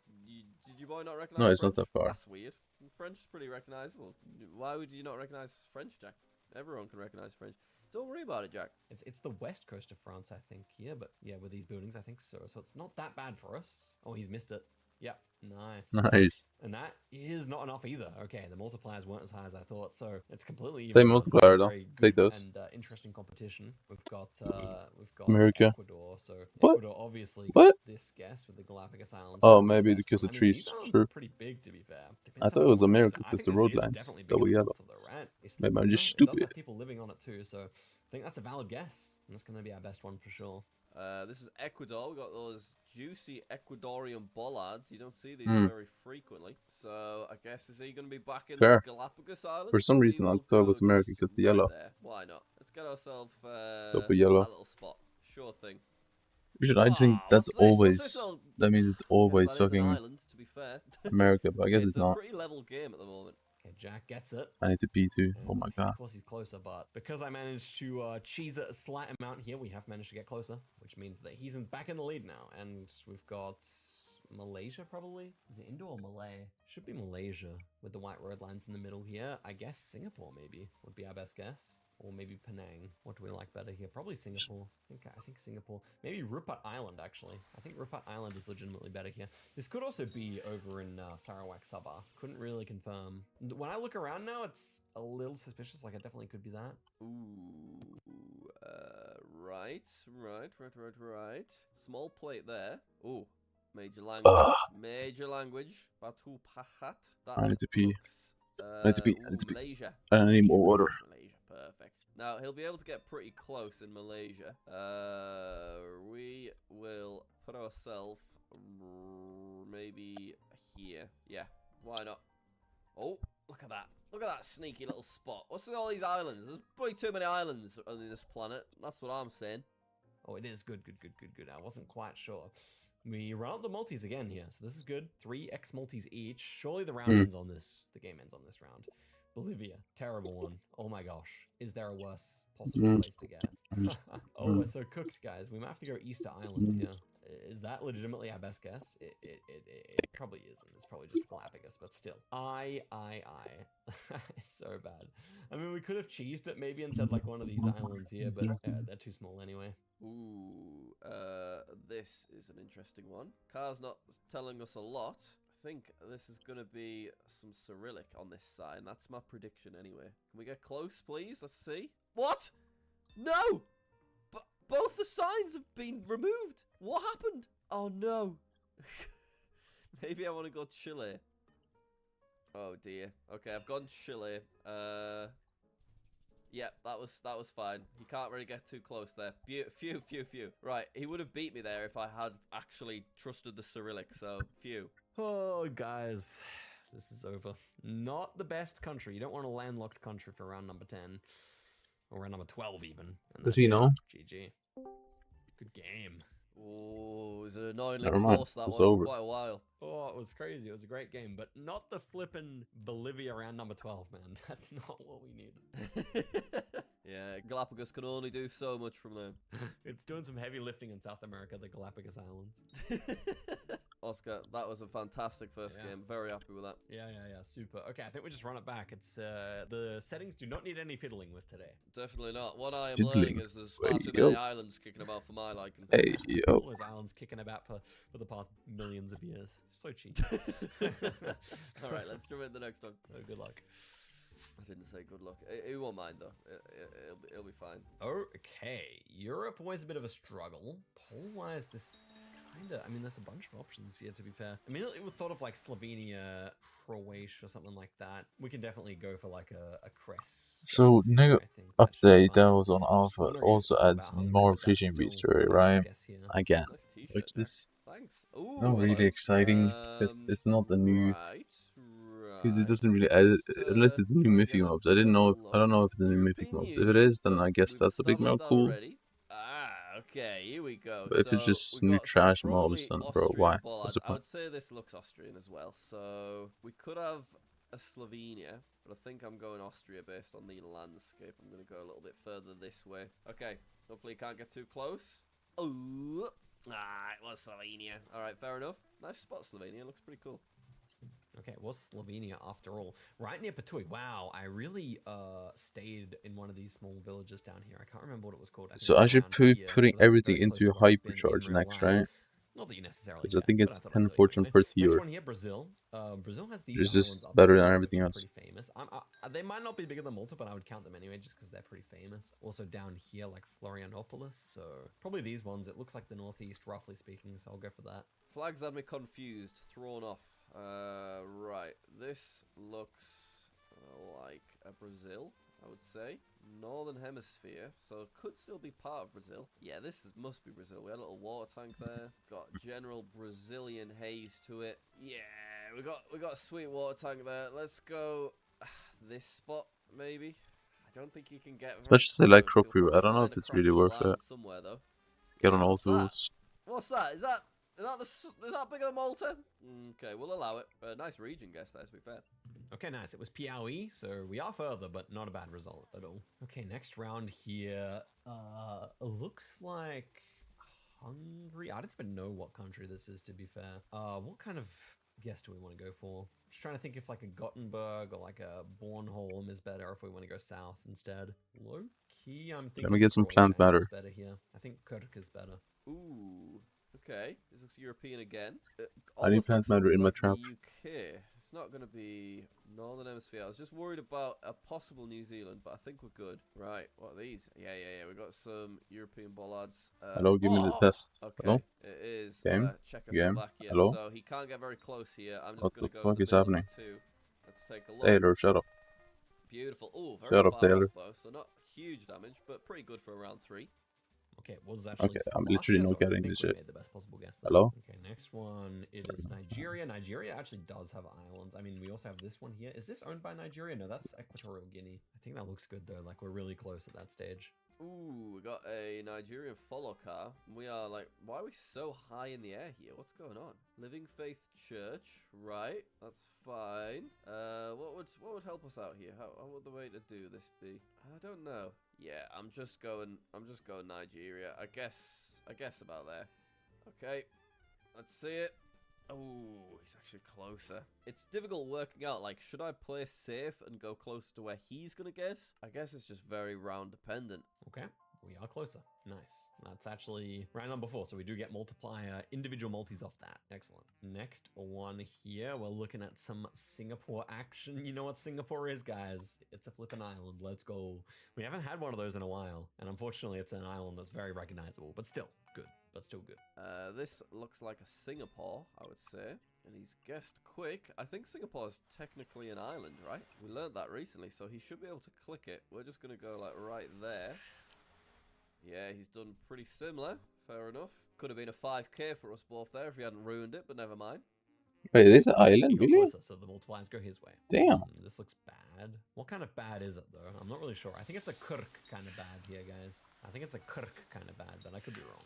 Did you boy not recognize No, it's French? not that far. That's weird. French is pretty recognizable. Why would you not recognize French, Jack? Everyone can recognize French. Don't worry about it, Jack. It's the west coast of France, I think, here, but yeah, with these buildings, I think so. So it's not that bad for us. Oh, he's missed it. Yeah, nice. Nice. And that is not enough either. Okay, the multipliers weren't as high as I thought, so it's completely Same even. multiplier though. Very Take good those. and interesting competition. We've got America. Ecuador. So What? Ecuador obviously What? got this guess with the Galapagos Islands. Oh, maybe because of I mean, trees. these islands True. are pretty big, to be fair. I thought it was America because the road lines that were yellow. Maybe I'm just It does stupid. have people living on it too, so I think that's a valid guess. And that's going to be our best one for sure. This is Ecuador. We got those juicy Ecuadorian bollards. You don't see these very frequently. So I guess is he going to be back in Fair. the Galapagos Islands? For some reason, I thought it was America because the yellow. There. Why not? Let's get ourselves Double yellow. a little spot. Sure thing. I think that's what's this? always. What's this? That means it's always Guess that is an sucking island, to be fair. America, but I guess it's it's a not. pretty level game at the moment. Okay, Jack gets it. I need to pee too. Oh my god. Of course he's closer, but because I managed to cheese it a slight amount here, we have managed to get closer, which means that he's back in the lead now, and we've got Malaysia probably? Is it Indo or Malay? Should be Malaysia with the white road lines in the middle here. I guess Singapore maybe would be our best guess. Or maybe Penang. What do we like better here? Probably Singapore. I think Singapore. Maybe Rupert Island, actually. I think Rupert Island is legitimately better here. This could also be over in Sarawak Sabah. Couldn't really confirm. When I look around now, it's a little suspicious. Like, it definitely could be that. Ooh. Right. Small plate there. Ooh. Major language. Major language. Batu Pahat. I need to pee. I need to pee. Malaysia. I need more water. Malaysia, perfect. Now he'll be able to get pretty close in Malaysia. We will put ourselves maybe here. Yeah, why not? Oh, look at that! Look at that sneaky little spot. What's with all these islands? There's probably too many islands on this planet. That's what I'm saying. Oh, it is good. I wasn't quite sure. We run out the multis again here, so this is good. 3 X multis each. Surely the round ends on this. The game ends on this round. Bolivia, terrible one. Oh my gosh, is there a worse possible place to get? Oh, we're so cooked, guys. We might have to go Easter Island here. Is that legitimately our best guess? It probably isn't. It's probably just Galapagos, but still. It's so bad. I mean, we could have cheesed it maybe and said like one of these islands here, but they're too small anyway. Ooh, this is an interesting one. Car's not telling us a lot. I think this is going to be some Cyrillic on this side. That's my prediction anyway. Can we get close, please? Let's see. What? No! Both the signs have been removed. What happened? Oh, no. Maybe I want to go Chile. Oh, dear. Okay, I've gone Chile. Yep, that was fine. He can't really get too close there. Phew. Right, he would have beat me there if I had actually trusted the Cyrillic, so phew. Oh, guys, this is over. Not the best country. You don't want a landlocked country for round number 10. Or round number 12 even. And Does he know? GG. Good game. Oh, it was annoyingly Never mind. close that It's one over. for quite a while. Oh, it was crazy. It was a great game, but not the flippin' Bolivia round number 12, man. That's not what we needed. Yeah, Galapagos can only do so much from there. It's doing some heavy lifting in South America, the Galapagos Islands. Oscar, that was a fantastic first game. Very happy with that. Yeah, super. Okay, I think we just run it back. It's the settings do not need any fiddling with today. Definitely not. What I am Fiddling. learning is there's far too many islands kicking about for my liking. Hey, yo. All those islands kicking about for the past millions of years. So cheap. All right, let's jump in the next one. Oh, good luck. I didn't say good luck. He won't mind though. It'll be fine. Okay, Europe always a bit of a struggle. Poll-wise, this kinda. I mean, there's a bunch of options here. To be fair, I mean, it was thought of like Slovenia, Croatia, or something like that. We can definitely go for like a crest. So new update that was on alpha also adds more fishing beats to it, right? Again, which is not really exciting because it's not a new. Because it doesn't really add unless it's a new mythic mobs. I don't know if it's a new mythic mobs. If it is, then I guess that's a big mount cool. Okay, here we go. But if it's just new trash mobs, then bro, why? What's the I point? would say this looks Austrian as well. So we could have a Slovenia, but I think I'm going Austria based on the landscape. I'm going to go a little bit further this way. Okay, hopefully you can't get too close. Oh, it was Slovenia. All right, fair enough. Nice spot, Slovenia. Looks pretty cool. Okay, it was Slovenia after all. Right near Patui. Wow, I really stayed in one of these small villages down here. I can't remember what it was called. So I should putting everything into hypercharge next, right? Not that you necessarily. Because I think it's 10 fortune per tier. Next one here, Brazil. Brazil has these. It's just better than everything else. Pretty famous. They might not be bigger than Malta, but I would count them anyway, just because they're pretty famous. Also down here, like Florianopolis. So probably these ones. It looks like the northeast, roughly speaking. So I'll go for that. Flags had me confused, thrown off. Right, this looks like a Brazil, I would say. Northern Hemisphere, so it could still be part of Brazil. Yeah, must be Brazil. We had a little water tank there. Got general Brazilian haze to it. Yeah, we got a sweet water tank there. Let's go this spot, maybe. I don't think you can get. Let's just say like Crofree. I don't know if it's really worth it. Somewhere though. Get on all tools. What's that? Is that bigger than Malta? Okay, we'll allow it. Nice region guess there, to be fair. Okay, nice. It was Piauí, so we are further, but not a bad result at all. Okay, next round here. Looks like Hungary. I don't even know what country this is, to be fair. What kind of guess do we want to go for? Just trying to think if like a Gothenburg or like a Bornholm is better, or if we want to go south instead. Low key, I'm thinking. Let me get some plant matter. Better here. I think Kirk is better. Ooh. Okay, this looks European again. I need plant matter in my trap. UK. It's not going to be Northern Hemisphere. I was just worried about a possible New Zealand, but I think we're good. Right, what are these? Yeah. We got some European bollards. Hello, give me the test. Okay, hello? It is Game? Czechoslovakia. Hello? So he can't get very close here. I'm just What going the to go fuck is happening? Let's take a look. Taylor, shut up. Beautiful. Ooh, very Shut up, far Taylor. off, though, so not huge damage, but pretty good for round 3. Okay, was actually Okay, I'm literally not getting this shit. made the best possible guess there. Hello? Okay, next one, it is Nigeria. Nigeria actually does have islands. I mean, we also have this one here. Is this owned by Nigeria? No, that's Equatorial Guinea. I think that looks good, though. Like, we're really close at that stage. Ooh, we got a Nigerian follow car. We are like, why are we so high in the air here? What's going on? Living Faith Church, right? That's fine. What would help us out here? How would the way to do this be? I don't know. Yeah, I'm just going Nigeria. I guess about there. Okay, let's see it. Oh, he's actually closer. It's difficult working out, like, should I play safe and go closer to where he's gonna guess? I guess it's just very round dependent. Okay, we are closer. Nice. That's actually round number 4, so we do get multiplier individual multis off that. Excellent. Next one here, we're looking at some Singapore action. You know what Singapore is, guys? It's a flippin' island. Let's go. We haven't had one of those in a while, and unfortunately it's an island that's very recognizable, but still good. But still good. This looks like a Singapore, I would say. And he's guessed quick. I think Singapore is technically an island, right? We learned that recently, so he should be able to click it. We're just going to go like right there. Yeah, he's done pretty similar. Fair enough. Could have been a 5k for us both there if he hadn't ruined it, but never mind. Wait, it is an island, really? Closer, so the multipliers go his way. Damn. This looks bad. What kind of bad is it, though? I'm not really sure. I think it's a Kirk kind of bad here, guys. I think it's a Kirk kind of bad, but I could be wrong.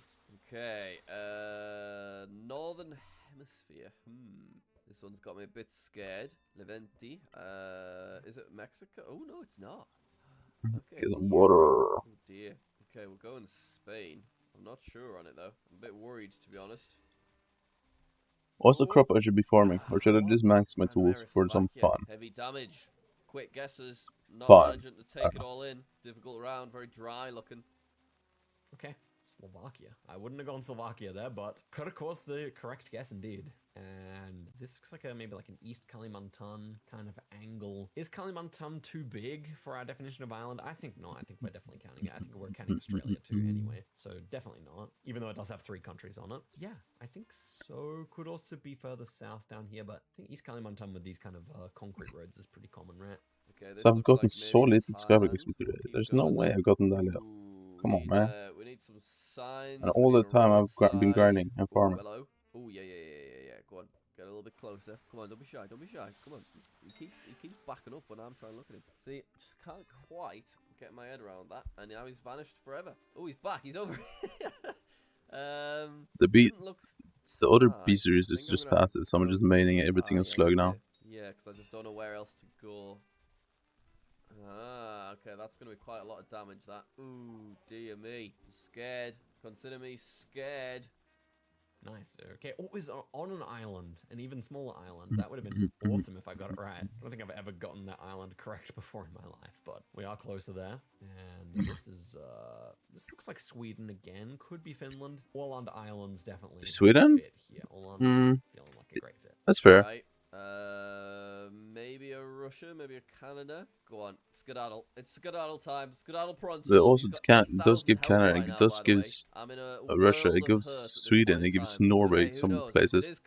Okay, Northern Hemisphere. This one's got me a bit scared. Levante. Is it Mexico? Oh, no, it's not. Okay, Get some water. Oh, dear. Okay, we'll go in Spain. I'm not sure on it, though. I'm a bit worried, to be honest. What's the crop I should be farming? Or should I just max my tools for some fun? Heavy damage. Quick guesses. Not Fun. managing to take it all in. Difficult round. Very dry looking. Okay, Slovakia. I wouldn't have gone Slovakia there, but Kirk was the correct guess indeed. And this looks like maybe like an East Kalimantan kind of angle. Is Kalimantan too big for our definition of island? I think not. I think we're definitely counting it. I think we're counting Australia too anyway. So definitely not. Even though it does have 3 countries on it. Yeah, I think so. Could also be further south down here, but I think East Kalimantan with these kind of concrete roads is pretty common, right? Okay, this So I've looks gotten like so maybe little Skyblock XP today. There's no way I've gotten that little. Come on, man. We need some signs. And all the time I've been grinding and farming. Hello. Oh, yeah. Go on. Get a little bit closer. Come on, don't be shy. Don't be shy. Come on. He keeps backing up when I'm trying to look at him. See, just can't quite get my head around that. And now he's vanished forever. Oh, he's back. He's over. The other B series is just passive, so I'm just maining everything on slug now. Yeah, because I just don't know where else to go. Ah, okay, that's going to be quite a lot of damage, that. Ooh, dear me. I'm scared. Consider me scared. Nice. Okay. Oh, it was on an island, an even smaller island. That would have been awesome if I got it right. I don't think I've ever gotten that island correct before in my life, but we are closer there. And this is, this looks like Sweden again. Could be Finland. Åland Islands definitely. Sweden? Fit here. Åland feeling like a great fit. That's fair. Right. Maybe a Russia, maybe a Canada. Go on, skedaddle. It's skedaddle time. Skedaddle pronto. They also does give Canada, it does give Russia, it gives Sweden, it gives Norway some places, it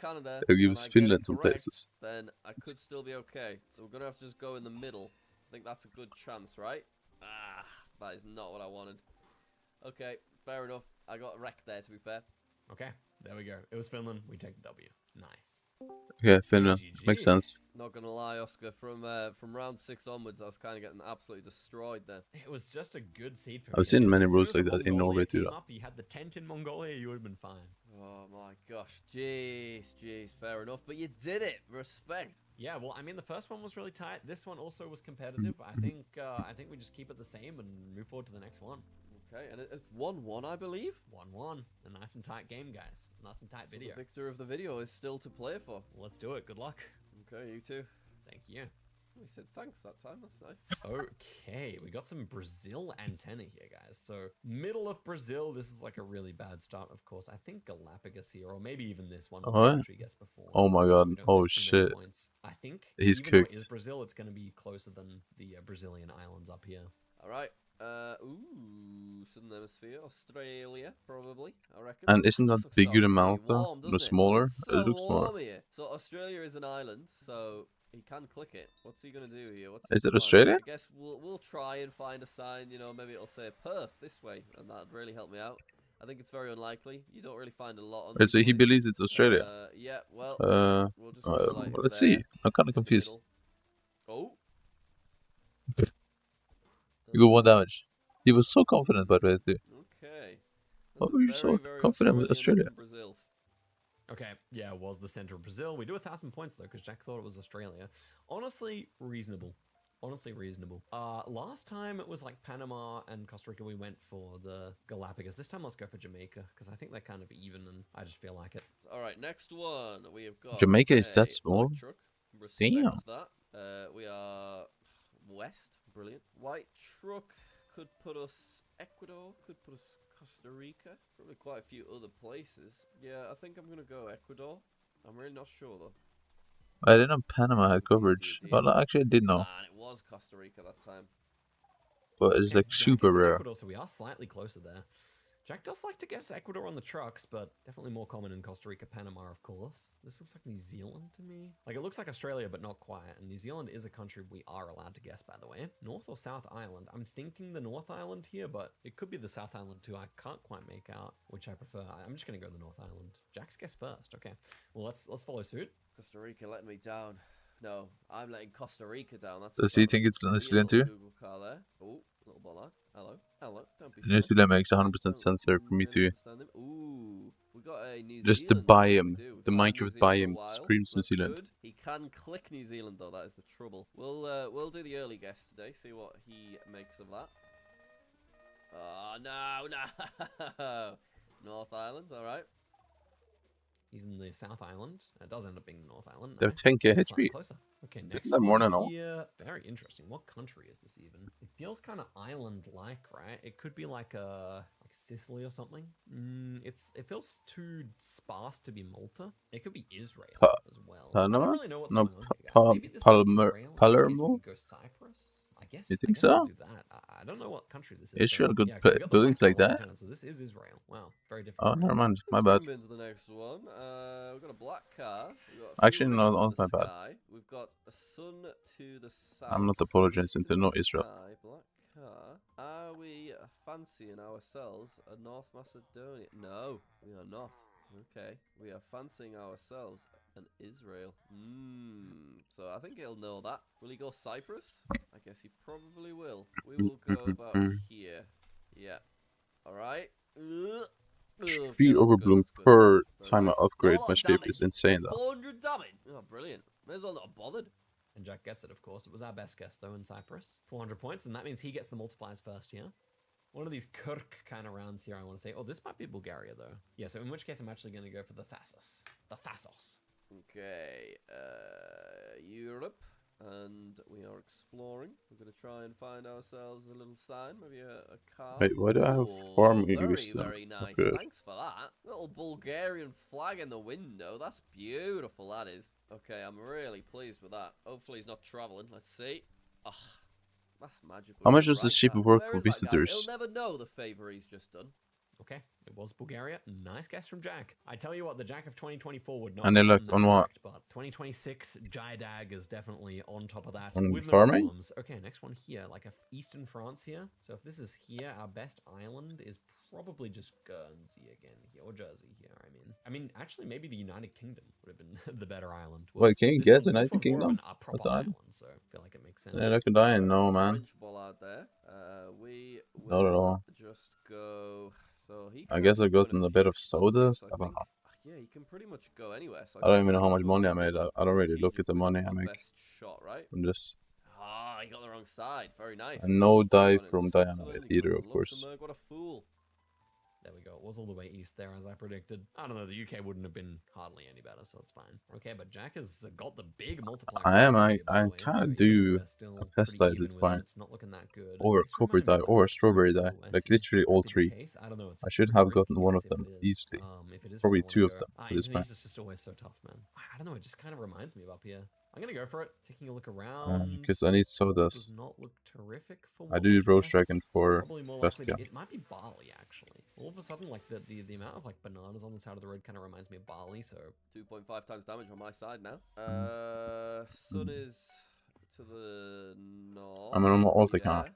gives Finland some places. Then I could still be okay. So we're gonna have to just go in the middle. I think that's a good chance, right? Ah, that is not what I wanted. Okay, fair enough. I got wrecked there, to be fair. Okay, there we go. It was Finland. We take the W. Nice. Okay, Finland. Makes sense. Not gonna lie, Oscar, from round 6 onwards, I was kind of getting absolutely destroyed there. It was just a good seed for me. I've seen many rules like that in Norway too. You had the tent in Mongolia, you would have been fine. Oh my gosh, jeez, fair enough, but you did it. Respect. Yeah, well, I mean, the first one was really tight. This one also was competitive. I think we just keep it the same and move forward to the next one. Okay, and it's 1-1, I believe. 1-1. A nice and tight game, guys. Nice and tight video. The victor of the video is still to play for. Let's do it. Good luck. Okay, you too. Thank you. He said thanks that time. That's nice. Okay, we got some Brazil antennae here, guys. So, middle of Brazil. This is like a really bad start, of course. I think Galapagos here, or maybe even this one. Before. Oh my god. Oh shit. I think he's even cooked. Though it is Brazil, it's going to be closer than the Brazilian islands up here. All right. Southern Hemisphere, Australia, probably, I reckon. And isn't that bigger than Malta? Or smaller? So it looks smaller. Here. So Australia is an island, so he can click it. What's he gonna do here? Is it Australia? I guess we'll try and find a sign. You know, maybe it'll say Perth this way, and that'd really help me out. I think it's very unlikely. You don't really find a lot on. Wait, so he believes it's Australia. Yeah. Well. We'll just well, like let's see. I'm kind of confused. Oh. You got 1 damage. He was so confident by the way too. Okay. Why were you so confident with Australia? Brazil. Okay, yeah, it was the center of Brazil. We do 1,000 points though, because Jack thought it was Australia. Honestly, reasonable. Last time it was like Panama and Costa Rica we went for the Galapagos. This time let's go for Jamaica, because I think they're kind of even and I just feel like it. Alright, next one. We have got Jamaica is that small? Damn. That. We are west. Brilliant. White truck could put us Ecuador, could put us Costa Rica, probably quite a few other places. Yeah, I think I'm going to go Ecuador. I'm really not sure though. I didn't know Panama had coverage. Well, actually I did know. And it was Costa Rica that time. But it's like super rare. Ecuador, so we are slightly closer there. Jack does like to guess Ecuador on the trucks, but definitely more common in Costa Rica, Panama, of course. This looks like New Zealand to me. Like, it looks like Australia, but not quite. And New Zealand is a country we are allowed to guess, by the way. North or South Island? I'm thinking the North Island here, but it could be the South Island too. I can't quite make out which I prefer. I'm just gonna go the North Island. Jack's guess first. Okay. Well, let's follow suit. Costa Rica let me down. No, I'm letting Costa Rica down. That's Does he think it's New Zealand too? Google car there. Oh, little bollard. Hello. Hello. Don't be New Zealand makes 100% sense there for me too. Ooh, we got a New Just the Zealand biome, do. the Minecraft biome screams New That's Zealand. good. He can click New Zealand though. That is the trouble. We'll do the early guess today. See what he makes of that. Oh no. North Island. All right. He's in the South Island. It does end up being the North Island. They're Nice. 10k Slightly HP. closer. Okay, next Isn't that more one than all? here. Very interesting. What country is this even? It feels kind of island-like, right? It could be like Sicily or something. It feels too sparse to be Malta. It could be Israel as well. I Panama? don't really know what's No, going on here, guys. Maybe this is Israel. In case we Palermo? could go Cyprus. I guess. You I think guess so? I'll do that. I don't know what country this is. Israel, good yeah, 'cause we got the buildings black like color that? antenna, so this is Israel. Wow, very different. Oh, never mind. My bad. Zoom into the next one. We've got a black car. We've got a Actually, few no, rivers in not the my bad. sky. We've got a sun to the south. I'm not apologizing to no the Israel. sky, black car. Are we fancying ourselves a North Macedonia? No, we are not. Okay, we are fancying ourselves an Israel. So I think he'll know that. Will he go Cyprus? I guess he probably will. We will go about here. Yeah. Alright. Tree overbloom per time I upgrade my shape is insane though. 400 damage. Oh, brilliant. May as well not have bothered. And Jack gets it, of course. It was our best guess, though, in Cyprus. 400 points, and that means he gets the multipliers first here. One of these Kirk kind of rounds here, I want to say. Oh, this might be Bulgaria, though. Yeah, so in which case I'm actually going to go for the Thassos. The Thassos. Okay, Europe, and we are exploring. We're going to try and find ourselves a little sign, maybe a car. Wait, why do I have farming English then? Very nice. Okay. Thanks for that. Little Bulgarian flag in the window. That's beautiful, that is. Okay, I'm really pleased with that. Hopefully he's not traveling. Let's see. Ugh, that's magical. How much does this Right ship now. work Where for is that guy? visitors? He'll never know the favor he's just done. Okay, it was Bulgaria. Nice guess from Jack. I tell you what, the Jack of 2024 would not And they're have like, gotten on that what? correct, but 2026 Jaidag is definitely on top of that. On with no farming? problems. Okay, next one here, like Eastern France here. So if this is here, our best island is probably just Guernsey again here, or Jersey here, I mean, actually, maybe the United Kingdom would have been the better island. Wait, can you This guess one- United this one's more of Kingdom? a proper What's that? island, so I feel like it makes sense. Yeah, that could die, no man. French ball out there. We Not at all. just go. So he I can guess I actually go got in in a few bit of spots here, sowdust. so I don't think- know. Yeah, you can pretty much go anywhere. So I don't think even know how much he's money I probably made. I don't really look at the money I our make best shot, right? from this. Ah, he got the wrong side. Very nice. And no die Got it in from Diana Switzerland, he either, got it of in course. Luxembourg. What a fool. There we go. It was all the way east there, as I predicted. I don't know. The UK wouldn't have been hardly any better, so it's fine. Okay, but Jack has got the big multiplier. I am. advantage I here, by the way, kind so of even do though we're still a pest pretty dye. even It's with him, fine. It's not looking that good. Or a Thanks for copper reminding me dye, of or a that. strawberry So dye. I Like see. literally all Could be the three. case. I don't know. It's I should pretty have risky, gotten one I of guess, if them it is. easily. If it is Probably where I two wanna of go. them, but it's fine. Indonesia's just always so tough, man. I don't know. It just kind of reminds me of up here. I'm gonna go for it. Taking a look around. Because I need Does sowdust. not look terrific for I what do we've roast guessed. dragon It's for probably more best, likely yeah. it might be barley actually. All of a sudden, like the amount of like bananas on the side of the road kind of reminds me of barley. So 2.5 times damage on my side now. Sun is to the north. I'm on my alt yeah. account.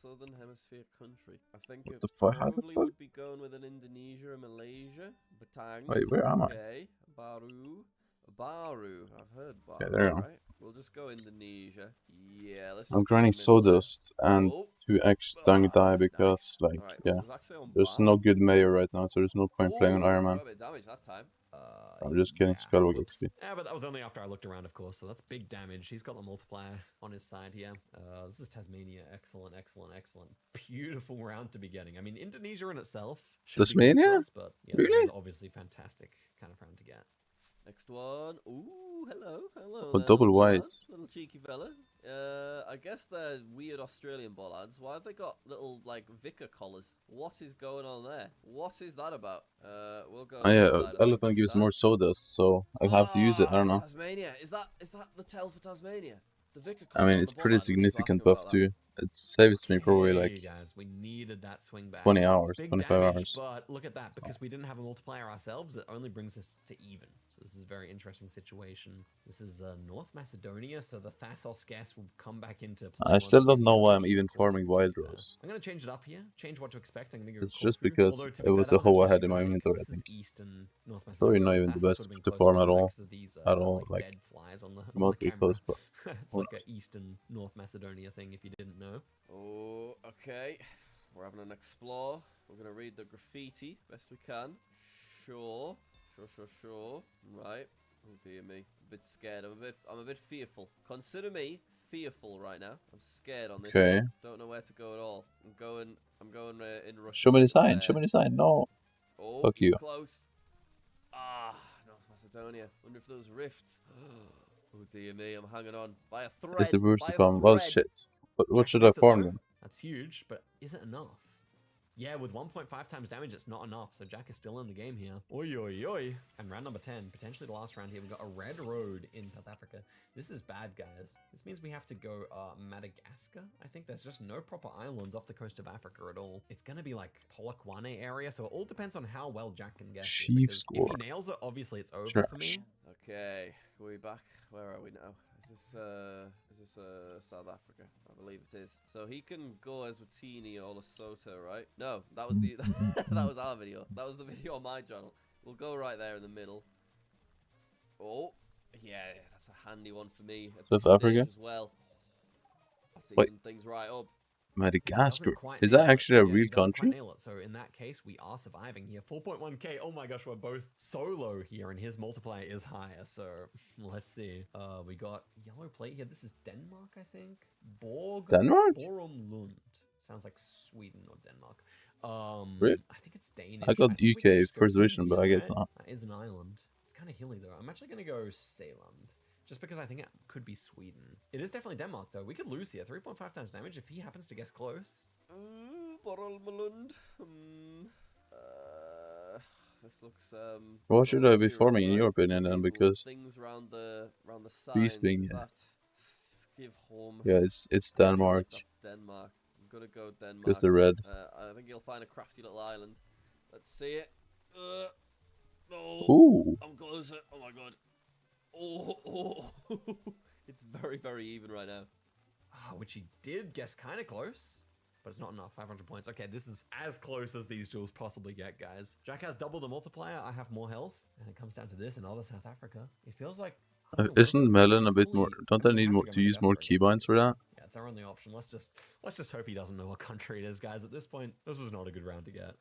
Southern Hemisphere country. I think What it the fuck? How the probably fuck? would be going with an Indonesia and Malaysia. Batang. Wait, where am I? Okay. Baru. I've heard Baru. Okay, there you go. Right? We'll just go Indonesia. Yeah, let's I'm just go grinding middle there. sawdust and Oh. 2x dung dye because, like, Alright, yeah, well, it was actually on there's Baru. no good mayor right now, so there's no point playing on Ooh, Iron Man. quite a bit of damage that time. I'm just getting Skyblock XP. yeah, but that was only after I looked around, of course. So that's big damage. He's got the multiplier on his side here. This is Tasmania. Excellent, excellent, excellent. Beautiful round to be getting. I mean, Indonesia in itself should be good for Tasmania? us, but yeah, this Really? is obviously fantastic kind of round to get. Next one. Ooh, hello, hello. Oh, there, double little whites. fella, little cheeky fella. I guess they're weird Australian bollards. Why have they got little like vicar collars? What is going on there? What is that about? We'll go. Oh yeah, this side of elephant the gives stand. more sawdust, so I have to use it. I don't know. Tasmania. Is that the tell for Tasmania? The vicar I collar mean, on it's the pretty bollard. We need to ask significant him buff about too. that. it saves me probably Hey, like guys, we needed that swing back. 20 It's hours, big 25 damage, hours. but look at that. Because we didn't have a multiplier ourselves, it only brings us to even. So this is a very interesting situation. This is North Macedonia, so the Thassos gas will come back into play. I still don't know why I'm even farming wild rose. I'm going to change it up here. Change what to expect. I'm going to go It's Corfu. just because Although, to it be was fair, a that was hoe I actually had in my super inventory, I this is think. Eastern North Probably Macedonia, not so even the Thassos best would have been to closer farm to at all. because of these, At all, like like dead flies on the remotely camera. close, but It's like an Eastern North Macedonia thing, if you didn't know. Oh, okay. We're having an explore. We're going to read the graffiti best we can. Sure. Right. Oh dear me. A bit scared. I'm a bit fearful. Consider me fearful right now. I'm scared on this okay. one. Don't know where to go at all. I'm going in Russia. Show me the sign. Show me the sign. No. Oh, Fuck you. close. Ah, North Macedonia. Wonder if those rifts. Oh dear me, I'm hanging on by a thread. It's the Brewster farm. Well, shit. What should I farm then? That's huge, but is it enough? Yeah, with 1.5 times damage, it's not enough, so Jack is still in the game here. Oi, oi, oi. And round number 10, potentially the last round here, we've got a red road in South Africa. This is bad, guys. This means we have to go Madagascar. I think there's just no proper islands off the coast of Africa at all. It's going to be like Polokwane area, so it all depends on how well Jack can guess. Chief score. If he nails it, obviously it's over Sure. for me. Okay, are we back? Where are we now? Is this South Africa? I believe it is. So he can go as Watini or Lesotho, right? No, that was the that was our video. That was the video on my channel. We'll go right there in the middle. Oh, yeah, that's a handy one for me. South Africa As well. That's Wait. even things right up. Madagascar. Is that actually a real country? Nail it. So in that case, we are surviving here. 4.1k. Oh my gosh, we're both solo here, and his multiplier is higher. So let's see. We got yellow plate here. This is Denmark, I think. Denmark? Borumlund. Sounds like Sweden or Denmark. Really? I think it's Danish. I got think we can UK just go first through division, here, but I guess right? not. That is an island. It's kind of hilly though. I'm actually gonna go Sealand. Just because I think it could be Sweden. It is definitely Denmark, though. We could lose here. 3.5 times damage if he happens to guess close. Borumlund. This looks What should I be farming in your opinion then? Because things round the beasting, that give home. yeah, it's Denmark. That's Denmark. I'm gonna go Denmark. Just the red. I think you'll find a crafty little island. Let's see it. No, Ooh. I'm closer. Oh my god. Oh. It's very, very even right now. Which he did guess kind of close, but it's not enough. 500 points. Okay, this is as close as these duels possibly get, guys. Jack has double the multiplier. I have more health, and it comes down to this and other South Africa. It feels like Isn't melon a bit more? Don't I need more to use more keybinds for that? yeah, it's our only option. Let's just hope he doesn't know what country it is, guys. At this point, this was not a good round to get.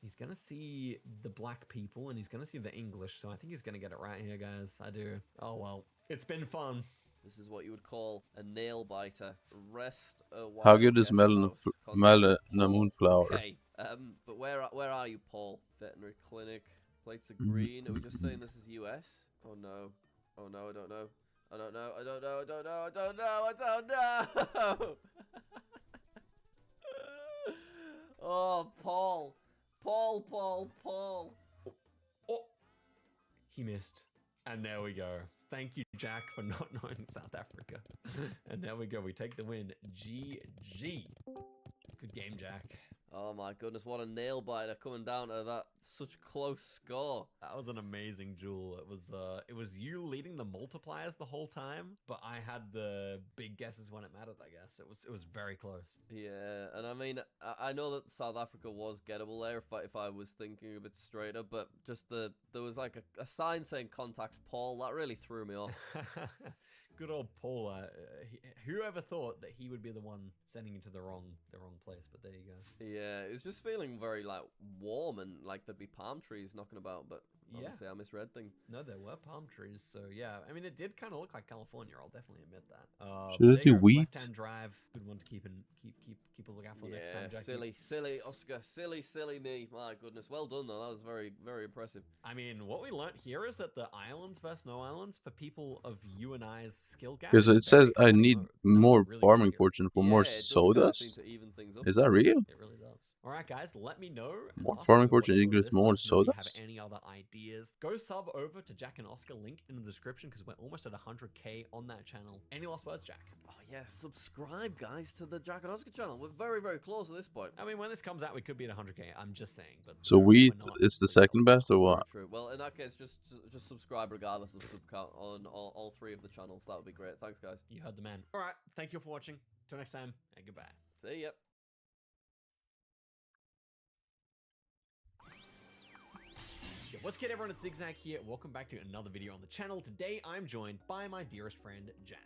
He's gonna see the black people and he's gonna see the English, so I think he's gonna get it right here, guys. I do. Oh well, it's been fun. This is what you would call a nail biter. Rest a while. How good is melon moonflower? Okay, but where are you, Paul? Veterinary clinic. Plates of green. Are we just saying this is US? Oh no. Oh no, I don't know. I don't know. I don't know. I don't know. I don't know. I don't know. Oh, Paul. Paul. Oh, he missed. And there we go. Thank you, Jack, for not knowing South Africa. And there we go. We take the win. GG. Good game, Jack. Oh my goodness, what a nail biter coming down to that such close score. That was an amazing duel. It was you leading the multipliers the whole time, but I had the big guesses when it mattered, I guess. It was very close. Yeah, and I mean, I know that South Africa was gettable there if I was thinking a bit straighter, but just there was like a sign saying contact Paul. That really threw me off. Good old Paul. Whoever thought that he would be the one sending you to the wrong place? But there you go. Yeah, it was just feeling very like warm and like there'd be palm trees knocking about, but obviously I misread things. No, there were palm trees, so yeah. I mean, it did kind of look like California. I'll definitely admit that. Should I do wheat? Left-hand drive, good one to keep a lookout for next time, Jackie. Silly Oscar, silly me. My goodness, well done though. That was very, very impressive. I mean, what we learnt here is that the islands versus no islands for people of you and I's skill gap. Because it says I need more farming fortune for more sowdust. Is that real? It really does. All right, guys, let me know. More farming fortune equals more sawdust. If you have any other ideas, go sub over to Jack and Oscar, link in the description, because we're almost at 100k on that channel. Any last words, Jack? Oh yeah, subscribe, guys, to the Jack and Oscar channel. We're very, very close at this point. I mean, when this comes out, we could be at 100k. I'm just saying. But So wheat is the second best, or what? True. Well, in that case, just subscribe regardless of sub count on all 3 of the channels. That would be great. Thanks, guys. You heard the man. All right, thank you for watching. Till next time, and goodbye. See ya. What's good, everyone? It's Zigzag here. Welcome back to another video on the channel. Today, I'm joined by my dearest friend, Jack.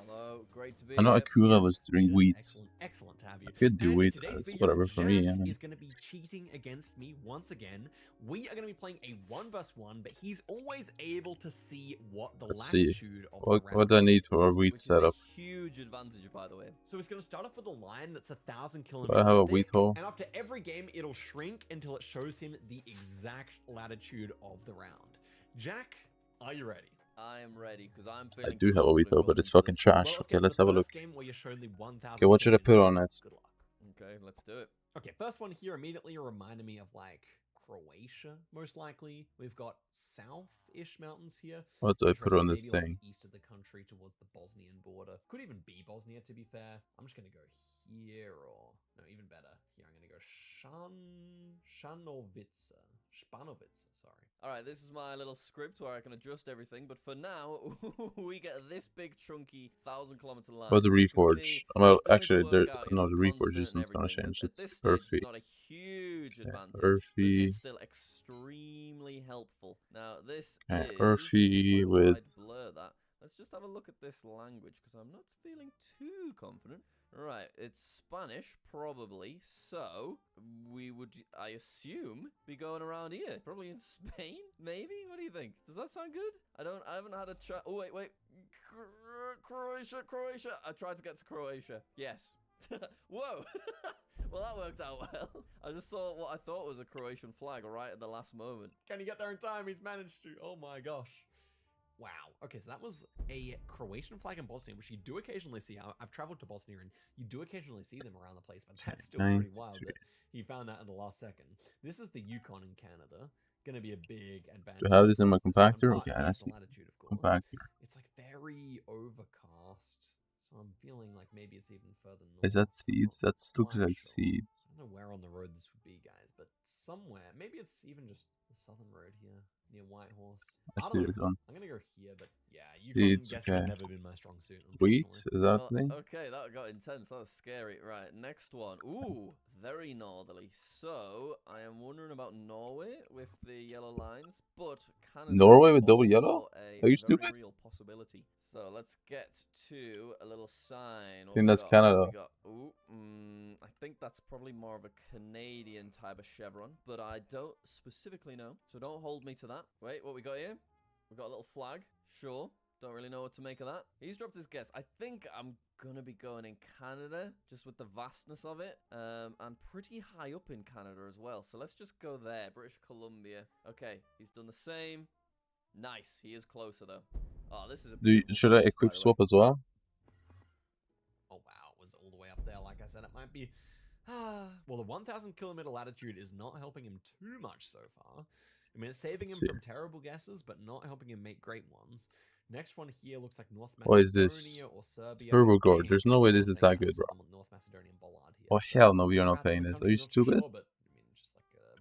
Hello, great to be I know here. Akura was doing wheat. Excellent to have you. I could do wheat. Today's It's video, whatever for me. I Jack mean, is going to be cheating against me once again. We are going to be playing a 1v1, but he's always able to see what the latitude of the round what do I need for a wheat which setup? Is a huge advantage, by the way. So he's going to start off with a line that's 1,000 Do kilometers I have a thick, wheat hole? and after every game, it'll shrink until it shows him the exact latitude of the round. Jack, are you ready? I am ready, because I'm I feeling do have a wheat hole, but it's fucking trash. Well, Okay, let's have a look. game where you showed the 1,000 Okay, what should I put on it? Good luck. Okay, let's do it. Okay, first one here immediately reminded me of like Croatia, most likely. We've got south-ish mountains here. What do I put on this Maybe like thing? east of the country towards the Bosnian border. Could even be Bosnia, to be fair. I'm just gonna go here, or no, even better. Here, I'm gonna go Spanovica, sorry. Alright, this is my little script where I can adjust everything, but for now, we get this big chunky 1,000-kilometer line. What the So you can reforge? see Well, it's still actually, need to work there. out, No, the reforge constant and isn't gonna everything, change. and It's at this stage, earthy. it's not a huge Yeah, advantage, but earthy. it's still extremely helpful. Now, this is... Earthy Why would with. I blur that? Let's just have a look at this language, because I'm not feeling too confident. Right, it's Spanish, probably, so we would, I assume, be going around here. Probably in Spain, maybe? What do you think? Does that sound good? I haven't had a chat. Oh, wait. Croatia. I tried to get to Croatia. Yes. Whoa. Well, that worked out well. I just saw what I thought was a Croatian flag right at the last moment. Can he get there in time? He's managed to. Oh my gosh. Wow. Okay, so that was a Croatian flag in Bosnia, which you do occasionally see. I've traveled to Bosnia, and you do occasionally see them around the place, but that's still pretty wild that he found that in the last second. This is the Yukon in Canada. Gonna be a big advantage. Do I have this in my compactor? Okay, I see. Compactor. It's like very overcast, so I'm feeling like maybe it's even further north. Is that seeds? That looks like seeds. I don't know where on the road this would be, guys, but somewhere. Maybe it's even just the southern road here near Whitehorse. I see this one. I'm gonna go here, but yeah, Seeds, guessing okay. has never been my strong suit. Wheat? Is that the thing? Okay, that got intense. That was scary. Right, next one. Ooh, very northerly. So, I am wondering about Norway with the yellow lines, but Canada. Norway with double yellow? Are you stupid? Real possibility. So, let's get to a little sign. I think that's Canada. I think that's probably more of a Canadian type of chevron, but I don't specifically know, so don't hold me to that. Wait, what we got here? We got a little flag. Sure. Don't really know what to make of that. He's dropped his guess. I think I'm gonna be going in Canada, just with the vastness of it. I'm pretty high up in Canada as well, so let's just go there. British Columbia. Okay, he's done the same. Nice. He is closer though. Oh, this is a. Should I equip swap as well? Oh wow, it was all the way up there. Like I said, it might be. Well, the 1,000-kilometer latitude is not helping him too much so far. I mean, it's saving him from terrible guesses, but not helping him make great ones. Next one here looks like North Macedonia What is this? or Serbia. Herbogard. There's no way this is that good, bro. North Macedonian bollard here. Oh hell no, we are not paying this. Are you stupid?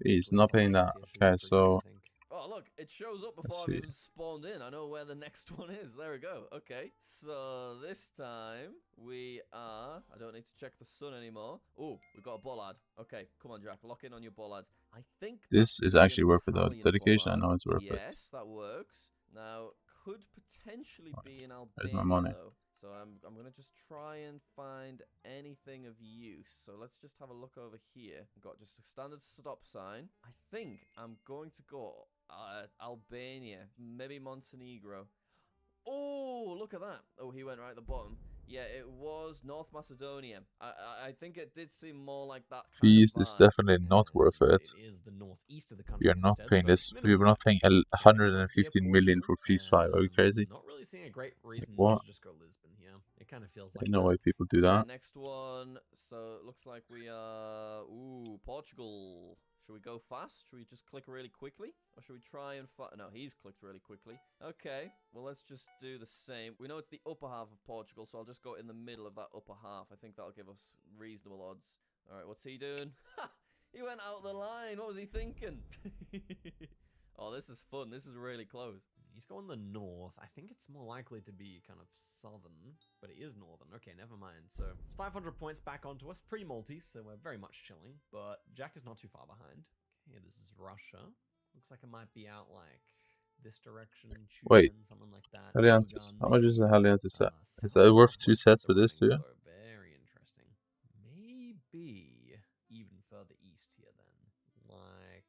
He's not paying that. Okay, so. Oh, look, it shows up before I've even spawned in. I know where the next one is. There we go. Okay, so this time we are... I don't need to check the sun anymore. Oh, we've got a bollard. Okay, come on, Jack. Lock in on your bollards. I think... This is actually worth it, though. Dedication, I know it's worth it. Yes, that works. Now, could potentially be in Albania, There's my money. though. So I'm going to just try and find anything of use. So let's just have a look over here. I've got just a standard stop sign. I think I'm going to go Albania, maybe Montenegro. Oh, look at that. Oh, he went right at the bottom. Yeah, it was North Macedonia. I think it did seem more like that kind Fees of is vibe. definitely not worth it. It is the northeast of the We country are not instead, paying so this. We are minimally not paying here, 115 million Portugal. for Fees 5. Are you crazy? Not really seeing a great reason What? to just go Lisbon here. It kind of feels I like know that. why people do Okay, that. next one. So it looks like we are... Ooh, Portugal. Should we go fast? Should we just click really quickly? Or should we try and... No, he's clicked really quickly. Okay, well, let's just do the same. We know it's the upper half of Portugal, so I'll just go in the middle of that upper half. I think that'll give us reasonable odds. All right, what's he doing? Ha! He went out the line. What was he thinking? Oh, this is fun. This is really close. He's going the north. I think it's more likely to be kind of southern, but it is northern. Okay, never mind. So it's 500 points back onto us. Pretty Maltese, so we're very much chilling. But Jack is not too far behind. Okay, this is Russia. Looks like it might be out like this direction. Wait. Chuban, something like that. Helianthus. How much is a Helianthus set? Is that South worth 2 southwest sets is the for this too? running order. Very interesting. Maybe even further east here then. Like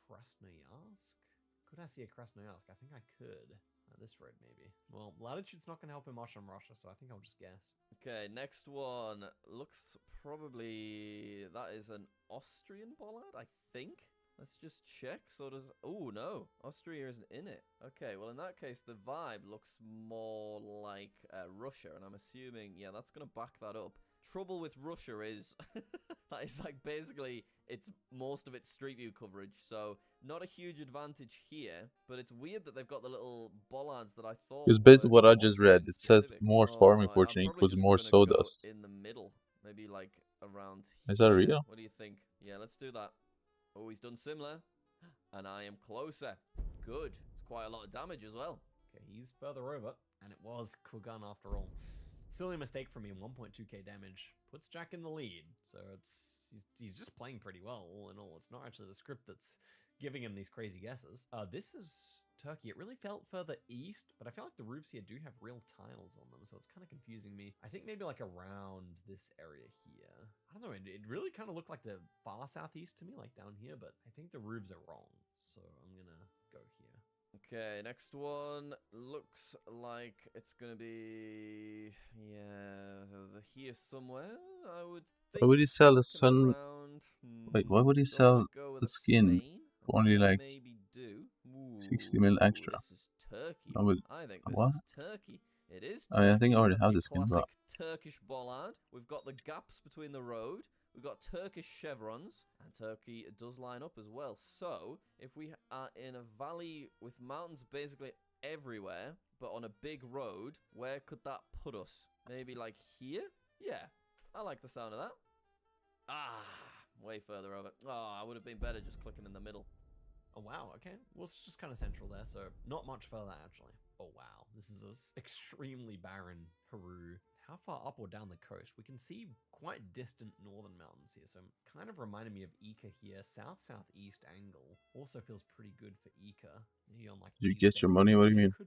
Krasnoyarsk? Could I see a Krasnoyarsk? I think I could. This road, maybe. Well, latitude's not going to help him much on Russia, so I think I'll just guess. Okay, next one. Looks probably... That is an Austrian bollard, I think. Let's just check. So does... Oh, no. Austria isn't in it. Okay, well, in that case, the vibe looks more like Russia, and I'm assuming, yeah, that's going to back that up. Trouble with Russia is... that is, like, basically, it's most of its Street View coverage, so not a huge advantage here, but it's weird that they've got the little bollards that I thought Because based were on what I just read, Austrian it says specific. more Oh, farming right, fortune I'm probably equals just more gonna sawdust. go in the middle, maybe like around Is that here. real? What do you think? Yeah, let's do that. Oh, he's done similar, and I am closer. Good. It's quite a lot of damage as well. Okay, he's further over, and it was Kugan after all. Silly mistake from me, 1.2k damage. Puts Jack in the lead, so he's just playing pretty well, all in all. It's not actually the script that's giving him these crazy guesses. This is Turkey. It really felt further east, but I feel like the roofs here do have real tiles on them, so it's kind of confusing me. I think maybe like around this area here. I don't know, it really kind of looked like the far southeast to me, like down here, but I think the roofs are wrong, so I'm gonna go here. Okay, next one looks like it's gonna be, yeah, here somewhere, I would think. Why would he sell the Looking sun? around, Wait, why would he do I sell go with the a skin Spain? for only like Maybe do. 60 mil extra? This is Turkey. I would. I think this What? is Turkey. It is I Turkey. mean, I think I already That's have your the skin, classic but Turkish bollard. We've got the gaps between the road. We've got Turkish chevrons, and Turkey does line up as well. So, if we are in a valley with mountains basically everywhere, but on a big road, where could that put us? Maybe like here? Yeah, I like the sound of that. Ah, way further over. Oh, I would have been better just clicking in the middle. Oh, wow, okay. Well, it's just kind of central there, so not much further, actually. Oh, wow. This is an extremely barren Peru. How far up or down the coast? We can see quite distant northern mountains here, so kind of reminded me of Ica here. South-southeast angle also feels pretty good for Ica. Maybe on like you these get your days. money? What do you Yeah, mean? It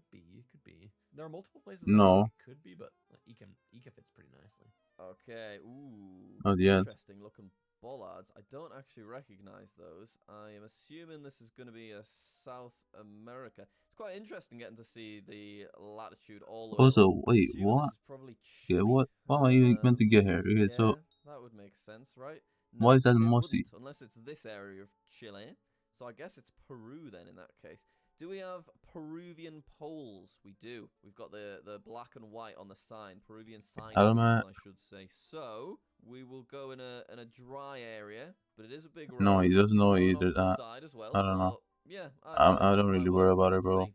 could be. There are multiple places No. I think it could be, but Ica fits pretty nicely. Okay, ooh. Oh, the end. Interesting looking bollards. I don't actually recognize those. I am assuming this is going to be a South America. It's quite interesting getting to see the latitude all the way Also, up. wait, Assuming what? This is probably Yeah, Chile. what? What are you meant to get here? Okay, Yeah, so that would make sense, right? why No, is that it mossy? wouldn't, unless it's this area of Chile. So I guess it's Peru then in that case. Do we have Peruvian poles? We do. We've got the black and white on the sign. Peruvian sign poles, I should say. So we will go in a dry area, but it is a big road. No, he doesn't know Going either off to the that. side as well, I don't know. so yeah, I this don't might really work. worry about it, Let's bro. see.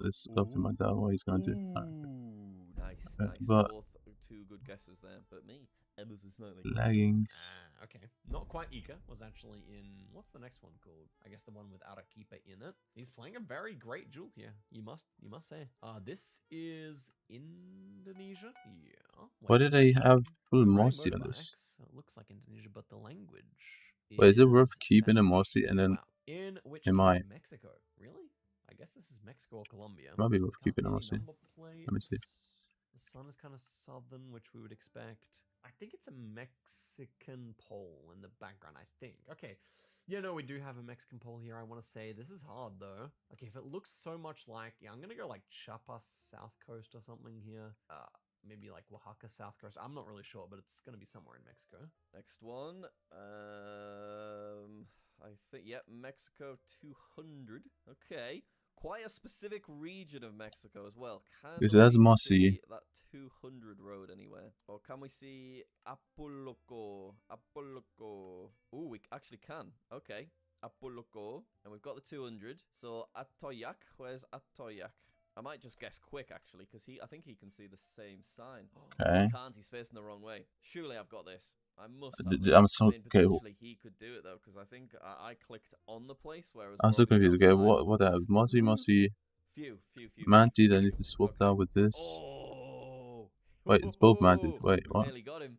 It's up to my dad what he's gonna do. Ooh, nice, nice. But Both two good guesses there, but me. Emma's is slightly leggings. Okay. Not quite Ica. Was actually in... What's the next one called? I guess the one with Arequipa in it. He's playing a very great jewel here. You must say. This is Indonesia? Yeah. Why did I have full Riding mossy on this? motorbikes. It looks like Indonesia, but the language Wait, is it worth is keeping a Spanish. mossy and then Wow. In which am I? case Mexico? Really? I guess this is Mexico or Colombia. Might be worth Can't keeping a see any mossy. number Let me see. plates. The sun is kind of southern, which we would expect. I think it's a Mexican pole in the background, I think. Okay. Yeah, no, we do have a Mexican pole here, I want to say. This is hard, though. Okay, if it looks so much like... Yeah, I'm going to go like Chiapas, South Coast or something here. maybe like Oaxaca, South Coast. I'm not really sure, but it's going to be somewhere in Mexico. Next one. I think, yep, Mexico 200. Okay. Quite a specific region of Mexico as well. Can So that's we mossy. see that 200 road anywhere? Or can we see Apoloco? Apoloco. Ooh, we actually can. Okay. Apoloco. And we've got the 200. So Atoyac. Where's Atoyac? I might just guess quick, actually, because I think he can see the same sign. Okay. He can't. He's facing the wrong way. Surely I've got this. I must have I'm this. so I mean, okay. potentially he could do it, though, because I think I clicked on the place, whereas I'm we're so obviously confused. Okay, outside. what I have? Mossy. Few. Manted. I need to swap that with this. Oh. Wait, it's both manted. Wait, We what? nearly got him.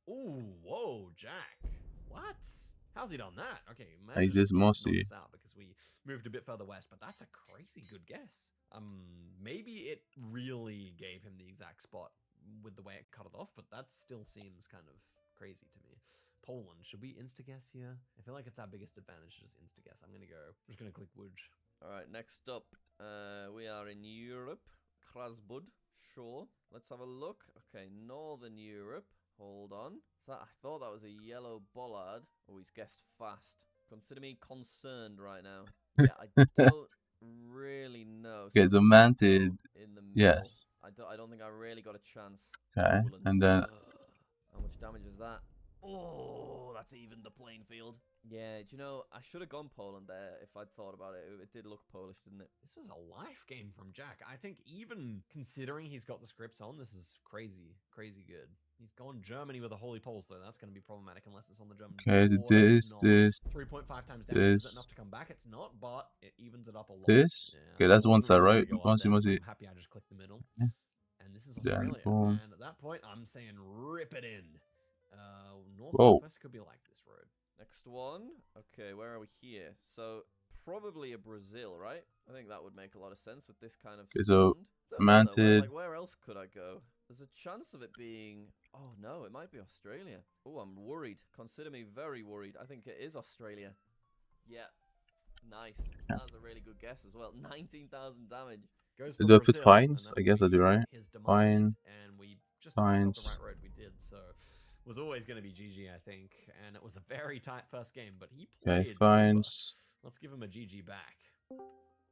Ooh, whoa, Jack. What? How's he done that? Okay, Like this mossy. this out because we moved a bit further west, but that's a crazy good guess. Maybe it really gave him the exact spot with the way it cut it off, but that still seems kind of crazy to me. Poland, should we insta-guess here? I feel like it's our biggest advantage to just insta-guess. I'm just gonna click Wuj. Alright, next up, we are in Europe. Krasbud, sure. Let's have a look. Okay, Northern Europe. Hold on. I thought that was a yellow bollard. Oh, he's guessed fast. Consider me concerned right now. Yeah, I don't really know. Okay, so manted. In the middle. Yes. I don't think I really got a chance. Okay, Poland. and then How much damage is that? Oh, that's even the playing field. Yeah, do you know, I should have gone Poland there if I'd thought about it. It did look Polish, didn't it? This was a life game from Jack. I think even considering he's got the scripts on, this is crazy good. He's gone Germany with a holy pole, so that's going to be problematic unless it's on the German okay, border. this, 3.5 times damage. Is that enough to come back? It's not, but it evens it up a lot. this. Yeah, Okay, that's one side, right? Mossy. Mossy. I'm happy I just clicked the middle. Yeah. And this is Then, Australia. boom. And at that point, I'm saying rip it in. North Whoa. Northwest could be like this road. Next one. Okay, where are we here? So, probably a Brazil, right? I think that would make a lot of sense with this kind of Okay, so stand. Don't know, though, manted. where else could I go? There's a chance of it being... Oh, no, it might be Australia. Oh, I'm worried. Consider me very worried. I think it is Australia. Yeah. Nice. That's a really good guess as well. 19,000 damage. Goes Do I for put Brazil, fines? and I guess I do, right? his demise, Fine. and we just Fines. got the right road we did, so it was always going to be GG, I think, and it was a very tight first game, but he played Okay, super. fines. Let's give him a GG back.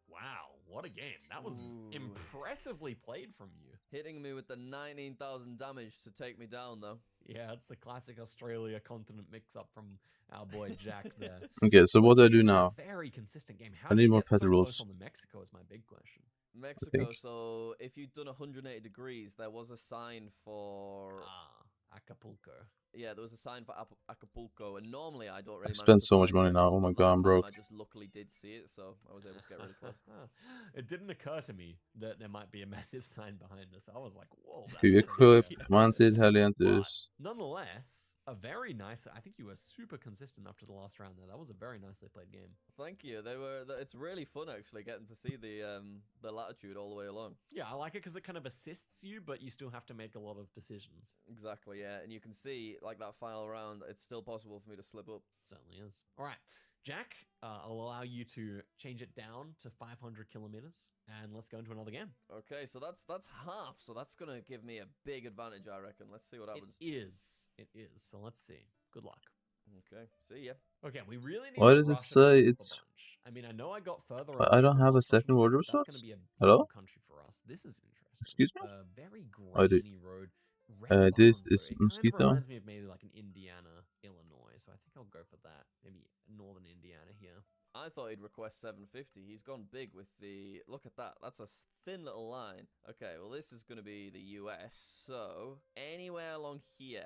Wow, what a game. That was impressively played from you. Hitting me with the 19,000 damage to take me down, though. Yeah, it's a classic Australia continent mix-up from our boy Jack there. Okay, so what do I do now? Very consistent game. How I did need you more get so petty close rules. on the Mexico is my big question. Mexico, so if you'd done 180 degrees, there was a sign for... Acapulco. Yeah, there was a sign for Acapulco, and normally I don't really I spent so much money now. Oh my god, I'm broke. I just luckily did see it, so I was able to get really close. It didn't occur to me that there might be a massive sign behind us. I was like, whoa, that's Okay, crazy. equipped, manted, Helianthus. Nonetheless, a very nice... I think you were super consistent up to the last round there. That was a very nicely played game. Thank you. It's really fun, actually, getting to see the latitude all the way along. Yeah, I like it because it kind of assists you, but you still have to make a lot of decisions. Exactly, yeah. And you can see, like, that final round, it's still possible for me to slip up. Certainly is. All right, Jack, I'll allow you to change it down to 500 kilometers, and let's go into another game. Okay, so that's half, so that's going to give me a big advantage, I reckon. Let's see what happens. It is. So let's see. Good luck. Okay, see ya. Okay, we really need Why to does it rush say up a it's... bunch. I mean, I know I got further. But I don't have a second wardrobe That's slot? going to be a Hello? big country for us. This is interesting. Excuse me? Very I do. grainy road. Red This barns, is though. It mosquito. kind of reminds me of maybe like an Indiana, Illinois. So I think I'll go for that. Maybe northern Indiana here. I thought he'd request 750. He's gone big with the... Look at that. That's a thin little line. Okay, well, this is going to be the US. So, anywhere along here.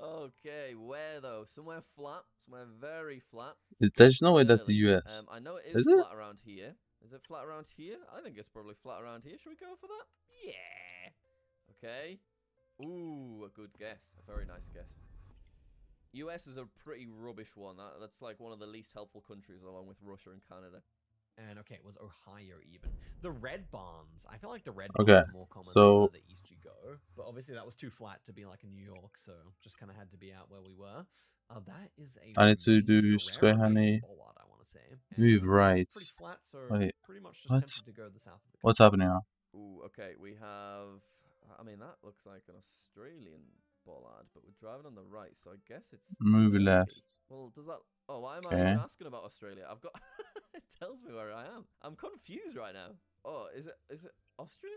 Okay, where, though? Somewhere flat. Somewhere very flat. There's no way that's the US. I know it Is is it? flat around here. Is it flat around here? I think it's probably flat around here. Should we go for that? Yeah. Okay. Ooh, a good guess. A very nice guess. US is a pretty rubbish one. That's like one of the least helpful countries along with Russia and Canada. And okay, it was Ohio even. The red barns. I feel like the red Okay, barns are more common so- the east you go. But obviously that was too flat to be like in New York, so just kind of had to be out where we were. That is a... I need to do Guerrero square honey. bollard, I want to say. Move And right. Pretty flat, so Wait, pretty much just what? tempted to go the south of the What's happening now? Ooh, okay, we have... I mean, that looks like an Australian bollard, but we're driving on the right, so I guess it's... Move Turkey. left. Well, does that... Oh, why am I Okay. even asking about Australia? I've got... It tells me where I am. I'm confused right now. Oh, is it Austria?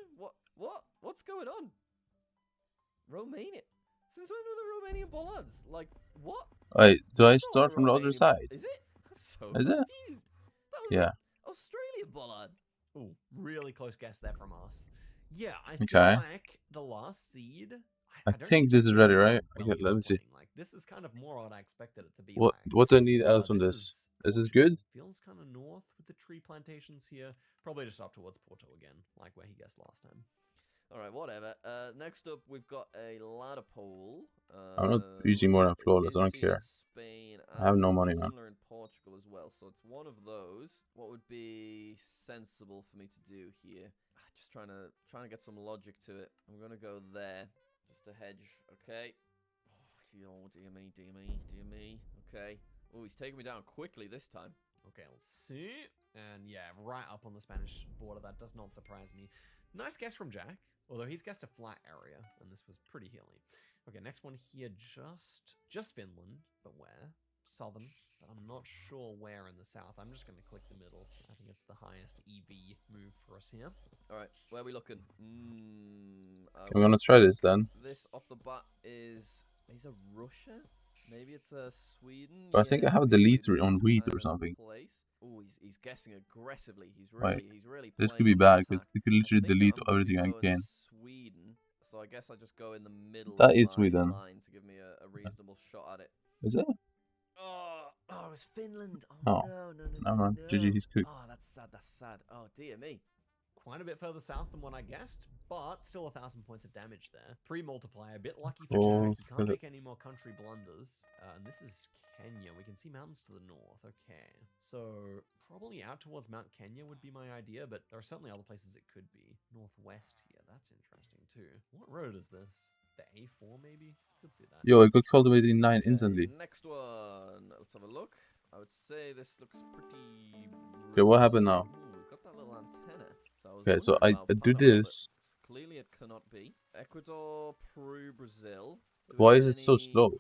What's going on? Romania? Since when were the Romanian bollards? Like, what? Wait, do I That's not start a from the other Romanian- side? Is it? I'm so Is it? confused. That was Yeah. an Australian bollard. Ooh, really close guess there from us. Yeah, I Okay. feel like the last seed. I don't think Jack this is ready, realized how right? well Okay, he let me was see. playing. Like, this is kind of more what I expected it to be What like. what do I need else on this? Is this good? Feels kind of north with the tree plantations here. Probably just up towards Porto again, like where he guessed last time. Alright, whatever. Next up, we've got a ladder pole. I'm not using more than flawless. I don't Seen in care. Spain I have no and money, man. Similar in Portugal as well. So it's one of those. What would be sensible for me to do here? Just trying to get some logic to it. I'm gonna go there, just to hedge. Okay. Oh, dear me. Okay. Oh, he's taking me down quickly this time. Okay, let's see. And yeah, right up on the Spanish border. That does not surprise me. Nice guess from Jack, although he's guessed a flat area, and this was pretty hilly. Okay, next one here, just Finland, but where? Southern, but I'm not sure where in the south. I'm just going to click the middle. I think it's the highest EV move for us here. All right, where are we looking? I'm gonna try this then. This off the bat is a Russia? Maybe it's a Sweden. But I think I have a deleter on wheat or something. Oh, he's guessing aggressively. He's Wait, really. this could be bad because you could literally delete everything I can. Sweden. So I guess I just go in the middle. That of is my Sweden. line to give me a reasonable shot at it. Is it? Oh, it was Finland. Oh, No. man. GG, he's cooked. Oh, that's sad. Oh, dear me. Quite a bit further south than what I guessed, but still 1,000 points of damage there. Pre-multiplier, a bit lucky for Jack. He can't make any more country blunders. And this is Kenya. We can see mountains to the north. Okay. So probably out towards Mount Kenya would be my idea, but there are certainly other places it could be. Northwest here. That's interesting too. What road is this? The A4 maybe? Could see that. Yo, I got cultivated in 9 instantly. Next one. Let's have a look. I would say this looks pretty... Okay, what happened now? Ooh, we've got that little antenna. Okay, so I do this. Clearly it cannot be. Ecuador, Peru, Brazil. Why is it so slow?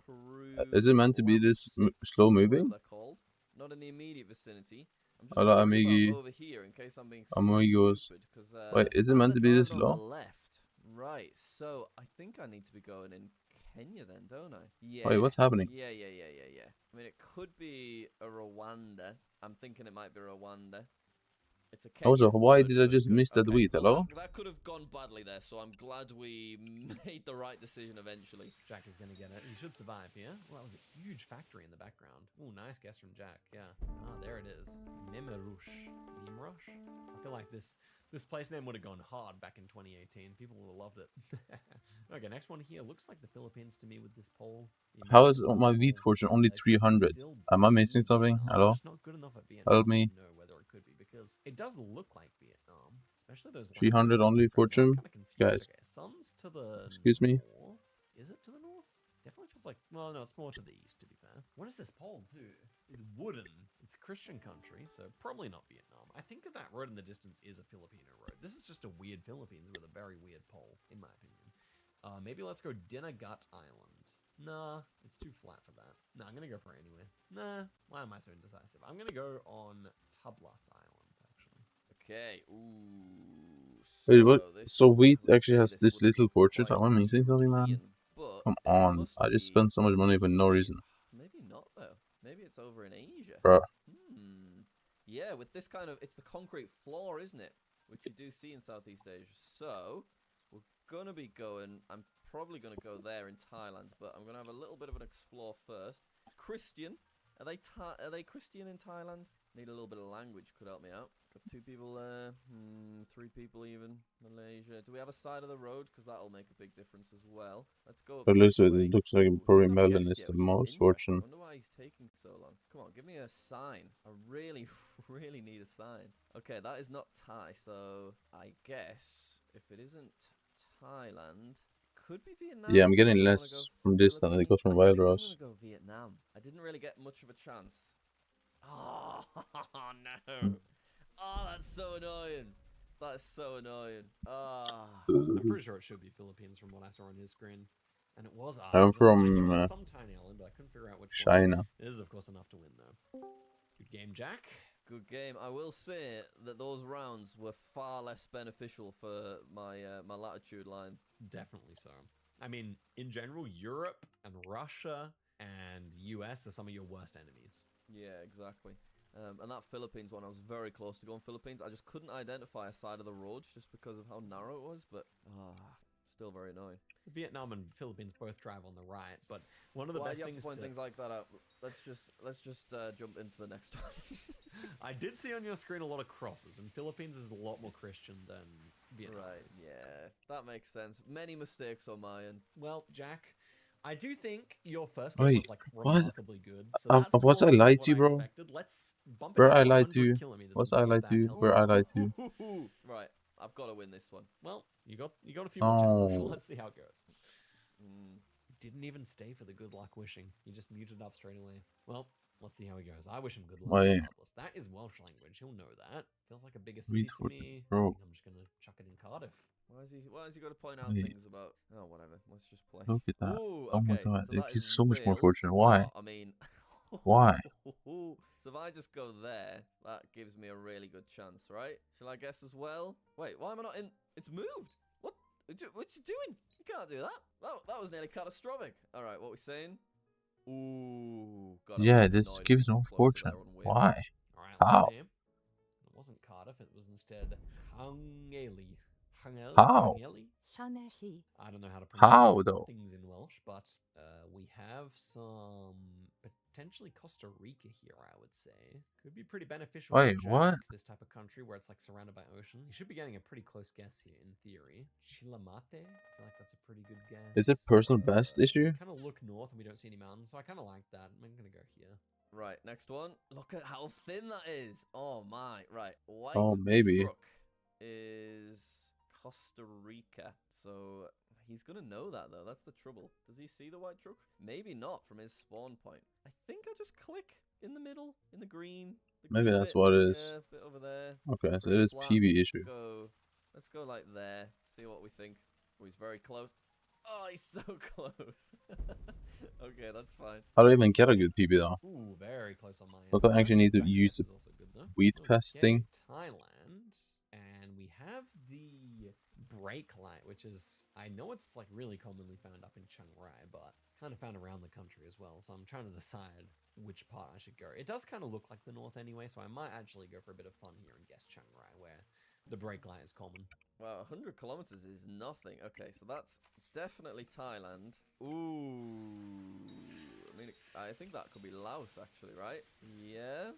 Is it meant to be this slow moving? They're called. Not in the immediate vicinity. I'm just Hola, worried amigi. about over here in case I'm being Amigos. stupid, 'cause, Wait, is it meant to be this on the slow? left. Right, so I think I need to be going in Kenya then, don't I? Yeah. Wait, what's happening? Yeah. I mean, it could be a Rwanda. I'm thinking it might be Rwanda. It's a Kenya. Also, why did I just miss that Okay, wheat? well, Hello? that could have gone badly there, so I'm glad we made the right decision eventually. Jack is going to get it. He should survive here. Well, that was a huge factory in the background. Ooh, nice guess from Jack. Yeah. Ah, there it is. Nimrush. I feel like this place name would have gone hard back in 2018. People would have loved it. Okay, next one here. Looks like the Philippines to me with this poll. How is my wheat fortune only 300? Am I missing something? Hello? It's not good enough at Vietnam. Help me. Know whether it could be because it does look like Vietnam, especially those 300 only fortune? Guys, Okay, sun's to the excuse me? north. Is it to the north? Definitely feels like, well, no, it's more to the east, to be fair. What is this pole, too? It's wooden. It's a Christian country, so probably not Vietnam. I think that road in the distance is a Filipino road. This is just a weird Philippines with a very weird pole, in my opinion. Maybe let's go Dinagat Island. Nah, it's too flat for that. Nah, I'm gonna go for it anyway. Nah, why am I so indecisive? I'm gonna go on Tablas Island, actually. Okay, ooh. Wait, what? So wheat actually has this little fortune? Am I missing something, man? Come on, I just spent so much money for no reason. Maybe not, though. Maybe it's over in Asia. Bruh. Yeah, with this kind of... It's the concrete floor, isn't it? Which you do see in Southeast Asia. So, we're going to be going... I'm probably going to go there in Thailand, but I'm going to have a little bit of an explore first. Christian. Are they Christian in Thailand? Need a little bit of language, could help me out. Got 2 people there, 3 people even. Malaysia. Do we have a side of the road? Because that'll make a big difference as well. Let's go. But it looks like probably Melon is the most fortune. I wonder why he's taking so long. Come on, give me a sign. I really, really need a sign. Okay, that is not Thai, so I guess if it isn't Thailand, could be Vietnam. Yeah, I'm getting less from this than I got from Wild Rose. I'm gonna go Vietnam. I didn't really get much of a chance. Oh no! Oh, that's so annoying. That is so annoying. Ah. I'm pretty sure it should be Philippines from what I saw on his screen. And it was ours. I'm I knew it from was some tiny island, but I couldn't figure out which China. one. It is, of course, enough to win, though. Good game, Jack. Good game. I will say that those rounds were far less beneficial for my my latitude line. Definitely so. I mean, in general, Europe and Russia and US are some of your worst enemies. Yeah, exactly. And that Philippines one, I was very close to going Philippines. I just couldn't identify a side of the road just because of how narrow it was, but still very annoying. Vietnam and Philippines both drive on the right, but one of the best you things have to point things like that out. Let's just jump into the next one. I did see on your screen a lot of crosses, and Philippines is a lot more Christian than Vietnam Right, is. yeah, that makes sense. Many mistakes on my end. Well, Jack, I do think your first game Wait, was like what? remarkably good. So that's Was I more lied what to you, I bro? expected. Let's bump it Where up I to lied to 100 you? kilometers Was and I see if lied that to you? helps. Where I lied to you? Right, I've got to win this one. Well, you got a few more chances. Oh. Let's see how it goes. Didn't even stay for the good luck wishing. He just muted up straight away. Well, let's see how he goes. I wish him good luck Wait. regardless. That is Welsh language. He'll know that. Feels like a bigger city to me. Bro. I'm just gonna chuck it in Cardiff. Why is he got to point out Wait. things about? Oh, whatever. Let's just play. Look at that. Ooh, Oh my okay. god, So that it's is so much more Wales. fortunate. Why? Oh, I mean, Why? So if I just go there, that gives me a really good chance, right? Shall I guess as well? Wait, why am I not in? It's moved. What? What's it doing? You can't do that. That was nearly catastrophic. All right, what we saying? Ooh, God, I'm Yeah, really this annoyed gives if I'm no closer fortune. there on Wales. Why? All right, How? let's see. It wasn't Cardiff. It was instead Hungeli. How? I don't know how to pronounce How, though? things in Welsh, but we have some potentially Costa Rica here, I would say. Could be pretty beneficial Wait, for Jack, what? this type of country where it's like surrounded by ocean. You should be getting a pretty close guess here in theory. Chilamate? I feel like that's a pretty good guess. Is it personal best issue? Kind of look north and we don't see any mountains, so I kind of like that. I'm going to go here. Right, next one. Look at how thin that is. Oh my. Right, White Oh, maybe. Crook is Costa Rica. So he's gonna know that though. That's the trouble. Does he see the white truck? Maybe not from his spawn point. I think I just click in the middle, in the green. Maybe green that's bit. what it is. Yeah, bit over there. Okay, so Pretty it is flat. PV issue. Let's go like there. See what we think. Oh, he's very close. Oh, he's so close. Okay, that's fine. How do I even get a good PV though? Ooh, very close on my end. Don't I actually need to use the wheat pest thing? Thailand, and we have the brake light, which is, I know it's like really commonly found up in Chiang Rai, but it's kind of found around the country as well, so I'm trying to decide which part I should go. It does kind of look like the north anyway, so I might actually go for a bit of fun here and guess Chiang Rai, where the brake light is common. Wow, 100 kilometers is nothing. Okay, so that's definitely Thailand. Ooh. I mean, I think that could be Laos, actually, right? Yeah?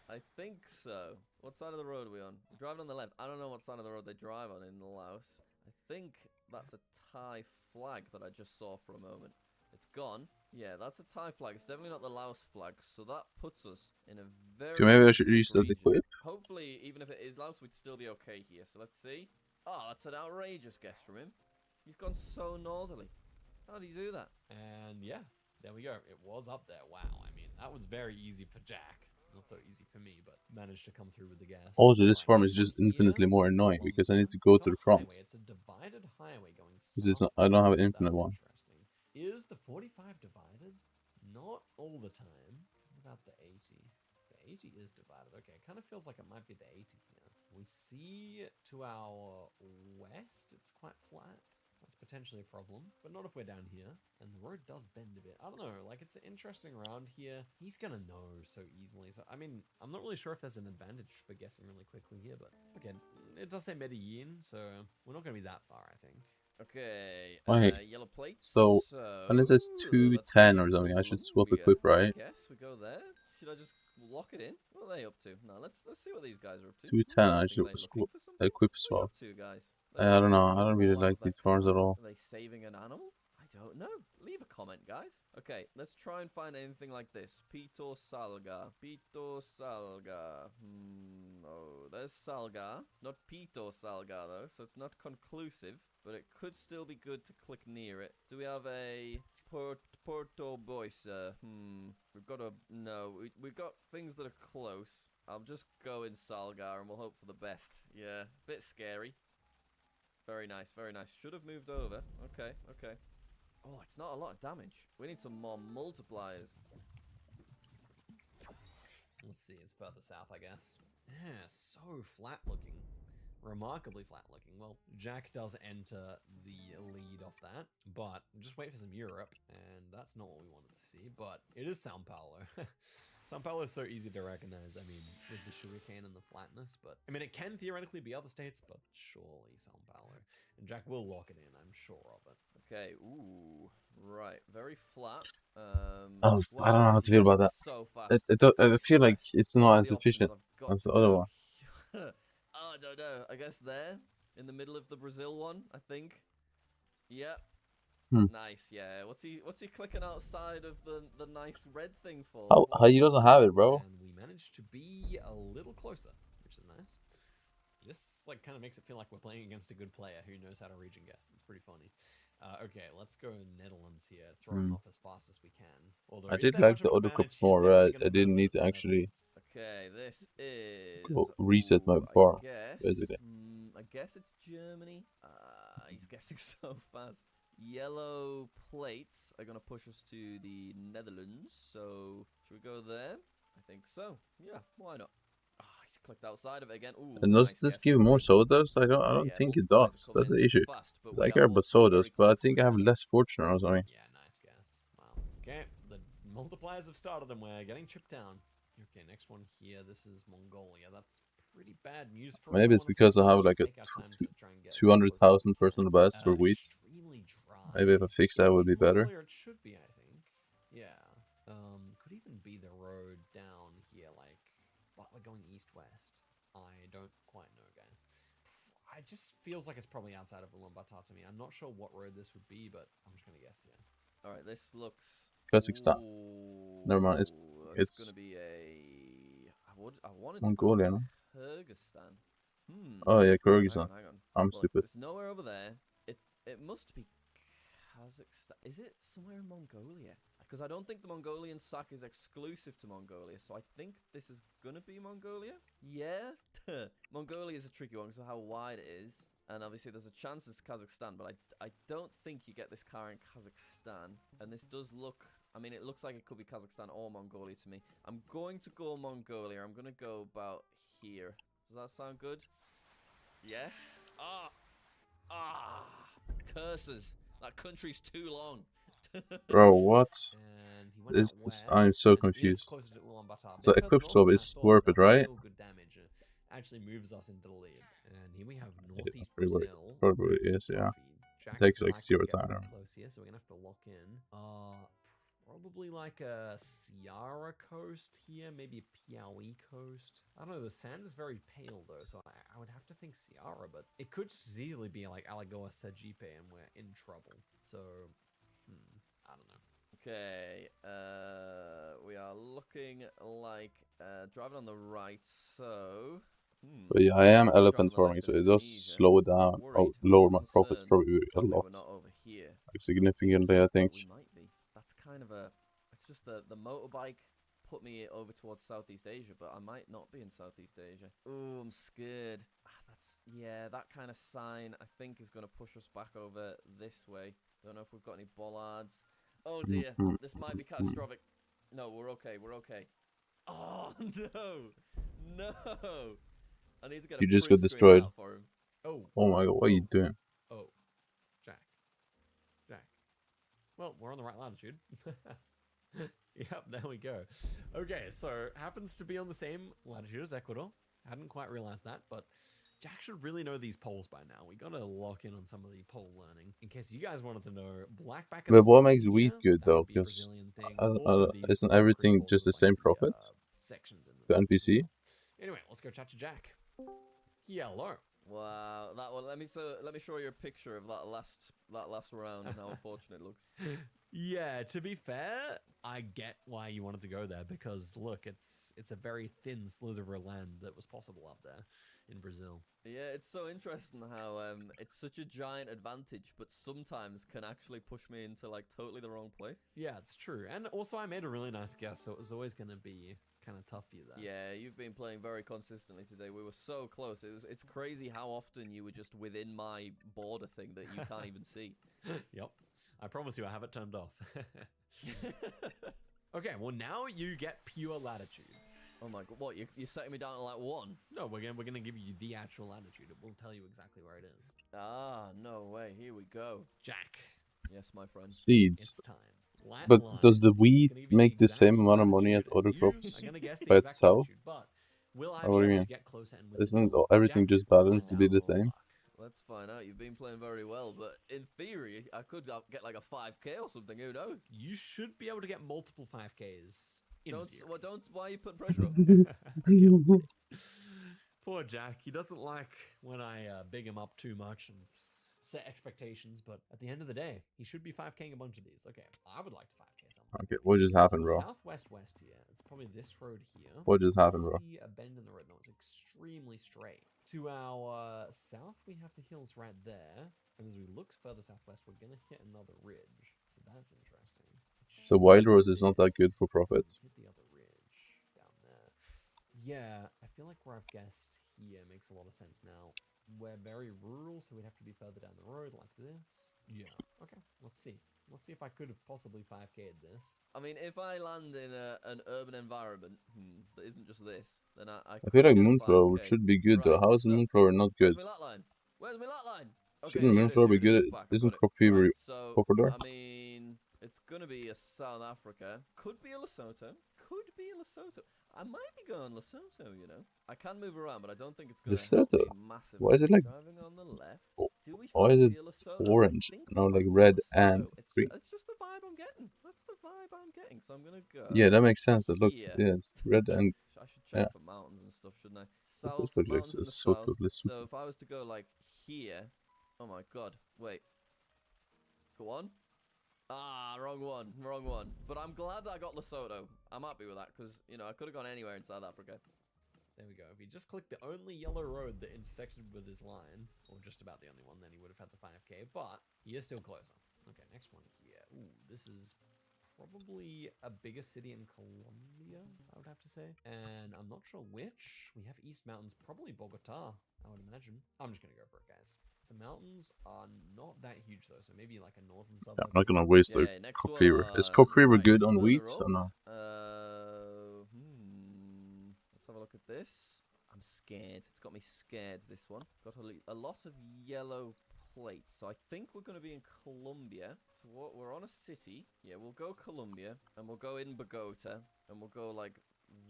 I think so. What side of the road are we on? We're driving on the left. I don't know what side of the road they drive on in Laos. I think that's a Thai flag that I just saw for a moment. It's gone. Yeah, that's a Thai flag. It's definitely not the Laos flag. So that puts us in a very... Okay, maybe I should safe use that region. equip. Hopefully, even if it is Laos, we'd still be okay here. So let's see. Oh, that's an outrageous guess from him. You've gone so northerly. How do you do that? And yeah, there we go. It was up there. Wow, I mean, that was very easy for Jack. Not so easy for me, but managed to come through with the gas. Also, this farm is just infinitely more annoying because I need to go to the front. It's a divided highway going Because I don't have an infinite That's one. interesting. Is the 45 divided? Not all the time. What about the 80? The 80 is divided. Okay, it kind of feels like it might be the 80 here. We see to our west, it's quite flat. That's potentially a problem, but not if we're down here. And the road does bend a bit. I don't know, like it's an interesting round here. He's gonna know so easily. So, I mean, I'm not really sure if there's an advantage for guessing really quickly here, but again, it does say Medellin, so we're not gonna be that far, I think. Okay, Wait, yellow plates. so when it says that's 210 or something, I should swap equip, right? Yes, we go there. Should I just lock it in? What are they up to? No, let's see what these guys are up to. 210, I Interesting should late looking for something. equip What are you swap. up to, guys? I don't know, I don't really like these farms at all. Are they saving an animal? I don't know. Leave a comment, guys. Okay, let's try and find anything like this. Pito Salga. Pito Salga. Oh, there's Salgar. Not Pito Salgar, though, so it's not conclusive, but it could still be good to click near it. Do we have a Porto Boisa? We've got a... No, we've got things that are close. I'll just go in Salgar and we'll hope for the best. Yeah, bit scary. Very nice, very nice. Should have moved over. Okay, okay. Oh, it's not a lot of damage. We need some more multipliers. Let's see, it's further south, I guess. Yeah, so flat looking. Remarkably flat looking. Well, Jack does enter the lead off that, but just wait for some Europe, and that's not what we wanted to see, but it is Sao Paulo. Sao Paulo is so easy to recognize, I mean, with the sugarcane and the flatness, but, I mean, it can theoretically be other states, but surely Sao Paulo. And Jack will lock it in, I'm sure of it. Okay, ooh, right, very flat. I don't know how to feel about that. So fast. I feel like it's not as efficient as the other one. Oh, I don't know. I guess there, in the middle of the Brazil one, I think. Yep. Nice, yeah. What's he clicking outside of the nice red thing for? How he doesn't have it, bro? And we managed to be a little closer, which is nice. This like kind of makes it feel like we're playing against a good player who knows how to region guess. It's pretty funny. Okay, let's go Netherlands here. Throw them off as fast as we can. Although I did like the other cups more, right? I didn't need to actually Okay, this is reset my bar, guess. basically. I guess it's Germany. He's guessing so fast. Yellow plates are gonna push us to the Netherlands. So should we go there? I think so. Yeah, why not? He's clicked outside of it again. Ooh, And does nice this guess. give more sowdust? I don't think it does. That's the issue. I care about sowdust, but I think I have less fortune or something. Yeah, nice guess. Wow. Okay, the multipliers have started and we're getting chipped down. Okay, next one here. This is Mongolia. That's pretty bad news for us. Maybe it's because I have like a 200,000 personal best for wheat. Maybe if I fix that, would be better. It should be, I think. Yeah. Could even be the road down here, like, but we're going east-west. I don't quite know, guys. It just feels like it's probably outside of Ulaanbaatar to me. I'm not sure what road this would be, but I'm just gonna guess here. All right, this looks. Kazakhstan. Never mind. It's gonna be a. I wanted Mongolia, to no? Kyrgyzstan. Oh yeah, Kyrgyzstan. Hang on. I'm Look, stupid. It's nowhere over there. It must be Kazakhstan. Is it somewhere in Mongolia? Because I don't think the Mongolian sack is exclusive to Mongolia, so I think this is gonna be Mongolia. Yeah, Mongolia is a tricky one because of how wide it is, and obviously there's a chance it's Kazakhstan, but I don't think you get this car in Kazakhstan. And this does look. I mean, it looks like it could be Kazakhstan or Mongolia to me. I'm going to go Mongolia. I'm gonna go about here. Does that sound good? Yes. Curses. That country's too long. Bro, what? And he went This out west, I'm so and it is confused. closer to Ulaanbaatar. So Bit further equip north swap than I is thought, worth but it, that's right? still good damage. It actually moves us into the lead. And here we have northeast Probably Brazil. is, yeah. Jack's Takes like likely 0 to get time pretty now. close here, so we're gonna have to lock in. Probably like a Ceará coast here, maybe a Piauí coast. I don't know, the sand is very pale though, so I would have to think Ceará, but it could just as easily be like Alagoas, Sergipe, and we're in trouble. So, I don't know. Okay, we are looking like driving on the right, so. But yeah, I am elephant farming, so it does slow it down or lower my profits probably a lot. We're not over here. Like significantly, I think. We might be. That's kind of a. It's just the motorbike put me over towards Southeast Asia, but I might not be in Southeast Asia. Ooh, I'm scared. That kind of sign I think is going to push us back over this way. Don't know if we've got any bollards. Oh dear, this might be catastrophic. No, we're okay. We're okay. Oh no. I need to get. You just got destroyed. For him. Oh my god, what are you doing? Oh, Jack. Well, we're on the right latitude. Yep, there we go. Okay, so happens to be on the same latitude as Ecuador. Hadn't quite realized that, but Jack should really know these poles by now. We gotta lock in on some of the pole learning. In case you guys wanted to know, blackback. But what makes wheat good though? Because isn't everything just the same profit? Sections in The NPC? Anyway, let's go chat to Jack. Hello. Wow, that one. Let me show you a picture of that last round and how unfortunate it looks. Yeah, to be fair, I get why you wanted to go there because look, it's a very thin slither of land that was possible up there in Brazil. Yeah, it's so interesting how it's such a giant advantage, but sometimes can actually push me into like totally the wrong place. Yeah, it's true. And also I made a really nice guess, so it was always going to be kind of tough for you there. Yeah, you've been playing very consistently today. We were so close. It's crazy how often you were just within my border thing that you can't even see. Yep. I promise you I have it turned off. Okay, well now you get pure latitude. Oh my god, what, you're setting me down at like 1? No, we're gonna give you the actual latitude. It will tell you exactly where it is. Ah, no way. Here we go. Jack. Yes, my friend. Seeds. It's time. But does the wheat make the same amount of money as other crops by itself? But will I Or what do you mean? Isn't everything just balanced to be the same? Let's find out. You've been playing very well, but in theory, I could get like a 5k or something. Who knows? You should be able to get multiple 5Ks. Why are you putting pressure on? Poor Jack. He doesn't like when I big him up too much and set expectations, but at the end of the day, he should be 5King a bunch of these. Okay, I would like to 5K something. Okay, what just happened, bro? Southwest here. It's probably this road here. What just happened, bro? See a bend in the road. No, it's extremely straight. To our south, we have the hills right there. And as we look further southwest, we're going to hit another ridge. So that's interesting. So Wild Rose is not that good for profit. Hit the other ridge down there. Yeah, I feel like where I've guessed here makes a lot of sense now. We're very rural, so we'd have to be further down the road like this. Yeah. Okay, let's see. Let's see if I could have possibly 5K'd this. I mean, if I land in an urban environment that isn't just this, then I feel like Moonflower should be good though. How is Moonflower not good? Where's my lat line? Where's my lat line? Okay, Shouldn't Moonflower be good? Isn't Crop Fever popular? I mean, it's gonna be a South Africa. Could be a Lesotho. Could be a Lesotho. I might be going Lesotho, you know. I can move around, but I don't think it's gonna Lesotho? be massive. Why is it like... Driving on the left. Why is it orange? No, like red and green. It's just the vibe I'm getting. That's the vibe I'm getting. So I'm gonna go. Yeah, that makes sense. Look, here. yeah, it's red and... I should check for mountains and stuff, shouldn't I? That South, does look like mountains in the Lesotho, south. Lesotho. So if I was to go like here... Oh my god, wait. Go on. Ah, wrong one. But I'm glad I got Lesotho. I'm happy with that, because, you know, I could have gone anywhere in South Africa. There we go. If he just clicked the only yellow road that intersected with his line, or just about the only one, then he would have had the 5K, but he is still closer. Okay, next one here. Ooh, this is probably a bigger city in Colombia, I would have to say. And I'm not sure which. We have East Mountains, probably Bogota, I would imagine. I'm just going to go for it, guys. The mountains are not that huge, though, so maybe like a northern suburb. Yeah, I'm not gonna waste the Crop Fever. Is Crop Fever good on wheat or no? Let's have a look at this. I'm scared. It's got me scared, this one. Got a lot of yellow plates. So I think we're going to be in Colombia. So we're on a city. Yeah, we'll go Colombia. And we'll go in Bogota. And we'll go like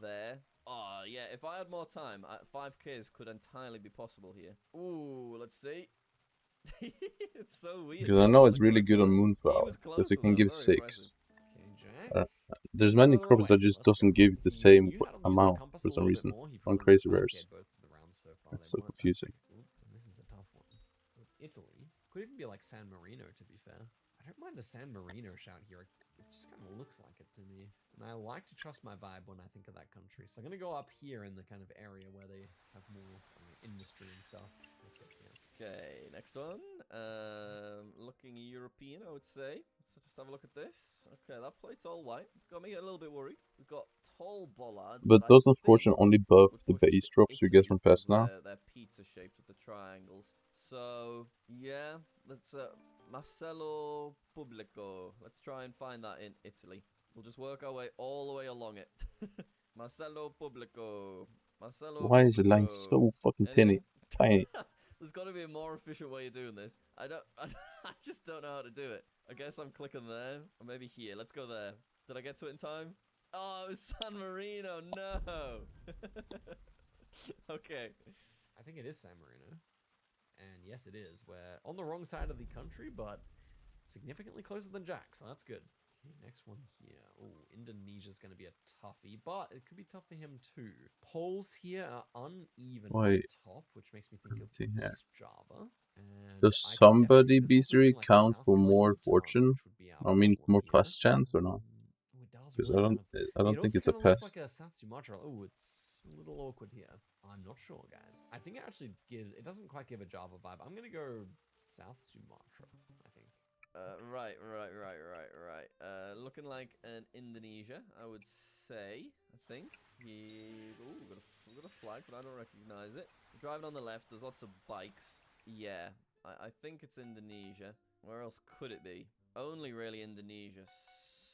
there. Oh, yeah. If I had more time, 5Ks could entirely be possible here. Ooh, let's see. It's so weird. Because I know it's really good on Moonflower. Because it can give 6. There's many crops that just doesn't give the same amount for some reason on crazy rares. It's so confusing. This is a tough one. It's Italy. Could even be like San Marino, to be fair. I don't mind a San Marino shout here. It just kind of looks like it to me. And I like to trust my vibe when I think of that country. So I'm going to go up here in the kind of area where they have more industry and stuff. Let's guess here. Okay, next one. Looking European, I would say. So just have a look at this. Okay, that plate's all white. It's got me a little bit worried. We've got tall bollards. But doesn't Fortune only buff the base drops you get from Pest now? They're pizza shaped with the triangles. So, yeah, let's Marcello Pubblico. Let's try and find that in Italy. We'll just work our way all the way along it. Marcello Pubblico. Marcello Why is the line so fucking tiny? There's got to be a more efficient way of doing this. I just don't know how to do it. I guess I'm clicking there, or maybe here. Let's go there. Did I get to it in time? Oh, it was San Marino. No. Okay. I think it is San Marino. And yes, it is. We're on the wrong side of the country, but significantly closer than Jack, so that's good. Next one here. Oh, Indonesia's going to be a toughie, but it could be tough for him too. Polls here are uneven Why? at the top, which makes me think it Let's see would be here. West Java. And Does I could definitely somebody see this also B3 being like a count South for more Kalimantan, fortune? which would be our I mean, problem more here. plus chance or not? Oh, it does Because really I kind don't it think also it's a kind of looks pest. like a South Sumatra. Oh, it's a little awkward here. I'm not sure, guys. I think it actually gives. It doesn't quite give a Java vibe. I'm gonna go South Sumatra. I think. Right. Looking like an Indonesia, I would say. I think. Ooh, we've got a flag, but I don't recognize it. Driving on the left, there's lots of bikes. Yeah, I think it's Indonesia. Where else could it be? Only really Indonesia.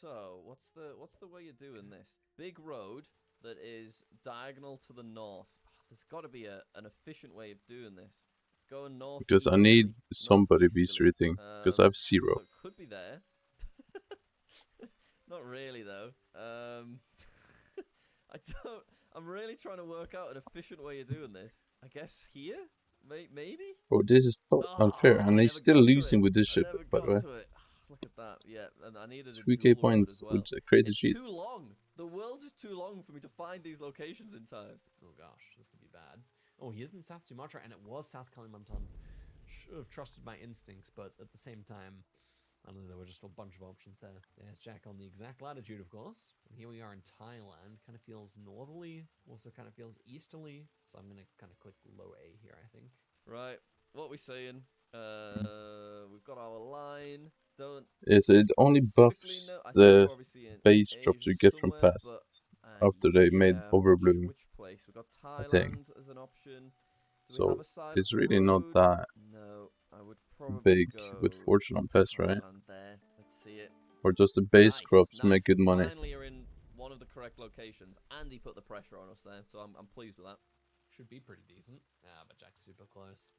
So, what's the way you're doing this? Big road that is diagonal to the north. There's got to be an efficient way of doing this. It's going north. Because I need somebody B3 thing. Because I have 0. So it could be there. Not really though. I'm really trying to work out an efficient way of doing this. I guess here? Maybe? Bro, this is so unfair. And he's still losing with this ship, by the way. Look at that. Yeah, and I needed a 3k dual road points as well. with crazy It's cheats. too long. The world is too long for me to find these locations in time. Oh gosh, this could be bad. Oh, he is in South Sumatra, and it was South Kalimantan. Should have trusted my instincts, but at the same time, I don't know, there were just a bunch of options there. There's Jack on the exact latitude, of course. And here we are in Thailand. Kind of feels northerly, also kind of feels easterly. So I'm going to kind of click low A here, I think. Right, what we saying? We've got our line. It only buffs the base drops you get from past after they made overbloom. Which place? We've got I Thailand think. as an option. So it's really not that No, I would probably big go with fortune on pest, right? around there. Let's see it. Or does the base crops make good money? Finally, you're in one of the correct locations, and he put the pressure on us there, so I'm pleased with that. Should be pretty decent. Ah, but Jack's super close.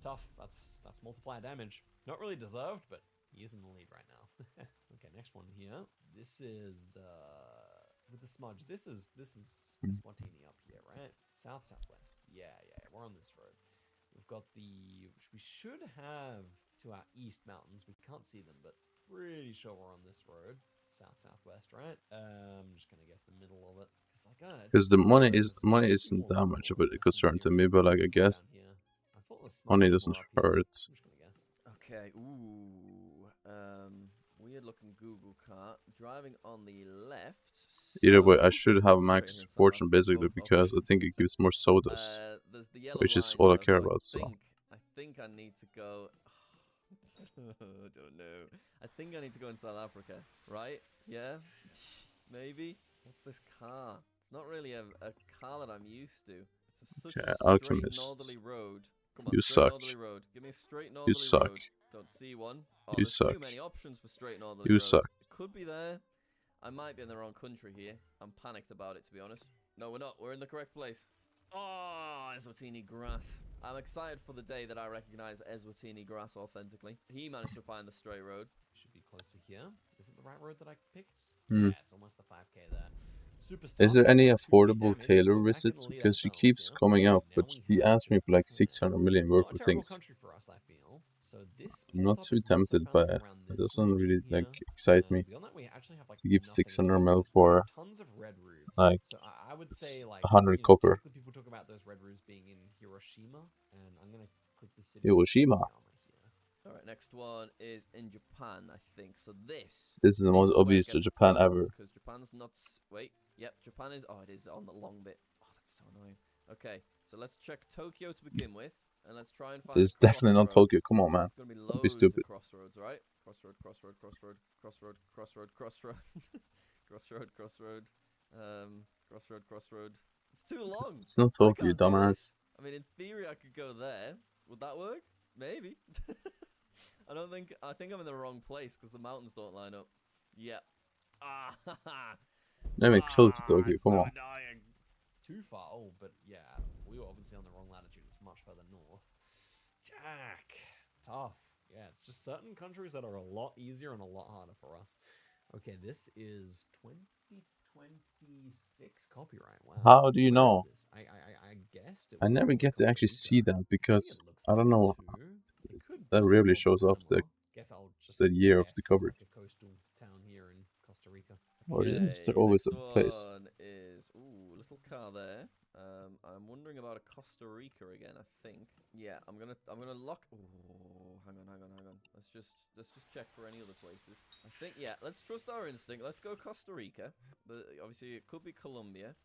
Tough. That's multiplier damage. Not really deserved, but he is in the lead right now. Okay, next one here. This is with the smudge. This is Eswatini up here, right? Southwest. Yeah, we're on this road. We've got which we should have to our east mountains. We can't see them, but pretty sure we're on this road. Southwest, right? I'm just gonna guess the middle of it. Because the money isn't that much of a concern to me, but like I guess money doesn't hurt. Okay, ooh, weird looking Google cart, driving on the left. Either way, I should have max fortune basically because I think it gives more sowdust, which is all I care about. So I think I need to go. I don't know. I think I need to go in South Africa, right? Yeah, maybe. What's this car? It's not really a car that I'm used to. It's such a straight northerly road. Come on, you straight suck. northerly road. Give me a straight northerly You suck. road. Don't see one. Oh, You there's suck. too many options for straight northerly You roads. suck. It could be there. I might be in the wrong country here. I'm panicked about it, to be honest. No, we're not. We're in the correct place. Oh, Eswatini grass. I'm excited for the day that I recognize Eswatini grass authentically. He managed to find the straight road. Should be closer here. Is it the right road that I picked? Hmm. Yeah, it's almost the 5k there. Is there any affordable Taylor visits? Because she keeps coming up, but she asked me for like 600 million worth of things. I'm not too tempted by it. It doesn't really like excite me. She gives 600 mil for like 100 copper. People talk about those red roofs being in Hiroshima, and I'm gonna click the city. Hiroshima. Alright, next one is in Japan, I think. So this is the most obvious to Japan ever. Because Japan's not... Wait, yep, Japan is... Oh, it is on the long bit. Oh, that's so annoying. Okay, so let's check Tokyo to begin with. And let's try and find It's definitely not Tokyo, come on man. There's gonna be Don't loads be stupid. of crossroads, right? Crossroad. Crossroad. It's too long. It's not Tokyo, you dumbass. I mean, in theory, I could go there. Would that work? Maybe. I think I'm in the wrong place because the mountains don't line up. Yeah. Ah, Not even close to Tokyo, come on. Too far. Oh, but yeah, we were obviously on the wrong latitude. It's much further north. Jack. Tough. Yeah, it's just certain countries that are a lot easier and a lot harder for us. Okay, this is 2026 copyright. Wow. How do you know? I guessed it was I never get to actually see that because I don't know. That rarely shows up the year of the coverage. Like a coastal town here in Origins, they're always next a place. one is little car there. I'm wondering about a Costa Rica again. I think. Yeah, I'm gonna lock. Oh, hang on. Let's just check for any other places. I think let's trust our instinct. Let's go Costa Rica. But obviously it could be Colombia.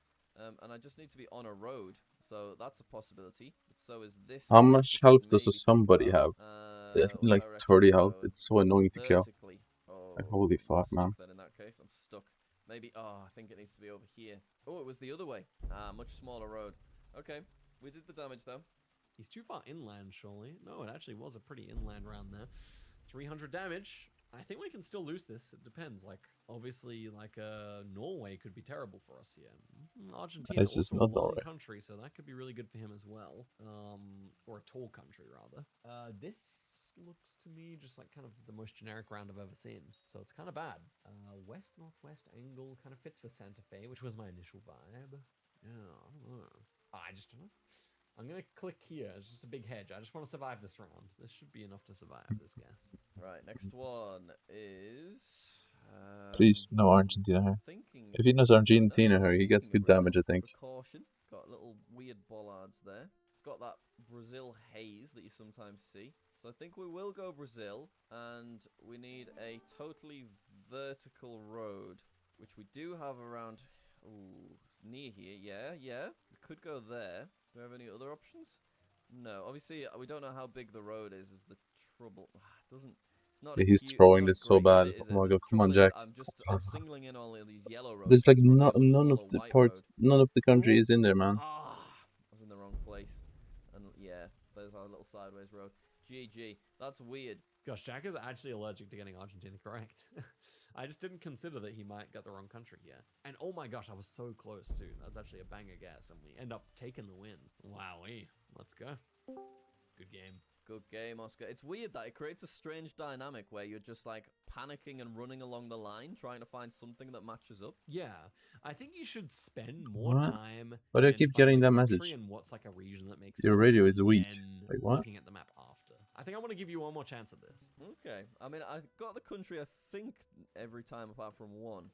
And I just need to be on a road, so that's a possibility. But so is this. How much health does somebody have? Like 30 health. It's so annoying to kill. Like, holy fuck, man. Then in that case, I'm stuck. Maybe. Oh, I think it needs to be over here. Oh, it was the other way. Much smaller road. Okay, we did the damage though. He's too far inland, surely. No, it actually was a pretty inland round there. 300 damage. I think we can still lose this. It depends. Like, obviously, Norway could be terrible for us here. Argentina is also a long country, so that could be really good for him as well. Or a tall country, rather. This looks to me just like kind of the most generic round I've ever seen. So it's kind of bad. West-northwest angle kind of fits for Santa Fe, which was my initial vibe. Yeah, I don't know. I just don't know. I'm going to click here. It's just a big hedge. I just want to survive this round. This should be enough to survive this guess. Right, next one is... Please, no Argentina here. If he knows Argentina here, he gets good damage, I think. Precaution. Got little weird bollards there. It's got that Brazil haze that you sometimes see. So I think we will go Brazil, and we need a totally vertical road, which we do have around... Ooh, near here. Yeah. We could go there. Do we have any other options? No. Obviously, we don't know how big the road is the trouble. It doesn't... It's not He's throwing this so bad. Oh my god, come on, Jack. I'm singling in all of these yellow roads. There's like none of the country is in there, man. I was in the wrong place. And yeah, there's our little sideways road. GG. That's weird. Gosh, Jack is actually allergic to getting Argentina correct. I just didn't consider that he might get the wrong country here. And oh my gosh, I was so close too. That's actually a banger guess, and we end up taking the win. Wowee. Let's go. Good game. Good game, Oscar. It's weird that it creates a strange dynamic where you're just like panicking and running along the line, trying to find something that matches up. Yeah, I think you should spend more time. Why do I keep getting that message? And what's like a region that makes your radio is weak. Like what? Looking at the map after. I think I want to give you one more chance at this. Okay. I mean, I got the country, I think, every time apart from one.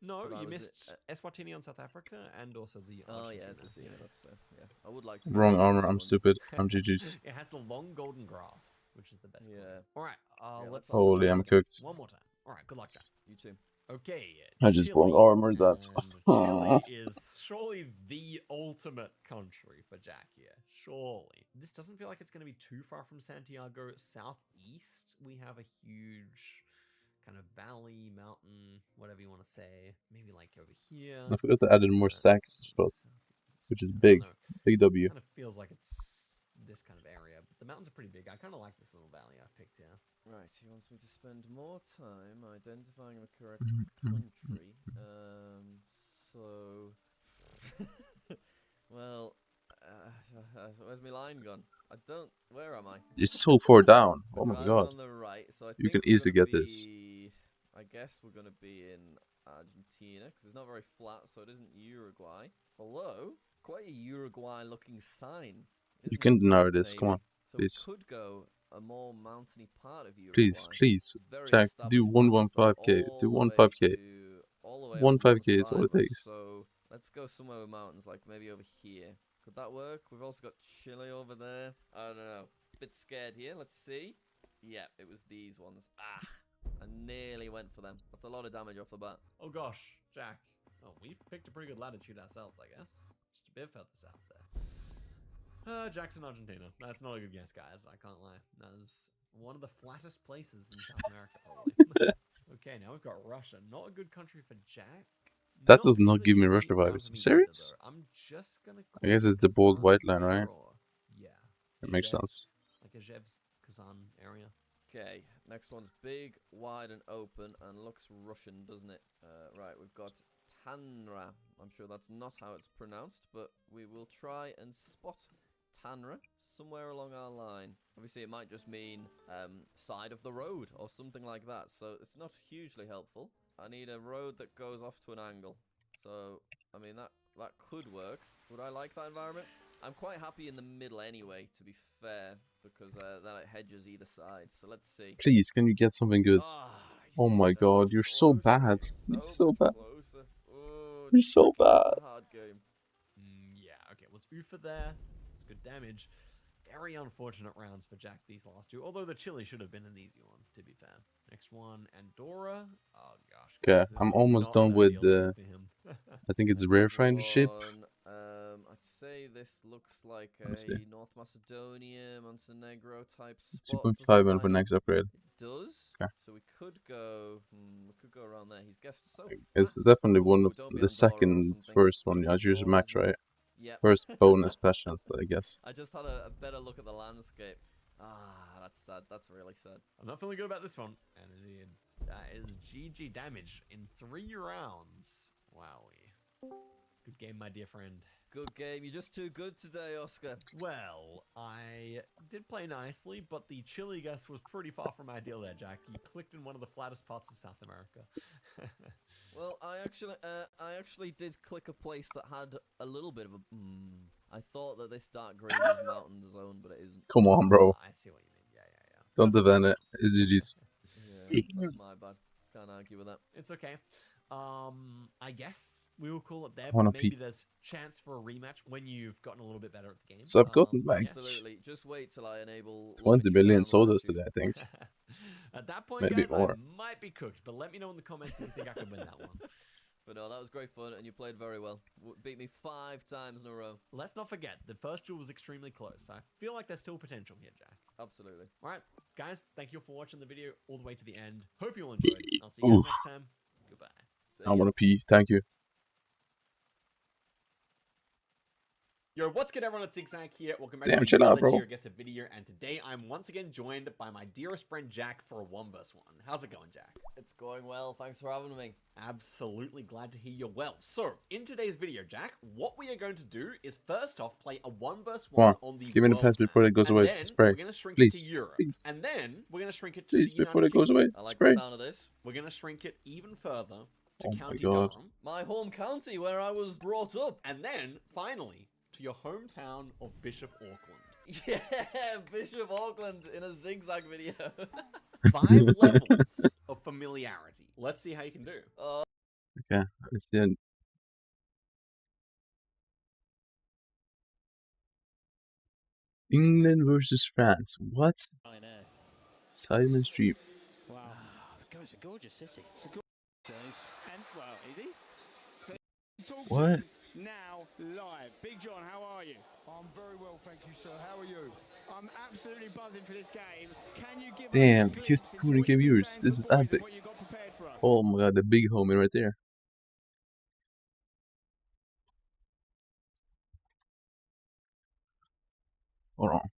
No, you missed Eswatini on South Africa and also the Argentina. Yeah, that's fair. Yeah, I would like to. Wrong armor. I'm stupid. I'm GG's. It has the long golden grass, which is the best. Yeah. All right. Let's. Holy, I'm cooked. One more time. All right. Good luck, Jack. You too. Okay. I just wrong armor that. Chile is surely the ultimate country for Jack here. Surely. This doesn't feel like it's going to be too far from Santiago. Southeast, we have a huge kind of valley, mountain, whatever you want to say. Maybe like over here. I forgot to add in more sacks spot, which is big. Big W. It kind of feels like it's this kind of area. But the mountains are pretty big. I kind of like this little valley I've picked here. Right, he wants me to spend more time identifying the correct country. So... well... where's my line gone? I don't... Where am I? It's so far down. Oh my god. On the right, so you can easily get this. I guess we're going to be in Argentina, because it's not very flat, so it isn't Uruguay. Although, quite a Uruguay-looking sign. You can deny this, come on. So please. We could go a more mountainy part of Uruguay. Please, Jack, do 115k. Do 15k. 15k is all it takes. So let's go somewhere with mountains, like maybe over here. Could that work? We've also got Chile over there. I don't know. Bit scared here. Let's see. Yeah, it was these ones. I nearly went for them. That's a lot of damage off the bat. Oh gosh, Jack. Oh, we've picked a pretty good latitude ourselves, I guess. Just a bit further south there. Jackson, Argentina. That's not a good guess, guys. I can't lie. That's one of the flattest places in South America, probably. Okay, now we've got Russia. Not a good country for Jack. That does not give me Russia vibes. Serious? I'm just gonna. I guess it's the bold white line, right? Yeah. It makes sense. Like a Zhevs Kazan area. Okay, next one's big, wide, and open, and looks Russian, doesn't it? Right, we've got Tanra. I'm sure that's not how it's pronounced, but we will try and spot Tanra somewhere along our line. Obviously, it might just mean side of the road or something like that, so it's not hugely helpful. I need a road that goes off to an angle. So, I mean, that could work. Would I like that environment? I'm quite happy in the middle anyway, to be fair, because then it hedges either side. So let's see. Please, can you get something good? Oh my god, you're so bad. You're so bad. Close. You're so bad. It's a hard game. Yeah, okay, was Ufa there? It's good damage. Very unfortunate rounds for Jack these last two, although the chili should have been an easy one, to be fair. Next one, Andorra. Oh gosh. Okay, guys, this I'm was almost not done an with ideal the. spot for him. I think it's rare find ship. I'd say this looks like Let me see. a North Macedonia, Montenegro type spot. 2.5 and for next upgrade. It does. Okay. So we could go around there. He's guessed so It's fast. definitely one of Don't be the Andorra or second, something. first one. I use max, right? Yep. First bonus passions, I guess. I just had a better look at the landscape. That's sad. That's really sad. I'm not feeling good about this one. And indeed, that is GG damage in 3 rounds. Wowie. Good game, my dear friend. Good game. You're just too good today, Oscar. Well, I did play nicely, but the chili guess was pretty far from ideal there, Jack. You clicked in one of the flattest parts of South America. Well, I actually did click a place that had a little bit of a. I thought that this dark green was mountain zone, but it isn't. Come on, bro. I see what you mean. Yeah. Don't defend it. It's GG's. Yeah, that's my bad. Can't argue with that. It's okay. I guess we will call it there, Wanna but maybe peek. there's chance for a rematch when you've gotten a little bit better at the game. So I've gotten like Absolutely. Just wait till I enable 20 billion sowdust today, I think. At that point, Maybe guys, more. I might be cooked, but let me know in the comments if you think I could win that one. But no, that was great fun, and you played very well. Beat me 5 times in a row. Let's not forget, the first duel was extremely close. I feel like there's still potential here, Jack. Absolutely. Alright, guys, thank you for watching the video all the way to the end. Hope you all enjoyed. I'll see you guys next time. Goodbye. I want to pee. Thank you. Yo, what's good everyone, it's Zigzag here. Welcome back Damn, to chill out, another bro. Gear Guess It video, and today I'm once again joined by my dearest friend Jack for a 1vs1. How's it going, Jack? It's going well, thanks for having me. Absolutely glad to hear you're well. So, in today's video, Jack, what we are going to do is first off play a 1vs1 Come on. on the Give me the world pest before it goes and away. then Spray. we're going to shrink Please. it to Europe. Please. And then we're going to shrink it to Please, the before United it goes away. Kingdom. I like Spray. the sound of this. We're going to shrink it even further to Oh my County God. Durham. My home county, where I was brought up. And then, finally, to your hometown of Bishop Auckland. Yeah, Bishop Auckland in a zigzag video. 5 levels of familiarity. Let's see how you can do. Okay, it's the end. England versus France. What? I know. Simon Street. Wow. It's a gorgeous city. It's a gorgeous Dave. And, well, is he? So, talk to What? him now, live. Big John, how are you? I'm very well, thank you, sir. How are you? I'm absolutely buzzing for this game. Can you give Damn, us a he's glimpse into 200k what you've been viewers. saying This to is the boys and epic. what you got prepared for us? Oh my god, the big homie right there. Hold on.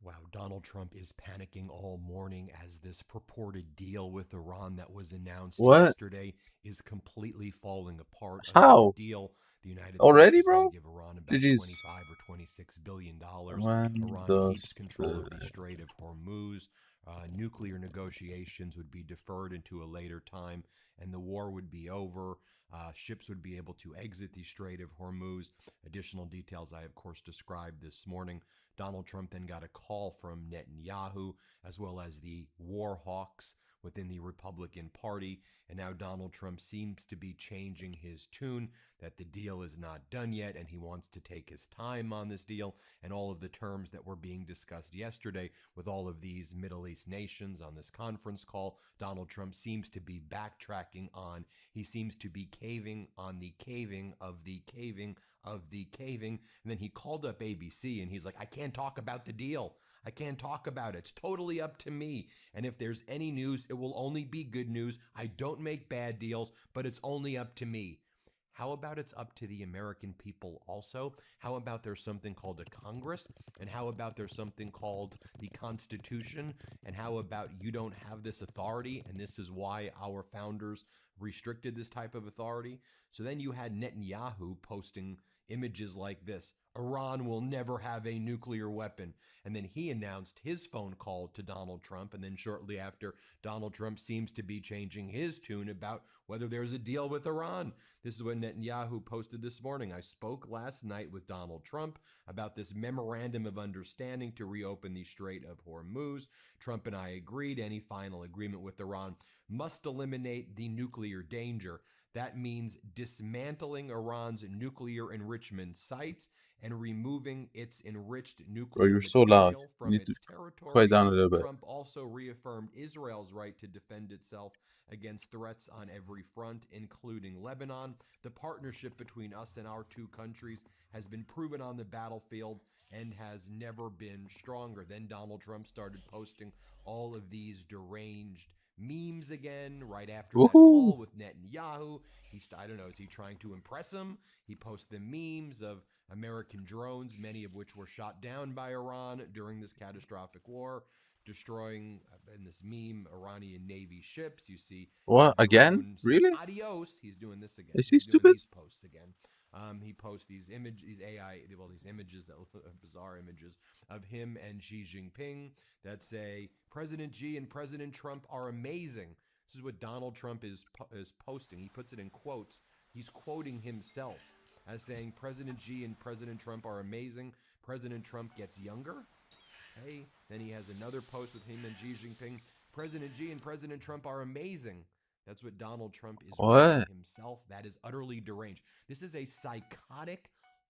Wow, Donald Trump is panicking all morning as this purported deal with Iran that was announced yesterday is completely falling apart. Under How? the deal, the United Already, States was going bro? to give Iran about GG's. 25 or 26 billion dollars. When Iran does keeps control of the Strait of Hormuz. Nuclear negotiations would be deferred into a later time, and the war would be over. Ships would be able to exit the Strait of Hormuz. Additional details I, of course, described this morning. Donald Trump then got a call from Netanyahu, as well as the war hawks within the Republican Party. And now Donald Trump seems to be changing his tune, that the deal is not done yet, and he wants to take his time on this deal. And all of the terms that were being discussed yesterday with all of these Middle East nations on this conference call, Donald Trump seems to be backtracking on. He seems to be caving on the caving of the caving of the caving. And then he called up ABC and he's like, I can't talk about the deal. I can't talk about it. It's totally up to me. And if there's any news, it will only be good news. I don't make bad deals, but it's only up to me. How about it's up to the American people also? How about there's something called a Congress? And how about there's something called the Constitution? And how about you don't have this authority? And this is why our founders restricted this type of authority. So then you had Netanyahu posting images like this. Iran will never have a nuclear weapon. And then he announced his phone call to Donald Trump. And then shortly after, Donald Trump seems to be changing his tune about whether there's a deal with Iran. This is what Netanyahu posted this morning. I spoke last night with Donald Trump about this memorandum of understanding to reopen the Strait of Hormuz. Trump and I agreed any final agreement with Iran must eliminate the nuclear danger. That means dismantling Iran's nuclear enrichment sites and removing its enriched nuclear you're so loud. material You from need to its territory. quiet down a little bit. Trump also reaffirmed Israel's right to defend itself against threats on every front, including Lebanon. The partnership between us and our two countries has been proven on the battlefield and has never been stronger. Then Donald Trump started posting all of these deranged memes again right after that call with Netanyahu. I don't know, is he trying to impress him? He posted the memes of American drones, many of which were shot down by Iran during this catastrophic war, destroying, in this meme, Iranian Navy ships. You see what again? Really? Adios. He's doing this again. Is he He's stupid? doing these posts again. He posts these images, these images, that bizarre images of him and Xi Jinping that say President Xi and President Trump are amazing. This is what Donald Trump is posting. He puts it in quotes. He's quoting himself as saying President Xi and President Trump are amazing. President Trump gets younger. Okay. Then he has another post with him and Xi Jinping. President Xi and President Trump are amazing. That's what Donald Trump is writing himself. That is utterly deranged. This is a psychotic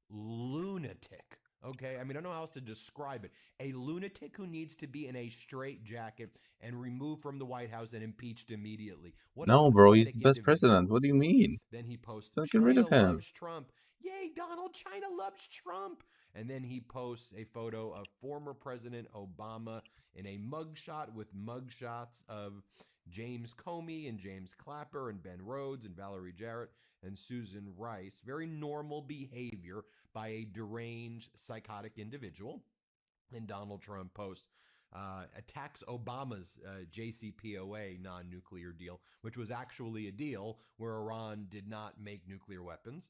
lunatic. Okay, I mean, I don't know how else to describe it. A lunatic who needs to be in a straitjacket and removed from the White House and impeached immediately. No, bro, he's the best president. What do you mean? Then he posts, Don't get rid of him. loves Trump. Yay, Donald, China loves Trump. And then he posts a photo of former President Obama in a mugshot with mugshots of James Comey and James Clapper and Ben Rhodes and Valerie Jarrett and Susan Rice. Very normal behavior by a deranged, psychotic individual. And Donald Trump posts, attacks Obama's JCPOA non-nuclear deal, which was actually a deal where Iran did not make nuclear weapons.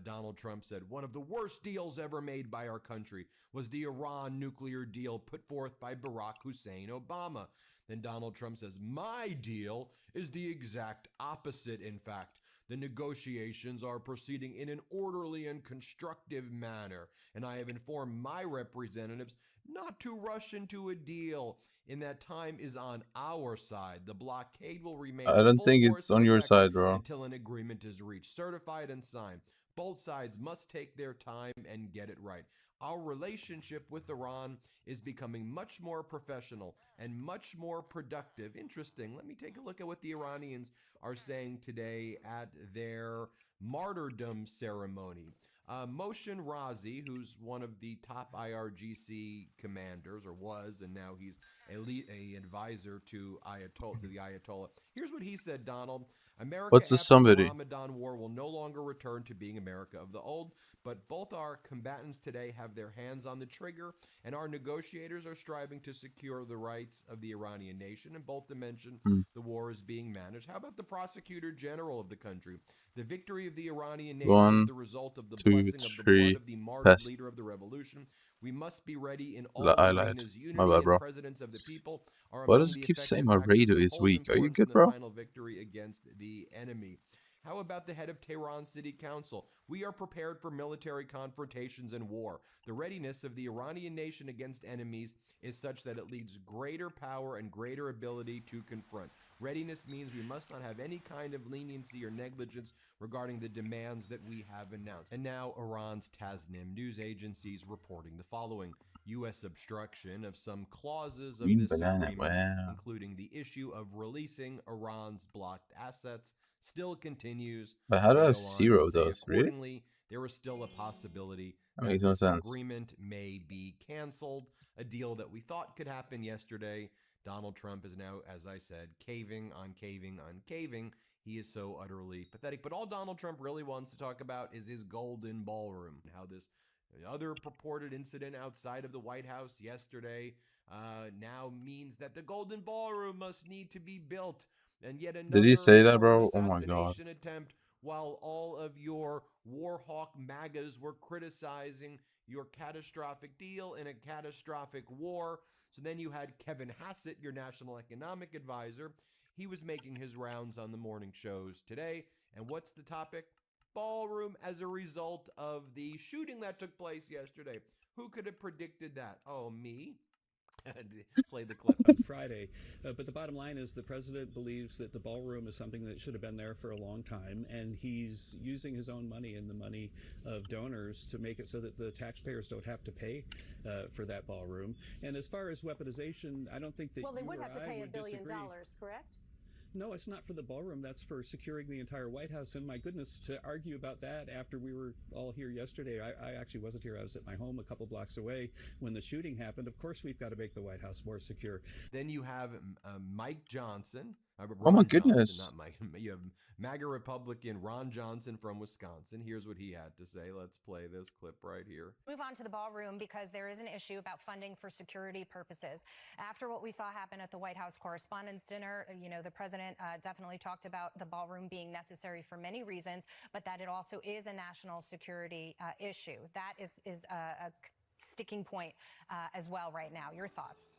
Donald Trump said, one of the worst deals ever made by our country was the Iran nuclear deal put forth by Barack Hussein Obama. Then Donald Trump says, my deal is the exact opposite, in fact. The negotiations are proceeding in an orderly and constructive manner, and I have informed my representatives not to rush into a deal. In that time is on our side. The blockade will remain I don't think it's on your side, bro. until an agreement is reached, certified and signed. Both sides must take their time and get it right. Our relationship with Iran is becoming much more professional and much more productive. Interesting. Let me take a look at what the Iranians are saying today at their martyrdom ceremony. Moshe Razi, who's one of the top IRGC commanders, or was, and now he's an advisor to the Ayatollah. Here's what he said, Donald. America What's the after somebody? the Ramadan war will no longer return to being America of the old, But both our combatants today have their hands on the trigger, and our negotiators are striving to secure the rights of the Iranian nation. In both dimensions, the war is being managed. How about the prosecutor general of the country? The victory of the Iranian nation is 1, the result of the 2, blessing of the 3. blood of the martyred Pest. leader of the revolution. We must be ready in I all lied. arenas. My Unity bad, and bro. presidents of the people are Why among does it the keep saying effective my factors radio of is whole weak? Are you importance in good, the bro? final victory against the enemy. How about the head of Tehran City Council? We are prepared for military confrontations and war. The readiness of the Iranian nation against enemies is such that it leads greater power and greater ability to confront. Readiness means we must not have any kind of leniency or negligence regarding the demands that we have announced. And now Iran's Tasnim news agencies reporting the following. U.S. obstruction of some clauses of Green this banana. agreement, Wow. including the issue of releasing Iran's blocked assets, still continues. But how do I They have go on to 0 say, those? Really? accordingly, there is still a possibility That that makes no this sense. agreement may be canceled. A deal that we thought could happen yesterday. Donald Trump is now, as I said, caving on caving on caving. He is so utterly pathetic. But all Donald Trump really wants to talk about is his golden ballroom, and how this other purported incident outside of the White House yesterday now means that the golden ballroom must need to be built. And yet another Did he say that, form of bro? Oh my god. assassination attempt, while all of your Warhawk MAGAs were criticizing your catastrophic deal in a catastrophic war. So then you had Kevin Hassett, your national economic advisor. He was making his rounds on the morning shows today. And what's the topic? Ballroom as a result of the shooting that took place yesterday. Who could have predicted that? Oh, me? Play the clip. Friday. But the bottom line is the president believes that the ballroom is something that should have been there for a long time, and he's using his own money and the money of donors to make it so that the taxpayers don't have to pay for that ballroom. And as far as weaponization, I don't think that Well, they you would or have to I pay would $1 billion, disagree. correct? No, it's not for the ballroom. That's for securing the entire White House. And my goodness, to argue about that after we were all here yesterday, I actually wasn't here. I was at my home a couple blocks away when the shooting happened. Of course, we've got to make the White House more secure. Then you have Mike Johnson. Oh my Ron Johnson, goodness. not Mike. You have MAGA Republican Ron Johnson from Wisconsin. Here's what he had to say. Let's play this clip right here. Move on to the ballroom because there is an issue about funding for security purposes. After what we saw happen at the White House Correspondents' Dinner, you know, the president definitely talked about the ballroom being necessary for many reasons, but that it also is a national security issue. That is a sticking point as well right now. Your thoughts?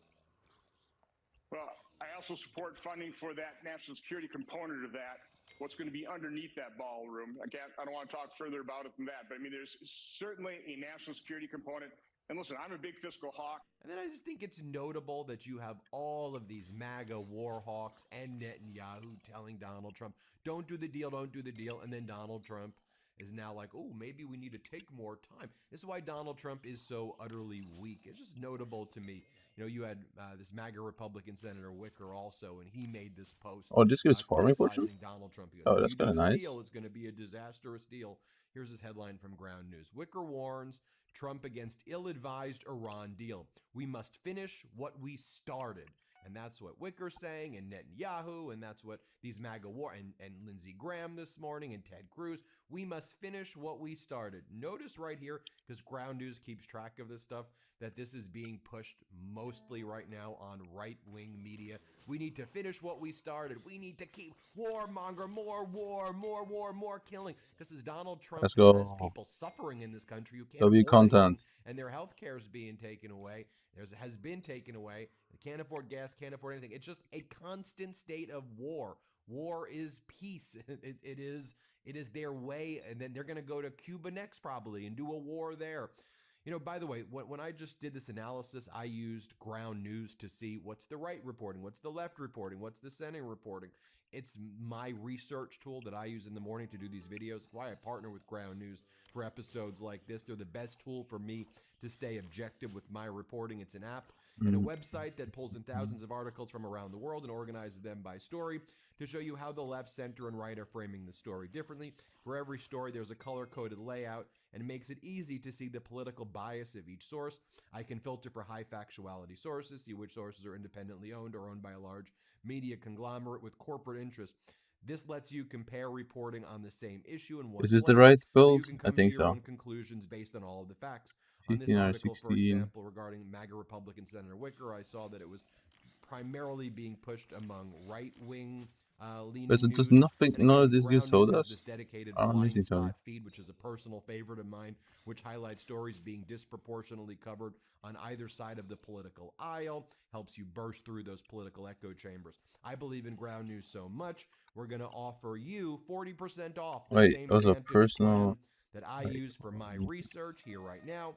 Well, I also support funding for that national security component of that. What's going to be underneath that ballroom? I don't want to talk further about it than that, but I mean, there's certainly a national security component. And listen, I'm a big fiscal hawk. And then I just think it's notable that you have all of these MAGA war hawks and Netanyahu telling Donald Trump, don't do the deal, don't do the deal. And then Donald Trump is now like, oh, maybe we need to take more time. This is why Donald Trump is so utterly weak. It's just notable to me. You know, you had this MAGA Republican Senator Wicker also, and he made this post. Oh, this guy's farming for criticizing Donald Trump. He goes, Oh, if that's you do kind of this nice. deal, it's going to be a disastrous deal. Here's his headline from Ground News. Wicker warns Trump against ill-advised Iran deal. We must finish what we started. And that's what Wicker's saying, and Netanyahu, and that's what these MAGA war, and Lindsey Graham this morning, and Ted Cruz. We must finish what we started. Notice right here, because Ground News keeps track of this stuff, that this is being pushed mostly right now on right-wing media. We need to finish what we started. We need to keep warmonger, more war, more killing. Because as Donald Trump Let's has go. people suffering in this country who can't W afford anything, content. and their health care is being taken away. Has been taken away. They can't afford gas, can't afford anything. It's just a constant state of war. War is peace. It is their way, and then they're going to go to Cuba next probably and do a war there. You know, by the way, when I just did this analysis, I used Ground News to see what's the right reporting, what's the left reporting, what's the center reporting. It's my research tool that I use in the morning to do these videos. That's why I partner with Ground News for episodes like this. They're the best tool for me to stay objective with my reporting. It's an app and a website that pulls in thousands of articles from around the world and organizes them by story to show you how the left, center, and right are framing the story differently. For every story, there's a color-coded layout and makes it easy to see the political bias of each source. I can filter for high factuality sources, see which sources are independently owned or owned by a large media conglomerate with corporate interest. This lets you compare reporting on the same issue in one Is this place, the right so you build? can I come to think your so. own conclusions based on all of the facts. On this 15 or article, for 16. example, regarding MAGA Republican Senator Wicker, I saw that it was primarily being pushed among right-wing leaning But it does news. nothing. And None again, of this gives Ground News has this sawdust. dedicated I'm blind missing something. spot feed, which is a personal favorite of mine, which highlights stories being disproportionately covered on either side of the political aisle, helps you burst through those political echo chambers. I believe in Ground News so much, we're going to offer you 40% off the Wait, same also Vantage personal. plan that I use for my research here right now.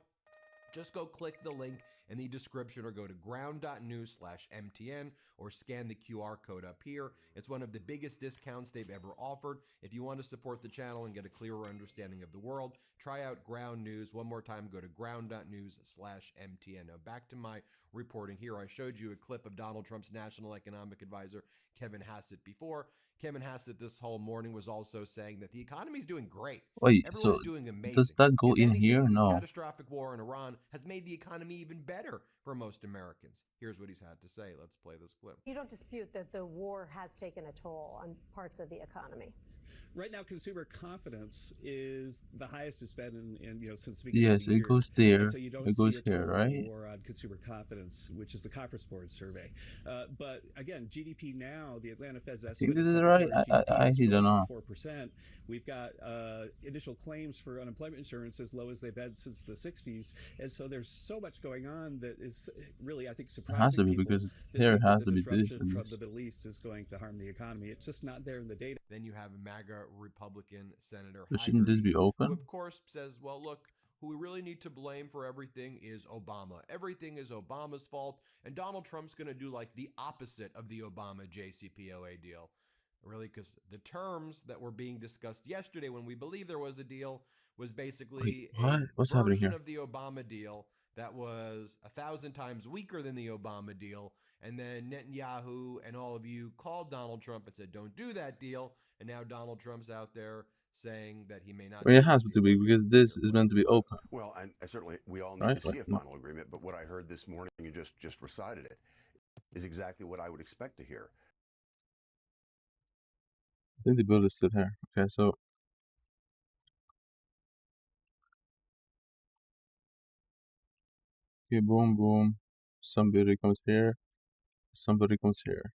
Just go click the link in the description or go to ground.news/MTN or scan the QR code up here. It's one of the biggest discounts they've ever offered. If you want to support the channel and get a clearer understanding of the world, try out Ground News. One more time, go to ground.news/MTN. Now back to my reporting here. I showed you a clip of Donald Trump's National Economic Advisor, Kevin Hassett, before. Kevin Hassett this whole morning was also saying that the economy is doing great. Wait, Everyone's so doing amazing. does that go If in anything, here? this No. catastrophic war in Iran has made the economy even better for most Americans. Here's what he's had to say. Let's play this clip. You don't dispute that the war has taken a toll on parts of the economy. Right now, consumer confidence is the highest it's been in since the beginning Yes, of the it year. goes there. And so you don't It see goes a here, total right? war on consumer confidence, which is the Conference Board survey. But again, GDP now, the Atlanta Fed's I think estimate this is is right. second quarter I GDP is actually don't know. 4%. We've got initial claims for unemployment insurance as low as they've been since the 60s. And so there's so much going on that is really, I think, It surprising has to be people because that here it think that has the to be this disruption and from this. the Middle East is going to harm the economy. It's just not there in the data. Then you have MAGA Republican Senator But shouldn't this be who open? of course says, well, look, who we really need to blame for everything is Obama. Everything is Obama's fault, and Donald Trump's going to do like the opposite of the Obama JCPOA deal. Really, because the terms that were being discussed yesterday when we believe there was a deal was basically Wait, what? a What's happening version here? of the Obama deal that was 1,000 times weaker than the Obama deal. And then Netanyahu and all of you called Donald Trump and said, don't do that deal. And now Donald Trump's out there saying that he may not I mean, do it has this to be because this is meant to be open. Well, and certainly we all need Right? to see Like, a final agreement, but what I heard this morning, you just recited it, is exactly what I would expect to hear. I think the build is still here. Okay, so okay, boom, boom. Somebody comes here. Somebody comes here.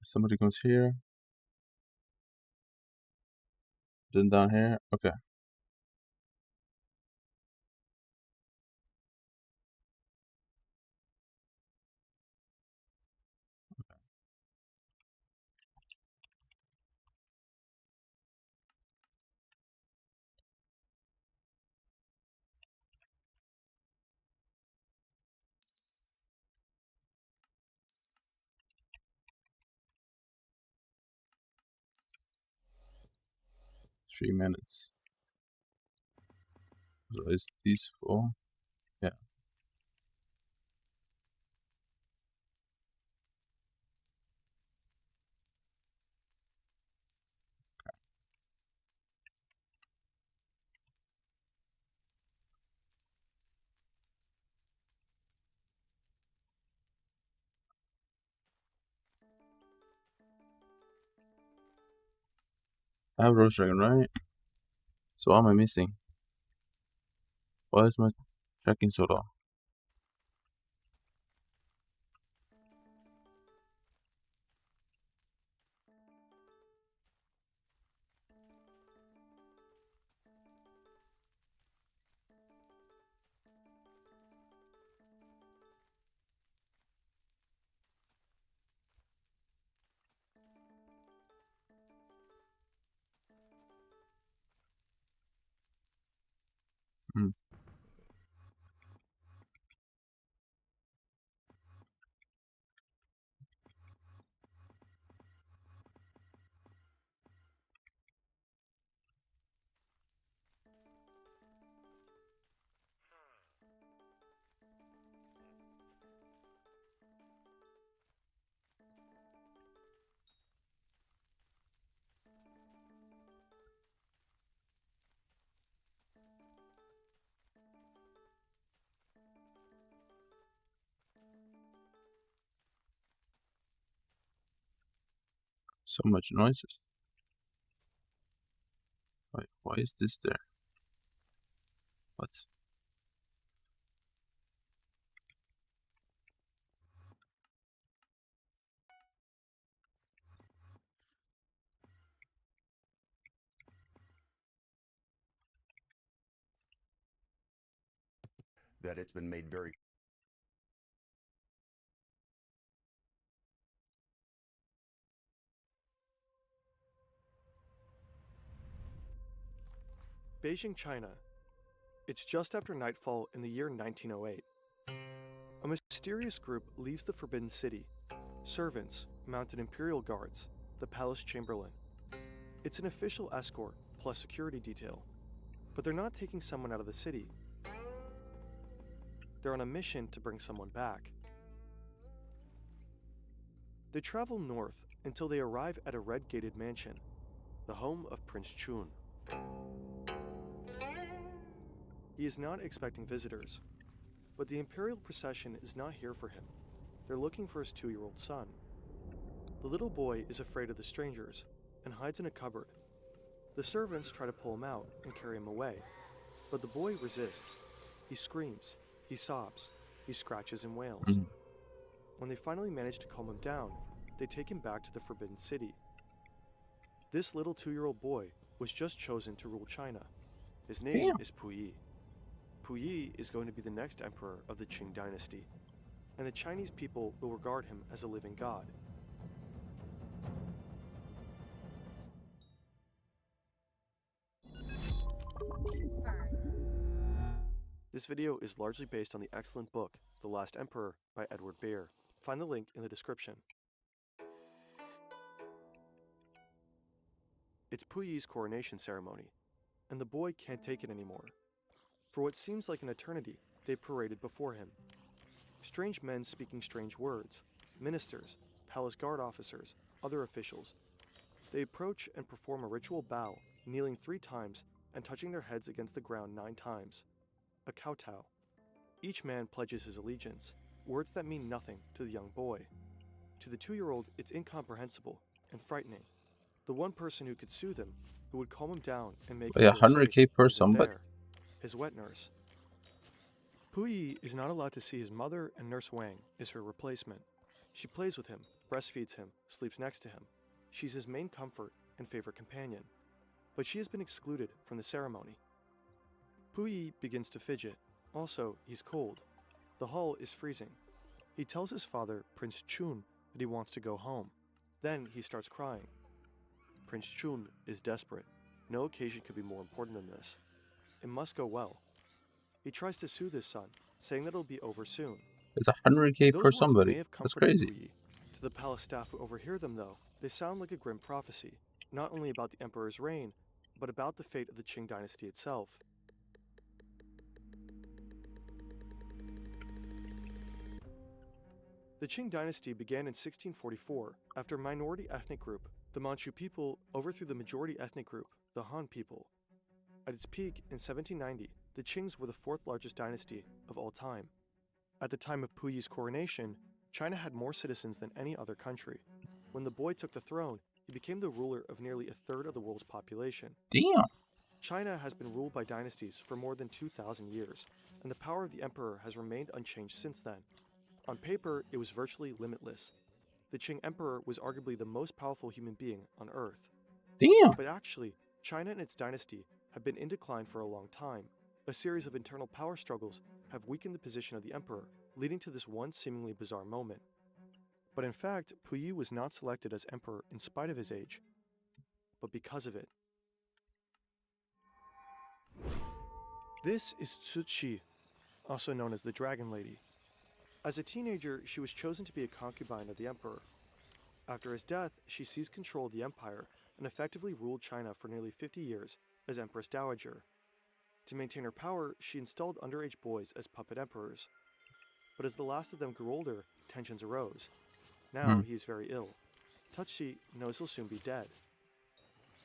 Somebody comes here. Then down here. Okay. Three minutes. So is these full? Yeah. I have Rose Dragon, right? So what am I missing? Why is my tracking so low? So much noises. Wait, why is this there? What? That it's been made very Beijing, China. It's just after nightfall in the year 1908. A mysterious group leaves the Forbidden City. Servants, mounted imperial guards, the palace chamberlain. It's an official escort plus security detail. But they're not taking someone out of the city. They're on a mission to bring someone back. They travel north until they arrive at a red-gated mansion, the home of Prince Chun. He is not expecting visitors, but the imperial procession is not here for him. They're looking for his 2-year-old son. The little boy is afraid of the strangers and hides in a cupboard. The servants try to pull him out and carry him away, but the boy resists. He screams, he sobs, he scratches and wails. When they finally manage to calm him down, they take him back to the Forbidden City. This little 2-year-old boy was just chosen to rule China. His name is Puyi. Puyi is going to be the next emperor of the Qing dynasty, and the Chinese people will regard him as a living god. This video is largely based on the excellent book, The Last Emperor by Edward Beer. Find the link in the description. It's Puyi's coronation ceremony, and the boy can't take it anymore. For what seems like an eternity, they paraded before him. Strange men speaking strange words, ministers, palace guard officers, other officials. They approach and perform a ritual bow, kneeling 3 times and touching their heads against the ground 9 times. A kowtow. Each man pledges his allegiance, words that mean nothing to the young boy. To the 2-year-old, it's incomprehensible and frightening. The one person who could soothe him, who would calm him down and make him feel 100k safe, per isn't somebody. there. His wet nurse. Puyi is not allowed to see his mother, and Nurse Wang is her replacement. She plays with him, breastfeeds him, sleeps next to him. She's his main comfort and favorite companion. But she has been excluded from the ceremony. Puyi begins to fidget. Also, he's cold. The hall is freezing. He tells his father, Prince Chun, that he wants to go home. Then he starts crying. Prince Chun is desperate. No occasion could be more important than this. It must go well. He tries to soothe his son, saying that it'll be over soon. It's 100k Those per words somebody. may have That's comforted crazy. Puyi. To the palace staff who overhear them, though, they sound like a grim prophecy, not only about the emperor's reign, but about the fate of the Qing dynasty itself. The Qing dynasty began in 1644 after a minority ethnic group, the Manchu people, overthrew the majority ethnic group, the Han people. At its peak in 1790, the Qings were the 4th largest dynasty of all time. At the time of Puyi's coronation, China had more citizens than any other country. When the boy took the throne, he became the ruler of nearly 1/3 of the world's population. Damn! China has been ruled by dynasties for more than 2,000 years, and the power of the emperor has remained unchanged since then. On paper, it was virtually limitless. The Qing emperor was arguably the most powerful human being on Earth. Damn! But actually, China and its dynasty have been in decline for a long time. A series of internal power struggles have weakened the position of the emperor, leading to this one seemingly bizarre moment. But in fact, Puyi was not selected as emperor in spite of his age, but because of it. This is Tzu, also known as the Dragon Lady. As a teenager, she was chosen to be a concubine of the emperor. After his death, she seized control of the empire and effectively ruled China for nearly 50 years as Empress Dowager. To maintain her power, she installed underage boys as puppet emperors. But as the last of them grew older, tensions arose. Now he is very ill. Tzu knows he'll soon be dead.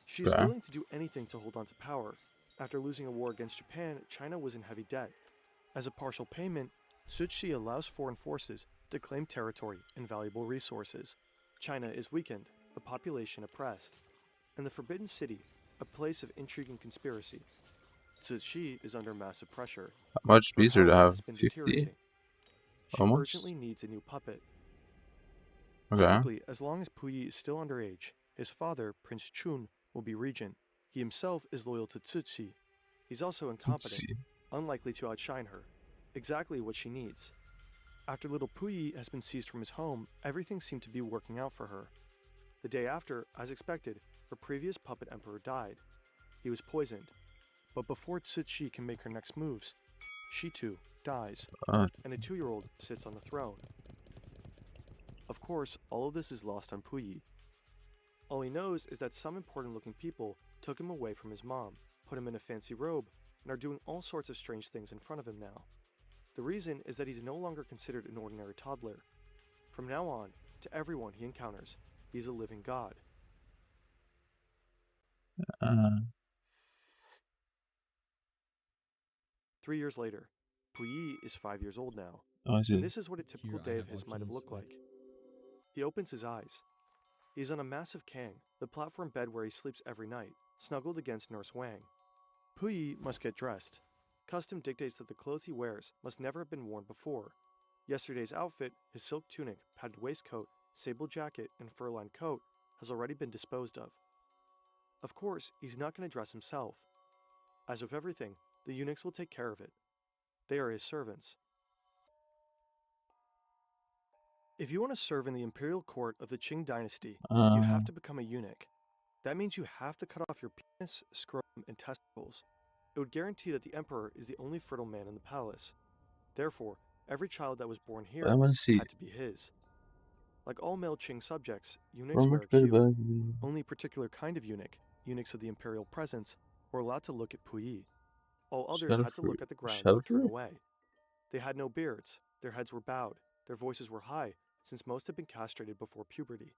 She is willing to do anything to hold on to power. After losing a war against Japan, China was in heavy debt. As a partial payment, Tzu allows foreign forces to claim territory and valuable resources. China is weakened, the population oppressed, and the Forbidden City, a place of intrigue and conspiracy. Cixi is under massive pressure. How much bees do they have? Has been 50? deteriorating. She Almost? urgently needs a new puppet. Okay. Technically, as long as Puyi is still underage, his father, Prince Chun, will be regent. He himself is loyal to Cixi. He's also incompetent, unlikely to outshine her. Exactly what she needs. After little Puyi has been seized from his home, everything seemed to be working out for her. The day after, as expected, her previous puppet emperor died. He was poisoned. But before Cixi can make her next moves, she too dies, and a 2-year-old sits on the throne. Of course, all of this is lost on Puyi. All he knows is that some important-looking people took him away from his mom, put him in a fancy robe, and are doing all sorts of strange things in front of him now. The reason is that he's no longer considered an ordinary toddler. From now on, to everyone he encounters, he's a living god. 3 years later, Puyi is 5 years old now, and this is what a typical day of his might have looked like. He opens his eyes. He is on a massive kang, the platform bed where he sleeps every night, snuggled against Nurse Wang. Puyi must get dressed. Custom dictates that the clothes he wears must never have been worn before. Yesterday's outfit, his silk tunic, padded waistcoat, sable jacket, and fur-lined coat, has already been disposed of. Of course, he's not going to dress himself. As with everything, the eunuchs will take care of it. They are his servants. If you want to serve in the imperial court of the Qing dynasty, you have to become a eunuch. That means you have to cut off your penis, scrotum, and testicles. It would guarantee that the emperor is the only fertile man in the palace. Therefore, every child that was born here had to be his. Like all male Qing subjects, eunuchs wear a queue. Only a particular kind of eunuch, eunuchs of the imperial presence, were allowed to look at Puyi. All others had to look at the ground or turn away. They had no beards, their heads were bowed, their voices were high, since most had been castrated before puberty.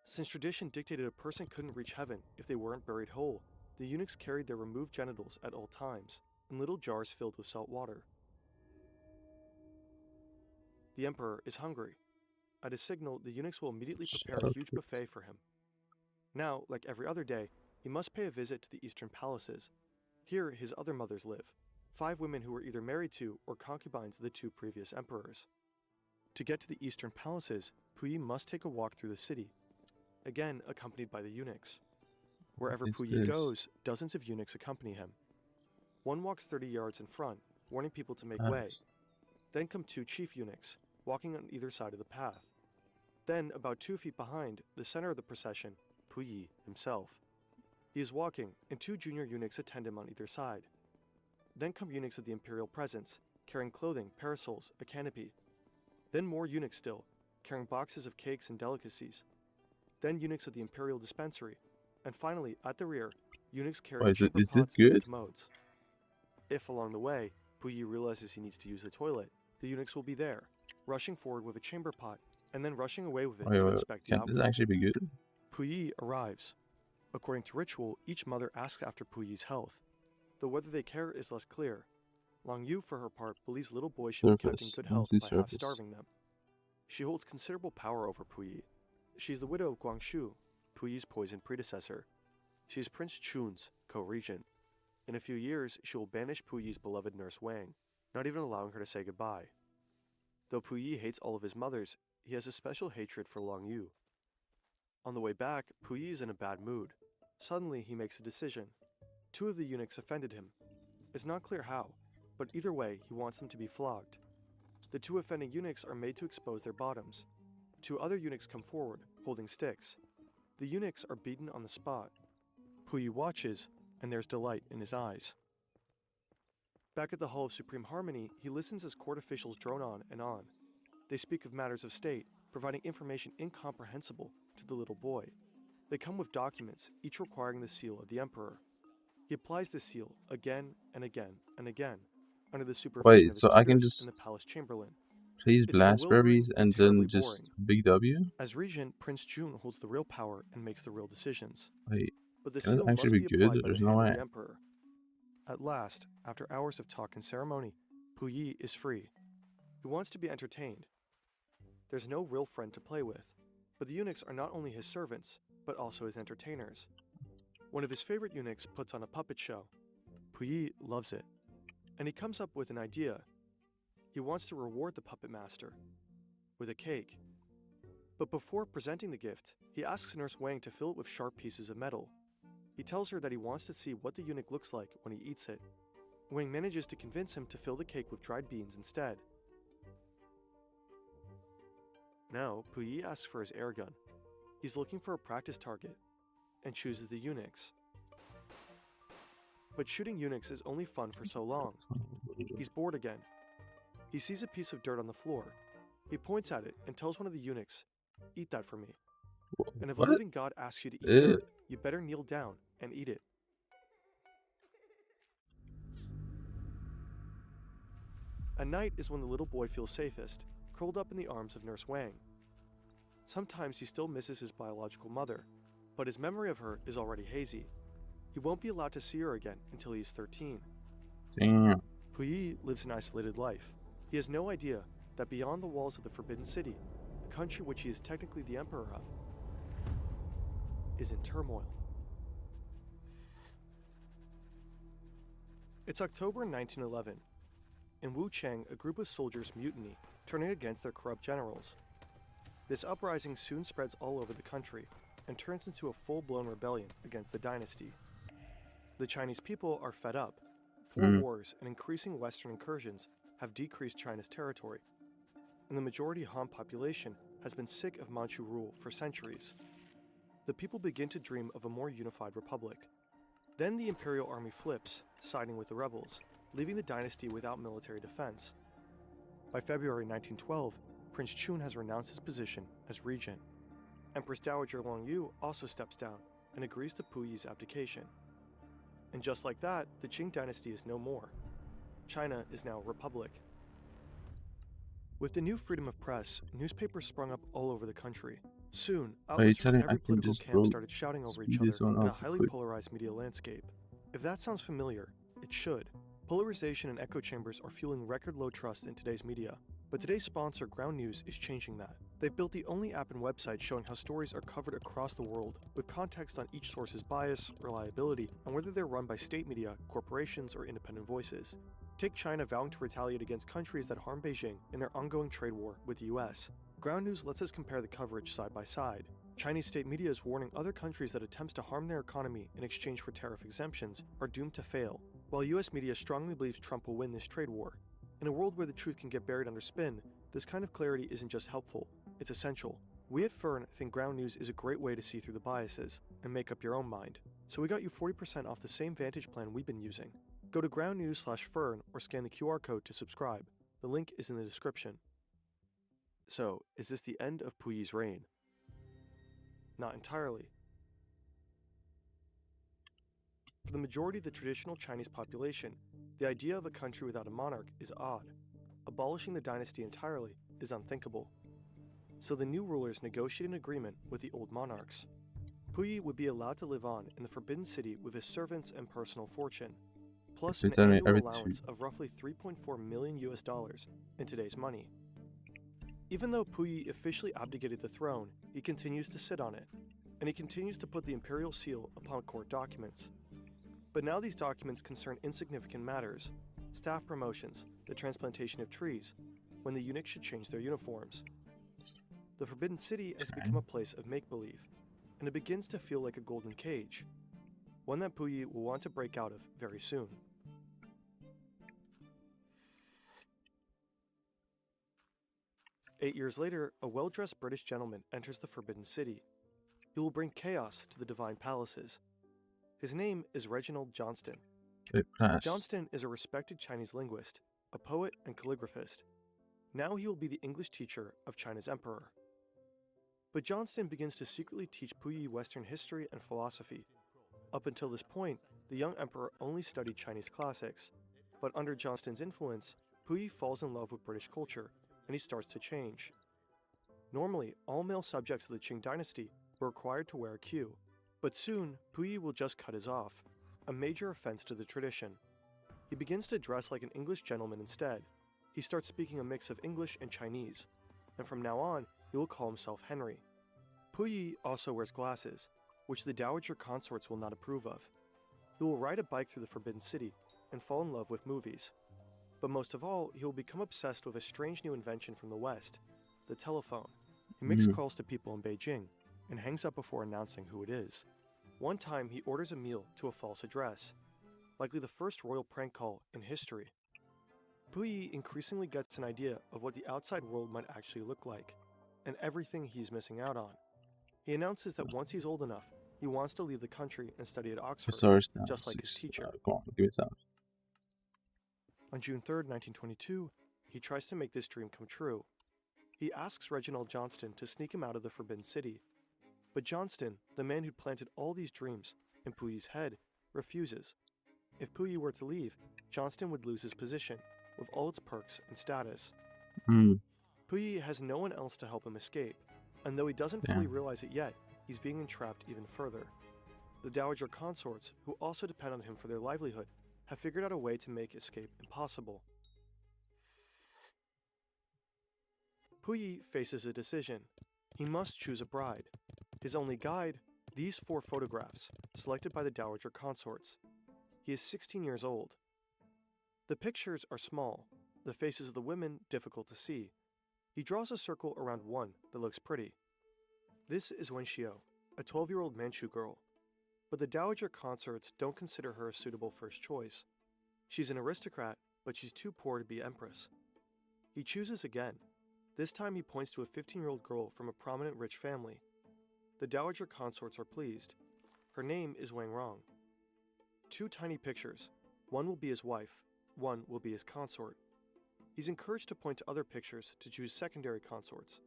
Since tradition dictated a person couldn't reach heaven if they weren't buried whole, the eunuchs carried their removed genitals at all times, in little jars filled with salt water. The emperor is hungry. At a signal, the eunuchs will immediately prepare a huge buffet for him. Now, like every other day, he must pay a visit to the eastern palaces. Here, his other mothers live, 5 women who were either married to or concubines of the 2 previous emperors. To get to the eastern palaces, Puyi must take a walk through the city, again accompanied by the eunuchs. Wherever Puyi goes, dozens of eunuchs accompany him. One walks 30 yards in front, warning people to make way. Then come 2 chief eunuchs, walking on either side of the path. Then, about 2 feet behind, the center of the procession, Puyi himself. He is walking, and 2 junior eunuchs attend him on either side. Then come eunuchs of the imperial presence, carrying clothing, parasols, a canopy. Then more eunuchs still, carrying boxes of cakes and delicacies. Then eunuchs of the imperial dispensary, and finally, at the rear, eunuchs carrying chamber pots and commodes. If along the way, Puyi realizes he needs to use the toilet, the eunuchs will be there, rushing forward with a chamber pot, and then rushing away with it to inspect the outcome. Can this actually be good? Puyi arrives. According to ritual, each mother asks after Puyi's health, though whether they care is less clear. Long Yu, for her part, believes little boys should be kept in good health by half-starving them. She holds considerable power over Puyi. She is the widow of Guangxu, Puyi's poisoned predecessor. She is Prince Chun's co-regent. In a few years, she will banish Puyi's beloved Nurse Wang, not even allowing her to say goodbye. Though Puyi hates all of his mothers, he has a special hatred for Long Yu. On the way back, Puyi is in a bad mood. Suddenly, he makes a decision. 2 of the eunuchs offended him. It's not clear how, but either way, he wants them to be flogged. The 2 offending eunuchs are made to expose their bottoms. 2 other eunuchs come forward, holding sticks. The eunuchs are beaten on the spot. Puyi watches, and there's delight in his eyes. Back at the Hall of Supreme Harmony, he listens as court officials drone on and on. They speak of matters of state, providing information incomprehensible to the little boy. They come with documents, each requiring the seal of the emperor. He applies the seal again and again and again, under the supervision of his tutors and the palace chamberlain. Please Blackberries and then just big W? As regent, Prince Jun holds the real power and makes the real decisions. Wait, but the can seal it actually must be be applied good? by There's the no hand way. of the emperor. At last, after hours of talk and ceremony, Puyi is free. He wants to be entertained. There's no real friend to play with. But the eunuchs are not only his servants, but also his entertainers. One of his favorite eunuchs puts on a puppet show. Puyi loves it, and he comes up with an idea. He wants to reward the puppet master with a cake. But before presenting the gift, he asks Nurse Wang to fill it with sharp pieces of metal. He tells her that he wants to see what the eunuch looks like when he eats it. Wang manages to convince him to fill the cake with dried beans instead. Now, Puyi asks for his air gun. He's looking for a practice target, and chooses the eunuchs. But shooting eunuchs is only fun for so long. He's bored again. He sees a piece of dirt on the floor. He points at it and tells one of the eunuchs, "Eat that for me. And if a living god asks you to eat dirt, you better kneel down and eat it." At night is when the little boy feels safest, curled up in the arms of Nurse Wang. Sometimes he still misses his biological mother, but his memory of her is already hazy. He won't be allowed to see her again until he is 13. Damn. Puyi lives an isolated life. He has no idea that beyond the walls of the Forbidden City, the country which he is technically the emperor of, is in turmoil. It's October 1911. In Wuchang, a group of soldiers mutiny, turning against their corrupt generals. This uprising soon spreads all over the country and turns into a full-blown rebellion against the dynasty. The Chinese people are fed up. 4 wars and increasing Western incursions have decreased China's territory, and the majority Han population has been sick of Manchu rule for centuries. The people begin to dream of a more unified republic. Then the imperial army flips, siding with the rebels, leaving the dynasty without military defense. By February 1912, Prince Chun has renounced his position as regent. Empress Dowager Longyu also steps down and agrees to Puyi's abdication. And just like that, the Qing dynasty is no more. China is now a republic. With the new freedom of press, newspapers sprung up all over the country. Soon, outlets from every political camp started shouting over each other in a highly polarized media landscape. If that sounds familiar, it should. Polarization and echo chambers are fueling record low trust in today's media. But today's sponsor, Ground News, is changing that. They've built the only app and website showing how stories are covered across the world, with context on each source's bias, reliability, and whether they're run by state media, corporations, or independent voices. Take China vowing to retaliate against countries that harm Beijing in their ongoing trade war with the US. Ground News lets us compare the coverage side by side. Chinese state media is warning other countries that attempts to harm their economy in exchange for tariff exemptions are doomed to fail, while US media strongly believes Trump will win this trade war. In a world where the truth can get buried under spin, this kind of clarity isn't just helpful, it's essential. We at Fern think Ground News is a great way to see through the biases and make up your own mind. So we got you 40% off the same Vantage plan we've been using. Go to groundnews/Fern or scan the QR code to subscribe. The link is in the description. So, is this the end of Puyi's reign? Not entirely. For the majority of the traditional Chinese population, the idea of a country without a monarch is odd. Abolishing the dynasty entirely is unthinkable. So the new rulers negotiate an agreement with the old monarchs. Puyi would be allowed to live on in the Forbidden City with his servants and personal fortune, plus an annual allowance of roughly $3.4 million in today's money. Even though Puyi officially abdicated the throne, he continues to sit on it, and he continues to put the imperial seal upon court documents. But now these documents concern insignificant matters, staff promotions, the transplantation of trees, when the eunuchs should change their uniforms. The Forbidden City has become a place of make-believe, and it begins to feel like a golden cage, one that Puyi will want to break out of very soon. Eight years later, a well-dressed British gentleman enters the Forbidden City. He will bring chaos to the divine palaces. His name is Reginald Johnston. Johnston is a respected Chinese linguist, a poet and calligraphist. Now he will be the English teacher of China's emperor. But Johnston begins to secretly teach Puyi Western history and philosophy. Up until this point, the young emperor only studied Chinese classics. But under Johnston's influence, Puyi falls in love with British culture, and he starts to change. Normally, all male subjects of the Qing dynasty were required to wear a queue. But soon, Puyi will just cut his off, a major offense to the tradition. He begins to dress like an English gentleman instead. He starts speaking a mix of English and Chinese, and from now on, he will call himself Henry. Puyi also wears glasses, which the dowager consorts will not approve of. He will ride a bike through the Forbidden City and fall in love with movies. But most of all, he will become obsessed with a strange new invention from the West, the telephone. He makes calls to people in Beijing and hangs up before announcing who it is. One time, he orders a meal to a false address, likely the first royal prank call in history. Puyi increasingly gets an idea of what the outside world might actually look like, and everything he's missing out on. He announces that once he's old enough, he wants to leave the country and study at Oxford, just like his teacher. Come on, give me some. On June 3rd, 1922, he tries to make this dream come true. He asks Reginald Johnston to sneak him out of the Forbidden City. But Johnston, the man who'd planted all these dreams in Puyi's head, refuses. If Puyi were to leave, Johnston would lose his position, with all its perks and status. Puyi has no one else to help him escape, and though he doesn't fully realize it yet, he's being entrapped even further. The dowager consorts, who also depend on him for their livelihood, have figured out a way to make escape impossible. Puyi faces a decision. He must choose a bride. His only guide, these 4 photographs, selected by the dowager consorts. He is 16 years old. The pictures are small, the faces of the women difficult to see. He draws a circle around one that looks pretty. This is Wenxiu, a 12-year-old Manchu girl. But the dowager consorts don't consider her a suitable first choice. She's an aristocrat, but she's too poor to be empress. He chooses again. This time he points to a 15-year-old girl from a prominent rich family. The dowager consorts are pleased. Her name is Wang Rong. 2 tiny pictures. One will be his wife, one will be his consort. He's encouraged to point to other pictures to choose secondary consorts,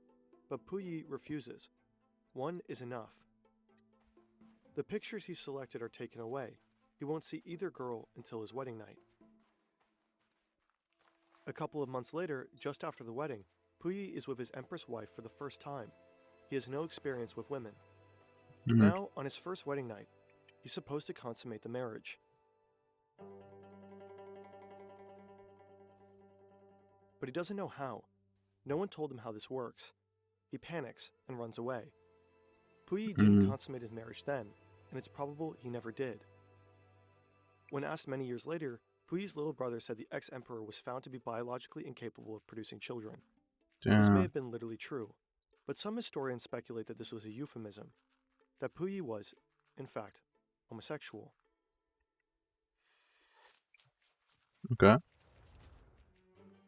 but Puyi refuses. One is enough. The pictures he selected are taken away. He won't see either girl until his wedding night. A couple of months later, just after the wedding, Puyi is with his empress wife for the first time. He has no experience with women. Now, on his first wedding night, he's supposed to consummate the marriage. But he doesn't know how. No one told him how this works. He panics and runs away. Puyi didn't consummate his marriage then, and it's probable he never did. When asked many years later, Puyi's little brother said the ex-emperor was found to be biologically incapable of producing children. This may have been literally true, but some historians speculate that this was a euphemism, that Puyi was, in fact, homosexual. Okay.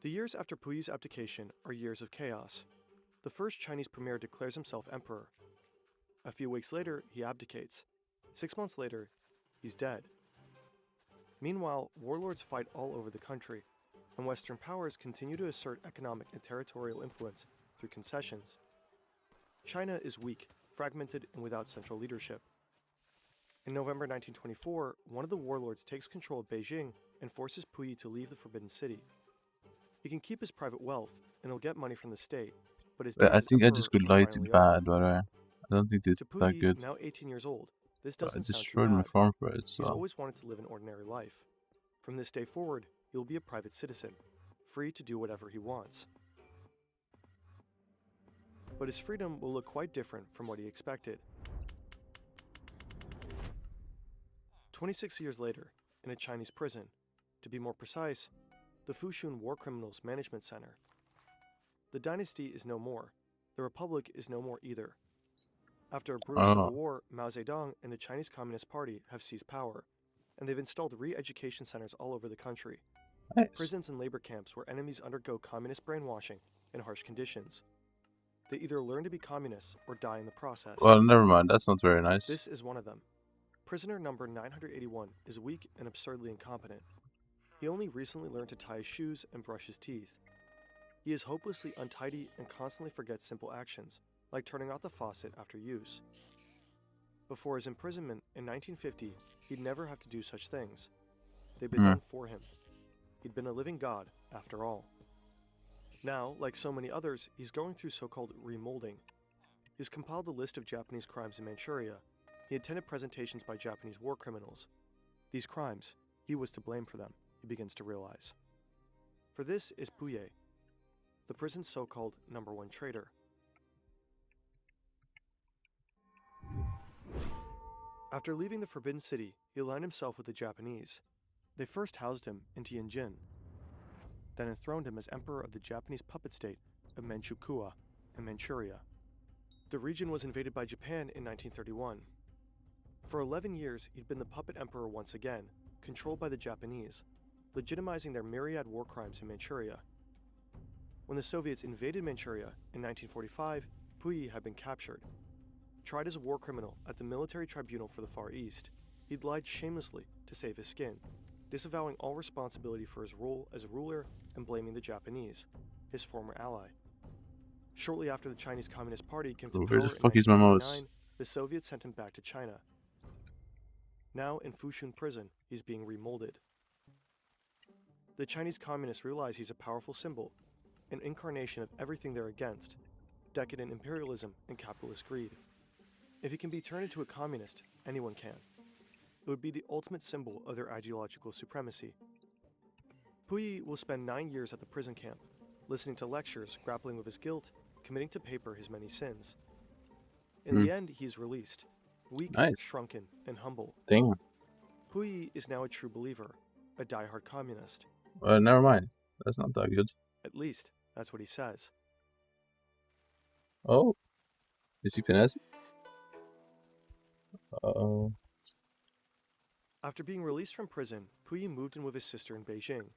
The years after Puyi's abdication are years of chaos. The first Chinese premier declares himself emperor. A few weeks later, he abdicates. 6 months later, he's dead. Meanwhile, warlords fight all over the country, and Western powers continue to assert economic and territorial influence through concessions. China is weak, fragmented, and without central leadership. In November 1924, one of the warlords takes control of Beijing and forces Puyi to leave the Forbidden City. He can keep his private wealth, and he'll get money from the state, but his days I as think I emperor just got are light finally bad, over. but I don't think this To is that Puyi, good. now 18 years old, this I doesn't sound too destroyed my bad. farm for it, He's so... always wanted to live an ordinary life. From this day forward, he'll be a private citizen, free to do whatever he wants. But his freedom will look quite different from what he expected. 26 years later, in a Chinese prison, to be more precise, the Fushun War Criminals Management Center. The dynasty is no more. The republic is no more either. After a brutal civil war, Mao Zedong and the Chinese Communist Party have seized power, and they've installed re-education centers all over the country. Nice. Prisons and labor camps where enemies undergo communist brainwashing in harsh conditions. They either learn to be communists or die in the process. Well, never mind. That's not very nice. This is one of them. Prisoner number 981 is weak and absurdly incompetent. He only recently learned to tie his shoes and brush his teeth. He is hopelessly untidy and constantly forgets simple actions, like turning off the faucet after use. Before his imprisonment in 1950, he'd never have to do such things. They'd been done for him. He'd been a living god, after all. Now, like so many others, he's going through so-called remolding. He's compiled a list of Japanese crimes in Manchuria. He attended presentations by Japanese war criminals. These crimes, he was to blame for them, he begins to realize. For this is Puyi, the prison's so-called #1 traitor. After leaving the Forbidden City, he aligned himself with the Japanese. They first housed him in Tianjin, then enthroned him as emperor of the Japanese puppet state of Manchukuo in Manchuria. The region was invaded by Japan in 1931. For 11 years, he'd been the puppet emperor once again, controlled by the Japanese, legitimizing their myriad war crimes in Manchuria. When the Soviets invaded Manchuria in 1945, Puyi had been captured. Tried as a war criminal at the military tribunal for the Far East, he'd lied shamelessly to save his skin, disavowing all responsibility for his role as a ruler and blaming the Japanese, his former ally. Shortly after the Chinese Communist Party came to power Where the in fuck is my mouse? 1949, the Soviets sent him back to China. Now in Fushun prison, he's being remolded. The Chinese communists realize he's a powerful symbol, an incarnation of everything they're against, decadent imperialism and capitalist greed. If he can be turned into a communist, anyone can. It would be the ultimate symbol of their ideological supremacy. Puyi will spend 9 years at the prison camp, listening to lectures, grappling with his guilt, committing to paper his many sins. In the end, he is released, weak, shrunken, and humble. Damn. Puyi is now a true believer, a die-hard communist. Never mind. That's not that good. At least, that's what he says. Oh. Is he finesse? Uh-oh. After being released from prison, Puyi moved in with his sister in Beijing.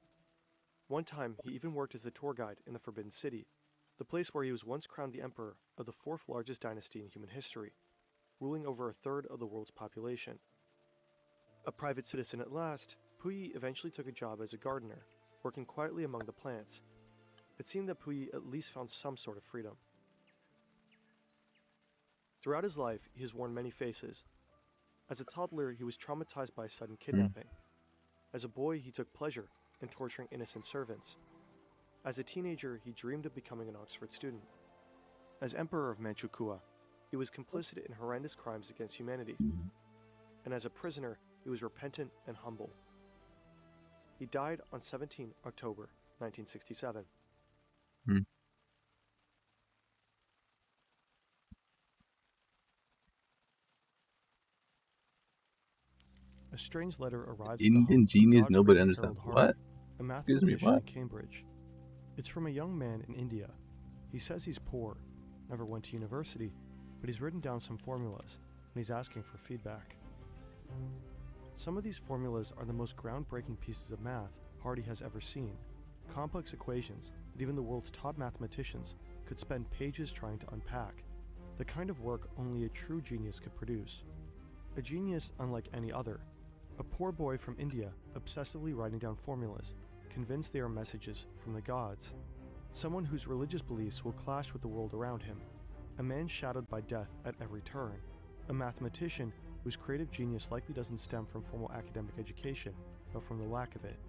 One time, he even worked as the tour guide in the Forbidden City, the place where he was once crowned the emperor of the 4th largest dynasty in human history, ruling over 1/3 of the world's population. A private citizen at last, Puyi eventually took a job as a gardener, working quietly among the plants. It seemed that Puyi at least found some sort of freedom. Throughout his life, he has worn many faces. As a toddler, he was traumatized by a sudden kidnapping. As a boy, he took pleasure in torturing innocent servants. As a teenager, he dreamed of becoming an Oxford student. As emperor of Manchukuo, he was complicit in horrendous crimes against humanity. And as a prisoner, he was repentant and humble. He died on 17 October 1967. A strange letter arrives Indian genius, nobody understands. What? A Excuse me, mathematician what? in Cambridge. It's from a young man in India. He says he's poor, never went to university, but he's written down some formulas, and he's asking for feedback. Some of these formulas are the most groundbreaking pieces of math Hardy has ever seen. Complex equations that even the world's top mathematicians could spend pages trying to unpack. The kind of work only a true genius could produce. A genius unlike any other. A poor boy from India obsessively writing down formulas, convinced they are messages from the gods. Someone whose religious beliefs will clash with the world around him. A man shadowed by death at every turn. A mathematician whose creative genius likely doesn't stem from formal academic education, but from the lack of it.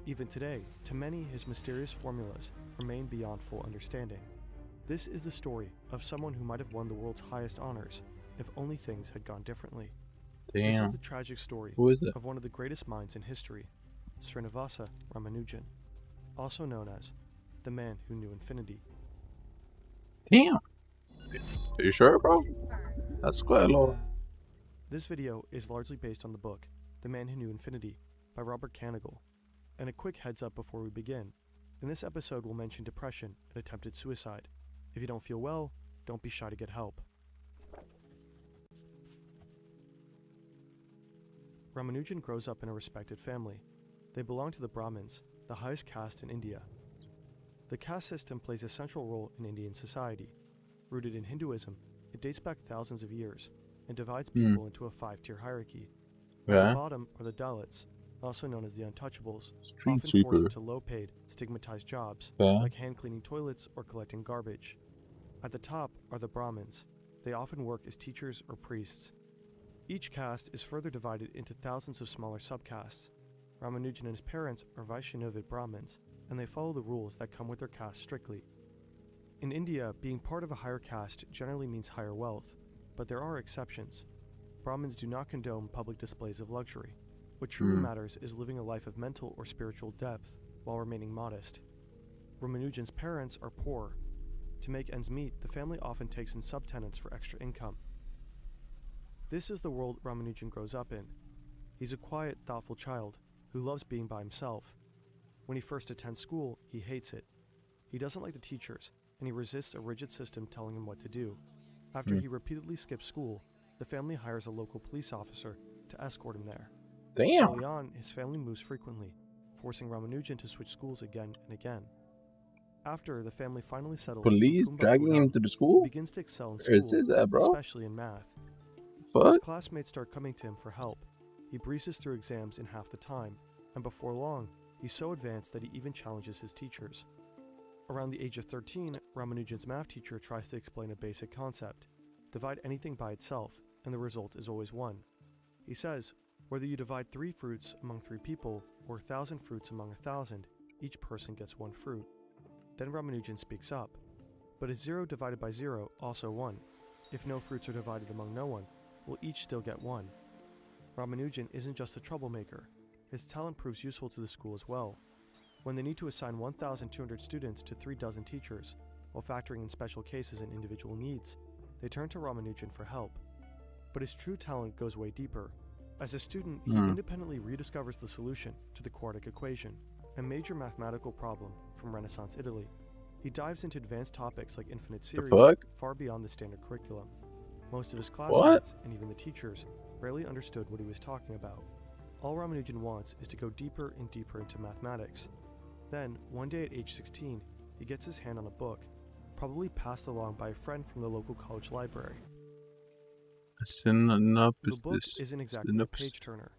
Even today, to many, his mysterious formulas remain beyond full understanding. This is the story of someone who might have won the world's highest honors, if only things had gone differently. This is the tragic story of one of the greatest minds in history, Srinivasa Ramanujan, also known as the man who knew infinity. Damn. Are you sure, bro? That's quite a lot. This video is largely based on the book, The Man Who Knew Infinity, by Robert Kanigel. And a quick heads up before we begin. In this episode, we'll mention depression and attempted suicide. If you don't feel well, don't be shy to get help. Ramanujan grows up in a respected family. They belong to the Brahmins, the highest caste in India. The caste system plays a central role in Indian society. Rooted in Hinduism, it dates back thousands of years and divides people into a 5-tier hierarchy. At the bottom are the Dalits, also known as the Untouchables, often forced into low-paid, stigmatized jobs, like hand-cleaning toilets or collecting garbage. At the top are the Brahmins. They often work as teachers or priests. Each caste is further divided into thousands of smaller subcastes. Ramanujan and his parents are Vaishnavite Brahmins, and they follow the rules that come with their caste strictly. In India, being part of a higher caste generally means higher wealth, but there are exceptions. Brahmins do not condone public displays of luxury. What truly matters is living a life of mental or spiritual depth while remaining modest. Ramanujan's parents are poor. To make ends meet, the family often takes in subtenants for extra income. This is the world Ramanujan grows up in. He's a quiet, thoughtful child who loves being by himself. When he first attends school, he hates it. He doesn't like the teachers, and he resists a rigid system telling him what to do. After he repeatedly skips school, the family hires a local police officer to escort him there. Damn. Early on, his family moves frequently, forcing Ramanujan to switch schools again and again. After the family finally settles, Police dragging him to the school? he begins to excel in Where is school, this at, bro? especially in math. His What? classmates start coming to him for help. He breezes through exams in half the time, and before long, he's so advanced that he even challenges his teachers. Around the age of 13, Ramanujan's math teacher tries to explain a basic concept. Divide anything by itself, and the result is always 1. He says, whether you divide 3 fruits among 3 people, or 1,000 fruits among 1,000, each person gets 1 fruit. Then Ramanujan speaks up. But is 0 divided by 0 also 1? If no fruits are divided among no one, we'll each still get 1. Ramanujan isn't just a troublemaker. His talent proves useful to the school as well. When they need to assign 1,200 students to 3 dozen teachers, while factoring in special cases and individual needs, they turn to Ramanujan for help. But his true talent goes way deeper. As a student, he independently rediscovers the solution to the quadratic equation, a major mathematical problem from Renaissance Italy. He dives into advanced topics like infinite series, far beyond the standard curriculum. Most of his classmates, and even the teachers, rarely understood what he was talking about. All Ramanujan wants is to go deeper and deeper into mathematics. Then, one day at age 16, he gets his hand on a book, probably passed along by a friend from the local college library. The book isn't exactly a page-turner.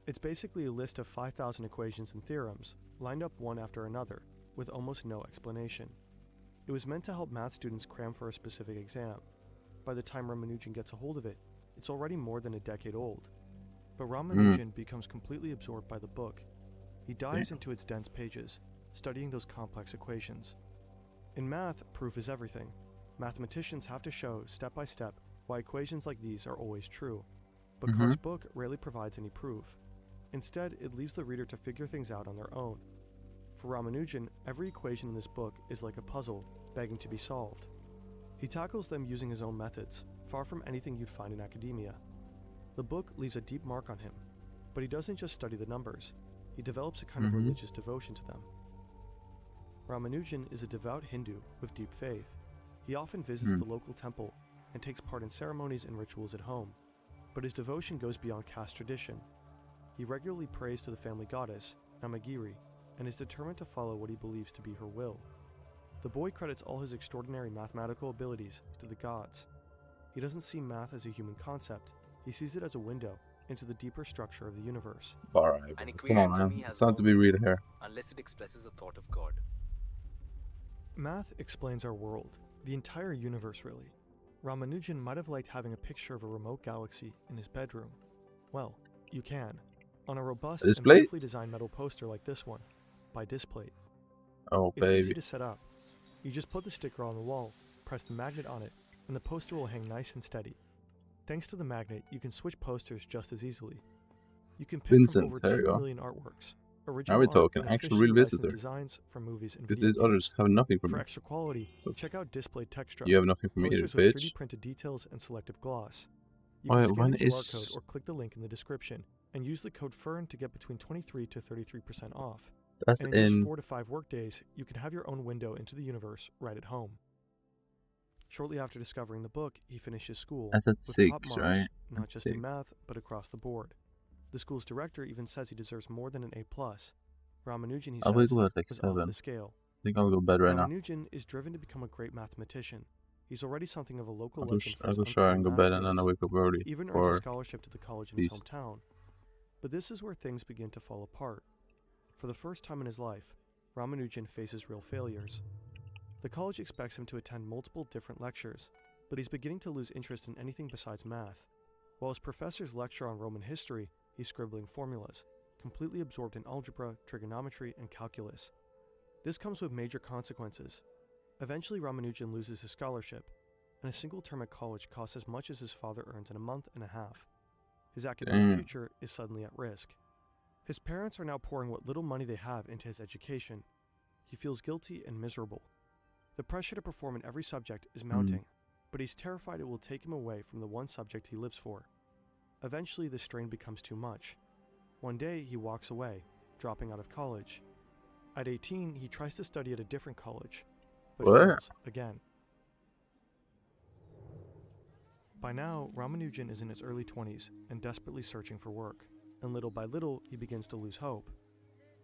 It's basically a list of 5,000 equations and theorems, lined up one after another, with almost no explanation. It was meant to help math students cram for a specific exam. By the time Ramanujan gets a hold of it, it's already more than a decade old. But Ramanujan becomes completely absorbed by the book. He dives into its dense pages, studying those complex equations. In math, proof is everything. Mathematicians have to show, step by step, why equations like these are always true. But Carr's book rarely provides any proof. Instead, it leaves the reader to figure things out on their own. For Ramanujan, every equation in this book is like a puzzle, begging to be solved. He tackles them using his own methods, far from anything you'd find in academia. The book leaves a deep mark on him, but he doesn't just study the numbers, he develops a kind of religious devotion to them. Ramanujan is a devout Hindu with deep faith. He often visits the local temple and takes part in ceremonies and rituals at home, but his devotion goes beyond caste tradition. He regularly prays to the family goddess, Namagiri, and is determined to follow what he believes to be her will. The boy credits all his extraordinary mathematical abilities to the gods. He doesn't see math as a human concept, he sees it as a window into the deeper structure of the universe. Alright, come on man, it's time to be real here. Unless it expresses a thought of God. Math explains our world, the entire universe really. Ramanujan might have liked having a picture of a remote galaxy in his bedroom. Well, you can, on a robust and beautifully designed metal poster like this one, by Displate. Oh, it's baby. Easy to set up. You just put the sticker on the wall, press the magnet on it, and the poster will hang nice and steady. Thanks to the magnet, you can switch posters just as easily. You can pick from over 2 million artworks. Now we're talking actual real visitor. Designs from movies and because these others have nothing for me. For extra quality, check out Display Textra. You have nothing for me, Posters bitch. with 3D printed details and selective gloss. You can scan the QR code or click the link in the description and use the code FERN to get between 23 to 33% off. That's and in just 4 to 5 work days, you can have your own window into the universe right at home. Shortly after discovering the book, he finishes school That's at with 6, top marks, right? not just in math, but across the board. The school's director even says he deserves more than an A+. Ramanujan, he says, go at like was 7. off the scale. I think I'll go to bed right now. Ramanujan is driven to become a great mathematician. He's already something of a local I'll legend go shower and go bed, and then I wake up early. He even earns a scholarship to the college in his hometown. But this is where things begin to fall apart. For the first time in his life, Ramanujan faces real failures. The college expects him to attend multiple different lectures, but he's beginning to lose interest in anything besides math. While his professors lecture on Roman history, he's scribbling formulas, completely absorbed in algebra, trigonometry, and calculus. This comes with major consequences. Eventually, Ramanujan loses his scholarship, and a single term at college costs as much as his father earns in a month and a half. His academic future is suddenly at risk. His parents are now pouring what little money they have into his education. He feels guilty and miserable. The pressure to perform in every subject is mounting, but he's terrified it will take him away from the one subject he lives for. Eventually, the strain becomes too much. One day, he walks away, dropping out of college. At 18, he tries to study at a different college, but fails again. By now, Ramanujan is in his early 20s and desperately searching for work, and little by little, he begins to lose hope.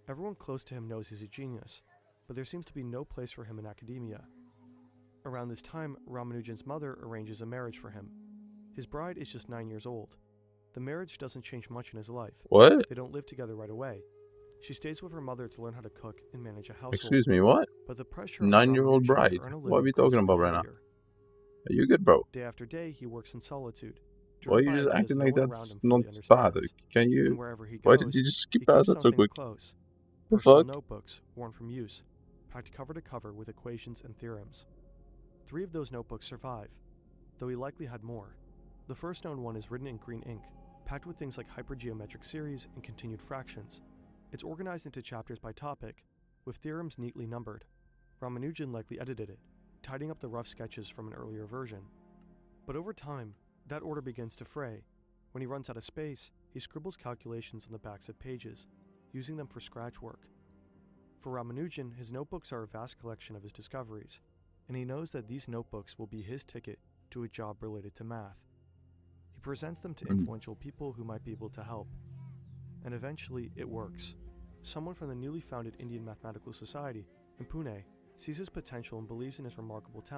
Everyone close to him knows he's a genius, but there seems to be no place for him in academia. Around this time, Ramanujan's mother arranges a marriage for him. His bride is just 9 years old. The marriage doesn't change much in his life. What? They don't live together right away. She stays with her mother to learn how to cook and manage a household. Excuse me, what? But the pressure 9-year-old on Ramanujan bride? to earn a What are we living grows talking about even right now? heavier. Are you good, bro? Day after day, he works in solitude. Why are driven you by just ideas acting no like one around that's him not fully bad? understands. Can And you... wherever he Why goes, did you just skip he past keeps that so some things quick? close. The Personal fuck? notebooks, worn from use, packed cover to cover with equations and theorems. 3 of those notebooks survive, though he likely had more. The first known one is written in green ink, packed with things like hypergeometric series and continued fractions. It's organized into chapters by topic, with theorems neatly numbered. Ramanujan likely edited it, tidying up the rough sketches from an earlier version. But over time, that order begins to fray. When he runs out of space, he scribbles calculations on the backs of pages, using them for scratch work. For Ramanujan, his notebooks are a vast collection of his discoveries, and he knows that these notebooks will be his ticket to a job related to math. He presents them to influential people who might be able to help. And eventually, it works. Someone from the newly founded Indian Mathematical Society in Pune sees his potential and believes in his remarkable talent.